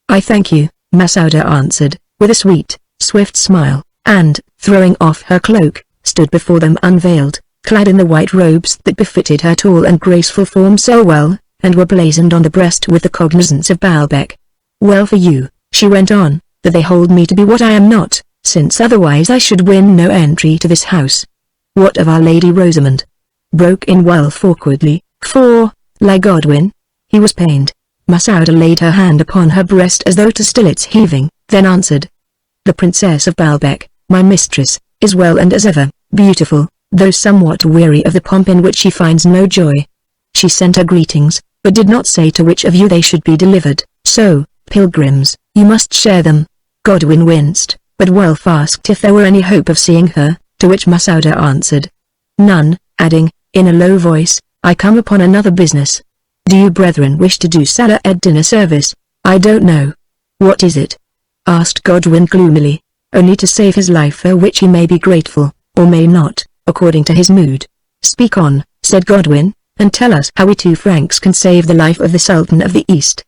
"I thank you," Masouda answered, with a sweet, swift smile, and, throwing off her cloak, stood before them unveiled, clad in the white robes that befitted her tall and graceful form so well, and were blazoned on the breast with the cognizance of Baalbek. "Well for you," she went on, "that they hold me to be what I am not, since otherwise I should win no entry to this house." "What of our Lady Rosamund?" broke in Wulf awkwardly, for, like Godwin, he was pained. Masouda laid her hand upon her breast as though to still its heaving, then answered, "The Princess of Baalbek, my mistress, is well and as ever, beautiful, though somewhat weary of the pomp in which she finds no joy. She sent her greetings, but did not say to which of you they should be delivered, so, pilgrims, you must share them." Godwin winced, but Wulf asked if there were any hope of seeing her, to which Masouda answered, "None," adding, in a low voice, "I come upon another business." "Do you brethren wish to do Salah ed-Din a service?" "I don't know." "What is it?" asked Godwin gloomily. "Only to save his life, for which he may be grateful, or may not, according to his mood." "Speak on," said Godwin, "and tell us how we 2 Franks can save the life of the Sultan of the East.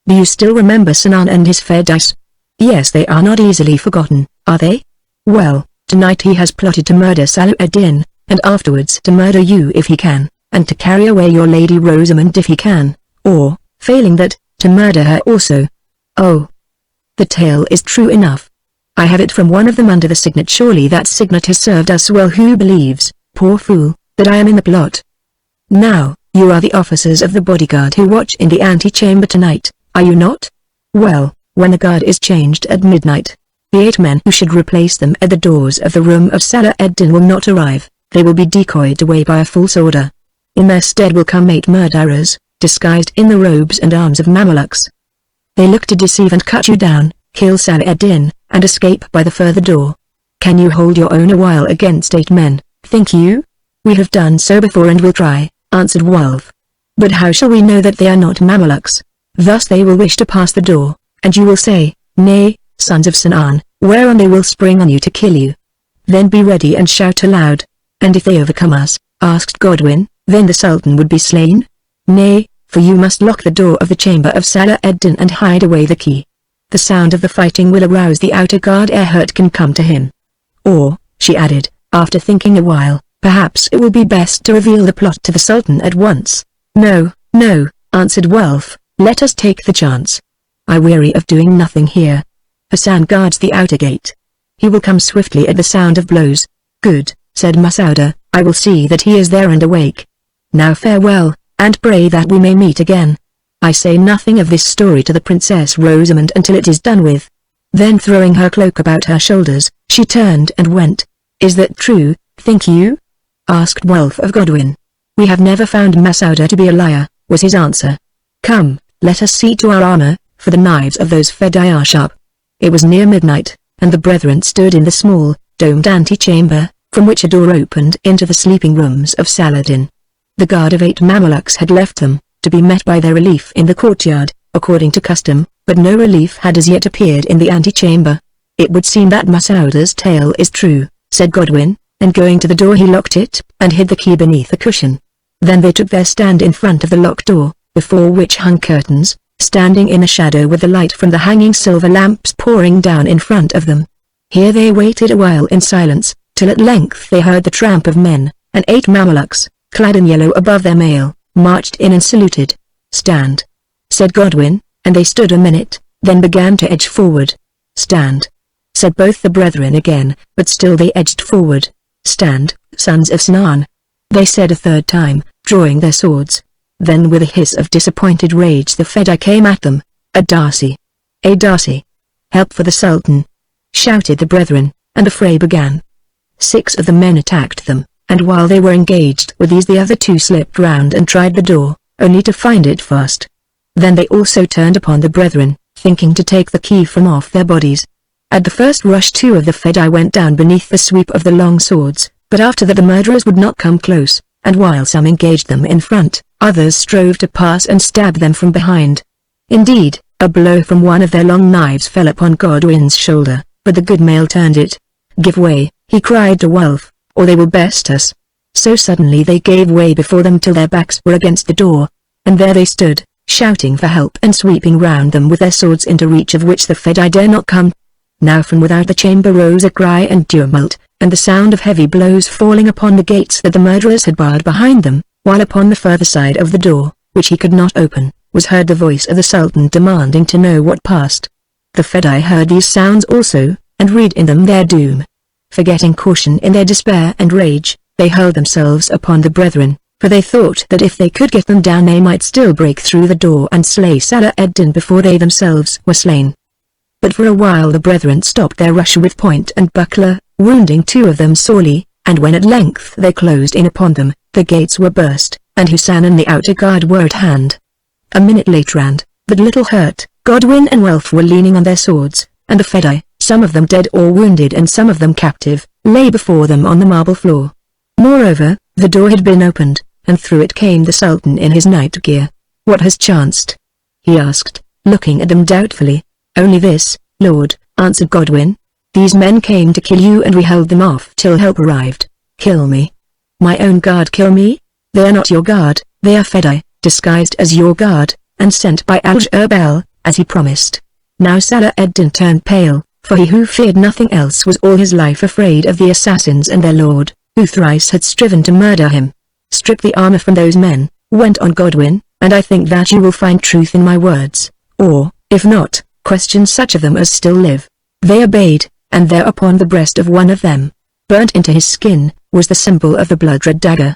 Do you still remember Sinan and his fair dice?" "Yes, they are not easily forgotten, are they? Well, tonight he has plotted to murder Salah ed-Din, and afterwards to murder you if he can, and to carry away your Lady Rosamund if he can, or, failing that, to murder her also." "Oh. The tale is true enough. I have it from one of them under the signet. Surely that signet has served us well. Who believes, poor fool, that I am in the plot? Now, you are the officers of the bodyguard who watch in the antechamber tonight, are you not? Well, when the guard is changed at midnight, the 8 men who should replace them at the doors of the room of Salah ed-Din will not arrive. They will be decoyed away by a false order. In their stead will come 8 murderers, disguised in the robes and arms of Mamelukes. They look to deceive and cut you down, kill Salah ed-Din, and escape by the further door. Can you hold your own a while against 8 men, think you? "We have done so before and will try," answered Wolf. "But how shall we know that they are not Mamelukes? Thus they will wish to pass the door, and you will say, 'Nay, sons of Sinan,' whereon they will spring on you to kill you. Then be ready and shout aloud." "And if they overcome us," asked Godwin, "then the Sultan would be slain?" "Nay, for you must lock the door of the chamber of Salah ed-Din and hide away the key. The sound of the fighting will arouse the outer guard ere hurt can come to him. Or," she added, after thinking a while, "perhaps it will be best to reveal the plot to the Sultan at once." "No, no," answered Wolf, "let us take the chance. I weary of doing nothing here. Hassan guards the outer gate. He will come swiftly at the sound of blows." "Good," said Masouda, "I will see that he is there and awake. Now farewell, and pray that we may meet again. I say nothing of this story to the Princess Rosamond until it is done with." Then throwing her cloak about her shoulders, she turned and went. "Is that true, think you?" asked Wolf of Godwin. "We have never found Masouda to be a liar," was his answer. "Come, let us see to our armor, for the knives of those Fedi are sharp." It was near midnight, and the brethren stood in the small, domed antechamber, from which a door opened into the sleeping rooms of Saladin. The guard of 8 Mamelukes had left them, to be met by their relief in the courtyard, according to custom, but no relief had as yet appeared in the antechamber. "It would seem that Masouda's tale is true," said Godwin, and going to the door he locked it, and hid the key beneath a cushion. Then they took their stand in front of the locked door, before which hung curtains, standing in the shadow with the light from the hanging silver lamps pouring down in front of them. Here they waited a while in silence, till at length they heard the tramp of men, and 8 Mamelukes, clad in yellow above their mail, marched in and saluted. "Stand," said Godwin, and they stood a minute, then began to edge forward. "Stand," said both the brethren again, but still they edged forward. "Stand, sons of Sinan," they said a third time, drawing their swords. Then with a hiss of disappointed rage the Fedi came at them. "A Darcy! A Darcy! Help for the Sultan!" shouted the brethren, and the fray began. 6 of the men attacked them, and while they were engaged with these the other 2 slipped round and tried the door, only to find it fast. Then they also turned upon the brethren, thinking to take the key from off their bodies. At the first rush 2 of the Fedi went down beneath the sweep of the long swords, but after that the murderers would not come close, and while some engaged them in front, others strove to pass and stab them from behind. Indeed, a blow from one of their long knives fell upon Godwin's shoulder, but the good male turned it. "Give way," he cried to Wolf, "or they will best us." So suddenly they gave way before them till their backs were against the door, and there they stood, shouting for help and sweeping round them with their swords into reach of which the Fedi dare not come. Now from without the chamber rose a cry and tumult, and the sound of heavy blows falling upon the gates that the murderers had barred behind them, while upon the further side of the door, which he could not open, was heard the voice of the Sultan demanding to know what passed. The Fedi heard these sounds also, and read in them their doom. Forgetting caution in their despair and rage, they hurled themselves upon the brethren, for they thought that if they could get them down they might still break through the door and slay Salah ed-Din before they themselves were slain. But for a while the brethren stopped their rush with point and buckler, wounding 2 of them sorely, and when at length they closed in upon them, the gates were burst, and Hassan and the outer guard were at hand. A minute later and, but little hurt, Godwin and Wolf were leaning on their swords, and the Fedi, some of them dead or wounded and some of them captive, lay before them on the marble floor. Moreover, the door had been opened, and through it came the Sultan in his night gear. "What has chanced?" he asked, looking at them doubtfully. "Only this, Lord," answered Godwin. "These men came to kill you and we held them off till help arrived." "Kill me? My own guard kill me? They are not your guard, they are Fedi, disguised as your guard, and sent by Al-Jabal, as he promised." Now Salah ed-Din turned pale, for he who feared nothing else was all his life afraid of the assassins and their lord, who thrice had striven to murder him. "Strip the armor from those men," went on Godwin, "and I think that you will find truth in my words, or, if not, question such of them as still live." They obeyed, and there upon the breast of one of them, burnt into his skin, was the symbol of the blood-red dagger.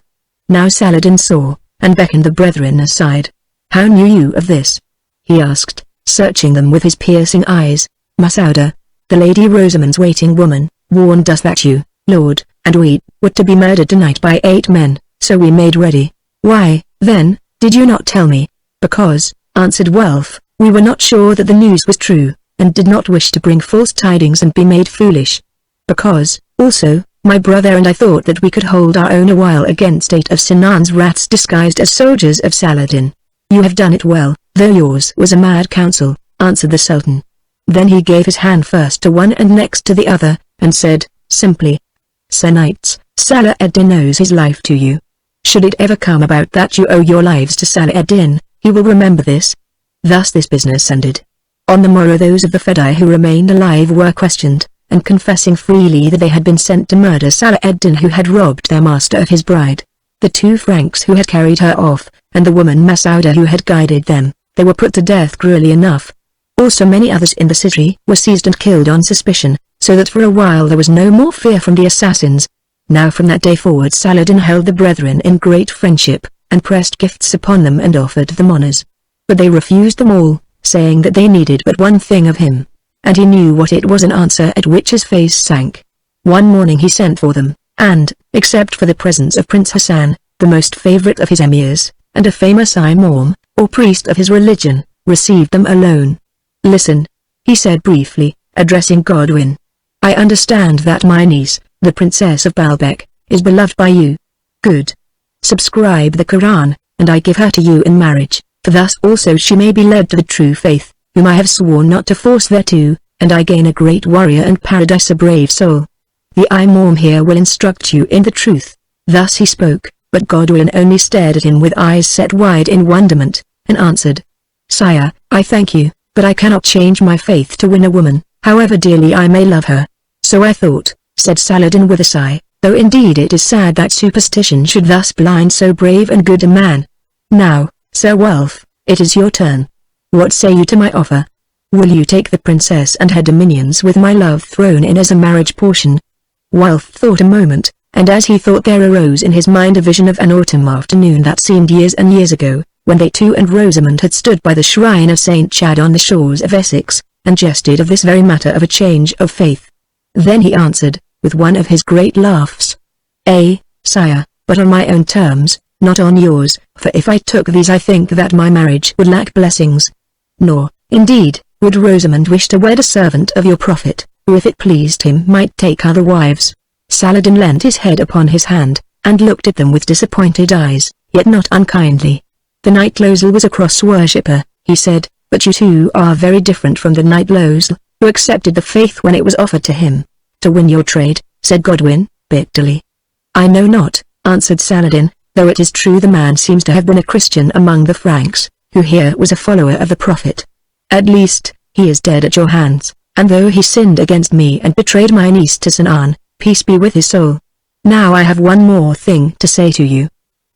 Now Saladin saw, and beckoned the brethren aside. "How knew you of this?" he asked, searching them with his piercing eyes. "Masouda, the Lady Rosamond's waiting woman, warned us that you, Lord, and we, were to be murdered tonight by 8 men, so we made ready." "Why, then, did you not tell me?" "Because," answered Wolf, "we were not sure that the news was true, and did not wish to bring false tidings and be made foolish. Because, also, my brother and I thought that we could hold our own a while against 8 of Sinan's rats disguised as soldiers of Saladin. You have done it well, though yours was a mad counsel, answered the Sultan. Then he gave his hand first to one and next to the other, and said, simply, Sir Knights, Salah-ed-Din owes his life to you. Should it ever come about that you owe your lives to Salah-ed-Din, he will remember this. Thus this business ended. On the morrow those of the Fedi who remained alive were questioned, and confessing freely that they had been sent to murder Salah-ed-Din who had robbed their master of his bride. The 2 Franks who had carried her off, and the woman Masouda who had guided them, they were put to death cruelly enough. Also many others in the city were seized and killed on suspicion, so that for a while there was no more fear from the assassins. Now from that day forward Saladin held the brethren in great friendship, and pressed gifts upon them and offered them honors. But they refused them all, saying that they needed but one thing of him. And he knew what it was, an answer at which his face sank. One morning he sent for them, and, except for the presence of Prince Hassan, the most favorite of his emirs, and a famous imam, or priest of his religion, received them alone. Listen, he said briefly, addressing Godwin. I understand that my niece, the Princess of Baalbek, is beloved by you. Good. Subscribe the Quran, and I give her to you in marriage, for thus also she may be led to the true faith, whom I have sworn not to force thereto, and I gain a great warrior and paradise, a brave soul. The imam here will instruct you in the truth. Thus he spoke, but Godwin only stared at him with eyes set wide in wonderment, and answered, Sire, I thank you, but I cannot change my faith to win a woman, however dearly I may love her. So I thought, said Saladin with a sigh, though indeed it is sad that superstition should thus blind so brave and good a man. Now, Sir Wulf, it is your turn. What say you to my offer? Will you take the princess and her dominions with my love thrown in as a marriage portion? Wulf thought a moment, and as he thought there arose in his mind a vision of an autumn afternoon that seemed years and years ago, when they two and Rosamond had stood by the shrine of St. Chad on the shores of Essex, and jested of this very matter of a change of faith. Then he answered, with one of his great laughs, Sire, but on my own terms, not on yours, for if I took these I think that my marriage would lack blessings. Nor, indeed, would Rosamond wish to wed a servant of your prophet, who if it pleased him might take other wives. Saladin leant his head upon his hand, and looked at them with disappointed eyes, yet not unkindly. The Knight Losel was a cross worshipper, he said, but you two are very different from the Knight Losel, who accepted the faith when it was offered to him. To win your trade, said Godwin, bitterly. I know not, answered Saladin, though it is true the man seems to have been a Christian among the Franks, who here was a follower of the prophet. At least, he is dead at your hands, and though he sinned against me and betrayed my niece to Sinan, peace be with his soul. Now I have one more thing to say to you.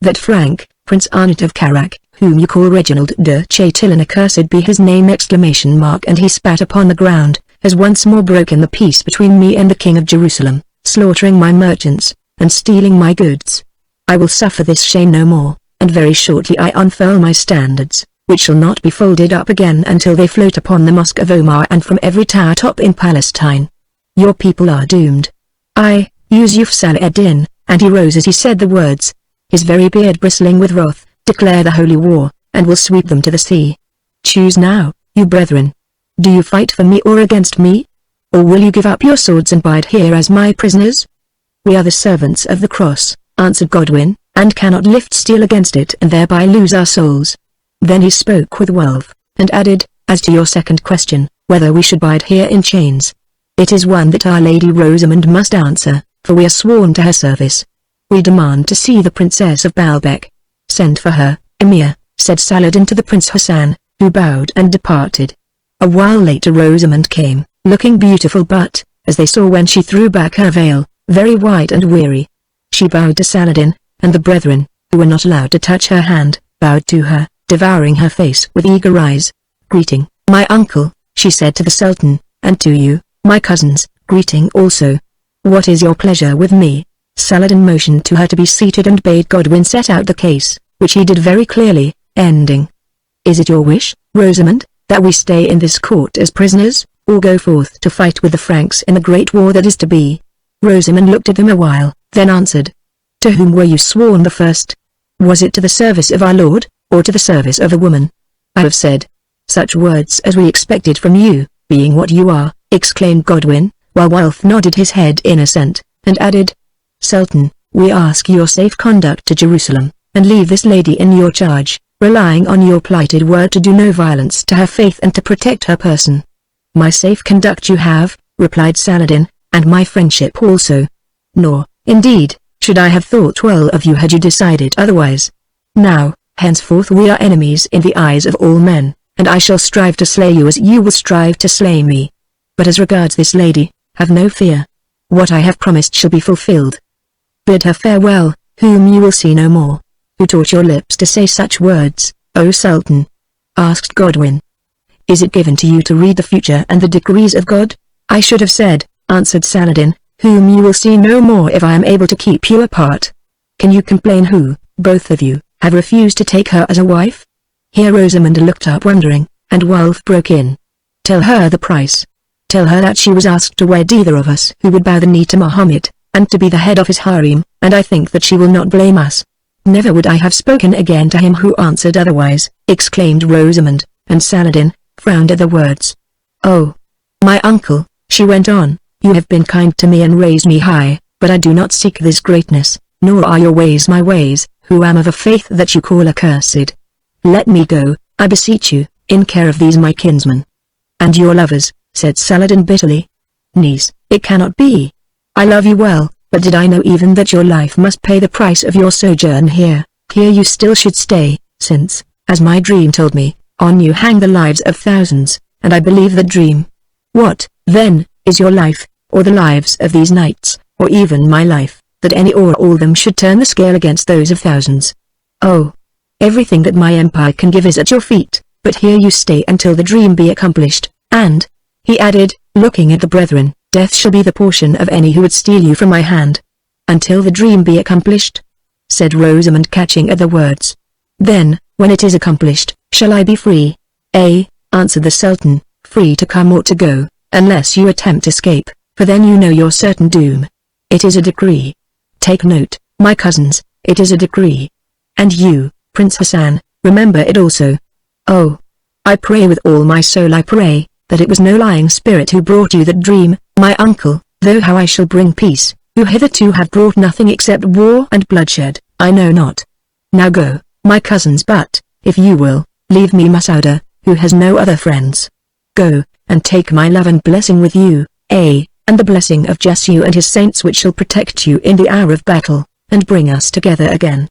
That Frank, Prince Arnott of Carrack, whom you call Reginald de Chatillon, accursed be his name ! And he spat upon the ground, has once more broken the peace between me and the King of Jerusalem, slaughtering my merchants, and stealing my goods. I will suffer this shame no more, and very shortly I unfurl my standards, which shall not be folded up again until they float upon the Mosque of Omar and from every tower top in Palestine. Your people are doomed. I, Yusuf Salah-ed-Din, and he rose as he said the words, his very beard bristling with wrath, declare the holy war, and will sweep them to the sea. Choose now, you brethren. Do you fight for me or against me? Or will you give up your swords and bide here as my prisoners? We are the servants of the cross, answered Godwin, and cannot lift steel against it and thereby lose our souls. Then he spoke with Wulf, and added, as to your second question, whether we should bide here in chains. It is one that our Lady Rosamond must answer, for we are sworn to her service. We demand to see the Princess of Baalbek. Send for her, Emir, said Saladin to the Prince Hassan, who bowed and departed. A while later Rosamond came, looking beautiful but, as they saw when she threw back her veil, very white and weary. She bowed to Saladin, and the brethren, who were not allowed to touch her hand, bowed to her, devouring her face with eager eyes. Greeting, my uncle, she said to the Sultan, and to you, my cousins, greeting also. What is your pleasure with me? Saladin motioned to her to be seated and bade Godwin set out the case, which he did very clearly, ending. Is it your wish, Rosamond, that we stay in this court as prisoners, or go forth to fight with the Franks in the great war that is to be? Rosamond looked at him a while, then answered. To whom were you sworn the first? Was it to the service of our Lord, or to the service of a woman? I have said. Such words as we expected from you, being what you are, exclaimed Godwin, while Wulf nodded his head in assent. and added, "Sultan, we ask your safe conduct to Jerusalem, and leave this lady in your charge, relying on your plighted word to do no violence to her faith and to protect her person." "My safe conduct you have," replied Saladin, "and my friendship also. Nor, indeed, should I have thought well of you had you decided otherwise. Now, henceforth we are enemies in the eyes of all men, and I shall strive to slay you as you will strive to slay me. But as regards this lady, have no fear. What I have promised shall be fulfilled. Bid her farewell, whom you will see no more." "Who taught your lips to say such words, O Sultan?" asked Godwin. "Is it given to you to read the future and the decrees of God?" "I should have said," answered Saladin, "whom you will see no more if I am able to keep you apart. Can you complain who, both of you, have refused to take her as a wife?" Here Rosamund looked up wondering, and Wulf broke in. "Tell her the price. Tell her that she was asked to wed either of us who would bow the knee to Muhammad, and to be the head of his harem, and I think that she will not blame us." "Never would I have spoken again to him who answered otherwise," exclaimed Rosamund, and Saladin frowned at the words. "Oh, my uncle," she went on, "you have been kind to me and raised me high, but I do not seek this greatness, nor are your ways my ways, who am of a faith that you call accursed. Let me go, I beseech you, in care of these my kinsmen." "And your lovers," said Saladin bitterly. "Niece, it cannot be. I love you well, but did I know even that your life must pay the price of your sojourn here you still should stay, since, as my dream told me, on you hang the lives of thousands, and I believe that dream. What, then, is your life, or the lives of these knights, or even my life, that any or all of them should turn the scale against those of thousands? Oh, everything that my empire can give is at your feet, but here you stay until the dream be accomplished, and," he added, looking at the brethren, "death shall be the portion of any who would steal you from my hand." "Until the dream be accomplished?" said Rosamund, catching at the words. "Then, when it is accomplished, shall I be free?" Answered the Sultan, "free to come or to go, unless you attempt escape, for then you know your certain doom. It is a decree. Take note, my cousins, it is a decree. And you, Prince Hassan, remember it also. Oh, I pray with all my soul, I pray, that it was no lying spirit who brought you that dream, my uncle, though how I shall bring peace, who hitherto have brought nothing except war and bloodshed, I know not. Now go, my cousins, but, if you will, leave me Masouda, who has no other friends. Go, and take my love and blessing with you, and the blessing of Jesu and his saints which shall protect you in the hour of battle, and bring us together again."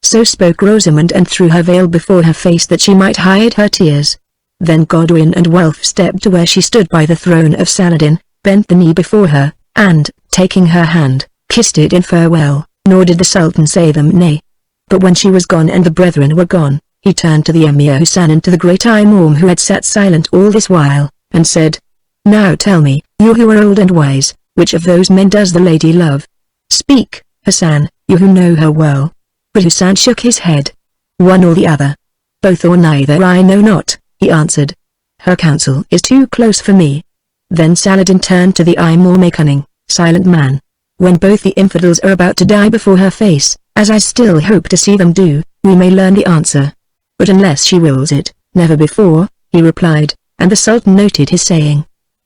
So spoke Rosamund and threw her veil before her face that she might hide her tears. Then Godwin and Wulf stepped to where she stood by the throne of Saladin, bent the knee before her, and, taking her hand, kissed it in farewell, nor did the Sultan say them nay. But when she was gone and the brethren were gone, he turned to the Emir Hassan and to the great Imam who had sat silent all this while, and said, "Now tell me, you who are old and wise, which of those men does the lady love? Speak, Hassan, you who know her well." But Hassan shook his head. "One or the other. Both or neither I know not," he answered. "Her counsel is too close for me." Then Saladin turned to the Imam, a cunning, silent man. "When both the infidels are about to die before her face, as I still hope to see them do, we may learn the answer. But unless she wills it, never before," he replied, and the Sultan noted his saying.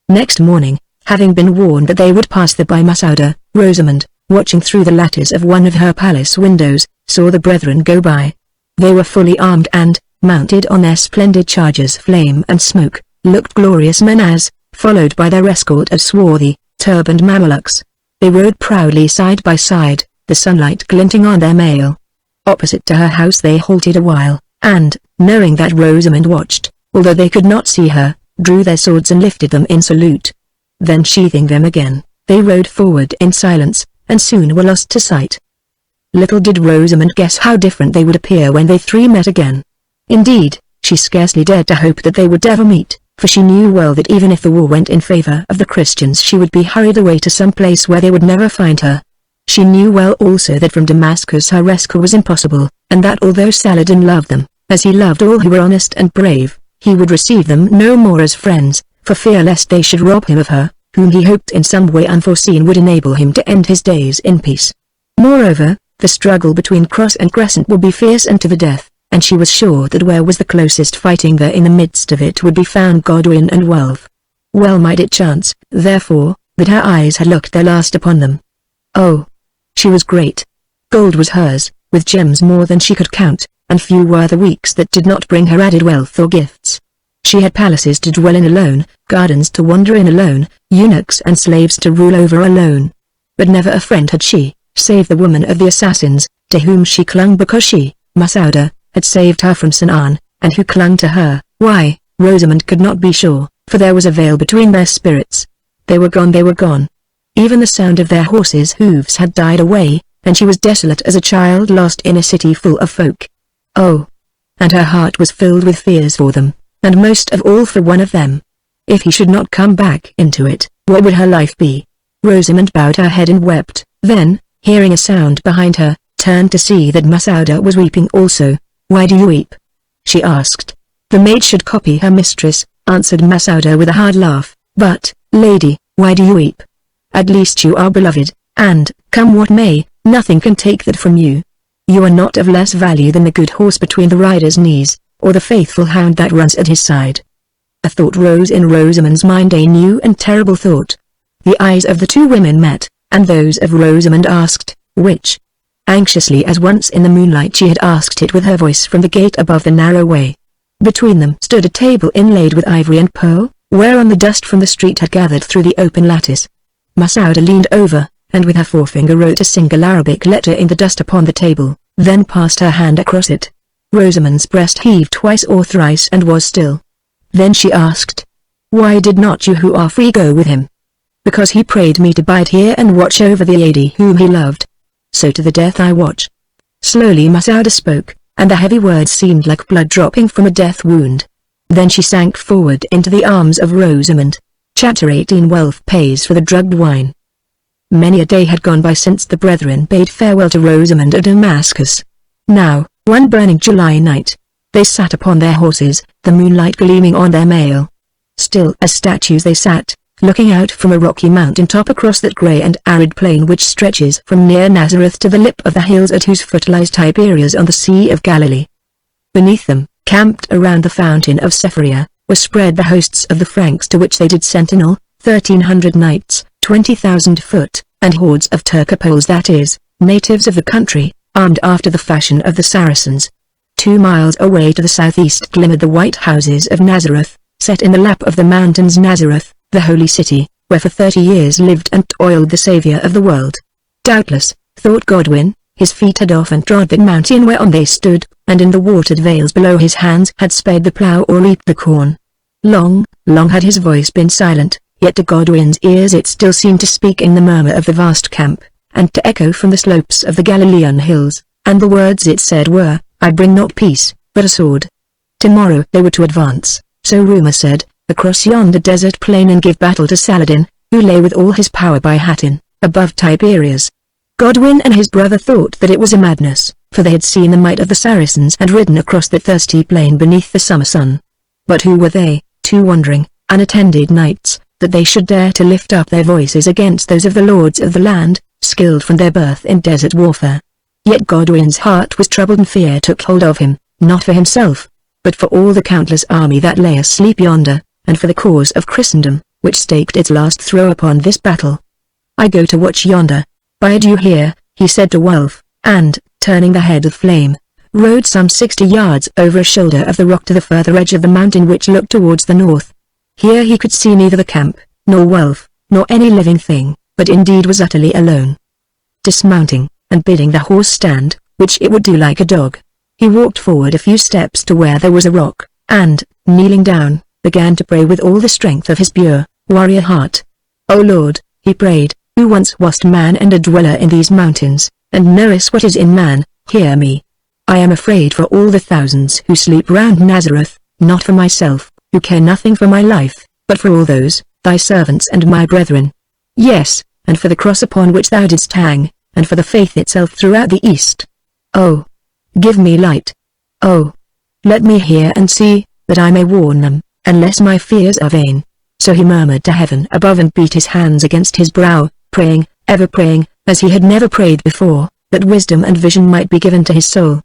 Next morning, having been warned that they would pass the by Masouda, Rosamund, watching through the lattice of one of her palace windows, saw the brethren go by. They were fully armed and, mounted on their splendid chargers Flame and Smoke, looked glorious men as, followed by their escort of swarthy, turbaned Mamelukes, they rode proudly side by side, the sunlight glinting on their mail. Opposite to her house they halted a while, and, knowing that Rosamund watched, although they could not see her, drew their swords and lifted them in salute. Then sheathing them again, they rode forward in silence, and soon were lost to sight. Little did Rosamund guess how different they would appear when they three met again. Indeed, she scarcely dared to hope that they would ever meet, for she knew well that even if the war went in favor of the Christians she would be hurried away to some place where they would never find her. She knew well also that from Damascus her rescue was impossible, and that although Saladin loved them, as he loved all who were honest and brave, he would receive them no more as friends, for fear lest they should rob him of her, whom he hoped in some way unforeseen would enable him to end his days in peace. Moreover, the struggle between Cross and Crescent would be fierce and to the death, and she was sure that where was the closest fighting there in the midst of it would be found Godwin and Wulf. Well might it chance, therefore, that her eyes had looked their last upon them. Oh, she was great. Gold was hers, with gems more than she could count, and few were the weeks that did not bring her added wealth or gifts. She had palaces to dwell in alone, gardens to wander in alone, eunuchs and slaves to rule over alone. But never a friend had she, save the woman of the assassins, to whom she clung because she, Masouda, had saved her from Sinan, and who clung to her. Why, Rosamund could not be sure, for there was a veil between their spirits. They were gone, they were gone. Even the sound of their horses' hooves had died away, and she was desolate as a child lost in a city full of folk. Oh! And her heart was filled with fears for them, and most of all for one of them. If he should not come back into it, what would her life be? Rosamund bowed her head and wept, then, hearing a sound behind her, turned to see that Masouda was weeping also. "Why do you weep?" she asked. "The maid should copy her mistress," answered Masouda with a hard laugh. "But, lady, why do you weep? At least you are beloved, and, come what may, nothing can take that from you. You are not of less value than the good horse between the rider's knees, or the faithful hound that runs at his side." A thought rose in Rosamund's mind, a new and terrible thought. The eyes of the two women met, and those of Rosamund asked, "Which?" Anxiously as once in the moonlight she had asked it with her voice from the gate above the narrow way. Between them stood a table inlaid with ivory and pearl, whereon the dust from the street had gathered through the open lattice. Masouda leaned over, and with her forefinger wrote a single Arabic letter in the dust upon the table, then passed her hand across it. Rosamund's breast heaved twice or thrice and was still. Then she asked, "Why did not you who are free go with him?" "Because he prayed me to bide here and watch over the lady whom he loved. So to the death I watch." Slowly Masouda spoke, and the heavy words seemed like blood dropping from a death wound. Then she sank forward into the arms of Rosamund. Chapter 18 Wealth Pays for the Drugged Wine. Many a day had gone by since the brethren bade farewell to Rosamund at Damascus. Now, one burning July night, they sat upon their horses, the moonlight gleaming on their mail. Still as statues they sat, looking out from a rocky mountain top across that grey and arid plain which stretches from near Nazareth to the lip of the hills at whose foot lies Tiberias on the Sea of Galilee. Beneath them, camped around the fountain of Sephiria, were spread the hosts of the Franks to which they did sentinel, 1,300 knights, 20,000 foot, and hordes of Turcopoles, that is, natives of the country, armed after the fashion of the Saracens. 2 miles away to the southeast glimmered the white houses of Nazareth, set in the lap of the mountains. Nazareth, the holy city, where for 30 years lived and toiled the Saviour of the world. Doubtless, thought Godwin, his feet had often trod that mountain whereon they stood, and in the watered vales below his hands had sped the plough or reaped the corn. Long, long had his voice been silent, yet to Godwin's ears it still seemed to speak in the murmur of the vast camp, and to echo from the slopes of the Galilean hills, and the words it said were, "I bring not peace, but a sword." Tomorrow they were to advance, so rumour said, across yonder desert plain and give battle to Saladin, who lay with all his power by Hattin, above Tiberias. Godwin and his brother thought that it was a madness, for they had seen the might of the Saracens and ridden across that thirsty plain beneath the summer sun. But who were they, two wandering, unattended knights, that they should dare to lift up their voices against those of the lords of the land, skilled from their birth in desert warfare? Yet Godwin's heart was troubled and fear took hold of him, not for himself, but for all the countless army that lay asleep yonder, and for the cause of Christendom, which staked its last throw upon this battle. "I go to watch yonder. Bide you here," he said to Wulf, and, turning the head of flame, rode some 60 yards over a shoulder of the rock to the further edge of the mountain which looked towards the north. Here he could see neither the camp, nor Wulf, nor any living thing, but indeed was utterly alone. Dismounting, and bidding the horse stand, which it would do like a dog, he walked forward a few steps to where there was a rock, and, kneeling down, began to pray with all the strength of his pure, warrior heart. "O Lord," he prayed, "who once wast man and a dweller in these mountains, and knowest what is in man, hear me. I am afraid for all the thousands who sleep round Nazareth, not for myself, who care nothing for my life, but for all those, thy servants and my brethren. Yes, and for the cross upon which thou didst hang, and for the faith itself throughout the East. Oh, give me light. Oh, let me hear and see, that I may warn them, unless my fears are vain." So he murmured to heaven above and beat his hands against his brow, praying, ever praying, as he had never prayed before, that wisdom and vision might be given to his soul.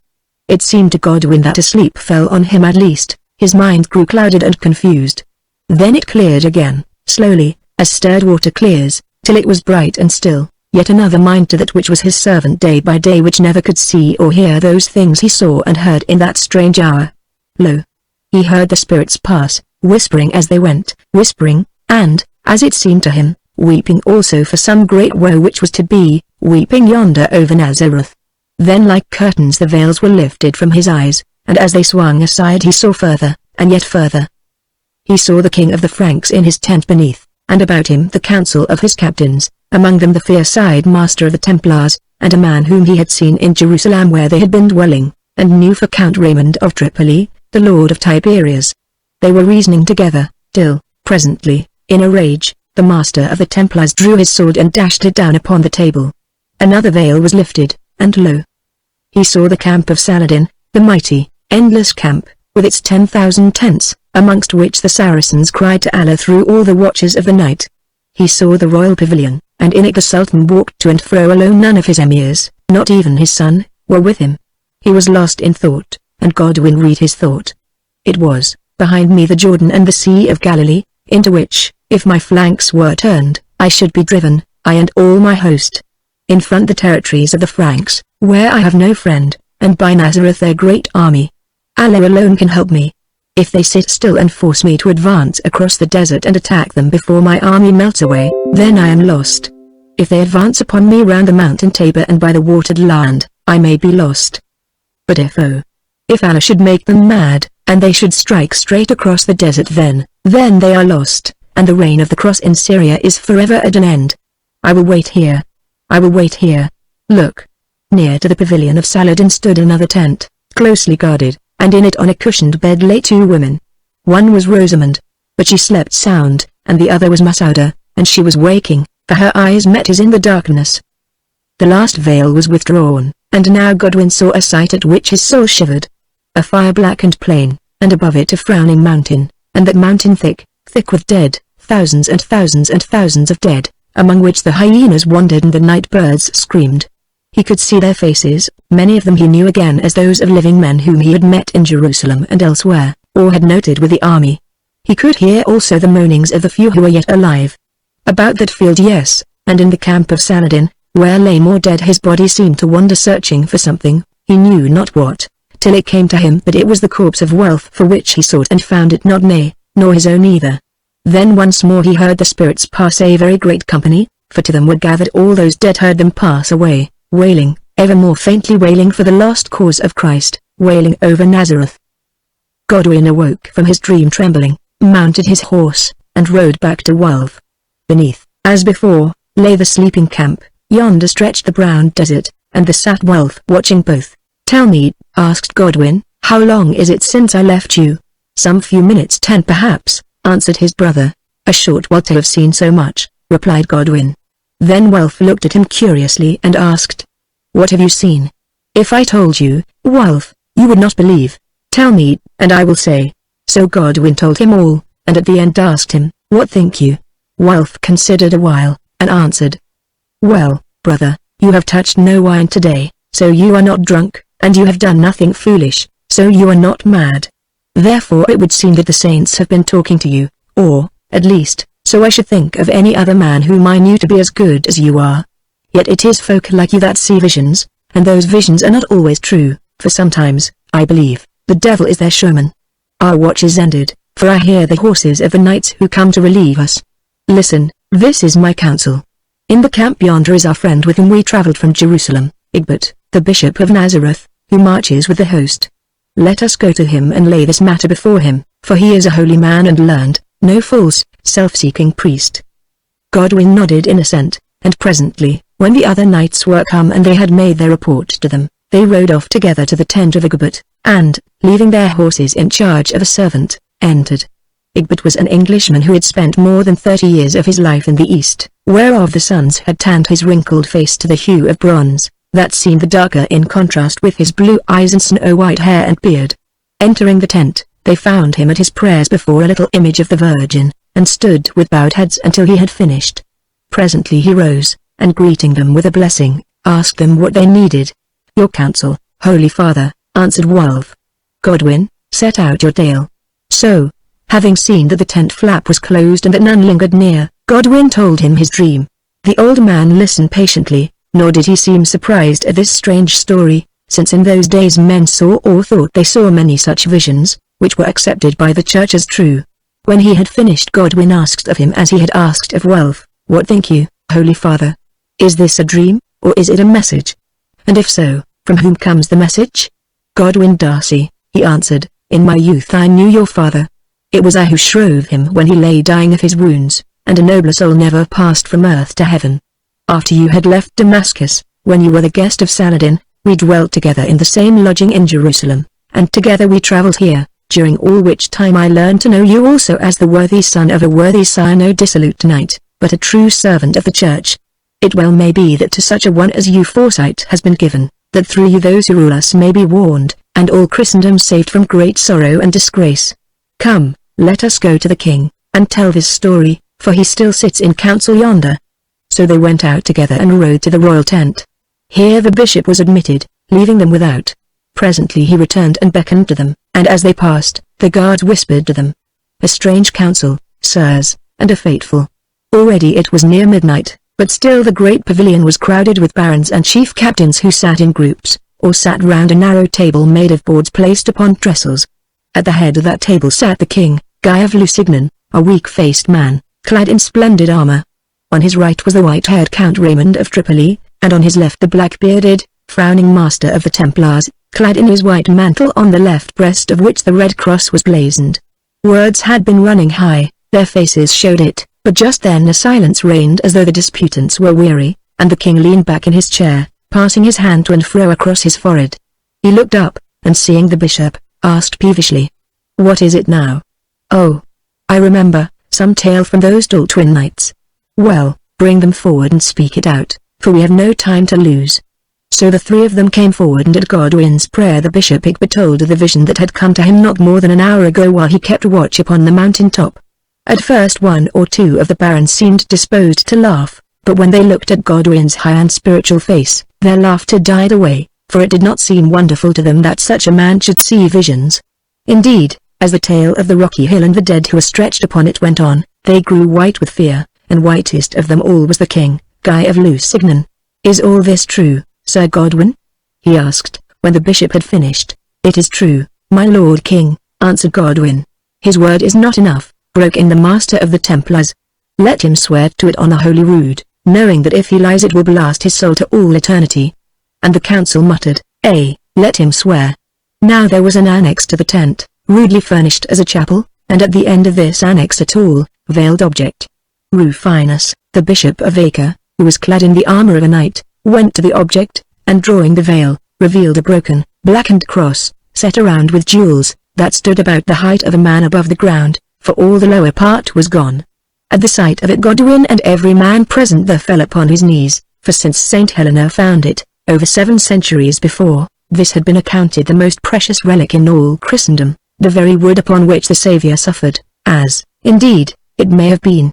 It seemed to Godwin that a sleep fell on him at least. His mind grew clouded and confused. Then it cleared again, slowly, as stirred water clears, till it was bright and still. Yet another mind to that which was his servant day by day, which never could see or hear those things he saw and heard in that strange hour. Lo! He heard the spirits pass, whispering as they went, whispering, and, as it seemed to him, weeping also for some great woe which was to be, weeping yonder over Nazareth. Then like curtains the veils were lifted from his eyes, and as they swung aside he saw further, and yet further. He saw the king of the Franks in his tent beneath, and about him the council of his captains, among them the fierce-eyed master of the Templars, and a man whom he had seen in Jerusalem where they had been dwelling, and knew for Count Raymond of Tripoli, the lord of Tiberias. They were reasoning together, till, presently, in a rage, the master of the Templars drew his sword and dashed it down upon the table. Another veil was lifted, and lo! He saw the camp of Saladin, the mighty, endless camp, with its 10,000 tents, amongst which the Saracens cried to Allah through all the watches of the night. He saw the royal pavilion, and in it the Sultan walked to and fro alone. None of his emirs, not even his son, were with him. He was lost in thought, and Godwin read his thought. It was, behind me the Jordan and the Sea of Galilee, into which, if my flanks were turned, I should be driven, I and all my host. In front the territories of the Franks, where I have no friend, and by Nazareth their great army. Allah alone can help me. If they sit still and force me to advance across the desert and attack them before my army melts away, then I am lost. If they advance upon me round the mountain Tabor and by the watered land, I may be lost. But if Allah should make them mad, and they should strike straight across the desert, then they are lost, and the reign of the cross in Syria is forever at an end. I will wait here. I will wait here. Look. Near to the pavilion of Saladin stood another tent, closely guarded, and in it on a cushioned bed lay two women. One was Rosamond, but she slept sound, and the other was Masouda, and she was waking, for her eyes met his in the darkness. The last veil was withdrawn, and now Godwin saw a sight at which his soul shivered. A fire-blackened plain, and above it a frowning mountain, and that mountain thick with dead, thousands and thousands and thousands of dead, among which the hyenas wandered and the night birds screamed. He could see their faces, many of them he knew again as those of living men whom he had met in Jerusalem and elsewhere, or had noted with the army. He could hear also the moanings of the few who were yet alive. About that field, yes, and in the camp of Saladin, where lay more dead, his body seemed to wander searching for something, he knew not what, till it came to him that it was the corpse of wealth for which he sought and found it not, nay, nor his own either. Then once more he heard the spirits pass, a very great company, for to them were gathered all those dead, heard them pass away, wailing, ever more faintly wailing for the lost cause of Christ, wailing over Nazareth. Godwin awoke from his dream trembling, mounted his horse, and rode back to Wulf. Beneath, as before, lay the sleeping camp, yonder stretched the brown desert, and there sat Wulf watching both. "Tell me," asked Godwin, "how long is it since I left you?" "Some few minutes, 10 perhaps," answered his brother. "A short while to have seen so much," replied Godwin. Then Wulf looked at him curiously and asked, "What have you seen?" "If I told you, Wulf, you would not believe. Tell me, and I will say." So Godwin told him all, and at the end asked him, "What think you?" Wulf considered a while, and answered, "Well, brother, you have touched no wine today, so you are not drunk, and you have done nothing foolish, so you are not mad. Therefore it would seem that the saints have been talking to you, or, at least, so I should think of any other man whom I knew to be as good as you are. Yet it is folk like you that see visions, and those visions are not always true, for sometimes, I believe, the devil is their showman. Our watch is ended, for I hear the horses of the knights who come to relieve us. Listen, this is my counsel. In the camp yonder is our friend with whom we travelled from Jerusalem, Haggard, the bishop of Nazareth, who marches with the host. Let us go to him and lay this matter before him, for he is a holy man and learned, no false, self-seeking priest." Godwin nodded in assent, and presently, when the other knights were come and they had made their report to them, they rode off together to the tent of Haggard, and, leaving their horses in charge of a servant, entered. Haggard was an Englishman who had spent more than 30 years of his life in the East, whereof the suns had tanned his wrinkled face to the hue of bronze, that seemed the darker in contrast with his blue eyes and snow-white hair and beard. Entering the tent, they found him at his prayers before a little image of the Virgin, and stood with bowed heads until he had finished. Presently he rose, and greeting them with a blessing, asked them what they needed. "Your counsel, Holy Father," answered Wulf. "Godwin, set out your tale." So, having seen that the tent flap was closed and that none lingered near, Godwin told him his dream. The old man listened patiently, nor did he seem surprised at this strange story, since in those days men saw or thought they saw many such visions, which were accepted by the church as true. When he had finished, Godwin asked of him as he had asked of Wulf, "What think you, Holy Father? Is this a dream, or is it a message? And if so, from whom comes the message?" "Godwin Darcy," he answered, "in my youth I knew your father. It was I who shrove him when he lay dying of his wounds, and a nobler soul never passed from earth to heaven. After you had left Damascus, when you were the guest of Saladin, we dwelt together in the same lodging in Jerusalem, and together we travelled here, during all which time I learned to know you also as the worthy son of a worthy sire, no dissolute knight, but a true servant of the church. It well may be that to such a one as you foresight has been given, that through you those who rule us may be warned, and all Christendom saved from great sorrow and disgrace. Come, let us go to the king, and tell this story, for he still sits in council yonder." So they went out together and rode to the royal tent. Here the bishop was admitted, leaving them without. Presently he returned and beckoned to them, and as they passed, the guards whispered to them, "A strange council, sirs, and a fateful." Already it was near midnight, but still the great pavilion was crowded with barons and chief captains who sat in groups, or sat round a narrow table made of boards placed upon trestles. At the head of that table sat the king, Guy of Lusignan, a weak-faced man, clad in splendid armor. On his right was the white-haired Count Raymond of Tripoli, and on his left the black-bearded, frowning master of the Templars, clad in his white mantle on the left breast of which the red cross was blazoned. Words had been running high, their faces showed it, but just then a silence reigned as though the disputants were weary, and the king leaned back in his chair, passing his hand to and fro across his forehead. He looked up, and seeing the bishop, asked peevishly, "What is it now?" "Oh, I remember, some tale from those tall twin knights." "Well, bring them forward and speak it out, for we have no time to lose." So the three of them came forward, and at Godwin's prayer the bishop told of the vision that had come to him not more than an hour ago while he kept watch upon the mountain top. At first one or two of the barons seemed disposed to laugh, but when they looked at Godwin's high and spiritual face, their laughter died away, for it did not seem wonderful to them that such a man should see visions. Indeed, as the tale of the rocky hill and the dead who were stretched upon it went on, they grew white with fear, and whitest of them all was the king, Guy of Lusignan. "Is all this true, Sir Godwin?" he asked, when the bishop had finished. "It is true, my lord king," answered Godwin. "His word is not enough," broke in the master of the Templars. "Let him swear to it on the holy rood, knowing that if he lies it will blast his soul to all eternity." And the council muttered, Let him swear." Now there was an annex to the tent, rudely furnished as a chapel, and at the end of this annex a tall, veiled object. Rufinus, the bishop of Acre, who was clad in the armor of a knight, went to the object, and drawing the veil, revealed a broken, blackened cross, set around with jewels, that stood about the height of a man above the ground, for all the lower part was gone. At the sight of it Godwin and every man present there fell upon his knees, for since St. Helena found it, over 7 centuries before, this had been accounted the most precious relic in all Christendom, the very wood upon which the Saviour suffered, as, indeed, it may have been.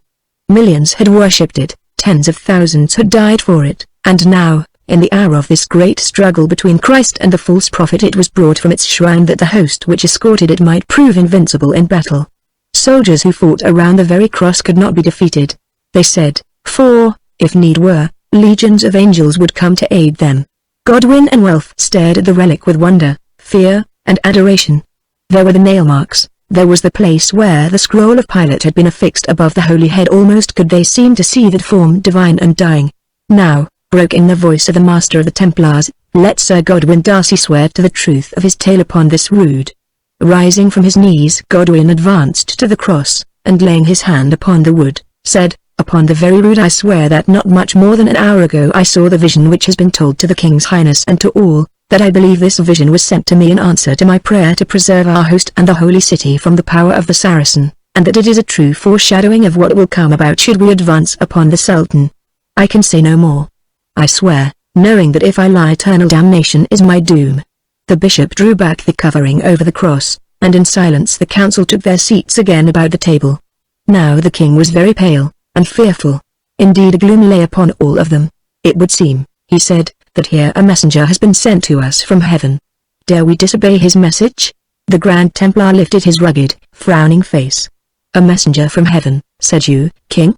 Millions had worshipped it, tens of thousands had died for it, and now, in the hour of this great struggle between Christ and the false prophet, it was brought from its shrine that the host which escorted it might prove invincible in battle. Soldiers who fought around the very cross could not be defeated, they said, for, if need were, legions of angels would come to aid them. Godwin and Wulf stared at the relic with wonder, fear, and adoration. There were the nail marks, there was the place where the scroll of Pilate had been affixed above the holy head. Almost could they seem to see that form divine and dying. "Now," broke in the voice of the master of the Templars, "let Sir Godwin Darcy swear to the truth of his tale upon this rood." Rising from his knees Godwin advanced to the cross, and laying his hand upon the wood, said, "Upon the very rood I swear that not much more than an hour ago I saw the vision which has been told to the King's Highness and to all, that I believe this vision was sent to me in answer to my prayer to preserve our host and the holy city from the power of the Saracen, and that it is a true foreshadowing of what will come about should we advance upon the Sultan. I can say no more. I swear, knowing that if I lie eternal damnation is my doom." The bishop drew back the covering over the cross, and in silence the council took their seats again about the table. Now the king was very pale, and fearful. Indeed a gloom lay upon all of them. "It would seem," he said, "that here a messenger has been sent to us from heaven. Dare we disobey his message?" The Grand Templar lifted his rugged, frowning face. "A messenger from heaven, said you, king?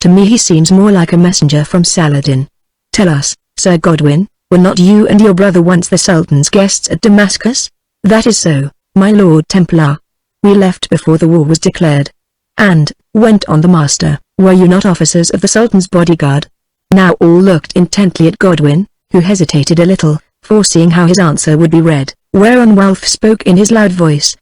To me he seems more like a messenger from Saladin. Tell us, Sir Godwin, were not you and your brother once the Sultan's guests at Damascus? That is so, my Lord Templar. We left before the war was declared. And, went on the master, were you not officers of the Sultan's bodyguard? Now all looked intently at Godwin, who hesitated a little, foreseeing how his answer would be read, whereon Wulf spoke in his loud voice.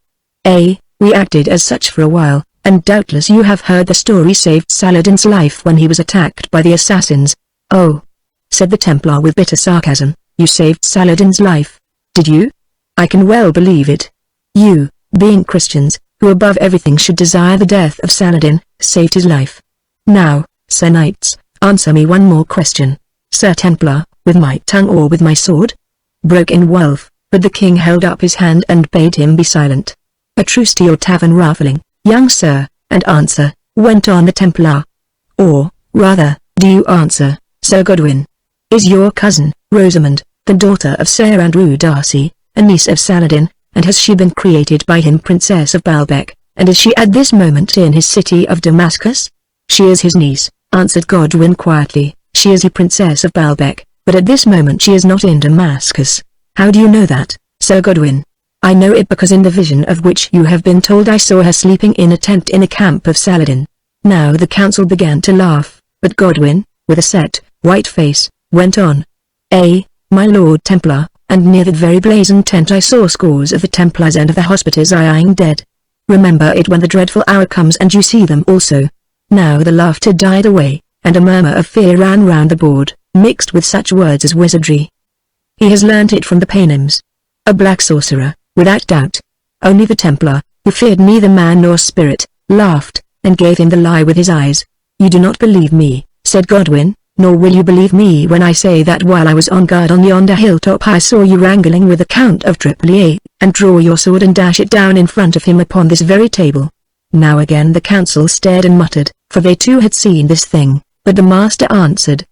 We acted as such for a while, and doubtless you have heard the story saved Saladin's life when he was attacked by the assassins. Oh, said the Templar with bitter sarcasm, you saved Saladin's life, did you? I can well believe it. You, being Christians, who above everything should desire the death of Saladin, saved his life. Now, Sir Knights, answer me one more question. Sir Templar, with my tongue or with my sword? Broke in Wulf, but the king held up his hand and bade him be silent. A truce to your tavern raffling, young sir, and answer, went on the Templar. Or, rather, do you answer, Sir Godwin? Is your cousin, Rosamond, the daughter of Sir Andrew Darcy, a niece of Saladin, and has she been created by him Princess of Baalbek, and is she at this moment in his city of Damascus? She is his niece, answered Godwin quietly, she is a Princess of Baalbek, but at this moment she is not in Damascus. How do you know that, Sir Godwin? I know it because in the vision of which you have been told I saw her sleeping in a tent in the camp of Saladin. Now the council began to laugh, but Godwin, with a set, white face, went on. My Lord Templar, and near that very blazoned tent I saw scores of the Templars and of the hospiters lying dead. Remember it when the dreadful hour comes and you see them also. Now the laughter died away, and a murmur of fear ran round the board, mixed with such words as wizardry. He has learnt it from the Paynims. A black sorcerer, without doubt. Only the Templar, who feared neither man nor spirit, laughed, and gave him the lie with his eyes. You do not believe me, said Godwin, nor will you believe me when I say that while I was on guard on yonder hilltop I saw you wrangling with the Count of Tripoli, and draw your sword and dash it down in front of him upon this very table. Now again the council stared and muttered, for they too had seen this thing, but the master answered.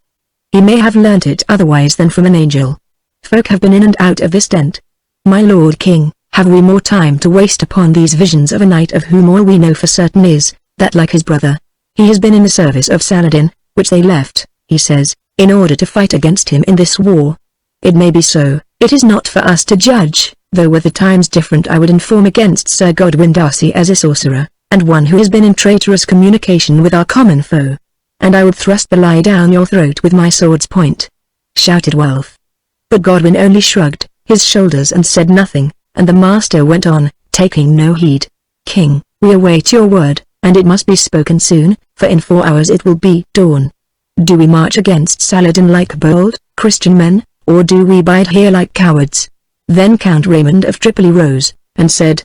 He may have learnt it otherwise than from an angel. Folk have been in and out of this tent. My Lord King, have we more time to waste upon these visions of a knight of whom all we know for certain is, that like his brother, he has been in the service of Saladin, which they left, he says, in order to fight against him in this war. It may be so, it is not for us to judge, though were the times different I would inform against Sir Godwin Darcy as a sorcerer, and one who has been in traitorous communication with our common foe. And I would thrust the lie down your throat with my sword's point, shouted Wulf. But Godwin only shrugged his shoulders and said nothing, and the master went on, taking no heed. King, we await your word, and it must be spoken soon, for in 4 hours it will be dawn. Do we march against Saladin like bold, Christian men, or do we bide here like cowards? Then Count Raymond of Tripoli rose, and said,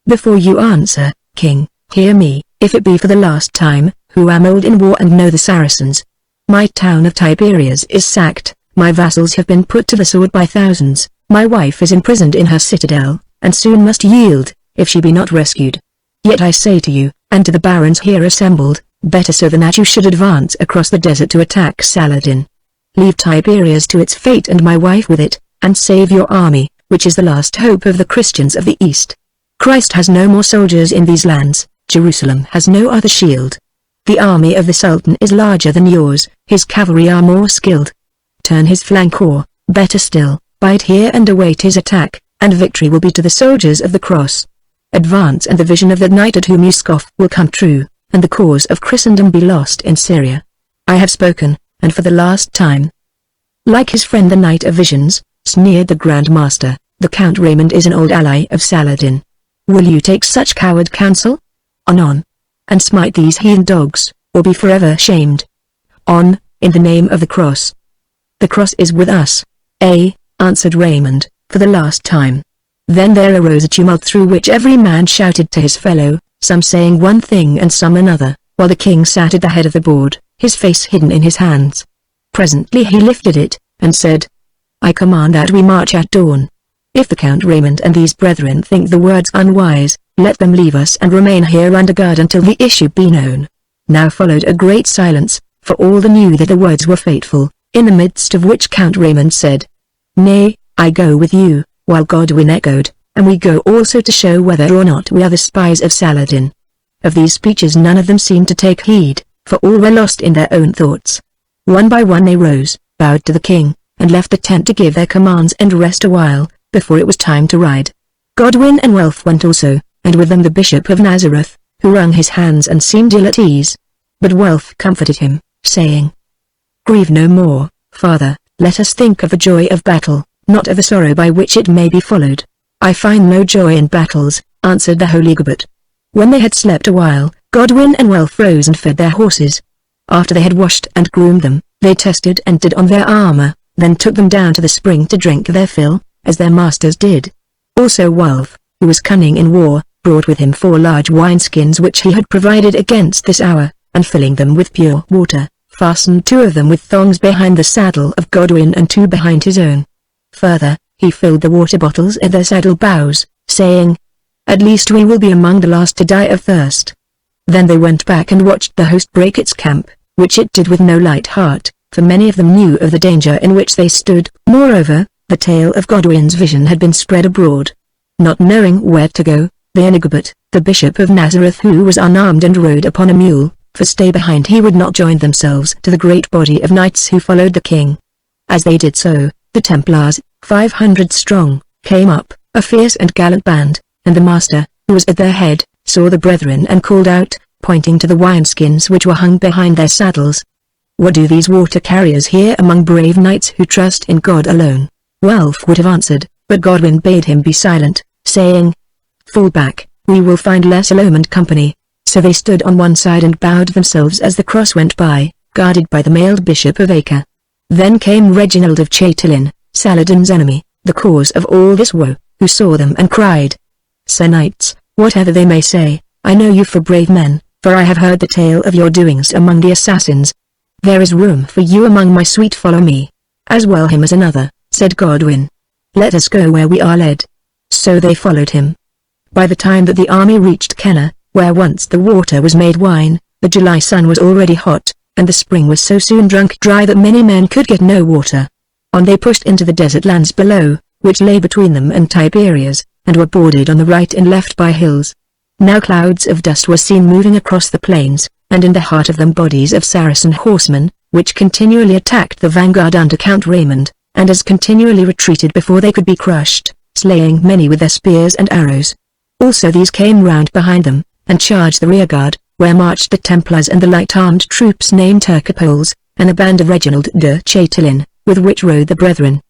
Before you answer, King, hear me, if it be for the last time, who am old in war and know the Saracens. My town of Tiberias is sacked, my vassals have been put to the sword by thousands, my wife is imprisoned in her citadel, and soon must yield, if she be not rescued. Yet I say to you, and to the barons here assembled, better so than that you should advance across the desert to attack Saladin. Leave Tiberias to its fate and my wife with it, and save your army, which is the last hope of the Christians of the East. Christ has no more soldiers in these lands, Jerusalem has no other shield. The army of the Sultan is larger than yours, his cavalry are more skilled. Turn his flank or, better still, bide here and await his attack, and victory will be to the soldiers of the cross. Advance and the vision of that knight at whom you scoff will come true, and the cause of Christendom be lost in Syria. I have spoken, and for the last time. Like his friend the Knight of Visions, sneered the Grand Master, the Count Raymond is an old ally of Saladin. Will you take such coward counsel? On, and smite these heathen dogs, or be forever shamed. On, in the name of the cross. The cross is with us. Answered Raymond, for the last time. Then there arose a tumult through which every man shouted to his fellow, some saying one thing and some another, while the king sat at the head of the board, his face hidden in his hands. Presently he lifted it, and said, I command that we march at dawn. If the Count Raymond and these brethren think the words unwise, let them leave us and remain here under guard until the issue be known. Now followed a great silence, for all knew that the words were fateful, in the midst of which Count Raymond said, Nay, I go with you, while Godwin echoed, and we go also to show whether or not we are the spies of Saladin. Of these speeches none of them seemed to take heed, for all were lost in their own thoughts. One by one they rose, bowed to the king, and left the tent to give their commands and rest a while, before it was time to ride. Godwin and Welf went also, and with them the Bishop of Nazareth, who wrung his hands and seemed ill at ease. But Welf comforted him, saying, "Grieve no more, father, let us think of the joy of battle, not of the sorrow by which it may be followed." "I find no joy in battles," answered the holy Haggard. When they had slept a while, Godwin and Welf rose and fed their horses. After they had washed and groomed them, they tested and did on their armor, then took them down to the spring to drink their fill, as their masters did. Also Welf, who was cunning in war, brought with him 4 large wineskins which he had provided against this hour, and filling them with pure water, fastened 2 of them with thongs behind the saddle of Godwin and 2 behind his own. Further, he filled the water bottles at their saddle bows, saying, "At least we will be among the last to die of thirst." Then they went back and watched the host break its camp, which it did with no light heart, for many of them knew of the danger in which they stood. Moreover, the tale of Godwin's vision had been spread abroad. Not knowing where to go, they and Haggard, the Bishop of Nazareth, who was unarmed and rode upon a mule, for stay behind he would not join themselves to the great body of knights who followed the king. As they did so, the Templars, 500 strong, came up, a fierce and gallant band, and the master, who was at their head, saw the brethren and called out, pointing to the wineskins which were hung behind their saddles, "What do these water carriers here among brave knights who trust in God alone?" Welf would have answered, but Godwin bade him be silent, saying, "Fall back, we will find less ill-omened company." So they stood on one side and bowed themselves as the cross went by, guarded by the mailed Bishop of Acre. Then came Reginald of Chatillon, Saladin's enemy, the cause of all this woe, who saw them and cried, "Sir Knights, whatever they may say, I know you for brave men, for I have heard the tale of your doings among the assassins. There is room for you among my suite, follow me." "As well him as another," said Godwin. "Let us go where we are led." So they followed him. By the time that the army reached Kenna, where once the water was made wine, the July sun was already hot, and the spring was so soon drunk dry that many men could get no water. On they pushed into the desert lands below, which lay between them and Tiberias, and were bordered on the right and left by hills. Now clouds of dust were seen moving across the plains, and in the heart of them bodies of Saracen horsemen, which continually attacked the vanguard under Count Raymond, and as continually retreated before they could be crushed, slaying many with their spears and arrows. Also these came round behind them, and charged the rearguard, where marched the Templars and the light-armed troops named Turcopoles, and a band of Reginald de Chatillon, with which rode the brethren.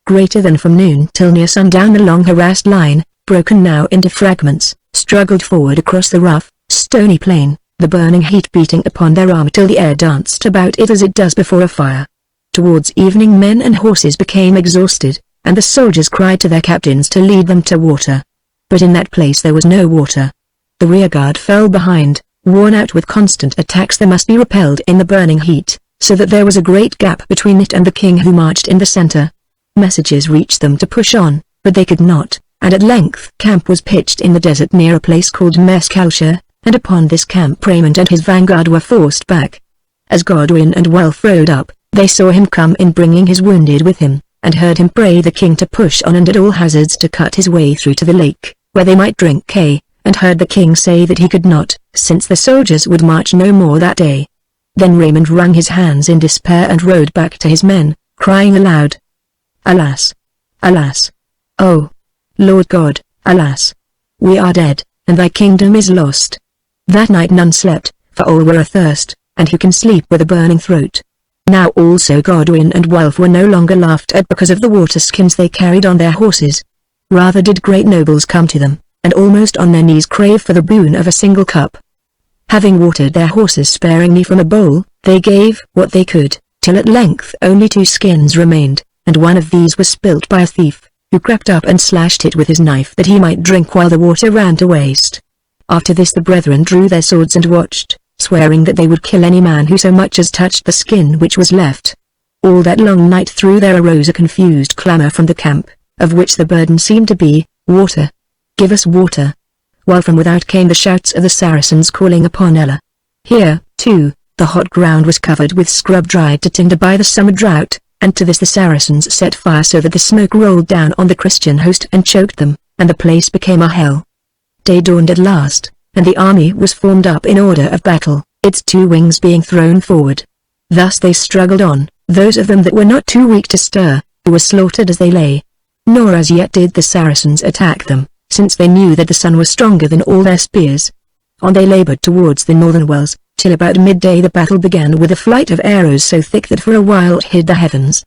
Greater than from noon till near sundown the long harassed line, broken now into fragments, struggled forward across the rough, stony plain, the burning heat beating upon their armor till the air danced about it as it does before a fire. Towards evening men and horses became exhausted, and the soldiers cried to their captains to lead them to water. But in that place there was no water. The rearguard fell behind, worn out with constant attacks that must be repelled in the burning heat, so that there was a great gap between it and the king who marched in the center. Messages reached them to push on, but they could not, and at length camp was pitched in the desert near a place called Mescalcia, and upon this camp Raymond and his vanguard were forced back. As Godwin and Welf rode up, they saw him come in bringing his wounded with him, and heard him pray the king to push on and at all hazards to cut his way through to the lake, where they might drink hay, and heard the king say that he could not, since the soldiers would march no more that day. Then Raymond wrung his hands in despair and rode back to his men, crying aloud, "Alas! Alas! Oh! Lord God, alas! We are dead, and thy kingdom is lost." That night none slept, for all were athirst, and who can sleep with a burning throat? Now also Godwin and Welf were no longer laughed at because of the water skins they carried on their horses. Rather did great nobles come to them, and almost on their knees crave for the boon of a single cup. Having watered their horses sparingly from a bowl, they gave what they could, till at length only 2 skins remained, and one of these was spilt by a thief, who crept up and slashed it with his knife that he might drink while the water ran to waste. After this the brethren drew their swords and watched, swearing that they would kill any man who so much as touched the skin which was left. All that long night through there arose a confused clamor from the camp, of which the burden seemed to be, "Water! Give us water!" While from without came the shouts of the Saracens calling upon Allah. Here, too, the hot ground was covered with scrub dried to tinder by the summer drought, and to this the Saracens set fire so that the smoke rolled down on the Christian host and choked them, and the place became a hell. Day dawned at last, and the army was formed up in order of battle, its two wings being thrown forward. Thus they struggled on, those of them that were not too weak to stir, who were slaughtered as they lay. Nor as yet did the Saracens attack them, since they knew that the sun was stronger than all their spears. On they labored towards the northern wells, till about midday the battle began with a flight of arrows so thick that for a while it hid the heavens.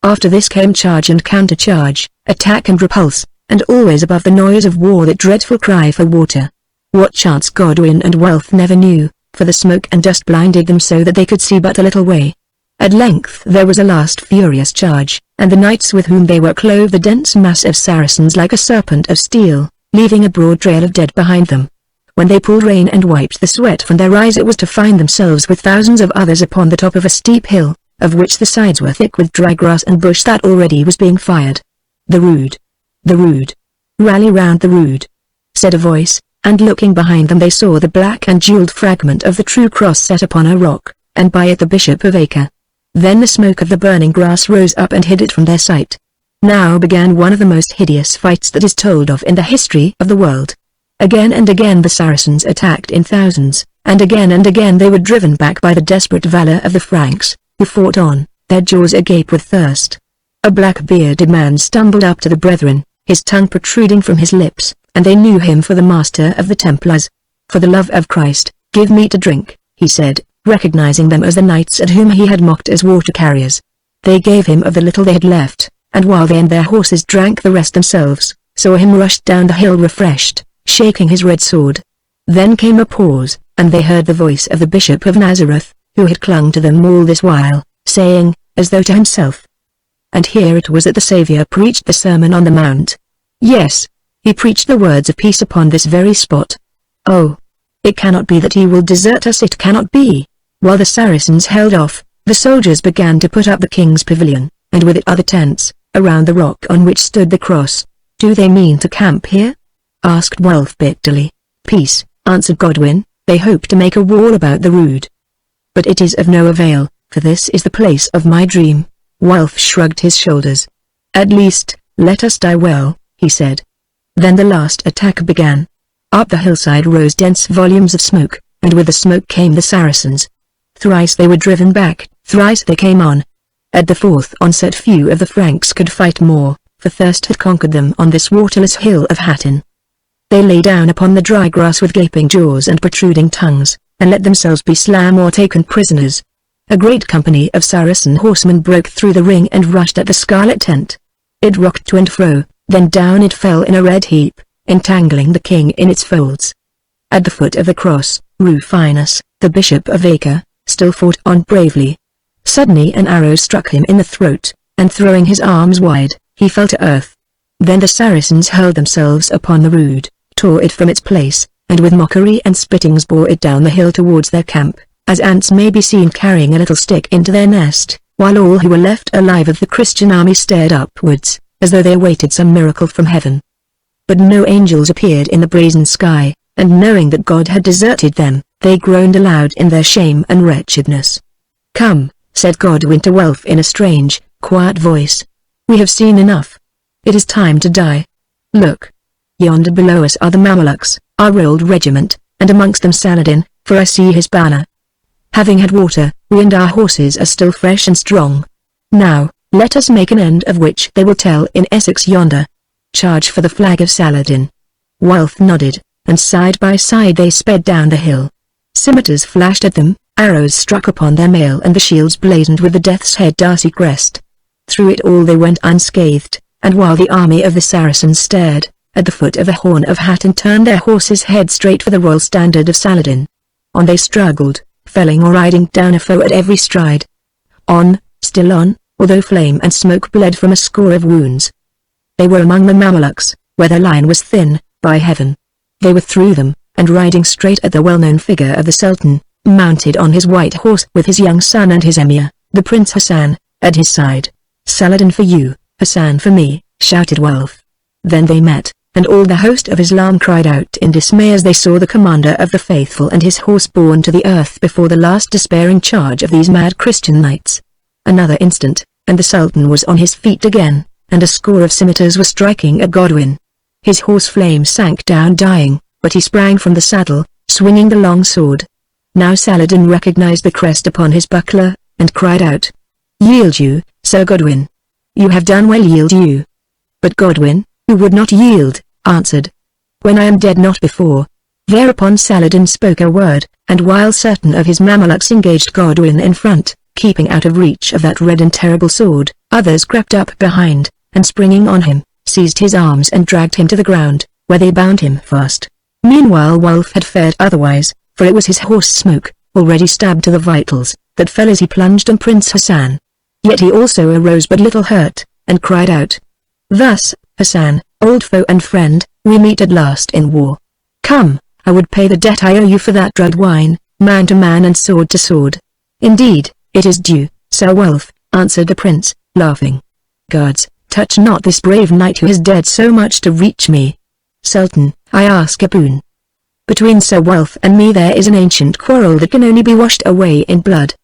After this came charge and countercharge, attack and repulse, and always above the noise of war that dreadful cry for water. What chance Godwin and Wulf never knew, for the smoke and dust blinded them so that they could see but a little way. At length there was a last furious charge, and the knights with whom they were clove the dense mass of Saracens like a serpent of steel, leaving a broad trail of dead behind them. When they pulled rein and wiped the sweat from their eyes, it was to find themselves with thousands of others upon the top of a steep hill, of which the sides were thick with dry grass and bush that already was being fired. "The Rood! The Rood! Rally round the Rood!" said a voice, and looking behind them they saw the black and jewelled fragment of the true cross set upon a rock, and by it the Bishop of Acre. Then the smoke of the burning grass rose up and hid it from their sight. Now began one of the most hideous fights that is told of in the history of the world. Again and again the Saracens attacked in thousands, and again they were driven back by the desperate valor of the Franks, who fought on, their jaws agape with thirst. A black-bearded man stumbled up to the brethren, his tongue protruding from his lips, and they knew him for the master of the Templars. "For the love of Christ, give me to drink," he said, recognizing them as the knights at whom he had mocked as water-carriers. They gave him of the little they had left, and while they and their horses drank the rest themselves, saw him rush down the hill refreshed, shaking his red sword. Then came a pause, and they heard the voice of the Bishop of Nazareth, who had clung to them all this while, saying, as though to himself. And here it was that the Saviour preached the Sermon on the Mount. Yes, he preached the words of peace upon this very spot. Oh! It cannot be that he will desert us, it cannot be. While the Saracens held off, the soldiers began to put up the king's pavilion, and with it other tents, around the rock on which stood the cross. "Do they mean to camp here?" asked Wulf bitterly. "Peace," answered Godwin, "they hope to make a wall about the Rood. But it is of no avail, for this is the place of my dream." Wulf shrugged his shoulders. "At least, let us die well," he said. Then the last attack began. Up the hillside rose dense volumes of smoke, and with the smoke came the Saracens. Thrice they were driven back, thrice they came on. At the fourth onset few of the Franks could fight more, for thirst had conquered them on this waterless hill of Hattin. They lay down upon the dry grass with gaping jaws and protruding tongues, and let themselves be slain or taken prisoners. A great company of Saracen horsemen broke through the ring and rushed at the scarlet tent. It rocked to and fro, then down it fell in a red heap, entangling the king in its folds. At the foot of the cross, Rufinus, the Bishop of Acre, still fought on bravely. Suddenly an arrow struck him in the throat, and throwing his arms wide, he fell to earth. Then the Saracens hurled themselves upon the Rood, tore it from its place, and with mockery and spittings bore it down the hill towards their camp, as ants may be seen carrying a little stick into their nest, while all who were left alive of the Christian army stared upwards, as though they awaited some miracle from heaven. But no angels appeared in the brazen sky, and knowing that God had deserted them, they groaned aloud in their shame and wretchedness. "Come," said Godwin to Wulf in a strange, quiet voice. "We have seen enough. It is time to die. Look. Yonder below us are the Mamelukes, our old regiment, and amongst them Saladin, for I see his banner. Having had water, we and our horses are still fresh and strong. Now, let us make an end of which they will tell in Essex yonder. Charge for the flag of Saladin." Wulf nodded, and side by side they sped down the hill. Scimitars flashed at them, arrows struck upon their mail and the shields blazoned with the Death's Head Darcy crest. Through it all they went unscathed, and while the army of the Saracens stared, at the foot of the Horn of Hattin turned their horses' heads straight for the royal standard of Saladin. On they struggled, felling or riding down a foe at every stride. On, still on, although flame and smoke bled from a score of wounds. They were among the Mamelukes, where their line was thin, by heaven. They were through them, and riding straight at the well-known figure of the Sultan, mounted on his white horse with his young son and his emir, the Prince Hassan, at his side. "Saladin for you, Hassan for me," shouted Wulf. Then they met, and all the host of Islam cried out in dismay as they saw the commander of the faithful and his horse borne to the earth before the last despairing charge of these mad Christian knights. Another instant, and the Sultan was on his feet again, and a score of scimitars were striking at Godwin. His horse Flame sank down dying, but he sprang from the saddle, swinging the long sword. Now Saladin recognized the crest upon his buckler, and cried out, "Yield you, Sir Godwin. You have done well, yield you." But Godwin, who would not yield, answered, "When I am dead, not before." Thereupon Saladin spoke a word, and while certain of his Mamelukes engaged Godwin in front, keeping out of reach of that red and terrible sword, others crept up behind, and springing on him, seized his arms and dragged him to the ground, where they bound him fast. Meanwhile Wulf had fared otherwise, for it was his horse Smoke, already stabbed to the vitals, that fell as he plunged on Prince Hassan. Yet he also arose but little hurt, and cried out, "Thus, Hassan, old foe and friend, we meet at last in war. Come, I would pay the debt I owe you for that drugged wine, man to man and sword to sword." "Indeed, it is due, Sir Wulf," answered the prince, laughing. "Guards, touch not this brave knight who has dared so much to reach me. Sultan, I ask a boon. Between Sir Wulf and me there is an ancient quarrel that can only be washed away in blood.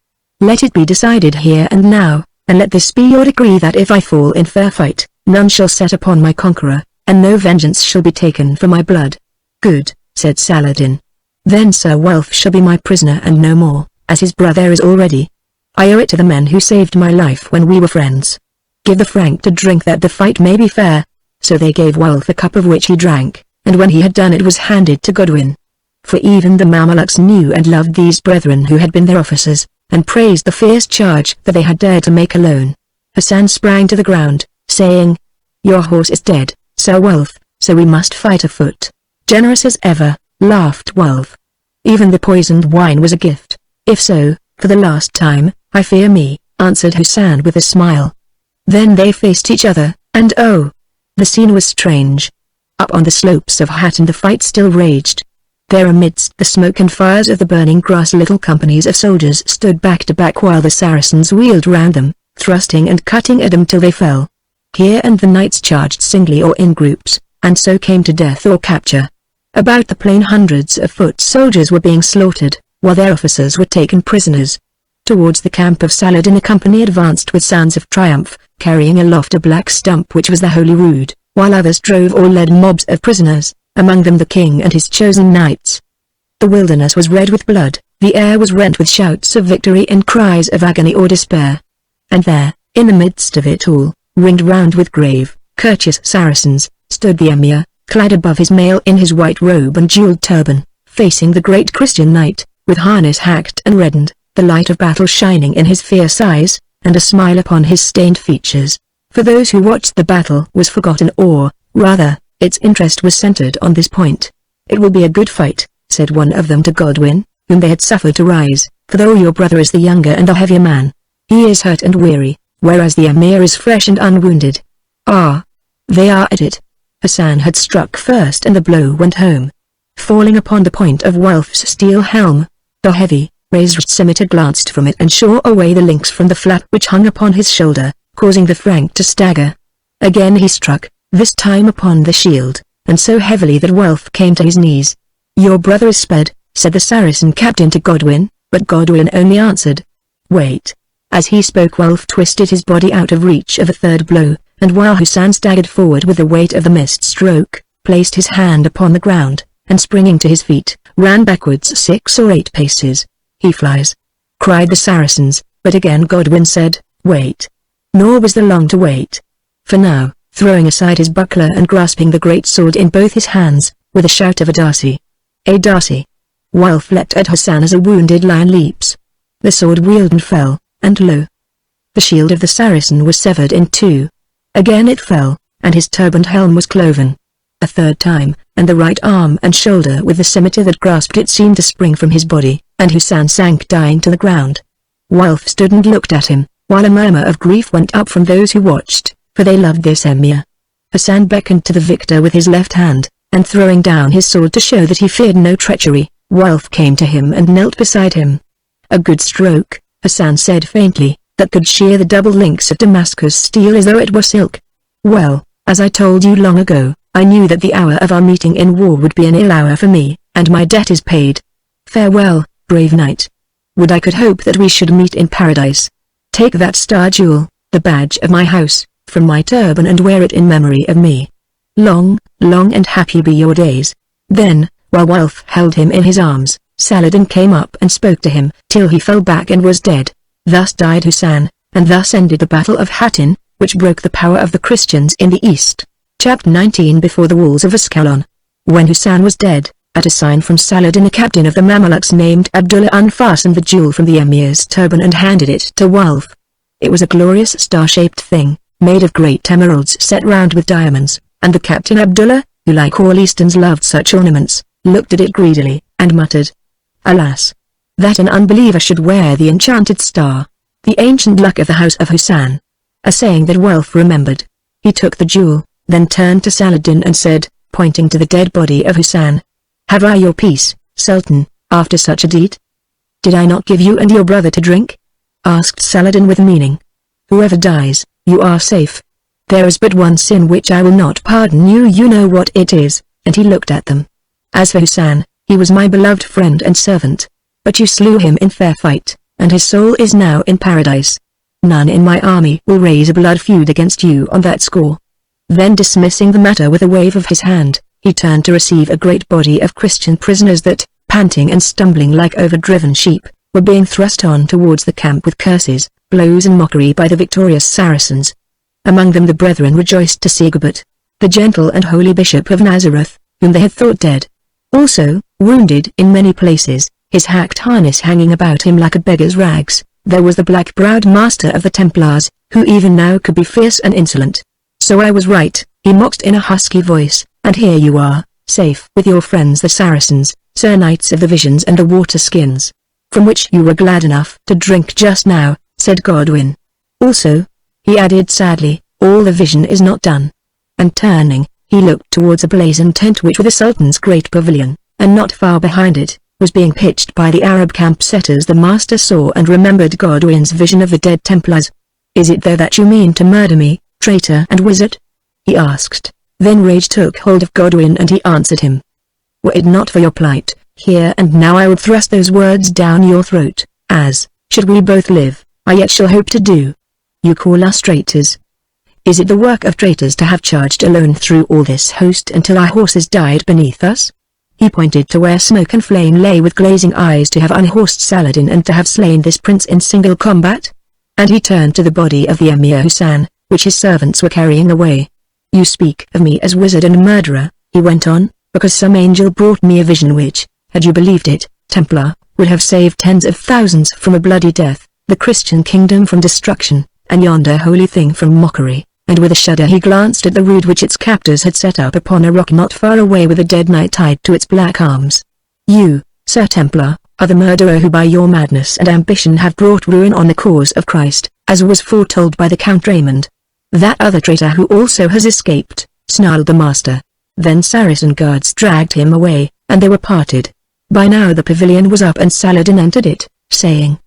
Let it be decided here and now, and let this be your decree that if I fall in fair fight, none shall set upon my conqueror, and no vengeance shall be taken for my blood." "Good," said Saladin. "Then Sir Wulf shall be my prisoner and no more, as his brother is already. I owe it to the men who saved my life when we were friends. Give the Frank to drink that the fight may be fair." So they gave Wulf a cup of which he drank, and when he had done it was handed to Godwin. For even the Mamelukes knew and loved these brethren who had been their officers, and praised the fierce charge that they had dared to make alone. Hassan sprang to the ground, saying, "Your horse is dead, Sir Wulf, so we must fight afoot." "Generous as ever," laughed Wulf. "Even the poisoned wine was a gift. If so, for the last time, I fear me," answered Hassan with a smile. Then they faced each other, and oh! The scene was strange. Up on the slopes of Hatton the fight still raged. There amidst the smoke and fires of the burning grass little companies of soldiers stood back to back while the Saracens wheeled round them, thrusting and cutting at them till they fell. Here and the knights charged singly or in groups, and so came to death or capture. About the plain hundreds of foot soldiers were being slaughtered, while their officers were taken prisoners. Towards the camp of Saladin a company advanced with sounds of triumph, carrying aloft a black stump which was the Holy Rood, while others drove or led mobs of prisoners, among them the king and his chosen knights. The wilderness was red with blood, the air was rent with shouts of victory and cries of agony or despair. And there, in the midst of it all, ringed round with grave, courteous Saracens, stood the Emir, clad above his mail in his white robe and jeweled turban, facing the great Christian knight, with harness hacked and reddened, the light of battle shining in his fierce eyes, and a smile upon his stained features. For those who watched the battle was forgotten or, rather, its interest was centered on this point. "It will be a good fight," said one of them to Godwin, whom they had suffered to rise, "for though your brother is the younger and the heavier man, he is hurt and weary, whereas the Emir is fresh and unwounded." "Ah! They are at it." Hassan had struck first and the blow went home. Falling upon the point of Wulf's steel helm, the heavy, razed scimitar glanced from it and shore away the links from the flap which hung upon his shoulder, causing the Frank to stagger. Again he struck, this time upon the shield, and so heavily that Wulf came to his knees. "Your brother is sped," said the Saracen captain to Godwin, but Godwin only answered, "Wait." As he spoke Wulf twisted his body out of reach of a third blow, and while Hassan staggered forward with the weight of the missed stroke, placed his hand upon the ground, and springing to his feet, ran backwards 6 or 8 paces. "He flies!" cried the Saracens, but again Godwin said, "Wait." Nor was there long to wait. For now, throwing aside his buckler and grasping the great sword in both his hands, with a shout of "A Darcy! A Darcy!" Wulf leapt at Hassan as a wounded lion leaps. The sword wheeled and fell, and lo! The shield of the Saracen was severed in two. Again it fell, and his turbaned helm was cloven. A third time, and the right arm and shoulder with the scimitar that grasped it seemed to spring from his body, and Hassan sank dying to the ground. Wulf stood and looked at him, while a murmur of grief went up from those who watched, for they loved this Emir. Hassan beckoned to the victor with his left hand, and throwing down his sword to show that he feared no treachery, Wulf came to him and knelt beside him. "A good stroke," Hassan said faintly, "that could shear the double links of Damascus steel as though it were silk. Well, as I told you long ago, I knew that the hour of our meeting in war would be an ill hour for me, and my debt is paid. Farewell, brave knight. Would I could hope that we should meet in paradise. Take that star jewel, the badge of my house, from my turban and wear it in memory of me. Long, long and happy be your days." Then, while Wulf held him in his arms, Saladin came up and spoke to him till he fell back and was dead. Thus died Husayn, and thus ended the Battle of Hattin, which broke the power of the Christians in the east. Chapter 19. Before the walls of Ascalon. When Husayn was dead, at a sign from Saladin, a captain of the Mamelukes named Abdullah unfastened the jewel from the emir's turban and handed it to Wulf. It was a glorious star-shaped thing, made of great emeralds set round with diamonds, and the captain Abdullah, who like all Easterns loved such ornaments, looked at it greedily, and muttered, "Alas! That an unbeliever should wear the enchanted star, the ancient luck of the house of Husayn." A saying that Wulf remembered. He took the jewel, then turned to Saladin and said, pointing to the dead body of Husayn, "Have I your peace, Sultan, after such a deed? Did I not give you and your brother to drink?" asked Saladin with meaning. "Whoever dies, you are safe. There is but one sin which I will not pardon you. You know what it is," and he looked at them. "As for Husayn, he was my beloved friend and servant. But you slew him in fair fight, and his soul is now in paradise. None in my army will raise a blood feud against you on that score." Then dismissing the matter with a wave of his hand, he turned to receive a great body of Christian prisoners that, panting and stumbling like overdriven sheep, were being thrust on towards the camp with curses, blows and mockery by the victorious Saracens. Among them the brethren rejoiced to see Haggard, the gentle and holy Bishop of Nazareth, whom they had thought dead. Also, wounded in many places, his hacked harness hanging about him like a beggar's rags, there was the black-browed master of the Templars, who even now could be fierce and insolent. "So I was right," he mocked in a husky voice, "and here you are, safe with your friends the Saracens, Sir Knights of the Visions and the Water Skins, from which you were glad enough to drink just now," said Godwin. "Also," he added sadly, "all the vision is not done." And turning, he looked towards a blazoned tent which was the Sultan's great pavilion, and not far behind it, was being pitched by the Arab camp setters. The master saw and remembered Godwin's vision of the dead Templars. "Is it there that you mean to murder me, traitor and wizard?" he asked. Then rage took hold of Godwin and he answered him. "Were it not for your plight, here and now I would thrust those words down your throat, as, should we both live, I yet shall hope to do. You call us traitors. Is it the work of traitors to have charged alone through all this host until our horses died beneath us?" He pointed to where smoke and flame lay with glazing eyes, "to have unhorsed Saladin and to have slain this prince in single combat?" And he turned to the body of the Emir Husayn, which his servants were carrying away. "You speak of me as wizard and murderer," he went on, "because some angel brought me a vision which, had you believed it, Templar, would have saved tens of thousands from a bloody death, the Christian kingdom from destruction, and yonder holy thing from mockery." And with a shudder he glanced at the rood which its captors had set up upon a rock not far away with a dead knight tied to its black arms. "You, Sir Templar, are the murderer who by your madness and ambition have brought ruin on the cause of Christ, as was foretold by the Count Raymond." "That other traitor who also has escaped," snarled the master. Then Saracen guards dragged him away, and they were parted. By now the pavilion was up and Saladin entered it, saying,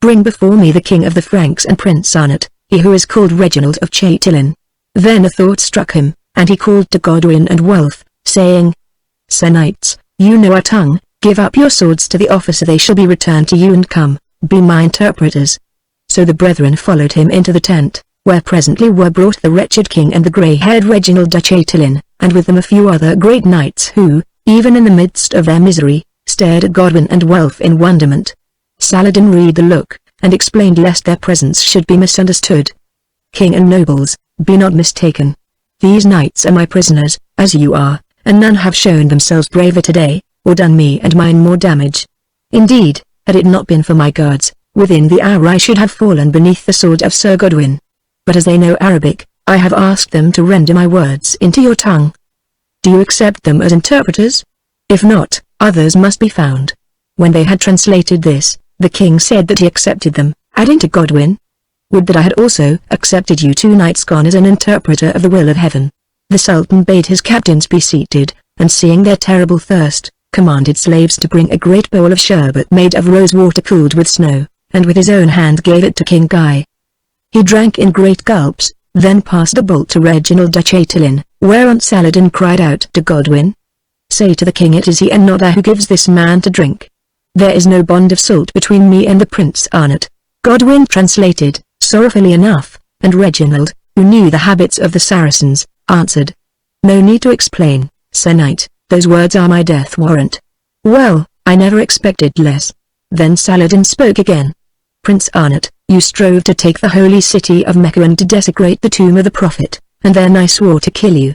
"Bring before me the king of the Franks and Prince Arnott, he who is called Reginald of Chatillon." Then a thought struck him, and he called to Godwin and Wulf, saying, "Sir Knights, you know our tongue, give up your swords to the officer, they shall be returned to you, and come, be my interpreters." So the brethren followed him into the tent, where presently were brought the wretched king and the grey-haired Reginald de Chatillon, and with them a few other great knights who, even in the midst of their misery, stared at Godwin and Wulf in wonderment. Saladin read the look, and explained lest their presence should be misunderstood. "King and nobles, be not mistaken. These knights are my prisoners, as you are, and none have shown themselves braver today, or done me and mine more damage. Indeed, had it not been for my guards, within the hour I should have fallen beneath the sword of Sir Godwin. But as they know Arabic, I have asked them to render my words into your tongue. Do you accept them as interpreters? If not, others must be found." When they had translated this, the king said that he accepted them, adding to Godwin, "Would that I had also accepted you 2 nights gone as an interpreter of the will of heaven." The Sultan bade his captains be seated, and seeing their terrible thirst, commanded slaves to bring a great bowl of sherbet made of rose water cooled with snow, and with his own hand gave it to King Guy. He drank in great gulps, then passed the bowl to Reginald de Chatillon, whereon Saladin cried out to Godwin, "Say to the king it is he and not thou who gives this man to drink. There is no bond of salt between me and the Prince Arnott." Godwin translated, sorrowfully enough, and Reginald, who knew the habits of the Saracens, answered, "No need to explain, Sir Knight, those words are my death warrant." "Well, I never expected less. Then Saladin spoke again. Prince Arnott, you strove to take the holy city of Mecca and to desecrate the tomb of the Prophet, and then I swore to kill you.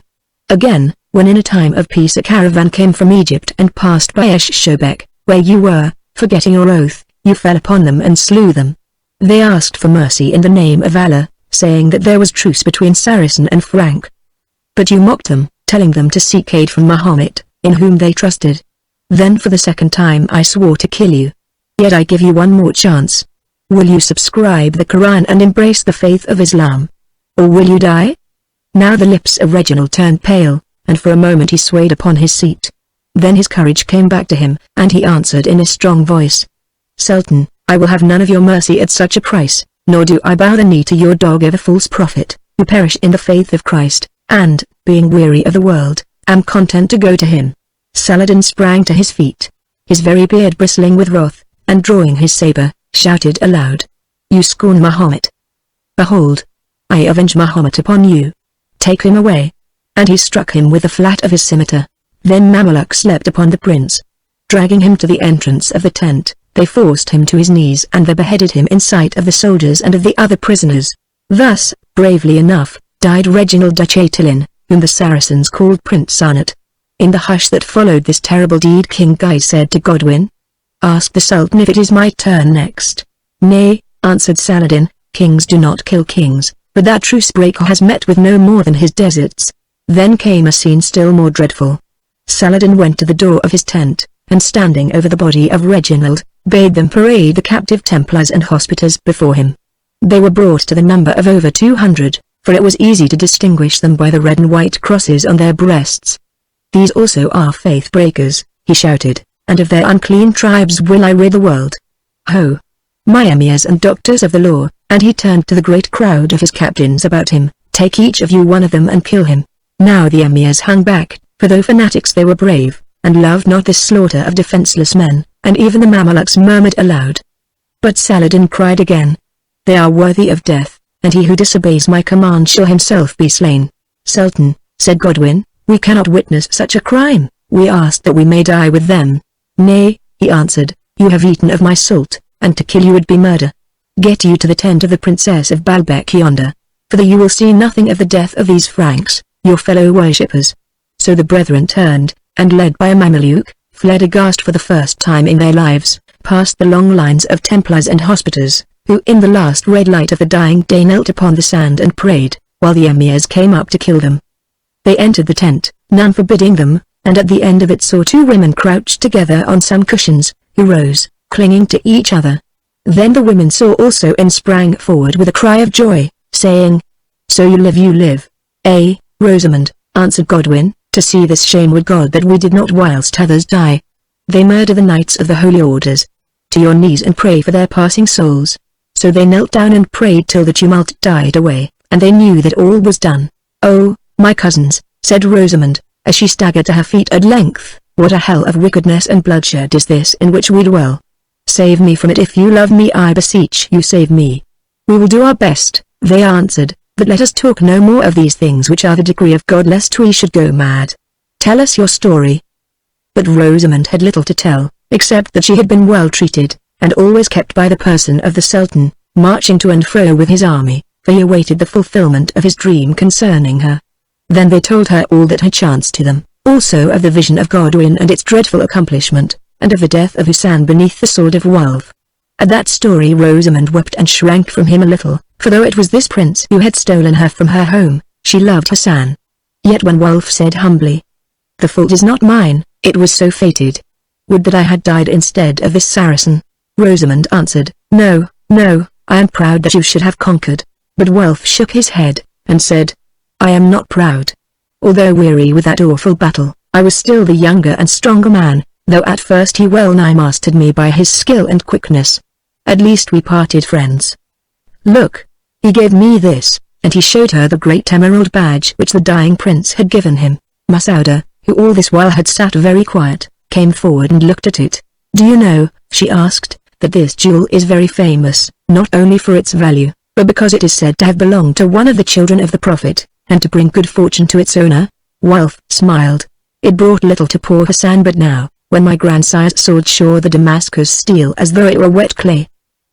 Again, when in a time of peace a caravan came from Egypt and passed by Esh-Shobek, where you were, forgetting your oath, you fell upon them and slew them. They asked for mercy in the name of Allah, saying that there was truce between Saracen and Frank. But you mocked them, telling them to seek aid from Muhammad, in whom they trusted. Then for the second time I swore to kill you. Yet I give you one more chance. Will you subscribe the Quran and embrace the faith of Islam? Or will you die? Now the lips of Reginald turned pale, and for a moment he swayed upon his seat. Then his courage came back to him, and he answered in a strong voice. Sultan, I will have none of your mercy at such a price, nor do I bow the knee to your dog of a false prophet, who perish in the faith of Christ, and, being weary of the world, am content to go to him. Saladin sprang to his feet, his very beard bristling with wrath, and drawing his saber, shouted aloud. You scorn Muhammad. Behold! I avenge Muhammad upon you. Take him away. And he struck him with the flat of his scimitar. Then Mamelukes leapt upon the prince. Dragging him to the entrance of the tent, they forced him to his knees and they beheaded him in sight of the soldiers and of the other prisoners. Thus, bravely enough, died Reginald de Chatillon, whom the Saracens called Prince Arnott. In the hush that followed this terrible deed King Guy said to Godwin, Ask the Sultan if it is my turn next. Nay, answered Saladin, kings do not kill kings, but that truce breaker has met with no more than his deserts. Then came a scene still more dreadful. Saladin went to the door of his tent, and standing over the body of Reginald, bade them parade the captive Templars and hospiters before him. They were brought to the number of over 200, for it was easy to distinguish them by the red and white crosses on their breasts. These also are faith breakers, he shouted, and of their unclean tribes will I rid the world. Ho! My emirs and doctors of the law, and he turned to the great crowd of his captains about him, take each of you one of them and kill him. Now the emirs hung back, for though fanatics they were brave, and loved not this slaughter of defenseless men, and even the Mamelukes murmured aloud. But Saladin cried again, They are worthy of death, and he who disobeys my command shall himself be slain. Sultan, said Godwin, we cannot witness such a crime, we ask that we may die with them. Nay, he answered, you have eaten of my salt, and to kill you would be murder. Get you to the tent of the Princess of Baalbek yonder, for there you will see nothing of the death of these Franks, your fellow worshippers. So the brethren turned, and led by a Mameluke, fled aghast for the first time in their lives, past the long lines of Templars and hospiters, who in the last red light of the dying day knelt upon the sand and prayed, while the emirs came up to kill them. They entered the tent, none forbidding them, and at the end of it saw two women crouched together on some cushions, who rose, clinging to each other. Then the women saw also and sprang forward with a cry of joy, saying, So you live. Rosamond, answered Godwin, to see this shame would God that we did not whilst others die. They murder the knights of the holy orders. To your knees and pray for their passing souls. So they knelt down and prayed till the tumult died away, and they knew that all was done. Oh, my cousins, said Rosamond, as she staggered to her feet at length, what a hell of wickedness and bloodshed is this in which we dwell. Save me from it if you love me, I beseech you, save me. We will do our best, they answered, but let us talk no more of these things which are the decree of God, lest we should go mad. Tell us your story. But Rosamond had little to tell, except that she had been well treated, and always kept by the person of the Sultan, marching to and fro with his army, for he awaited the fulfillment of his dream concerning her. Then they told her all that had chanced to them, also of the vision of Godwin and its dreadful accomplishment, and of the death of Husan beneath the sword of Wulf. At that story Rosamond wept and shrank from him a little, for though it was this prince who had stolen her from her home, she loved Husan. Yet when Wulf said humbly, The fault is not mine, it was so fated. Would that I had died instead of this Saracen. Rosamond answered, No, I am proud that you should have conquered. But Wulf shook his head, and said, I am not proud. Although weary with that awful battle, I was still the younger and stronger man, though at first he well nigh mastered me by his skill and quickness. At least we parted friends. Look, he gave me this, and he showed her the great emerald badge which the dying prince had given him. Masouda, who all this while had sat very quiet, came forward and looked at it. Do you know, she asked, that this jewel is very famous, not only for its value, but because it is said to have belonged to one of the children of the Prophet, and to bring good fortune to its owner? Wulf smiled. It brought little to poor Hassan, but now, when my grandsire's sword shore the Damascus steel as though it were wet clay,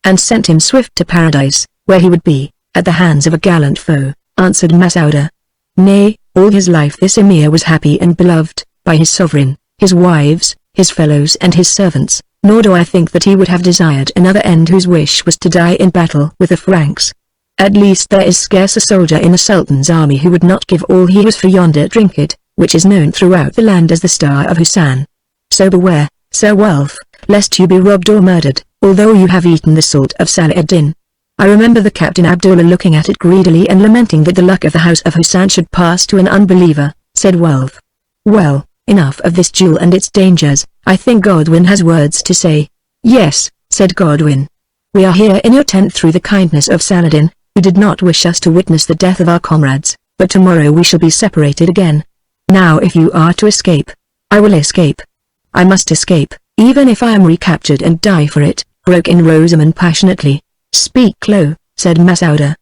and sent him swift to paradise, where he would be, at the hands of a gallant foe, answered Masouda. Nay, all his life this emir was happy and beloved, by his sovereign, his wives, his fellows and his servants, nor do I think that he would have desired another end whose wish was to die in battle with the Franks. At least there is scarce a soldier in the Sultan's army who would not give all he was for yonder trinket, which is known throughout the land as the Star of Hussein. So beware, Sir Wulf, lest you be robbed or murdered, although you have eaten the salt of Salah-ad-Din. I remember the Captain Abdullah looking at it greedily and lamenting that the luck of the house of Hussein should pass to an unbeliever, said Wulf. Well, enough of this duel and its dangers, I think Godwin has words to say. Yes, said Godwin. We are here in your tent through the kindness of Saladin, who did not wish us to witness the death of our comrades, but tomorrow we shall be separated again. Now if you are to escape, I will escape. I must escape, even if I am recaptured and die for it, broke in Rosamund passionately. Speak low, said Masouda.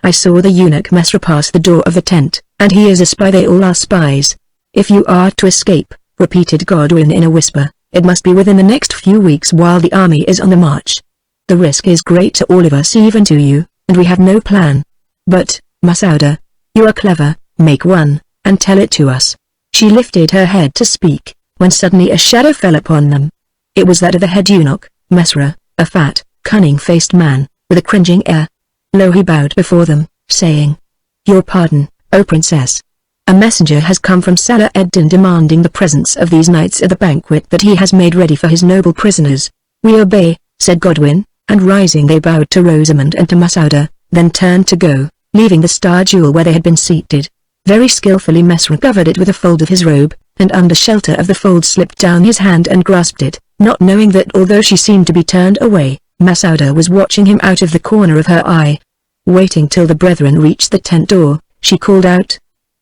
I saw the eunuch Mesra pass the door of the tent, and he is a spy. They all are spies. If you are to escape, repeated Godwin in a whisper, it must be within the next few weeks while the army is on the march. The risk is great to all of us, even to you, and we have no plan. But, Masouda, you are clever, make one, and tell it to us. She lifted her head to speak, when suddenly a shadow fell upon them. It was that of the head eunuch, Mesra, a fat, cunning-faced man, with a cringing air. Low he bowed before them, saying, Your pardon, O princess. A messenger has come from Salah-ad-Din demanding the presence of these knights at the banquet that he has made ready for his noble prisoners. We obey, said Godwin, and rising they bowed to Rosamund and to Masouda, then turned to go, leaving the star jewel where they had been seated. Very skillfully Mesra covered it with a fold of his robe, and under shelter of the fold slipped down his hand and grasped it, not knowing that although she seemed to be turned away, Masouda was watching him out of the corner of her eye. Waiting till the brethren reached the tent door, she called out,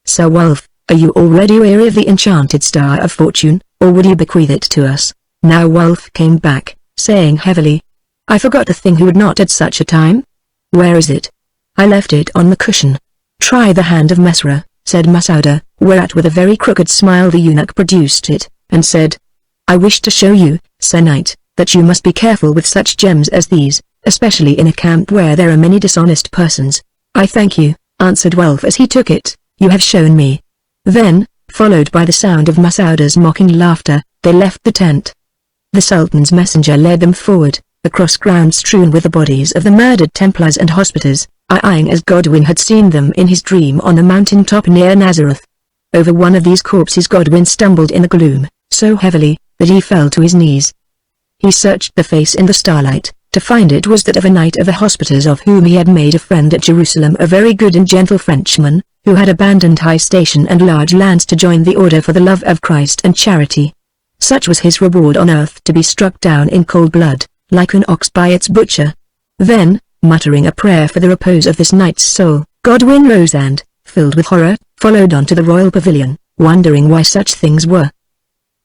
Sir Wulf, are you already weary of the enchanted star of fortune, or would you bequeath it to us? Now Wulf came back, saying heavily, I forgot the thing who would not at such a time. Where is it? I left it on the cushion. Try the hand of Mesra, said Masouda, whereat with a very crooked smile the eunuch produced it, and said, I wish to show you, Sir Knight, that you must be careful with such gems as these, especially in a camp where there are many dishonest persons. I thank you, answered Wulf as he took it, you have shown me. Then, followed by the sound of Masouda's mocking laughter, they left the tent. The Sultan's messenger led them forward, across ground strewn with the bodies of the murdered Templars and hospiters, eyeing as Godwin had seen them in his dream on a mountain top near Nazareth. Over one of these corpses Godwin stumbled in the gloom, so heavily, that he fell to his knees. He searched the face in the starlight, to find it was that of a knight of the hospiters of whom he had made a friend at Jerusalem, a very good and gentle Frenchman, who had abandoned high station and large lands to join the order for the love of Christ and charity. Such was his reward on earth, to be struck down in cold blood, like an ox by its butcher. Then, muttering a prayer for the repose of this knight's soul, Godwin rose and, filled with horror, followed on to the royal pavilion, wondering why such things were.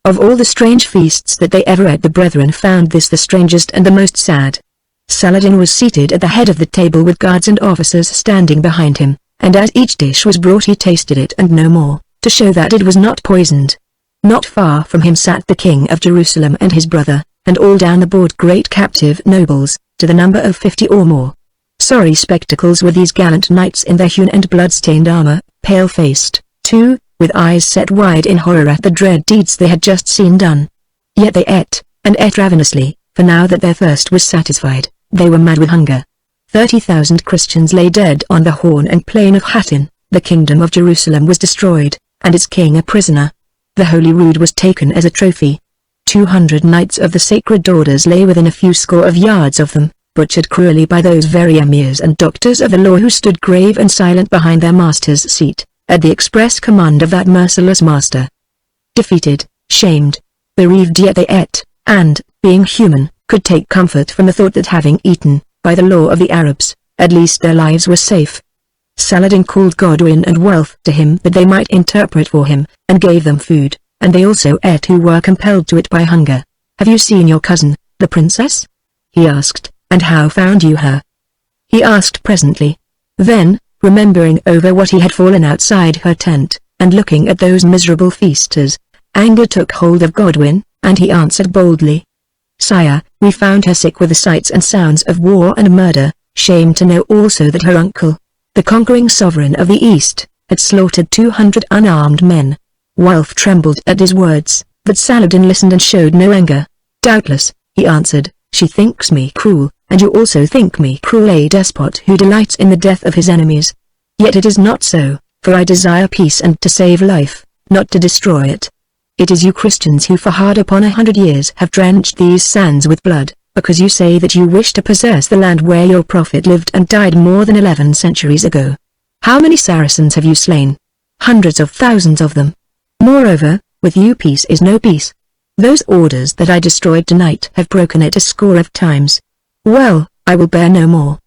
Of all the strange feasts that they ever ate, the brethren found this the strangest and the most sad. Saladin was seated at the head of the table with guards and officers standing behind him, and as each dish was brought he tasted it and no more, to show that it was not poisoned. Not far from him sat the king of Jerusalem and his brother, and all down the board great captive nobles, to the number of 50 or more. Sorry spectacles were these gallant knights in their hewn and blood-stained armor, pale-faced, too, with eyes set wide in horror at the dread deeds they had just seen done. Yet they ate, and ate ravenously, for now that their thirst was satisfied, they were mad with hunger. 30,000 Christians lay dead on the Horn and plain of Hattin, the kingdom of Jerusalem was destroyed, and its king a prisoner. The Holy Rood was taken as a trophy. 200 knights of the sacred orders lay within a few score of yards of them, butchered cruelly by those very emirs and doctors of the law who stood grave and silent behind their master's seat, at the express command of that merciless master. Defeated, shamed, bereaved, yet they ate, and, being human, could take comfort from the thought that having eaten, by the law of the Arabs, at least their lives were safe. Saladin called Godwin and Wulf to him that they might interpret for him, and gave them food, and they also ate who were compelled to it by hunger. Have you seen your cousin, the princess? He asked, and how found you her? He asked presently. Then, remembering over what he had fallen outside her tent, and looking at those miserable feasters, anger took hold of Godwin, and he answered boldly, "Sire, we found her sick with the sights and sounds of war and murder, shame to know also that her uncle, the conquering sovereign of the East, had slaughtered 200 unarmed men." Wulf trembled at his words, but Saladin listened and showed no anger. "Doubtless," he answered, "she thinks me cruel, and you also think me cruel, a despot who delights in the death of his enemies. Yet it is not so, for I desire peace and to save life, not to destroy it. It is you Christians who for hard upon 100 years have drenched these sands with blood, because you say that you wish to possess the land where your prophet lived and died more than 11 centuries ago. How many Saracens have you slain? Hundreds of thousands of them. Moreover, with you peace is no peace. Those orders that I destroyed tonight have broken it a score of times. Well, I will bear no more.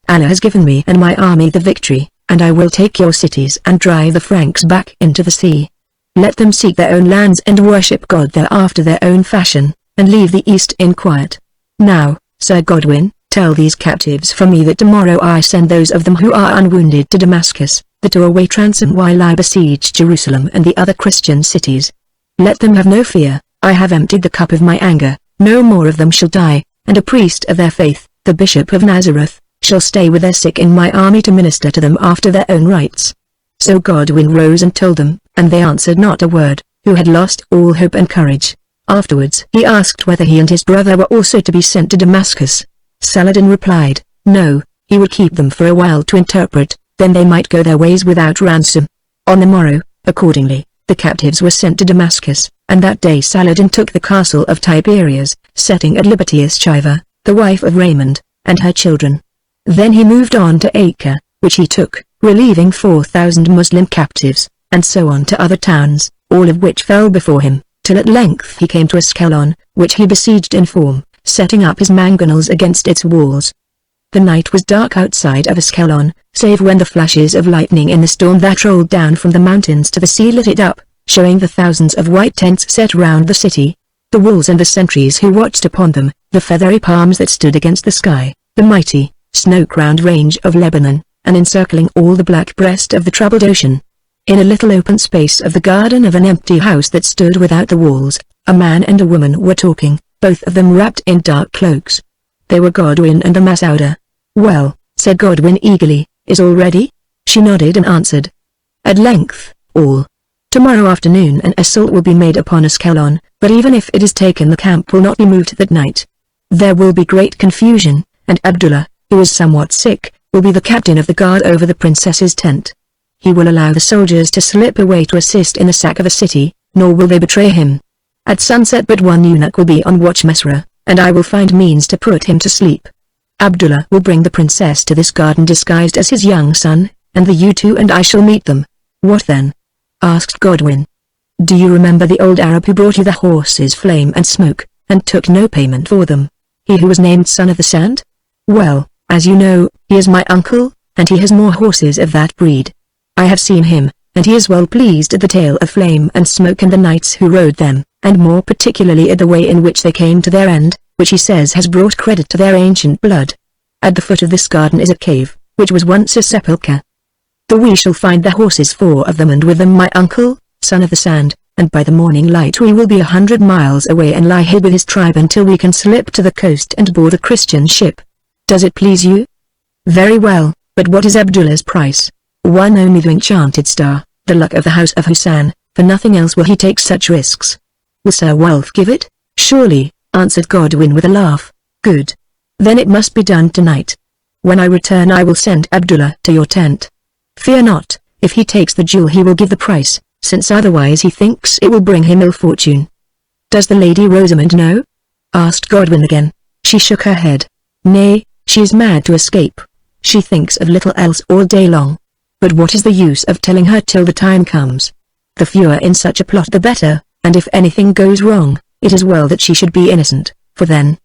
Allah has given me and my army the victory, and I will take your cities and drive the Franks back into the sea. Let them seek their own lands and worship God there after their own fashion, and leave the East in quiet. Now, Sir Godwin, tell these captives from me that tomorrow I send those of them who are unwounded to Damascus, that to await ransom while I besiege Jerusalem and the other Christian cities. Let them have no fear, I have emptied the cup of my anger, no more of them shall die, and a priest of their faith, the Bishop of Nazareth, shall stay with their sick in my army to minister to them after their own rites." So Godwin rose and told them, and they answered not a word, who had lost all hope and courage. Afterwards he asked whether he and his brother were also to be sent to Damascus. Saladin replied, "No, he would keep them for a while to interpret, then they might go their ways without ransom." On the morrow, accordingly, the captives were sent to Damascus, and that day Saladin took the castle of Tiberias, setting at liberty Eschiva, the wife of Raymond, and her children. Then he moved on to Acre, which he took, relieving 4,000 Muslim captives, and so on to other towns, all of which fell before him, till at length he came to Ascalon, which he besieged in form, setting up his mangonels against its walls. The night was dark outside of Ascalon, save when the flashes of lightning in the storm that rolled down from the mountains to the sea lit it up, showing the thousands of white tents set round the city, the walls and the sentries who watched upon them, the feathery palms that stood against the sky, the mighty, snow-crowned range of Lebanon, and encircling all the black breast of the troubled ocean. In a little open space of the garden of an empty house that stood without the walls, a man and a woman were talking, both of them wrapped in dark cloaks. They were Godwin and the Masouda. "Well," said Godwin eagerly, "is all ready?" She nodded and answered, "At length, all. Tomorrow afternoon an assault will be made upon Ascalon, but even if it is taken the camp will not be moved that night. There will be great confusion, and Abdullah, who is somewhat sick, will be the captain of the guard over the princess's tent. He will allow the soldiers to slip away to assist in the sack of a city, nor will they betray him. At sunset but one eunuch will be on watch Mesra, and I will find means to put him to sleep. Abdullah will bring the princess to this garden disguised as his young son, and you two and I shall meet them." "What then?" asked Godwin. "Do you remember the old Arab who brought you the horses Flame and Smoke, and took no payment for them? He who was named Son of the Sand? Well, as you know, he is my uncle, and he has more horses of that breed. I have seen him, and he is well pleased at the tale of Flame and Smoke and the knights who rode them, and more particularly at the way in which they came to their end, which he says has brought credit to their ancient blood. At the foot of this garden is a cave, which was once a sepulchre. We shall find the horses, 4 of them, and with them my uncle, Son of the Sand, and by the morning light we will be 100 miles away and lie hid with his tribe until we can slip to the coast and board a Christian ship. Does it please you?" "Very well, but what is Abdullah's price?" "One only, the enchanted star, the luck of the house of Hussein, for nothing else will he take such risks." "Will Sir Wulf give it?" "Surely," answered Godwin with a laugh. "Good. Then it must be done tonight. When I return I will send Abdullah to your tent. Fear not, if he takes the jewel he will give the price, since otherwise he thinks it will bring him ill fortune." "Does the Lady Rosamond know?" asked Godwin again. She shook her head. "Nay, she is mad to escape. She thinks of little else all day long. But what is the use of telling her till the time comes? The fewer in such a plot the better, and if anything goes wrong, it is well that she should be innocent, for then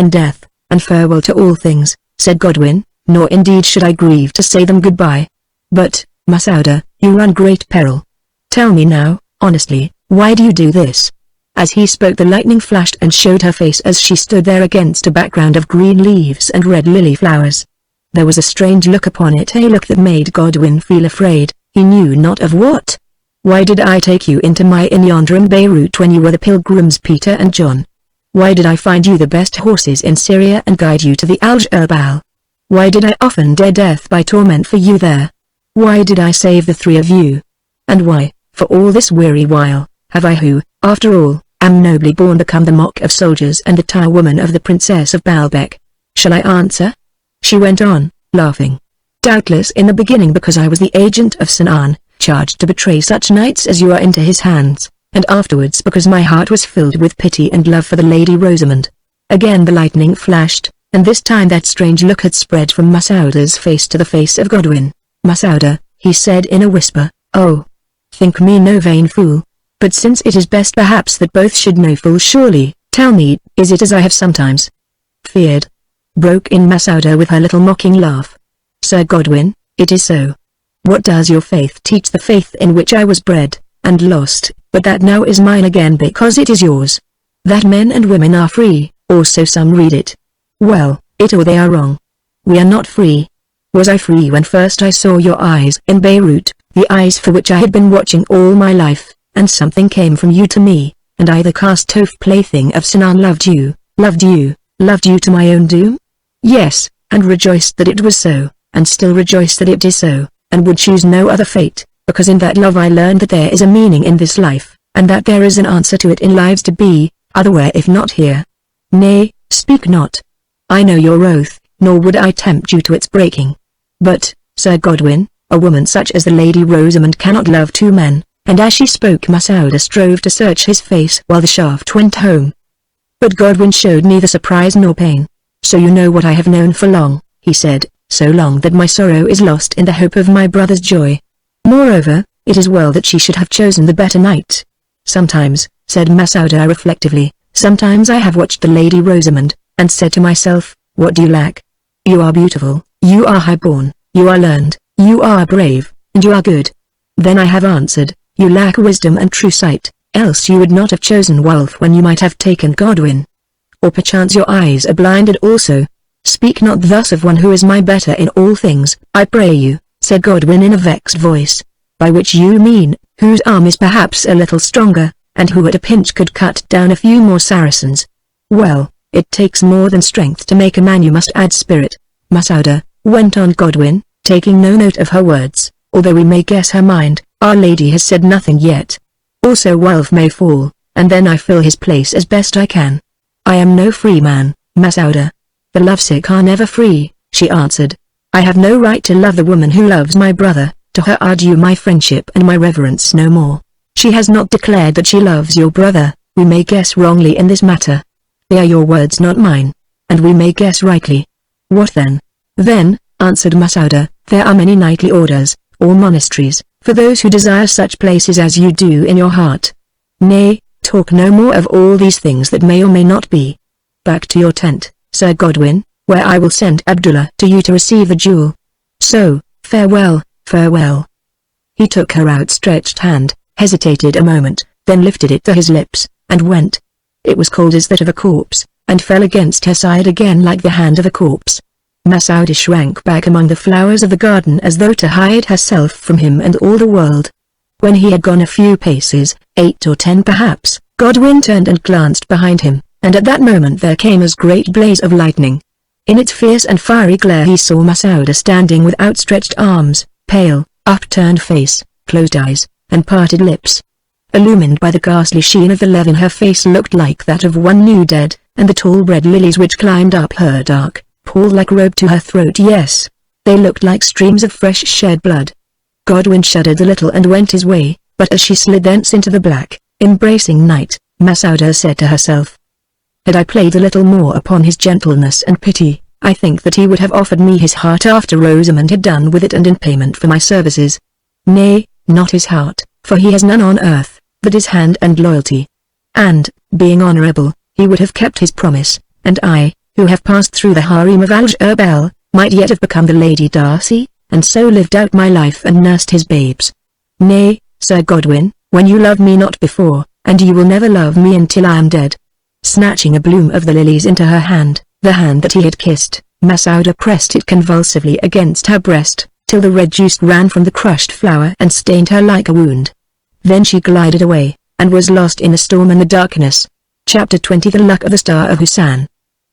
death, and farewell to all things," said Godwin, "nor indeed should I grieve to say them goodbye. But, Masouda, you run great peril. Tell me now, honestly, why do you do this?" As he spoke the lightning flashed and showed her face as she stood there against a background of green leaves and red lily flowers. There was a strange look upon it, a look that made Godwin feel afraid, he knew not of what. Why did I take you into my inn yonder in Beirut when you were the pilgrims Peter and John? Why did I find you the best horses in Syria and guide you to the Al-Jabal? Why did I often dare death by torment for you there? Why did I save the three of you? And why, for all this weary while, have I who, after all, am nobly born become the mock of soldiers and the tirewoman of the Princess of Baalbek? Shall I answer? She went on, laughing. Doubtless in the beginning because I was the agent of Sinan, charged to betray such knights as you are into his hands, and afterwards because my heart was filled with pity and love for the Lady Rosamond. Again the lightning flashed, and this time that strange look had spread from Masouda's face to the face of Godwin. Masouda, he said in a whisper, oh, think me no vain fool. But since it is best perhaps that both should know full surely, tell me, is it as I have sometimes feared? Broke in Masouda with her little mocking laugh. Sir Godwin, it is so. What does your faith teach? The faith in which I was bred, and lost, but that now is mine again because it is yours. That men and women are free, or so some read it. Well, it or they are wrong. We are not free. Was I free when first I saw your eyes in Beirut, the eyes for which I had been watching all my life, and something came from you to me, and I the cast-off plaything of Sinan loved you to my own doom? Yes, and rejoiced that it was so, and still rejoice that it is so, and would choose no other fate, because in that love I learned that there is a meaning in this life, and that there is an answer to it in lives to be, otherwhere if not here. Nay, speak not. I know your oath, nor would I tempt you to its breaking. But, Sir Godwin, a woman such as the Lady Rosamond cannot love two men, and as she spoke Masouda strove to search his face while the shaft went home. But Godwin showed neither surprise nor pain. So you know what I have known for long, he said, so long that my sorrow is lost in the hope of my brother's joy. Moreover, it is well that she should have chosen the better knight. Sometimes, said Masouda reflectively, sometimes I have watched the Lady Rosamond, and said to myself, what do you lack? You are beautiful, you are high-born, you are learned, you are brave, and you are good. Then I have answered, you lack wisdom and true sight, else you would not have chosen Wulf when you might have taken Godwin. Or perchance your eyes are blinded also. Speak not thus of one who is my better in all things, I pray you, said Godwin in a vexed voice. By which you mean, whose arm is perhaps a little stronger, and who at a pinch could cut down a few more Saracens. Well, it takes more than strength to make a man, you must add spirit. Masouda, went on Godwin, taking no note of her words, although we may guess her mind, Our Lady has said nothing yet. Also Wulf may fall, and then I fill his place as best I can. I am no free man, Masouda. The lovesick are never free, she answered. I have no right to love the woman who loves my brother, to her are due my friendship and my reverence no more. She has not declared that she loves your brother, we may guess wrongly in this matter. They are your words not mine, and we may guess rightly. What then? Then, answered Masouda, there are many knightly orders, or monasteries, for those who desire such places as you do in your heart. Nay, talk no more of all these things that may or may not be. Back to your tent, Sir Godwin, where I will send Abdullah to you to receive the jewel. So, farewell, farewell. He took her outstretched hand, hesitated a moment, then lifted it to his lips, and went. It was cold as that of a corpse, and fell against her side again like the hand of a corpse. Masouda shrank back among the flowers of the garden as though to hide herself from him and all the world. When he had gone a few paces, 8 or 10 perhaps, Godwin turned and glanced behind him, and at that moment there came a great blaze of lightning. In its fierce and fiery glare he saw Masouda standing with outstretched arms, pale, upturned face, closed eyes, and parted lips. Illumined by the ghastly sheen of the leaven, her face looked like that of one new dead, and the tall red lilies which climbed up her dark, pall-like robe to her throat, yes, they looked like streams of fresh shed blood. Godwin shuddered a little and went his way, but as she slid thence into the black, embracing night, Masouda said to herself, had I played a little more upon his gentleness and pity, I think that he would have offered me his heart after Rosamond had done with it and in payment for my services. Nay, not his heart, for he has none on earth, but his hand and loyalty. And, being honorable, he would have kept his promise, and I, who have passed through the harem of Al-Jabal, might yet have become the Lady Darcy, and so lived out my life and nursed his babes. Nay, Sir Godwin, when you loved me not before, and you will never love me until I am dead. Snatching a bloom of the lilies into her hand, the hand that he had kissed, Masouda pressed it convulsively against her breast, till the red juice ran from the crushed flower and stained her like a wound. Then she glided away, and was lost in the storm and the darkness. Chapter 20 The Luck of the Star of Hussein.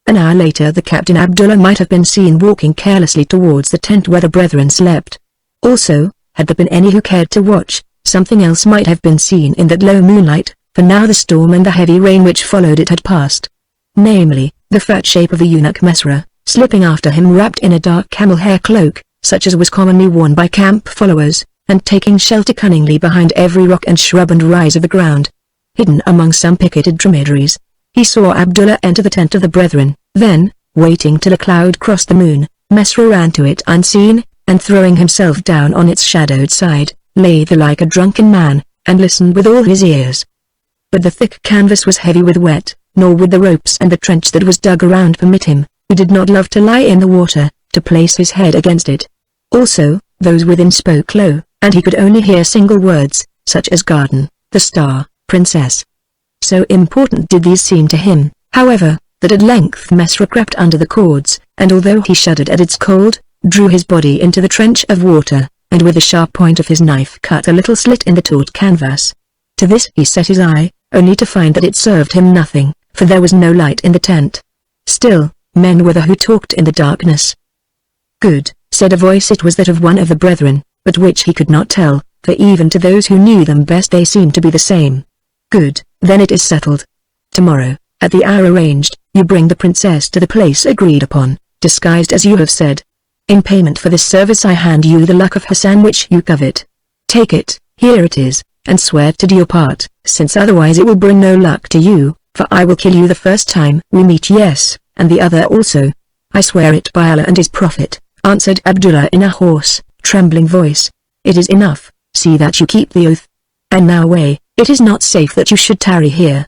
An hour later the Captain Abdullah might have been seen walking carelessly towards the tent where the brethren slept. Also, had there been any who cared to watch, something else might have been seen in that low moonlight, for now the storm and the heavy rain which followed it had passed. Namely, the fat shape of the eunuch Mesra, slipping after him wrapped in a dark camel hair cloak, such as was commonly worn by camp followers, and taking shelter cunningly behind every rock and shrub and rise of the ground. Hidden among some picketed dromedaries, he saw Abdullah enter the tent of the brethren. Then, waiting till a cloud crossed the moon, Mesra ran to it unseen, and throwing himself down on its shadowed side, lay there like a drunken man, and listened with all his ears. But the thick canvas was heavy with wet, nor would the ropes and the trench that was dug around permit him, who did not love to lie in the water, to place his head against it. Also, those within spoke low, and he could only hear single words, such as garden, the star, princess. So important did these seem to him, however, that at length Mesra crept under the cords, and although he shuddered at its cold, drew his body into the trench of water, and with the sharp point of his knife cut a little slit in the taut canvas. To this he set his eye, only to find that it served him nothing, for there was no light in the tent. Still, men were there who talked in the darkness. "Good," said a voice. It was that of one of the brethren, but which he could not tell, for even to those who knew them best they seemed to be the same. "Good, then it is settled. Tomorrow, at the hour arranged, you bring the princess to the place agreed upon, disguised as you have said. In payment for this service I hand you the luck of Hassan which you covet. Take it, here it is, and swear to do your part, since otherwise it will bring no luck to you, for I will kill you the first time we meet. Yes, and the other also." "I swear it by Allah and his Prophet," answered Abdullah in a hoarse, trembling voice. "It is enough, see that you keep the oath. And now away, it is not safe that you should tarry here."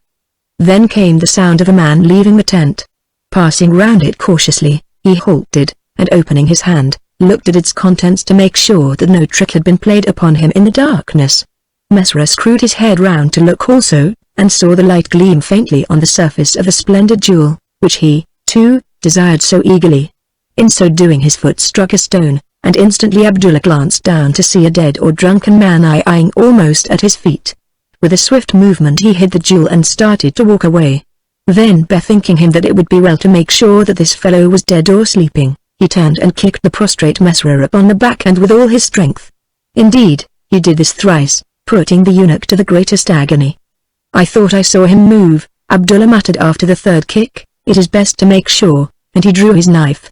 Then came the sound of a man leaving the tent. Passing round it cautiously, he halted, and opening his hand, looked at its contents to make sure that no trick had been played upon him in the darkness. Mesra screwed his head round to look also, and saw the light gleam faintly on the surface of the splendid jewel, which he, too, desired so eagerly. In so doing his foot struck a stone, and instantly Abdullah glanced down to see a dead or drunken man lying almost at his feet. With a swift movement he hid the jewel and started to walk away. Then bethinking him that it would be well to make sure that this fellow was dead or sleeping, he turned and kicked the prostrate Mesra upon the back and with all his strength. Indeed, he did this thrice, putting the eunuch to the greatest agony. "I thought I saw him move," Abdullah muttered after the third kick. "It is best to make sure," and he drew his knife.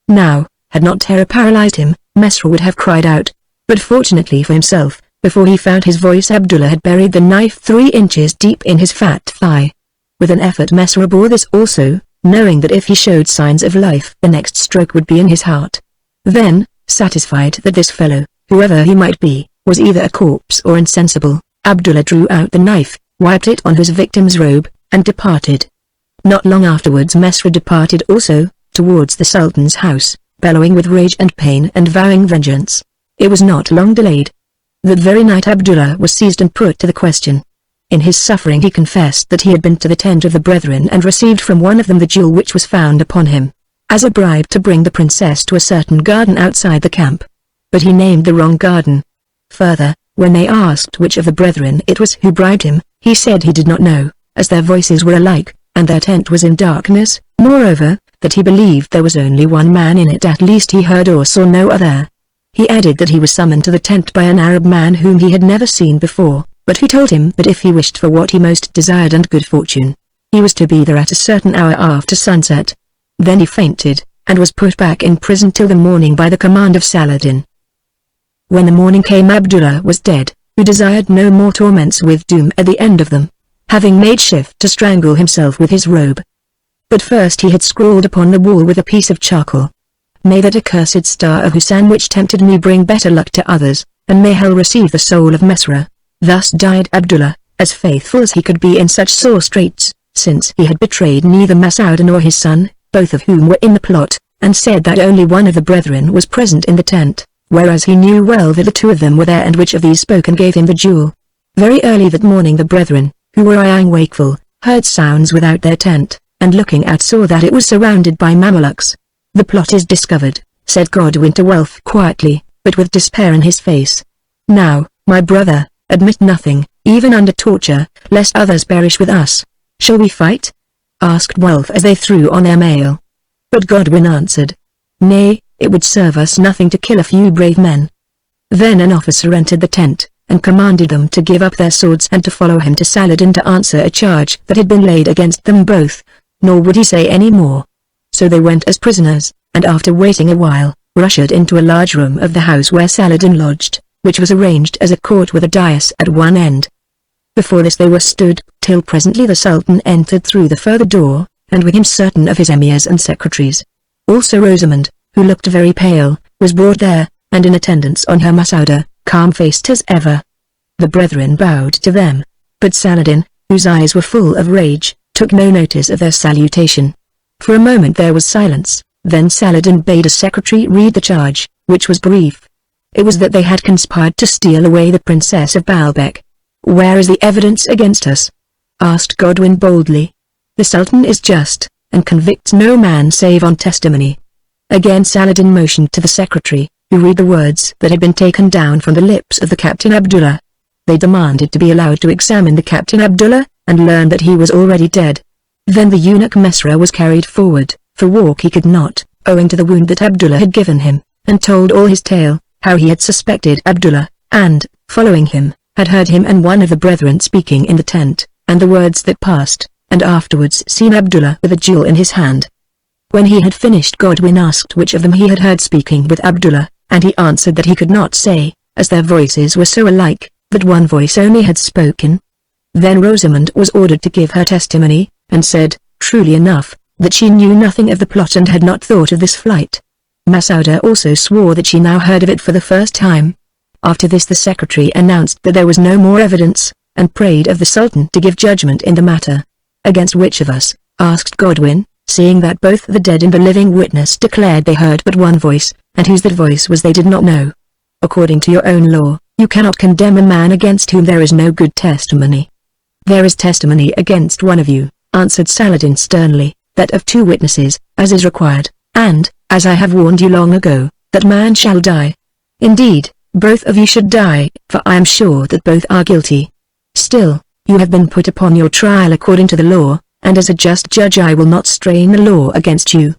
Now, had not terror paralyzed him, Mesra would have cried out. But fortunately for himself, before he found his voice Abdullah had buried the knife 3 inches deep in his fat thigh. With an effort Mesra bore this also, knowing that if he showed signs of life the next stroke would be in his heart. Then, satisfied that this fellow, whoever he might be, was either a corpse or insensible, Abdullah drew out the knife, wiped it on his victim's robe, and departed. Not long afterwards Mesra departed also, towards the Sultan's house, bellowing with rage and pain and vowing vengeance. It was not long delayed. That very night Abdullah was seized and put to the question. In his suffering he confessed that he had been to the tent of the brethren and received from one of them the jewel which was found upon him, as a bribe to bring the princess to a certain garden outside the camp. But he named the wrong garden. Further, when they asked which of the brethren it was who bribed him, he said he did not know, as their voices were alike, and their tent was in darkness. Moreover, that he believed there was only one man in it, at least he heard or saw no other. He added that he was summoned to the tent by an Arab man whom he had never seen before, but who told him that if he wished for what he most desired and good fortune, he was to be there at a certain hour after sunset. Then he fainted, and was put back in prison till the morning by the command of Saladin. When the morning came Abdullah was dead, who desired no more torments with doom at the end of them, having made shift to strangle himself with his robe. But first he had scrawled upon the wall with a piece of charcoal, "May that accursed star of Hussein which tempted me bring better luck to others, and may hell receive the soul of Mesra." Thus died Abdullah, as faithful as he could be in such sore straits, since he had betrayed neither Mas'ud nor his son, both of whom were in the plot, and said that only one of the brethren was present in the tent, whereas he knew well that the 2 of them were there, and which of these spoke and gave him the jewel. Very early that morning the brethren, who were lying wakeful, heard sounds without their tent, and looking out saw that it was surrounded by Mamelukes. "The plot is discovered," said Godwin to Welf quietly, but with despair in his face. "Now, my brother, admit nothing, even under torture, lest others perish with us. Shall we fight? Asked Wulf as they threw on their mail. But Godwin answered, Nay, it would serve us nothing to kill a few brave men. Then an officer entered the tent, and commanded them to give up their swords and to follow him to Saladin to answer a charge that had been laid against them both, nor would he say any more. So they went as prisoners, and after waiting a while, were ushered into a large room of the house where Saladin lodged, which was arranged as a court with a dais at one end. Before this they were stood, till presently the Sultan entered through the further door, and with him certain of his emirs and secretaries. Also Rosamund, who looked very pale, was brought there, and in attendance on her Masouda, calm-faced as ever. The brethren bowed to them, but Saladin, whose eyes were full of rage, took no notice of their salutation. For a moment there was silence, then Saladin bade a secretary read the charge, which was brief. It was that they had conspired to steal away the Princess of Baalbek. Where is the evidence against us? Asked Godwin boldly. The Sultan is just, and convicts no man save on testimony. Again Saladin motioned to the secretary, who read the words that had been taken down from the lips of the Captain Abdullah. They demanded to be allowed to examine the Captain Abdullah, and learn that he was already dead. Then the eunuch Mesra was carried forward, for walk he could not, owing to the wound that Abdullah had given him, and told all his tale, how he had suspected Abdullah, and, following him, had heard him and one of the brethren speaking in the tent, and the words that passed, and afterwards seen Abdullah with a jewel in his hand. When he had finished Godwin asked which of them he had heard speaking with Abdullah, and he answered that he could not say, as their voices were so alike, that one voice only had spoken. Then Rosamund was ordered to give her testimony, and said, truly enough, that she knew nothing of the plot and had not thought of this flight. Masouda also swore that she now heard of it for the first time. After this the secretary announced that there was no more evidence, and prayed of the Sultan to give judgment in the matter. Against which of us? Asked Godwin, seeing that both the dead and the living witness declared they heard but one voice, and whose that voice was they did not know. According to your own law, you cannot condemn a man against whom there is no good testimony. There is testimony against one of you, answered Saladin sternly, that of 2 witnesses, as is required, and, as I have warned you long ago, that man shall die. Indeed, both of you should die, for I am sure that both are guilty. Still, you have been put upon your trial according to the law, and as a just judge I will not strain the law against you.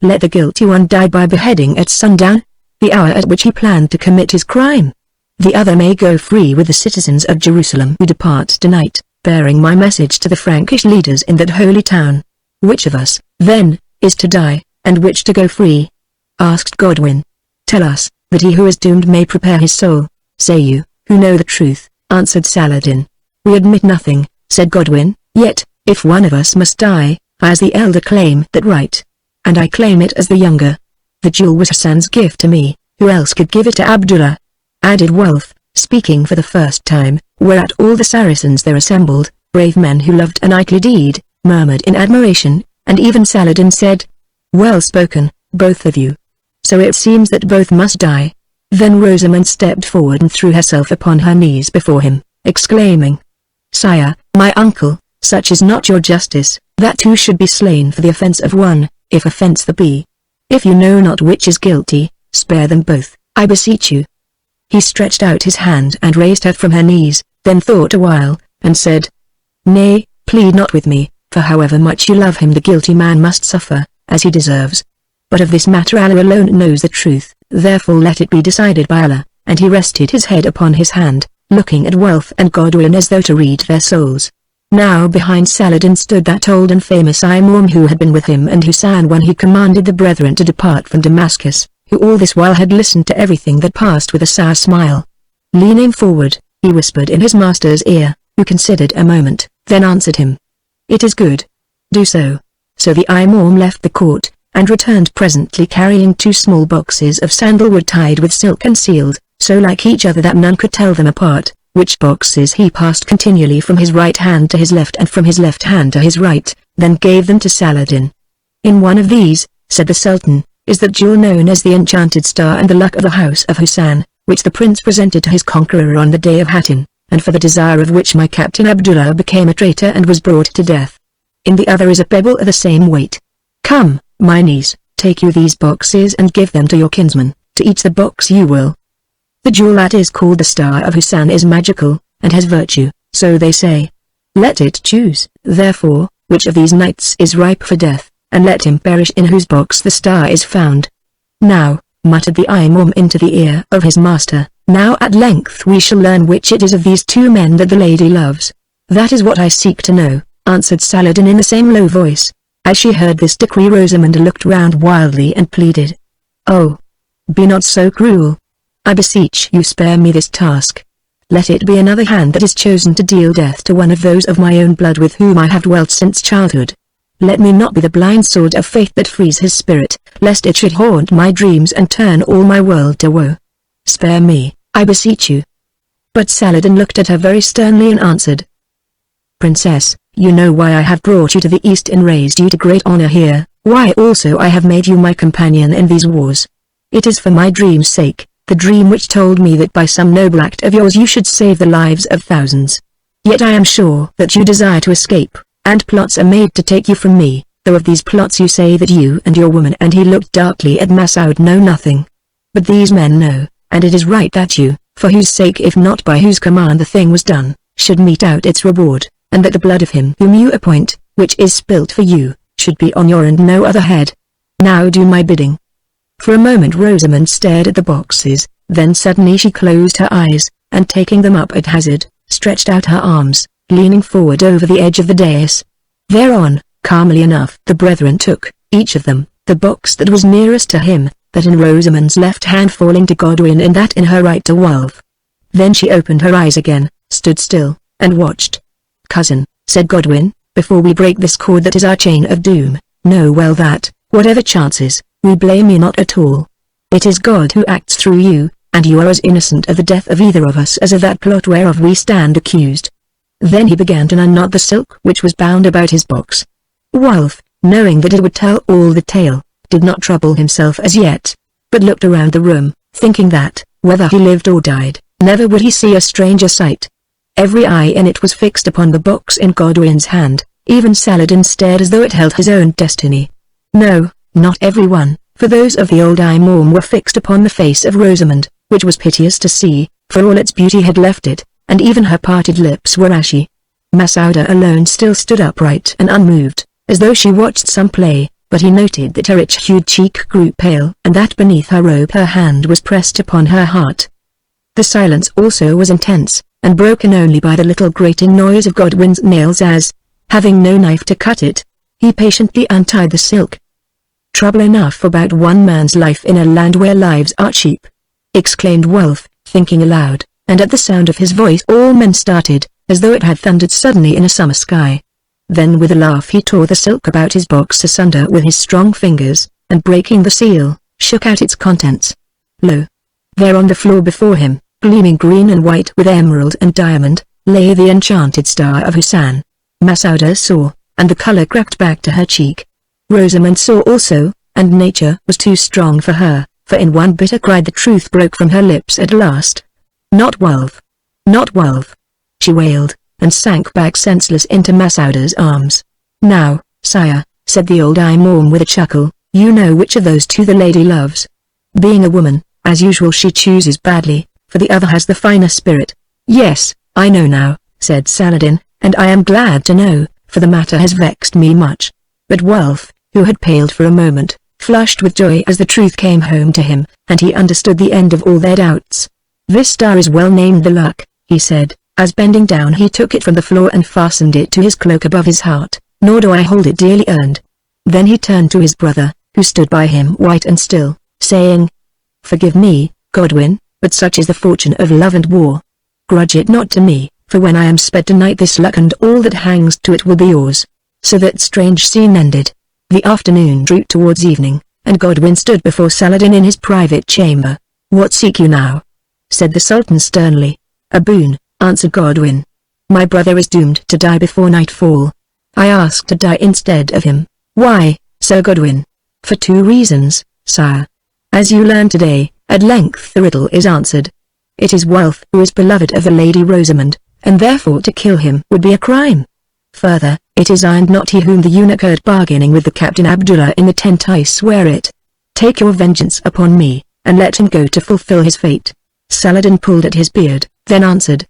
Let the guilty one die by beheading at sundown, the hour at which he planned to commit his crime. The other may go free with the citizens of Jerusalem who depart tonight, bearing my message to the Frankish leaders in that holy town. Which of us, then, is to die, and which to go free? Asked Godwin. Tell us, that he who is doomed may prepare his soul, say you, who know the truth, answered Saladin. We admit nothing, said Godwin, yet, if one of us must die, I as the elder claim that right. And I claim it as the younger. The jewel was Hassan's gift to me, who else could give it to Abdullah? Added Wulf, speaking for the first time, whereat all the Saracens there assembled, brave men who loved a knightly deed, murmured in admiration, and even Saladin said, well spoken, both of you. So it seems that both must die. Then Rosamund stepped forward and threw herself upon her knees before him, exclaiming, Sire, my uncle, such is not your justice, that 2 should be slain for the offence of one, if offence there be. If you know not which is guilty, spare them both, I beseech you. He stretched out his hand and raised her from her knees, then thought a while, and said, Nay, plead not with me, for however much you love him the guilty man must suffer, as he deserves. But of this matter Allah alone knows the truth, therefore let it be decided by Allah, and he rested his head upon his hand, looking at Wulf and Godwin as though to read their souls. Now behind Saladin stood that old and famous Imam who had been with him and Hussein when he commanded the brethren to depart from Damascus, who all this while had listened to everything that passed with a sour smile. Leaning forward, he whispered in his master's ear, who considered a moment, then answered him. It is good. Do so. So the Imam left the court, and returned presently carrying 2 small boxes of sandalwood tied with silk and sealed, so like each other that none could tell them apart, which boxes he passed continually from his right hand to his left and from his left hand to his right, then gave them to Saladin. In one of these, said the Sultan, is that jewel known as the enchanted star and the luck of the house of Hussein, which the prince presented to his conqueror on the day of Hattin, and for the desire of which my captain Abdullah became a traitor and was brought to death. In the other is a pebble of the same weight. Come, my niece, take you these boxes and give them to your kinsman, to each the box you will. The jewel that is called the Star of Hussein is magical, and has virtue, So they say. Let it choose, therefore, which of these knights is ripe for death, and let him perish in whose box the star is found. Now, muttered the Imam into the ear of his master, now at length we shall learn which it is of these two men that the lady loves. That is what I seek to know, answered Saladin in the same low voice. As she heard this decree, Rosamund looked round wildly and pleaded. Oh! Be not so cruel. I beseech you, spare me this task. Let it be another hand that is chosen to deal death to one of those of my own blood with whom I have dwelt since childhood. Let me not be the blind sword of fate that frees his spirit, lest it should haunt my dreams and turn all my world to woe. Spare me, I beseech you. But Saladin looked at her very sternly and answered. Princess, you know why I have brought you to the East and raised you to great honor here, why also I have made you my companion in these wars. It is for my dream's sake, the dream which told me that by some noble act of yours you should save the lives of thousands. Yet I am sure that you desire to escape, and plots are made to take you from me, though of these plots you say that you and your woman, and he looked darkly at Masoud, know nothing. But these men know, and it is right that you, for whose sake if not by whose command the thing was done, should mete out its reward, and that the blood of him whom you appoint, which is spilt for you, should be on your and no other head. Now do my bidding. For a moment Rosamund stared at the boxes, then suddenly she closed her eyes, and taking them up at hazard, stretched out her arms, leaning forward over the edge of the dais. Thereon, calmly enough, the brethren took, each of them, the box that was nearest to him, that in Rosamund's left hand falling to Godwin and that in her right to Wulf. Then she opened her eyes again, stood still, and watched. Cousin, said Godwin, before we break this cord that is our chain of doom, know well that, whatever chances, we blame you not at all. It is God who acts through you, and you are as innocent of the death of either of us as of that plot whereof we stand accused. Then he began to unknot the silk which was bound about his box. Wulf, knowing that it would tell all the tale, did not trouble himself as yet, but looked around the room, thinking that, whether he lived or died, never would he see a stranger sight. Every eye in it was fixed upon the box in Godwin's hand, even Saladin stared as though it held his own destiny. No, not everyone, for those of the old Imam were fixed upon the face of Rosamund, which was piteous to see, for all its beauty had left it, and even her parted lips were ashy. Masouda alone still stood upright and unmoved, as though she watched some play, but he noted that her rich-hued cheek grew pale and that beneath her robe her hand was pressed upon her heart. The silence also was intense, and broken only by the little grating noise of Godwin's nails as, having no knife to cut it, he patiently untied the silk. Trouble enough about one man's life in a land where lives are cheap, exclaimed Wulf, thinking aloud, and at the sound of his voice all men started, as though it had thundered suddenly in a summer sky. Then with a laugh he tore the silk about his box asunder with his strong fingers, and breaking the seal, shook out its contents. Lo! There on the floor before him, gleaming green and white with emerald and diamond, lay the enchanted star of Husan. Masouda saw, and the color crept back to her cheek. Rosamund saw also, and nature was too strong for her, for in one bitter cry the truth broke from her lips at last. Not Wulf! Not Wulf! She wailed, and sank back senseless into Masouda's arms. Now, sire, said the old Imam with a chuckle, you know which of those two the lady loves. Being a woman, as usual she chooses badly, for the other has the finer spirit. Yes, I know now, said Saladin, and I am glad to know, for the matter has vexed me much. But Wulf, who had paled for a moment, flushed with joy as the truth came home to him, and he understood the end of all their doubts. This star is well named the Luck, he said, as bending down he took it from the floor and fastened it to his cloak above his heart, nor do I hold it dearly earned. Then he turned to his brother, who stood by him white and still, saying, Forgive me, Godwin, but such is the fortune of love and war. Grudge it not to me, for when I am sped tonight this luck and all that hangs to it will be yours. So that strange scene ended. The afternoon drew towards evening, and Godwin stood before Saladin in his private chamber. What seek you now? Said the Sultan sternly. A boon, answered Godwin. My brother is doomed to die before nightfall. I ask to die instead of him. Why, Sir Godwin? For 2 reasons, sire. As you learn today, at length the riddle is answered. It is Wulf who is beloved of the Lady Rosamund, and therefore to kill him would be a crime. Further, it is I and not he whom the eunuch heard bargaining with the Captain Abdullah in the tent. I swear it. Take your vengeance upon me, and let him go to fulfill his fate. Saladin pulled at his beard, then answered.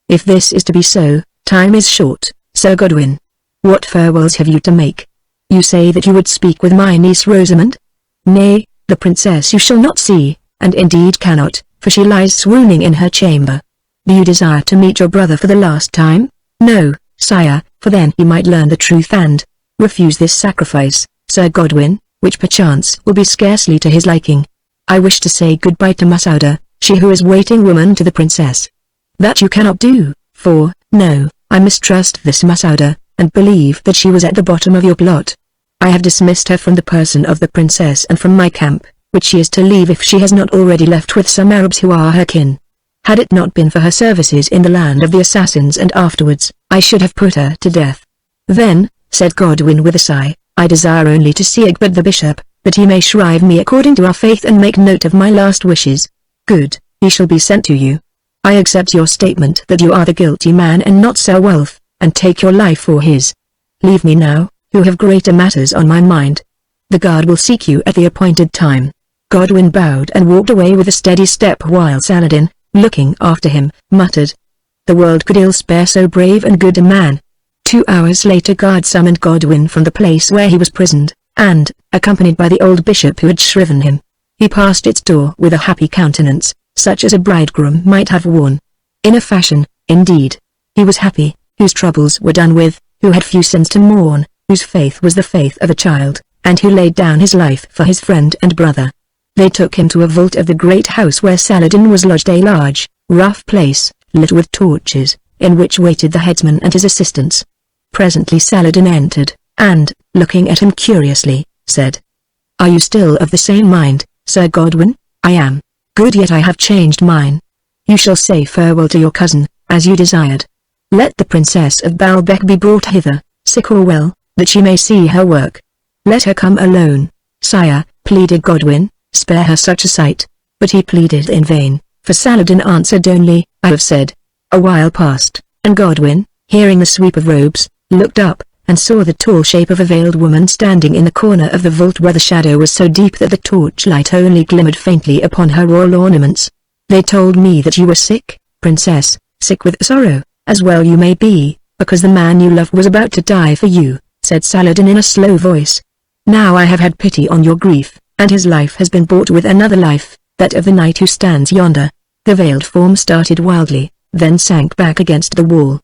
If this is to be so, time is short, Sir Godwin. What farewells have you to make? You say that you would speak with my niece Rosamond? Nay, the princess you shall not see, and indeed cannot, for she lies swooning in her chamber. Do you desire to meet your brother for the last time? No, sire, for then he might learn the truth and refuse this sacrifice, Sir Godwin, which perchance will be scarcely to his liking. I wish to say goodbye to Masouda, she who is waiting woman to the princess. That you cannot do, for, no, I mistrust this Masouda, and believe that she was at the bottom of your plot. I have dismissed her from the person of the princess and from my camp, which she is to leave if she has not already left with some Arabs who are her kin. Had it not been for her services in the land of the assassins and afterwards, I should have put her to death. Then, said Godwin with a sigh, I desire only to see Egbert the bishop, that he may shrive me according to our faith and make note of my last wishes. Good, he shall be sent to you. I accept your statement that you are the guilty man and not Sir Wulf, and take your life for his. Leave me now, who have greater matters on my mind. The guard will seek you at the appointed time. Godwin bowed and walked away with a steady step while Saladin, looking after him, muttered, the world could ill spare so brave and good a man. 2 hours later guard summoned Godwin from the place where he was prisoned, and, accompanied by the old bishop who had shriven him, he passed its door with a happy countenance, such as a bridegroom might have worn. In a fashion, indeed. He was happy, whose troubles were done with, who had few sins to mourn, whose faith was the faith of a child, and who laid down his life for his friend and brother. They took him to a vault of the great house where Saladin was lodged, a large, rough place, lit with torches, in which waited the headsman and his assistants. Presently Saladin entered, and, looking at him curiously, said, Are you still of the same mind, Sir Godwin? I am. Good, yet I have changed mine. You shall say farewell to your cousin, as you desired. Let the Princess of Baalbek be brought hither, sick or well, that she may see her work. Let her come alone. Sire, pleaded Godwin, spare her such a sight. But he pleaded in vain, for Saladin answered only, I have said. A while passed, and Godwin, hearing the sweep of robes, looked up, and saw the tall shape of a veiled woman standing in the corner of the vault where the shadow was so deep that the torchlight only glimmered faintly upon her royal ornaments. They told me that you were sick, princess, sick with sorrow, as well you may be, because the man you loved was about to die for you, said Saladin in a slow voice. Now I have had pity on your grief, and his life has been bought with another life, that of the knight who stands yonder. The veiled form started wildly, then sank back against the wall.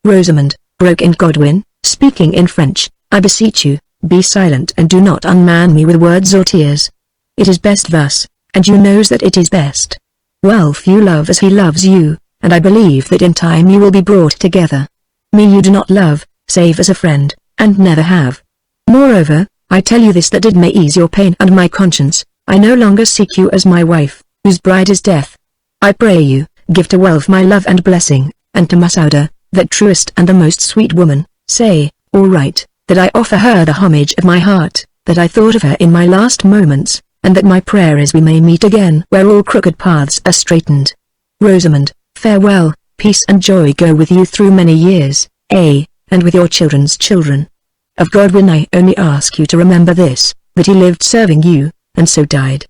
Rosamond, broke in Godwin, speaking in French, I beseech you, be silent and do not unman me with words or tears. It is best thus, and you knows that it is best. Wulf you love as he loves you, and I believe that in time you will be brought together. Me you do not love, save as a friend, and never have. Moreover, I tell you this that it may ease your pain and my conscience, I no longer seek you as my wife, whose bride is death. I pray you, give to Wulf my love and blessing, and to Masouda, that truest and the most sweet woman, say, all right, that I offer her the homage of my heart, that I thought of her in my last moments, and that my prayer is we may meet again where all crooked paths are straightened. Rosamond, farewell, peace and joy go with you through many years, and with your children's children. Of Godwin I only ask you to remember this, that he lived serving you, and so died.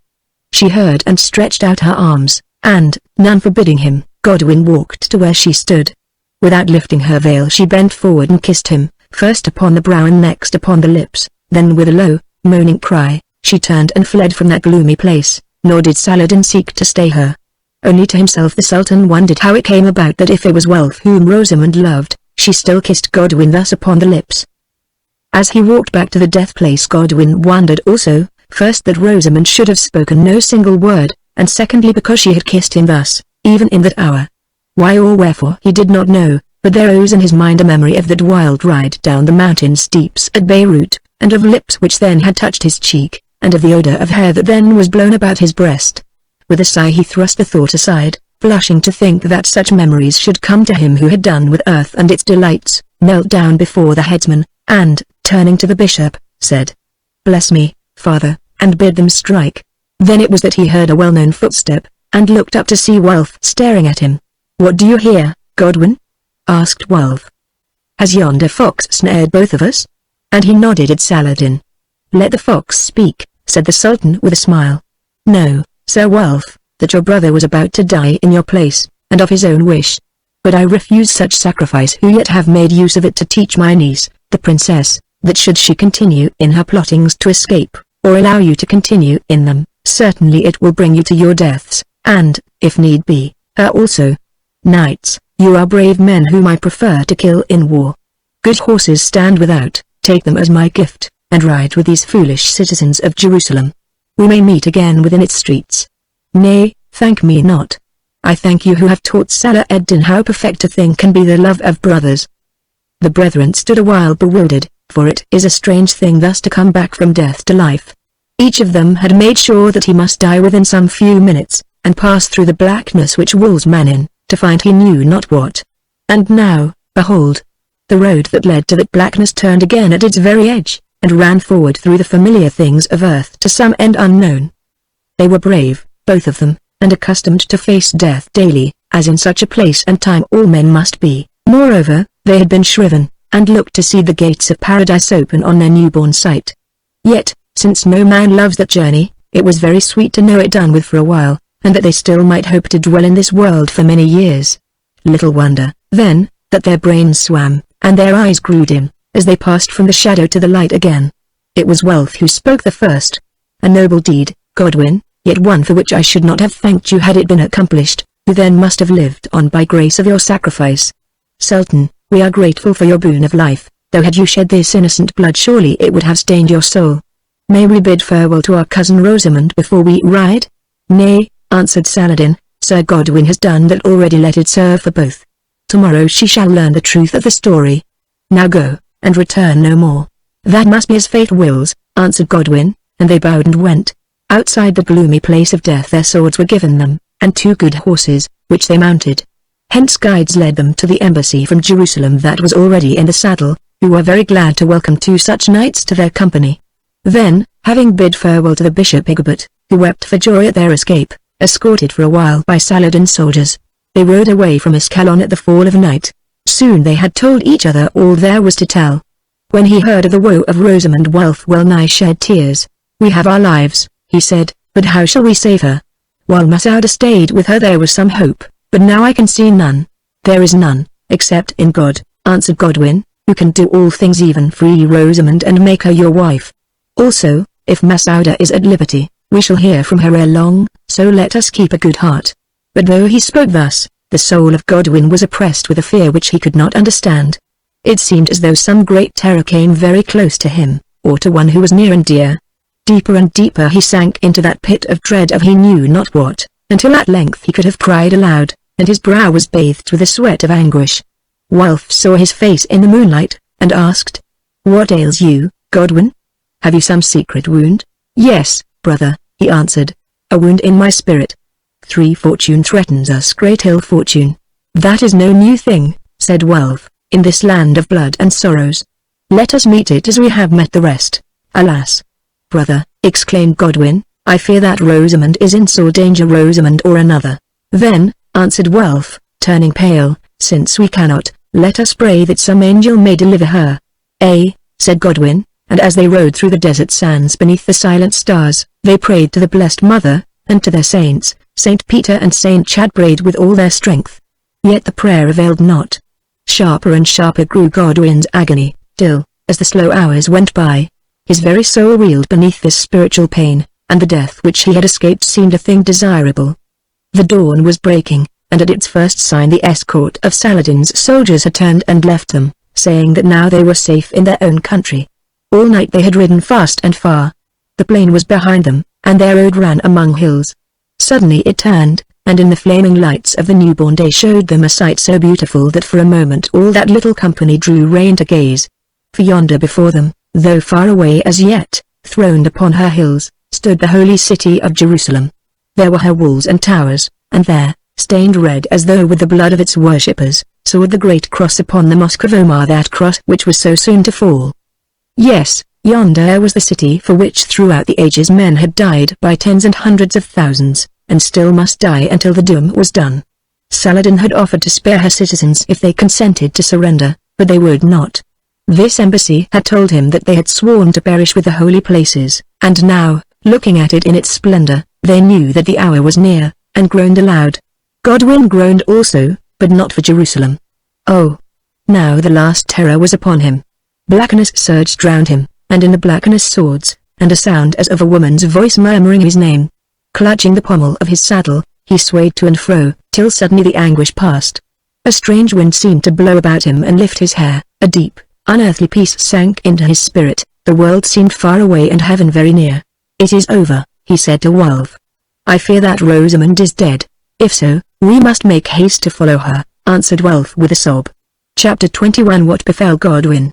She heard and stretched out her arms, and, none forbidding him, Godwin walked to where she stood. Without lifting her veil she bent forward and kissed him, first upon the brow and next upon the lips, then with a low, moaning cry, she turned and fled from that gloomy place, nor did Saladin seek to stay her. Only to himself the Sultan wondered how it came about that if it was Wulf whom Rosamond loved, she still kissed Godwin thus upon the lips. As he walked back to the death place Godwin wondered also, first that Rosamond should have spoken no single word, and secondly because she had kissed him thus, even in that hour. Why or wherefore he did not know, but there rose in his mind a memory of that wild ride down the mountain steeps at Beirut, and of lips which then had touched his cheek, and of the odor of hair that then was blown about his breast. With a sigh he thrust the thought aside, blushing to think that such memories should come to him who had done with earth and its delights, knelt down before the headsman, and, turning to the bishop, said, Bless me, father, and bid them strike. Then it was that he heard a well-known footstep, and looked up to see Wulf staring at him. What do you hear, Godwin? Asked Wulf. Has yonder fox snared both of us? And he nodded at Saladin. Let the fox speak, said the Sultan with a smile. No, Sir Wulf, that your brother was about to die in your place, and of his own wish. but I refuse such sacrifice, who yet have made use of it to teach my niece, the princess, that should she continue in her plottings to escape, or allow you to continue in them, certainly it will bring you to your deaths, and, if need be, her also. Knights, you are brave men whom I prefer to kill in war. Good horses stand without, take them as my gift, and ride with these foolish citizens of Jerusalem. We may meet again within its streets. Nay, thank me not. I thank you who have taught Salah ed-Din how perfect a thing can be the love of brothers. The brethren stood a while bewildered, for it is a strange thing thus to come back from death to life. Each of them had made sure that he must die within some few minutes, and pass through the blackness which walls man in, to find he knew not what. And now, behold, the road that led to that blackness turned again at its very edge, and ran forward through the familiar things of earth to some end unknown. They were brave, both of them, and accustomed to face death daily, as in such a place and time all men must be. Moreover, they had been shriven, and looked to see the gates of paradise open on their newborn sight. Yet, since no man loves that journey, it was very sweet to know it done with for a while, and that they still might hope to dwell in this world for many years. Little wonder, then, that their brains swam, and their eyes grew dim, as they passed from the shadow to the light again. It was Wealth who spoke the first. A noble deed, Godwin, yet one for which I should not have thanked you had it been accomplished, who then must have lived on by grace of your sacrifice. Sultan, we are grateful for your boon of life, though had you shed this innocent blood surely it would have stained your soul. May we bid farewell to our cousin Rosamond before we ride? Nay, answered Saladin, Sir Godwin has done that already, let it serve for both. Tomorrow she shall learn the truth of the story. Now go, and return no more. That must be as fate wills, answered Godwin, and they bowed and went. Outside the gloomy place of death their swords were given them, and 2 good horses, which they mounted. Hence guides led them to the embassy from Jerusalem that was already in the saddle, who were very glad to welcome 2 such knights to their company. Then, having bid farewell to the Bishop Haggard, who wept for joy at their escape, escorted for a while by Saladin's soldiers, they rode away from Ascalon at the fall of night. Soon they had told each other all there was to tell. When he heard of the woe of Rosamond, Wealth well nigh shed tears. We have our lives, he said, but how shall we save her? While Masouda stayed with her there was some hope, but now I can see none. There is none, except in God, answered Godwin, who can do all things, even free Rosamond and make her your wife. Also, if Masouda is at liberty, we shall hear from her ere long, so let us keep a good heart. But though he spoke thus, the soul of Godwin was oppressed with a fear which he could not understand. It seemed as though some great terror came very close to him, or to one who was near and dear. Deeper and deeper he sank into that pit of dread of he knew not what, until at length he could have cried aloud, and his brow was bathed with the sweat of anguish. Wealth saw his face in the moonlight, and asked, What ails you, Godwin? Have you some secret wound? Yes, brother, he answered. A wound in my spirit. 3 fortune threatens us, great ill fortune. That is no new thing, said Wealth, in this land of blood and sorrows. Let us meet it as we have met the rest. Alas! Brother, exclaimed Godwin, I fear that Rosamond is in sore danger. Rosamond or another. Then, answered Wealth, turning pale, since we cannot, let us pray that some angel may deliver her. Said Godwin, and as they rode through the desert sands beneath the silent stars, they prayed to the Blessed Mother, and to their saints, Saint Peter and Saint Chad prayed with all their strength. Yet the prayer availed not. Sharper and sharper grew Godwin's agony, till, as the slow hours went by, his very soul reeled beneath this spiritual pain, and the death which he had escaped seemed a thing desirable. The dawn was breaking, and at its first sign the escort of Saladin's soldiers had turned and left them, saying that now they were safe in their own country. All night they had ridden fast and far. The plain was behind them, and their road ran among hills. Suddenly it turned, and in the flaming lights of the newborn day showed them a sight so beautiful that for a moment all that little company drew rein to gaze. For yonder before them, though far away as yet, throned upon her hills, stood the holy city of Jerusalem. There were her walls and towers, and there, stained red as though with the blood of its worshippers, soared the great cross upon the mosque of Omar, that cross which was so soon to fall. Yes, yonder was the city for which throughout the ages men had died by tens and hundreds of thousands, and still must die until the doom was done. Saladin had offered to spare her citizens if they consented to surrender, but they would not. This embassy had told him that they had sworn to perish with the holy places, and now, looking at it in its splendor, they knew that the hour was near, and groaned aloud. Godwin groaned also, but not for Jerusalem. Oh! Now the last terror was upon him. Blackness surged round him, and in the blackness swords, and a sound as of a woman's voice murmuring his name. Clutching the pommel of his saddle, he swayed to and fro, till suddenly the anguish passed. A strange wind seemed to blow about him and lift his hair. A deep, unearthly peace sank into his spirit. The world seemed far away and heaven very near. "It is over," he said to Wulf. "I fear that Rosamund is dead. If so, we must make haste to follow her," answered Wulf with a sob. Chapter 21 What befell Godwin.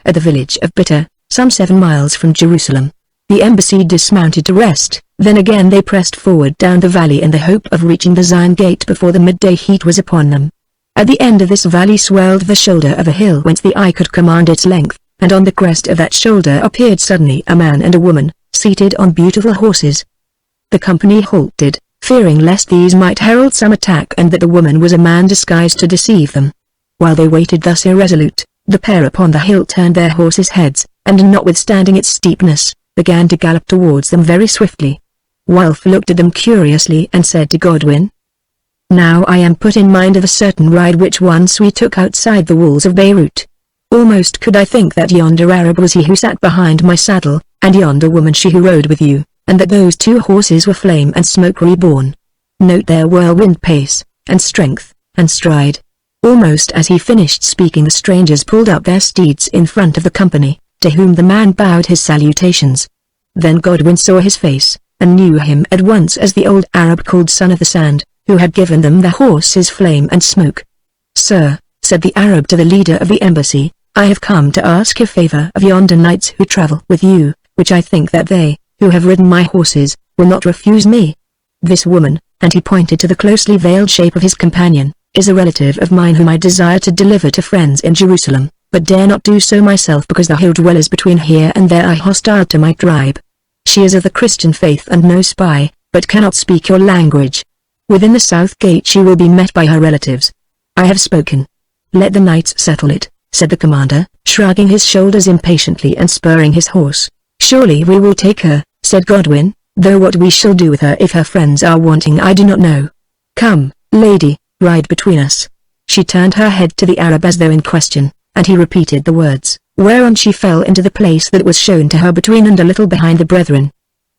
At the village of Bitter, some 7 miles from Jerusalem, the embassy dismounted to rest. Then again they pressed forward down the valley in the hope of reaching the Zion gate before the midday heat was upon them. At the end of this valley swelled the shoulder of a hill whence the eye could command its length, and on the crest of that shoulder appeared suddenly a man and a woman, seated on beautiful horses. The company halted, fearing lest these might herald some attack and that the woman was a man disguised to deceive them. While they waited thus irresolute, the pair upon the hill turned their horses' heads, and notwithstanding its steepness, began to gallop towards them very swiftly. Wulf looked at them curiously and said to Godwin, "Now I am put in mind of a certain ride which once we took outside the walls of Beirut. Almost could I think that yonder Arab was he who sat behind my saddle, and yonder woman she who rode with you, and that those 2 horses were Flame and Smoke reborn. Note their whirlwind pace, and strength, and stride." Almost as he finished speaking the strangers pulled up their steeds in front of the company, to whom the man bowed his salutations. Then Godwin saw his face, and knew him at once as the old Arab called Son of the Sand, who had given them the horses Flame and Smoke. "Sir," said the Arab to the leader of the embassy, "I have come to ask a favor of yonder knights who travel with you, which I think that they, who have ridden my horses, will not refuse me. This woman," and he pointed to the closely veiled shape of his companion, "is a relative of mine whom I desire to deliver to friends in Jerusalem, but dare not do so myself because the hill dwellers between here and there are hostile to my tribe. She is of the Christian faith and no spy, but cannot speak your language. Within the south gate she will be met by her relatives. I have spoken. Let the knights settle it," said the commander, shrugging his shoulders impatiently and spurring his horse. "Surely we will take her," said Godwin, "though what we shall do with her if her friends are wanting I do not know. Come, lady, ride between us." She turned her head to the Arab as though in question, and he repeated the words, whereon she fell into the place that was shown to her between and a little behind the brethren.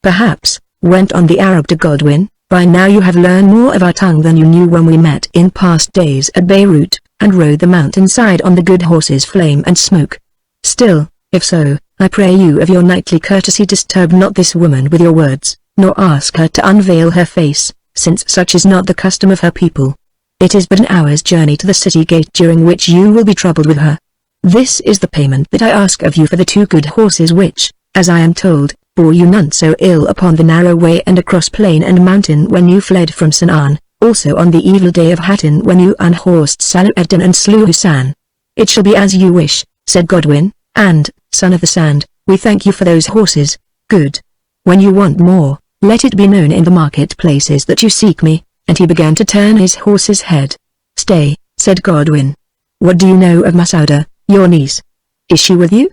"Perhaps," went on the Arab to Godwin, "by now you have learned more of our tongue than you knew when we met in past days at Beirut, and rode the mountainside on the good horses Flame and Smoke. Still, if so, I pray you of your knightly courtesy disturb not this woman with your words, nor ask her to unveil her face, since such is not the custom of her people. It is but an hour's journey to the city gate during which you will be troubled with her. This is the payment that I ask of you for the 2 good horses which, as I am told, bore you none so ill upon the narrow way and across plain and mountain when you fled from Sanaan, also on the evil day of Hattin when you unhorsed Saladin and slew Husan. It shall be as you wish," said Godwin, "and, Son of the Sand, we thank you for those horses. Good. When you want more, let it be known in the marketplaces that you seek me," and he began to turn his horse's head. "Stay," said Godwin. "What do you know of Masouda, your niece? Is she with you?"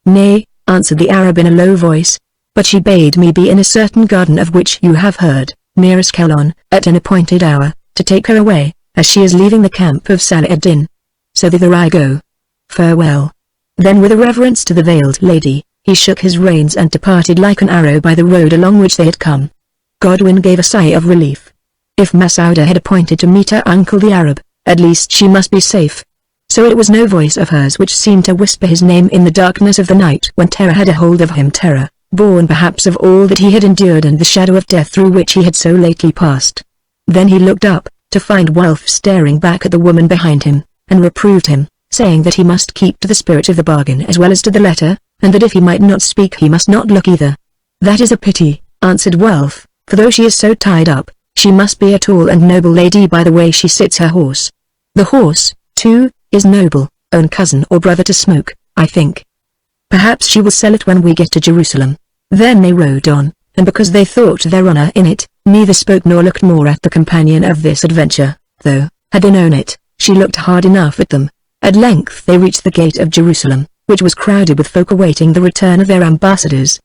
"Nay," answered the Arab in a low voice, "but she bade me be in a certain garden of which you have heard, near Askelon, at an appointed hour, to take her away, as she is leaving the camp of Saladin. So thither I go. Farewell." Then with a reverence to the veiled lady, he shook his reins and departed like an arrow by the road along which they had come. Godwin gave a sigh of relief. If Masouda had appointed to meet her uncle the Arab, at least she must be safe. So it was no voice of hers which seemed to whisper his name in the darkness of the night when terror had a hold of him, terror, born perhaps of all that he had endured and the shadow of death through which he had so lately passed. Then he looked up, to find Wulf staring back at the woman behind him, and reproved him, saying that he must keep to the spirit of the bargain as well as to the letter, and that if he might not speak he must not look either. "That is a pity," answered Wulf, "for though she is so tied up, she must be a tall and noble lady by the way she sits her horse. The horse, too, is noble, own cousin or brother to Smoke, I think. Perhaps she will sell it when we get to Jerusalem." Then they rode on, and because they thought their honor in it, neither spoke nor looked more at the companion of this adventure, though, had they known it, she looked hard enough at them. At length they reached the gate of Jerusalem, which was crowded with folk awaiting the return of their ambassadors.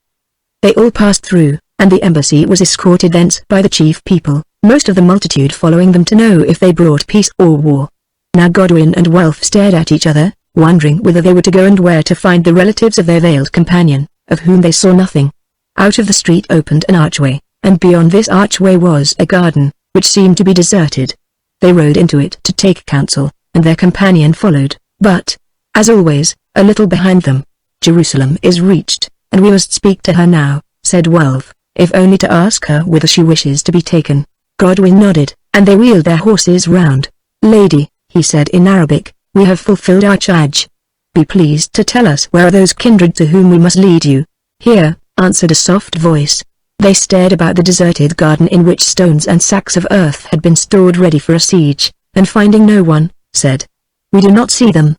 They all passed through, and the embassy was escorted thence by the chief people, most of the multitude following them to know if they brought peace or war. Now Godwin and Wulf stared at each other, wondering whither they were to go and where to find the relatives of their veiled companion, of whom they saw nothing. Out of the street opened an archway, and beyond this archway was a garden, which seemed to be deserted. They rode into it to take counsel, and their companion followed, but, as always, a little behind them. "Jerusalem is reached, and we must speak to her now," said Wulf, "if only to ask her whither she wishes to be taken." Godwin nodded, and they wheeled their horses round. "Lady," he said in Arabic, "we have fulfilled our charge. Be pleased to tell us where are those kindred to whom we must lead you." "Here," answered a soft voice. They stared about the deserted garden in which stones and sacks of earth had been stored ready for a siege, and finding no one, said, "We do not see them."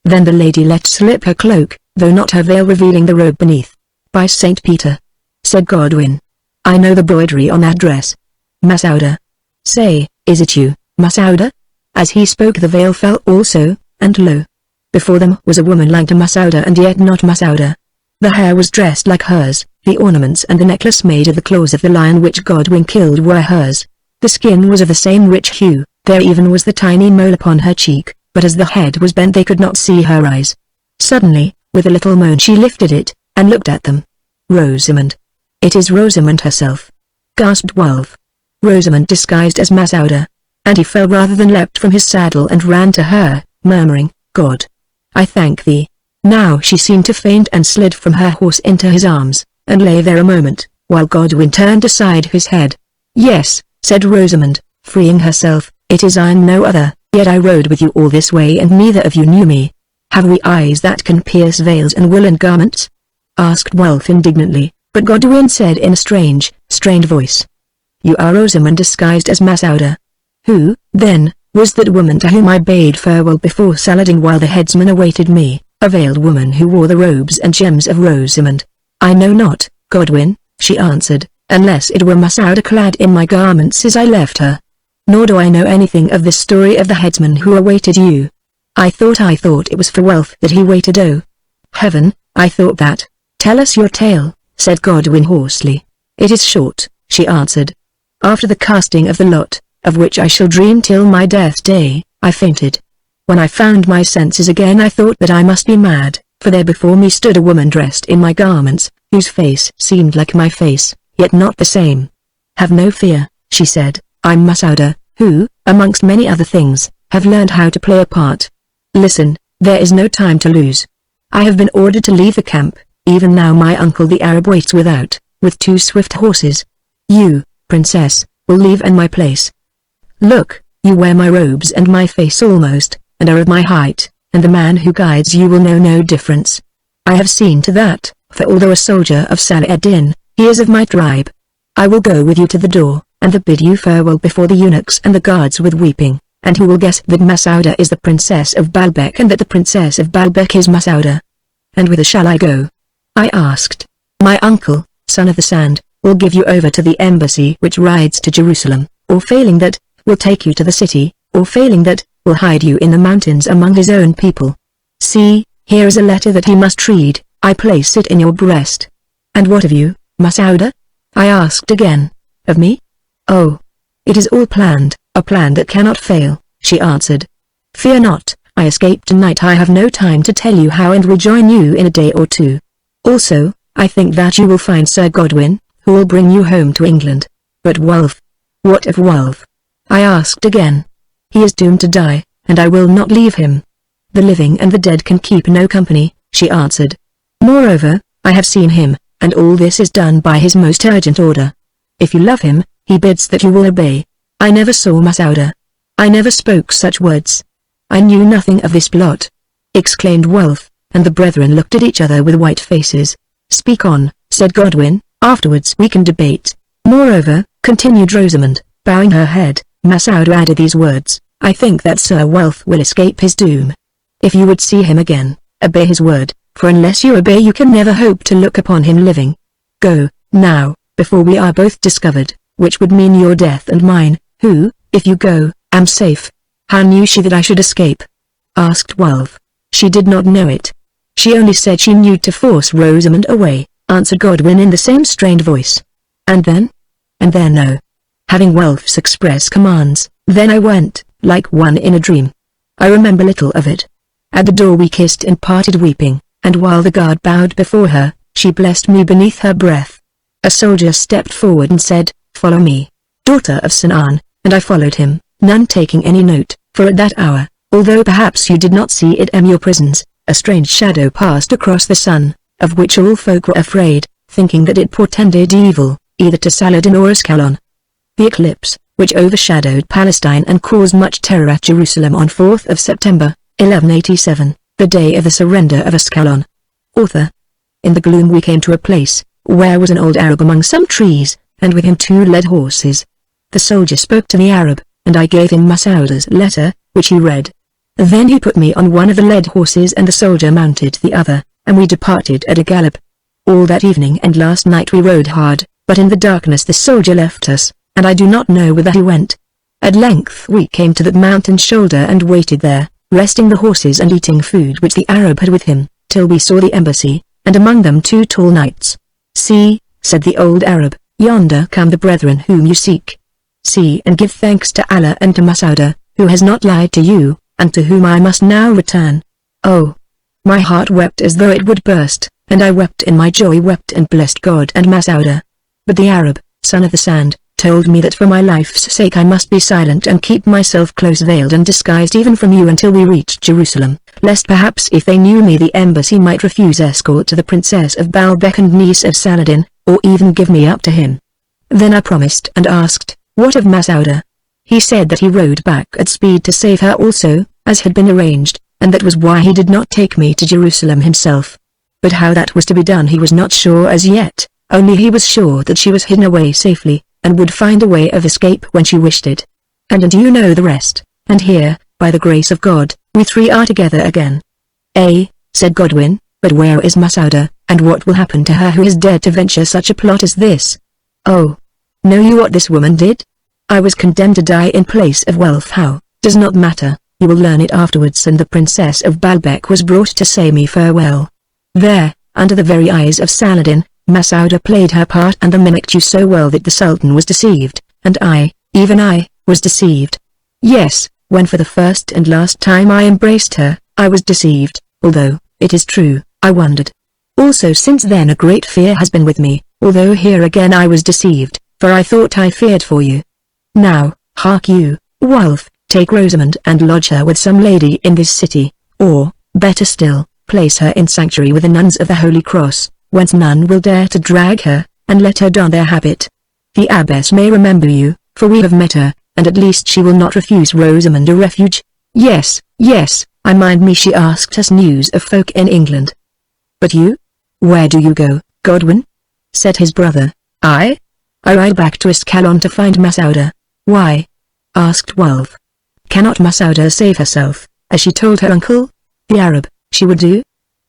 Then the lady let slip her cloak, though not her veil, revealing the robe beneath. "By St. Peter," said Godwin, "I know the broidery on that dress. Masouda. Say, is it you, Masouda?" As he spoke the veil fell also, and lo! Before them was a woman like to Masouda and yet not Masouda. The hair was dressed like hers, the ornaments and the necklace made of the claws of the lion which Godwin killed were hers. The skin was of the same rich hue, there even was the tiny mole upon her cheek, but as the head was bent they could not see her eyes. Suddenly, with a little moan she lifted it, and looked at them. "Rosamund. It is Rosamund herself," gasped Wulf. Rosamund disguised as Masouda. And he fell rather than leapt from his saddle and ran to her, murmuring, "God, I thank thee." Now she seemed to faint and slid from her horse into his arms, and lay there a moment, while Godwin turned aside his head. "Yes," said Rosamund, freeing herself, "it is I and no other, yet I rode with you all this way and neither of you knew me. Have we eyes that can pierce veils and woolen garments?" asked Wulf indignantly, but Godwin said in a strange, strained voice, "You are Rosamund disguised as Masouda." "Who, then, was that woman to whom I bade farewell before Saladin while the headsman awaited me, a veiled woman who wore the robes and gems of Rosamund?" "I know not, Godwin," she answered, "unless it were Masouda clad in my garments as I left her. Nor do I know anything of the story of the headsman who awaited you. I thought it was for wealth that he waited. Oh, heaven, I thought that." "Tell us your tale," said Godwin hoarsely. "It is short," she answered. "After the casting of the lot, of which I shall dream till my death day, I fainted. When I found my senses again I thought that I must be mad, for there before me stood a woman dressed in my garments, whose face seemed like my face, yet not the same. 'Have no fear,' she said, 'I'm Masouda, who, amongst many other things, have learned how to play a part. Listen, there is no time to lose. I have been ordered to leave the camp, even now my uncle the Arab waits without, with 2 swift horses. You, princess, will leave in my place. Look, you wear my robes and my face almost, and are of my height, and the man who guides you will know no difference. I have seen to that, for although a soldier of Salah-ed-Din, he is of my tribe. I will go with you to the door, and bid you farewell before the eunuchs and the guards with weeping, and who will guess that Masouda is the princess of Baalbek and that the princess of Baalbek is Masouda. And whither shall I go?" I asked. "My uncle, son of the sand, will give you over to the embassy which rides to Jerusalem, or failing that, will take you to the city, or failing that, will hide you in the mountains among his own people. See, here is a letter that he must read, I place it in your breast." "And what of you, Masouda?" I asked again. "Of me? Oh, it is all planned, a plan that cannot fail," she answered. "Fear not, I escaped tonight. I have no time to tell you how and will join you in a day or 2. Also, I think that you will find Sir Godwin, who will bring you home to England. But Wulf? What of Wulf?" I asked again. "He is doomed to die, and I will not leave him. The living and the dead can keep no company," she answered. "Moreover, I have seen him, and all this is done by his most urgent order. If you love him, he bids that you will obey. I never saw Masouda. I never spoke such words. I knew nothing of this plot," exclaimed Wulf, and the brethren looked at each other with white faces. "Speak on," said Godwin, "afterwards we can debate." "Moreover," continued Rosamund, bowing her head, Masouda added these words, "I think that Sir Wulf will escape his doom. If you would see him again, obey his word, for unless you obey you can never hope to look upon him living. Go, now, before we are both discovered, which would mean your death and mine, who, if you go, am safe." "How knew she that I should escape?" asked Wulf. "She did not know it. She only said she knew to force Rosamund away," answered Godwin in the same strained voice. And then? And then no. Having Welf's express commands, then I went, like one in a dream. I remember little of it. At the door we kissed and parted weeping, and while the guard bowed before her, she blessed me beneath her breath. A soldier stepped forward and said, "Follow me, daughter of Sinan," and I followed him, none taking any note, for at that hour, although perhaps you did not see it in your prisons, a strange shadow passed across the sun, of which all folk were afraid, thinking that it portended evil, either to Saladin or Ascalon. The eclipse, which overshadowed Palestine and caused much terror at Jerusalem on 4th of September, 1187, the day of the surrender of Ascalon. Author. In the gloom we came to a place, where was an old Arab among some trees, and with him 2 led horses. The soldier spoke to the Arab, and I gave him Mas'uda's letter, which he read. Then he put me on one of the led horses and the soldier mounted the other, and we departed at a gallop. All that evening and last night we rode hard, but in the darkness the soldier left us, and I do not know whither he went. At length we came to that mountain shoulder and waited there, resting the horses and eating food which the Arab had with him, till we saw the embassy, and among them 2 tall knights. "See," said the old Arab, "yonder come the brethren whom you seek. See and give thanks to Allah and to Mas'uda, who has not lied to you, and to whom I must now return." Oh! My heart wept as though it would burst, and I wept in my joy, wept and blessed God and Mas'uda. But the Arab, son of the sand, told me that for my life's sake I must be silent and keep myself close veiled and disguised even from you until we reached Jerusalem, lest perhaps if they knew me the embassy might refuse escort to the princess of Baalbek and niece of Saladin, or even give me up to him. Then I promised and asked, "What of Mas'uda?" He said that he rode back at speed to save her also, as had been arranged, and that was why he did not take me to Jerusalem himself. But how that was to be done he was not sure as yet, only he was sure that she was hidden away safely, and would find a way of escape when she wished it. And you know the rest, and here, by the grace of God, we 3 are together again. Said Godwin, "but where is Mas'uda, and what will happen to her who has dared to venture such a plot as this?" "Oh! Know you what this woman did? I was condemned to die in place of Welf. How, does not matter, you will learn it afterwards, and the princess of Baalbek was brought to say me farewell. There, under the very eyes of Saladin, Mas'uda played her part and mimicked you so well that the Sultan was deceived, and I, even I, was deceived. Yes, when for the first and last time I embraced her, I was deceived, although, it is true, I wondered. Also since then a great fear has been with me, although here again I was deceived, for I thought I feared for you. Now, hark you, Wulf, take Rosamond and lodge her with some lady in this city, or, better still, place her in sanctuary with the nuns of the Holy Cross, whence none will dare to drag her, and let her don their habit. The abbess may remember you, for we have met her, and at least she will not refuse Rosamond a refuge. Yes, yes, I mind me she asked us news of folk in England. But you? Where do you go, Godwin? Said his brother. I ride back to Ascalon to find Mas'uda. Why? Asked Wulf. Cannot Mas'uda save herself, as she told her uncle, the Arab, she would do?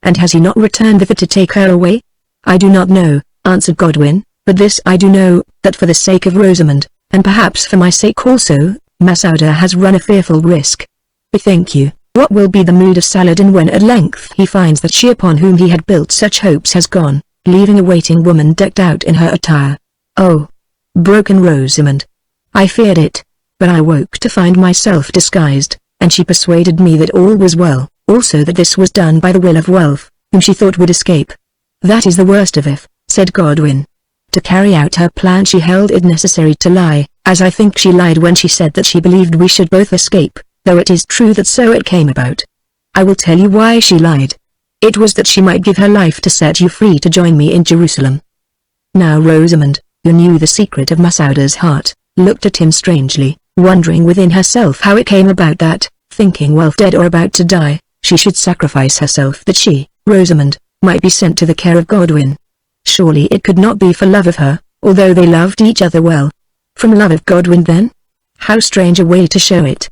And has he not returned thither to take her away? I do not know, answered Godwin, but this I do know, that for the sake of Rosamond, and perhaps for my sake also, Mas'uda has run a fearful risk. Bethink you, what will be the mood of Saladin when at length he finds that she upon whom he had built such hopes has gone, leaving a waiting woman decked out in her attire. Oh! Broken Rosamond. I feared it, but I woke to find myself disguised, and she persuaded me that all was well, also that this was done by the will of Wulf, whom she thought would escape. That is the worst of it, said Godwin. To carry out her plan she held it necessary to lie, as I think she lied when she said that she believed we should both escape, though it is true that so it came about. I will tell you why she lied. It was that she might give her life to set you free to join me in Jerusalem. Now Rosamond, who knew the secret of Mas'uda's heart, looked at him strangely, wondering within herself how it came about that, thinking Wulf dead or about to die, she should sacrifice herself that she, Rosamond, might be sent to the care of Godwin. Surely it could not be for love of her, although they loved each other well. From love of Godwin then? How strange a way to show it.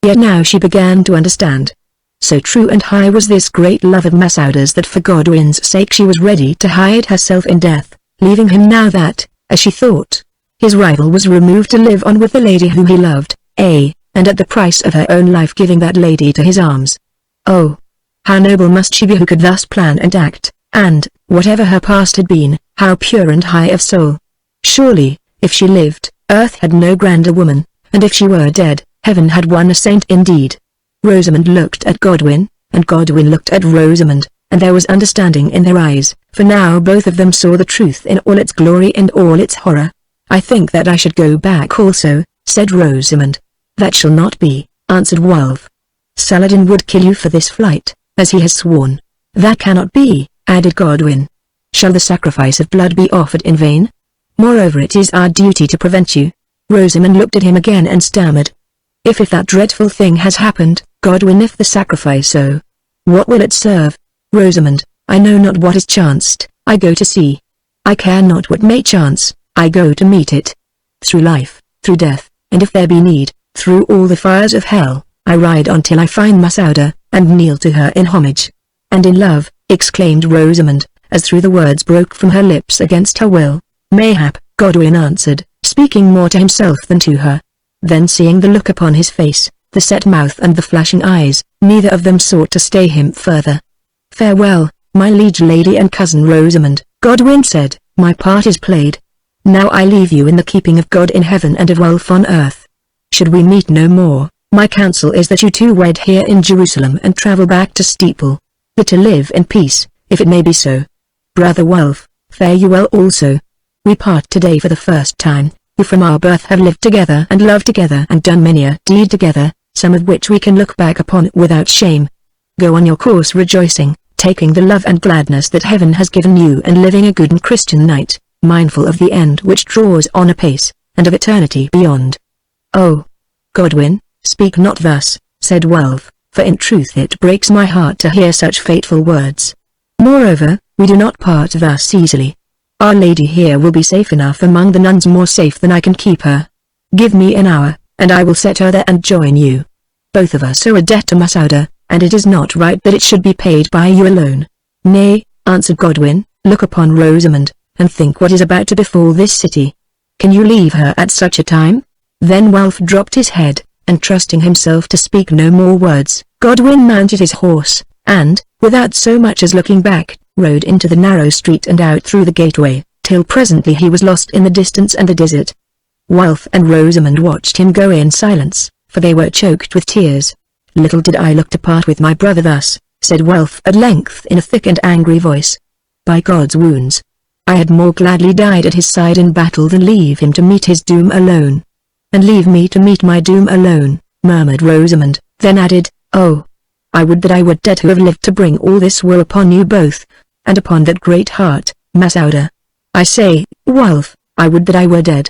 Yet now she began to understand. So true and high was this great love of Mas'uda's that for Godwin's sake she was ready to hide herself in death, leaving him now that, as she thought, his rival was removed to live on with the lady whom he loved, and at the price of her own life giving that lady to his arms. Oh! How noble must she be who could thus plan and act, and, whatever her past had been, how pure and high of soul. Surely, if she lived, earth had no grander woman, and if she were dead, heaven had won a saint indeed. Rosamond looked at Godwin, and Godwin looked at Rosamond, and there was understanding in their eyes, for now both of them saw the truth in all its glory and all its horror. "I think that I should go back also," said Rosamond. "That shall not be," answered Wulf. "Saladin would kill you for this flight, as he has sworn." "That cannot be," added Godwin. "Shall the sacrifice of blood be offered in vain? Moreover, it is our duty to prevent you." Rosamond looked at him again and stammered. If that dreadful thing has happened, Godwin, if the sacrifice so, what will it serve?" "Rosamond, I know not what has chanced, I go to see. I care not what may chance, I go to meet it. Through life, through death, and if there be need, through all the fires of hell, I ride on till I find Masouda, and kneel to her in homage." "And in love," exclaimed Rosamond, as through the words broke from her lips against her will. "Mayhap," Godwin answered, speaking more to himself than to her. Then seeing the look upon his face, the set mouth and the flashing eyes, neither of them sought to stay him further. "Farewell, my liege lady and cousin Rosamond," Godwin said, "my part is played. Now I leave you in the keeping of God in heaven and of Wulf on earth. Should we meet no more, my counsel is that you two wed here in Jerusalem and travel back to Steeple, but to live in peace, if it may be so. Brother Wulf, fare you well also. We part today for the first time, who from our birth have lived together and loved together and done many a deed together, some of which we can look back upon without shame. Go on your course rejoicing, taking the love and gladness that heaven has given you and living a good and Christian knight, mindful of the end which draws on apace, and of eternity beyond." "Oh, Godwin, speak not thus," said Wulf, "for in truth it breaks my heart to hear such fateful words. Moreover, we do not part thus easily. Our lady here will be safe enough among the nuns, more safe than I can keep her. Give me an hour, and I will set her there and join you. Both of us owe a debt to Masouda, and it is not right that it should be paid by you alone." "Nay," answered Godwin, "look upon Rosamond, and think what is about to befall this city. Can you leave her at such a time?" Then Wulf dropped his head, and trusting himself to speak no more words, Godwin mounted his horse, and, without so much as looking back, rode into the narrow street and out through the gateway, till presently he was lost in the distance and the desert. Wulf and Rosamond watched him go in silence, for they were choked with tears. "Little did I look to part with my brother thus," said Wulf at length in a thick and angry voice. "By God's wounds, I had more gladly died at his side in battle than leave him to meet his doom alone." "And leave me to meet my doom alone," murmured Rosamond, then added, "Oh, I would that I were dead who have lived to bring all this woe upon you both, and upon that great heart, Masouda. I say, Wulf, I would that I were dead."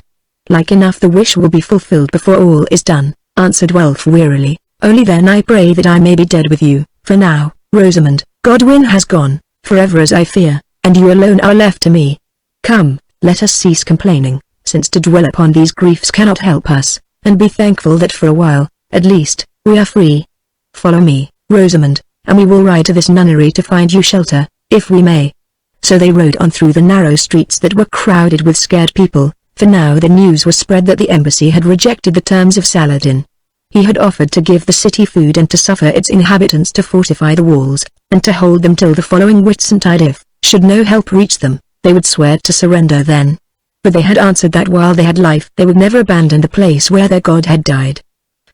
"Like enough the wish will be fulfilled before all is done," answered Wulf wearily, "only then I pray that I may be dead with you, for now, Rosamond, Godwin has gone, forever as I fear, and you alone are left to me. Come, let us cease complaining, since to dwell upon these griefs cannot help us, and be thankful that for a while, at least, we are free. Follow me, Rosamond, and we will ride to this nunnery to find you shelter, if we may." So they rode on through the narrow streets that were crowded with scared people, for now the news was spread that the embassy had rejected the terms of Saladin. He had offered to give the city food and to suffer its inhabitants to fortify the walls, and to hold them till the following Whitsuntide if, should no help reach them, they would swear to surrender then. But they had answered that while they had life they would never abandon the place where their God had died.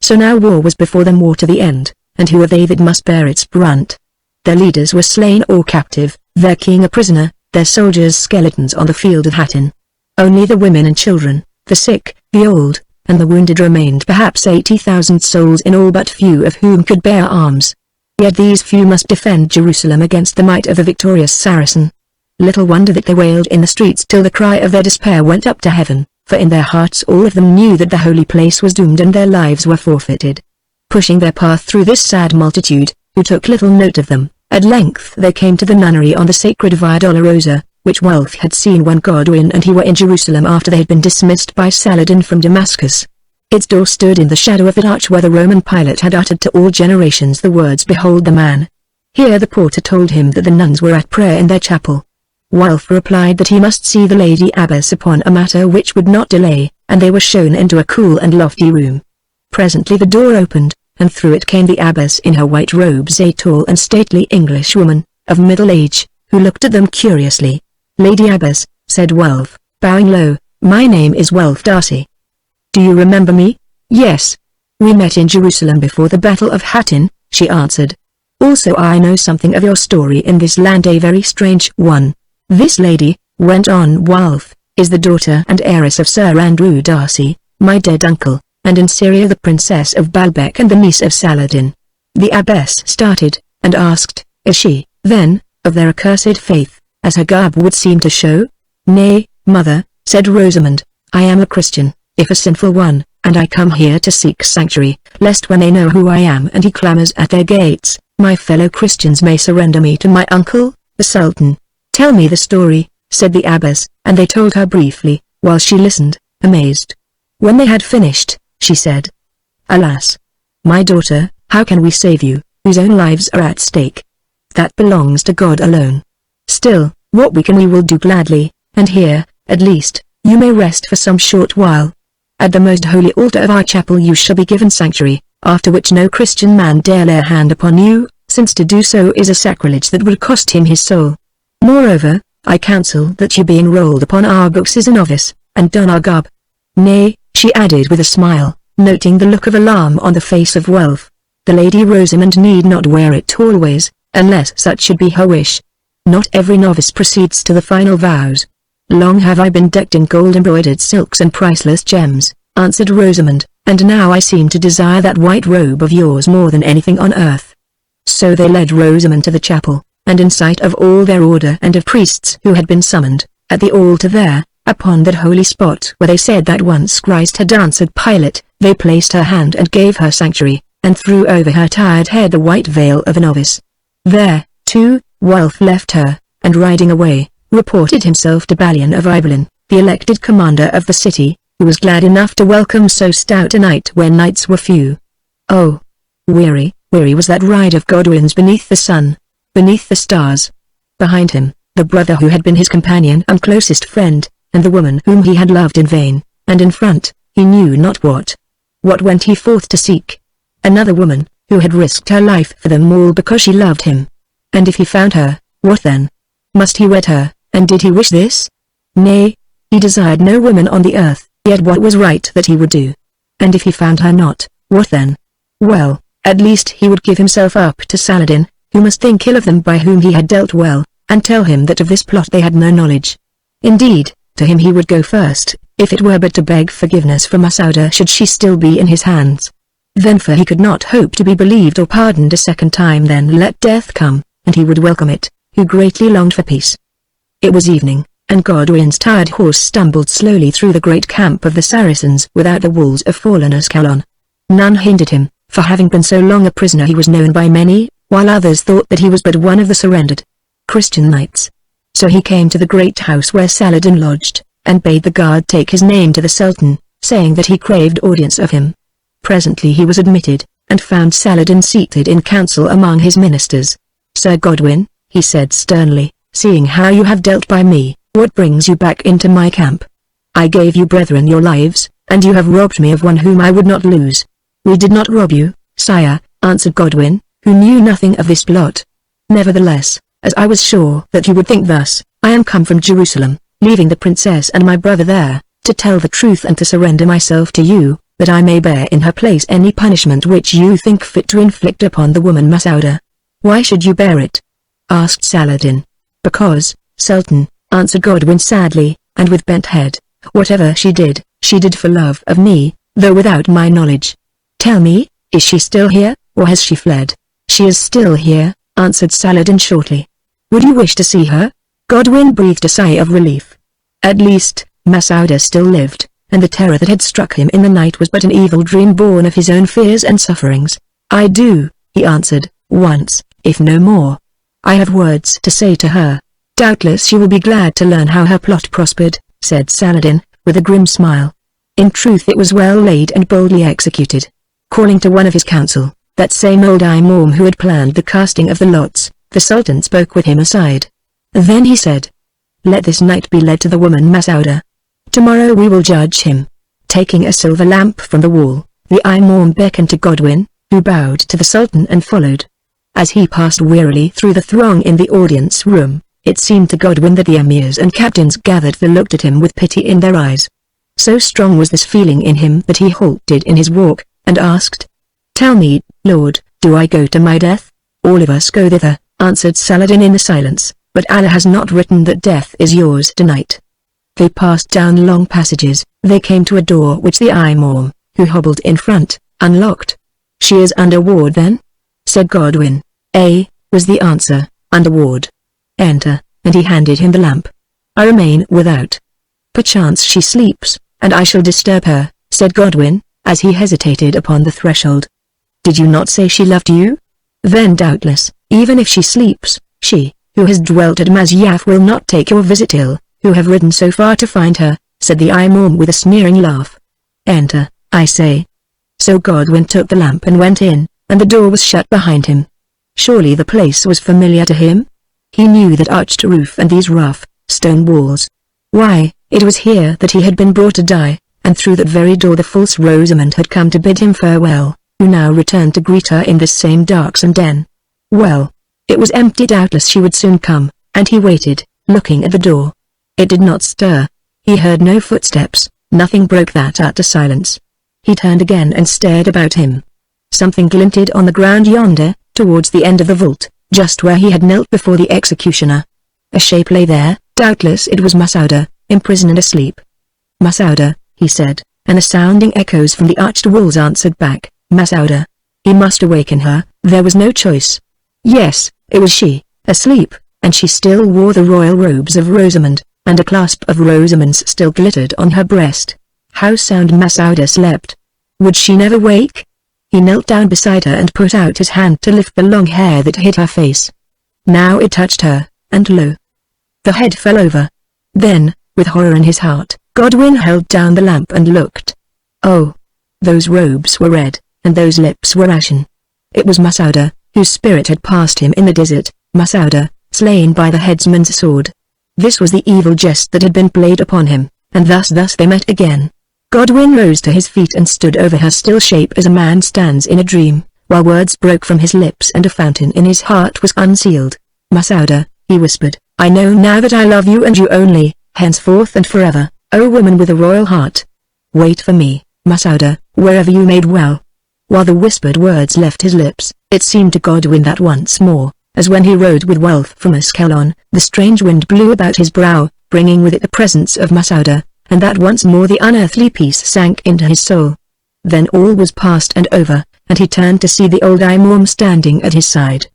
So now war was before them, war to the end, and who are they that must bear its brunt? Their leaders were slain or captive, their king a prisoner, their soldiers skeletons on the field of Hattin. Only the women and children, the sick, the old, and the wounded remained, perhaps 80,000 souls in all, but few of whom could bear arms. Yet these few must defend Jerusalem against the might of the victorious Saracen. Little wonder that they wailed in the streets till the cry of their despair went up to heaven, for in their hearts all of them knew that the holy place was doomed and their lives were forfeited. Pushing their path through this sad multitude, who took little note of them, at length they came to the nunnery on the sacred Via Dolorosa, which Wulf had seen when Godwin and he were in Jerusalem after they had been dismissed by Saladin from Damascus. Its door stood in the shadow of that arch where the Roman Pilate had uttered to all generations the words, "Behold the man." Here the porter told him that the nuns were at prayer in their chapel. Wulf replied that he must see the Lady Abbess upon a matter which would not delay, and they were shown into a cool and lofty room. Presently the door opened, and through it came the abbess in her white robes, a tall and stately Englishwoman, of middle age, who looked at them curiously. "Lady Abbess," said Wulf, bowing low, My name is Welf Darcy. Do you remember me? Yes. We met in Jerusalem before the Battle of Hattin, she answered. Also I know something of your story in this land, a very strange one. This lady, went on Welf, is the daughter and heiress of Sir Andrew Darcy, my dead uncle, and in Syria the Princess of Baalbek and the niece of Saladin. The abbess started, and asked, is she, then, of their accursed faith, as her garb would seem to show? Nay, mother, said Rosamond, I am a Christian, if a sinful one, and I come here to seek sanctuary, lest when they know who I am and he clamours at their gates, my fellow Christians may surrender me to my uncle, the Sultan. Tell me the story, said the abbess, and they told her briefly, while she listened, amazed. When they had finished, she said, Alas! My daughter, how can we save you, whose own lives are at stake? That belongs to God alone. Still, what we will do gladly, and here, at least, you may rest for some short while. At the most holy altar of our chapel you shall be given sanctuary, after which no Christian man dare lay hand upon you, since to do so is a sacrilege that would cost him his soul. Moreover, I counsel that you be enrolled upon our books as a novice, and don our garb. Nay, she added with a smile, noting the look of alarm on the face of Welf. The Lady Rosamond need not wear it always, unless such should be her wish. Not every novice proceeds to the final vows. Long have I been decked in gold-embroidered silks and priceless gems, answered Rosamond, and now I seem to desire that white robe of yours more than anything on earth. So they led Rosamond to the chapel, and in sight of all their order and of priests who had been summoned, at the altar there, upon that holy spot where they said that once Christ had answered Pilate, they placed her hand and gave her sanctuary, and threw over her tired head the white veil of a novice. There, too, Welf left her, and riding away, reported himself to Balian of Ibelin, the elected commander of the city, who was glad enough to welcome so stout a knight when knights were few. Oh! Weary, weary was that ride of Godwin's beneath the sun, beneath the stars. Behind him, the brother who had been his companion and closest friend, and the woman whom he had loved in vain, and in front, he knew not what. What went he forth to seek? Another woman, who had risked her life for them all because she loved him. And if he found her, what then? Must he wed her, and did he wish this? Nay, he desired no woman on the earth, yet what was right that he would do? And if he found her not, what then? Well, at least he would give himself up to Saladin, who must think ill of them by whom he had dealt well, and tell him that of this plot they had no knowledge. Indeed, to him he would go first, if it were but to beg forgiveness for Masouda should she still be in his hands. Then for he could not hope to be believed or pardoned a second time, then let death come, and he would welcome it, who greatly longed for peace. It was evening, and Godwin's tired horse stumbled slowly through the great camp of the Saracens without the walls of fallen Ascalon. None hindered him, for having been so long a prisoner he was known by many, while others thought that he was but one of the surrendered Christian knights. So he came to the great house where Saladin lodged, and bade the guard take his name to the Sultan, saying that he craved audience of him. Presently he was admitted, and found Saladin seated in council among his ministers. Sir Godwin, he said sternly, seeing how you have dealt by me, what brings you back into my camp? I gave you brethren your lives, and you have robbed me of one whom I would not lose. We did not rob you, sire, answered Godwin, who knew nothing of this plot. Nevertheless, as I was sure that you would think thus, I am come from Jerusalem, leaving the princess and my brother there, to tell the truth and to surrender myself to you, that I may bear in her place any punishment which you think fit to inflict upon the woman Masouda. Why should you bear it? Asked Saladin. Because, Sultan, answered Godwin sadly, and with bent head, whatever she did for love of me, though without my knowledge. Tell me, is she still here, or has she fled? She is still here, answered Saladin shortly. Would you wish to see her? Godwin breathed a sigh of relief. At least, Masouda still lived, and the terror that had struck him in the night was but an evil dream born of his own fears and sufferings. I do, he answered, once, if no more. I have words to say to her. Doubtless she will be glad to learn how her plot prospered, said Saladin, with a grim smile. In truth it was well laid and boldly executed. Calling to one of his council, that same old Imam who had planned the casting of the lots, the Sultan spoke with him aside. Then he said, Let this knight be led to the woman Masouda. Tomorrow we will judge him. Taking a silver lamp from the wall, the Imam beckoned to Godwin, who bowed to the Sultan and followed. As he passed wearily through the throng in the audience room, It seemed to Godwin that the emirs and captains gathered looked at him with pity in their eyes. So strong was this feeling in him that he halted in his walk, and asked, "Tell me, Lord, do I go to my death?" "All of us go thither," answered Saladin in the silence, "but Allah has not written that death is yours tonight." They passed down long passages. They came to a door which the imam, who hobbled in front, unlocked. "She is under ward then?" said Godwin. Was the answer, "Under ward." "Enter," and he handed him the lamp. "I remain without. Perchance she sleeps, and I shall disturb her," said Godwin, as he hesitated upon the threshold. "Did you not say she loved you? Then doubtless, even if she sleeps, she, who has dwelt at Masyaf will not take your visit ill, who have ridden so far to find her," said the imam with a sneering laugh. "Enter, I say." So Godwin took the lamp and went in, and the door was shut behind him. Surely the place was familiar to him? He knew that arched roof and these rough, stone walls. Why, it was here that he had been brought to die, and through that very door the false Rosamond had come to bid him farewell, who now returned to greet her in this same darksome den. Well, it was empty. Doubtless she would soon come, and he waited, looking at the door. It did not stir. He heard no footsteps. Nothing broke that utter silence. He turned again and stared about him. Something glinted on the ground yonder, towards the end of the vault, just where he had knelt before the executioner. A shape lay there. Doubtless it was Masouda, imprisoned and asleep. "Masouda," he said, and the sounding echoes from the arched walls answered back, "Masouda." He must awaken her. There was no choice. Yes, it was she, asleep, and she still wore the royal robes of Rosamond, and a clasp of Rosamond's still glittered on her breast. How sound Masouda slept! Would she never wake? He knelt down beside her and put out his hand to lift the long hair that hid her face. Now it touched her, and lo! The head fell over. Then, with horror in his heart, Godwin held down the lamp and looked. Oh! Those robes were red, and those lips were ashen. It was Masouda, whose spirit had passed him in the desert, Masouda, slain by the headsman's sword. This was the evil jest that had been played upon him, and thus they met again. Godwin rose to his feet and stood over her still shape as a man stands in a dream, while words broke from his lips and a fountain in his heart was unsealed. "Masouda," he whispered, "I know now that I love you and you only, henceforth and forever, O woman with a royal heart. Wait for me, Masouda, wherever you may dwell." While the whispered words left his lips, it seemed to Godwin that once more, as when he rode with wealth from Ascalon, the strange wind blew about his brow, bringing with it the presence of Masouda, and that once more the unearthly peace sank into his soul. Then all was past and over, and he turned to see the old imam standing at his side.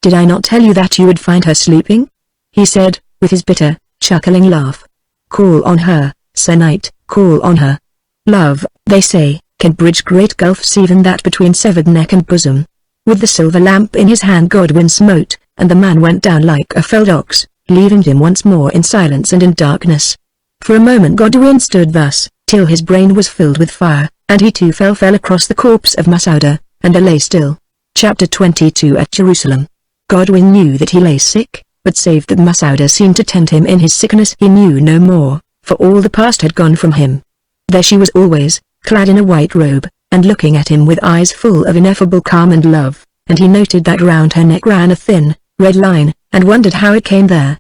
"Did I not tell you that you would find her sleeping?" he said, with his bitter, chuckling laugh. "Call on her, Sir Knight, call on her. Love, they say, can bridge great gulfs, even that between severed neck and bosom." With the silver lamp in his hand Godwin smote, and the man went down like a felled ox, leaving him once more in silence and in darkness. For a moment Godwin stood thus, till his brain was filled with fire, and he too fell across the corpse of Masouda, and lay still. Chapter 22. At Jerusalem. Godwin knew that he lay sick, but save that Masouda seemed to tend him in his sickness he knew no more, for all the past had gone from him. There she was always, clad in a white robe, and looking at him with eyes full of ineffable calm and love, and he noted that round her neck ran a thin, red line, and wondered how it came there.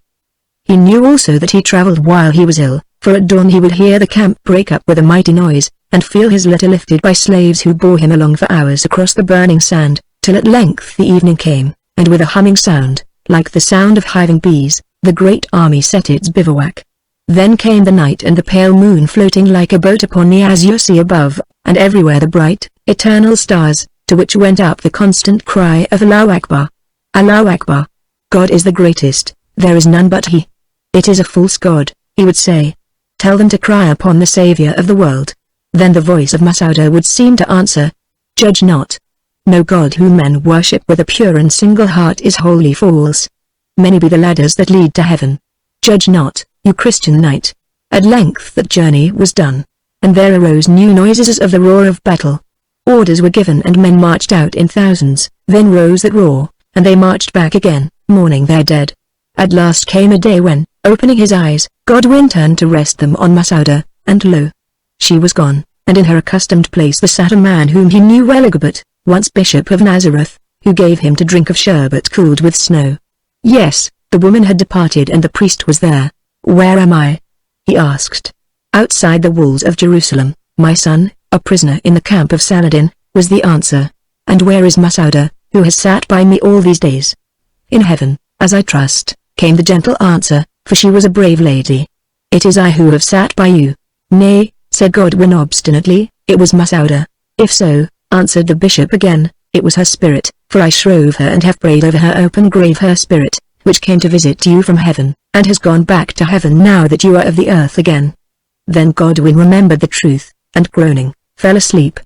He knew also that he travelled while he was ill, for at dawn he would hear the camp break up with a mighty noise, and feel his litter lifted by slaves who bore him along for hours across the burning sand, till at length the evening came, and with a humming sound, like the sound of hiving bees, the great army set its bivouac. Then came the night and the pale moon floating like a boat upon the azure sea above, and everywhere the bright, eternal stars, to which went up the constant cry of Allahu Akbar. Allahu Akbar. God is the greatest, there is none but He. It is a false God, he would say. Tell them to cry upon the Saviour of the world. Then the voice of Masouda would seem to answer, Judge not. No God whom men worship with a pure and single heart is wholly false. Many be the ladders that lead to heaven. Judge not, you Christian knight. At length that journey was done, and there arose new noises as of the roar of battle. Orders were given and men marched out in thousands, then rose that roar, and they marched back again, mourning their dead. At last came a day when, opening his eyes, Godwin turned to rest them on Masouda, and lo! She was gone, and in her accustomed place there sat a man whom he knew well, Haggard, once Bishop of Nazareth, who gave him to drink of sherbet cooled with snow. Yes, The woman had departed and the priest was there. "Where am I?" he asked. "Outside the walls of Jerusalem, my son, a prisoner in the camp of Saladin," was the answer. "And where is Masouda, who has sat by me all these days?" "In heaven, as I trust," came the gentle answer, for she was a brave lady. "It is I who have sat by you." "Nay," said Godwin obstinately, "it was Masouda." "If so," answered the bishop again, "it was her spirit, for I shrove her and have prayed over her open grave, her spirit, which came to visit you from heaven, and has gone back to heaven now that you are of the earth again." Then Godwin remembered the truth, and groaning, fell asleep.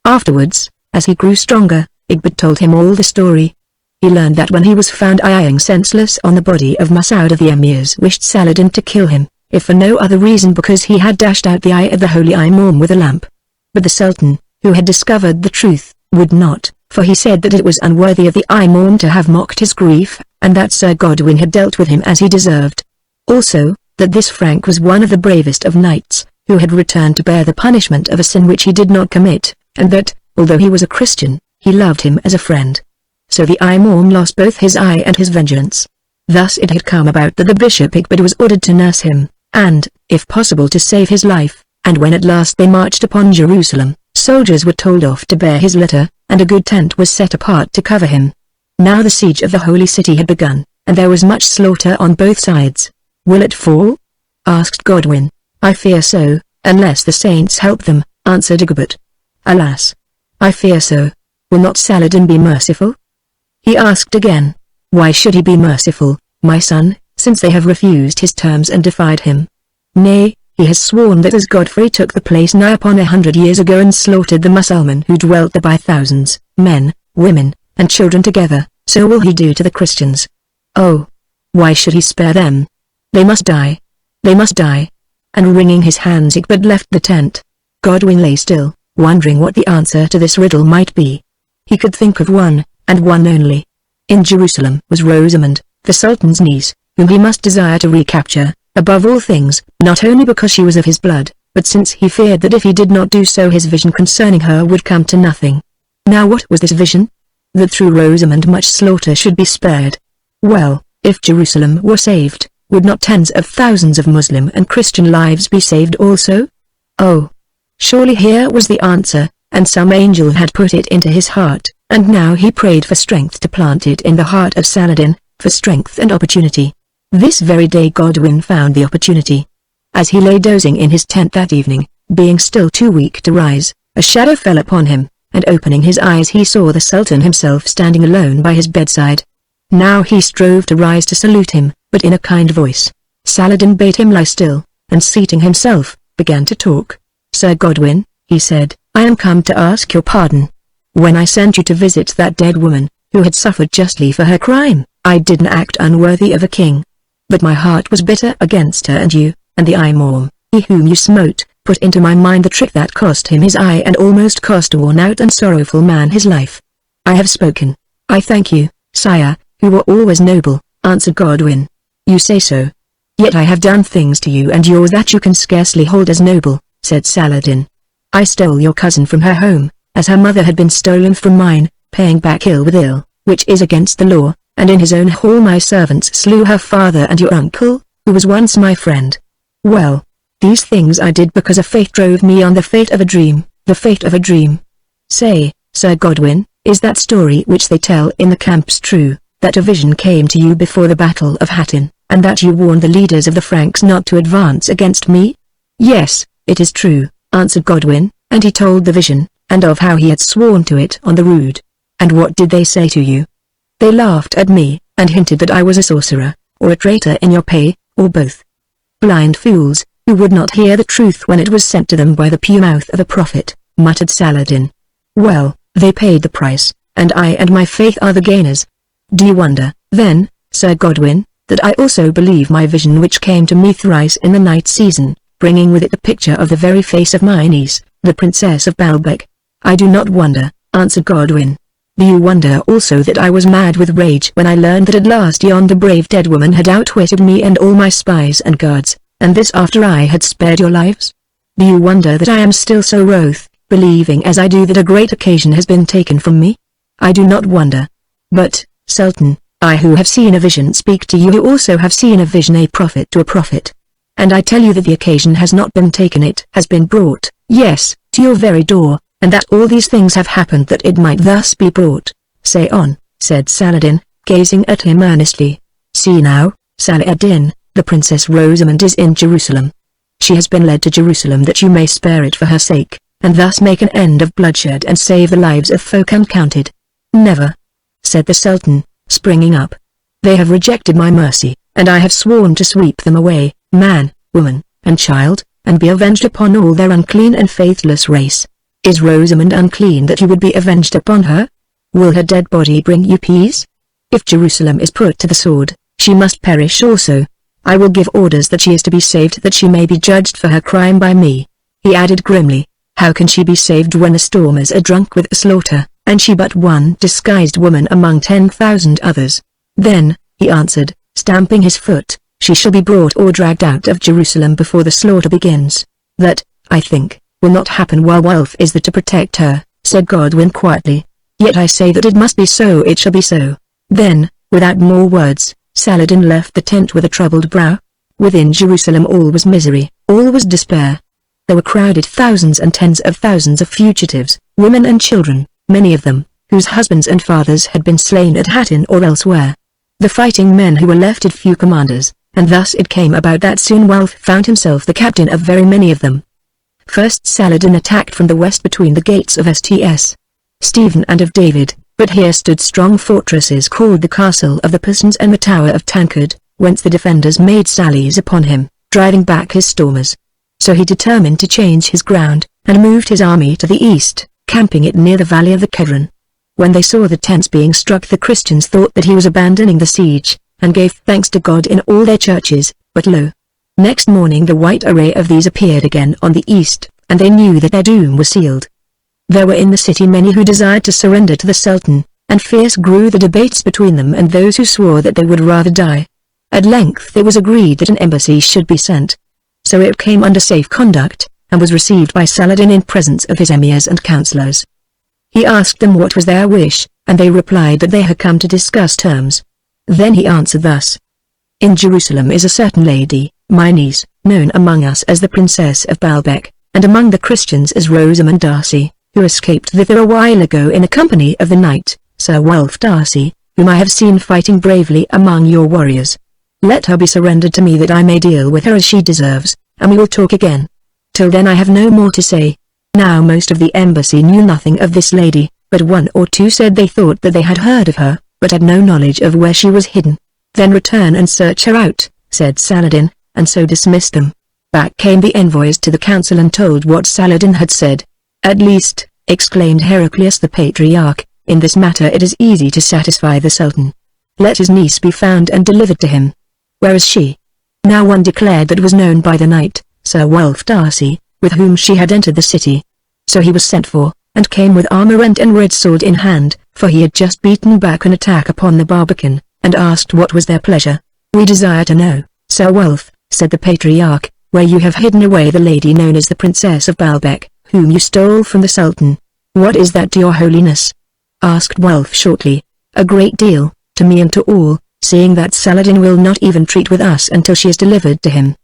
Afterwards, as he grew stronger, Egbert told him all the story. He learned that when he was found lying senseless on the body of Masouda, the emirs wished Saladin to kill him, if for no other reason because he had dashed out the eye of the holy imam with a lamp. But the sultan, who had discovered the truth, would not, for he said that it was unworthy of the imam to have mocked his grief, and that Sir Godwin had dealt with him as he deserved. Also, that this Frank was one of the bravest of knights, who had returned to bear the punishment of a sin which he did not commit, and that, although he was a Christian, he loved him as a friend. So the imam lost both his eye and his vengeance. Thus it had come about that the bishop Egbert was ordered to nurse him, and, if possible, to save his life, and when at last they marched upon Jerusalem, soldiers were told off to bear his litter, and a good tent was set apart to cover him. Now the siege of the holy city had begun, and there was much slaughter on both sides. "Will it fall?" asked Godwin. "I fear so, unless the saints help them," answered Egbert. "Alas! I fear so. Will not Saladin be merciful?" He asked again. "Why should he be merciful, my son, since they have refused his terms and defied him?" "Nay, he has sworn that as Godfrey took the place nigh upon 100 years ago and slaughtered the Mussulman who dwelt there by thousands, men, women, and children together, so will he do to the Christians. Oh! Why should he spare them? They must die. They must die." And wringing his hands Egbert left the tent. Godwin lay still, wondering what the answer to this riddle might be. He could think of one, and one only. In Jerusalem was Rosamond, the Sultan's niece, whom he must desire to recapture, above all things, not only because she was of his blood, but since he feared that if he did not do so his vision concerning her would come to nothing. Now what was this vision? That through Rosamond much slaughter should be spared. Well, if Jerusalem were saved, would not tens of thousands of Muslim and Christian lives be saved also? Oh! Surely here was the answer, and some angel had put it into his heart, and now he prayed for strength to plant it in the heart of Saladin, for strength and opportunity. This very day Godwin found the opportunity. As he lay dozing in his tent that evening, being still too weak to rise, a shadow fell upon him, and opening his eyes he saw the Sultan himself standing alone by his bedside. Now he strove to rise to salute him, but in a kind voice. Saladin bade him lie still, and seating himself, began to talk. "Sir Godwin," he said, "I am come to ask your pardon. When I sent you to visit that dead woman, who had suffered justly for her crime, I did an act unworthy of a king. But my heart was bitter against her and you, and the imam, he whom you smote, put into my mind the trick that cost him his eye and almost cost a worn-out and sorrowful man his life. I have spoken. I thank you, sire, who were always noble," answered Godwin. "You say so. Yet I have done things to you and yours that you can scarcely hold as noble," said Saladin. "I stole your cousin from her home, as her mother had been stolen from mine, paying back ill with ill, which is against the law, and in his own hall my servants slew her father and your uncle, who was once my friend. Well, these things I did because a fate drove me on, the fate of a dream, the fate of a dream. Say, Sir Godwin, is that story which they tell in the camps true, that a vision came to you before the battle of Hattin, and that you warned the leaders of the Franks not to advance against me?" "Yes, it is true," answered Godwin, and he told the vision, and of how he had sworn to it on the rood. "And what did they say to you?" "They laughed at me, and hinted that I was a sorcerer, or a traitor in your pay, or both. Blind fools, who would not hear the truth when it was sent to them by the pure mouth of a prophet," muttered Saladin. "Well, they paid the price, and I and my faith are the gainers. Do you wonder, then, Sir Godwin, that I also believe my vision which came to me thrice in the night season, bringing with it the picture of the very face of my niece, the Princess of Baalbek? I do not wonder," answered Godwin. "Do you wonder also that I was mad with rage when I learned that at last yonder brave dead woman had outwitted me and all my spies and guards, and this after I had spared your lives? Do you wonder that I am still so wroth, believing as I do that a great occasion has been taken from me? I do not wonder. But, Sultan, I who have seen a vision speak to you who also have seen a vision, a prophet to a prophet. And I tell you that the occasion has not been taken, it has been brought, yes, to your very door, and that all these things have happened that it might thus be brought. Say on, said Saladin, gazing at him earnestly. See now, Saladin, the Princess Rosamund is in Jerusalem. She has been led to Jerusalem that you may spare it for her sake, and thus make an end of bloodshed and save the lives of folk uncounted. Never, said the Sultan, springing up. They have rejected my mercy, and I have sworn to sweep them away, man, woman, and child, and be avenged upon all their unclean and faithless race. Is Rosamund unclean that you would be avenged upon her? Will her dead body bring you peace? If Jerusalem is put to the sword, she must perish also. I will give orders that she is to be saved, that she may be judged for her crime by me. He added grimly, how can she be saved when the stormers are drunk with slaughter, and she but one disguised woman among 10,000 others? Then, he answered, stamping his foot, she shall be brought or dragged out of Jerusalem before the slaughter begins. That, I think, will not happen while Wulf is there to protect her, said Godwin quietly. Yet I say that it must be so, it shall be so. Then, without more words, Saladin left the tent with a troubled brow. Within Jerusalem all was misery, all was despair. There were crowded thousands and tens of thousands of fugitives, women and children, many of them, whose husbands and fathers had been slain at Hattin or elsewhere. The fighting men who were left had few commanders, and thus it came about that soon Wulf found himself the captain of very many of them. First Saladin attacked from the west between the gates of Sts. Stephen and of David, but here stood strong fortresses called the Castle of the Pisans and the Tower of Tancred, whence the defenders made sallies upon him, driving back his stormers. So he determined to change his ground, and moved his army to the east, camping it near the valley of the Kedron. When they saw the tents being struck, the Christians thought that he was abandoning the siege, and gave thanks to God in all their churches, but lo! Next morning the white array of these appeared again on the east, and they knew that their doom was sealed. There were in the city many who desired to surrender to the Sultan, and fierce grew the debates between them and those who swore that they would rather die. At length it was agreed that an embassy should be sent. So it came under safe conduct, and was received by Saladin in presence of his emirs and councillors. He asked them what was their wish, and they replied that they had come to discuss terms. Then he answered thus. In Jerusalem is a certain lady, my niece, known among us as the Princess of Baalbek, and among the Christians as Rosamund Darcy, who escaped thither a while ago in the company of the knight, Sir Wulf Darcy, whom I have seen fighting bravely among your warriors. Let her be surrendered to me that I may deal with her as she deserves, and we will talk again. Till then I have no more to say. Now most of the embassy knew nothing of this lady, but one or two said they thought that they had heard of her, but had no knowledge of where she was hidden. Then return and search her out, said Saladin, and so dismissed them. Back came the envoys to the council and told what Saladin had said. At least, exclaimed Heraclius the Patriarch, in this matter it is easy to satisfy the Sultan. Let his niece be found and delivered to him. Where is she? Now one declared that was known by the knight, Sir Wulf Darcy, with whom she had entered the city. So he was sent for, and came with armor rent and red sword in hand, for he had just beaten back an attack upon the Barbican, and asked what was their pleasure. We desire to know, Sir Wulf, said the Patriarch, where you have hidden away the lady known as the Princess of Baalbek, whom you stole from the Sultan. What is that to your holiness? Asked Wulf shortly. A great deal, to me and to all, seeing that Saladin will not even treat with us until she is delivered to him.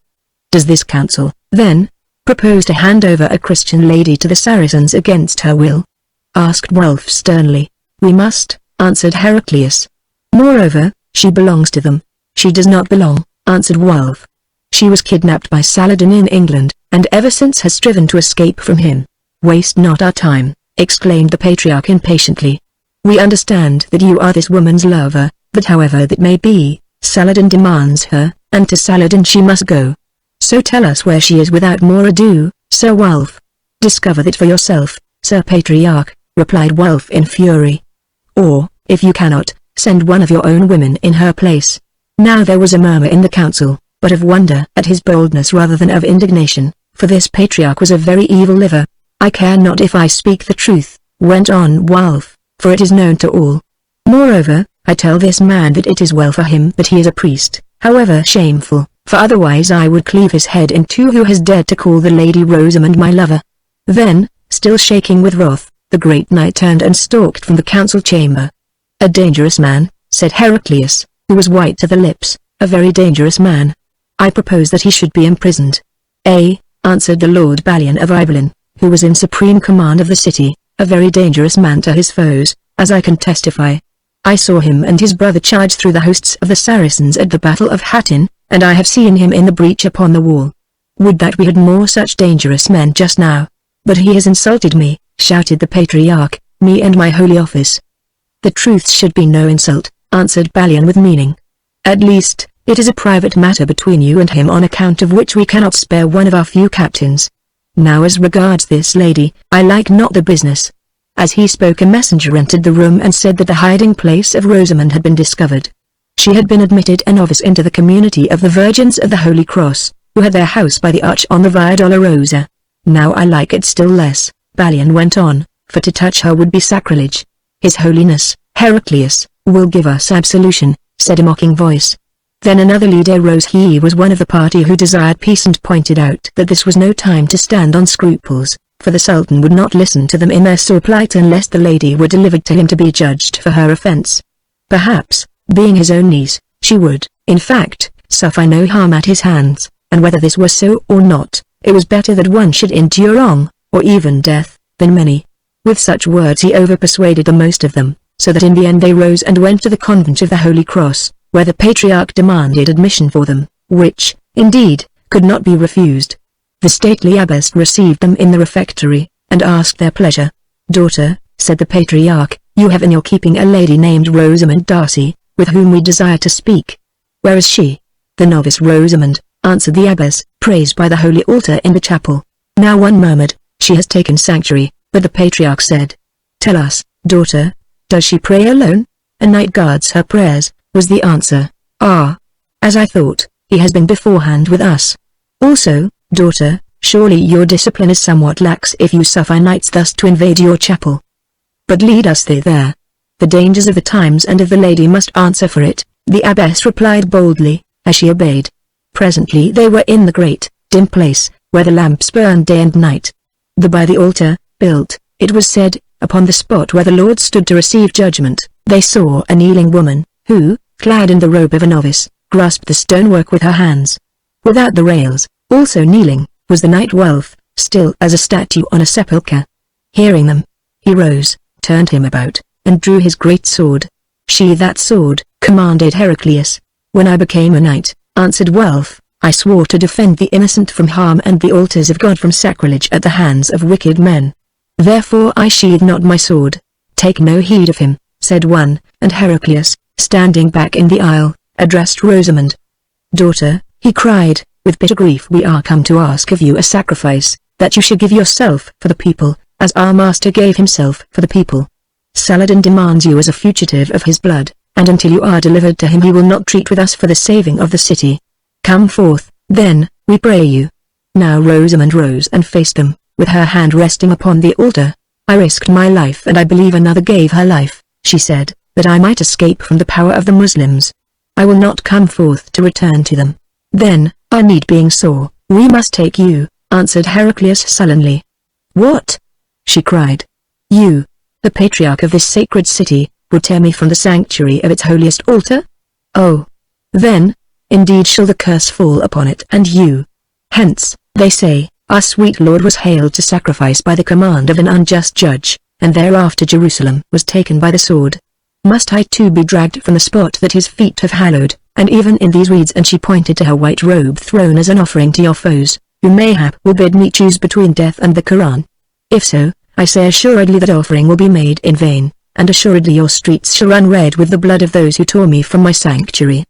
Does this council, then, propose to hand over a Christian lady to the Saracens against her will? Asked Wulf sternly. We must, answered Heraclius. Moreover, she belongs to them. She does not belong, answered Wulf. She was kidnapped by Saladin in England, and ever since has striven to escape from him. Waste not our time, exclaimed the Patriarch impatiently. We understand that you are this woman's lover, but however that may be, Saladin demands her, and to Saladin she must go. So tell us where she is without more ado, Sir Wulf. Discover that for yourself, Sir Patriarch, replied Wulf in fury. Or, if you cannot, send one of your own women in her place. Now there was a murmur in the council, but of wonder at his boldness rather than of indignation, for this Patriarch was a very evil liver. I care not if I speak the truth, went on Wulf, for it is known to all. Moreover, I tell this man that it is well for him that he is a priest, however shameful, for otherwise I would cleave his head in two who has dared to call the Lady Rosamund my lover. Then, still shaking with wrath, the great knight turned and stalked from the council chamber. A dangerous man, said Heraclius, who was white to the lips, "a very dangerous man. I propose that he should be imprisoned." Answered the Lord Balian of Ibelin, who was in supreme command of the city, "a very dangerous man to his foes, as I can testify. I saw him and his brother charge through the hosts of the Saracens at the Battle of Hattin, and I have seen him in the breach upon the wall. Would that we had more such dangerous men just now. But he has insulted me," shouted the Patriarch, "me and my holy office." "The truth should be no insult," answered Balian with meaning. "At least, it is a private matter between you and him on account of which we cannot spare one of our few captains. Now as regards this lady, I like not the business." As he spoke, a messenger entered the room and said that the hiding place of Rosamund had been discovered. She had been admitted a novice into the community of the Virgins of the Holy Cross, who had their house by the arch on the Via Dolorosa. "Now I like it still less," Balian went on, "for to touch her would be sacrilege." "His Holiness, Heraclius, will give us absolution," said a mocking voice. Then another leader rose. He was one of the party who desired peace and pointed out that this was no time to stand on scruples, for the Sultan would not listen to them in their sore plight unless the lady were delivered to him to be judged for her offense. Perhaps, being his own niece, she would, in fact, suffer no harm at his hands, and whether this were so or not, it was better that one should endure wrong, or even death, than many. With such words he overpersuaded the most of them, so that in the end they rose and went to the convent of the Holy Cross, where the Patriarch demanded admission for them, which, indeed, could not be refused. The stately abbess received them in the refectory, and asked their pleasure. "Daughter," said the Patriarch, "you have in your keeping a lady named Rosamund Darcy, with whom we desire to speak." "Where is she?" "The novice Rosamund," answered the abbess, "praised by the holy altar in the chapel." Now one murmured, "She has taken sanctuary," but the Patriarch said, "Tell us, daughter, does she pray alone?" "A knight guards her prayers," was the answer. "Ah! As I thought, he has been beforehand with us. Also, daughter, surely your discipline is somewhat lax if you suffer knights thus to invade your chapel. But lead us thither. The dangers of the times and of the lady must answer for it," the abbess replied boldly, as she obeyed. Presently they were in the great, dim place, where the lamps burned day and night. By the altar, built, it was said, upon the spot where the Lord stood to receive judgment, they saw a kneeling woman, who, clad in the robe of a novice, grasped the stonework with her hands. Without the rails, also kneeling, was the knight Wulf, still as a statue on a sepulchre. Hearing them, he rose, turned him about, and drew his great sword. "Sheathe that sword," commanded Heraclius. "When I became a knight," answered Wulf, "I swore to defend the innocent from harm and the altars of God from sacrilege at the hands of wicked men. Therefore I sheathe not my sword." "Take no heed of him," said one, and Heraclius, standing back in the aisle, addressed Rosamund. "Daughter," he cried, "with bitter grief we are come to ask of you a sacrifice, that you should give yourself for the people, as our master gave himself for the people. Saladin demands you as a fugitive of his blood, and until you are delivered to him he will not treat with us for the saving of the city. Come forth, then, we pray you." Now Rosamund rose and faced them, with her hand resting upon the altar. "I risked my life and I believe another gave her life," she said, "that I might escape from the power of the Muslims. I will not come forth to return to them." "Then, our need being sore, we must take you," answered Heraclius sullenly. "What?" she cried. "You, the Patriarch of this sacred city, would tear me from the sanctuary of its holiest altar? Oh! Then, indeed shall the curse fall upon it and you. Hence, they say, our sweet Lord was haled to sacrifice by the command of an unjust judge, and thereafter Jerusalem was taken by the sword. Must I too be dragged from the spot that his feet have hallowed, and even in these weeds?" And she pointed to her white robe thrown as an offering to your foes, who mayhap will bid me choose between death and the Koran. If so, I say assuredly that offering will be made in vain, and assuredly your streets shall run red with the blood of those who tore me from my sanctuary.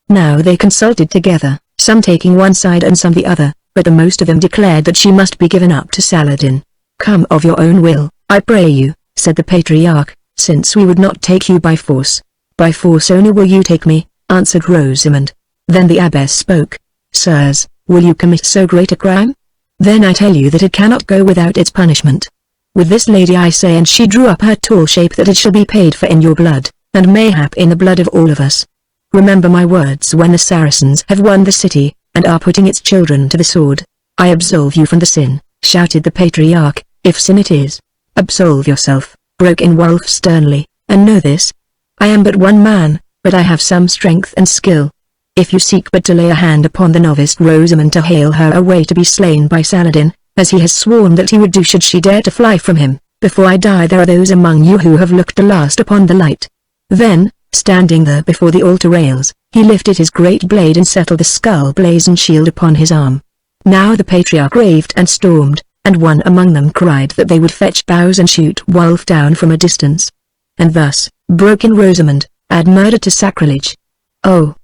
Now they consulted together, some taking one side and some the other, but the most of them declared that she must be given up to Saladin. "Come of your own will, I pray you," said the Patriarch, "since we would not take you by force." "By force only will you take me," answered Rosamund. Then the abbess spoke. "Sirs, will you commit so great a crime? Then I tell you that it cannot go without its punishment. With this lady I say," and she drew up her tall shape, "that it shall be paid for in your blood, and mayhap in the blood of all of us. Remember my words when the Saracens have won the city, and are putting its children to the sword. I absolve you from the sin," shouted the Patriarch, "if sin it is." "Absolve yourself," broke in Wulf sternly, "and know this. I am but one man, but I have some strength and skill. If you seek but to lay a hand upon the novice Rosamond to hale her away to be slain by Saladin, as he has sworn that he would do should she dare to fly from him, before I die there are those among you who have looked the last upon the light." Then, standing there before the altar rails, he lifted his great blade and settled the skull-blazoned shield upon his arm. Now the patriarch raved and stormed, and one among them cried that they would fetch bows and shoot Wulf down from a distance. And thus, broke in Rosamond, "Add murder to sacrilege. Oh,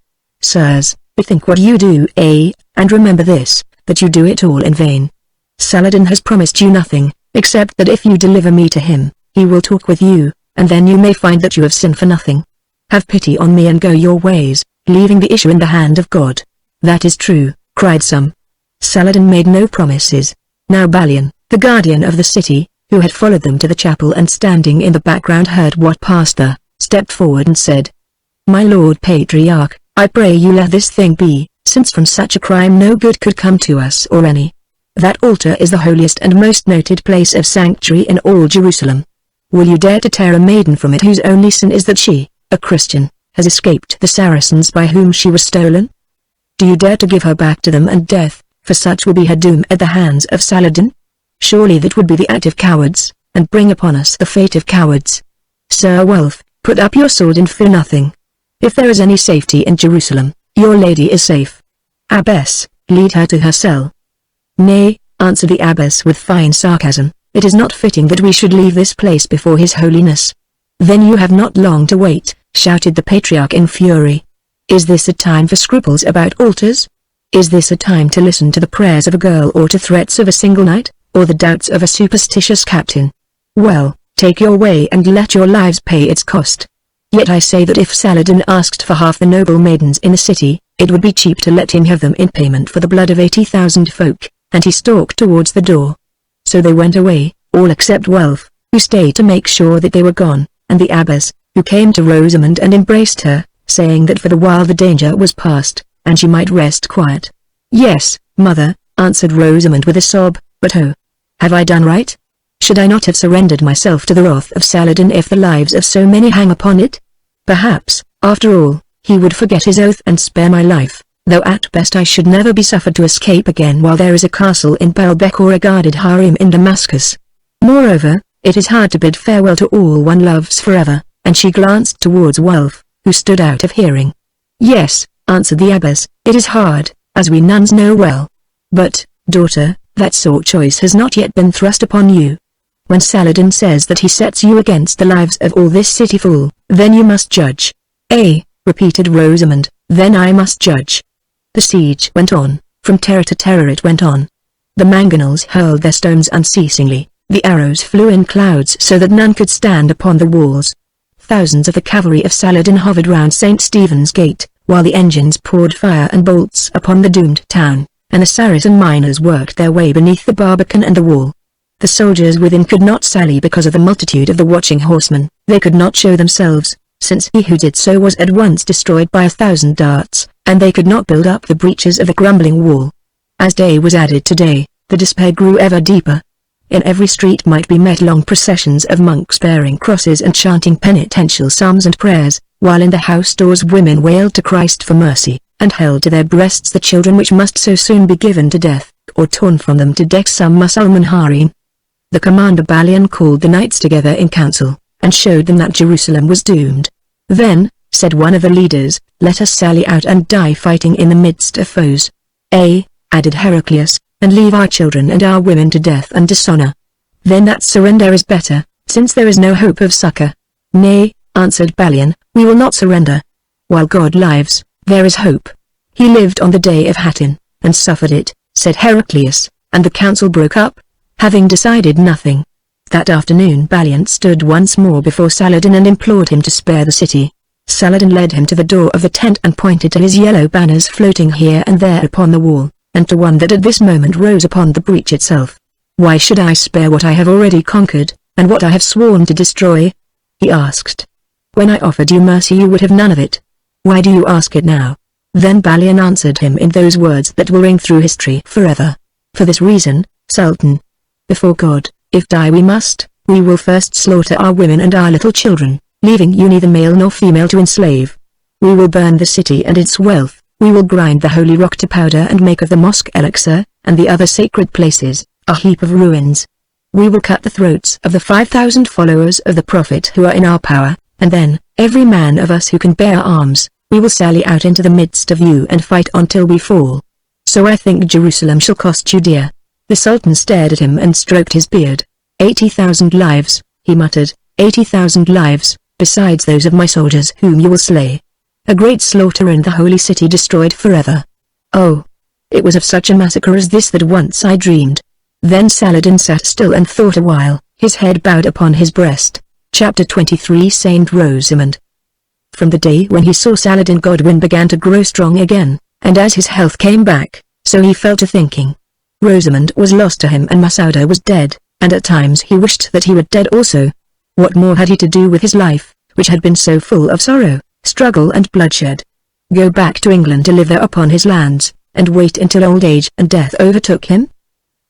sirs, bethink what you do, and remember this, that you do it all in vain. Saladin has promised you nothing, except that if you deliver me to him, he will talk with you, and then you may find that you have sinned for nothing. Have pity on me and go your ways, leaving the issue in the hand of God." "That is true," cried some. Saladin made no promises. Now Balian, the guardian of the city, who had followed them to the chapel and standing in the background heard what passed there, stepped forward and said, "My lord patriarch, I pray you let this thing be, since from such a crime no good could come to us or any. That altar is the holiest and most noted place of sanctuary in all Jerusalem. Will you dare to tear a maiden from it whose only sin is that she, a Christian, has escaped the Saracens by whom she was stolen? Do you dare to give her back to them and death, for such will be her doom at the hands of Saladin? Surely that would be the act of cowards, and bring upon us the fate of cowards. Sir Wulf, put up your sword and fear nothing. If there is any safety in Jerusalem, your lady is safe. Abbess, lead her to her cell." "Nay," answered the abbess with fine sarcasm, "it is not fitting that we should leave this place before his holiness." "Then you have not long to wait," shouted the patriarch in fury. "Is this a time for scruples about altars? Is this a time to listen to the prayers of a girl or to threats of a single knight, or the doubts of a superstitious captain? Well, take your way and let your lives pay its cost. Yet I say that if Saladin asked for half the noble maidens in the city, it would be cheap to let him have them in payment for the blood of 80,000 folk," and he stalked towards the door. So they went away, all except Wulf, who stayed to make sure that they were gone, and the abbess, who came to Rosamond and embraced her, saying that for the while the danger was past, and she might rest quiet. "Yes, mother," answered Rosamond with a sob, "but oh, have I done right? Should I not have surrendered myself to the wrath of Saladin if the lives of so many hang upon it? Perhaps, after all, he would forget his oath and spare my life, though at best I should never be suffered to escape again while there is a castle in Baalbek or a guarded harem in Damascus. Moreover, it is hard to bid farewell to all one loves forever," and she glanced towards Wulf, who stood out of hearing. "Yes," answered the abbess, "it is hard, as we nuns know well. But, daughter, that sore choice has not yet been thrust upon you. When Saladin says that he sets you against the lives of all this city full, then you must judge." Repeated Rosamond, "then I must judge." The siege went on, from terror to terror it went on. The mangonels hurled their stones unceasingly, the arrows flew in clouds so that none could stand upon the walls. Thousands of the cavalry of Saladin hovered round St. Stephen's Gate, while the engines poured fire and bolts upon the doomed town, and the Saracen miners worked their way beneath the barbican and the wall. The soldiers within could not sally because of the multitude of the watching horsemen, they could not show themselves, since he who did so was at once destroyed by 1,000 darts, and they could not build up the breaches of the crumbling wall. As day was added to day, the despair grew ever deeper. In every street might be met long processions of monks bearing crosses and chanting penitential psalms and prayers, while in the house doors women wailed to Christ for mercy, and held to their breasts the children which must so soon be given to death, or torn from them to deck some Mussulman harem. The commander Balian called the knights together in council, and showed them that Jerusalem was doomed. "Then," said one of the leaders, "let us sally out and die fighting in the midst of foes. Added Heraclius, "and leave our children and our women to death and dishonor. Then that surrender is better, since there is no hope of succor." "Nay," answered Balian, "we will not surrender. While God lives, there is hope." "He lived on the day of Hattin, and suffered it," said Heraclius, and the council broke up, having decided nothing. That afternoon Balian stood once more before Saladin and implored him to spare the city. Saladin led him to the door of the tent and pointed to his yellow banners floating here and there upon the wall, and to one that at this moment rose upon the breach itself. "Why should I spare what I have already conquered, and what I have sworn to destroy?" he asked. "When I offered you mercy you would have none of it. Why do you ask it now?" Then Balian answered him in those words that will ring through history forever. "For this reason, Sultan. Before God, if die we must, we will first slaughter our women and our little children, leaving you neither male nor female to enslave. We will burn the city and its wealth, we will grind the holy rock to powder and make of the mosque elixir, and the other sacred places, a heap of ruins. We will cut the throats of the 5,000 followers of the Prophet who are in our power, and then, every man of us who can bear arms, we will sally out into the midst of you and fight until we fall. So I think Jerusalem shall cost you dear." The Sultan stared at him and stroked his beard. 80,000 lives, he muttered, 80,000 lives, besides those of my soldiers whom you will slay. A great slaughter and the holy city destroyed forever. Oh! It was of such a massacre as this that once I dreamed. Then Saladin sat still and thought a while, his head bowed upon his breast. Chapter 23 Saint Rosamond. From the day when he saw Saladin, Godwin began to grow strong again, and as his health came back, so he fell to thinking. Rosamond was lost to him and Masouda was dead, and at times he wished that he were dead also. What more had he to do with his life, which had been so full of sorrow, struggle and bloodshed? Go back to England to live there upon his lands, and wait until old age and death overtook him?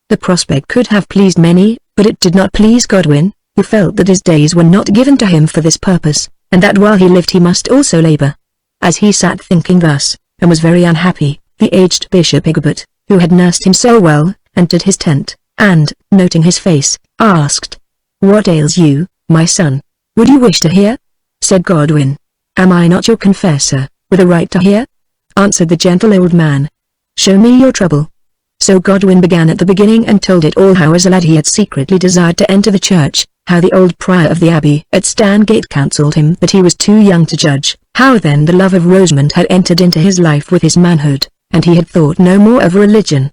The prospect could have pleased many, but it did not please Godwin, who felt that his days were not given to him for this purpose, and that while he lived he must also labor. As he sat thinking thus, and was very unhappy, the aged Bishop Haggard, who had nursed him so well, entered his tent, and, noting his face, asked, "What ails you, my son? Would you wish to hear?" Said Godwin. "Am I not your confessor, with a right to hear?" Answered the gentle old man. "Show me your trouble." So Godwin began at the beginning and told it all, how as a lad he had secretly desired to enter the church, how the old prior of the abbey at Stangate counselled him that he was too young to judge, how then the love of Rosamond had entered into his life with his manhood, and he had thought no more of religion.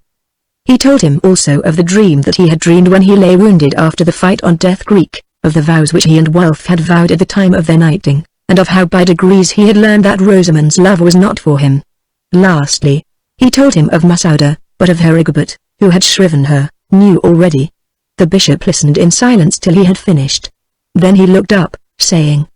He told him also of the dream that he had dreamed when he lay wounded after the fight on Death Creek, of the vows which he and Wulf had vowed at the time of their knighting, and of how by degrees he had learned that Rosamond's love was not for him. Lastly, he told him of Masouda, but of her Haggard, who had shriven her, knew already. The bishop listened in silence till he had finished. Then he looked up, saying,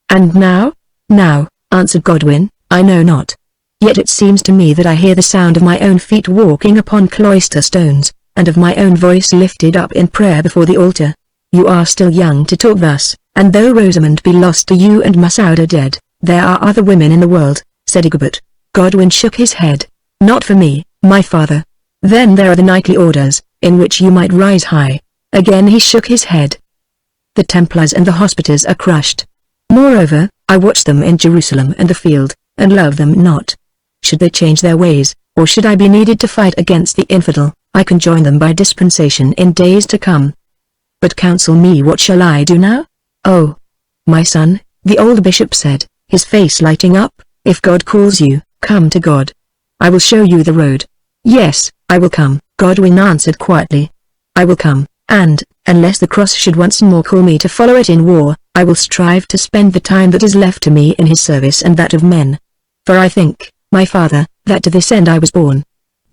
"And now?" "Now," answered Godwin, "I know not. Yet it seems to me that I hear the sound of my own feet walking upon cloister stones, and of my own voice lifted up in prayer before the altar. You are still young to talk thus, and though Rosamond be lost to you and Masouda dead, there are other women in the world," said Haggard. Godwin shook his head. "Not for me, my father. Then there are the knightly orders, in which you might rise high." Again he shook his head. "The Templars and the Hospiters are crushed. Moreover, I watch them in Jerusalem and the field, and love them not. Should they change their ways, or should I be needed to fight against the infidel, I can join them by dispensation in days to come. But counsel me, what shall I do now?" "Oh, my son," the old bishop said, his face lighting up, "if God calls you, come to God. I will show you the road." "Yes, I will come," Godwin answered quietly. "I will come, and, unless the cross should once more call me to follow it in war, I will strive to spend the time that is left to me in his service and that of men. For I think, my father, that to this end I was born."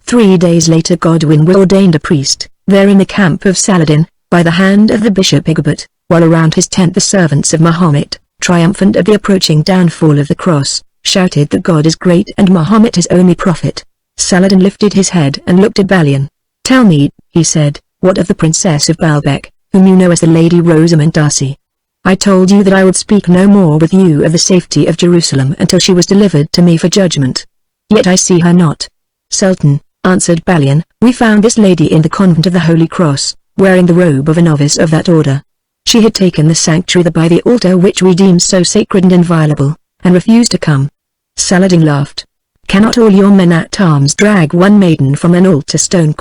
3 days later Godwin was ordained a priest, there in the camp of Saladin, by the hand of the Bishop Haggard, while around his tent the servants of Mahomet, triumphant at the approaching downfall of the cross, shouted that God is great and Mahomet his only prophet. Saladin lifted his head and looked at Balian. "Tell me," he said, "what of the Princess of Baalbek, whom you know as the Lady Rosamond Darcy? I told you that I would speak no more with you of the safety of Jerusalem until she was delivered to me for judgment. Yet I see her not." "Sultan," answered Balian, "we found this lady in the convent of the Holy Cross, wearing the robe of a novice of that order. She had taken the sanctuary by the altar which we deem so sacred and inviolable, and refused to come." Saladin laughed. "Cannot all your men-at-arms drag one maiden from an altar stone?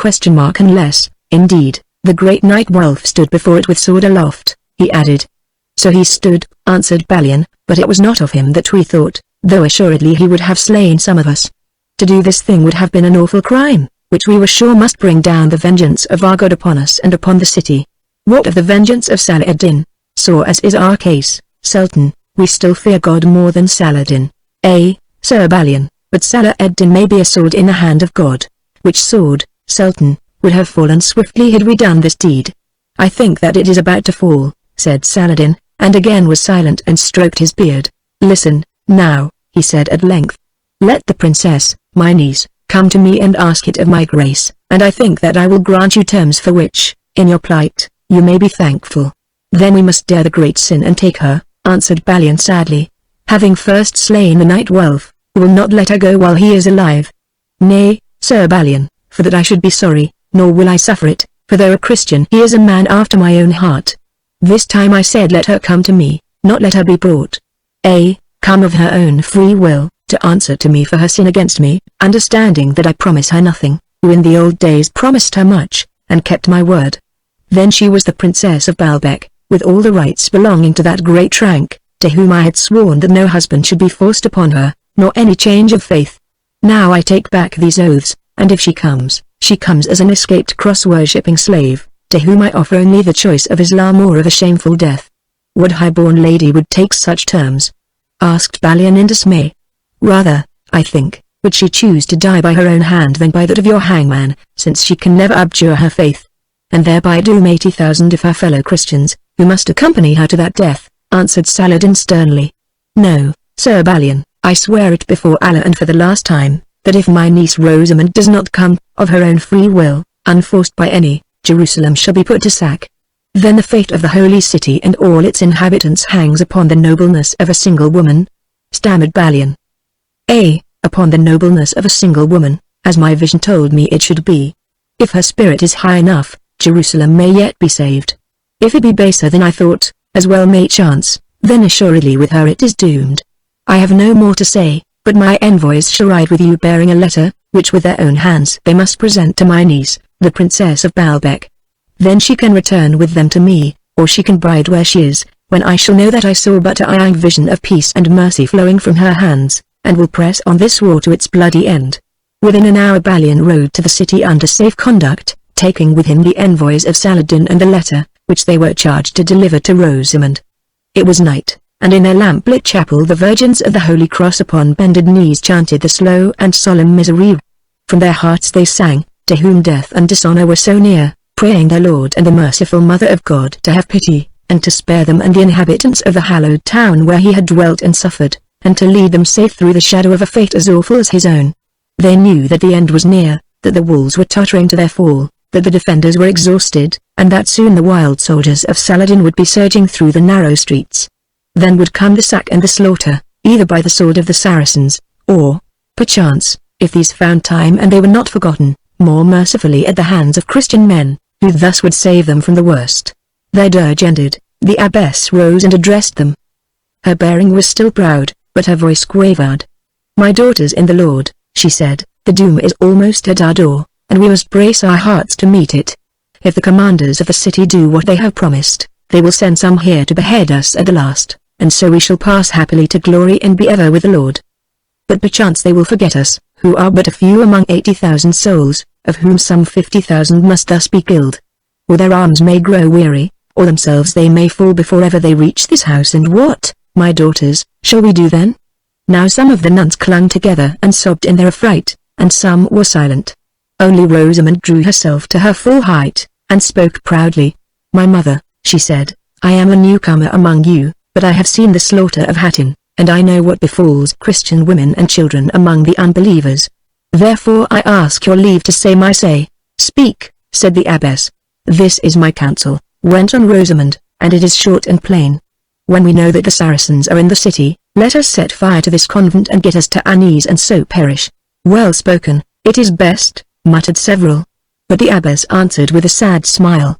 Unless, indeed, the great knight Wulf stood before it with sword aloft," he added. "So he stood," answered Balian, "but it was not of him that we thought, though assuredly he would have slain some of us. To do this thing would have been an awful crime, which we were sure must bring down the vengeance of our God upon us and upon the city. What of the vengeance of Salah ad-Din? Sore as is our case, Sultan, we still fear God more than Saladin." "Sir Balian, but Salah ad-Din may be a sword in the hand of God. Which sword, Sultan, would have fallen swiftly had we done this deed." "I think that it is about to fall," said Saladin, and again was silent and stroked his beard. "Listen, now," he said at length. "Let the princess, my niece, come to me and ask it of my grace, and I think that I will grant you terms for which, in your plight, you may be thankful. Then we must dare the great sin and take her, answered Balian sadly. Having first slain the night wolf, we will not let her go while he is alive. Nay, Sir Balian, for that I should be sorry, nor will I suffer it, for though a Christian he is a man after my own heart. This time I said let her come to me, not let her be brought. Come of her own free will, to answer to me for her sin against me, understanding that I promise her nothing, who in the old days promised her much, and kept my word. Then she was the Princess of Baalbec, with all the rights belonging to that great rank, to whom I had sworn that no husband should be forced upon her, nor any change of faith. Now I take back these oaths, and if she comes as an escaped cross-worshipping slave, to whom I offer only the choice of Islam or of a shameful death. What high-born lady would take such terms? Asked Balian in dismay. Rather, I think, would she choose to die by her own hand than by that of your hangman, since she can never abjure her faith, and thereby doom 80,000 of her fellow Christians, who must accompany her to that death, answered Saladin sternly. No, Sir Balian, I swear it before Allah and for the last time, that if my niece Rosamond does not come, of her own free will, unforced by any, Jerusalem shall be put to sack. Then the fate of the holy city and all its inhabitants hangs upon the nobleness of a single woman, stammered Balian. Upon the nobleness of a single woman, as my vision told me it should be. If her spirit is high enough, Jerusalem may yet be saved. If it be baser than I thought, as well may chance, then assuredly with her it is doomed. I have no more to say, but my envoys shall ride with you bearing a letter, which with their own hands they must present to my niece, the Princess of Baalbec. Then she can return with them to me, or she can bide where she is, when I shall know that I saw but a young vision of peace and mercy flowing from her hands, and will press on this war to its bloody end. Within an hour Balian rode to the city under safe conduct, taking with him the envoys of Saladin and the letter, which they were charged to deliver to Rosamond. It was night, and in their lamp-lit chapel the virgins of the Holy Cross upon bended knees chanted the slow and solemn Miserere. From their hearts they sang, to whom death and dishonor were so near, praying their Lord and the merciful Mother of God to have pity, and to spare them and the inhabitants of the hallowed town where he had dwelt and suffered, and to lead them safe through the shadow of a fate as awful as his own. They knew that the end was near, that the walls were tottering to their fall, that the defenders were exhausted, and that soon the wild soldiers of Saladin would be surging through the narrow streets. Then would come the sack and the slaughter, either by the sword of the Saracens, or, perchance, if these found time and they were not forgotten, more mercifully at the hands of Christian men, who thus would save them from the worst. Their dirge ended, the abbess rose and addressed them. Her bearing was still proud, but her voice quavered. My daughters in the Lord, she said, the doom is almost at our door, and we must brace our hearts to meet it. If the commanders of the city do what they have promised, they will send some here to behead us at the last, and so we shall pass happily to glory and be ever with the Lord. But perchance they will forget us, who are but a few among 80,000 souls, of whom some 50,000 must thus be killed. Or their arms may grow weary, or themselves they may fall before ever they reach this house, and what, my daughters, shall we do then? Now some of the nuns clung together and sobbed in their affright, and some were silent. Only Rosamond drew herself to her full height, and spoke proudly. My mother, she said, I am a newcomer among you, but I have seen the slaughter of Hattin, and I know what befalls Christian women and children among the unbelievers. Therefore I ask your leave to say my say. Speak, said the abbess. This is my counsel, went on Rosamond, and it is short and plain. When we know that the Saracens are in the city, let us set fire to this convent and get us to our knees and so perish. Well spoken, it is best, muttered several. But the abbess answered with a sad smile.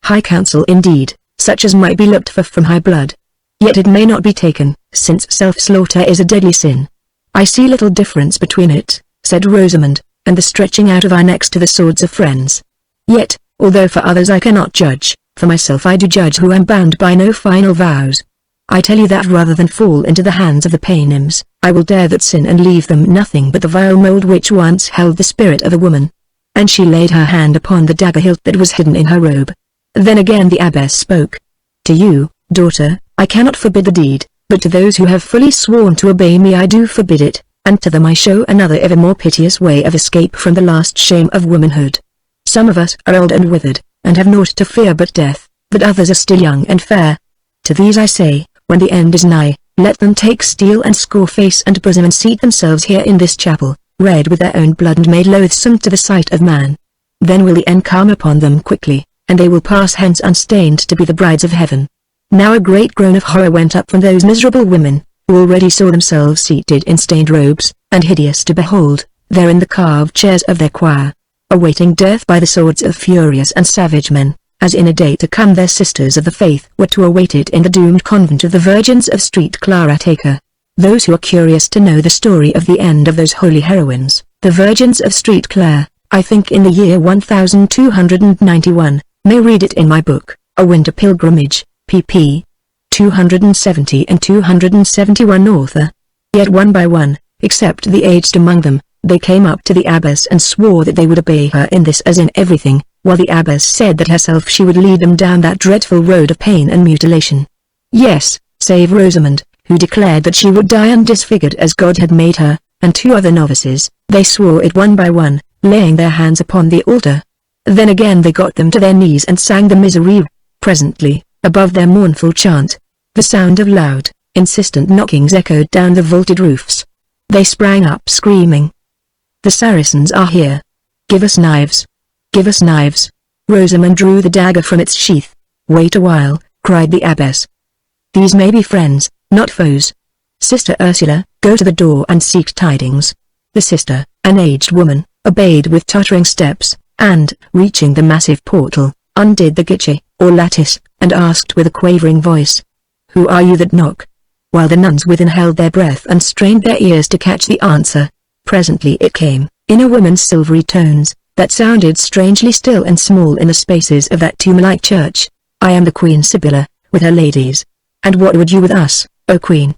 High counsel indeed, such as might be looked for from high blood. Yet it may not be taken, since self-slaughter is a deadly sin. I see little difference between it, said Rosamond, and the stretching out of our necks to the swords of friends. Yet, although for others I cannot judge, for myself I do judge who am bound by no final vows. I tell you that rather than fall into the hands of the Paynims, I will dare that sin and leave them nothing but the vile mold which once held the spirit of a woman. And she laid her hand upon the dagger hilt that was hidden in her robe. Then again the abbess spoke. To you, daughter, I cannot forbid the deed, but to those who have fully sworn to obey me I do forbid it, and to them I show another ever more piteous way of escape from the last shame of womanhood. Some of us are old and withered, and have naught to fear but death, but others are still young and fair. To these I say, when the end is nigh, let them take steel and score face and bosom and seat themselves here in this chapel, red with their own blood and made loathsome to the sight of man. Then will the end come upon them quickly, and they will pass hence unstained to be the brides of heaven. Now a great groan of horror went up from those miserable women, who already saw themselves seated in stained robes, and hideous to behold, there in the carved chairs of their choir, awaiting death by the swords of furious and savage men, as in a day to come their sisters of the faith were to await it in the doomed convent of the Virgins of Street Clara Taker. Those who are curious to know the story of the end of those holy heroines, the Virgins of Street Clare, I think in the year 1291, may read it in my book, A Winter Pilgrimage, pp. 270 and 271 author. Yet one by one, except the aged among them, they came up to the abbess and swore that they would obey her in this as in everything, while the abbess said that herself she would lead them down that dreadful road of pain and mutilation. Yes, save Rosamond, who declared that she would die undisfigured as God had made her, and 2 other novices, they swore it one by one, laying their hands upon the altar. Then again they got them to their knees and sang the Miserere. Presently, above their mournful chant, the sound of loud, insistent knockings echoed down the vaulted roofs. They sprang up screaming, "The Saracens are here! Give us knives! Give us knives!" Rosamond drew the dagger from its sheath. "Wait a while," cried the abbess. "These may be friends, not foes. Sister Ursula, go to the door and seek tidings." The sister, an aged woman, obeyed with tottering steps, and, reaching the massive portal, undid the guiche, or lattice, and asked with a quavering voice, "Who are you that knock?" While the nuns within held their breath and strained their ears to catch the answer. Presently it came, in a woman's silvery tones, that sounded strangely still and small in the spaces of that tomb-like church. "I am the Queen Sibylla, with her ladies. And what would you with us, O Queen?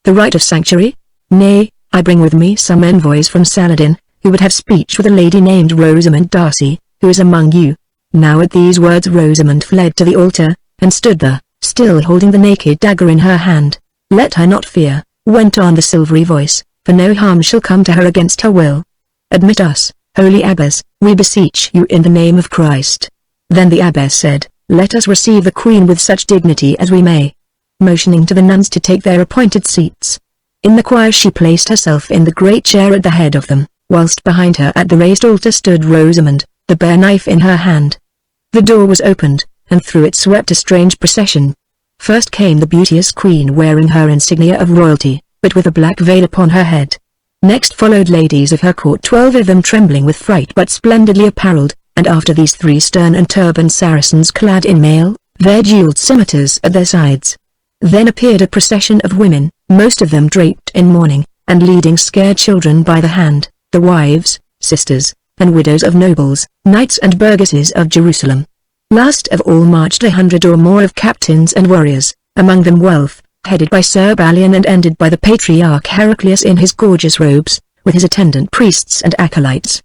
The right of sanctuary? Nay, I bring with me some envoys from Saladin, who would have speech with a lady named Rosamond Darcy, who is among you." Now at these words Rosamond fled to the altar, and stood there, still holding the naked dagger in her hand. "Let her not fear," went on the silvery voice, "for no harm shall come to her against her will. Admit us, holy abbess, we beseech you in the name of Christ." Then the abbess said, "Let us receive the queen with such dignity as we may," motioning to the nuns to take their appointed seats. In the choir she placed herself in the great chair at the head of them, whilst behind her at the raised altar stood Rosamond, the bare knife in her hand. The door was opened, and through it swept a strange procession. First came the beauteous queen wearing her insignia of royalty, but with a black veil upon her head. Next followed ladies of her court, 12 of them trembling with fright but splendidly apparelled, and after these 3 stern and turbaned Saracens clad in mail, their jeweled scimitars at their sides. Then appeared a procession of women, most of them draped in mourning, and leading scared children by the hand, the wives, sisters, and widows of nobles, knights and burgesses of Jerusalem. Last of all marched 100 or more of captains and warriors, among them Wealth, headed by Sir Balian and ended by the Patriarch Heraclius in his gorgeous robes, with his attendant priests and acolytes.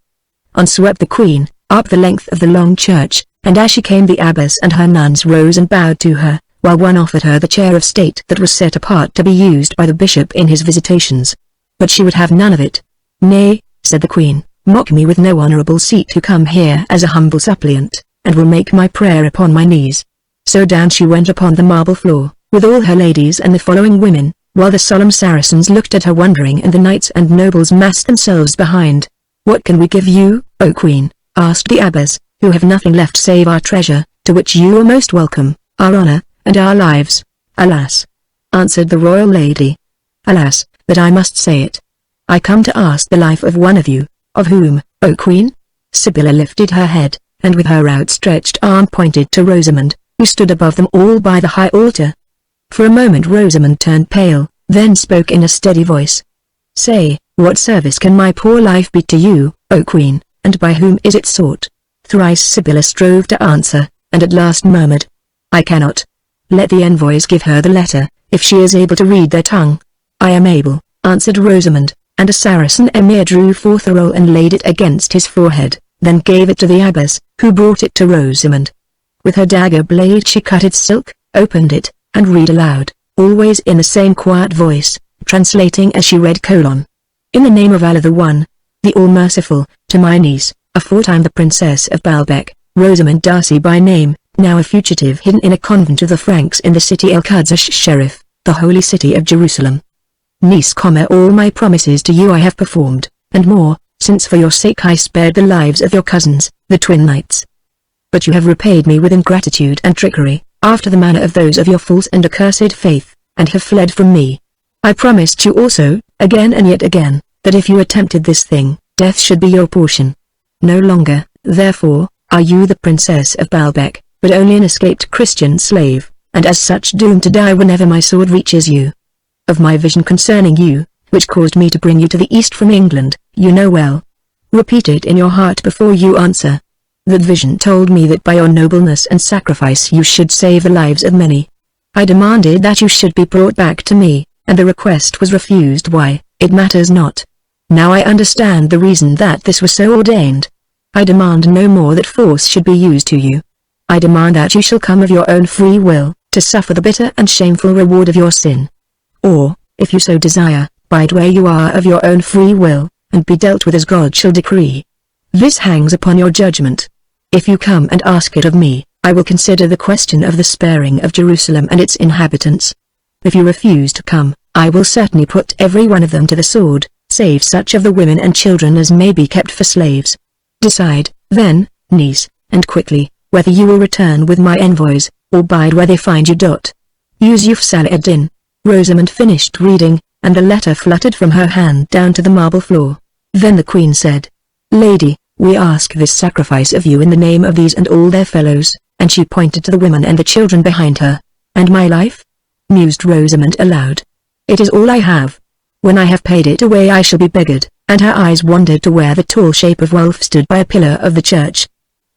On swept the queen, up the length of the long church, and as she came the abbess and her nuns rose and bowed to her, while one offered her the chair of state that was set apart to be used by the bishop in his visitations. But she would have none of it. "Nay," said the queen, "mock me with no honourable seat who come here as a humble suppliant, and will make my prayer upon my knees." So down she went upon the marble floor, with all her ladies and the following women, while the solemn Saracens looked at her wondering and the knights and nobles massed themselves behind. "What can we give you, O Queen?" asked the abbess, "who have nothing left save our treasure, to which you are most welcome, our honour, and our lives." "Alas," answered the royal lady. "Alas, that I must say it. I come to ask the life of one of you." "Of whom, O Queen?" Sibylla lifted her head, and with her outstretched arm pointed to Rosamond, who stood above them all by the high altar. For a moment Rosamond turned pale, then spoke in a steady voice. "Say, what service can my poor life be to you, O Queen, and by whom is it sought?" Thrice Sibylla strove to answer, and at last murmured, "I cannot. Let the envoys give her the letter, if she is able to read their tongue." "I am able," answered Rosamond, and a Saracen emir drew forth a roll and laid it against his forehead, then gave it to the abbess, who brought it to Rosamond. With her dagger blade she cut its silk, opened it, and read aloud, always in the same quiet voice, translating as she read: "In the name of Allah the One, the All-Merciful, to my niece, aforetime the Princess of Baalbek, Rosamond Darcy by name, now a fugitive hidden in a convent of the Franks in the city El-Quds Sharif, the holy city of Jerusalem. Niece, all my promises to you I have performed, and more, since for your sake I spared the lives of your cousins, the twin knights. But you have repaid me with ingratitude and trickery, after the manner of those of your false and accursed faith, and have fled from me. I promised you also, again and yet again, that if you attempted this thing, death should be your portion. No longer, therefore, are you the Princess of Baalbek, but only an escaped Christian slave, and as such doomed to die whenever my sword reaches you. Of my vision concerning you, which caused me to bring you to the east from England, you know well. Repeat it in your heart before you answer. That vision told me that by your nobleness and sacrifice you should save the lives of many. I demanded that you should be brought back to me, and the request was refused. Why, it matters not. Now I understand the reason that this was so ordained. I demand no more that force should be used to you. I demand that you shall come of your own free will, to suffer the bitter and shameful reward of your sin. Or, if you so desire, bide where you are of your own free will, and be dealt with as God shall decree. This hangs upon your judgment. If you come and ask it of me, I will consider the question of the sparing of Jerusalem and its inhabitants. If you refuse to come, I will certainly put every one of them to the sword, save such of the women and children as may be kept for slaves. Decide, then, niece, and quickly, whether you will return with my envoys, or bide where they find you. Yusuf Salah-ad-Din. Rosamund finished reading, and the letter fluttered from her hand down to the marble floor. Then the queen said, Lady, we ask this sacrifice of you in the name of these and all their fellows, and she pointed to the women and the children behind her. And my life? Mused Rosamund aloud. It is all I have. When I have paid it away I shall be beggared, and her eyes wandered to where the tall shape of Wulf stood by a pillar of the church.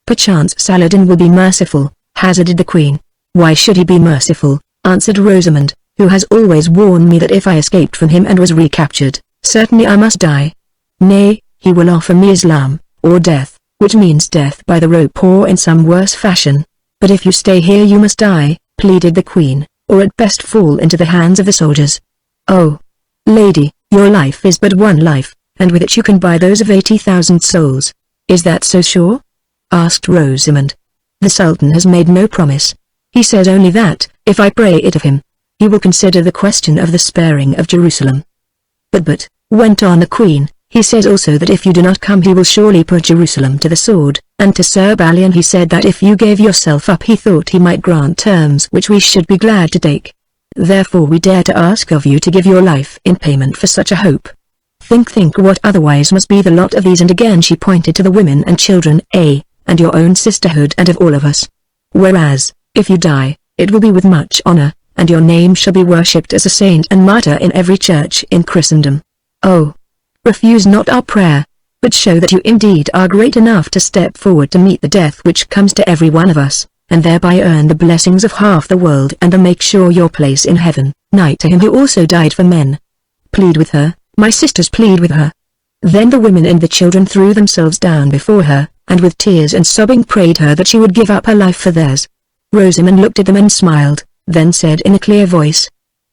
Perchance Saladin will be merciful, hazarded the queen. Why should he be merciful? Answered Rosamund, who has always warned me that if I escaped from him and was recaptured, certainly I must die. Nay, he will offer me Islam, or death, which means death by the rope or in some worse fashion. But if you stay here you must die, pleaded the queen, or at best fall into the hands of the soldiers. Oh, lady, your life is but one life, and with it you can buy those of 80,000 souls. Is that so sure? Asked Rosamund. The Sultan has made no promise. He says only that, if I pray it of him, he will consider the question of the sparing of Jerusalem. But, went on the queen, he says also that if you do not come he will surely put Jerusalem to the sword, and to Sir Balian he said that if you gave yourself up he thought he might grant terms which we should be glad to take. Therefore we dare to ask of you to give your life in payment for such a hope. Think what otherwise must be the lot of these, and again she pointed to the women and children, and your own sisterhood and of all of us. Whereas, if you die, it will be with much honor, and your name shall be worshipped as a saint and martyr in every church in Christendom. Oh! Refuse not our prayer, but show that you indeed are great enough to step forward to meet the death which comes to every one of us, and thereby earn the blessings of half the world and make sure your place in heaven, nigh to him who also died for men. Plead with her, my sisters, plead with her. Then the women and the children threw themselves down before her, and with tears and sobbing prayed her that she would give up her life for theirs. Rosamund looked at them and smiled, then said in a clear voice,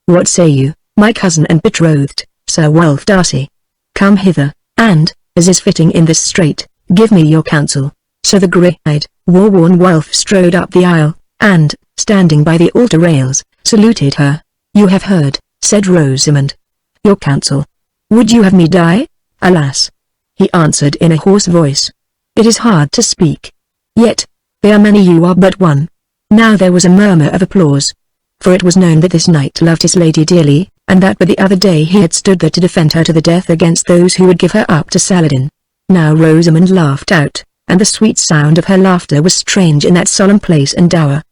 What say you, my cousin and betrothed, Sir Wulf Darcy? Come hither, and, as is fitting in this strait, give me your counsel. So the grey-eyed, war-worn Wulf strode up the aisle, and, standing by the altar rails, saluted her. You have heard, said Rosamund. Your counsel. Would you have me die? Alas! He answered in a hoarse voice. It is hard to speak. Yet, they are many, you are but one. Now there was a murmur of applause. For it was known that this knight loved his lady dearly, and that but the other day he had stood there to defend her to the death against those who would give her up to Saladin. Now Rosamund laughed out, and the sweet sound of her laughter was strange in that solemn place and dower.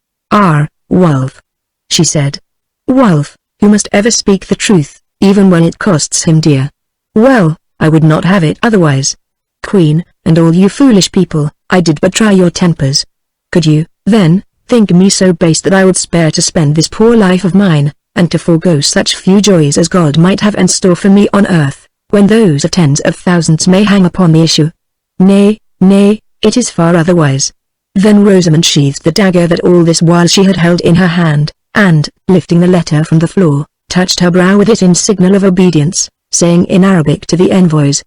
Wulf, she said. Wulf, who must ever speak the truth, even when it costs him dear. Well, I would not have it otherwise. Queen, and all you foolish people, I did but try your tempers. Could you, then, think me so base that I would spare to spend this poor life of mine, and to forego such few joys as God might have in store for me on earth, when those of tens of thousands may hang upon the issue? Nay, it is far otherwise. Then Rosamund sheathed the dagger that all this while she had held in her hand, and, lifting the letter from the floor, touched her brow with it in signal of obedience, saying in Arabic to the envoys,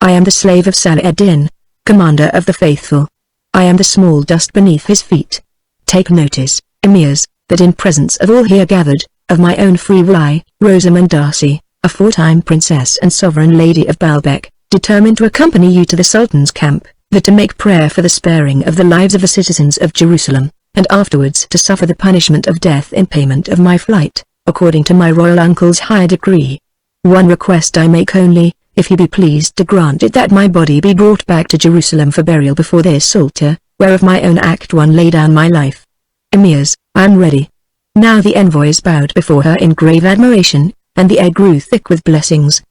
I am the slave of Salah-ad-Din, commander of the faithful. I am the small dust beneath his feet. Take notice, emirs, that in presence of all here gathered, of my own free will I, Rosamund Darcy, aforetime princess and sovereign lady of Baalbek, determined to accompany you to the Sultan's camp, that to make prayer for the sparing of the lives of the citizens of Jerusalem, and afterwards to suffer the punishment of death in payment of my flight, according to my royal uncle's high decree. One request I make only, if he be pleased to grant it, that my body be brought back to Jerusalem for burial before this altar, where of my own act one lay down my life. Emirs, I am ready." Now the envoys bowed before her in grave admiration, and the air grew thick with blessings.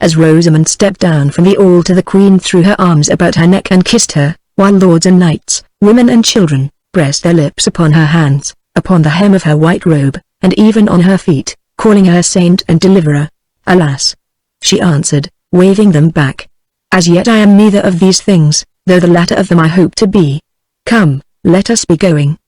As Rosamund stepped down from the altar, the queen threw her arms about her neck and kissed her, while lords and knights, women and children, pressed their lips upon her hands, upon the hem of her white robe, and even on her feet, calling her saint and deliverer. "Alas!" she answered, waving them back. "As yet I am neither of these things, though the latter of them I hope to be. Come, let us be going."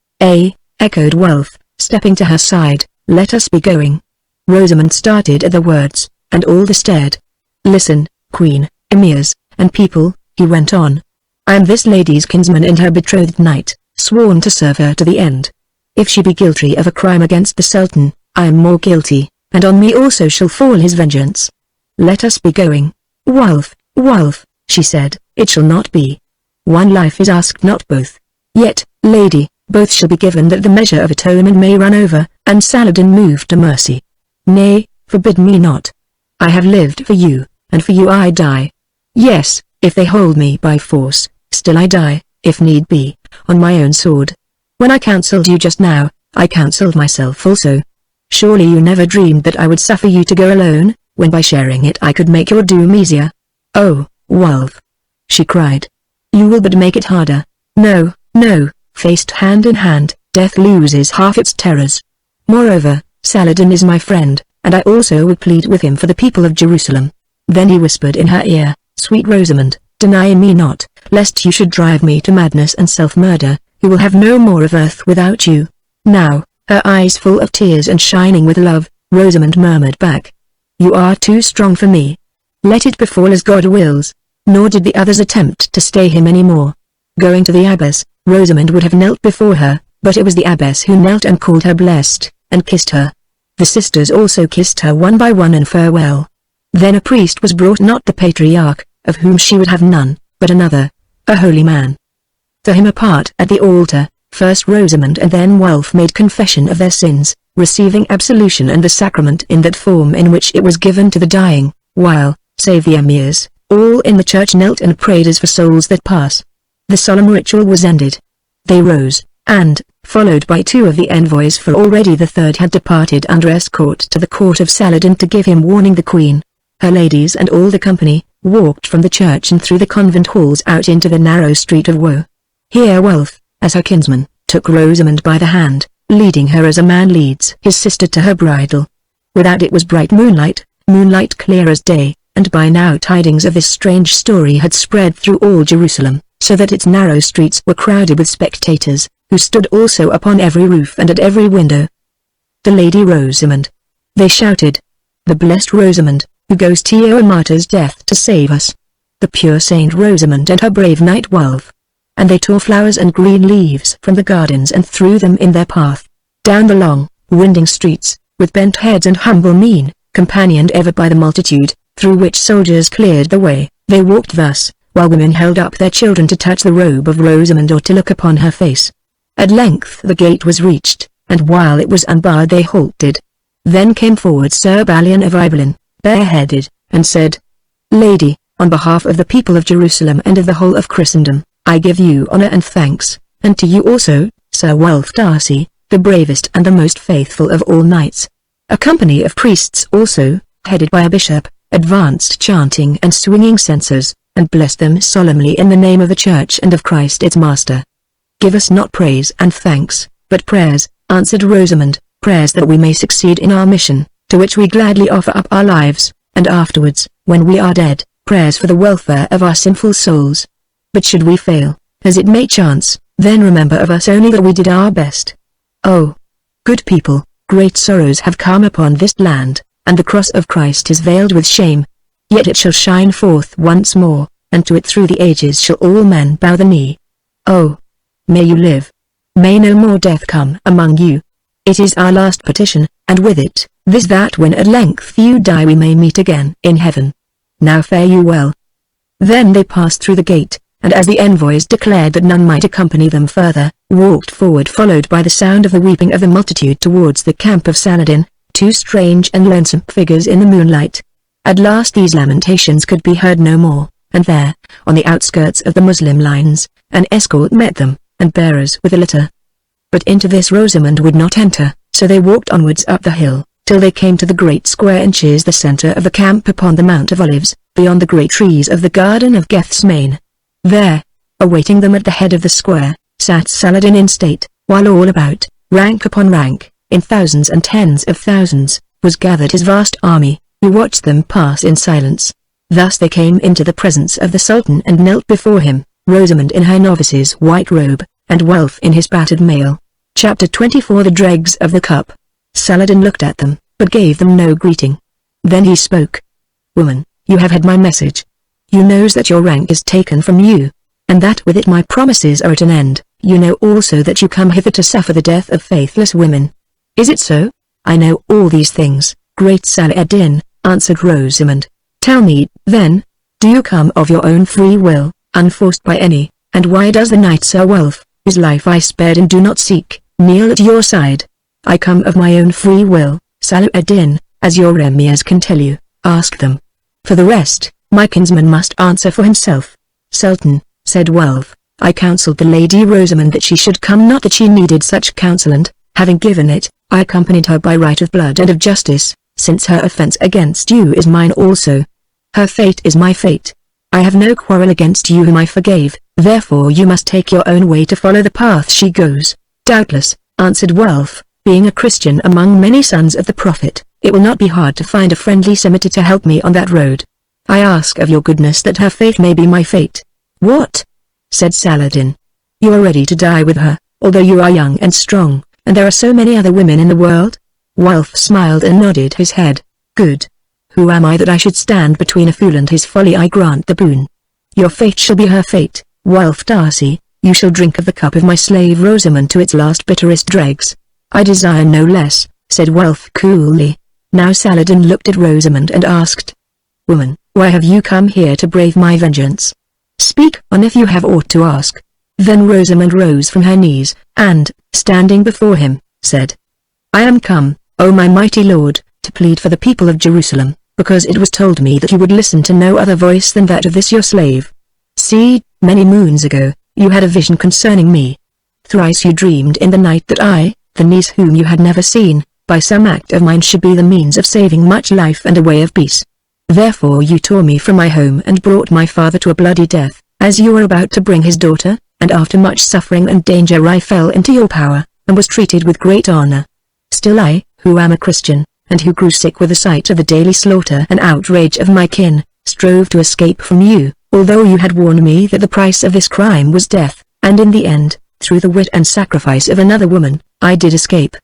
Echoed Wealth, stepping to her side. "Let us be going." Rosamund started at the words, and all stared. "Listen, Queen, Emirs, and people," he went on. "I am this lady's kinsman and her betrothed knight, sworn to serve her to the end. If she be guilty of a crime against the Sultan, I am more guilty, and on me also shall fall his vengeance. Let us be going." "Wealth, Wealth," she said, "it shall not be. One life is asked, not both. Yet, lady, both shall be given, that the measure of atonement may run over." And Saladin moved to mercy. "Nay, forbid me not. I have lived for you, and for you I die. Yes, if they hold me by force, still I die, if need be, on my own sword. When I counseled you just now, I counseled myself also. Surely you never dreamed that I would suffer you to go alone, when by sharing it I could make your doom easier." "Oh, Wealth," she cried. "You will but make it harder." "No, no," faced hand in hand, death loses half its terrors. "Moreover, Saladin is my friend, and I also would plead with him for the people of Jerusalem." Then he whispered in her ear, "Sweet Rosamund, deny me not, lest you should drive me to madness and self-murder, who will have no more of earth without you." Now, her eyes full of tears and shining with love, Rosamund murmured back, "You are too strong for me. Let it befall as God wills." Nor did the others attempt to stay him any more. Going to the abbess, Rosamund would have knelt before her, but it was the abbess who knelt and called her blessed, and kissed her. The sisters also kissed her one by one in farewell. Then a priest was brought, not the patriarch, of whom she would have none, but another, a holy man. To him apart at the altar, first Rosamund and then Wealth made confession of their sins, receiving absolution and the sacrament in that form in which it was given to the dying, while, save the emirs, all in the church knelt and prayed as for souls that pass. The solemn ritual was ended. They rose, and, followed by two of the envoys, for already the third had departed under escort to the court of Saladin to give him warning, the queen, her ladies and all the company, walked from the church and through the convent halls out into the narrow street of Woe. Here Wealth, as her kinsman, took Rosamund by the hand, leading her as a man leads his sister to her bridal. Without it was bright moonlight, moonlight clear as day, and by now tidings of this strange story had spread through all Jerusalem, so that its narrow streets were crowded with spectators, who stood also upon every roof and at every window. "The Lady Rosamund," they shouted. "The blessed Rosamund, who goes to a martyr's death to save us. The pure Saint Rosamund and her brave knight Wealth." And they tore flowers and green leaves from the gardens and threw them in their path. Down the long, winding streets, with bent heads and humble mien, companioned ever by the multitude, through which soldiers cleared the way, they walked thus, while women held up their children to touch the robe of Rosamund or to look upon her face. At length the gate was reached, and while it was unbarred they halted. Then came forward Sir Balian of Ibelin, bareheaded, and said, "Lady, on behalf of the people of Jerusalem and of the whole of Christendom, I give you honor and thanks, and to you also, Sir Wealth Darcy, the bravest and the most faithful of all knights." A company of priests also, headed by a bishop, advanced chanting and swinging censers, and blessed them solemnly in the name of the Church and of Christ its Master. "Give us not praise and thanks, but prayers," answered Rosamund, "prayers that we may succeed in our mission, to which we gladly offer up our lives, and afterwards, when we are dead, prayers for the welfare of our sinful souls. But should we fail, as it may chance, then remember of us only that we did our best. Oh, good people, great sorrows have come upon this land, and the cross of Christ is veiled with shame. Yet it shall shine forth once more, and to it through the ages shall all men bow the knee. Oh, may you live. May no more death come among you. It is our last petition, and with it, this, that when at length you die we may meet again in heaven. Now fare you well." Then they passed through the gate, and as the envoys declared that none might accompany them further, walked forward followed by the sound of the weeping of the multitude towards the camp of Saladin, two strange and lonesome figures in the moonlight. At last these lamentations could be heard no more, and there, on the outskirts of the Muslim lines, an escort met them, and bearers with a litter. But into this Rosamund would not enter, so they walked onwards up the hill, till they came to the great square which is the centre of the camp upon the Mount of Olives, beyond the great trees of the garden of Gethsemane. There, awaiting them at the head of the square, sat Saladin in state, while all about, rank upon rank, in thousands and tens of thousands, was gathered his vast army, who watched them pass in silence. Thus they came into the presence of the Sultan and knelt before him, Rosamund in her novice's white robe, and Wulf in his battered mail. Chapter 24 The Dregs of the Cup. Saladin looked at them, but gave them no greeting. Then he spoke. Woman, you have had my message. You knows that your rank is taken from you, and that with it my promises are at an end. You know also that you come hither to suffer the death of faithless women. Is it so? I know all these things, great Saladin, answered Rosamund. Tell me, then, do you come of your own free will, unforced by any, and why does the knight Sir Wulf, whose life I spared and do not seek, kneel at your side? I come of my own free will, Saladin, as your emirs can tell you. Ask them. For the rest, my kinsman must answer for himself. Sultan, said Wulf, I counselled the Lady Rosamund that she should come, not that she needed such counsel, and, having given it, I accompanied her by right of blood and of justice, since her offence against you is mine also. Her fate is my fate. I have no quarrel against you whom I forgave, therefore you must take your own way to follow the path she goes. Doubtless, answered Wulf, being a Christian among many sons of the Prophet, it will not be hard to find a friendly Semitic to help me on that road. I ask of your goodness that her fate may be my fate. What? Said Saladin. You are ready to die with her, although you are young and strong, and there are so many other women in the world? Wulf smiled and nodded his head. Good. Who am I that I should stand between a fool and his folly? I grant the boon. Your fate shall be her fate, Wulf Darcy, you shall drink of the cup of my slave Rosamund to its last bitterest dregs. I desire no less, said Wulf coolly. Now Saladin looked at Rosamund and asked, Woman, why have you come here to brave my vengeance? Speak on if you have aught to ask. Then Rosamund rose from her knees, and, standing before him, said, I am come, O my mighty lord, to plead for the people of Jerusalem, because it was told me that you would listen to no other voice than that of this your slave. See, many moons ago, you had a vision concerning me. Thrice you dreamed in the night that I, the niece whom you had never seen, by some act of mine should be the means of saving much life and a way of peace. Therefore you tore me from my home and brought my father to a bloody death, as you were about to bring his daughter, and after much suffering and danger I fell into your power, and was treated with great honor. Still I, who am a Christian, and who grew sick with the sight of the daily slaughter and outrage of my kin, strove to escape from you, although you had warned me that the price of this crime was death, and in the end, through the wit and sacrifice of another woman, I did escape.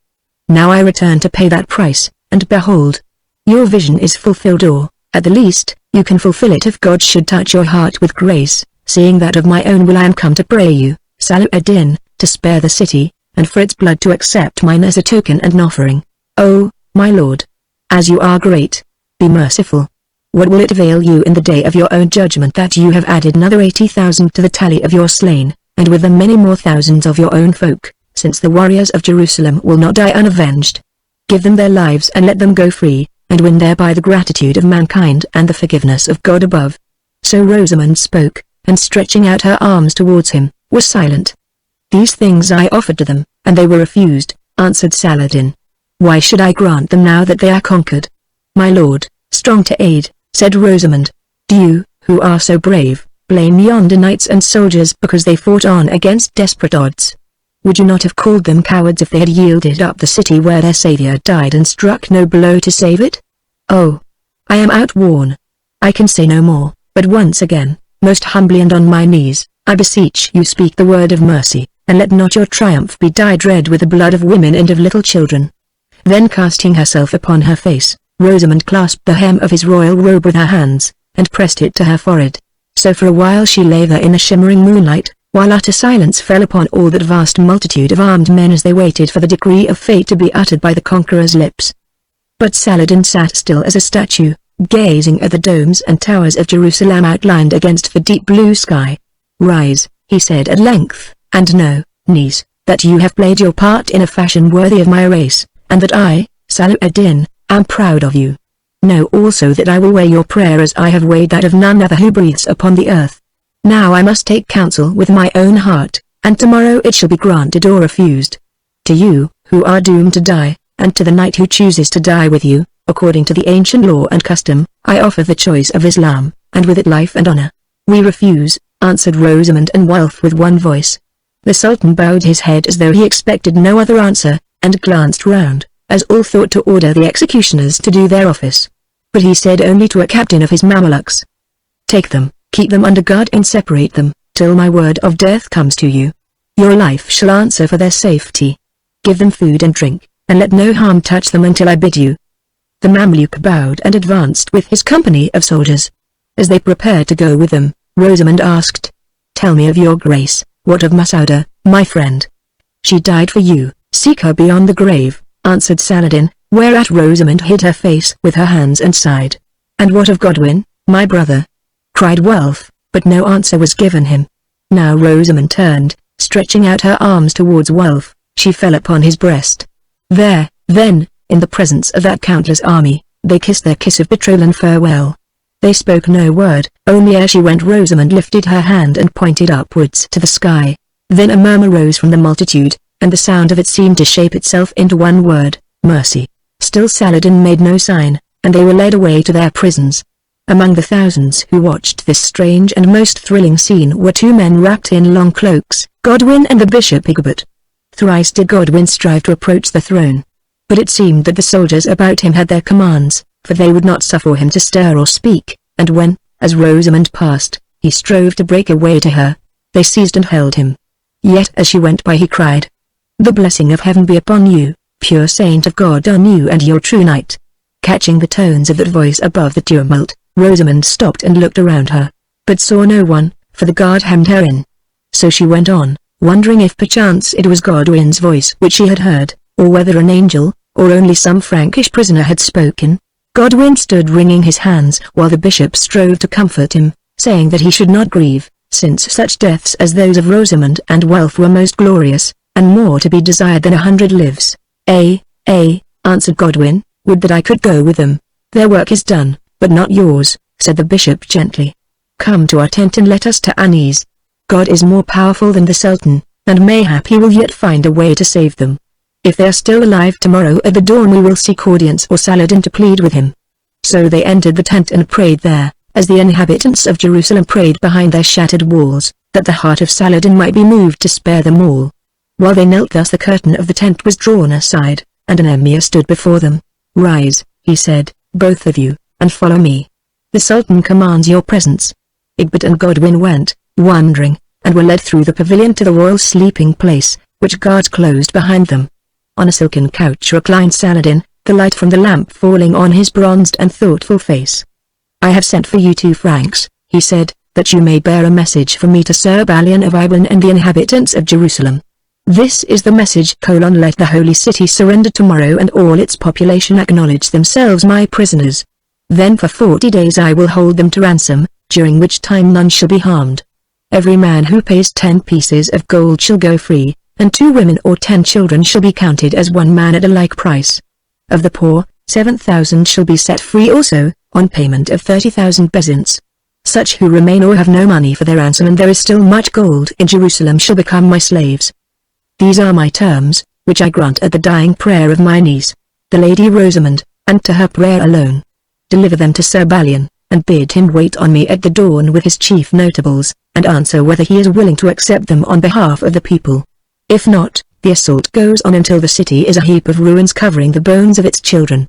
Now I return to pay that price, and behold, your vision is fulfilled, or, at the least, you can fulfill it if God should touch your heart with grace, seeing that of my own will I am come to pray you, Saladin, to spare the city, and for its blood to accept mine as a token and an offering. Oh, my lord, as you are great, be merciful. What will it avail you in the day of your own judgment that you have added another 80,000 to the tally of your slain, and with them many more thousands of your own folk, since the warriors of Jerusalem will not die unavenged? Give them their lives and let them go free, and win thereby the gratitude of mankind and the forgiveness of God above. So Rosamund spoke, and stretching out her arms towards him, was silent. These things I offered to them, and they were refused, answered Saladin. Why should I grant them now that they are conquered? My lord, strong to aid, said Rosamund. Do you, who are so brave, blame yonder knights and soldiers because they fought on against desperate odds? Would you not have called them cowards if they had yielded up the city where their saviour died and struck no blow to save it? Oh, I am outworn. I can say no more, but once again, most humbly and on my knees, I beseech you speak the word of mercy, and let not your triumph be dyed red with the blood of women and of little children. Then casting herself upon her face, Rosamund clasped the hem of his royal robe with her hands, and pressed it to her forehead. So for a while she lay there in the shimmering moonlight, while utter silence fell upon all that vast multitude of armed men as they waited for the decree of fate to be uttered by the conqueror's lips. But Saladin sat still as a statue, gazing at the domes and towers of Jerusalem outlined against the deep blue sky. Rise, he said at length, and know, niece, that you have played your part in a fashion worthy of my race, and that I, Saladin, am proud of you. Know also that I will weigh your prayer as I have weighed that of none other who breathes upon the earth. Now I must take counsel with my own heart, and tomorrow it shall be granted or refused. To you, who are doomed to die, and to the knight who chooses to die with you, according to the ancient law and custom, I offer the choice of Islam, and with it life and honor. We refuse, answered Rosamund and Wulf with one voice. The Sultan bowed his head as though he expected no other answer, and glanced round, as all thought to order the executioners to do their office. But he said only to a captain of his Mamelukes, "Take them, keep them under guard and separate them, till my word of death comes to you. Your life shall answer for their safety. Give them food and drink, and let no harm touch them until I bid you." The Mameluke bowed and advanced with his company of soldiers. As they prepared to go with them, Rosamund asked, "Tell me of your grace, what of Masouda, my friend?" "She died for you, seek her beyond the grave," answered Saladin, whereat Rosamund hid her face with her hands and sighed. "And what of Godwin, my brother?" cried Wulf, but no answer was given him. Now Rosamund turned, stretching out her arms towards Wulf, she fell upon his breast. There, then, in the presence of that countless army, they kissed their kiss of betrothal and farewell. They spoke no word, only as she went Rosamund lifted her hand and pointed upwards to the sky. Then a murmur rose from the multitude, and the sound of it seemed to shape itself into one word, mercy. Still Saladin made no sign, and they were led away to their prisons. Among the thousands who watched this strange and most thrilling scene were two men wrapped in long cloaks, Godwin and the Bishop Haggard. Thrice did Godwin strive to approach the throne. But it seemed that the soldiers about him had their commands, for they would not suffer him to stir or speak, and when, as Rosamund passed, he strove to break a way to her, they seized and held him. Yet as she went by he cried, "The blessing of heaven be upon you, pure saint of God, on you and your true knight." Catching the tones of that voice above the tumult, Rosamund stopped and looked around her, but saw no one, for the guard hemmed her in. So she went on, wondering if perchance it was Godwin's voice which she had heard, or whether an angel, or only some Frankish prisoner had spoken. Godwin stood wringing his hands while the bishop strove to comfort him, saying that he should not grieve, since such deaths as those of Rosamund and Wulf were most glorious, and more to be desired than 100 lives. "Ay, answered Godwin, "would that I could go with them. Their work is done, but not yours," said the bishop gently. "Come to our tent and let us to our knees. God is more powerful than the Sultan, and mayhap he will yet find a way to save them. If they are still alive tomorrow at the dawn we will seek audience or Saladin to plead with him." So they entered the tent and prayed there, as the inhabitants of Jerusalem prayed behind their shattered walls, that the heart of Saladin might be moved to spare them all. While they knelt thus the curtain of the tent was drawn aside, and an emir stood before them. "Rise," he said, "both of you, and follow me. The Sultan commands your presence." Egbert and Godwin went, wondering, and were led through the pavilion to the royal sleeping place, which guards closed behind them. On a silken couch reclined Saladin, the light from the lamp falling on his bronzed and thoughtful face. "I have sent for you 2 Franks," he said, "that you may bear a message from me to Sir Balian of Iban and the inhabitants of Jerusalem. This is the message: let the holy city surrender tomorrow and all its population acknowledge themselves my prisoners. Then for 40 days I will hold them to ransom, during which time none shall be harmed. Every man who pays 10 pieces of gold shall go free, and 2 women or 10 children shall be counted as 1 man at a like price. Of the poor, 7,000 shall be set free also, on payment of 30,000 bezants. Such who remain or have no money for their ransom and there is still much gold in Jerusalem shall become my slaves. These are my terms, which I grant at the dying prayer of my niece, the Lady Rosamund, and to her prayer alone. Deliver them to Sir Balian, and bid him wait on me at the dawn with his chief notables, and answer whether he is willing to accept them on behalf of the people. If not, the assault goes on until the city is a heap of ruins covering the bones of its children."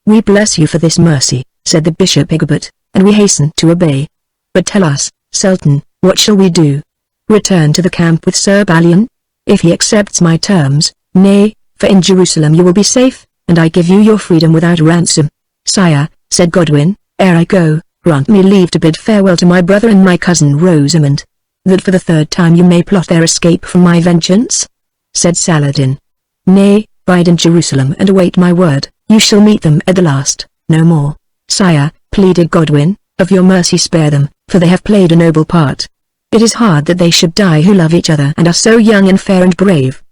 "We bless you for this mercy," said the Bishop Egbert, "and we hasten to obey. But tell us, Sultan, what shall we do? Return to the camp with Sir Balian? If he accepts my terms, nay, for in Jerusalem you will be safe, and I give you your freedom without ransom." "Sire," said Godwin, "ere I go, grant me leave to bid farewell to my brother and my cousin Rosamund, that for the 3rd time you may plot their escape from my vengeance?" Said Saladin. "Nay, bide in Jerusalem and await my word, you shall meet them at the last, no more." "Sire," pleaded Godwin, "of your mercy spare them, for they have played a noble part." It is hard that they should die who love each other and are so young and fair and brave.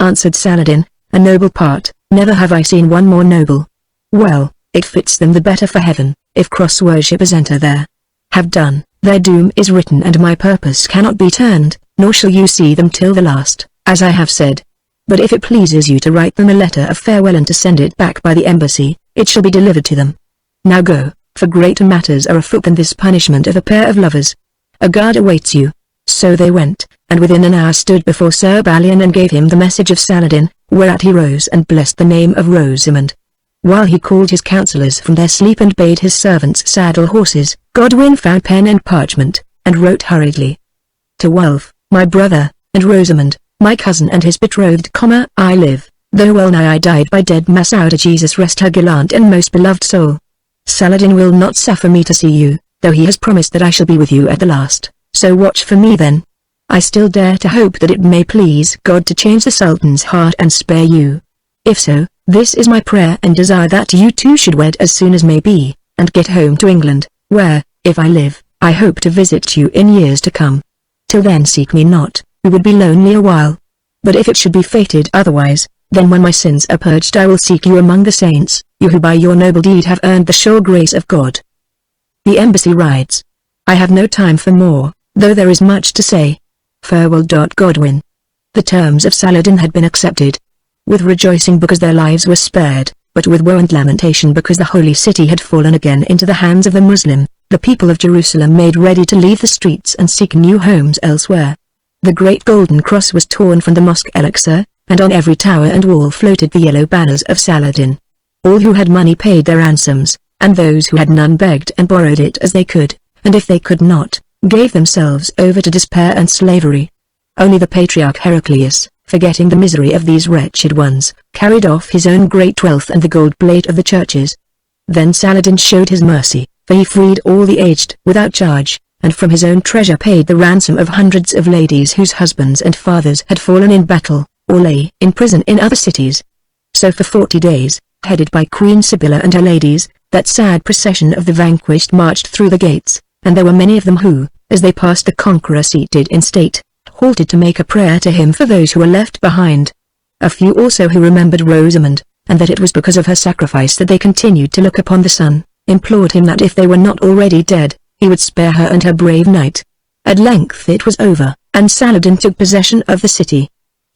Answered Saladin, a noble part, never have I seen one more noble. Well, it fits them the better for heaven, if cross-worshippers enter there. Have done, their doom is written and my purpose cannot be turned, nor shall you see them till the last, as I have said. But if it pleases you to write them a letter of farewell and to send it back by the embassy, it shall be delivered to them. Now go, for greater matters are afoot than this punishment of a pair of lovers. A guard awaits you. So they went, and within an hour stood before Sir Balin and gave him the message of Saladin, whereat he rose and blessed the name of Rosamond. While he called his counsellors from their sleep and bade his servants saddle horses, Godwin found pen and parchment, and wrote hurriedly. To Wulf, my brother, and Rosamond, my cousin and his betrothed, I live, though well nigh I died by dead Masouda, Jesus rest her gallant and most beloved soul. Saladin will not suffer me to see you, though he has promised that I shall be with you at the last, so watch for me then. I still dare to hope that it may please God to change the Sultan's heart and spare you. If so, this is my prayer and desire, that you two should wed as soon as may be, and get home to England, where, if I live, I hope to visit you in years to come. Till then seek me not, we would be lonely a while. But if it should be fated otherwise, then when my sins are purged I will seek you among the saints, you who by your noble deed have earned the sure grace of God. The embassy rides. I have no time for more, though there is much to say. Farewell. Godwin. The terms of Saladin had been accepted. With rejoicing because their lives were spared, but with woe and lamentation because the holy city had fallen again into the hands of the Muslim, the people of Jerusalem made ready to leave the streets and seek new homes elsewhere. The great golden cross was torn from the mosque El-Aqsa, and on every tower and wall floated the yellow banners of Saladin. All who had money paid their ransoms, and those who had none begged and borrowed it as they could, and if they could not, gave themselves over to despair and slavery. Only the patriarch Heraclius, forgetting the misery of these wretched ones, carried off his own great wealth and the gold plate of the churches. Then Saladin showed his mercy, for he freed all the aged without charge, and from his own treasure paid the ransom of hundreds of ladies whose husbands and fathers had fallen in battle, or lay in prison in other cities. So for 40 days, headed by Queen Sibylla and her ladies, that sad procession of the vanquished marched through the gates, and there were many of them who, as they passed the conqueror seated in state, halted to make a prayer to him for those who were left behind. A few also who remembered Rosamond, and that it was because of her sacrifice that they continued to look upon the sun, implored him that if they were not already dead, he would spare her and her brave knight. At length it was over, and Saladin took possession of the city.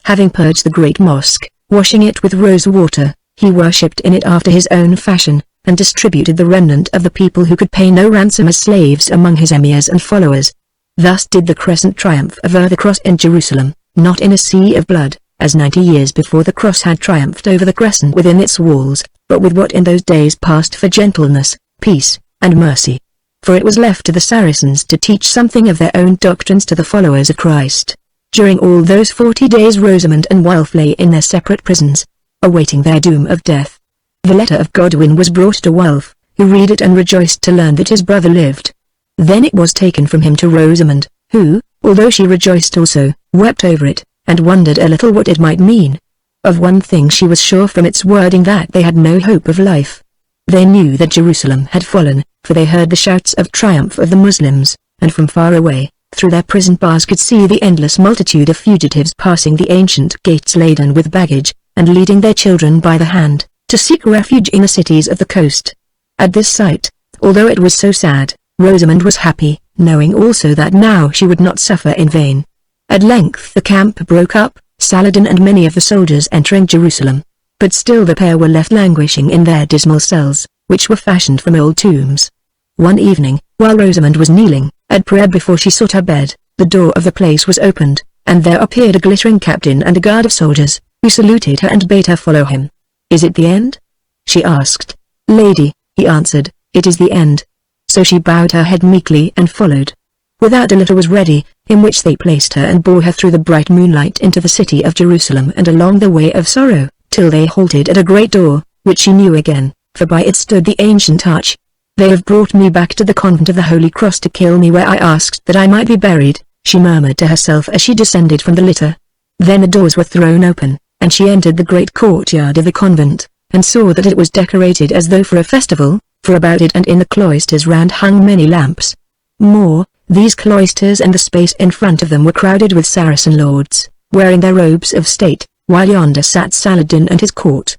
Having purged the great mosque, washing it with rose water, he worshipped in it after his own fashion, and distributed the remnant of the people who could pay no ransom as slaves among his emirs and followers. Thus did the crescent triumph over the cross in Jerusalem, not in a sea of blood, as 90 years before the cross had triumphed over the crescent within its walls, but with what in those days passed for gentleness, peace, and mercy. For it was left to the Saracens to teach something of their own doctrines to the followers of Christ. During all those 40 days Rosamond and Wulf lay in their separate prisons, awaiting their doom of death. The letter of Godwin was brought to Wulf, who read it and rejoiced to learn that his brother lived. Then it was taken from him to Rosamond, who, although she rejoiced also, wept over it, and wondered a little what it might mean. Of one thing she was sure from its wording, that they had no hope of life. They knew that Jerusalem had fallen, for they heard the shouts of triumph of the Muslims, and from far away, through their prison bars could see the endless multitude of fugitives passing the ancient gates laden with baggage, and leading their children by the hand, to seek refuge in the cities of the coast. At this sight, although it was so sad, Rosamond was happy, knowing also that now she would not suffer in vain. At length the camp broke up, Saladin and many of the soldiers entering Jerusalem. But still the pair were left languishing in their dismal cells, which were fashioned from old tombs. One evening, while Rosamond was kneeling, at prayer before she sought her bed, the door of the place was opened, and there appeared a glittering captain and a guard of soldiers, who saluted her and bade her follow him. "Is it the end?" she asked. "Lady," he answered, "it is the end." So she bowed her head meekly and followed. Without a litter was ready, in which they placed her and bore her through the bright moonlight into the city of Jerusalem and along the way of sorrow, till they halted at a great door, which she knew again, for by it stood the ancient arch. "They have brought me back to the convent of the Holy Cross to kill me, where I asked that I might be buried," she murmured to herself as she descended from the litter. Then the doors were thrown open, and she entered the great courtyard of the convent, and saw that it was decorated as though for a festival, for about it and in the cloisters round hung many lamps. More, These cloisters and the space in front of them were crowded with Saracen lords, wearing their robes of state, while yonder sat Saladin and his court.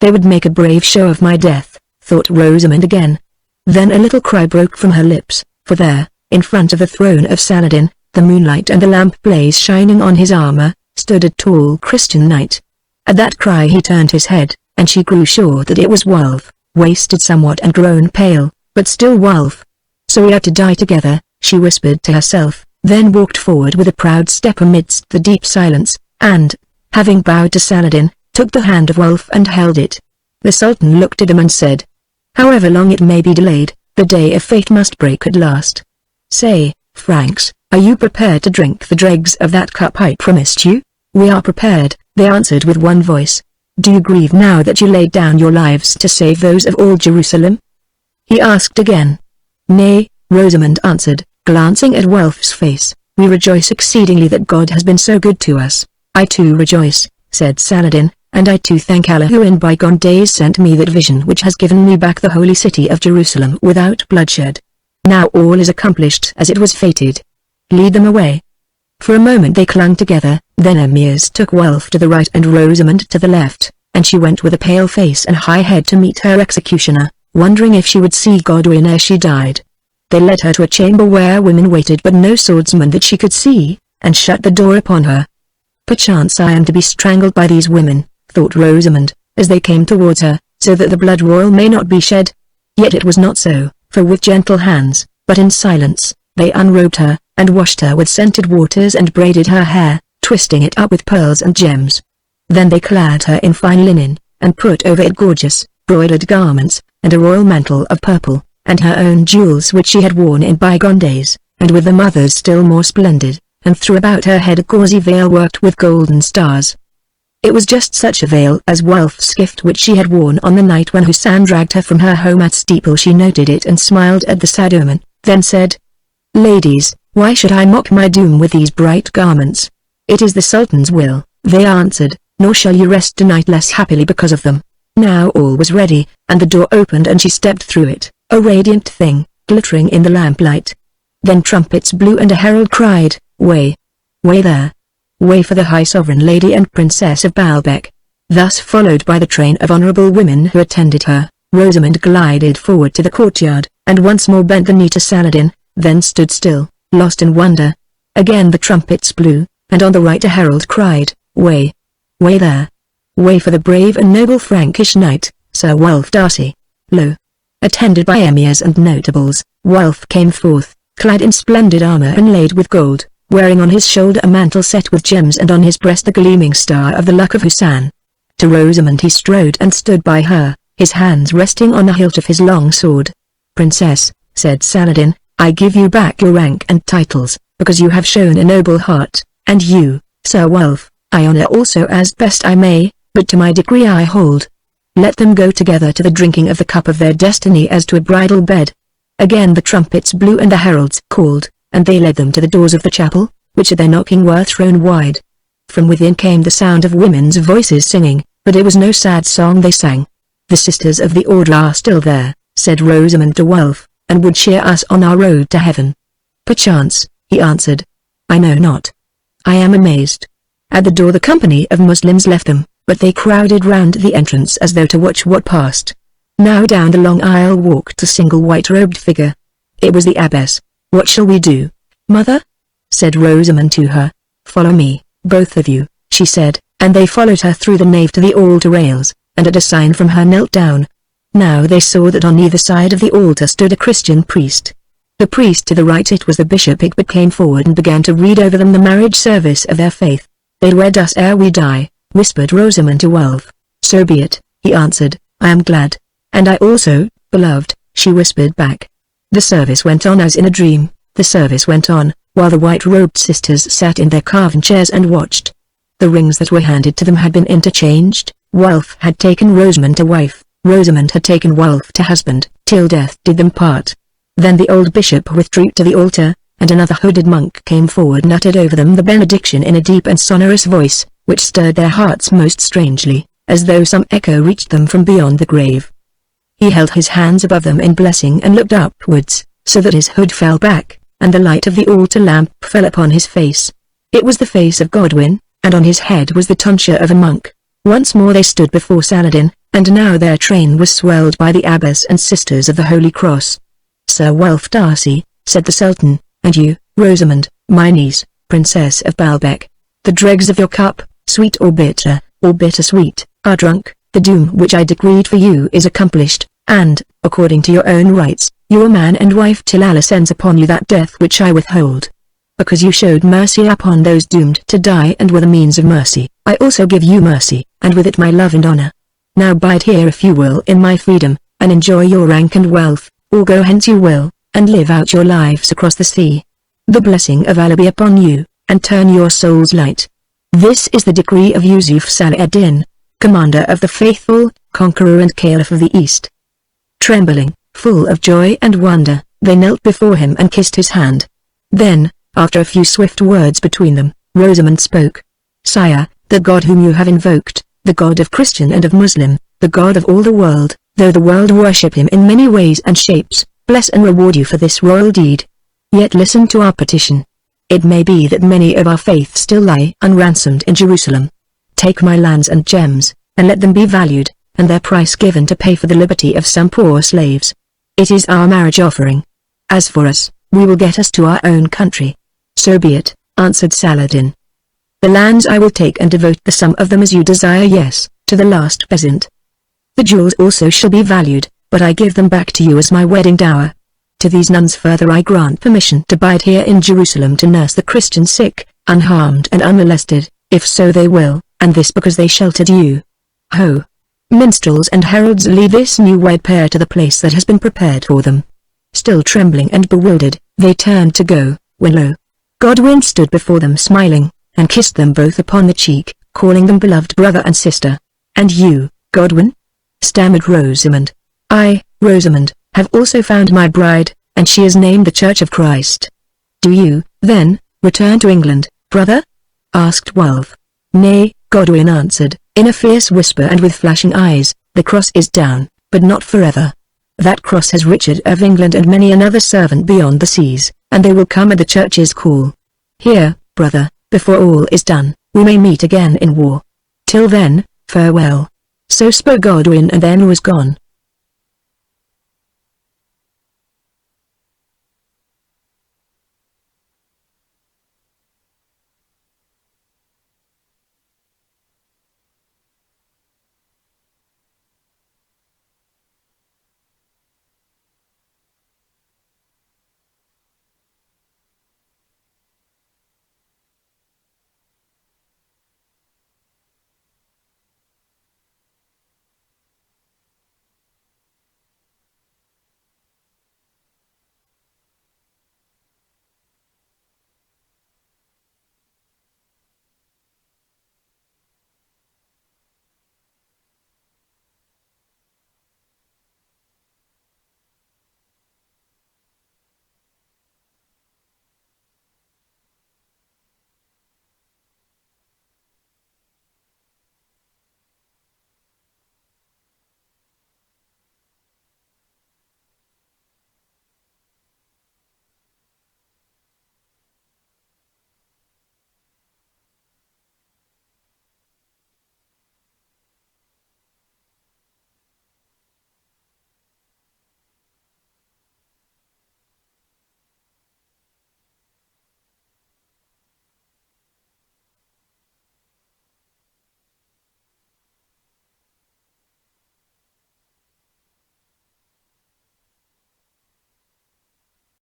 They would make a brave show of my death, thought Rosamund again. Then a little cry broke from her lips, for there, in front of the throne of Saladin, the moonlight and the lamp blaze shining on his armor, stood a tall Christian knight. At that cry he turned his head, and she grew sure that it was Wulf, wasted somewhat and grown pale, but still Wulf. So we are to die together, she whispered to herself, then walked forward with a proud step amidst the deep silence, and, having bowed to Saladin, took the hand of Wulf and held it. The Sultan looked at him and said, "However long it may be delayed, the day of fate must break at last. Say, Franks, are you prepared to drink the dregs of that cup I promised you?" "We are prepared," they answered with one voice. "Do you grieve now that you laid down your lives to save those of all Jerusalem?" he asked again. "Nay," Rosamund answered, glancing at Wulf's face, "we rejoice exceedingly that God has been so good to us." "I too rejoice," said Saladin, "and I too thank Allah who in bygone days sent me that vision which has given me back the holy city of Jerusalem without bloodshed. Now all is accomplished as it was fated. Lead them away." For a moment they clung together, then emirs took Wulf to the right and Rosamund to the left, and she went with a pale face and high head to meet her executioner, wondering if she would see Godwin ere she died. They led her to a chamber where women waited but no swordsman that she could see, and shut the door upon her. "Perchance I am to be strangled by these women," thought Rosamund, as they came towards her, "so that the blood royal may not be shed." Yet it was not so, for with gentle hands, but in silence, they unrobed her, and washed her with scented waters and braided her hair, twisting it up with pearls and gems. Then they clad her in fine linen, and put over it gorgeous, broidered garments, and a royal mantle of purple, and her own jewels which she had worn in bygone days, and with them others still more splendid, and threw about her head a gauzy veil worked with golden stars. It was just such a veil as Wulf's gift which she had worn on the night when Husan dragged her from her home at Steeple. She noted it and smiled at the sad omen, then said, "Ladies, why should I mock my doom with these bright garments? It is the Sultan's will," they answered, "nor shall you rest tonight less happily because of them." Now all was ready, and the door opened and she stepped through it, a radiant thing, glittering in the lamplight. Then trumpets blew and a herald cried, "Way! Way there! Way for the High Sovereign Lady and Princess of Baalbek." Thus followed by the train of honorable women who attended her, Rosamund glided forward to the courtyard, and once more bent the knee to Saladin, then stood still, lost in wonder. Again the trumpets blew, and on the right a herald cried, "Way! Way there! Way for the brave and noble Frankish knight, Sir Wulf Darcy." Lo! Attended by emirs and notables, Wulf came forth, clad in splendid armor inlaid with gold, wearing on his shoulder a mantle set with gems and on his breast the gleaming star of the luck of Husan. To Rosamund he strode and stood by her, his hands resting on the hilt of his long sword. "Princess," said Saladin, "I give you back your rank and titles, because you have shown a noble heart, and you, Sir Wulf, I honor also as best I may, but to my decree I hold. Let them go together to the drinking of the cup of their destiny as to a bridal bed." Again the trumpets blew and the heralds called, and they led them to the doors of the chapel, which at their knocking were thrown wide. From within came the sound of women's voices singing, but it was no sad song they sang. "The sisters of the order are still there," said Rosamund to Wulf, "and would cheer us on our road to heaven." "Perchance," he answered. "I know not. I am amazed." At the door the company of Muslims left them, but they crowded round the entrance as though to watch what passed. Now down the long aisle walked a single white-robed figure. It was the abbess. "What shall we do, mother?" said Rosamund to her. "Follow me, both of you," she said, and they followed her through the nave to the altar rails, and at a sign from her knelt down. Now they saw that on either side of the altar stood a Christian priest. The priest to the right, it was the bishop, Haggard, came forward and began to read over them the marriage service of their faith. "They wed us ere we die," whispered Rosamund to Wulf. "So be it," he answered, "I am glad." "And I also, beloved," she whispered back. The service went on as in a dream. The service went on, while the white-robed sisters sat in their carven chairs and watched. The rings that were handed to them had been interchanged. Wulf had taken Rosamund to wife, Rosamund had taken Wulf to husband, till death did them part. Then the old bishop withdrew to the altar, and another hooded monk came forward and uttered over them the benediction in a deep and sonorous voice, which stirred their hearts most strangely, as though some echo reached them from beyond the grave. He held his hands above them in blessing and looked upwards, so that his hood fell back, and the light of the altar lamp fell upon his face. It was the face of Godwin, and on his head was the tonsure of a monk. Once more they stood before Saladin, and now their train was swelled by the abbess and sisters of the Holy Cross. "Sir Wulf Darcy," said the Sultan, "and you, Rosamond, my niece, Princess of Baalbek. The dregs of your cup, sweet or bitter sweet, are drunk, the doom which I decreed for you is accomplished, and, according to your own rights, you are man and wife till Allah sends upon you that death which I withhold. Because you showed mercy upon those doomed to die and were the means of mercy, I also give you mercy, and with it my love and honor. Now bide here if you will in my freedom, and enjoy your rank and wealth, or go hence you will, and live out your lives across the sea. The blessing of Allah be upon you, and turn your souls light. This is the decree of Yusuf Salah-ad-Din, commander of the faithful, conqueror and caliph of the East." Trembling, full of joy and wonder, they knelt before him and kissed his hand. Then, after a few swift words between them, Rosamond spoke. "Sire, the God whom you have invoked, the God of Christian and of Muslim, the God of all the world, though the world worship him in many ways and shapes, bless and reward you for this royal deed. Yet listen to our petition. It may be that many of our faith still lie unransomed in Jerusalem. Take my lands and gems, and let them be valued, and their price given to pay for the liberty of some poor slaves. It is our marriage offering. As for us, we will get us to our own country." "So be it," answered Saladin. "The lands I will take and devote the sum of them as you desire, yes, to the last peasant. The jewels also shall be valued, but I give them back to you as my wedding dower. To these nuns further I grant permission to bide here in Jerusalem to nurse the Christian sick, unharmed and unmolested, if so they will, and this because they sheltered you. Ho! Minstrels and heralds, lead this new-wed pair to the place that has been prepared for them." Still trembling and bewildered, they turned to go, when lo! Godwin stood before them smiling, and kissed them both upon the cheek, calling them beloved brother and sister. "And you, Godwin?" stammered Rosamond. "I, Rosamond, have also found my bride, and she is named the Church of Christ." "Do you, then, return to England, brother?" asked Wulf. "Nay," Godwin answered, in a fierce whisper and with flashing eyes, "the cross is down, but not forever. That cross has Richard of England and many another servant beyond the seas, and they will come at the Church's call. Here, brother, before all is done, we may meet again in war. Till then, farewell." So spoke Godwin and then was gone.